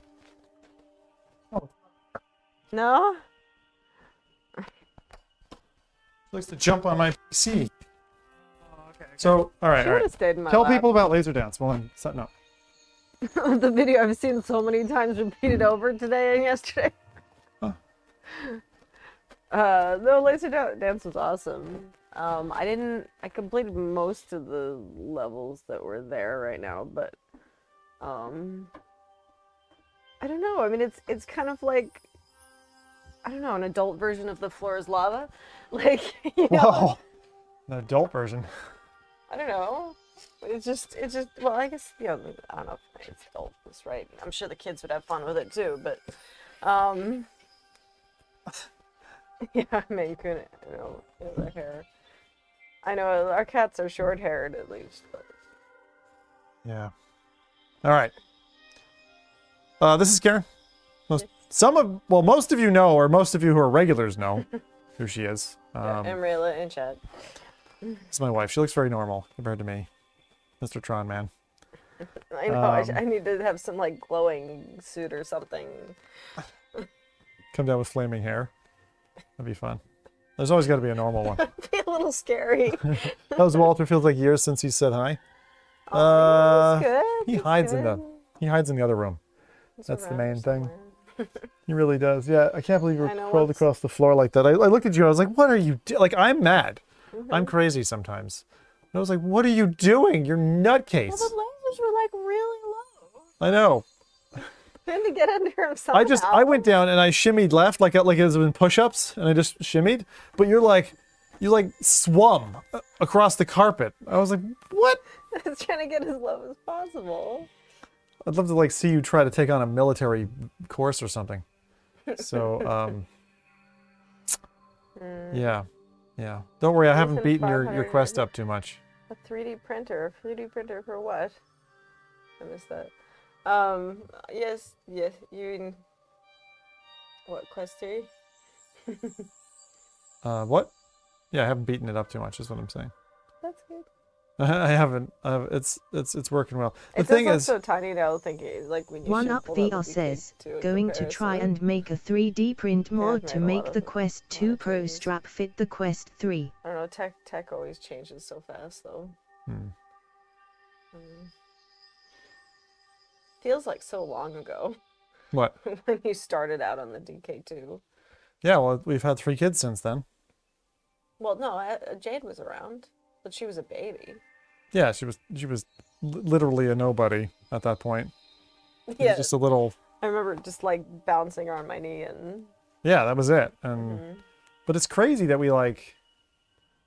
Oh. No? She likes to jump on my PC. Oh, okay. So, all right, She all would've right. stayed in my Tell lap. people about laser dance. Well, I'm setting up. The video I've seen so many times repeated over today and yesterday. Huh. No, laser dance was awesome. I completed most of the levels that were there right now, but I don't know. I mean, it's kind of like, I don't know, an adult version of The Floor is Lava. Like, you know, Whoa. The adult version. I don't know. It's just, well, I guess, you know, I don't know if it's adult, that's right. I'm sure the kids would have fun with it too, but, yeah, Maine Coon, you know, the hair. I know our cats are short-haired at least, but. Yeah. All right. This is Karen. Most of you know, or most of you who are regulars know who she is. Yeah, Emrayla in chat. It's my wife. She looks very normal compared to me, Mr. Tron Man. I know. I need to have some like glowing suit or something. Come down with flaming hair. That'd be fun. There's always got to be a normal one. It'd be a little scary. That was Walter. Feels like years since he said hi. Oh, he's good. He hides in the other room. That's the main thing. He really does. Yeah, I can't believe you crawled across the floor like that. I looked at you. I was like, "What are you doing?" Like, I'm mad. I'm crazy sometimes. And I was like, "What are you doing? You're nutcase." Well, the lasers were like really low. I know. We had to get under him somehow. I went down and I shimmied left like it was in push-ups, and I just shimmied. But you like swum across the carpet. I was like, "What?" I was trying to get as low as possible. I'd love to like see you try to take on a military course or something. So, yeah. Don't worry, I haven't beaten your quest up too much. A 3D printer. A 3D printer for what? I missed that. Yes. You in what, quest 3? What? Yeah, I haven't beaten it up too much. Is what I'm saying. That's good. I haven't. It's working well. The It thing does look is, so tiny now. Thinking like when you One should Up pull out VR the says, DK2 in going to try comparison. and make a 3D print mod I've to made a lot make of the them. Quest 2 Pro strap fit the Quest 3. I don't know. Tech always changes so fast though. Feels like so long ago. what? When you started out on the DK2. Yeah, well, we've had 3 kids since then. Well, no, Jade was around, but she was a baby. Yeah, she was literally a nobody at that point. She was Yeah. just a little. I remember just like bouncing her on my knee and. Yeah, that was it. And but it's crazy that we like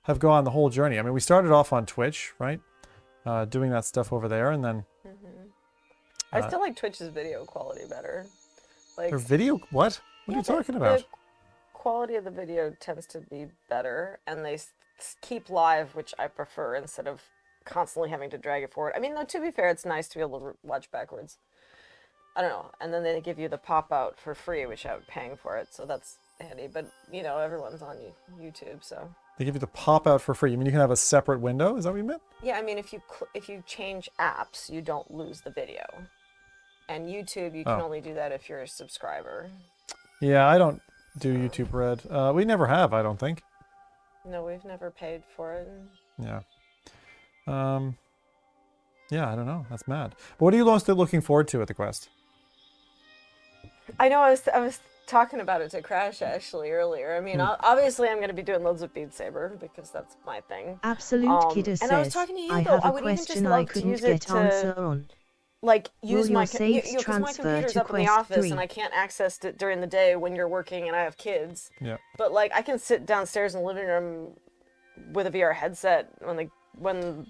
have gone the whole journey. I mean, we started off on Twitch, right? Doing that stuff over there, and then. I still like Twitch's video quality better. Like Their video? What? What are you talking about? The quality of the video tends to be better, and they keep live, which I prefer instead of constantly having to drag it forward. I mean, though, to be fair, it's nice to be able to watch backwards. I don't know. And then they give you the pop-out for free, which I'm paying for it, so that's handy. But, you know, everyone's on YouTube, so... They give you the pop-out for free. You mean you can have a separate window? Is that what you meant? Yeah, I mean, if you change apps, you don't lose the video. And YouTube, you can only do that if you're a subscriber. Yeah, I don't do YouTube Red. We never have, I don't think. No, we've never paid for it. Yeah. Yeah, I don't know. That's mad. But what are you most looking forward to at the Quest? I know I was talking about it to Crash actually earlier. I mean, obviously I'm going to be doing loads of Beat Saber because that's my thing. Absolute Kidder and I was says, talking to you, I though. have I a would even just question I love to couldn't use it get to answer on. like Will use your my saves because my transfer computer's to up in the Quest office 3? and I can't access it during the day when you're working and I have kids. Yeah. But like I can sit downstairs in the living room with a VR headset when the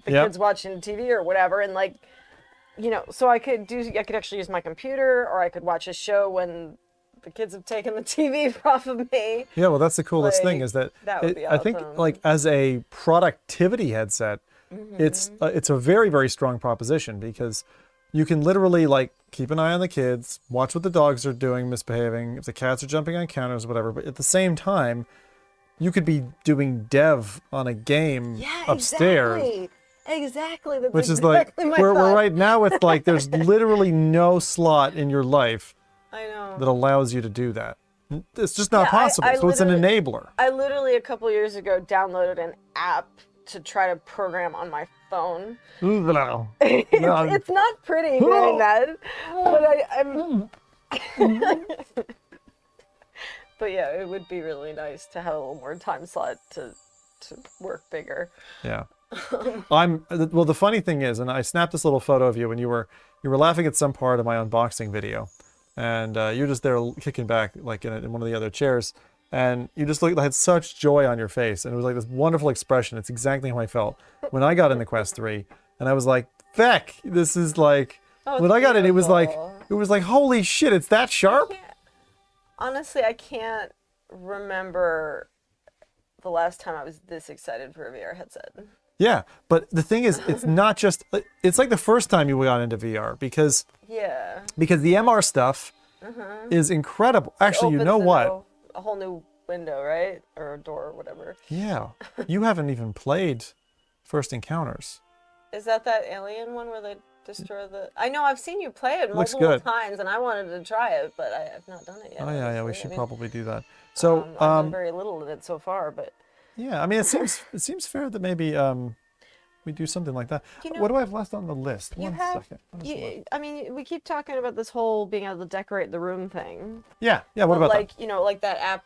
kids watching TV or whatever, and like, you know, so I could actually use my computer, or I could watch a show when the kids have taken the TV off of me. Yeah, well, that's the coolest thing is that would be I think awesome. like as a productivity headset, it's a very, very strong proposition because you can literally like keep an eye on the kids, watch what the dogs are doing, misbehaving, if the cats are jumping on counters, whatever. But at the same time, you could be doing dev on a game upstairs. Exactly. That's Which is exactly like, my we're thought. right now with like, there's literally no slot in your life I know. that allows you to do that. It's just not possible. I So it's an enabler. I literally a couple years ago downloaded an app to try to program on my phone. No. It's not pretty doing that, but I'm. But yeah, it would be really nice to have a little more time slot to work bigger. Yeah. Well, the funny thing is, and I snapped this little photo of you when you were laughing at some part of my unboxing video, and you're just there kicking back like in one of the other chairs, and you just had such joy on your face, and it was like this wonderful expression. It's exactly how I felt when I got in the Quest 3, and I was like, "Feck, this is like." When I got in, it was like holy shit, it's that sharp. Honestly, I can't remember the last time I was this excited for a VR headset. Yeah, but the thing is, it's not just, it's like the first time you got into VR because the MR stuff is incredible. Actually, you know what? A whole new window, right? Or a door or whatever. Yeah. You haven't even played First Encounters. Is that alien one where they destroy the... I know, I've seen you play it Looks multiple good. times, and I wanted to try it, but I have not done it yet. Oh, yeah, yeah. We obviously. should I mean, probably do that. So, I've done very little in it so far, but... yeah, I mean, it seems fair that maybe we do something like that. You know, what do I have left on the list? You One have... second. I mean, we keep talking about this whole being able to decorate the room thing. Yeah, yeah. What about like, that? you know, like that app,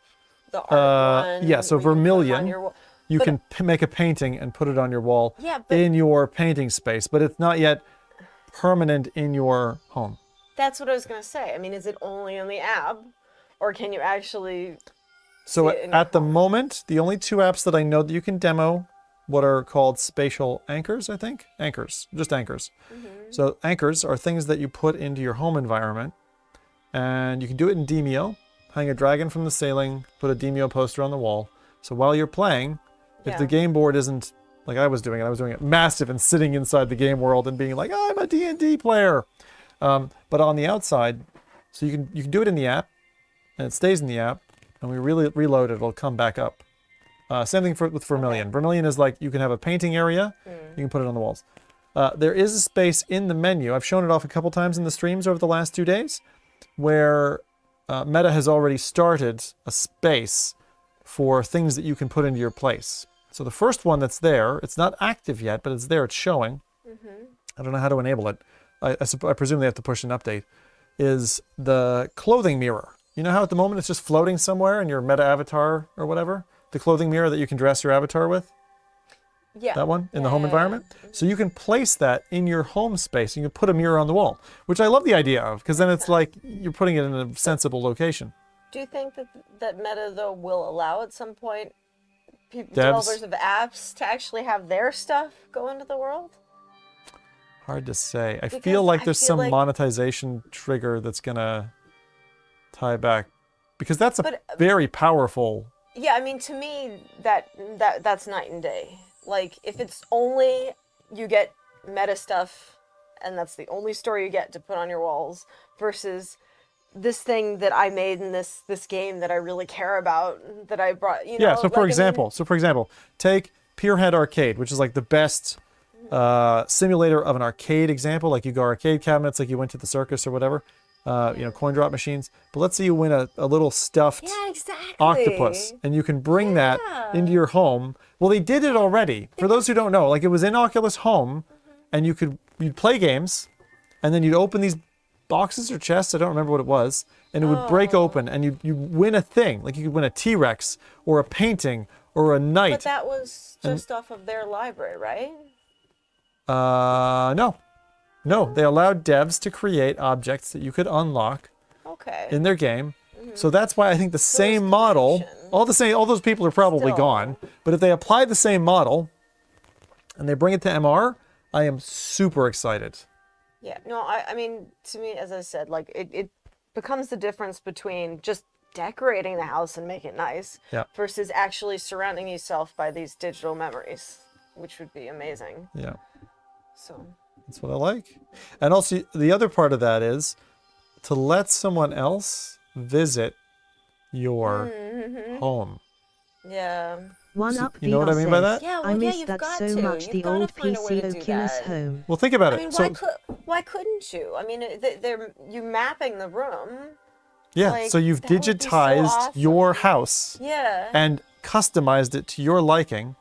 the art one. Yeah, so where you can put it on Vermilion, your wall. you But- can make a painting and put it on your wall Yeah, but- in your painting space, but it's not yet permanent in your home. That's what I was going to say. I mean, is it only in the app, or can you actually... So see it in at the moment, the only two apps that I know that you can demo, what are called spatial anchors, I think? Anchors, just anchors. So anchors are things that you put into your home environment, and you can do it in Demeo, hang a dragon from the ceiling, put a Demeo poster on the wall. So while you're playing, if the game board isn't like I was doing it massive and sitting inside the game world and being like, oh, I'm a D&D player. But on the outside, so you can do it in the app, and it stays in the app, and we really reload it, it'll come back up. Same thing with Vermilion. Vermilion is like you can have a painting area, you can put it on the walls. There is a space in the menu, I've shown it off a couple times in the streams over the last 2 days, where Meta has already started a space for things that you can put into your place. So the first one that's there, it's not active yet, but it's there, it's showing. I don't know how to enable it. I presume they have to push an update, is the clothing mirror. You know how at the moment it's just floating somewhere in your Meta avatar or whatever? The clothing mirror that you can dress your avatar with? Yeah. That one in the home environment? So you can place that in your home space. You can put a mirror on the wall, which I love the idea of, because then it's like you're putting it in a sensible location. Do you think that Meta, though, will allow at some point developers of apps to actually have their stuff go into the world? Hard to say. I Because feel like I there's feel some like- monetization trigger that's going to tie back, because that's a very powerful... Yeah, I mean, to me, that's night and day. Like, if it's only you get Meta stuff, and that's the only story you get to put on your walls, versus this thing that I made in this game that I really care about, that I brought, you know. Yeah, so for example, take Pierhead Arcade, which is like the best simulator of an arcade example. Like you go arcade cabinets, like you went to the circus or whatever, you know, coin drop machines. But let's say you win a little stuffed octopus, and you can bring that into your home. Well, they did it already. For those who don't know, like it was in Oculus Home, and you'd play games, and then you'd open these boxes or chests, I don't remember what it was, and it would break open, and you win a thing. Like you could win a T-Rex, or a painting, or a knight. But that was just off of their library, right? No, they allowed devs to create objects that you could unlock in their game. So that's why I think the same model, all those people are probably gone, but if they apply the same model and they bring it to MR, I am super excited. Yeah, no, I mean, to me, as I said, like, it becomes the difference between just decorating the house and making it nice versus actually surrounding yourself by these digital memories, which would be amazing. Yeah. So. That's what I like. And also, the other part of that is to let someone else visit your home. Yeah. One up You know what I mean by that? Yeah, well, I miss you've that got so to. much. You've The gotta old find a way PC to do Oculus that. Home. Well, think about I it. mean, So, why couldn't you? I mean, you mapping the room. yeah, like, so you've that would be so digitized awesome. your house Yeah. and customized it to your liking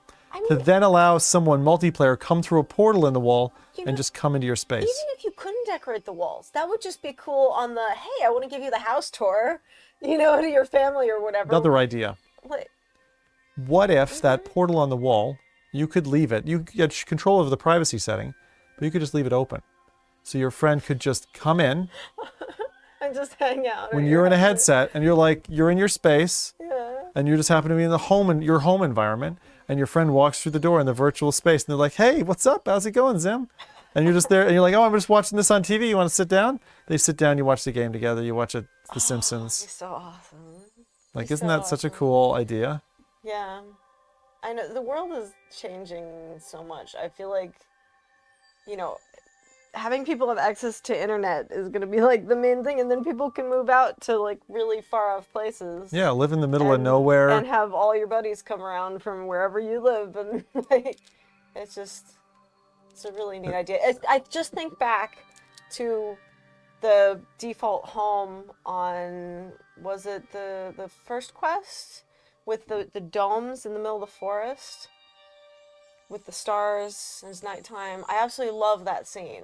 to then allow someone multiplayer come through a portal in the wall and just come into your space. Even if you couldn't decorate the walls, that would just be cool on the, hey, I want to give you the house tour, you know, to your family or whatever. Another idea. What? What if that portal on the wall, you could leave it, you get control over the privacy setting, but you could just leave it open. So your friend could just come in And just hang out. when you're in a headset and you're in your space and you just happen to be in your home environment, and your friend walks through the door in the virtual space and they're like, hey, what's up? How's it going, Zim? And you're just there and you're like, oh, I'm just watching this on TV. You want to sit down? They sit down, you watch the game together, you watch The Simpsons. That'd be so awesome. Like, isn't that such a cool idea? Yeah. I know the world is changing so much. I feel like, you know, having people have access to internet is going to be like the main thing, and then people can move out to like really far off places. Yeah, live in the middle of nowhere. And have all your buddies come around from wherever you live, and like, it's a really neat idea. I just think back to the default home on, was it the first quest with the domes in the middle of the forest with the stars and it's nighttime. I absolutely love that scene,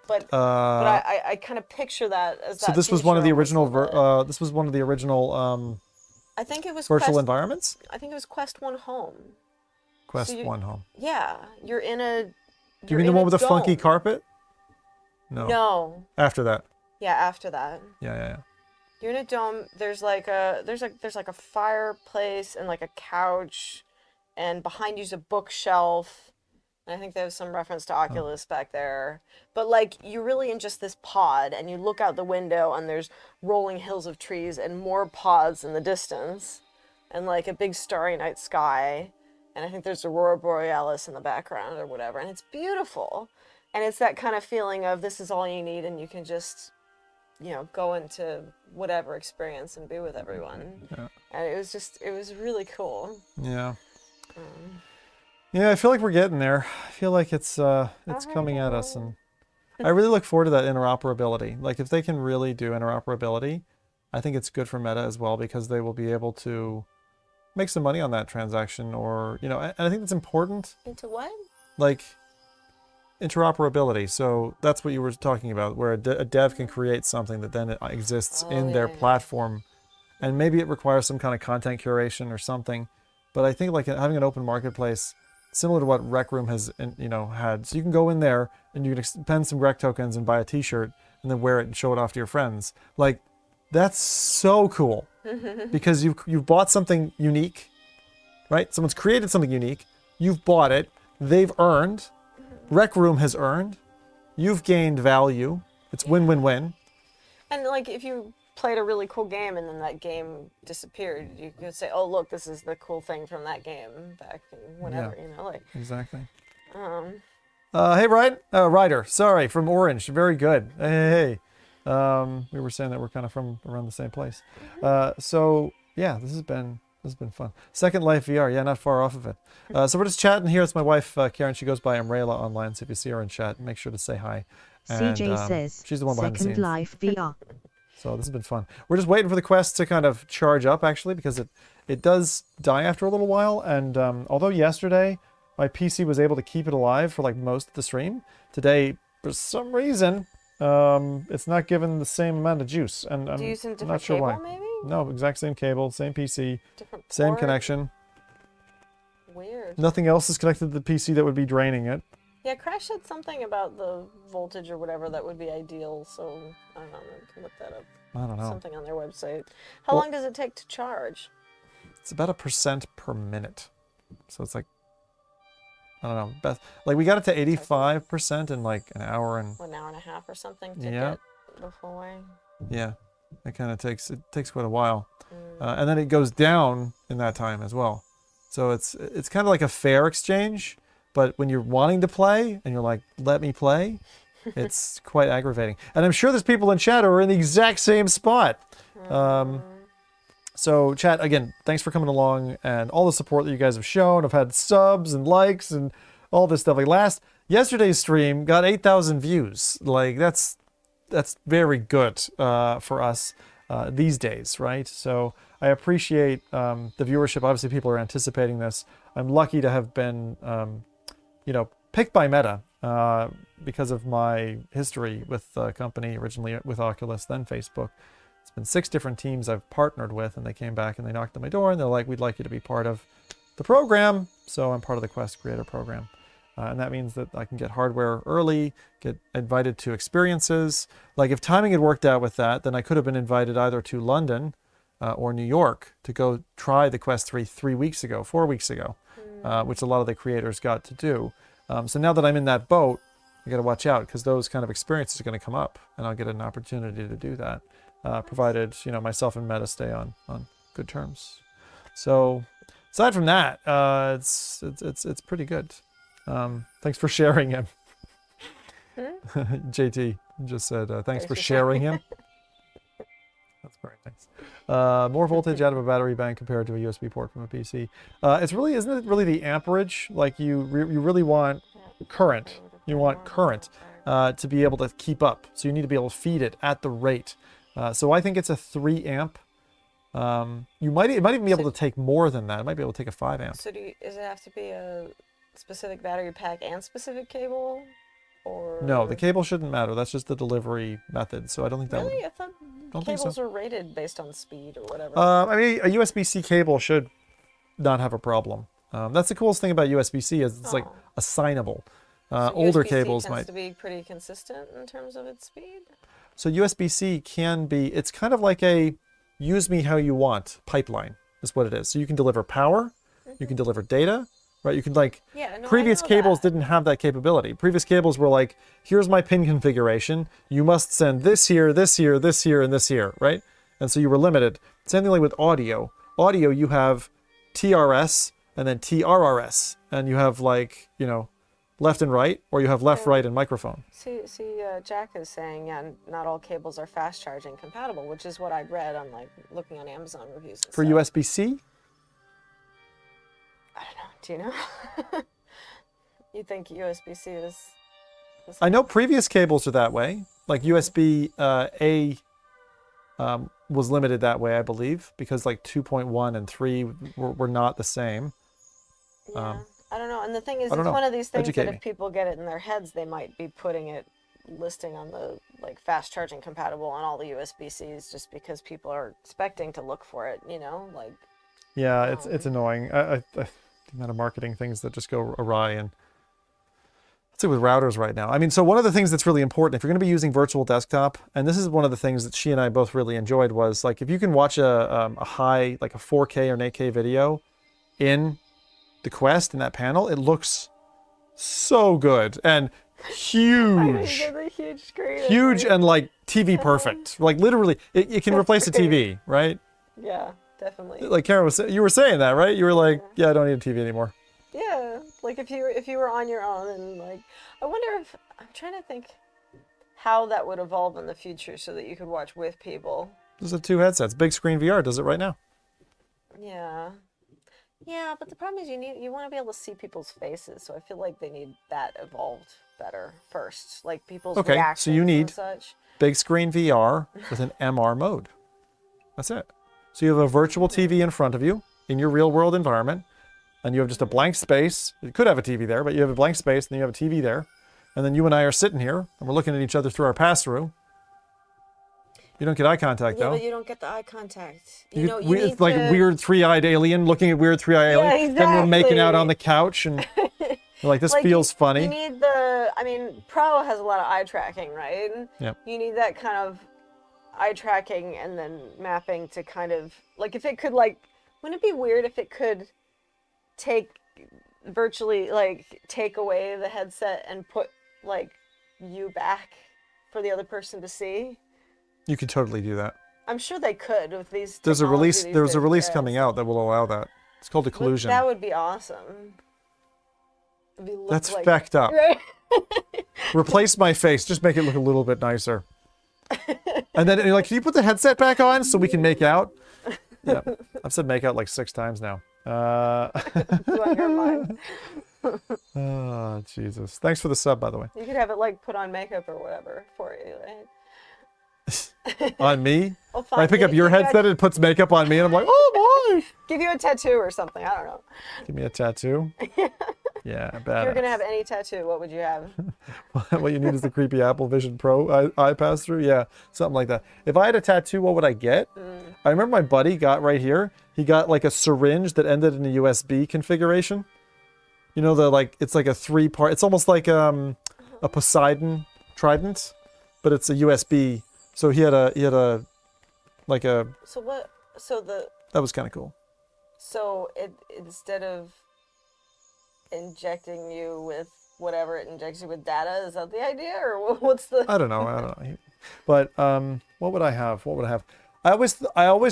but I kind of picture that as that. So this was one of the original. This was one of the original. I think it was virtual environments. I think it was Quest 1 Home. Quest 1 Home. Yeah, you're in a. Do you mean the one with the funky dome. carpet? No. No. After that. Yeah, after that. Yeah. You're in a dome. There's like a fireplace and like a couch, and behind you's a bookshelf. And I think there's some reference to Oculus back there. But like you're really in just this pod, and you look out the window, and there's rolling hills of trees and more pods in the distance, and like a big starry night sky. And I think there's Aurora Borealis in the background or whatever, and it's beautiful. And it's that kind of feeling of this is all you need, and you can just, go into whatever experience and be with everyone. Yeah. And it was really cool. Yeah. Yeah, I feel like we're getting there. I feel like it's coming at us, and I really look forward to that interoperability. Like if they can really do interoperability, I think it's good for Meta as well, because they will be able to make some money on that transaction, or and I think that's important. Into what? Like interoperability. So that's what you were talking about, where a dev can create something that then exists in their platform, and maybe it requires some kind of content curation or something. But I think like having an open marketplace, similar to what Rec Room has, had, so you can go in there and you can spend some Rec tokens and buy a T-shirt and then wear it and show it off to your friends. Like that's so cool, because you've bought something unique, right? Someone's created something unique. You've bought it. They've earned. Rec Room has earned. You've gained value. It's win-win-win. And like if you played a really cool game and then that game disappeared, you could say, "Oh, look, this is the cool thing from that game back whenever." Like exactly. Hey, Ryder. Sorry, from Orange. Very good. Hey. We were saying that we're kind of from around the same place. So yeah, this has been fun. Second Life VR, yeah, not far off of it. So we're just chatting here. It's my wife, Karen. She goes by Emrayla online. So if you see her in chat, make sure to say hi. And, CJ says, she's the one behind the scenes. Second Life VR. So this has been fun. We're just waiting for the Quest to kind of charge up, actually, because it does die after a little while. And although yesterday my PC was able to keep it alive for like most of the stream, today for some reason it's not given the same amount of juice. And I'm not sure why. Maybe? No, exact same cable, same PC, same connection. Weird. Nothing else is connected to the PC that would be draining it. Yeah, Crash said something about the voltage or whatever that would be ideal, so I don't know, I can look that up. I don't know. Something on their website. How long does it take to charge? It's about 1% per minute. So it's like, I don't know, like we got it to 85% in like an hour and... An hour and a half or something to get the full way? Yeah, it kind of takes quite a while. And then it goes down in that time as well. So it's kind of like a fair exchange. But when you're wanting to play and you're like, let me play, it's quite aggravating. And I'm sure there's people in chat who are in the exact same spot. So chat, again, thanks for coming along and all the support that you guys have shown. I've had subs and likes and all this stuff. Like yesterday's stream got 8,000 views. Like that's very good for us these days, right? So I appreciate the viewership. Obviously people are anticipating this. I'm lucky to have been picked by Meta because of my history with the company, originally with Oculus, then Facebook. It's been 6 different teams I've partnered with, and they came back and they knocked on my door and they're like, we'd like you to be part of the program. So I'm part of the Quest Creator Program. And that means that I can get hardware early, get invited to experiences. Like if timing had worked out with that, then I could have been invited either to London or New York to go try the Quest 3 4 weeks ago, which a lot of the creators got to do. So now that I'm in that boat, I got to watch out because those kind of experiences are going to come up, and I'll get an opportunity to do that, provided myself and Meta stay on good terms. So aside from that, it's pretty good. Thanks for sharing him. JT just said, thanks for for sharing him. That's very nice. More voltage out of a battery bank compared to a USB port from a PC. Isn't it really the amperage? Like you really want current. You want current to be able to keep up. So you need to be able to feed it at the rate. So I think it's a 3 amp. It might even be able to take more than that. It might be able to take a 5 amp. So does it have to be a specific battery pack and specific cable? Or No, the cable shouldn't matter. That's just the delivery method. So I don't think that really? I thought don't think cables so. were rated based on speed or whatever. I mean, a USB-C cable should not have a problem. That's the coolest thing about USB-C is it's like assignable. So Older USB-C cables tends might. to be pretty consistent in terms of its speed. So USB-C can be, it's kind of like a use me how you want pipeline is what it is. So you can deliver power, you can deliver data, right? You can previous cables didn't have that capability. Previous cables were like, here's my pin configuration. You must send this here, this here, this here, and this here, right? And so you were limited. Same thing like with audio. Audio, you have TRS and then TRRS. And you have left and right, or you have left, right, and microphone. See, Jack is saying, not all cables are fast charging compatible, which is what I'd read on looking on Amazon reviews. For USB-C? I don't know. Do you know? You think USB-C is? I know previous cables are that way. Like USB-A was limited that way, I believe, because 2.1 and 3 were not the same. Yeah. I don't know. And the thing is, it's one of these things that if people get it in their heads, they might be putting it listing on the fast charging compatible on all the USB-Cs just because people are expecting to look for it, Yeah, it's annoying. I the amount of marketing things that just go awry, and let's say with routers right now. I mean, so one of the things that's really important if you're going to be using virtual desktop, and this is one of the things that she and I both really enjoyed, was if you can watch a high, a 4K or an 8K video in the Quest in that panel, it looks so good and huge. Huge screen. Huge and TV perfect. Literally, it can replace a TV, right? Yeah, definitely. Karen you were saying that, right? You were like, yeah, I don't need a TV anymore. Yeah, if you were on your own and I wonder if I'm trying to think how that would evolve in the future so that you could watch with people. Those are 2 headsets. Big Screen VR does it right now. Yeah. Yeah, but the problem is you want to be able to see people's faces, so I feel like they need that evolved better first, people's reactions so you need and such. Big Screen VR with an MR mode. That's it. So you have a virtual TV in front of you in your real world environment, and you have just a blank space. You could have a TV there, but you have a blank space, and then you have a TV there, and then you and I are sitting here, and we're looking at each other through our pass-through. You don't get eye contact, though. Yeah, but you don't get the eye contact. It's like weird three-eyed alien looking at weird three-eyed alien. Exactly. Then we're making out on the couch, and we're like, this feels funny. You need Pro has a lot of eye tracking, right? Yep. You need that kind of eye tracking and then mapping to kind of, if it could, wouldn't it be weird if it could virtually take away the headset and put, you back for the other person to see? You could totally do that. I'm sure they could with these. There's a release coming out that will allow that. It's called Occlusion. That would be awesome. That's fecked up. Right? Replace my face. Just make it look a little bit nicer. And then you're like, can you put the headset back on so we can make out? Yeah, I've said make out 6 times now. It's on your mind. Oh, Jesus. Thanks for the sub, by the way. You could have it put on makeup or whatever for you, right? On me? Well, fine. I pick up your headset and it puts makeup on me and I'm like, oh boy! Give you a tattoo or something, I don't know. Give me a tattoo? Yeah, badass. If you're gonna have any tattoo, what would you have? What you need is the creepy Apple Vision Pro eye pass through? Yeah, something like that. If I had a tattoo, what would I get? I remember my buddy got right here, he got a syringe that ended in a USB configuration. You know, it's a 3-part, it's almost like a Poseidon trident, but it's a USB. So he had a that was kind of cool. So instead of injecting you with whatever, it injects you with data. Is that the idea, or what's the? I don't know. But what would I have? I always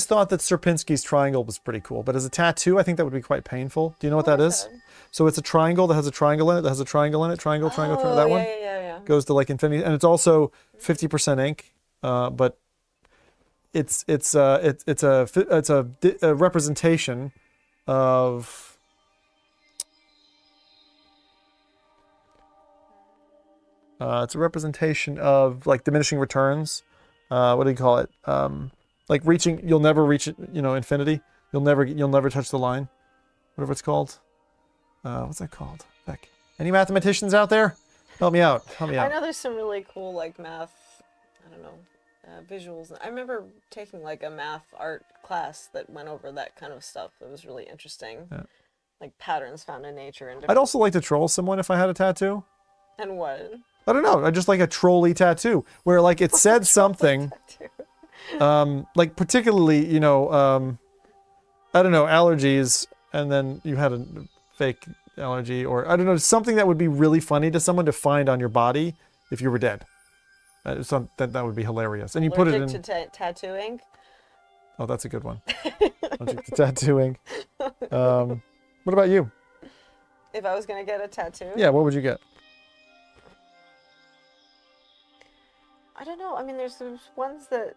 thought that Sierpinski's triangle was pretty cool, but as a tattoo, I think that would be quite painful. Do you know what that is? So it's a triangle that has a triangle in it, that has a triangle in it, triangle, triangle, triangle. That one yeah. goes to like infinity, and it's also 50% ink, but it's a representation of it's a representation of like diminishing returns. What do you call it? Like reaching, you'll never reach it, infinity. You'll never touch the line. Whatever it's called. What's that called? Heck. Any mathematicians out there? Help me out. Help me out. I know there's some really cool like math, I don't know, visuals. I remember taking like a math art class that went over that kind of stuff. It was really interesting. Yeah. Like patterns found in nature. And I'd also like to troll someone if I had a tattoo. And what? I don't know. I just like a trolly tattoo where like it said something, like particularly, I don't know, allergies, and then you had a fake allergy, or I don't know, something that would be really funny to someone to find on your body if you were dead. That would be hilarious. And you put it in. Allergic to tattoo ink? Oh, that's a good one. Allergic to tattoo ink. What about you? If I was going to get a tattoo? Yeah, what would you get? I don't know. I mean, there's ones that...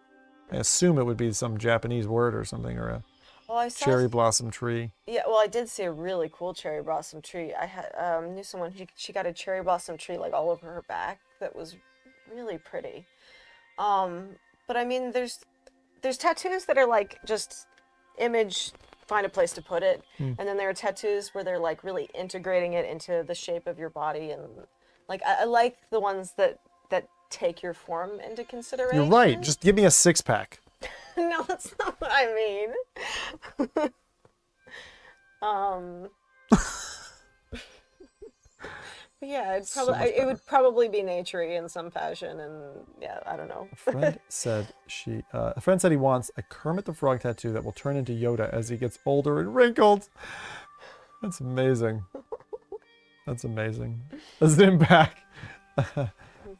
I assume it would be some Japanese word or something, or a cherry blossom tree. Yeah, well, I did see a really cool cherry blossom tree. I had knew someone, she got a cherry blossom tree like all over her back that was really pretty. But I mean, there's tattoos that are like just image, find a place to put it. And then there are tattoos where they're like really integrating it into the shape of your body. And like, I like the ones that take your form into consideration. You're right. Just give me a six-pack. No, that's not what I mean. Yeah, it would probably be naturey in some fashion, and yeah, I don't know. A friend said he wants a Kermit the Frog tattoo that will turn into Yoda as he gets older and wrinkled. That's amazing. That's amazing. A Zimpak.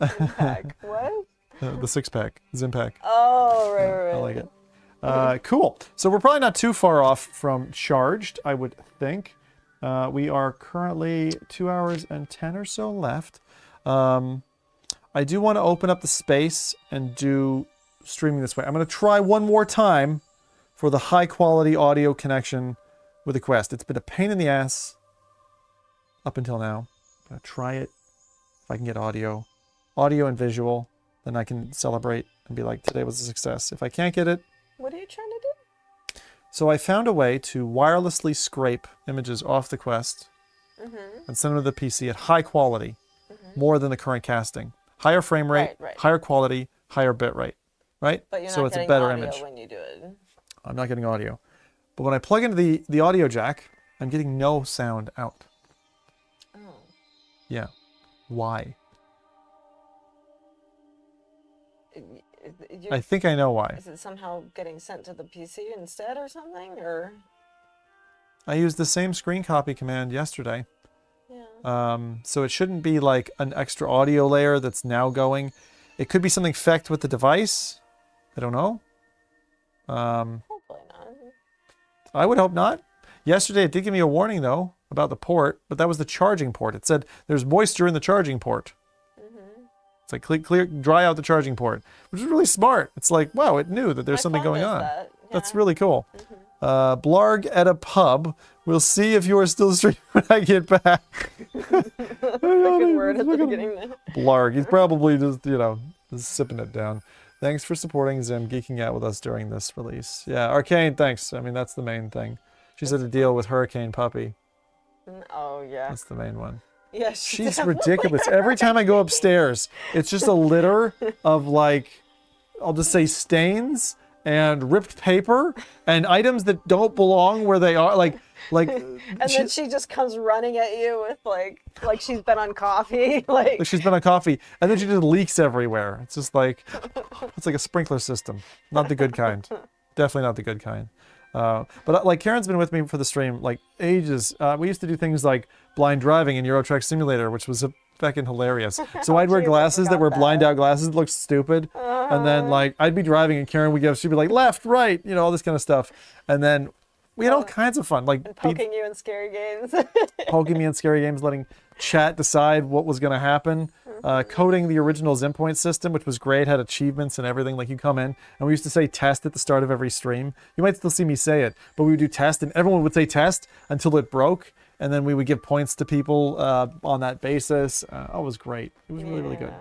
Zimpak. What? The six-pack. Zimpak. Oh, right. I like it. Cool. So we're probably not too far off from charged, I would think. We are currently 2 hours and 10 or so left. I do want to open up the space and do streaming this way. I'm going to try one more time for the high-quality audio connection with the Quest. It's been a pain in the ass up until now. I'm going to try it. If I can get audio and visual, then I can celebrate and be like, today was a success. If I can't get it... What are you trying to do? So I found a way to wirelessly scrape images off the Quest and send them to the PC at high quality, more than the current casting. Higher frame rate, higher quality, higher bit rate, right? But you're so not it's a getting better audio image. when you do it. I'm not getting audio. But when I plug into the audio jack, I'm getting no sound out. Oh. Yeah. Why? I think I know why. Is it somehow getting sent to the PC instead or something, or? I used the same screen copy command yesterday. Yeah. So it shouldn't be like an extra audio layer that's now going. It could be something fecked with the device. I don't know. Hopefully not. I would hope not. Yesterday it did give me a warning though about the port, but that was the charging port. It said there's moisture in the charging port. It's like clear, dry out the charging port, which is really smart. It's like, wow, it knew that there's something going on. Yeah. That's really cool. Blarg at a pub. We'll see if you are still streaming when I get back. That's a good word at the beginning there. Blarg. He's probably just, just sipping it down. Thanks for supporting Zim, geeking out with us during this release. Yeah, Arcane, thanks. I mean, that's the main thing. She said to deal with Hurricane Puppy. Oh, yeah. That's the main one. Yes, she's ridiculous. Every time I go upstairs, it's just a litter of like, I'll just say stains and ripped paper and items that don't belong where they are. Like, and then she just comes running at you with like she's been on coffee. Like she's been on coffee, and then she just leaks everywhere. It's just like, it's like a sprinkler system. Not the good kind. Definitely not the good kind. But like Karen's been with me for the stream like ages. We used to do things like blind driving in Euro Truck Simulator, which was fucking hilarious. So I'd wear glasses that were blind out glasses that looked stupid. And then like I'd be driving and Karen would she'd be like left, right, all this kind of stuff. And then We had all kinds of fun, like And poking you in scary games. poking me in scary games, letting chat decide what was going to happen. Coding the original Zimpoint system, which was great, had achievements and everything. Like you come in, and we used to say test at the start of every stream. You might still see me say it, but we would do test, and everyone would say test until it broke, and then we would give points to people on that basis. It was great. It was really, really good.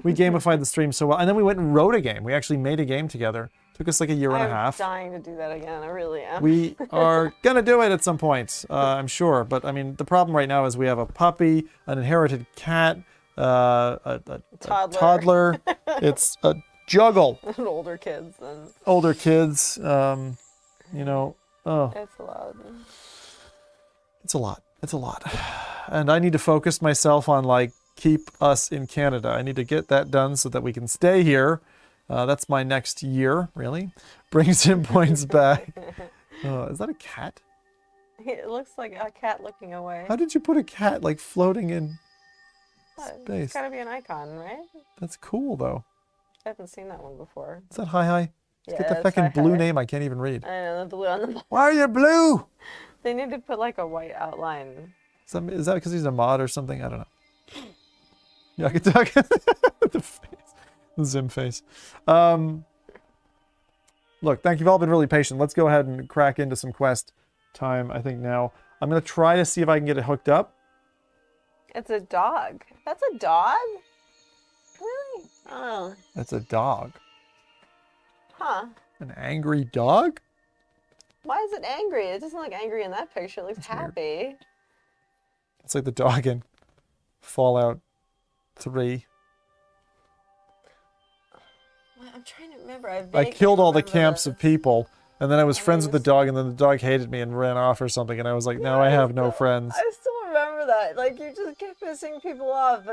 We gamified the stream so well, and then we went and wrote a game. We actually made a game together. Took us like a year and a half. I'm dying to do that again. I really am. We are gonna do it at some point, I'm sure. But I mean, the problem right now is we have a puppy, an inherited cat, a toddler. It's a juggle. And older kids. And... Older kids. You know. Oh. It's a lot. It's a lot. It's a lot. And I need to focus myself on like keep us in Canada. I need to get that done so that we can stay here. That's my next year, really. Brings him points back. Is that a cat? It looks like a cat looking away. How did you put a cat like floating in space? It's gotta be an icon, right? That's cool, though. I haven't seen that one before. Is that Hi? Yeah, Get the it's fucking blue Hi. name I can't even read. I know, the blue on the bottom. Why are you blue? They need to put like a white outline. Is that because he's a mod or something? I don't know. Yeah, I could talk. The face. The Zim face. Look, thank you. You've all been really patient. Let's go ahead and crack into some quest time, I think, now. I'm going to try to see if I can get it hooked up. It's a dog. That's a dog? Really? Oh. That's a dog. Huh. An angry dog? Why is it angry? It doesn't look angry in that picture. It looks happy. It's like the dog in Fallout 3. I'm trying to remember. I killed all the camps of people, and then I was friends with the dog, and then the dog hated me and ran off or something, and I was like, now I have no friends. I still remember that. Like, you just kept pissing people off,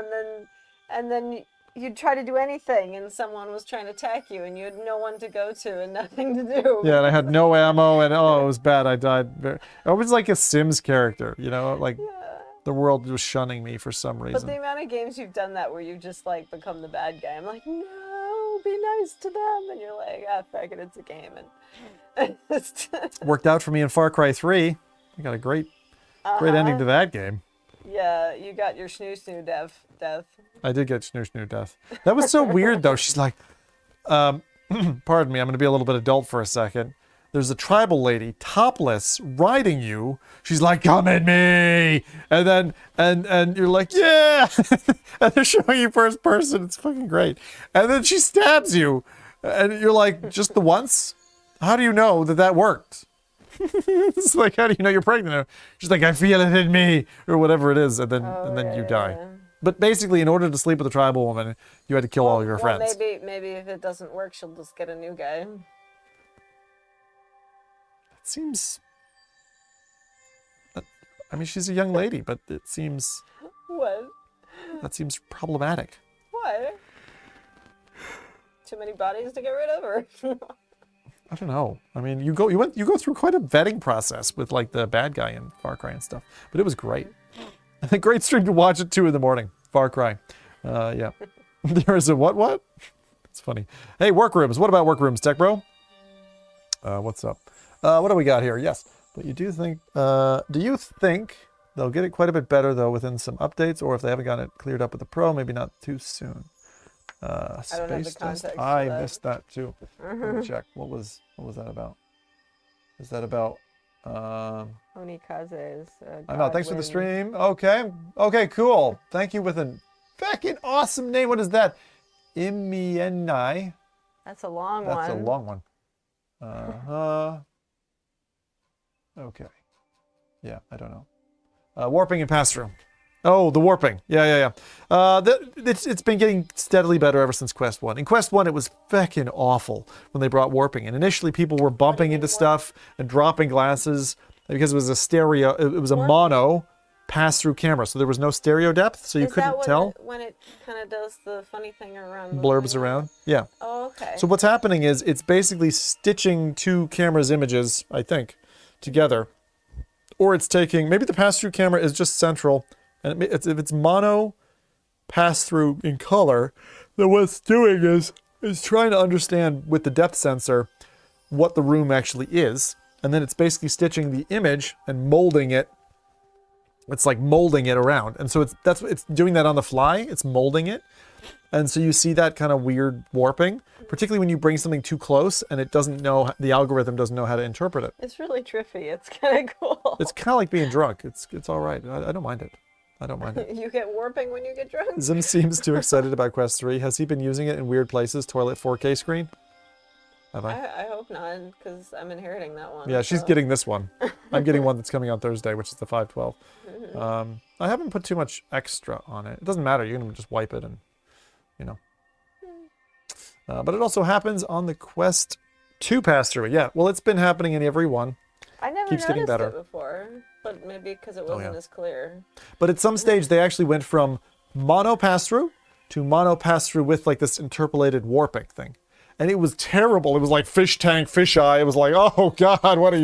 and then you'd try to do anything, and someone was trying to attack you, and you had no one to go to and nothing to do. Yeah, and I had no ammo, and oh, it was bad. I died. I was like a Sims character, you know? Like, the world was shunning me for some reason. But the amount of games you've done that where you've just, like, become the bad guy, I'm like, no, be nice to them. And you're like, ah, fuck it, it's a game. And worked out for me in Far Cry 3. I got a great ending to that game. Yeah, you got your snoo death. I did get snoo death. That was so weird, though. She's like, pardon me, I'm going to be a little bit adult for a second. There's a tribal lady, topless, riding you. She's like, come at me! And then, and you're like, yeah! And they're showing you first person. It's fucking great. And then she stabs you. And you're like, just the once? How do you know that that worked? It's like, how do you know you're pregnant? She's like, I feel it in me, or whatever it is. And then you die. But basically, in order to sleep with a tribal woman, you had to kill all your friends. Maybe if it doesn't work, she'll just get a new guy. Seems, I mean, she's a young lady, but it seems, What? That seems problematic. What? Too many bodies to get rid of, or? I don't know. I mean, you go through quite a vetting process with like the bad guy in Far Cry and stuff, but it was great. A great stream to watch at 2 in the morning. Far Cry. Yeah. There is a what? It's funny. Hey, workrooms. What about workrooms, Tech Bro? What's up? What do we got here? Yes, but you do think, do you think they'll get it quite a bit better though within some updates, or if they haven't gotten it cleared up with the Pro, maybe not too soon? I don't have the context. I missed that too. Let me check. What was that about? Is that about? Onikaze's. I'm out. Thanks for the stream. Okay. Okay. Cool. Thank you with a fucking awesome name. What is that? Imienai. That's a long one. That's a long one. Okay. Yeah, I don't know. Warping and pass-through. Oh, the warping. Yeah. It's been getting steadily better ever since Quest 1. In Quest 1, it was feckin' awful when they brought warping in. Initially, people were bumping into stuff and dropping glasses because it was a stereo. It was a mono pass-through camera, so there was no stereo depth, so you couldn't tell. When it kind of does the funny thing around. Blurbs around. Yeah. Oh, okay. So what's happening is it's basically stitching two cameras' images, I think, together. Or it's taking, maybe the pass-through camera is just central, and if it's mono pass-through in color, then what it's doing is trying to understand with the depth sensor what the room actually is, and then it's basically stitching the image and molding it. It's like molding it around. And so it's doing that on the fly. It's molding it. And so you see that kind of weird warping, particularly when you bring something too close and it doesn't know, the algorithm doesn't know how to interpret it. It's really trippy. It's kind of cool. It's kind of like being drunk. It's all right. I don't mind it. I don't mind it. You get warping when you get drunk? Zim seems too excited about Quest 3. Has he been using it in weird places? Toilet 4K screen? Have I? I hope not, because I'm inheriting that one. Yeah, she's getting this one. I'm getting one that's coming on Thursday, which is the 512. I haven't put too much extra on it. It doesn't matter. You can just wipe it and, you know. But it also happens on the Quest 2 pass-through. Yeah, well, it's been happening in every one. I never Keeps getting noticed better. it before, but maybe because it wasn't as clear. But at some stage, they actually went from mono pass-through to mono pass-through with like this interpolated warping thing. And it was terrible. It was like fish tank, fish eye. It was like, oh God, what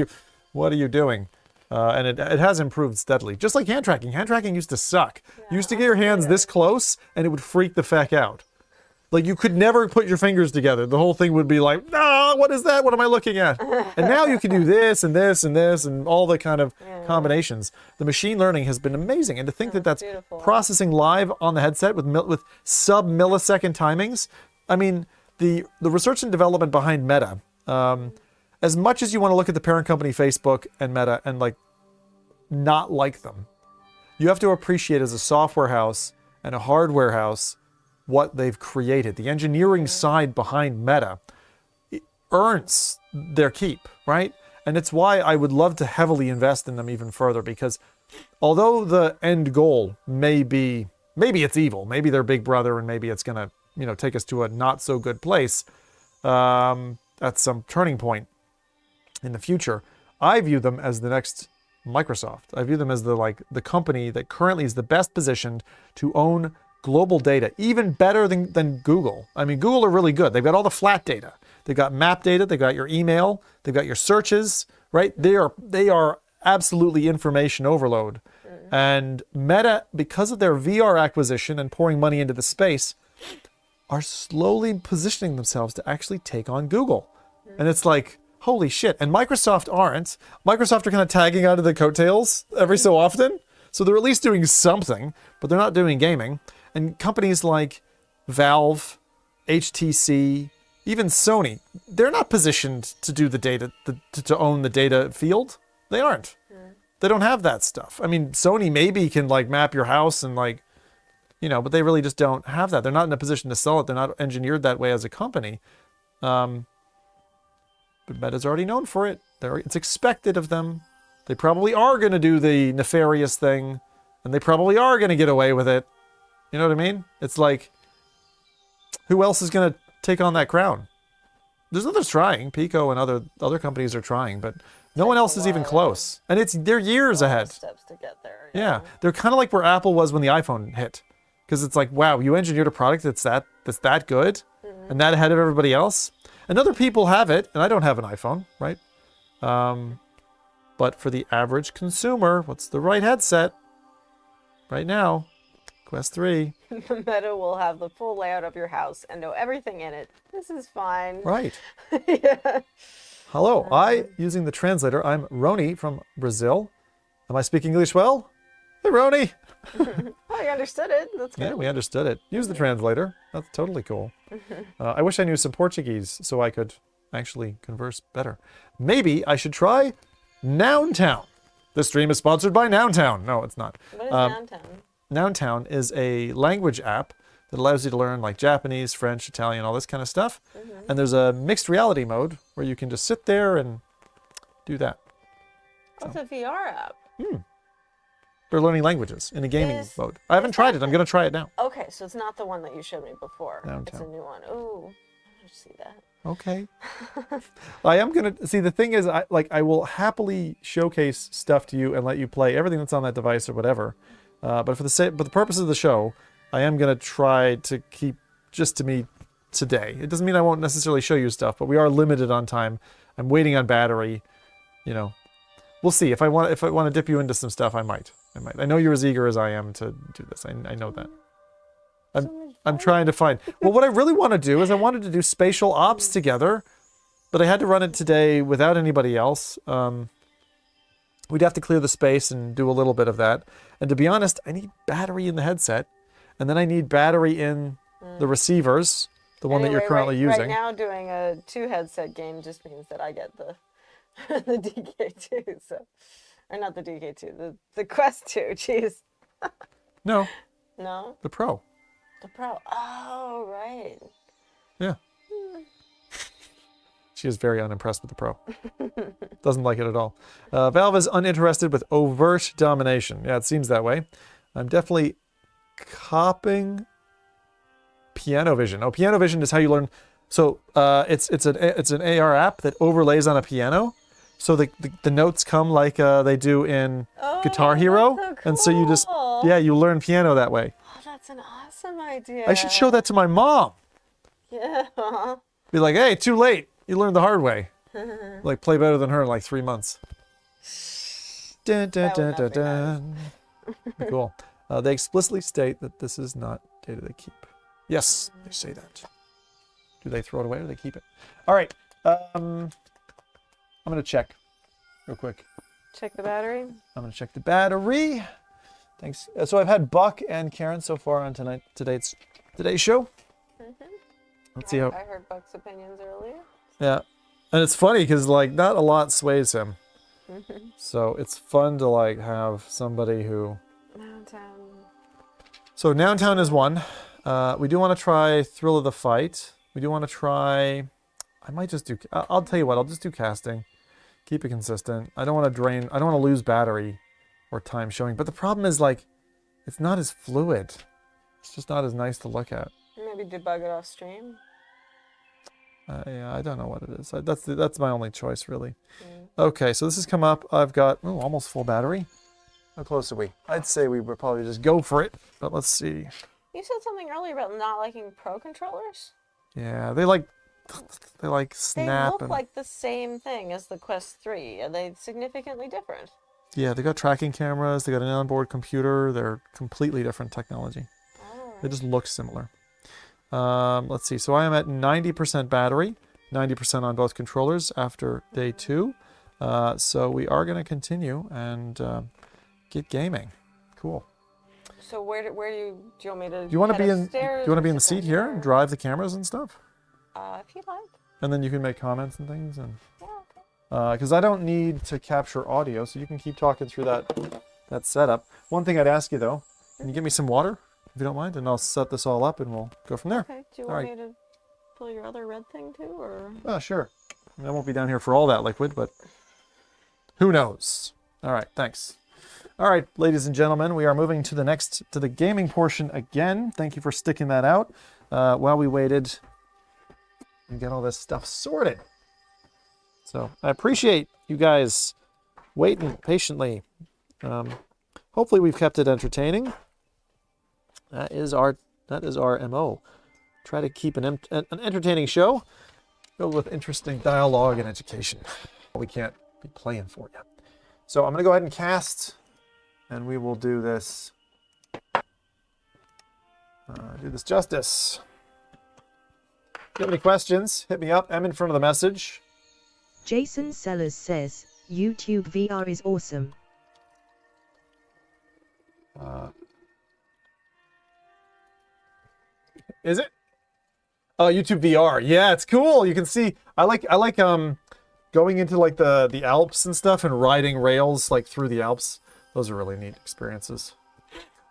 are you doing? And it has improved steadily. Just like hand tracking. Hand tracking used to suck. You used to get your hands this close and it would freak the feck out. Like you could never put your fingers together. The whole thing would be like, no, what is that? What am I looking at? And now you can do this and this and this and all the kind of combinations. The machine learning has been amazing. And to think that that's processing live on the headset with sub-millisecond timings. I mean, the research and development behind Meta, as much as you want to look at the parent company Facebook and Meta and like not like them, you have to appreciate as a software house and a hardware house what they've created. The engineering side behind Meta earns their keep, right? And it's why I would love to heavily invest in them even further, because although the end goal may be, maybe it's evil, maybe they're Big Brother and maybe it's going to, you know, take us to a not so good place at some turning point in the future. I view them as the next Microsoft. I view them as the company that currently is the best positioned to own global data, even better than Google. I mean, Google are really good. They've got all the flat data. They've got map data. They've got your email. They've got your searches, right? They are absolutely information overload. And Meta, because of their VR acquisition and pouring money into the space, are slowly positioning themselves to actually take on Google. And it's like, holy shit. And Microsoft aren't. Microsoft are kind of tagging out of the coattails every so often. So they're at least doing something, but they're not doing gaming. And companies like Valve, HTC, even Sony, they're not positioned to do the data, to own the data field. They aren't. They don't have that stuff. I mean, Sony maybe can like map your house and like, you know, but they really just don't have that. They're not in a position to sell it. They're not engineered that way as a company. But Meta's already known for it. It's expected of them. They probably are going to do the nefarious thing, and they probably are going to get away with it. You know what I mean? It's like, who else is going to take on that crown? There's others trying. Pico and other companies are trying, but no one else is even close. And they're years ahead. Steps to get there. Yeah, they're kind of like where Apple was when the iPhone hit, because it's like, wow, you engineered a product that's that good, and that ahead of everybody else. And other people have it, and I don't have an iPhone, right? But for the average consumer, what's the right headset right now? Quest 3. Meta will have the full layout of your house and know everything in it. This is fine. Right. Yeah. Hello, using the translator, I'm Roni from Brazil. Am I speaking English well? Hey, Roni. Oh, you understood it. That's good. Yeah, we understood it. Use the translator. That's totally cool. I wish I knew some Portuguese so I could actually converse better. Maybe I should try Noun Town. This stream is sponsored by Noun Town. No, it's not. What is Noun Town? Noun Town is a language app that allows you to learn like Japanese, French, Italian, all this kind of stuff. And there's a mixed reality mode where you can just sit there and do that. What's a VR app? They're learning languages in a gaming mode. I haven't tried it. I'm going to try it now. Okay, so it's not the one that you showed me before. Noun It's a Town. new one. Ooh, I should see that. Okay. I am going to see, the thing is, I will happily showcase stuff to you and let you play everything that's on that device or whatever. But for the purpose of the show, I am going to try to keep just to me today. It doesn't mean I won't necessarily show you stuff, but we are limited on time. I'm waiting on battery. You know, we'll see. If I want to dip you into some stuff, I might. I know you're as eager as I am to do this. I know that. I'm trying to find. Well, what I really want to do is I wanted to do Spatial Ops together, but I had to run it today without anybody else. We'd have to clear the space and do a little bit of that. And to be honest, I need battery in the headset, and then I need battery in the receivers, the one that you're currently using. Right now, doing a 2-headset game just means that I get the the DK2, so or not the DK2, the Quest 2. Jeez. No. No. The Pro. The Pro. Oh, right. Yeah. She is very unimpressed with the Pro. Doesn't like it at all. Valve is uninterested with overt domination. Yeah, it seems that way. I'm definitely copying Piano Vision. Oh, Piano Vision is how you learn. So it's an AR app that overlays on a piano. So the notes come like they do in Guitar Hero. So cool. And so you just, you learn piano that way. Oh, that's an awesome idea. I should show that to my mom. Yeah. Be like, hey, too late. You learned the hard way. Like, play better than her in like 3 months. Dun, dun, dun, dun, dun. Nice. Cool. They explicitly state that this is not data they keep. Yes, they say that. Do they throw it away or they keep it? All right. I'm going to check real quick. Check the battery. I'm going to check the battery. Thanks. So I've had Buck and Karen so far on today's show. Let's see how. I heard Buck's opinions earlier. Yeah, and it's funny because like not a lot sways him, so it's fun to like have somebody who. Noun Town. So Noun Town is one. We do want to try Thrill of the Fight. We do want to try. I might just do. I'll tell you what. I'll just do casting. Keep it consistent. I don't want to drain. I don't want to lose battery or time showing. But the problem is like, it's not as fluid. It's just not as nice to look at. Maybe debug it off stream. Yeah, I don't know what it is. That's my only choice, really. Okay, so this has come up. I've got almost full battery. How close are we? I'd say we would probably just go for it, but let's see. You said something earlier about not liking Pro controllers? Yeah, they like snap. They look like the same thing as the Quest 3. Are they significantly different? Yeah, they got tracking cameras. They got an onboard computer. They're completely different technology. They just look similar. Let's see. So I am at 90% battery, 90% on both controllers after day 2. So we are going to continue and get gaming. Cool. So where do you want me to? Do you want to be in? Do you want to be in the seat here and drive the cameras and stuff? If you like. And then you can make comments and things and. Yeah. Okay. Because I don't need to capture audio, so you can keep talking through that setup. One thing I'd ask you though, can you give me some water? If you don't mind, and I'll set this all up and we'll go from there. Okay, do you want me to pull your other red thing too, or? Oh, sure. I won't be down here for all that liquid, but who knows? All right, thanks. All right, ladies and gentlemen, we are moving to the gaming portion again. Thank you for sticking that out while we waited and get all this stuff sorted. So I appreciate you guys waiting patiently. Hopefully we've kept it entertaining. That is our MO. Try to keep an entertaining show filled with interesting dialogue and education. We can't be playing for you. So I'm going to go ahead and cast, and we will do this justice. If you have any questions, hit me up. I'm in front of the message. Jason Sellers says, YouTube VR is awesome. Is it? Oh, YouTube VR. Yeah, it's cool. You can see. I like going into like the Alps and stuff and riding rails like through the Alps. Those are really neat experiences.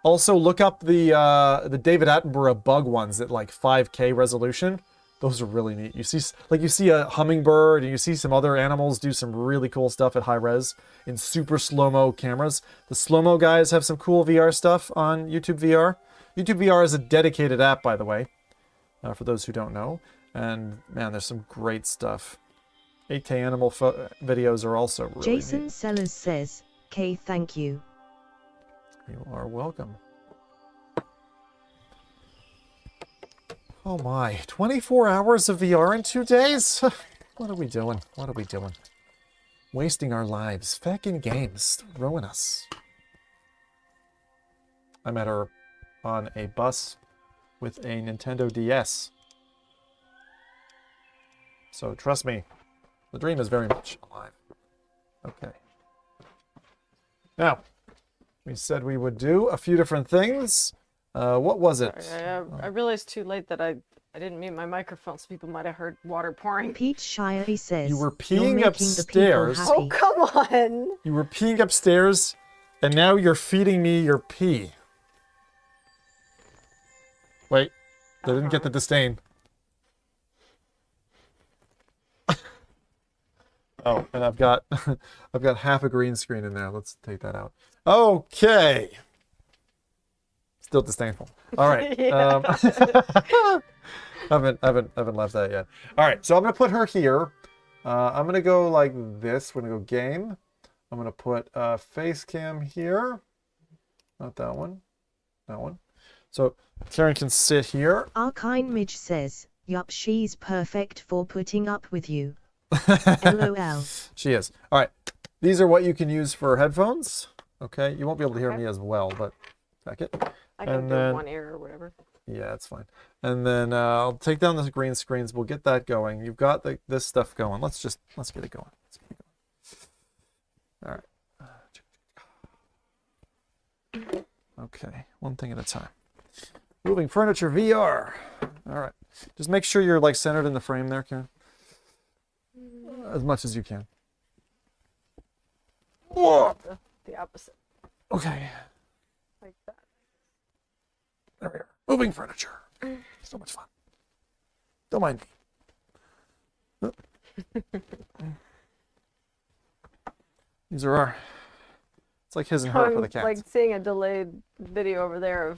Also, look up the David Attenborough bug ones at like 5K resolution. Those are really neat. You see a hummingbird and you see some other animals do some really cool stuff at high res in super slow-mo cameras. The slow-mo guys have some cool VR stuff on YouTube VR. YouTube VR is a dedicated app, by the way, for those who don't know. And man, there's some great stuff. 8K animal videos are also really Jason neat. Sellers says, K, thank you. You are welcome. Oh my, 24 hours of VR in 2 days? What are we doing? What are we doing? Wasting our lives. Feckin' games. Ruin us. I met her on a bus with a Nintendo DS. So trust me, The dream is very much alive. Okay. Now, we said we would do a few different things. What was it? Sorry, I realized too late that I didn't mute my microphone, so people might have heard water pouring. Pete Shire says You were "You're peeing making upstairs. the people Oh, come on! You were peeing upstairs, and now you're feeding me your pee. Wait, they didn't get the disdain. Oh, and I've got half a green screen in there. Let's take that out. Okay. Still disdainful. All right. haven't left that yet. All right. So I'm gonna put her here. I'm gonna go like this. We're gonna go game. I'm gonna put face cam here. Not that one. That one. So Karen can sit here. Arkine Midge says, yup, she's perfect for putting up with you. LOL. She is. All right. These are what you can use for headphones. Okay. You won't be able to hear me as well, but check it. I can do one ear or whatever. Yeah, that's fine. And then I'll take down the green screens. We'll get that going. You've got this stuff going. Let's get it going. All right. Okay. One thing at a time. Moving furniture VR. All right. Just make sure you're like centered in the frame there, Karen. As much as you can. Whoa. The opposite. Okay. Like that. There we are. Moving furniture. So much fun. Don't mind me. These are our... It's like his and her for the cats. Like seeing a delayed video over there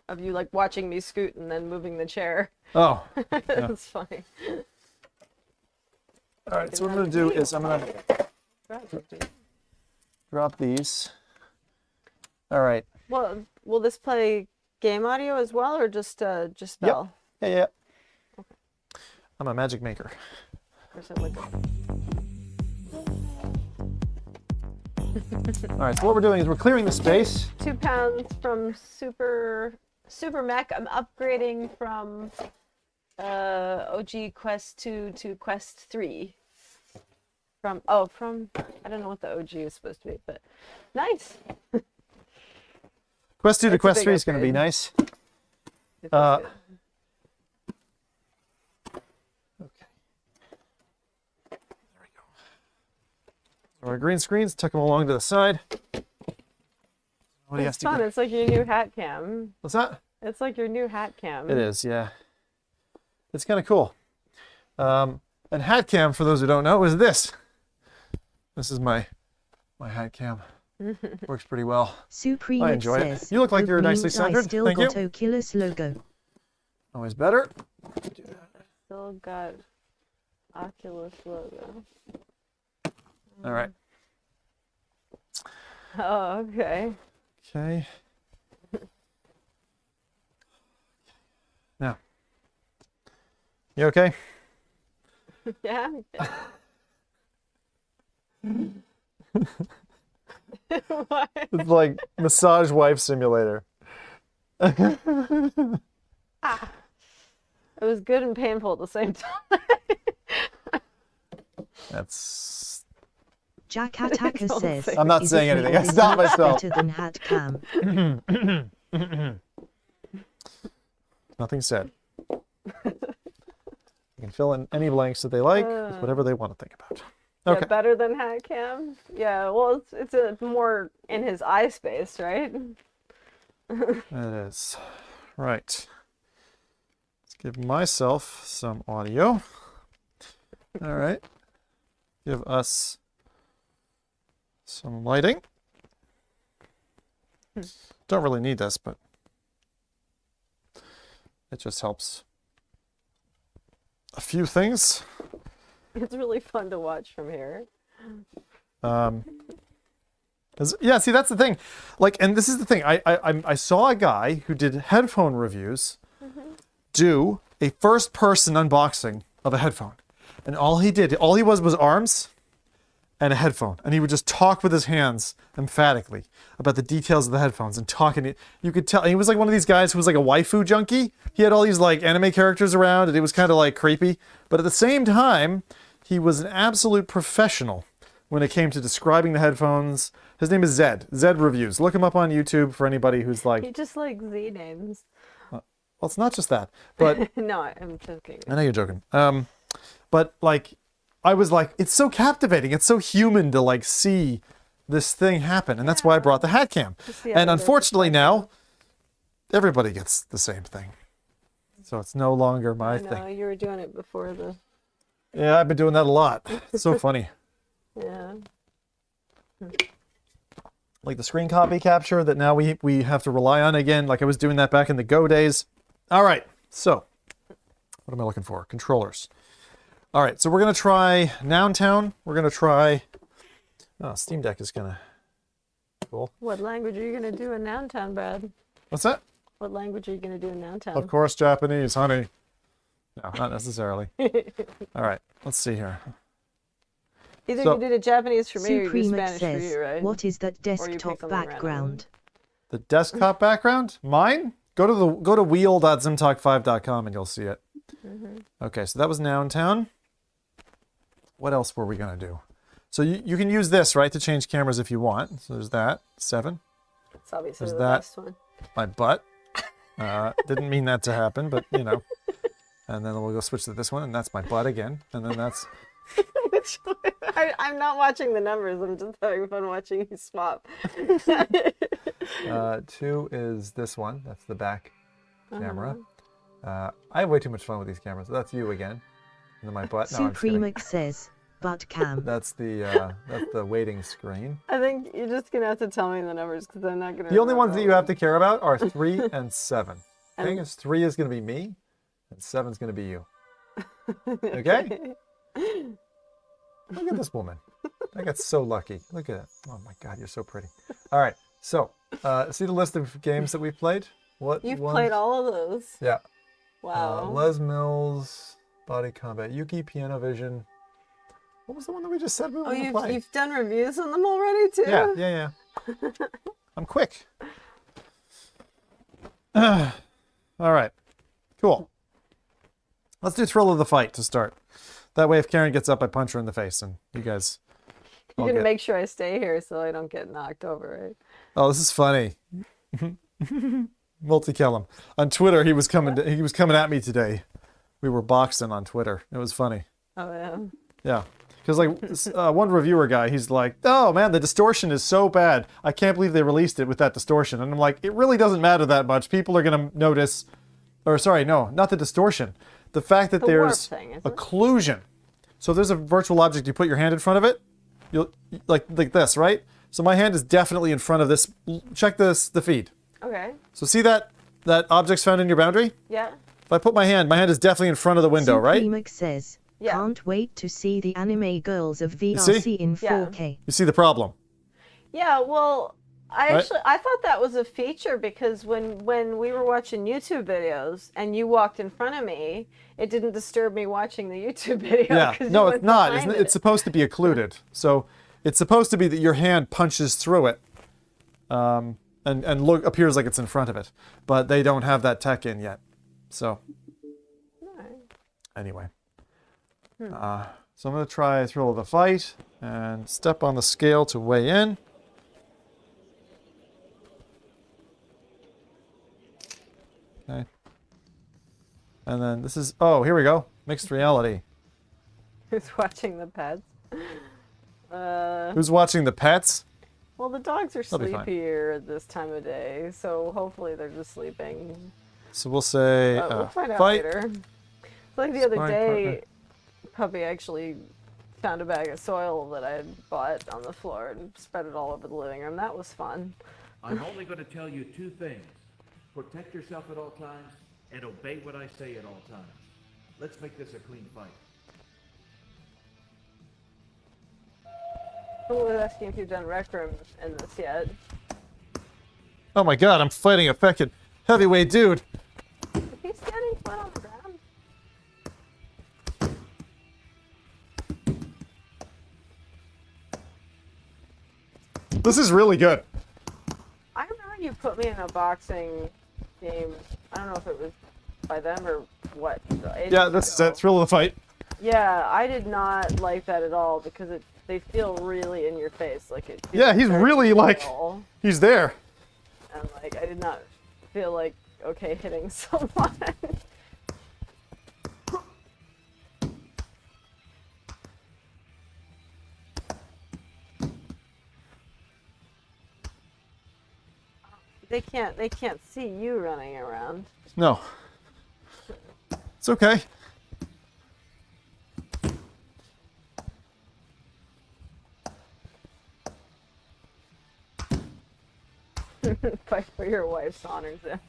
of you like watching me scoot and then moving the chair. Oh. That's funny. All right, so what I'm going to do is I'm going to drop these. All right. Well, will this play game audio as well, or just spell? Yep. Yeah. Okay. I'm a magic maker. Or is it like All right, so what we're doing is we're clearing the space. 2 pounds from Super Mech. I'm upgrading from OG Quest 2 to Quest 3. From I don't know what the OG is supposed to be, but nice. Quest 2 to Quest 3 is going to be nice. Okay. There we go. So our green screens, tuck them along to the side. What It's fun. It's like your new hat cam. What's that? It's like your new hat cam. It is, yeah. It's kind of cool. And hat cam, for those who don't know, is this. This is my hat cam. Works pretty well. Supreme I enjoy says, it. You look like you're nicely centered. I still Thank got you. Oculus logo. Always better. Still got Oculus logo. All right. Oh, okay. Okay. Now. You okay? Yeah. What? It's like massage wife simulator. It was good and painful at the same time. That's... Jack Attacker says, I'm not saying anything. I stopped myself. Better than hat cam. Nothing said. You can fill in any blanks that they like with whatever they want to think about. Okay. Yeah, better than hat cam. Yeah, well, it's a more in his eye space, right? It is. Right. Let's give myself some audio. All right. Give us some lighting. Don't really need this, but it just helps. A few things. It's really fun to watch from here. Yeah, see, that's the thing. Like, and this is the thing. I saw a guy who did headphone reviews do a first-person unboxing of a headphone, and all he was arms and a headphone, and he would just talk with his hands emphatically about the details of the headphones and talking. You could tell he was like one of these guys who was like a waifu junkie. He had all these like anime characters around, and it was kind of like creepy, but at the same time, He was an absolute professional when it came to describing the headphones. His name is Zed. Zed Reviews. Look him up on YouTube for anybody who's like... He just like Z names. Well, it's not just that, but... No, I'm joking. I know you're joking. But like, I was like, it's so captivating. It's so human to like see this thing happen. And that's why I brought the hat cam. And unfortunately now, everybody gets the same thing. So it's no longer my thing. No, you were doing it before the... Yeah, I've been doing that a lot. It's so funny. Yeah. Like the screen copy capture that now we have to rely on again. Like I was doing that back in the Go days. All right, so what am I looking for? Controllers. All right, so we're going to try Noun Town. We're going to try... Oh, Steam Deck is going to... Cool. What language are you going to do in Noun Town, Brad? What's that? What language are you going to do in Noun Town? Of course, Japanese, honey. No, not necessarily. All right, let's see here. Either you do the Japanese for me or you do Supremax Spanish says, for you, right? what is that desktop background? The desktop background? Mine? Go to wheel.zimtalk5.com and you'll see it. Okay, so that was Noun Town. What else were we going to do? So you can use this, right, to change cameras if you want. So there's that. 7. It's obviously There's the that. best one. My butt. Didn't mean that to happen, but you know. And then we'll go switch to this one, and that's my butt again. And then that's... I'm not watching the numbers. I'm just having fun watching you swap. 2 is this one. That's the back camera. I have way too much fun with these cameras. So that's you again. And then my butt. No, Supremax says, butt cam. that's the waiting screen. I think you're just going to have to tell me the numbers because I'm not going to... The only ones that you have to care about are 3 and 7. The thing is, 3 is going to be me, and 7 is going to be you. Okay? Look at this woman. I got so lucky. Look at it. Oh my God, you're so pretty. All right, so see the list of games that we've played? You've played all of those? Yeah. Wow. Les Mills, Body Combat, Yuki, Piano Vision. What was the one that we just said we were going to play? You've done reviews on them already too? Yeah. I'm quick. All right, cool. Let's do Thrill of the Fight to start. That way, if Karen gets up, I punch her in the face, and you guys... You're going to make sure I stay here so I don't get knocked over, right? Oh, this is funny. Multicellum. On Twitter, he was coming at me today. We were boxing on Twitter. It was funny. Oh, yeah? Yeah. Because, like, one reviewer guy, he's like, oh, man, the distortion is so bad. I can't believe they released it with that distortion. And I'm like, it really doesn't matter that much. People are going to notice... Or, sorry, no, not the distortion. The fact that there's occlusion. So there's a virtual object, you put your hand in front of it, you'll like this, right? So my hand is definitely in front of this. Check the feed. Okay. So see that object's found in your boundary? Yeah. If I put my hand is definitely in front of the window, right? Supremax says, can't wait to see the anime girls of VRC in 4K. You see the problem? Yeah, well... I thought that was a feature because when we were watching YouTube videos and you walked in front of me, it didn't disturb me watching the YouTube video. Yeah, no, it's not. It's supposed to be occluded. So it's supposed to be that your hand punches through it and appears like it's in front of it. But they don't have that tech in yet. So anyway. So I'm going to try Thrill of the Fight and step on the scale to weigh in. Okay. And then this is, oh, here we go. Mixed reality. Who's watching the pets? Who's watching the pets? Well, the dogs are sleepier at this time of day, so hopefully they're just sleeping. So we'll say, we'll find out fight. later. It's like the other day, Puppy actually found a bag of soil that I had bought on the floor and spread it all over the living room. That was fun. I'm only going to tell you 2 things. Protect yourself at all times, and obey what I say at all times. Let's make this a clean fight. I was asking if you've done Rec Room in this yet. Oh my God, I'm fighting a fucking heavyweight dude. He's standing flat on the ground. This is really good. I remember you put me in a boxing game. I don't know if it was by them or what. Yeah, this is it. Thrill of the Fight. Yeah, I did not like that at all because they feel really in your face. Like it. Yeah, he's really like, he's there. And like, I did not feel like okay hitting someone. They can't see you running around. No. It's okay. Fight for your wife's honor, Zim.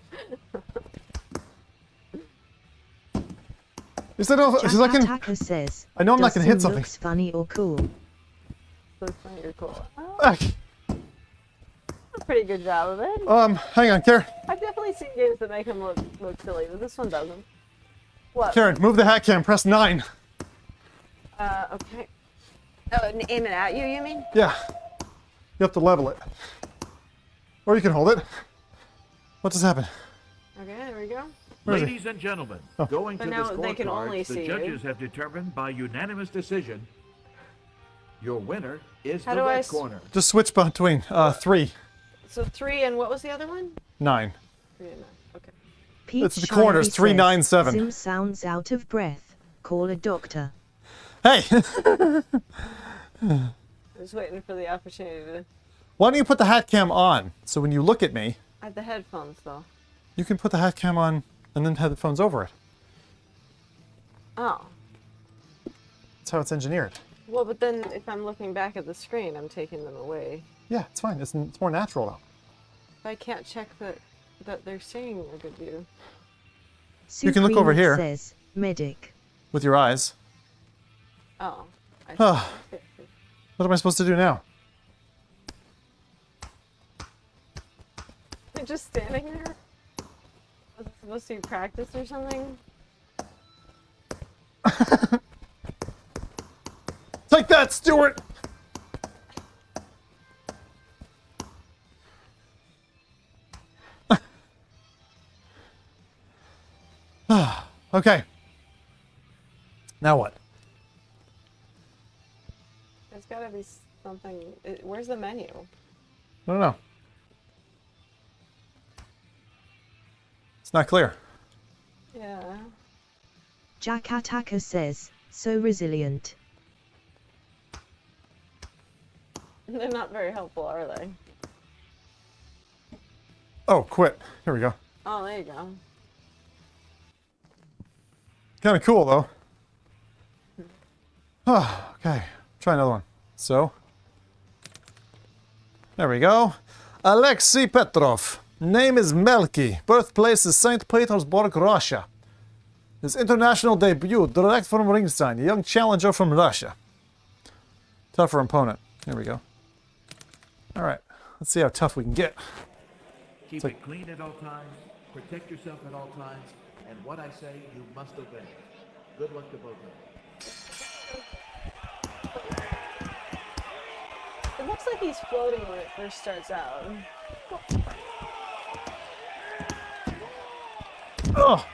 Is that all? Because I can. Taka says, I know I'm not going to hit Dustin something. looks funny or cool. Looks funny or cool. Ah. A pretty good job of it. Hang on, Karen. I've definitely seen games that make him look silly, but this one doesn't. What? Karen, move the hat cam. Press 9. Okay. Oh, and aim it at you mean? Yeah. You have to level it. Or you can hold it. What just happened? Okay, there we go. Ladies and gentlemen, going to But the now they can only scorecards, the see judges have determined by unanimous decision your winner is How the do I red s- corner. Just switch between 3, So 3 and what was the other one? 9. 3 and 9. Okay. Pete It's the corners, Shively 3, says, 9, 7. Sim sounds out of breath. Call a doctor. Hey! I'm just waiting for the opportunity to. Why don't you put the hat cam on? So when you look at me, I have the headphones though. you can put the hat cam on and then headphones over it. Oh. That's how it's engineered. Well, but then if I'm looking back at the screen, I'm taking them away. Yeah, it's fine. It's more natural now. If I can't check that they're seeing a good view. You can look over Supreme here. Says, medic. With your eyes. Oh. Ah. What am I supposed to do now? They're just standing there? Was it supposed to be practice or something? Take that, Stuart! Okay. Now what? There's gotta be something. Where's the menu? I don't know. It's not clear. Yeah. Jack Attacker says, so resilient. They're not very helpful, are they? Oh, quit. Here we go. Oh, there you go. Kind of cool, though. Okay. Try another one. So. There we go. Alexei Petrov. Name is Melky. Birthplace is St. Petersburg, Russia. His international debut, direct from ringside. A young challenger from Russia. Tougher opponent. Here we go. Alright. Let's see how tough we can get. Keep it clean at all times, protect yourself at all times, and what I say, you must obey. Good luck to both of you. It looks like he's floating when it first starts out. Oh!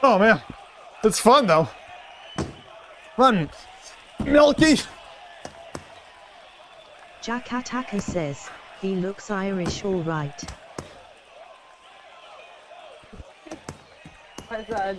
Oh man, it's fun though. Run, Milky. Jack Attacker says, he looks Irish all right. What's that?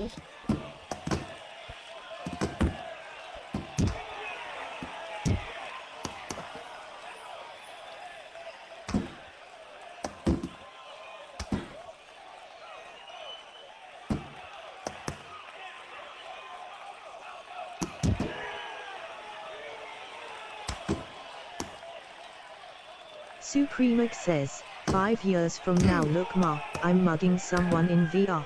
Supremax says, 5 years from now look ma, I'm mugging someone in VR.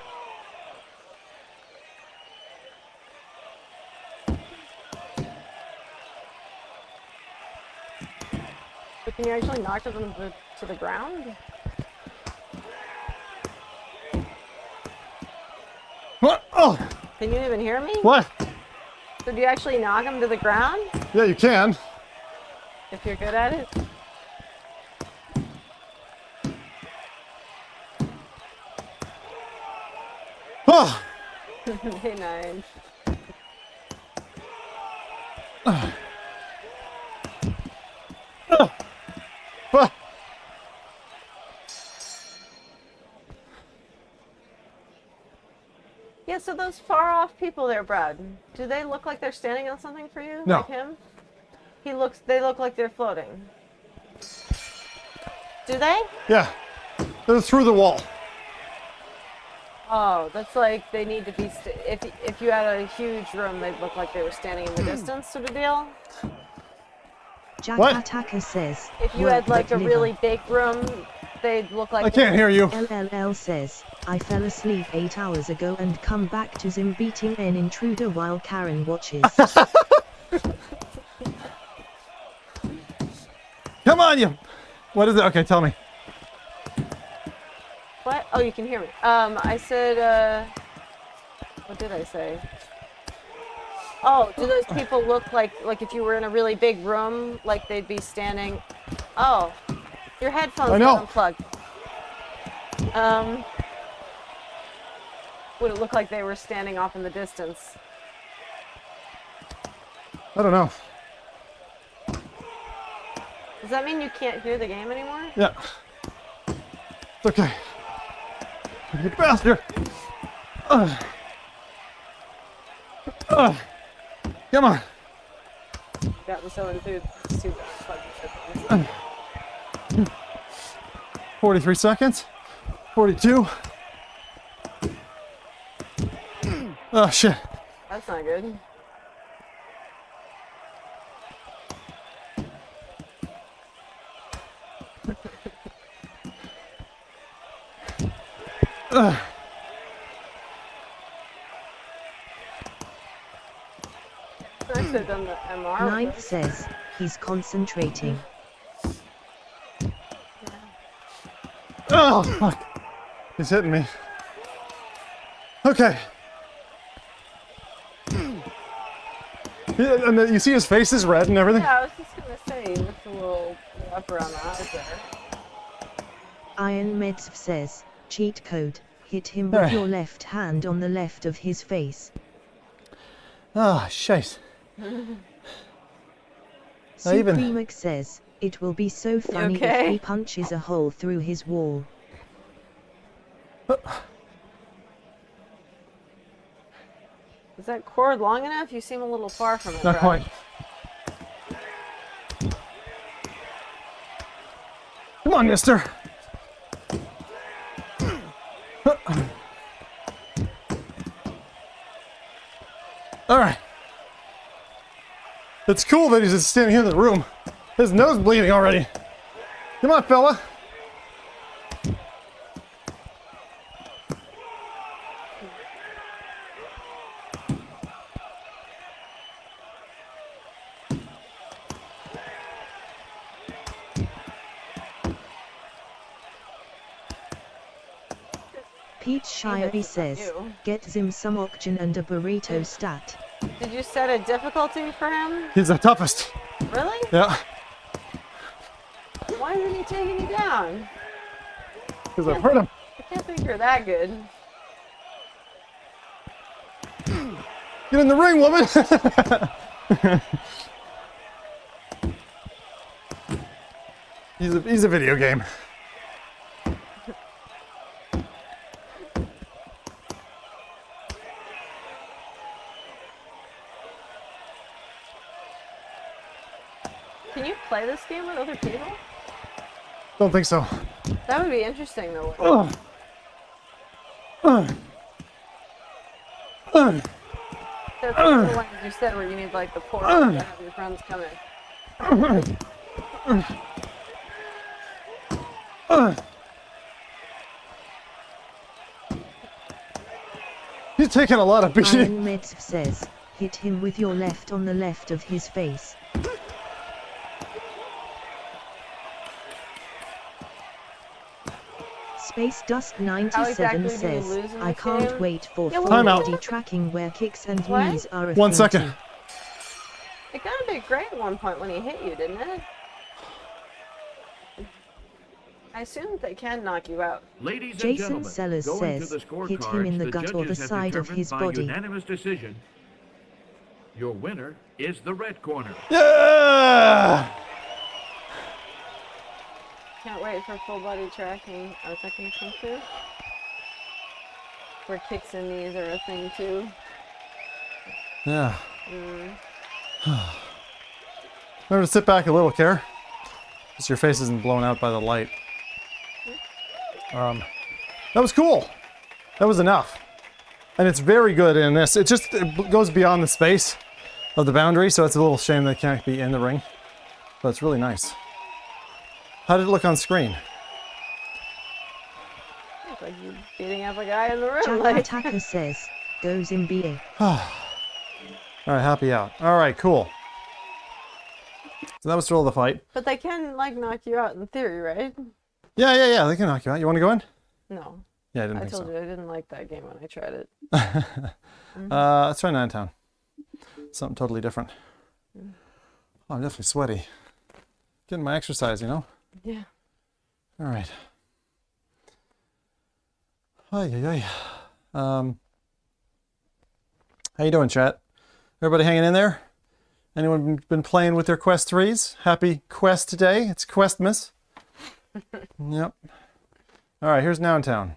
But can you actually knock them to the ground? What? Oh! Can you even hear me? What? So do you actually knock him to the ground? Yeah, you can. If you're good at it? Oh! Hey, nine. Yeah, so those far off people there, Brad, do they look like they're standing on something for you? No. Like him? They look like they're floating. Do they? Yeah. They're through the wall. Oh, that's like they need to be, if you had a huge room, they'd look like they were standing in the distance sort of deal. Jack What? Attacker says, If you "Work had like but a liver." really big room, they'd look like... I can't hear you. LLL says, I fell asleep 8 hours ago and come back to Zim beating an intruder while Karen watches. Come on, you. What is it? Okay, tell me. What? Oh, you can hear me. I said, what did I say? Oh, do those people look like if you were in a really big room, like they'd be standing? Oh, your headphones I know. are unplugged. Would it look like they were standing off in the distance? I don't know. Does that mean you can't hear the game anymore? Yeah. It's okay. Get faster. Come on. Got me so enthused. It's too bad. 43 seconds. 42. Oh, shit. That's not good. I should have done the MR. Ninth says, he's concentrating. Oh, fuck. He's hitting me. Okay. Yeah, and you see his face is red and everything? Yeah, I was just gonna say, he looks a little up around the eyes there. Iron Meds says, cheat code, hit him with your left hand on the left of his face. Ah, shite. Supremax says, it will be so funny okay? if he punches a hole through his wall. Is that cord long enough? You seem a little far from it, Not Brad. quite. Come on, mister. All right. It's cool that he's just standing here in the room. His nose bleeding already. Come on, fella. Pete Shirey says, get him some oxygen and a burrito stat. Did you set a difficulty for him? He's the toughest. Really? Yeah. Why isn't he taking you down? Because I've hurt him. I can't think you're that good. Get in the ring, woman! He's a video game. Can you play this game with other people? Don't think so. That would be interesting, though. That's one of the ones you said where you need like the portal to have your friends come in. He's taking a lot of beating. Iron Meds says, hit him with your left on the left of his face. Space Dust How 97 exactly do you says, lose in I this can't game? wait for Yeah, full Time out. body tracking where kicks and What? knees are a 1 thing second. too. It got a bit great at one point when he hit you, didn't it? I assume they can knock you out. Ladies and Jason gentlemen, Sellers going to says, the hit him in scorecards, the gut or the judges have side of determined his by body. unanimous decision, your winner is the red corner. Yeah! Can't wait for full body tracking. Oh, is that gonna come through? Where kicks and knees are a thing too. Yeah. Mm. Remember to sit back a little, Care. Just your face isn't blown out by the light. That was cool. That was enough. And it's very good in this. It goes beyond the space of the boundary, so it's a little shame that it can't be in the ring. But it's really nice. How did it look on screen? It's like you beating up a guy in the room. Jack Like. Attacker says, goes in BA. Alright, happy out. Alright, cool. So that was still the fight. But they can like knock you out in theory, right? Yeah, they can knock you out. You want to go in? No. Yeah, I didn't think told so. you I didn't like that game when I tried it. Let's try Noun Town. Something totally different. Oh, I'm definitely sweaty. Getting my exercise, you know? Yeah. Alright. Ay. How you doing, chat? Everybody hanging in there? Anyone been playing with their Quest 3s? Happy Quest Day. It's Questmas. Yep. Alright, here's Noun Town.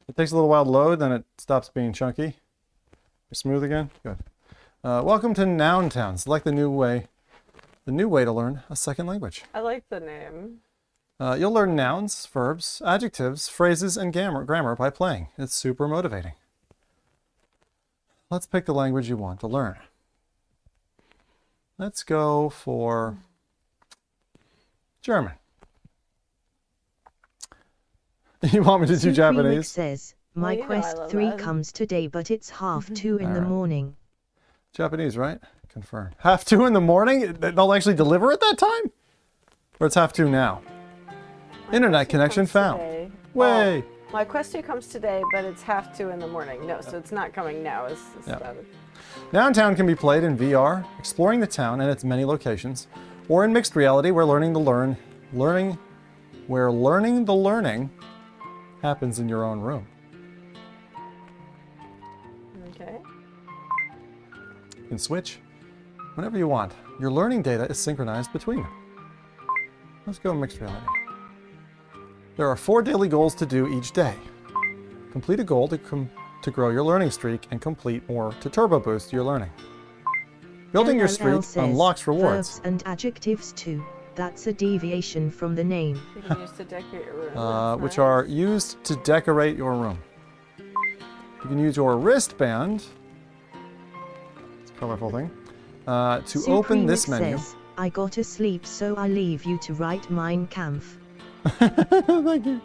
It takes a little while to load, then it stops being chunky. You're smooth again? Good. Welcome to Noun Town. Select the new way to learn a second language. I like the name. You'll learn nouns, verbs, adjectives, phrases, and grammar by playing. It's super motivating. Let's pick the language you want to learn. Let's go for German. You want me to do Japanese? Says, my Quest 3 comes today, but it's 2:30 in the morning. Japanese, right? Confirm. 2:30 in the morning? They'll actually deliver at that time? Or it's 2:30 now? Internet connection found. Today. Way! My Quest 2 comes today, but it's 2:30 in the morning. No, so it's not coming now. It's Noun Town can be played in VR, exploring the town and its many locations, or in mixed reality, where learning the learning happens in your own room. Okay. You can switch whenever you want. Your learning data is synchronized between them. Let's go mixed reality. There are 4 daily goals to do each day. Complete a goal to grow your learning streak and complete more to turbo boost your learning. Building your streak unlocks rewards. Verbs and adjectives too. That's a deviation from the name. You can use to decorate your room. Which are used to decorate your room. You can use your wristband, it's a colorful thing, to open this menu. Says, I gotta sleep, so I leave you to write Mein Kampf. Thank you.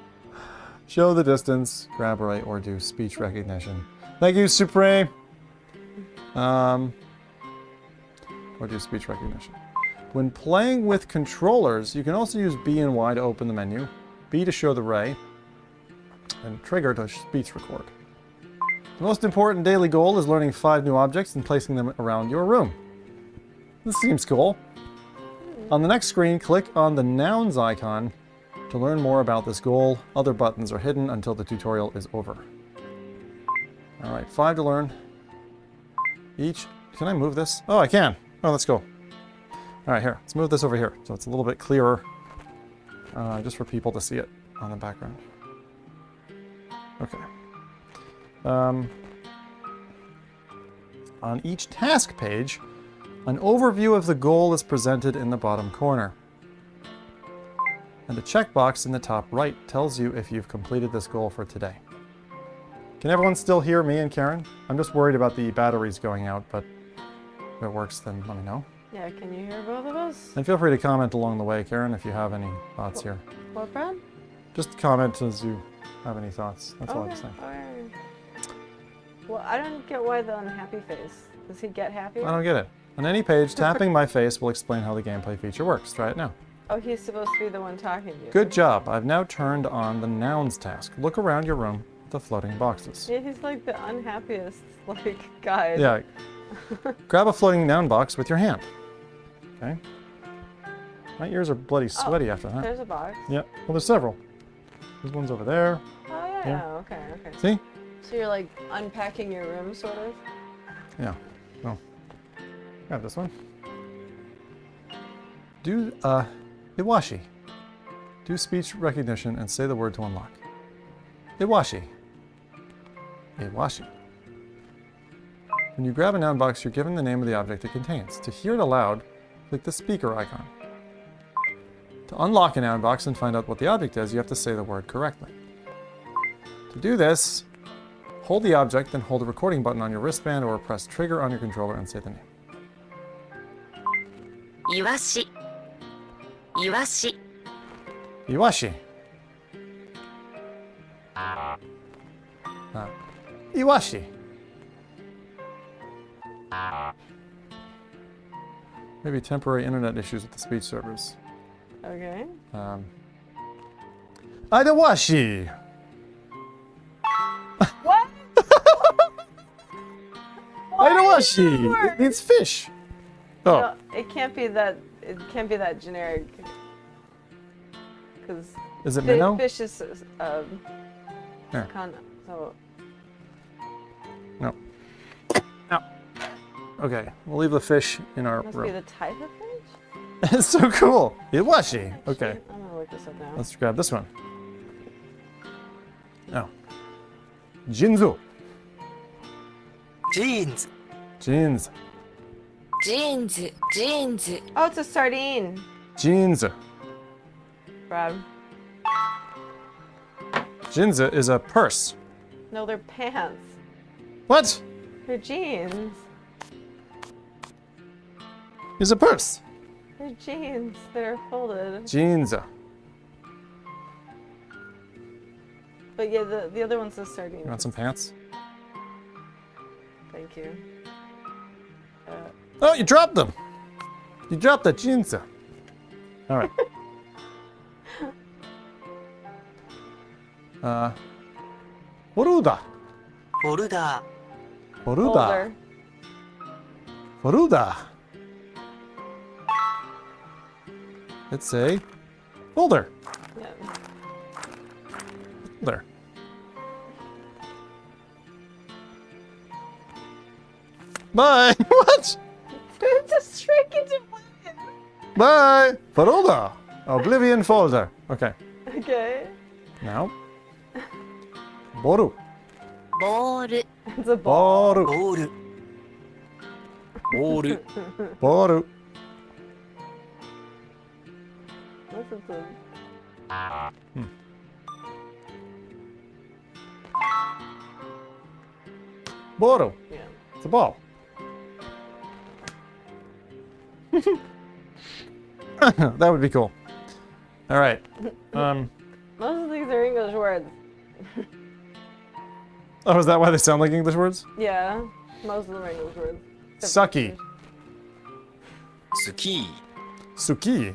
Show the distance, grab right, or do speech recognition. Thank you, Supreme. Or do speech recognition. When playing with controllers, you can also use B and Y to open the menu, B to show the ray, and trigger to speech record. The most important daily goal is learning 5 new objects and placing them around your room. This seems cool. On the next screen, click on the nouns icon to learn more about this goal. Other buttons are hidden until the tutorial is over. Alright, 5 to learn. Each. Can I move this? Oh, I can. Oh, let's go. Alright, here. Let's move this over here so it's a little bit clearer. Just for people to see it on the background. Okay. On each task page, an overview of the goal is presented in the bottom corner. And the checkbox in the top right tells you if you've completed this goal for today. Can everyone still hear me and Karen? I'm just worried about the batteries going out, but if it works, then let me know. Yeah, can you hear both of us? And feel free to comment along the way, Karen, if you have any thoughts here. What, Brad? Just comment as you have any thoughts. That's all I'm saying. Okay. Well, I don't get why the unhappy face. Does he get happy? I don't get it. On any page, tapping my face will explain how the gameplay feature works. Try it now. Oh, he's supposed to be the one talking to you. Good job. I've now turned on the nouns task. Look around your room at the floating boxes. Yeah, he's like the unhappiest like guy. Yeah. Grab a floating noun box with your hand. Okay. My ears are bloody sweaty after that. There's a box. Yeah. Well, there's several. There's one's over there. Oh yeah. Yeah. Okay. Okay. See? So you're like unpacking your room, sort of. Yeah. Well, grab this one. Do Iwashi. Do speech recognition and say the word to unlock. Iwashi. Iwashi. When you grab a noun box, you're given the name of the object it contains. To hear it aloud, click the speaker icon. To unlock a noun box and find out what the object is, you have to say the word correctly. To do this, hold the object, then hold the recording button on your wristband or press trigger on your controller and say the name. Iwashi. Iwashi. Iwashi. Iwashi. Maybe temporary internet issues with the speech servers. Okay. Idawashi. What? Idawashi. It means fish. Oh. No, it can't be that. It can't be that generic. Because Is it minnow? Fish is Here. so. No. No. Okay, we'll leave the fish in our Must room. be the type of fish. It's so cool. Iwashi. Okay. I'm gonna look this up now. Let's grab this one. Oh. Jinzu. Jeans. Jeans. Jeans. Jeans. Oh, it's a sardine. Jeans. Brad. Jinza is a purse. No, they're pants. What? They're jeans. Is a purse. They're jeans that are folded. Jeans. But yeah, the other one's a sardine. You want some pants? Thank you. Oh, you dropped them. You dropped the jeans. All right. Foruda. Foruda. Foruda. Foruda. It's a folder. Yeah. There. Bye. What? Just shrink into one. Bye. Folder. Oblivion folder. Okay. Okay. Now. Boru. Ball. It's a ball. Boru. Boru. Boru. What's it to? Boru. Yeah. It's a ball. That would be cool. All right. Most of these are English words. Oh, is that why they sound like English words? Yeah, most of them are English words. Sucky. Suki. Suki.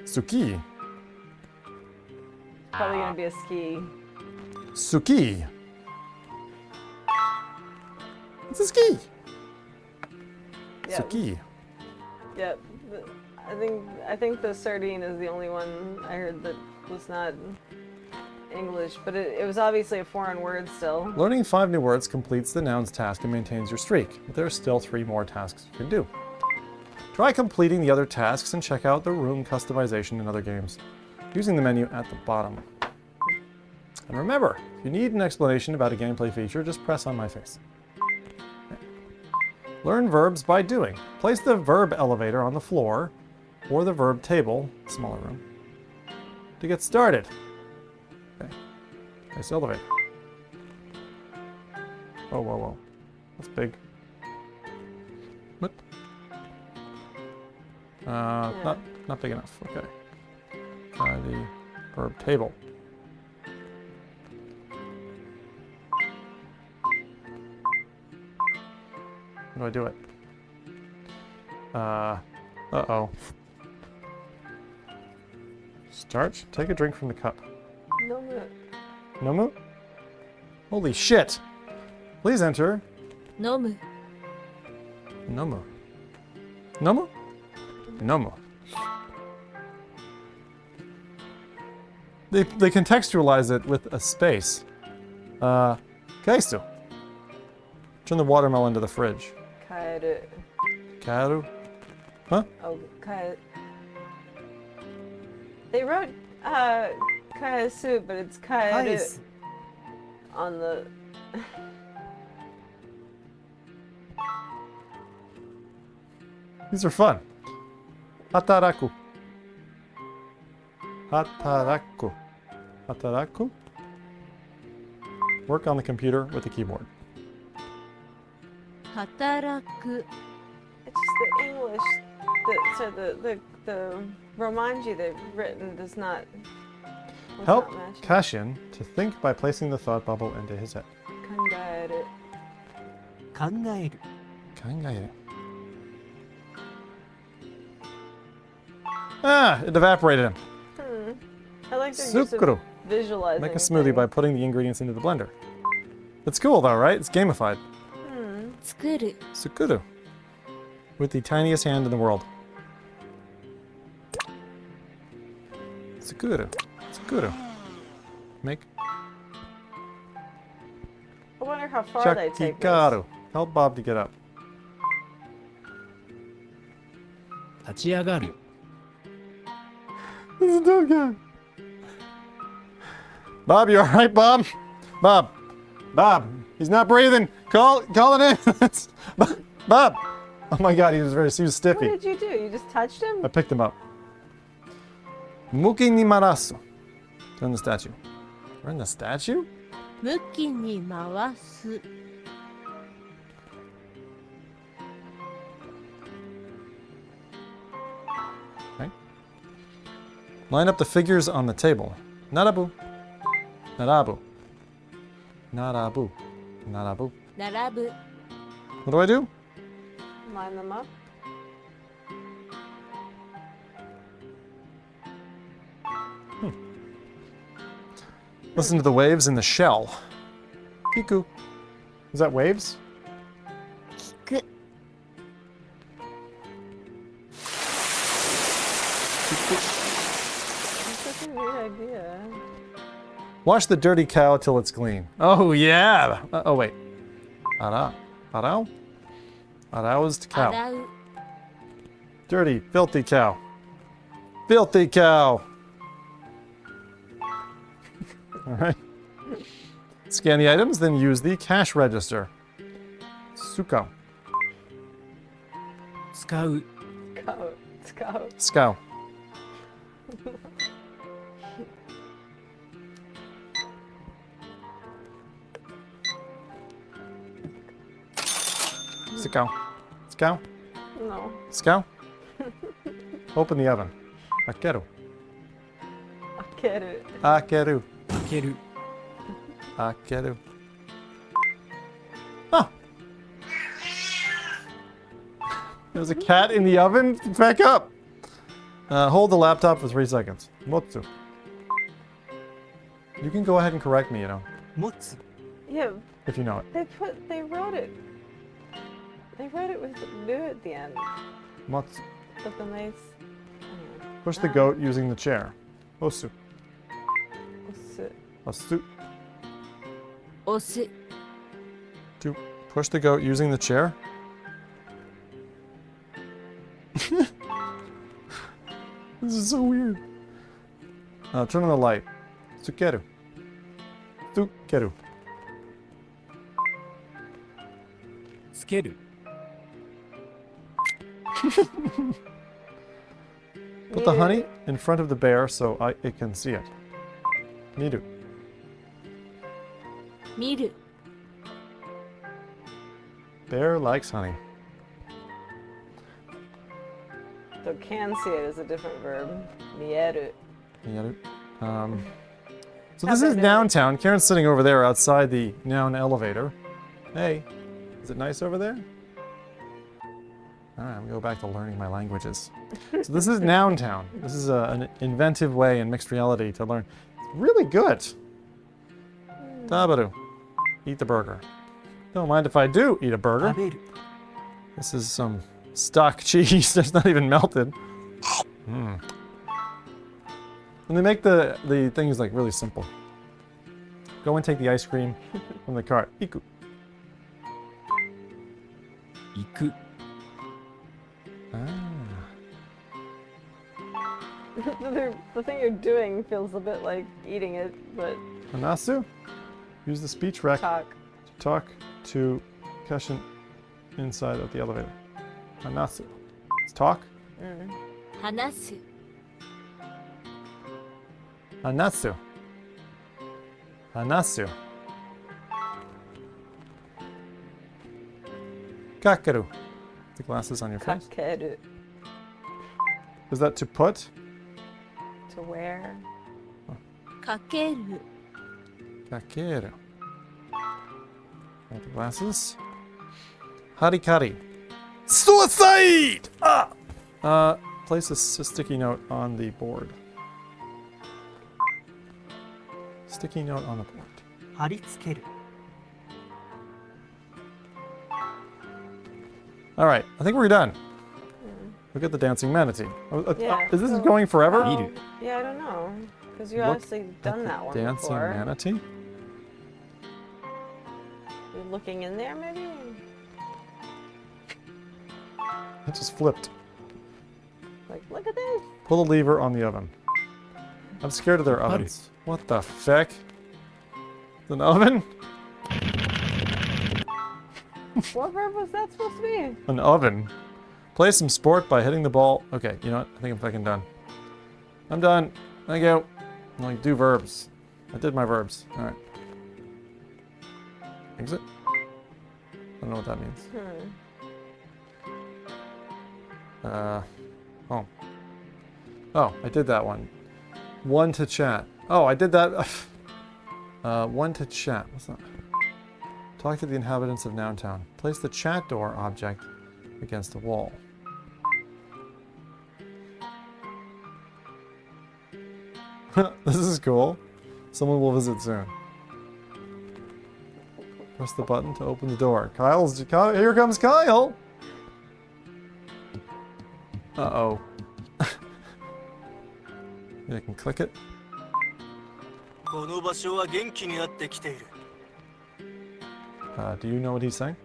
Suki. Probably gonna be a ski. Suki. It's a ski. Yeah. Suki. Yeah. I think the sardine is the only one I heard that was not English, but it was obviously a foreign word still. Learning 5 new words completes the nouns task and maintains your streak, but there are still 3 more tasks you can do. Try completing the other tasks and check out the room customization in other games, using the menu at the bottom. And remember, if you need an explanation about a gameplay feature, just press on my face. Learn verbs by doing. Place the verb elevator on the floor, or the verb table, smaller room, to get started. Okay, place elevator. Whoa, whoa, whoa. That's big. What? Not big enough. Okay. Try the verb table. How do I do it? Uh-oh. Charge. Take a drink from the cup. Nomu. Nomu? Holy shit! Please enter. Nomu. Nomu. Nomu? Nomu. They contextualize it with a space. Kaisu. Turn the watermelon to the fridge. Kaeru. Kaeru? Huh? Oh, kaeru. They wrote kaesu, but it's kaeru on the. These are fun. Hataraku. Hataraku. Hataraku. Work on the computer with the keyboard. Hataraku. It's just the English. The romanji they've written does not. Help Kashin to think by placing the thought bubble into his head. Kangaeru. Kangaeru. Kangaeru. Ah, it evaporated him. I like the use Sukuru. of visualizing. Make a smoothie by putting the ingredients into the blender. It's cool though, right? It's gamified. Tsukuru. Sukuru. With the tiniest hand in the world. Sukuru. Sukuru. Make. I wonder how far they take this. Chakikaru. Help Bob to get up. Tachiagaru. This is a dead guy. Bob, you alright, Bob? Bob. Bob. He's not breathing. Call it in. Bob. Oh my god, he was stiffy. What did you do? You just touched him? I picked him up. Muki ni marasu. Turn the statue. Turn the statue? Muki ni mawasu. Okay. Line up the figures on the table. Narabu. Narabu. Narabu. Narabu. Narabu. What do I do? Line them up. Listen to the waves in the shell. Kiku. Is that waves? Kiku. That's such a neat idea. Wash the dirty cow till it's clean. Oh yeah! Oh wait. Ara. Arao? Aroused cow. Arau. Dirty, filthy cow. Filthy cow! Alright. Scan the items, then use the cash register. Suko. Skau. Scout. Scow. Scow. Scow. No. Scow. Open the oven. Akeru. Akeru. Akeru. Akeru. Akeru. Oh! There's a cat in the oven? Back up! Hold the laptop for 3 seconds. Motsu. You can go ahead and correct me, you know. Motsu. Yeah. If you know it. They wrote it. They wrote it with the new at the end. Motsu. But then they. Push the goat using the chair. Osu. Osu. Osu. To push the goat using the chair. This is so weird. Turn on the light. Tsukeru. Tsukeru. Tsukeru. Put the honey in front of the bear so it can see it. Miru. Miru. Bear likes honey. So can see it is a different verb. Mieru. Mieru. So this is Noun Town. Karen's sitting over there outside the Noun elevator. Hey, is it nice over there? All right, I'm gonna go back to learning my languages. So this is Noun Town. This is an inventive way in mixed reality to learn. It's really good. Tabaru. Eat the burger. Don't mind if I do eat a burger. This is some stock cheese that's not even melted. Mm. And they make the things like really simple. Go and take the ice cream from the cart. Iku. Iku. The thing you're doing feels a bit like eating it, but... Anasu? Use the speech rec Talk. to talk to Keshin inside of the elevator. Anasu. Let's talk. Hanasu. Anasu. Anasu. Kakeru. The glasses on your face. Kakeru. Is that to put? To wear. Kakeru. Kakeru. Got the glasses. Harikari. Suicide! Ah! Place a sticky note on the board. Sticky note on the board. Haritsukeru. All right, I think we're done. Look at the dancing manatee. Yeah, Is this so- going forever? Oh, yeah, I don't know. Because you Look obviously at done the that one dancing before. manatee? You're looking in there, maybe? It just flipped. Like, look at this. Pull the lever on the oven. I'm scared of their ovens. What the feck? An oven? What verb was that supposed to be? An oven. Play some sport by hitting the ball. Okay, you know what? I think I'm fucking done. I'm done. Thank you. Like, do verbs. I did my verbs. All right. Exit. I don't know what that means. Home. Oh, I did that one. One to chat. Oh, I did that. One to chat. What's that? Talk to the inhabitants of Noun Town. Place the chat door object against the wall. This is cool. Someone will visit soon. Press the button to open the door. Here comes Kyle! Uh-oh. Maybe I can click it. Do you know what he's saying?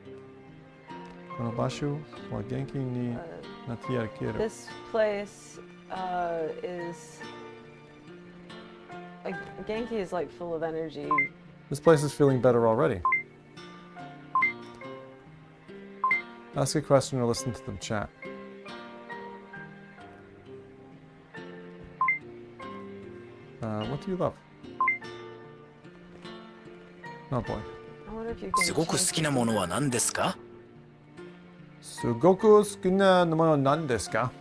This place is... Genki is like full of energy. This place is feeling better already. Ask a question or listen to the chat. What do you love? Oh boy. I wonder if you can... すごく好きなものは何ですか? すごく好きなものは何ですか?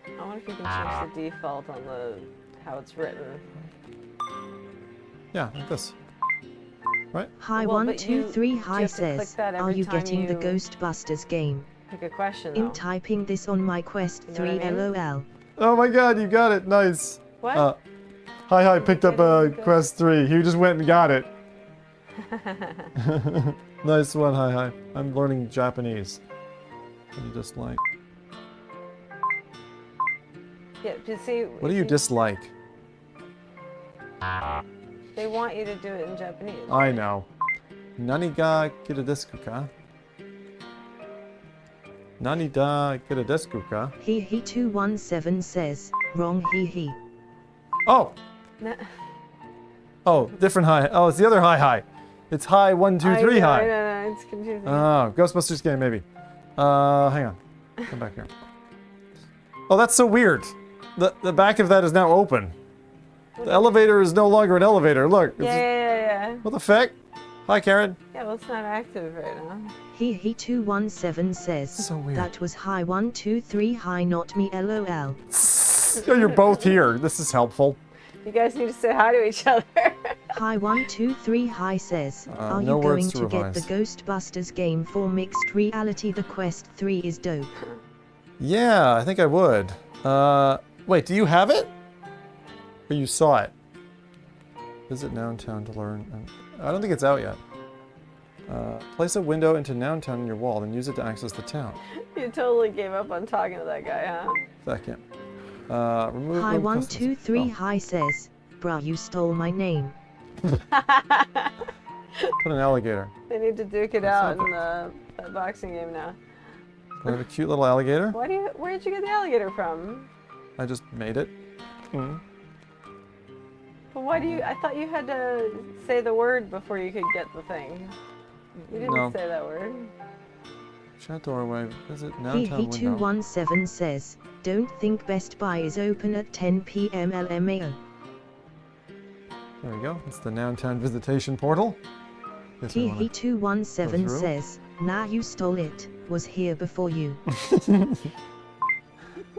I wonder if you can change the default on the how it's written. Yeah, like this. Right? Hi Well, 1 but 2 you- 3 you Hi have to click says, that are every you time getting the you Ghostbusters game? Pick a question, In though. typing this on my Quest You know 3 what I mean? LOL. Oh my god, you got it. Nice. What? Hi picked up Quest 3. He just went and got it. Nice one, Hi. I'm learning Japanese. What do you dislike? Yeah, you see... What do you dislike? They want you to do it in Japanese. I know. Nani ga kira desu ka? Nani da kira desu ka? He 217 says, wrong he. Oh! Oh, different Hi. Oh, it's the other Hi. It's Hi 1 2 3 Hi. No, it's confusing. Oh, Ghostbusters game maybe. Hang on. Come back here. Oh, that's so weird. The back of that is now open. The elevator is no longer an elevator. Look. It's Yeah. What the feck? Hi, Karen. Yeah, well, it's not active right now. He 217 says, so weird. That was Hi 1 2 3 Hi not me LOL. Oh, you're both here. This is helpful. You guys need to say hi to each other. Hi123 Hi says, are no you words going to to get the revise. Ghostbusters game for mixed reality? The Quest 3 is dope. Yeah, I think I would. Wait, do you have it? Or you saw it? Visit Noun Town to learn. I don't think it's out yet. Place a window into Noun Town on your wall, then use it to access the town. You totally gave up on talking to that guy, huh? Second. Remove Hi123 Hi says, bruh, you stole my name. Put an alligator. They need to duke it out in the boxing game now. I have a cute little alligator. Where did you get the alligator from? I just made it. But why do you? I thought you had to say the word before you could get the thing. You didn't say that word. Chat doorway. Visit Noun Town window. He217 says, don't think Best Buy is open at 10 p.m. LMAO. There we go. It's the Noun Town visitation portal. He217 says, nah, you stole it. Was here before you.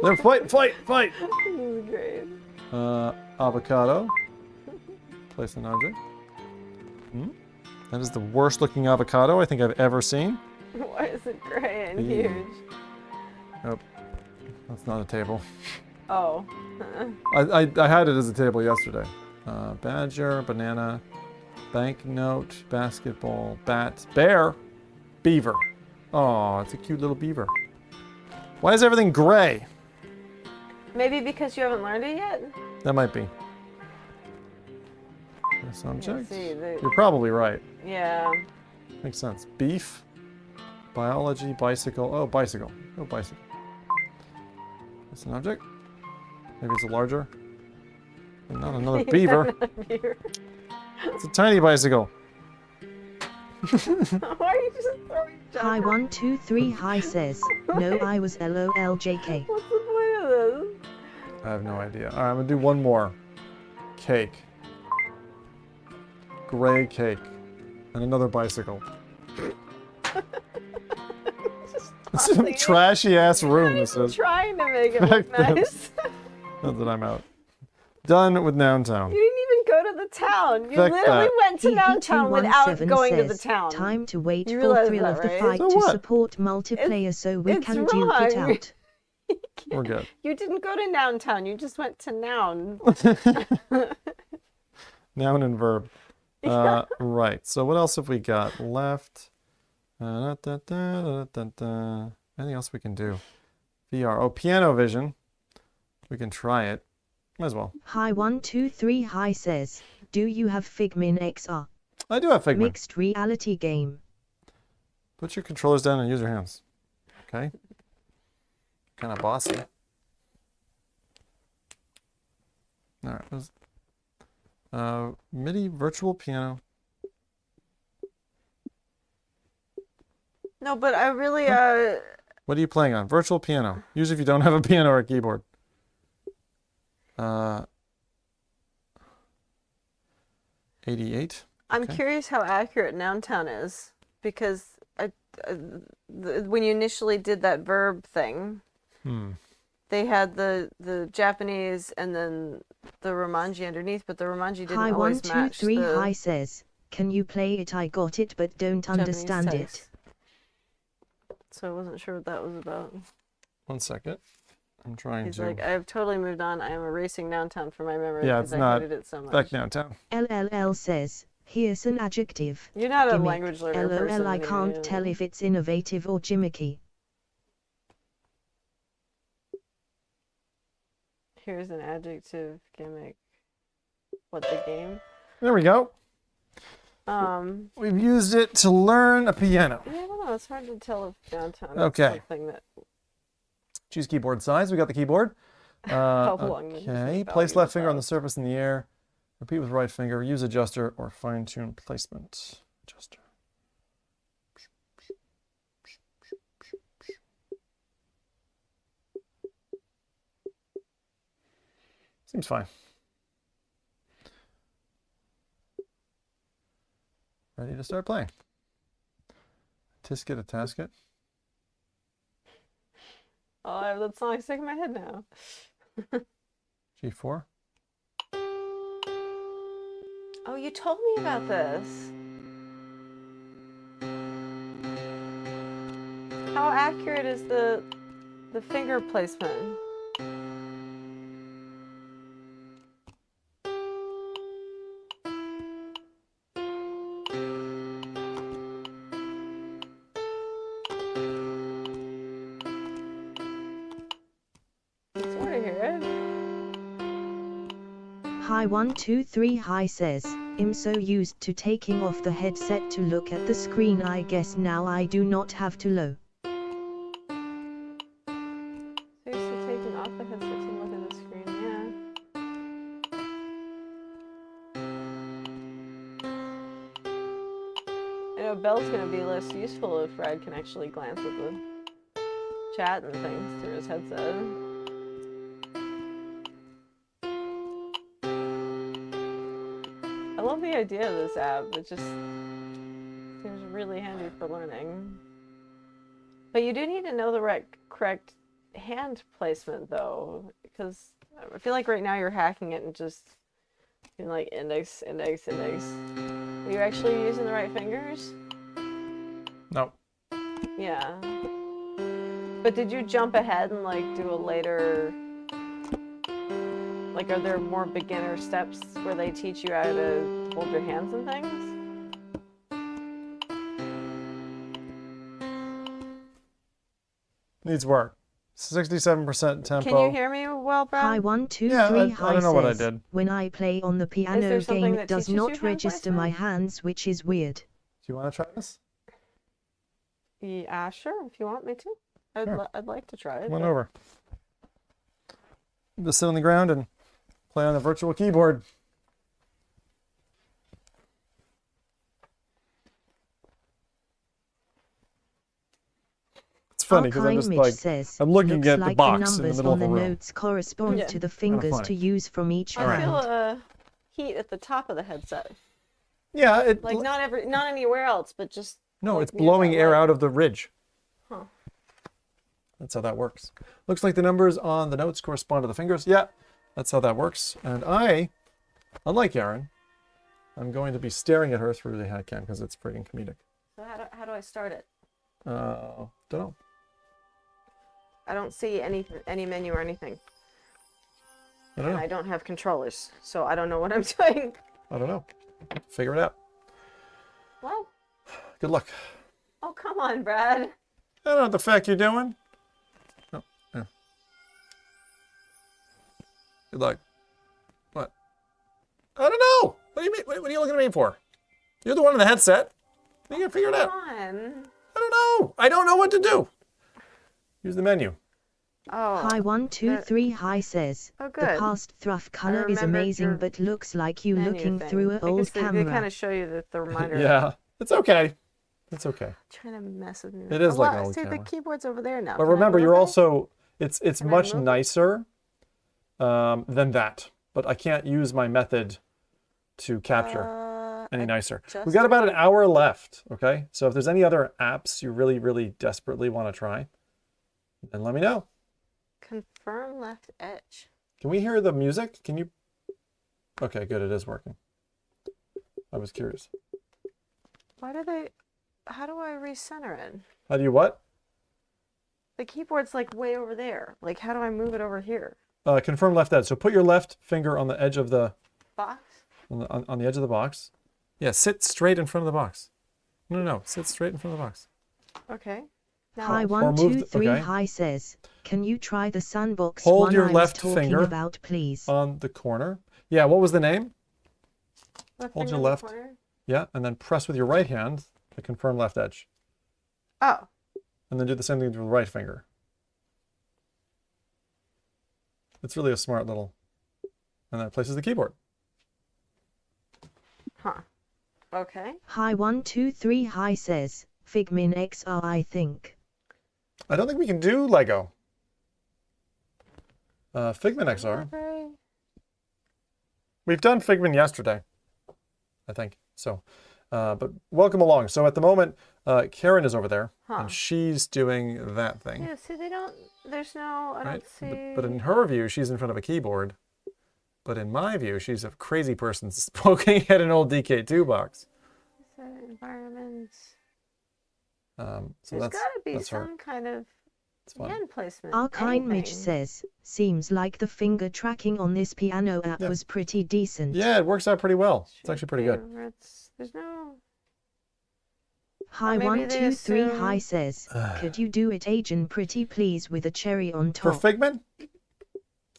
There, fight! This is great. Avocado. Place an object. That is the worst looking avocado I think I've ever seen. Why is it gray and huge? Nope. That's not a table. Oh. I had it as a table yesterday. Badger, banana, banknote, basketball, bat, bear, beaver. Oh, it's a cute little beaver. Why is everything gray? Maybe because you haven't learned it yet? That might be. Subject? See, You're probably right. Yeah. Makes sense. Beef, biology, bicycle. Oh, bicycle. Oh, bicycle. It's an object. Maybe it's a larger. But not another beaver. It's a tiny bicycle. Why are you just throwing Hi123 Hi says, no, I was LOLJK. What's the point of this? I have no idea. Alright, I'm gonna do one more. Cake. Gray cake. And another bicycle. It's a trashy ass room, this is. Trying to make it look nice. Not that I'm out. Done with Noun Town. You didn't even go to the town. You Fuck literally that. went to Noun Town without going to the says, town. Time to wait You for realize thrill that, of the right? fight So to what? support multiplayer so we it's can duke it wrong. out. We're good. You didn't go to Noun Town. You just went to Noun. Noun and verb. Right. So what else have we got left? Anything else we can do? VR. Oh, piano vision. We can try it. Might as well. Hi123 Hi says, do you have Figmin XR? I do have Figmin. Mixed reality game. Put your controllers down and use your hands. Okay. Kind of bossy. All right. MIDI virtual piano. No, but I really, What are you playing on? Virtual piano. Usually if you don't have a piano or a keyboard. 88. I'm Okay. curious how accurate Noun Town is, because when you initially did that verb thing, they had the Japanese and then the Romanji underneath, but the Romanji didn't always match Hi123 the Hi says, can you play it? I got it but don't Japanese understand text. it. So I wasn't sure what that was about. 1 second. I'm trying He's to. like, I've totally moved on. I am erasing Noun Town from my memory Yeah, because it's I not hated it so much. back downtown. LLL says, here's an adjective. You're not a Gimmick. language learner person LOL I anyway, can't yeah. tell if it's innovative or gimmicky. Here's an adjective gimmick. What, the game? There we go. We've used it to learn a piano. Yeah, I don't know. It's hard to tell if downtown is Okay. something that. Choose keyboard size. We got the keyboard. How long is Okay. the Place value left of finger on that? the surface in the air. Repeat with right finger. Use adjuster or fine-tune placement. Adjuster. Seems fine. Ready to start playing. Tisket a tasket. Oh, I have that song stuck in my head now. G4. Oh, you told me about this. How accurate is the finger placement? Sort of hear it. Hi 123 Hi says, I'm so used to taking off the headset to look at the screen, I guess now I do not have to low. Seriously, taking off the headset to look at the screen, yeah. I know Bell's gonna be less useful if Brad can actually glance at the chat and things through his headset. I love the idea of this app. It just seems really handy for learning. But you do need to know the correct hand placement, though, because I feel like right now you're hacking it and just doing like index, index, index. Are you actually using the right fingers? No. Yeah. But did you jump ahead and like do a later... Like, are there more beginner steps where they teach you how to hold your hands and things? Needs work. 67% tempo. Can you hear me well, Brad? Hi 123 Yeah, Hi I don't know what I says, did. when I play on the piano game it does not register my hands, which is weird. Do you want to try this? Yeah, sure, if you want me to. I'd like to try it. Come on over. Just sit on the ground and play on the virtual keyboard. It's funny because I'm just like, I'm looking at the box in the middle of the room. The notes correspond to the fingers to use from each I hand. feel a heat at the top of the headset. Yeah, it like not anywhere else, but just no, like it's blowing air out of the ridge. Huh. That's how that works. Looks like the numbers on the notes correspond to the fingers. Yeah, that's how that works. And I, unlike Erin, I'm going to be staring at her through the head cam because it's freaking comedic. So how do I start it? Don't know. I don't see any menu or anything. I don't know. I don't have controllers, so I don't know what I'm doing. I don't know. Figure it out. What? Good luck. Oh, come on, Brad. I don't know what the fuck you're doing. Oh, yeah. Good luck. What? I don't know. What do you mean? What are you looking at me for? You're the one in the headset. You can figure it out. Come on. I don't know. I don't know what to do. Use the menu. Oh. Hi 123 Hi says, Oh, good. the past thruff color is amazing but looks like you looking through an old camera. They kind of show you the reminder. Yeah, it's okay. It's okay. Trying to mess with me. It is like an well, old see, camera. the keyboard's over there now. But Can I remember, move you're it? also, it's Can I much move it? nicer than that. But I can't use my method to capture any nicer. We've got about an hour left, okay? So if there's any other apps you really, really desperately want to try, then let me know. Confirm left edge. Can we hear the music? Can you? Okay, good. It is working. I was curious. Why do they... How do I recenter it? How do you what? The keyboard's like way over there. Like, how do I move it over here? Confirm left edge. So put your left finger on the edge of the... Box? On the edge of the box. Yeah, sit straight in front of the box. No. Sit straight in front of the box. Okay. Hi 123 Hi says, can you try the Sunbox Hold one your I left was talking finger about, please? on the corner. Yeah, what was the name? Hold your left. Corner? Yeah, and then press with your right hand to confirm left edge. Oh. And then do the same thing with the right finger. It's really a smart little... And that places the keyboard. Huh. Okay. Hi 123 Hi says, Figmin XR I think. I don't think we can do Lego. Figmin XR. Okay. We've done Figmin yesterday, I think. So, but welcome along. So at the moment, Karen is over there, and she's doing that thing. Yeah, see, they don't... There's no... I don't see... But in her view, she's in front of a keyboard, But in my view, she's a crazy person poking at an old DK2 box. Environments. So There's got to be that's her. some kind of fun. hand placement. Archine Mitch anything. says, seems like the finger tracking on this piano app was pretty decent. Yeah, it works out pretty well. It's actually pretty good. Favorites. There's no. Hi Maybe they 123 assume- Hi says, could you do it agent pretty please with a cherry on For top? Figmin?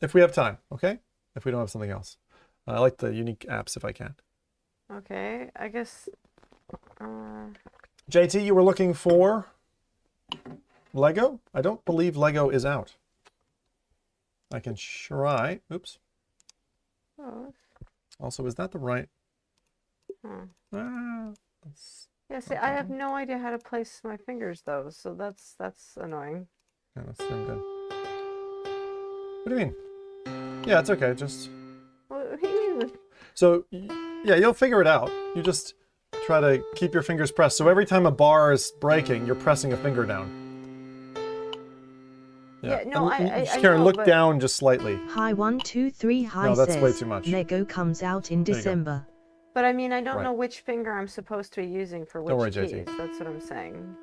If we have time, okay? If we don't have something else. I like the unique apps if I can. Okay, I guess. JT, you were looking for Lego? I don't believe Lego is out. I can try. Oops. Oh. Also, is that the right? Hmm. Yeah, see, I have no idea how to place my fingers though, so that's annoying. Yeah, that's doing good. What do you mean? Yeah, it's okay. Just What do you mean? so yeah, you'll figure it out. You just try to keep your fingers pressed. So every time a bar is breaking, you're pressing a finger down. Yeah, no, And I Karen, know, look but- down just slightly. Hi 123 Hi No, that's says, way too much. Lego comes out in There you go. December. But I mean, I don't Right. know which finger I'm supposed to be using for which Don't worry, keys. JT. That's what I'm saying.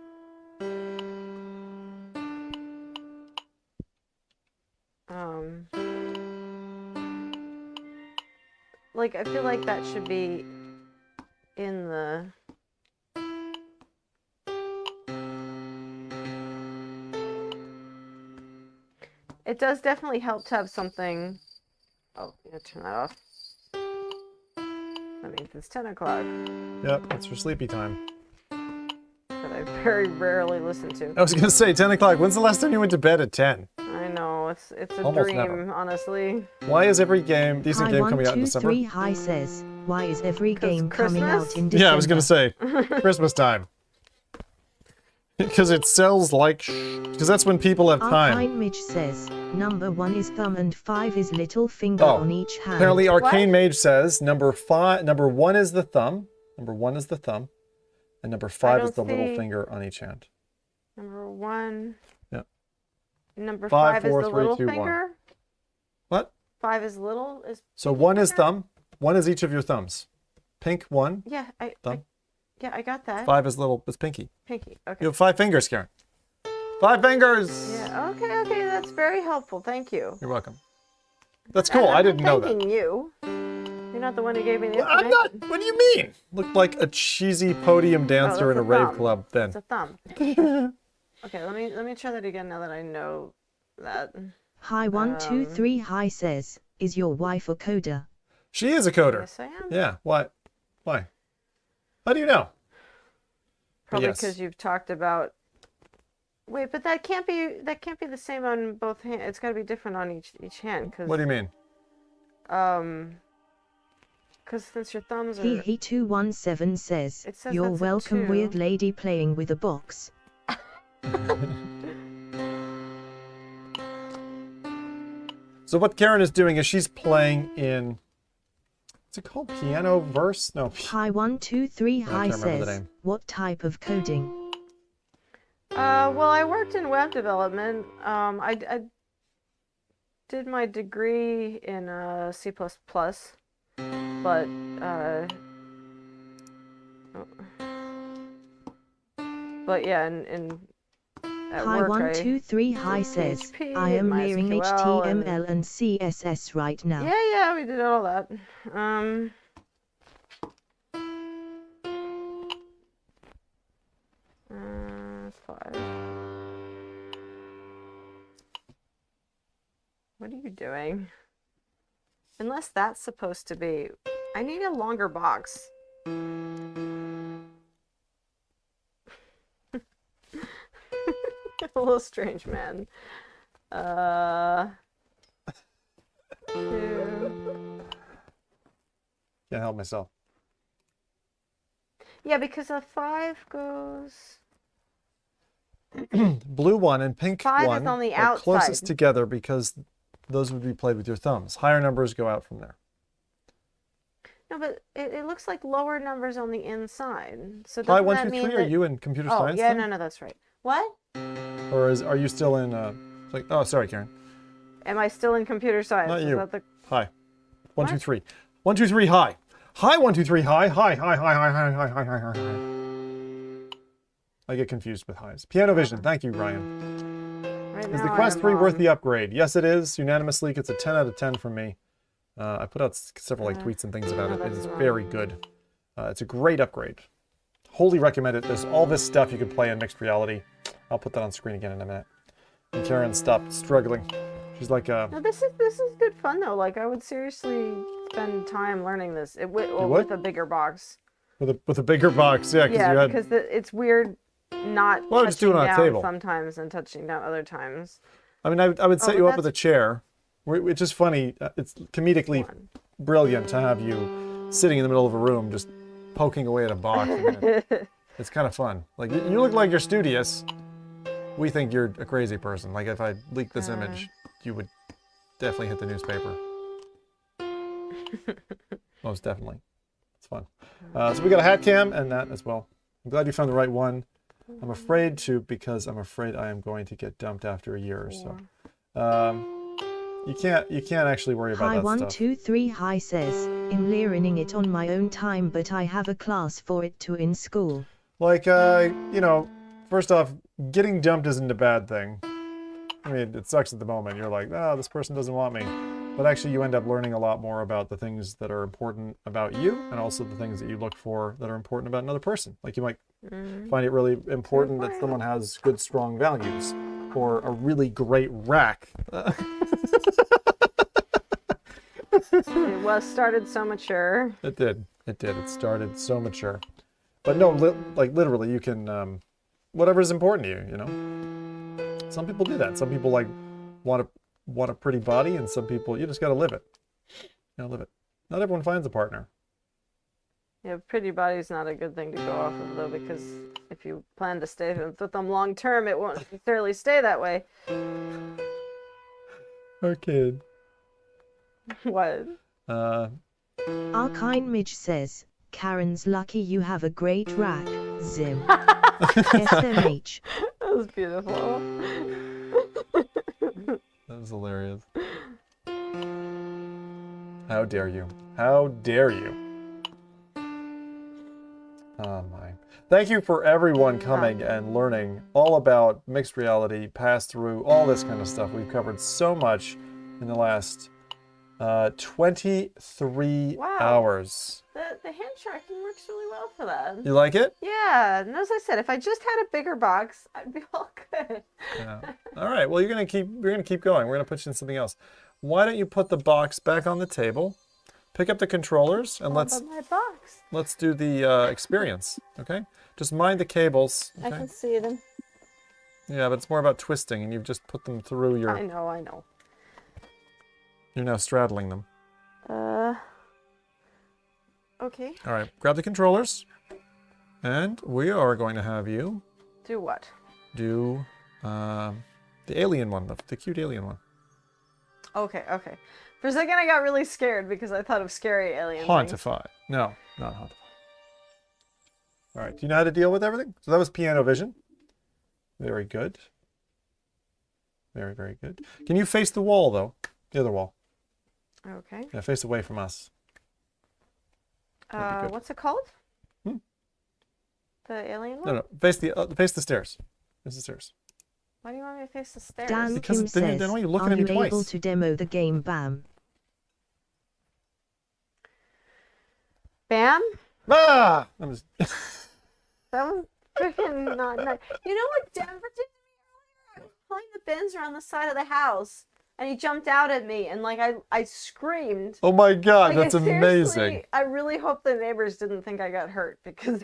Like I feel like that should be in the. It does definitely help to have something. Oh, yeah, turn that off. That means it's 10 o'clock. Yep, that's for sleepy time. That I very rarely listen to. I was gonna say 10 o'clock. When's the last time you went to bed at 10? I know, it's a Almost dream, never. honestly. Why is every decent Hi game coming out in December? 123 Hi says, why is every game coming out in December? Yeah, I was gonna say Christmas time. Because it sells like because that's when people have time. Archine Mitch says, number 1 is thumb and 5 is little finger Oh, on each hand. apparently Arcane Mage says number 1 is the thumb. Number 1 is the thumb. And number 5 is the don't little see- finger on each hand. Number 1. Yeah. Number 5, 5 is 4, the 3, little 2, 1. finger. What? 5 is little. So 1 is thumb. 1 is each of your thumbs. Pink 1. Yeah, Thumb. I got that. 5 is little. It's pinky. Pinky. Okay. You have 5 fingers, Karen. 5 fingers. Yeah. Okay. That's very helpful. Thank you. You're welcome. That's cool. I didn't know that. Thanking you. You're not the one who gave me the I'm information. not. What do you mean? Looked like a cheesy podium dancer in that's a rave thumb. club then. It's a thumb. Okay, let me try that again now that I know that. Hi 123 Hi says, is your wife a coder? She is a coder. Yes, I am. Yeah. Why? Why? How do you know? Probably Yes. because you've talked about. Wait, but that can't be the same on both hands. It's got to be different on each hand. Cause, What do you mean? Because since your thumbs are. He 217 says, It says you're that's a welcome 2. weird lady playing with a box. So what Karen is doing is she's playing in. What's it called? Piano verse? No. Hi 123 I Hi can't remember the says, name. what type of coding? Well, I worked in web development. I did my degree in C++, but yeah, in at Hi work, 123 I Hi did says, PHP I am and learning MySQL and- HTML and CSS right now. Yeah, we did all that. Five. What are you doing? Unless that's supposed to be. I need a longer box. A little strange, man. 2. Can't help myself. Yeah, because a 5 goes. Blue 1 and pink 5 is 1 on the are closest outside. together because those would be played with your thumbs. Higher numbers go out from there. No, but it looks like lower numbers on the inside. So Hi doesn't that 123. mean Are that... you in computer Oh, science? yeah, then? no, that's right. What? Or are you still in like? Oh, sorry, Karen. Am I still in computer science? Not Is you. that the... Hi. 1, 2, 3. 1, 2, 3, high. High, 1, 2, 3, high. High, high, high, high, high, high, high, high, high. I get confused with highs. Piano Vision, thank you, Ryan. Right Is the now Quest I'm 3 worth on- the upgrade? Yes, it is. Unanimously, it gets a 10 out of 10 from me. I put out several tweets and things about it. It is very good. It's a great upgrade. Wholly recommend it. There's all this stuff you can play in mixed reality. I'll put that on screen again in a minute. And Karen stopped struggling. She's like, No, this is good fun though. Like I would seriously spend time learning this. With a bigger box. with a bigger box, yeah. Yeah, you had, because it's weird not Well, just do it touching on a down table. sometimes and touching down other times. I mean, I would set Oh, you up that's- with a chair, which is funny. It's comedically brilliant to have you sitting in the middle of a room just poking away at a box. It's kind of fun. Like, you look like you're studious. We think you're a crazy person. Like, if I leaked this image, you would definitely hit the newspaper. Most definitely. It's fun. So we got a hat cam and that as well. I'm glad you found the right one. I'm afraid to, because I'm afraid I am going to get dumped after a year or so. You can't actually worry about Hi that 1 stuff. 2 3 Hi says, I'm learning it on my own time, but I have a class for it too in school. Like, you know, first off, getting dumped isn't a bad thing. I mean, it sucks at the moment. You're like, oh, this person doesn't want me. But actually, you end up learning a lot more about the things that are important about you, and also the things that you look for that are important about another person. Like, you might find it really important that someone has good, strong values, or a really great rack. It was started so mature. It did. It did. It started so mature. But no, like literally, you can, whatever's important to you, you know? Some people do that. Some people like want a pretty body, and some people, you just gotta live it. You gotta live it. Not everyone finds a partner. Yeah, pretty body's not a good thing to go off of though, because if you plan to stay with them long term, it won't necessarily stay that way. Okay. What? Arkine Midge says, Karen's lucky you have a great rack, Zim. SMH. That was beautiful. That was hilarious. How dare you? How dare you? Oh my. Thank you for everyone coming and learning all about mixed reality, pass-through, all this kind of stuff. We've covered so much in the last 23 hours. The hand tracking works really well for that. You like it? Yeah, and as I said, if I just had a bigger box, I'd be all good. Yeah. All right. Well, you're gonna keep going. We're gonna put you in something else. Why don't you put the box back on the table, pick up the controllers, and let's do the experience. Okay? Just mind the cables. Okay? I can see them. Yeah, but it's more about twisting, and you've just put them through your. I know. You're now straddling them. Okay. All right. Grab the controllers, and we are going to have you Do what? do the alien one, the cute alien one. Okay. For a second, I got really scared because I thought of scary alien things. Hauntify. No, not Hauntify. All right. Do you know how to deal with everything? So that was Piano Vision. Very good. Very, very good. Can you face the wall, though? The other wall. Okay. Yeah, face away from us. That'd be good. What's it called? The alien one? No, face the stairs. Face the stairs. Why do you want me to face the stairs? Dan Because Kim then says, why are you looking are at me you able twice? to demo the game BAM? Bam? Ah! I'm just... That was freaking not nice. You know what Denver did to me earlier? I was pulling the bins around the side of the house, and he jumped out at me, and like I screamed. Oh my God, Like, that's I seriously- amazing. I really hope the neighbors didn't think I got hurt because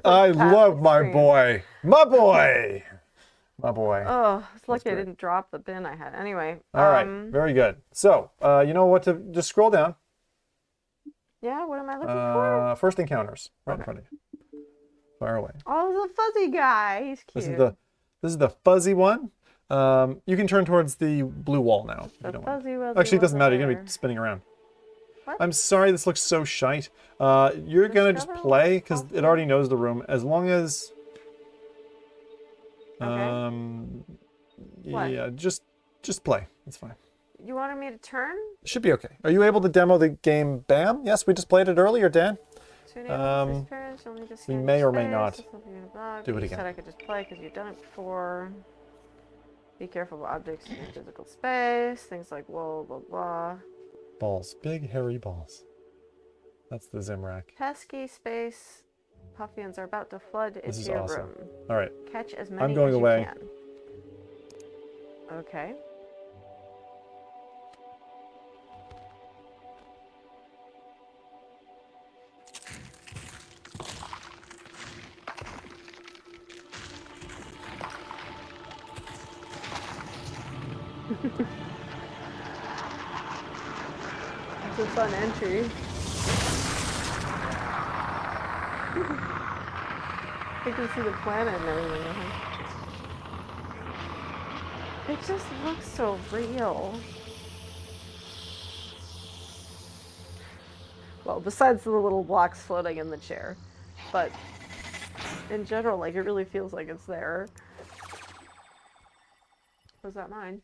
I love my boy. My boy. My boy. Oh, it's lucky I didn't drop the bin I had. Anyway. All right. Very good. So, you know what to just scroll down. Yeah, what am I looking for? First encounters, right in front of you. Fire away. Oh, the fuzzy guy. He's cute. This is the fuzzy one. You can turn towards the blue wall now. If you don't want. Actually, it doesn't matter. You're gonna be spinning around. What? I'm sorry, this looks so shite. You're gonna just play because it already knows the room. As long as, What? yeah, just play. It's fine. You wanted me to turn? It should be okay. Are you able to demo the game BAM? Yes, we just played it earlier, Dan. We may or may not do it You said again. I could just play because you've done it before. Be careful of objects in your physical space. Things like blah, blah, blah. Balls. Big, hairy balls. That's the Zimrak. Pesky space Puffians are about to flood This into is your awesome. room. All right. Catch as many I'm going as away. you can. Okay. It's a fun entry. You can see the planet and everything. It just looks so real. Well, besides the little blocks floating in the chair. But in general, like, it really feels like it's there. Was that mine?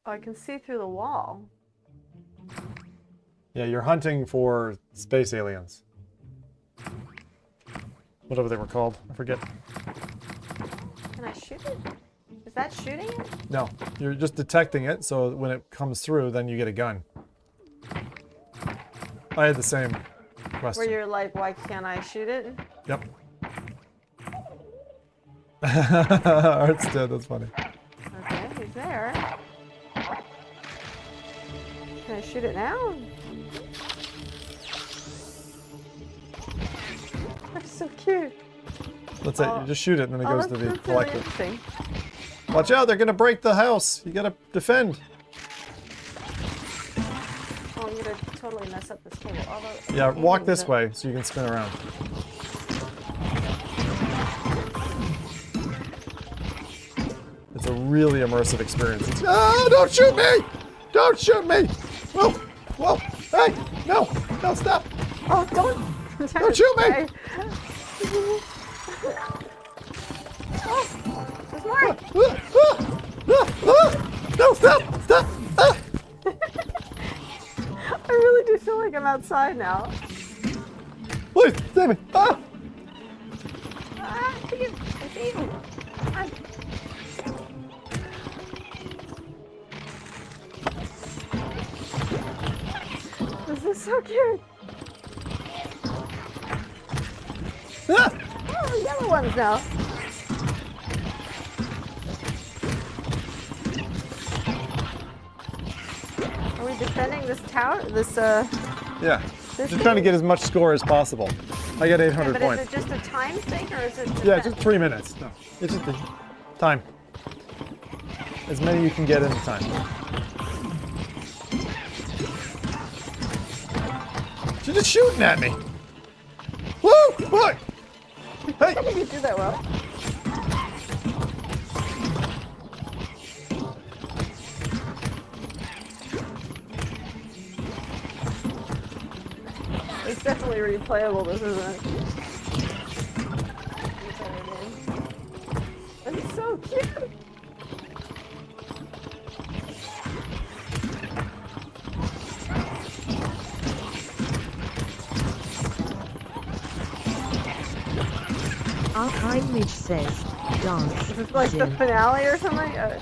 Oh, I can see through the wall. Yeah, you're hunting for space aliens. Whatever they were called. I forget. Can I shoot it? Is that shooting it? No, you're just detecting it, so when it comes through, then you get a gun. I had the same question. Where you're like, why can't I shoot it? Yep. Art's dead, that's funny. Okay, he's there. Can I shoot it now? That's so cute. That's it, you just shoot it and then it goes to the that's collector. Really interesting. Watch out, they're gonna break the house. You gotta defend. Oh, I'm gonna totally mess up this table. Although, Yeah, walk this way so you can spin around. It's a really immersive experience. Ah, don't shoot me! Don't shoot me! Whoa! Whoa! Hey! No! No, stop! Oh, don't! Don't shoot me! Oh, there's more! No, stop! Stop! Ah. I really do feel like I'm outside now. Please, save me! Ah! Ah, I see you! Ah. This is so cute. Ah! Oh, the yellow ones now. Are we defending this tower? Yeah. This Just trying to thing? get as much score as possible. I got 800 But points. is it just a time thing, or is it? Yeah, just 3 minutes. No, it's just the time. As many you can get in the time. She's just shooting at me. Woo! Look! Hey! How did you do that well? It's definitely replayable, this isn't it? It's so cute! Archive Ridge says, dance. Is this like the Jin. finale or something? There's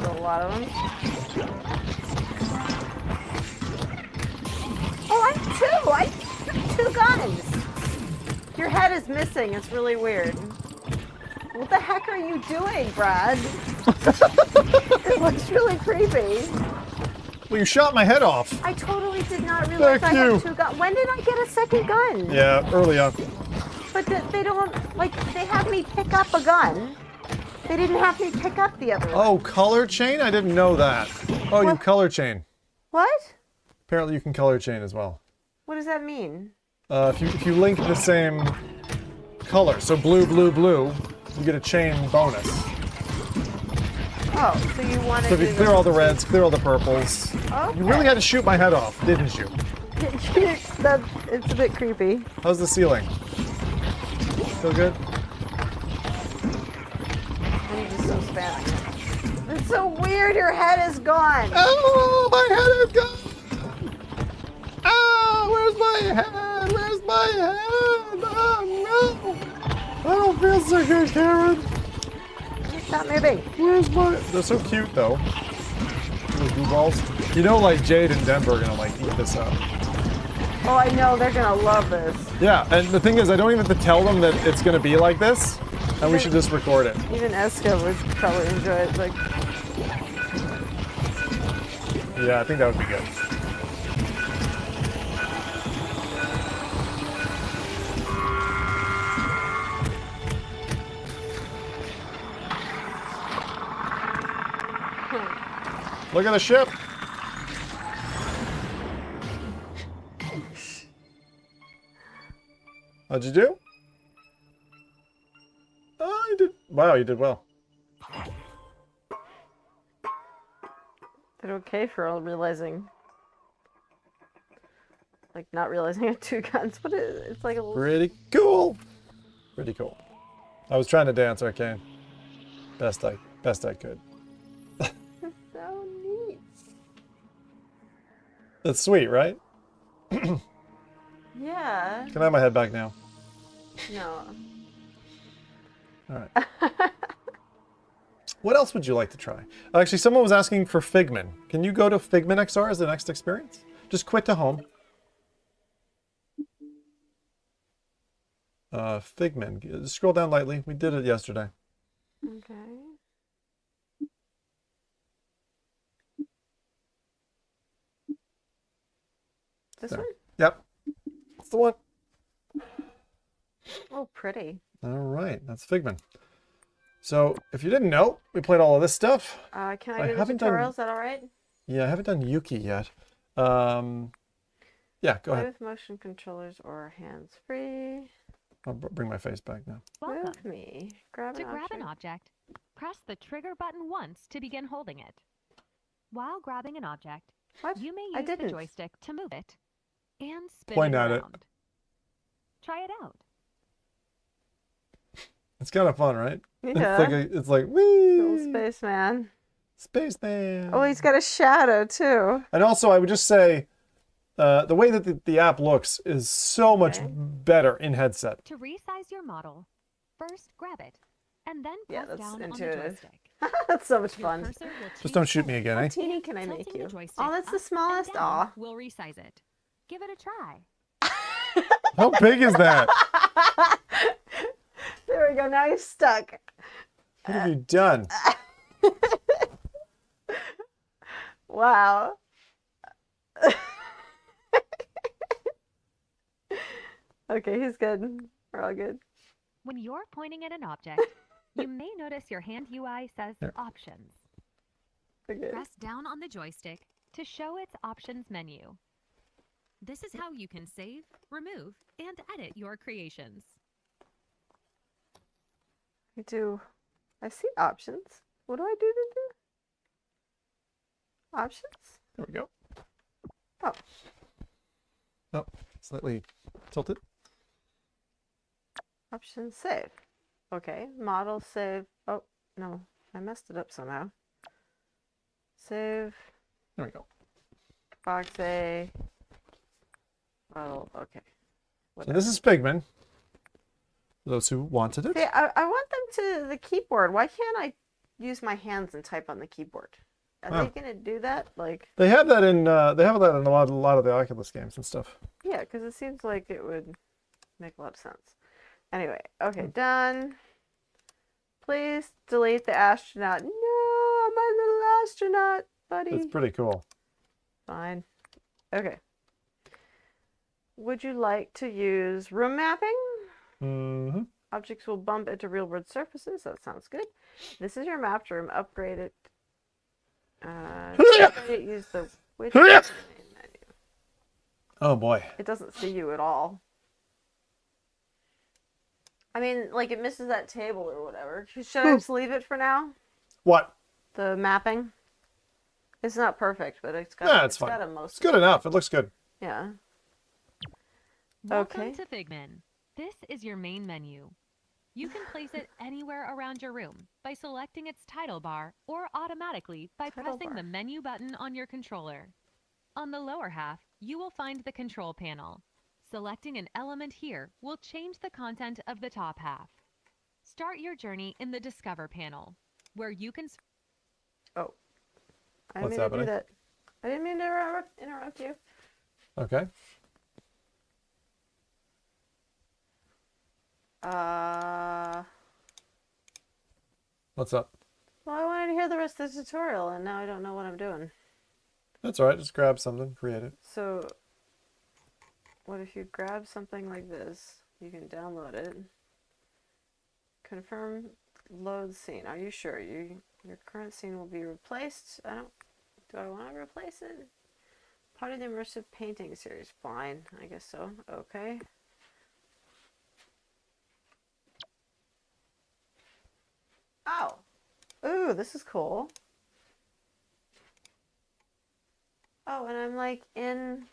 a lot of them. Oh, I have two! I have 2 guns! Your head is missing, it's really weird. What the heck are you doing, Brad? It looks really creepy. Well, you shot my head off. I totally did not realize I had 2 guns. When did I get a second gun? Yeah, early on. But they don't, like, they have me pick up a gun. They didn't have me pick up the other one. Oh, color chain? I didn't know that. Oh, you color chain. What? Apparently you can color chain as well. What does that mean? If you link the same color, so blue, blue, blue, you get a chain bonus. Oh, so you wanted So if you to clear all the reds, clear all the purples. Okay. You really had to shoot my head off, didn't you? It's a bit creepy. How's the ceiling? Still good? expanding. It's so weird. Your head is gone. Oh, my head is gone. Ah, where's my head? Where's my head? Oh no! I don't feel so good, Karen. Stop moving. Where's my? They're so cute though. Those blue balls. You know, like Jade and Denver are gonna like eat this up. Oh, I know. They're gonna love this. Yeah, and the thing is, I don't even have to tell them that it's gonna be like this, and we should just record it. Even Eska would probably enjoy it. Like, yeah, I think that would be good. Look at the ship. How'd you do? Oh, you did. Wow, you did well. did okay for realizing. Like, not realizing I had two guns, but it's like a little... Pretty cool. Pretty cool. I was trying to dance arcane. Best I could. So neat. That's sweet, right? Yeah. Can I have my head back now? No. Alright. What else would you like to try? Actually, someone was asking for Figmin. Can you go to Figmin XR as the next experience? Just quit to home. Figmin. Just scroll down lightly. We did it yesterday. Okay. This There. one? Yep. That's the one. Oh, pretty. All right. That's Figmin. So, if you didn't know, we played all of this stuff. Can I do the tutorial? Is that all right? Yeah, I haven't done Yuki yet. Yeah, go Play ahead. with motion controllers or hands-free. I'll bring my face back now. Move me. Grab an object, press the trigger button once to begin holding it. While grabbing an object, you may use the joystick to move it and spin Point it at around. Try it out. It's kind of fun, right? Yeah. It's like whee! Little spaceman. Spaceman. Oh, he's got a shadow too. And also, I would just say, the way that the app looks is so much better in headset. To resize your model, first grab it, and then Yeah, press that's down intuitive. on the joystick. That's so much Your fun. cursor will Just don't shoot me again, How eh? teeny can I make Tilting you? the joystick Oh, that's the up smallest. and down Aw. will resize it. Give it a try. How big is that? There we go. Now you're stuck. What have you done? Wow. Okay, he's good. We're all good. When you're pointing at an object, you may notice your hand UI says Options. Okay. Press down on the joystick to show its Options menu. This is how you can save, remove, and edit your creations. I see options. What do I do to do? Options? There we go. Oh. Oh, slightly tilted. Options save. Okay. Model save. Oh, no. I messed it up somehow. Save. There we go. Box A. Model. Okay. So this is Figmin. For those who wanted it. See, I want them to the keyboard. Why can't I use my hands and type on the keyboard? Are they gonna do that? Like They have that in a lot of the Oculus games and stuff. yeah, because it seems like it would make a lot of sense. Anyway, okay, done. Please delete the astronaut. No, my little astronaut, buddy. It's pretty cool. Fine. Okay. Would you like to use room mapping? Mm-hmm. Objects will bump into real-world surfaces. That sounds good. This is your mapped room. Upgrade it. Use the widget menu. Oh boy. It doesn't see you at all. I mean, like it misses that table or whatever. Should I just leave it for now? What? The mapping. It's not perfect, but it's got. Yeah, it's fine. got a most. It's good enough. It looks good. Yeah. Welcome Okay. to Figmin. This is your main menu. You can place it anywhere around your room by selecting its title bar or automatically by pressing the menu button on your controller. On the lower half, you will find the control panel. Selecting an element here will change the content of the top half. Start your journey in the Discover panel, where you can... Oh. I What's didn't mean to do happening? that. I didn't mean to interrupt you. Okay. What's up? Well, I wanted to hear the rest of the tutorial, and now I don't know what I'm doing. That's all right. Just grab something, create it. So, what if you grab something like this? You can download it. Confirm load scene. Are you sure your current scene will be replaced? Do I want to replace it? Part of the immersive painting series. Fine, I guess so. Okay. Oh. Ooh, this is cool. Oh, and I'm like in...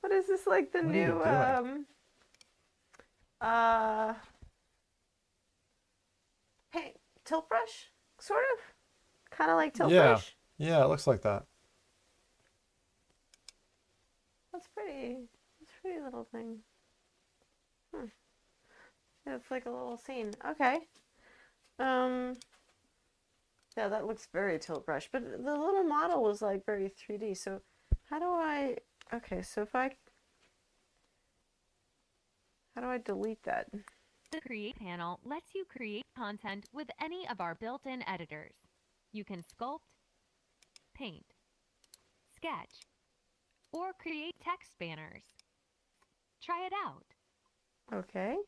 What is this, like the new, paint, tilt brush? Sort of? Kind of like tilt brush? Yeah, it looks like that. That's pretty. It's a pretty little thing. Yeah, it's like a little scene. Okay. Yeah, that looks very tilt brush, but the little model was like very 3D. So how do I... Okay, so how do I delete that? The Create panel lets you create content with any of our built-in editors. You can sculpt, paint, sketch, or create text banners. Try it out. Okay.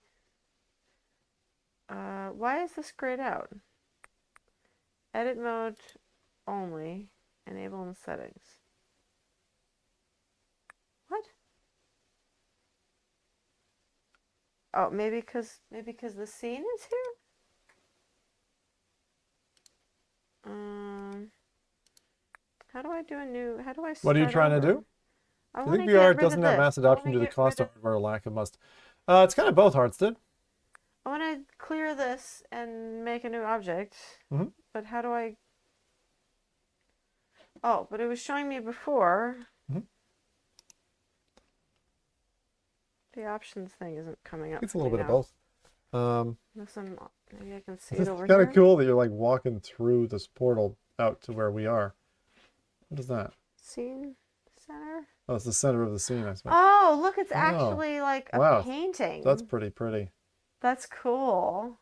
Why is this grayed out? Edit mode only. Enable in settings. What? Oh, maybe because the scene is here? How do I do a new... How do I start What are you trying to do? I think VR doesn't have mass adoption due to the cost or lack of must. It's kind of both, Heartsted. I want to clear this and make a new object. Mm-hmm. But how do I... Oh, but it was showing me before. Mm-hmm. The options thing isn't coming up. It's a little bit of both. Maybe I can see It's it over kind here. of cool that you're like walking through this portal out to where we are. What is that? Scene center? Oh, it's the center of the scene, I suppose. Oh, look, it's actually like a painting. That's pretty pretty. That's cool.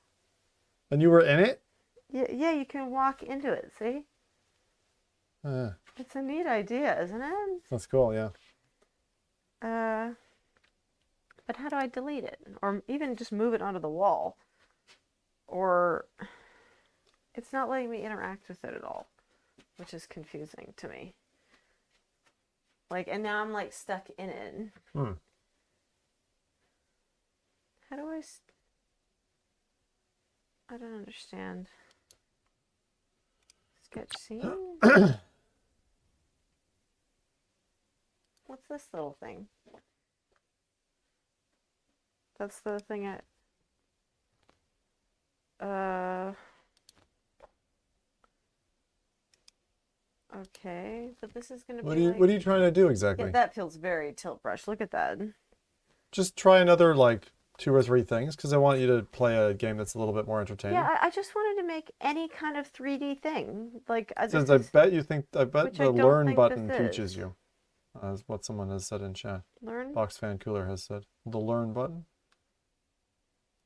And you were in it? Yeah, you can walk into it, see? It's a neat idea, isn't it? That's cool, yeah. But how do I delete it? Or even just move it onto the wall? Or it's not letting me interact with it at all, which is confusing to me. Like, and now I'm like stuck in it. How do I don't understand. Sketch scene? What's this little thing? That's the thing okay, but this is going to be What are you trying to do exactly? Yeah, that feels very tilt brush. Look at that. Just try another like 2 or 3 things because I want you to play a game that's a little bit more entertaining. Yeah, I just wanted to make any kind of 3D thing. Like, Since I bet the learn button teaches you. Is what someone has said in chat. Learn? Box Fan Cooler has said. The learn button?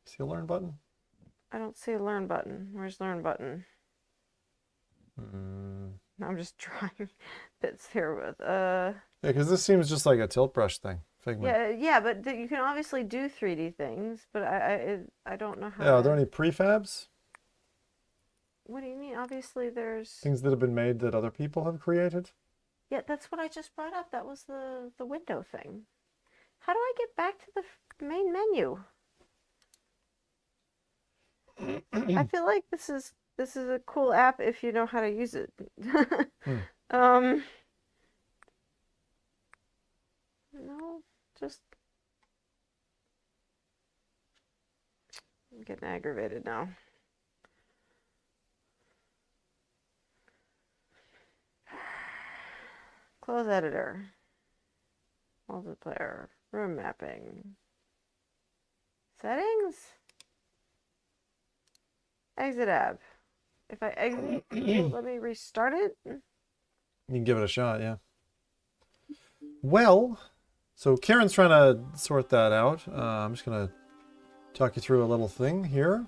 See a learn button? I don't see a learn button. Where's learn button? No, I'm just trying bits here with Yeah, because this seems just like a tilt brush thing. Figment. Yeah, but you can obviously do 3D things, but I don't know how. Yeah, are there any prefabs? What do you mean? Obviously, there's Things that have been made that other people have created? Yeah, that's what I just brought up. That was the window thing. How do I get back to the main menu? I feel like this is a cool app if you know how to use it. No, just I'm getting aggravated now. Close editor. Multiplayer. Room mapping. Settings? Exit app. If I exit, let me restart it. You can give it a shot, yeah. Well, so Karen's trying to sort that out. I'm just going to talk you through a little thing here.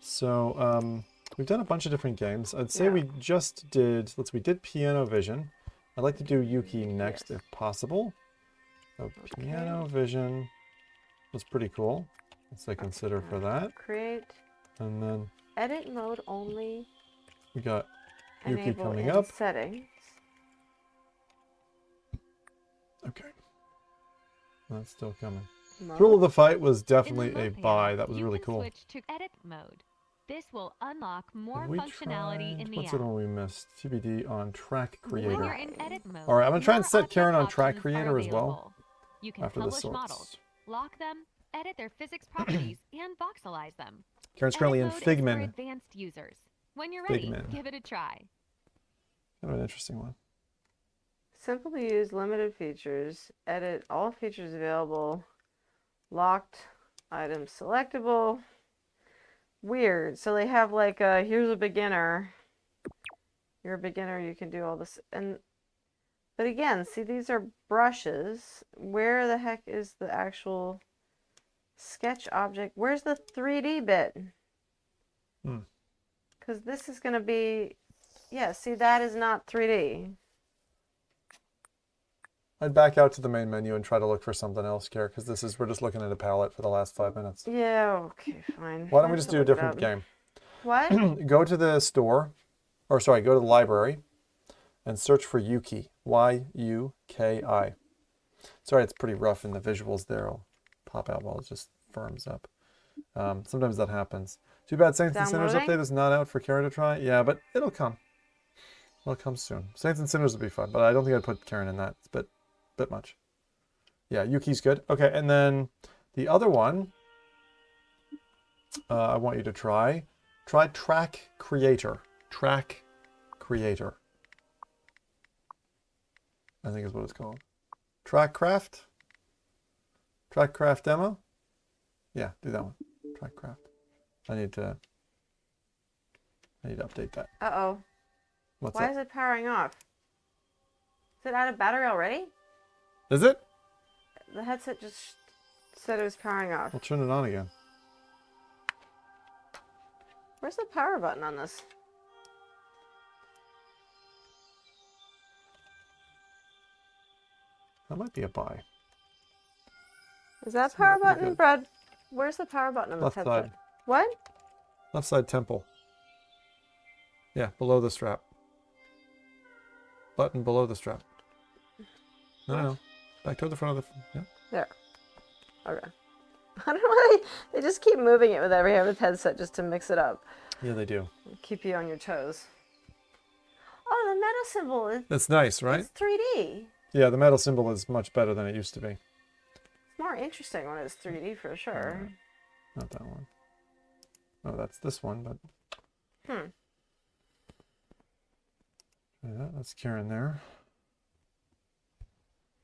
So we've done a bunch of different games. I'd say we just did, we did Piano Vision. I'd like to do Yuki next if possible. So Piano Vision was pretty cool. Let's say consider for that. Create. And then edit mode only. We got Yuki Enable coming in up. Settings. Okay. That's still coming. Mode. Thrill of the Fight was definitely In the a mode panel, buy. That was you really can cool. Switch to edit mode. This will unlock more Have we functionality tried- in the What's app. the one we missed? TBD on Track When Creator. you're in edit mode, All right, I'm gonna try and more set Karen on options Track are Creator as well. available. You can after this publish sorts. models, lock them, edit their physics properties, and voxelize them. Karen's currently in Edit mode is for Figmin. advanced users. When you're ready, Figmin. give it a try. Kind of an interesting one. Simple to use, limited features. Edit all features available. Locked items selectable. Weird. So they have like a, here's a beginner. You're a beginner, you can do all this. But again, see, these are brushes. Where the heck is the actual sketch object? Where's the 3D bit? Because this is going to be, yeah, see, that is not 3D. I'd back out to the main menu and try to look for something else, Karen, because this is, we're just looking at a palette for the last 5 minutes. Yeah, okay, fine. Why don't we I have just to do a look it different up. game? What? Go to the store, or sorry, go to the library and search for Yuki. Y-U-K-I. Sorry, it's pretty rough in the visuals there. It'll pop out while it just firms up. Sometimes that happens. Too bad Saints and Sinners Downloading? update is not out for Karen to try. Yeah, but it'll come. It'll come soon. Saints and Sinners will be fun, but I don't think I'd put Karen in that. It's a bit much. Yeah, Yuki's good. Okay, and then the other one I want you to try. Try Track Creator. Track Creator. I think is what it's called. Trackcraft? Trackcraft demo? Yeah, do that one. Trackcraft. I need to update that. Uh-oh. What's Why up? is it powering off? Is it out of battery already? Is it? The headset just said it was powering off. I'll turn it on again. Where's the power button on this? That might be a buy. Is that power might be button, good. Brad? Where's the power button on this Left headset? side. What? Left side temple. Yeah, below the strap. Button below the strap. No. Back toward the front of the... Yeah. There. Okay. I don't know why they just keep moving it with every headset just to mix it up. Yeah, they do. Keep you on your toes. Oh, the meta symbol is That's nice, right? it's 3D. Yeah, the metal symbol is much better than it used to be. It's more interesting when it's 3D for sure. Not that one. No, that's this one, but... Yeah, that's Karen there.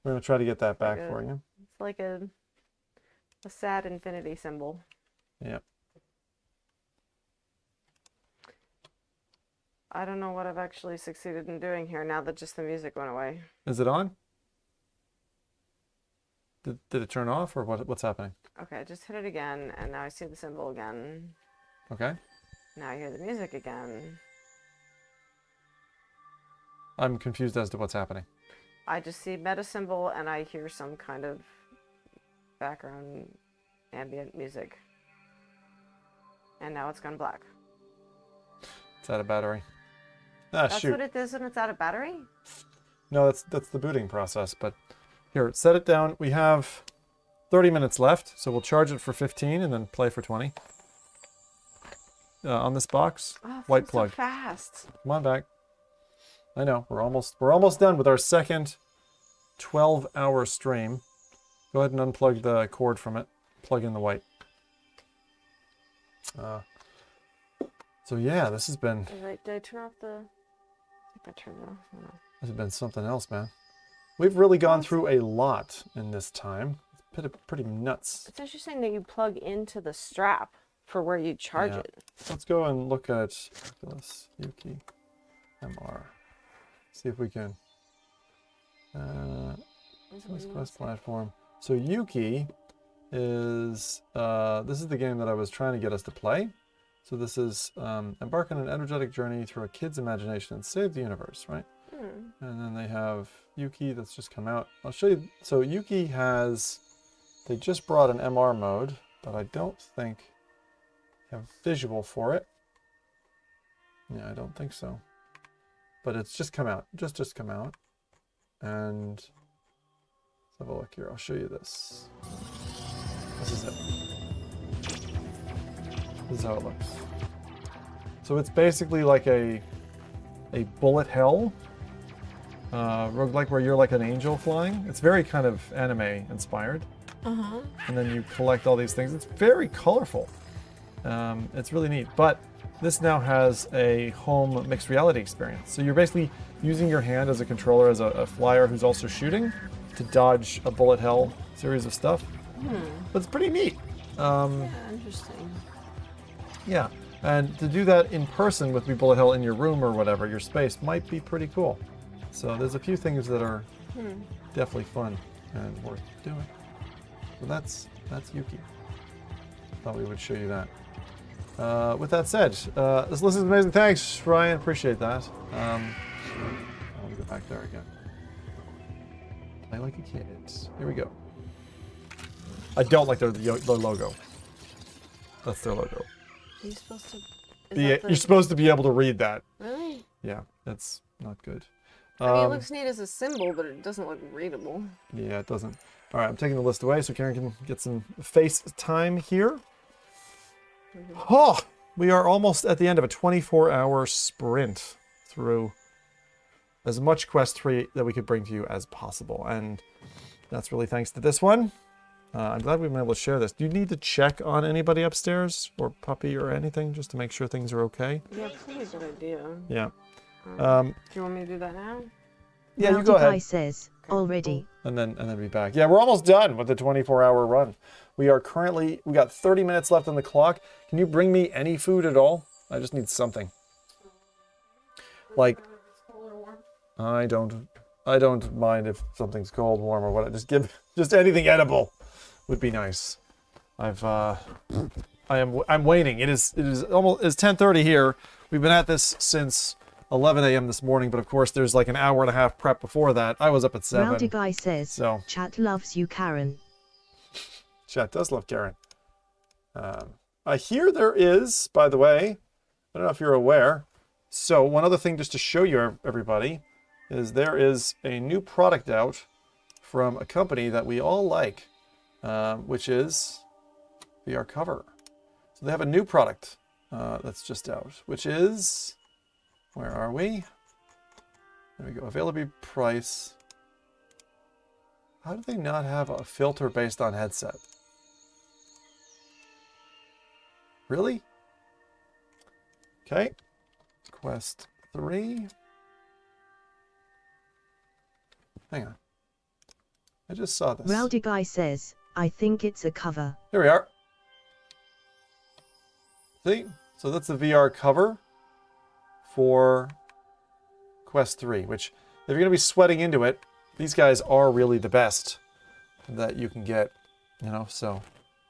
We're going to try to get that back for you. It's like a sad infinity symbol. Yep. I don't know what I've actually succeeded in doing here now that just the music went away. Is it on? Did it turn off or what's happening? Okay, I just hit it again and now I see the symbol again. Okay. Now I hear the music again. I'm confused as to what's happening. I just see meta symbol and I hear some kind of background ambient music. And now it's gone black. It's out of battery. Ah, That's shoot. what it is when it's out of battery? No, that's the booting process, but here, set it down. We have 30 minutes left, so we'll charge it for 15 and then play for 20. On this box, Oh, white so plug. fast. Come on back. I know, we're almost done with our second 12-hour stream. Go ahead and unplug the cord from it. Plug in the white. So yeah, this has been... Did I turn off the... I think I turned it off. I don't know. This has been something else, man. We've really gone through a lot in this time. It's pretty nuts. It's interesting that you plug into the strap for where you charge it. Let's go and look at Oculus, Yuki, MR. See if we can... this Quest platform. So Yuki is... this is the game that I was trying to get us to play. So this is embark on an energetic journey through a kid's imagination and save the universe, right? And then they have Yuki that's just come out. I'll show you. So Yuki has... They just brought an MR mode, but I don't think they have visual for it. Yeah, I don't think so. But it's just come out. Just come out. And let's have a look here. I'll show you this. This is it. This is how it looks. So it's basically like a bullet hell roguelike where you're like an angel flying. It's very kind of anime inspired. And then you collect all these things. It's very colorful. It's really neat. But this now has a home mixed reality experience. So you're basically using your hand as a controller, as a flyer who's also shooting, to dodge a bullet hell series of stuff. But it's pretty neat. Yeah, interesting. Yeah, and to do that in person with the bullet hell in your room or whatever, your space, might be pretty cool. So there's a few things that are definitely fun and worth doing. So that's Yuki. Thought we would show you that. With that said, this list is amazing. Thanks, Ryan. Appreciate that. I want to go back there again. Play like a kid. Here we go. I don't like their logo. That's their logo. Are you supposed to... You're supposed to be able to read that. Really? Yeah, that's not good. I mean, it looks neat as a symbol, but it doesn't look readable. Yeah, it doesn't. All right, I'm taking the list away so Karen can get some face time here. Oh, we are almost at the end of a 24-hour sprint through as much Quest 3 that we could bring to you as possible. And that's really thanks to this one. I'm glad we've been able to share this. Do you need to check on anybody upstairs or Puppy or anything just to make sure things are okay? Yeah, probably a good idea. Yeah. Do you want me to do that now? Yeah, you go ahead. Guy says, already. And then be back. Yeah, we're almost done with the 24-hour run. We got 30 minutes left on the clock. Can you bring me any food at all? I just need something. Like, I don't mind if something's cold, warm, or what. Just anything edible would be nice. I'm waiting. It is almost 10:30 here. We've been at this since 11 a.m. this morning, but of course there's like an hour and a half prep before that. I was up at 7. Rowdy Guy says, so. Chat loves you, Karen. Chat does love Karen. I hear there is, by the way, I don't know if you're aware. So one other thing just to show you, everybody, is there is a new product out from a company that we all like, which is VR Cover. So they have a new product that's just out, which is, where are we? There we go, availability price. How do they not have a filter based on headset? Really? Okay, Quest 3. Hang on. I just saw this. Rowdy Guy says, I think it's a cover. Here we are. See? So that's the VR cover for Quest 3, which if you're going to be sweating into it, these guys are really the best that you can get, you know, so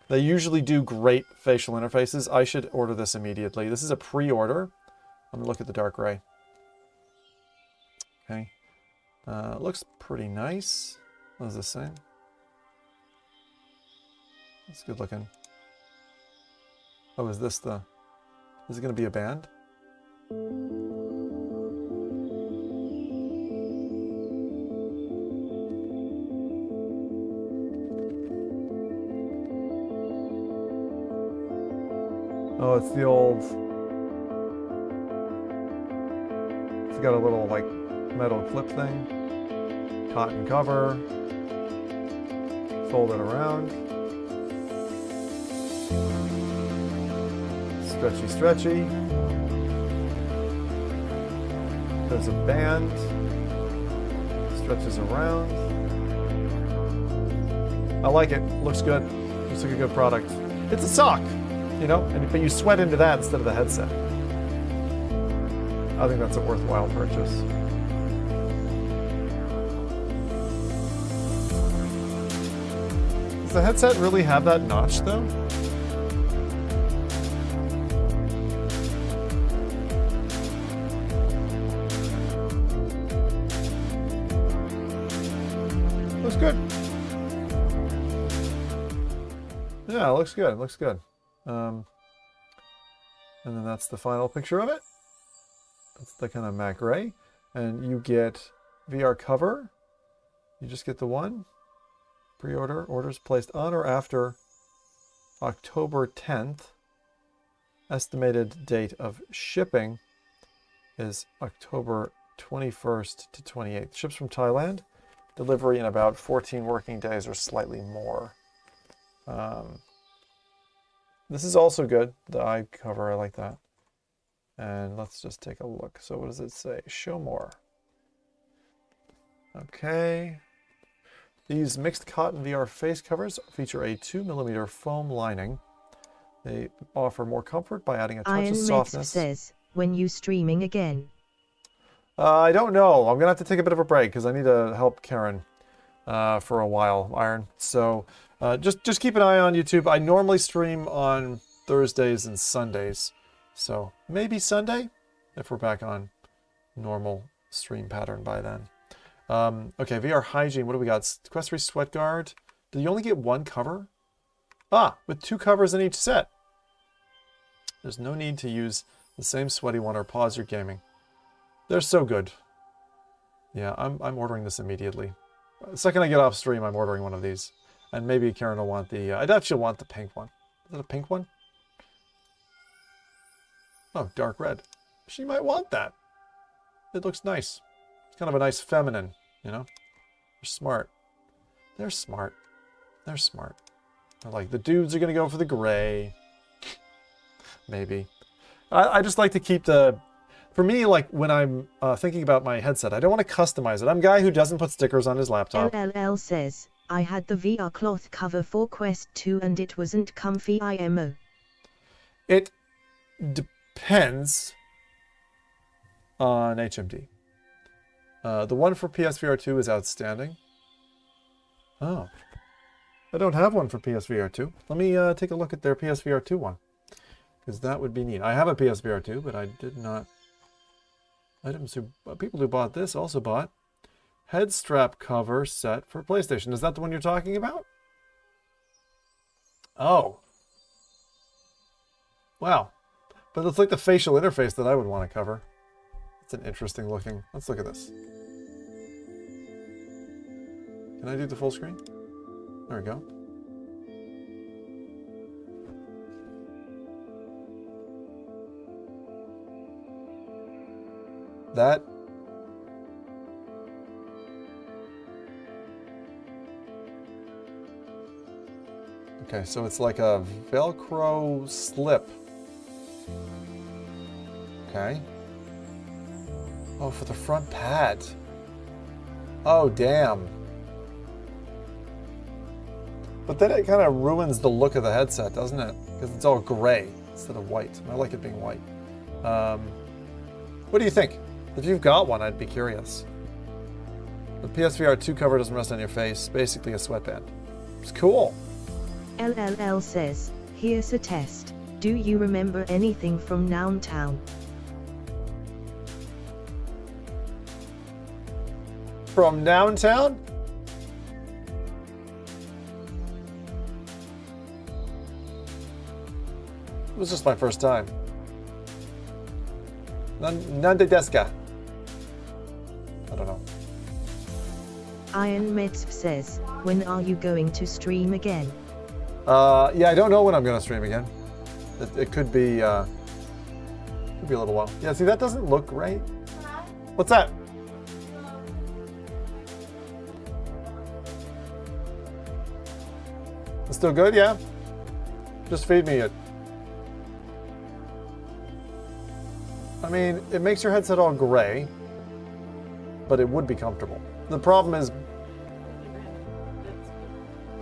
they usually do great facial interfaces. I should order this immediately. This is a pre-order. I'm going to look at the dark gray. Okay. Looks pretty nice. What does this say? It's good looking. Oh, is it going to be a band? Oh, it's the old... It's got a little, like, metal clip thing. Cotton cover. Fold it around. Stretchy, stretchy. There's a band. Stretches around. I like it. Looks good. Looks like a good product. It's a sock, you know, but you sweat into that instead of the headset. I think that's a worthwhile purchase. Does the headset really have that notch, though? Looks good. Yeah, it looks good. It looks good. And then that's the final picture of it. That's the kind of matte gray. And you get VR cover. You just get the one. Pre-order. Orders placed on or after October 10th. Estimated date of shipping is October 21st to 28th. Ships from Thailand. Delivery in about 14 working days or slightly more. This is also good. The eye cover, I like that. And let's just take a look. So what does it say? Show more. Okay. These mixed cotton VR face covers feature a 2mm foam lining. They offer more comfort by adding a touch of softness. says, when you streaming again? I don't know. I'm going to have to take a bit of a break because I need to help Karen for a while, Iron. So just keep an eye on YouTube. I normally stream on Thursdays and Sundays. So maybe Sunday if we're back on normal stream pattern by then. Okay, VR hygiene. What do we got? Quest 3 sweat guard. Do you only get one cover? Ah, with 2 covers in each set. There's no need to use the same sweaty one or pause your gaming. They're so good. Yeah, I'm ordering this immediately. The second I get off stream, I'm ordering one of these. And maybe Karen will want the... I doubt she'll want the pink one. Is it a pink one? Oh, dark red. She might want that. It looks nice. It's kind of a nice feminine, you know? They're smart. They're smart. They're smart. They're like, the dudes are going to go for the gray. Maybe. I just like to keep the... For me, like, when I'm thinking about my headset, I don't want to customize it. I'm a guy who doesn't put stickers on his laptop. LLL says, I had the VR cloth cover for Quest 2 and it wasn't comfy IMO. It depends on HMD. The one for PSVR 2 is outstanding. Oh. I don't have one for PSVR 2. Let me take a look at their PSVR 2 one. Because that would be neat. I have a PSVR 2, but I did not... People who bought this also bought head strap cover set for PlayStation. Is that the one you're talking about? Oh. Wow. But it's like the facial interface that I would want to cover. It's an interesting looking. Let's look at this. Can I do the full screen? There we go. That okay, so it's like a Velcro slip. Okay. Oh, for the front pad. Oh, damn. But then it kind of ruins the look of the headset, doesn't it? Because it's all gray instead of white. I like it being white. What do you think? If you've got one, I'd be curious. The PSVR 2 cover doesn't rest on your face. Basically a sweatband. It's cool. LLL says, here's a test. Do you remember anything from Noun Town? From Noun Town? It was just my first time. Nande desu ka? I don't know. Iron Metz says, when are you going to stream again? Yeah, I don't know when I'm going to stream again. It could be a little while. Yeah, see, that doesn't look right. What's that? It's still good, yeah? Just feed me it. I mean, it makes your headset all gray, but it would be comfortable. The problem is...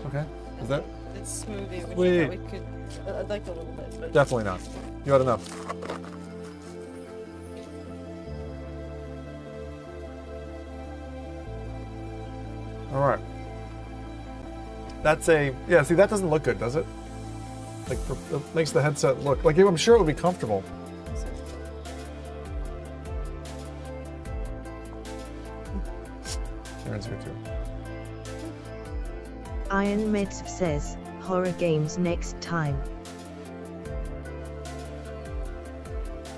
Okay, is that? It's smoothie, which Sweet. I thought we could... I'd like a little bit, but... Definitely not. You had enough. All right. That's a... Yeah, see, that doesn't look good, does it? Like, it makes the headset look... Like, I'm sure it would be comfortable. Aaron's good too. Iron Meds says, horror games next time.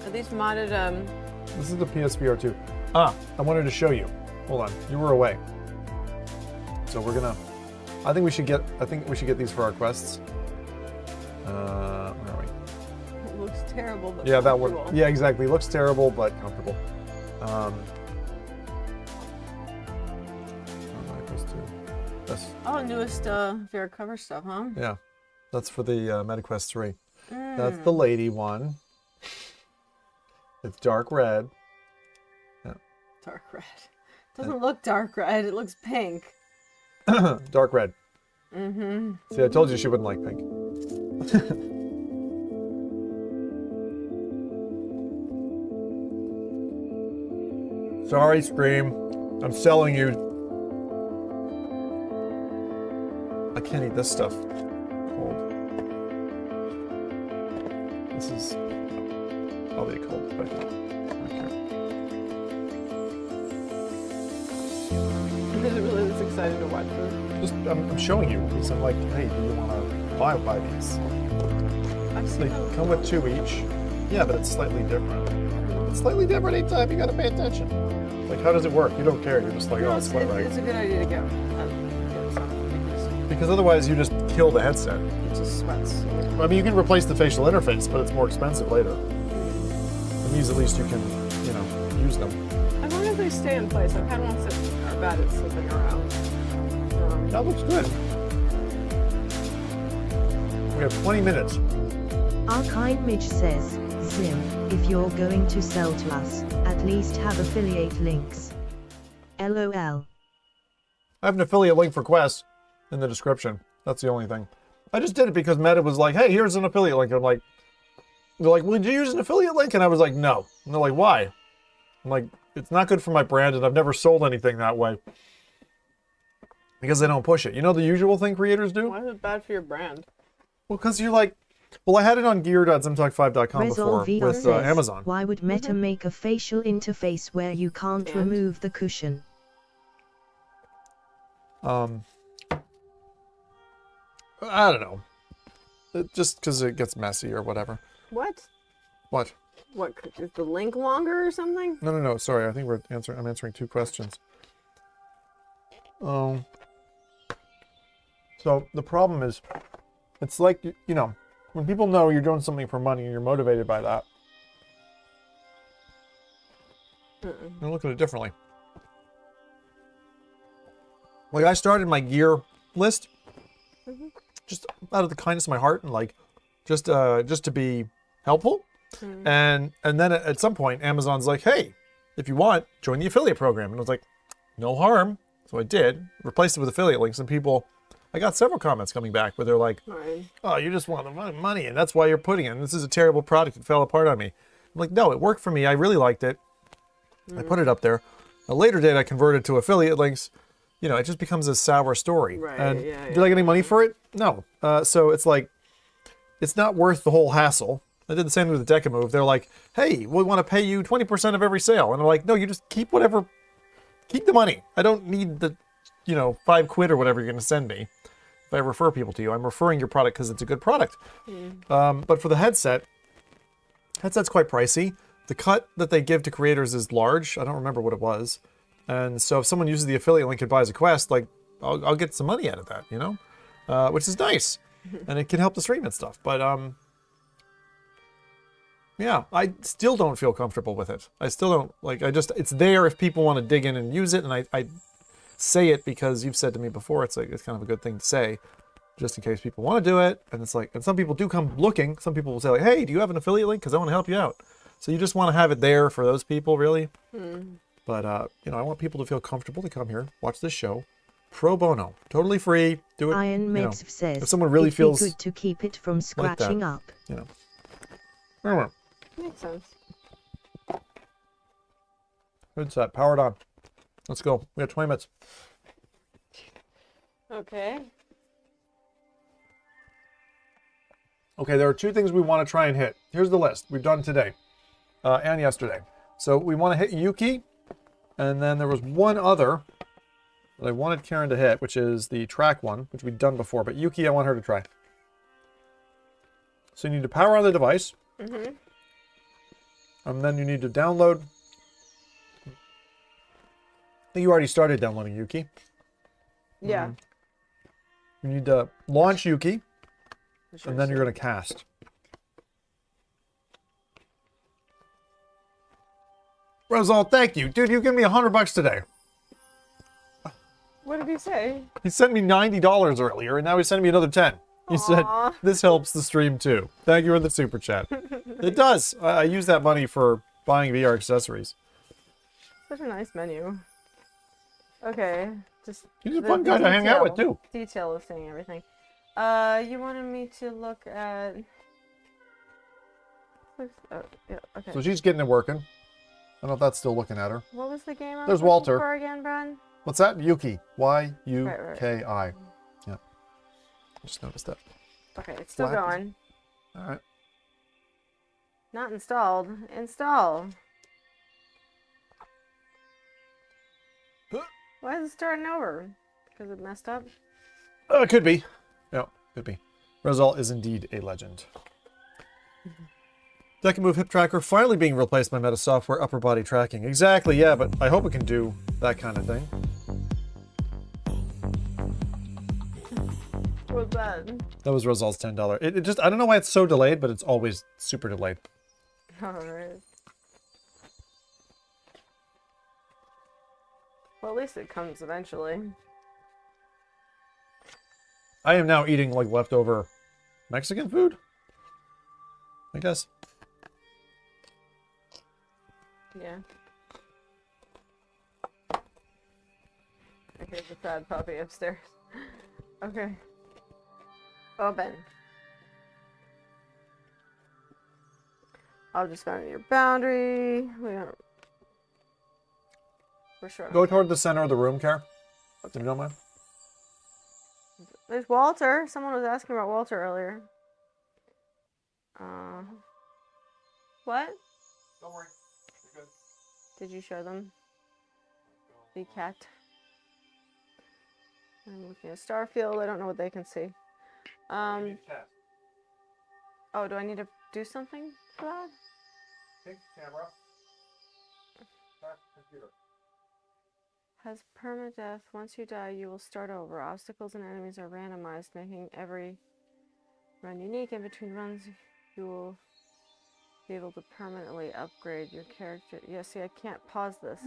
Are these modded, This is the PSVR 2. Ah, I wanted to show you. Hold on, you were away. So we're gonna... I think we should get these for our quests. Where are we? It looks terrible, but Yeah, that one. comfortable. Yeah, exactly. Looks terrible, but comfortable. Oh, newest VR cover stuff, huh? Yeah, that's for the MetaQuest 3. That's the lady one. It's dark red. Yeah. Dark red. Doesn't look dark red, it looks pink. Dark red. Mm-hmm. See, I told you she wouldn't like pink. Sorry, Scream. I'm selling you. I can't eat this stuff cold. This is... I'll eat cold, but I don't care. I'm really just excited to watch this. Just, I'm showing you these. I'm like, hey, do you want to buy these? They come with 2 each. Yeah, but it's slightly different. It's slightly different each time. You gotta pay attention. Like, how does it work? You don't care. You're just like, No, oh, it's sweat right. it's a good idea to go. Because otherwise, you just kill the headset. It just sweats. I mean, you can replace the facial interface, but it's more expensive later. It means at least you can, you know, use them. As long as they stay in place, I kind of want to sit bad at slipping around. That looks good. We have 20 minutes. Arkine Midge says, Zim, if you're going to sell to us, at least have affiliate links. LOL. I have an affiliate link for Quest in the description. That's the only thing. I just did it because Meta was like, hey, here's an affiliate link. I'm like, they're like, would you use an affiliate link? And I was like, no. And they're like, why? I'm like, it's not good for my brand, and I've never sold anything that way. Because they don't push it. You know the usual thing creators do? Why is it bad for your brand? Well, because you're like, well, I had it on gear.zimtalk5.com before Resolve with says, Amazon. Why would Meta make a facial interface where you can't remove the cushion? I don't know. Just because it gets messy or whatever. What? What? What, is the link longer or something? No. Sorry, I think I'm answering 2 questions. So the problem is, it's like, you know, when people know you're doing something for money and you're motivated by that, they look at it differently. Like, I started my gear list just out of the kindness of my heart and like just to be helpful. And then at some point Amazon's like, hey, if you want, join the affiliate program. And I was like, no harm. So I did, replaced it with affiliate links, and people, I got several comments coming back where they're like, oh, you just want the money, and that's why you're putting it. And this is a terrible product. It fell apart on me. I'm like, no, it worked for me. I really liked it. I put it up there. A later date, I converted to affiliate links. You know, it just becomes a sour story. And did I get any money for it? No. So it's like, it's not worth the whole hassle. I did the same with the Deca Move. They're like, hey, we want to pay you 20% of every sale. And I'm like, no, you just keep whatever. Keep the money. I don't need the, you know, $5 or whatever you're going to send me. If I refer people to you, I'm referring your product because it's a good product. But for the headset's quite pricey. The cut that they give to creators is large. I don't remember what it was. And so if someone uses the affiliate link and buys a Quest, like, I'll get some money out of that, you know? Which is nice. And it can help the stream and stuff. But, yeah, I still don't feel comfortable with it. I still don't, like, it's there if people want to dig in and use it, and I say it because you've said to me before, it's like, it's kind of a good thing to say, just in case people want to do it, and it's like, and some people do come looking, some people will say like, hey, do you have an affiliate link? Because I want to help you out. So you just want to have it there for those people, really. Hmm. But, you know, I want people to feel comfortable to come here, watch this show. Pro bono. Totally free. Do it. Iron you know, Mids says, if someone really it'd feels be good to keep it from like that, scratching up. you know. Anyway, Makes sense. good set. Powered on. Let's go. We have 20 minutes. Okay. Okay, there are 2 things we want to try and hit. Here's the list we've done today and yesterday. So we want to hit Yuki, and then there was one other that I wanted Karen to hit, which is the track one, which we've done before. But Yuki, I want her to try. So you need to power on the device, Mm-hmm. and then you need to download. I think you already started downloading Yuki. Yeah. You need to launch Yuki, Sure, and then you're going to cast. Rosal, thank you. Dude, you gave me $100 today. What did he say? He sent me $90 earlier, and now he's sending me another 10. He said, this helps the stream too. Thank you for the super chat. It does. I use that money for buying VR accessories. Such a nice menu. Okay, just He's a fun guy to hang out with, too. Detail of seeing everything. You wanted me to look at. Oh, yeah, okay. So she's getting it working. I don't know if that's still looking at her. What was the game I was There's looking Walter. for again, Brad? What's that? Yuki. Y-U-K-I. Right. Yeah. I just noticed that. Okay, it's still Flat. going. All right. Not installed. Install. Why is it starting over? Because it messed up? It could be. Yeah, could be. Rosal is indeed a legend. Second move hip tracker finally being replaced by meta software upper body tracking. Exactly, yeah, but I hope it can do that kind of thing. What's that? That was Rosal's $10. It just, I don't know why it's so delayed, but it's always super delayed. Alright. Well, at least it comes eventually. I am now eating like leftover Mexican food, I guess. Yeah. Okay, the sad puppy upstairs. Okay. Open. I'll just find your boundary. We're sure. Go toward the center of the room, Kara, if you don't mind. There's Walter. Someone was asking about Walter earlier. What? Don't worry. You're good. Did you show them? The cat. I'm looking at Starfield. I don't know what they can see. Oh, do I need to do something for that? Pink camera. Start computer. Has permadeath. Once you die, you will start over. Obstacles and enemies are randomized, making every run unique. In between runs, you will be able to permanently upgrade your character. Yeah, see, I can't pause this.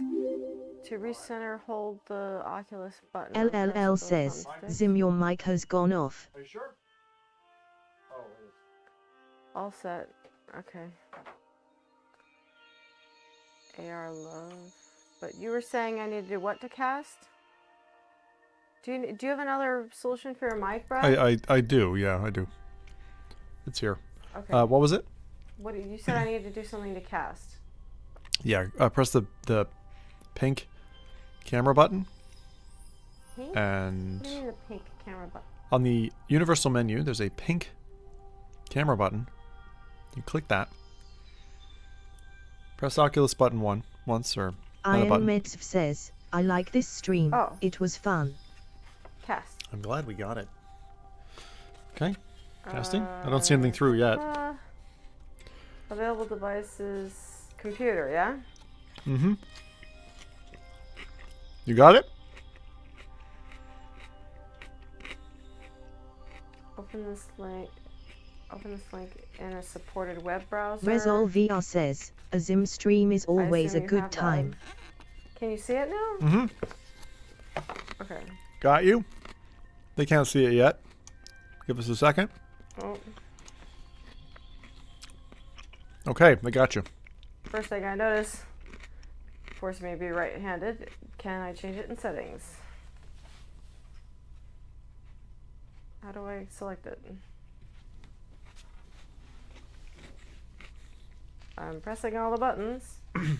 To recenter, hold the Oculus button. LLL says, Zim, your mic has gone off. Are you sure? Oh, it is. All set. Okay. AR love. But you were saying I need to do what to cast? Do you have another solution for your mic, Brad? I do, yeah, I do. It's here. Okay. What was it? What you said I needed to do something to cast. Yeah, press the pink camera button. Pink? And What do you mean the pink camera button? on the universal menu, there's a pink camera button. You click that. Press Oculus button once or Iron button. Mids says, I like this stream. Oh. It was fun. Cast. I'm glad we got it. Okay. Casting? I don't see anything through yet. Available devices. Computer, yeah? Mm-hmm. You got it? Open this link in a supported web browser. Resol VR says, a Zim stream is always a assume you good have that. time. Can you see it now? Mm-hmm. Okay. Got you. They can't see it yet. Give us a second. Oh. Okay, I got you. First thing I notice, forcing me to be right-handed. Can I change it in settings? How do I select it? I'm pressing all the buttons.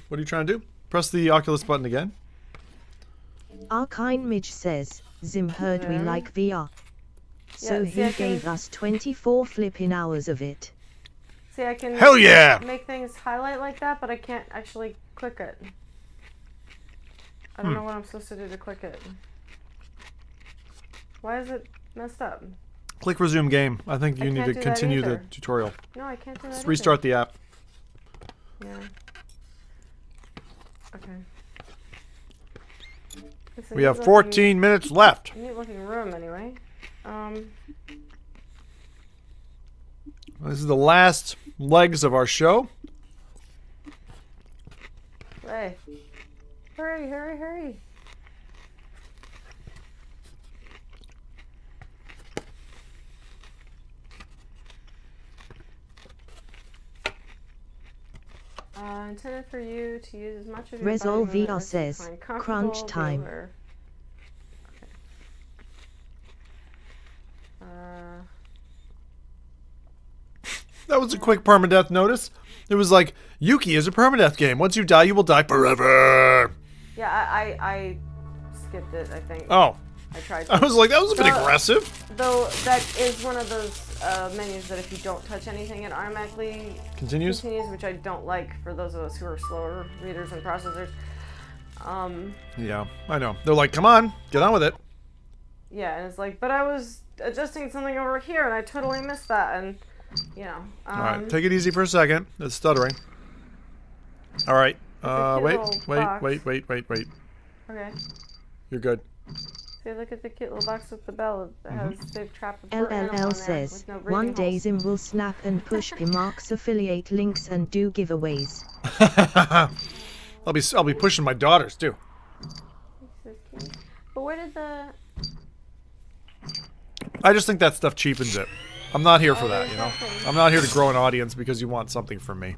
What are you trying to do? Press the Oculus button again. Arkine Midge says, Zim heard we like VR. So Yeah, see, he gave us 24 flipping hours of it. See, I can Hell yeah! make things highlight like that, but I can't actually click it. I don't know what I'm supposed to do to click it. Why is it messed up? Click resume game. I think you need can't to do that continue the either. tutorial. No, I can't do that. Just restart the app. Yeah. Okay. It's a We neat have looking- 14 minutes left. Neat looking room, anyway. This is the last legs of our show. Hey. Hurry, hurry, hurry. Intended for you to use as much of your Resol body movement VR as you says, find comfortable, crunch time. Gamer. That was a quick permadeath notice. It was like, Yuki is a permadeath game. Once you die, you will die forever. Yeah, I skipped it, I think. Oh. I tried to. I was like, that was a bit aggressive. Though that is one of those menus that if you don't touch anything, it automatically Continues, which I don't like for those of us who are slower readers and processors. Yeah, I know. They're like, come on, get on with it. Yeah, and it's like, but I was adjusting something over here, and I totally missed that, and, you know. All right, take it easy for a second. It's stuttering. All right. Wait. Okay. You're good. See, look at the cute little box with the bell that has they've trapped a poor animal in LLL there says, with no breathing one day holes. Zim will snap and push Pimark's affiliate links and do giveaways. I'll be pushing my daughters too. But where did the... I just think that stuff cheapens it. I'm not here for that, you know. I'm not here to grow an audience because you want something from me.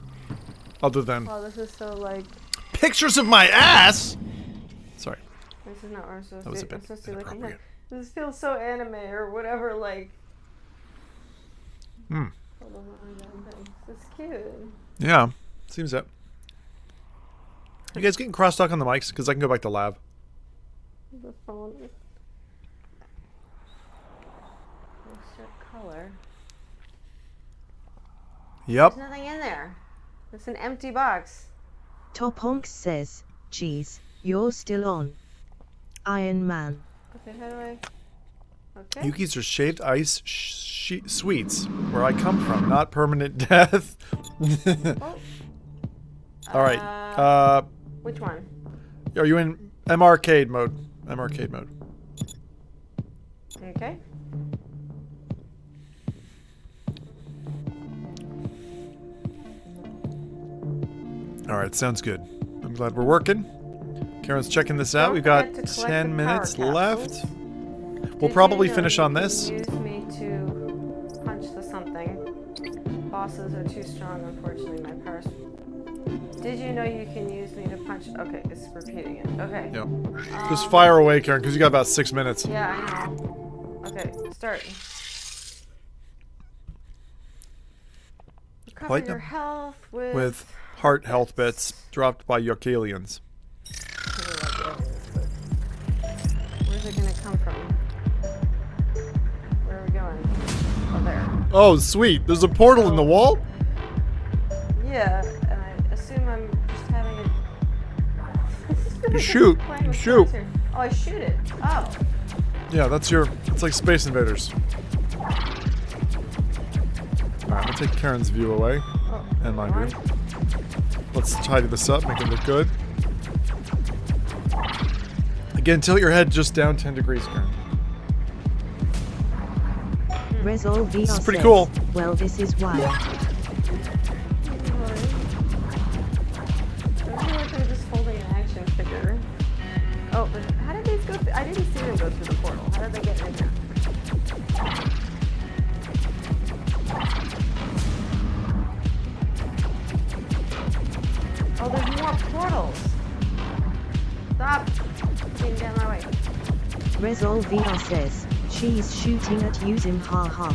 Other than Oh, this is so, like... pictures of my ass! Sorry. This is not where I'm supposed That was to a be. I'm bit supposed to be looking inappropriate. here. This feels so anime or whatever, like... Hmm. Hold on, this is cute. Yeah, seems it. You guys getting crosstalk on the mics? Because I can go back to lab. The phone. What's your color? Yep. There's nothing in there. It's an empty box. Top Honks says, geez, you're still on. Iron Man. Okay, how do I... Okay. Yuki's are shaved ice sweets, where I come from, not permanent death. All right. Which one? Are you in M-Arcade mode? M-Arcade mode. Okay. All right, sounds good. I'm glad we're working. Karen's checking this out. We've got 10 minutes left. We'll probably finish on this. Use me to punch the something. Bosses are too strong, unfortunately. My powers. Did you know you can use me to punch? Okay, it's repeating it. Okay. Yep. Just fire away, Karen, because you got about 6 minutes. Yeah, I know. Okay, start. Recover Light your them. health with... With heart health bits dropped by Yokalians. Where's it gonna come from? Where are we going? Oh, there. Oh, sweet. There's a portal in the wall? Yeah, and I assume I'm just having a... You shoot. Playing You with shoot. cards here. Oh, I shoot it. Oh. Yeah, that's your... It's like Space Invaders. Alright, I'll take Karen's view away. Oh, And my view. Let's tidy this up, make it look good. Again, tilt your head just down 10 degrees, Karen. Resol VR This is pretty says, cool. well, this is wild. I feel like I'm just holding an action figure. Oh, but how did these go through? I didn't see them go through the portal. How did they get in there? portals. Stop getting down my way. Resolve VR says, she's shooting at using haha.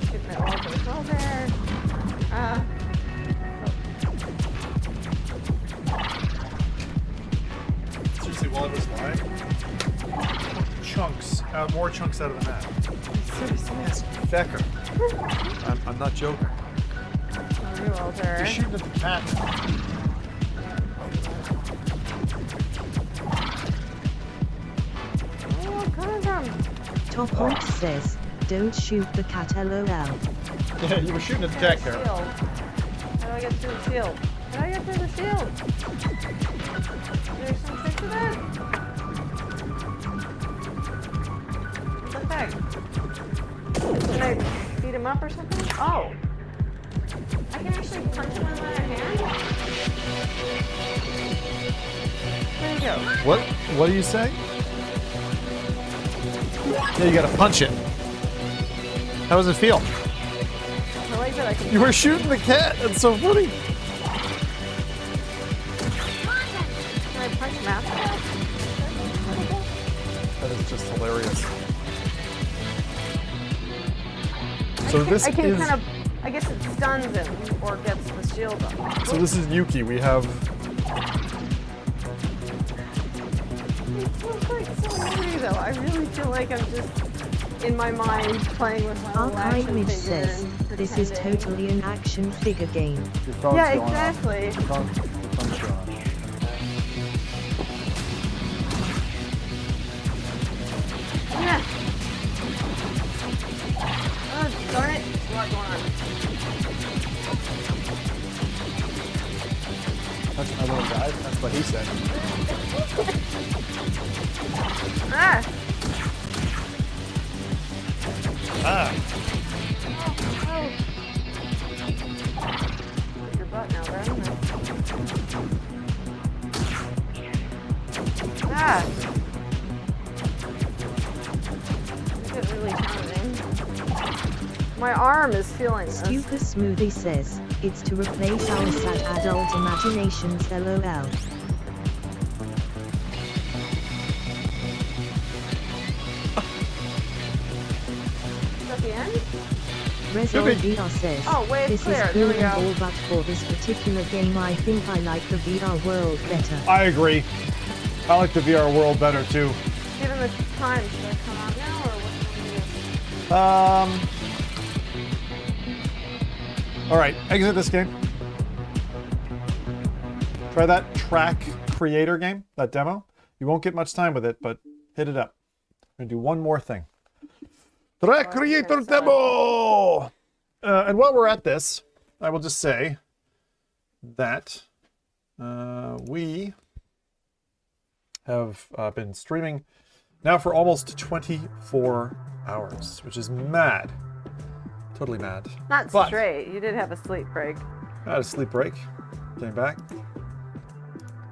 Shooting at all the well there. Seriously, while I was live, chunks, more chunks out of the map. Yes, Fecker. I'm not joking. You're shooting at the cat. Top Point says, don't shoot the cat lol. Yeah, you were shooting at the cat, Karen. How do I get through the shield? How do I get through the shield? Is there some trick to that? What the heck? Did I beat him up or something? Oh! I can actually punch him with my hand? There we go. What do you say? Yeah, you gotta punch it. How does it feel? I like that I can. You were shooting the cat. That's so funny. Can I punch him after that? That is just hilarious. So this I can is. kind of. I guess it stuns him or gets the shield up. So this is Yuki. We have. It feels like so weird, though. I really feel like I'm just in my mind playing with my little action Image figure says, and this is pretending. totally an action figure game. Yeah, exactly. Yeah. Oh, darn it. There's a lot going on. That's my little guy. That's what he said. Ah! Ah. Oh. Your butt now, there, isn't it? Ah! This is really challenging. My arm is feeling this. Super Smoothie says, it's to replace our sad adult imaginations lol. At the end? Resolve VR says, Oh, wait, this clear. is There we cool go. and all, but for this particular game I think I like the VR world better. I agree. I like the VR world better too. Given the time, should I come out now, or what do All right, exit this game. Try that track creator game, that demo. You won't get much time with it, but hit it up. We're gonna do one more thing. Track creator demo! And while we're at this, I will just say that we have been streaming now for almost 24 hours, which is mad. Totally mad. Not But straight. You did have a sleep break. I had a sleep break. Came back.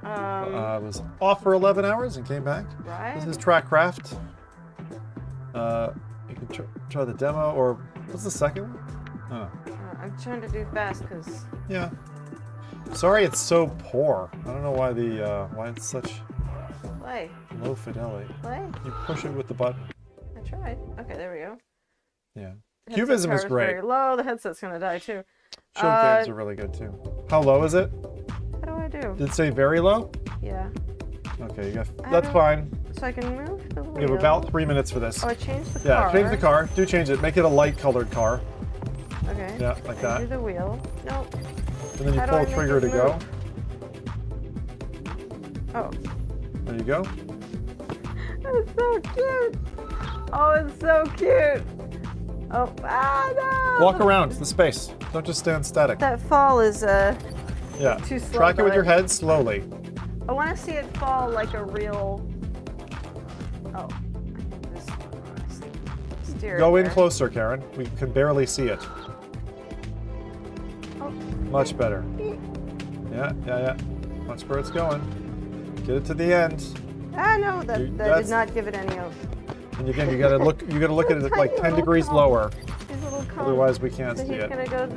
I was off for 11 hours and came back. Right. This is TrackCraft. You can try the demo, or what's the second one? Oh. I'm trying to do fast because. Yeah. Sorry, it's so poor. I don't know why why it's such Play. low fidelity. Play. You push it with the button. I tried. Okay, there we go. Yeah. Headset Cubism power is great. Very low. The headset's gonna die too. Show games are really good too. How low is it? How do I do? Did it say very low? Yeah. Okay, you got. That's fine. So I can move the wheel. We have about 3 minutes for this. Oh, I changed the car. Yeah, change the car. Do change it. Make it a light colored car. Okay. Yeah, like that. Do the wheel. No. And then you How do pull I a make trigger it to go. Oh. There you go. It's so cute. Oh, it's so cute. Oh, no. Walk around the space. Don't just stand static. That fall is Yeah. too slow. Track it with but your head slowly. I want to see it fall like a real. Oh. This steer Go in here. closer, Karen. We can barely see it. Oh. Much better. Yeah. Watch where it's going. Get it to the end. Ah, no, that that's- did not give it any of. And again, you gotta look at it like 10 degrees lower. These little Oh, come. Otherwise, we can't So see he's it. gonna go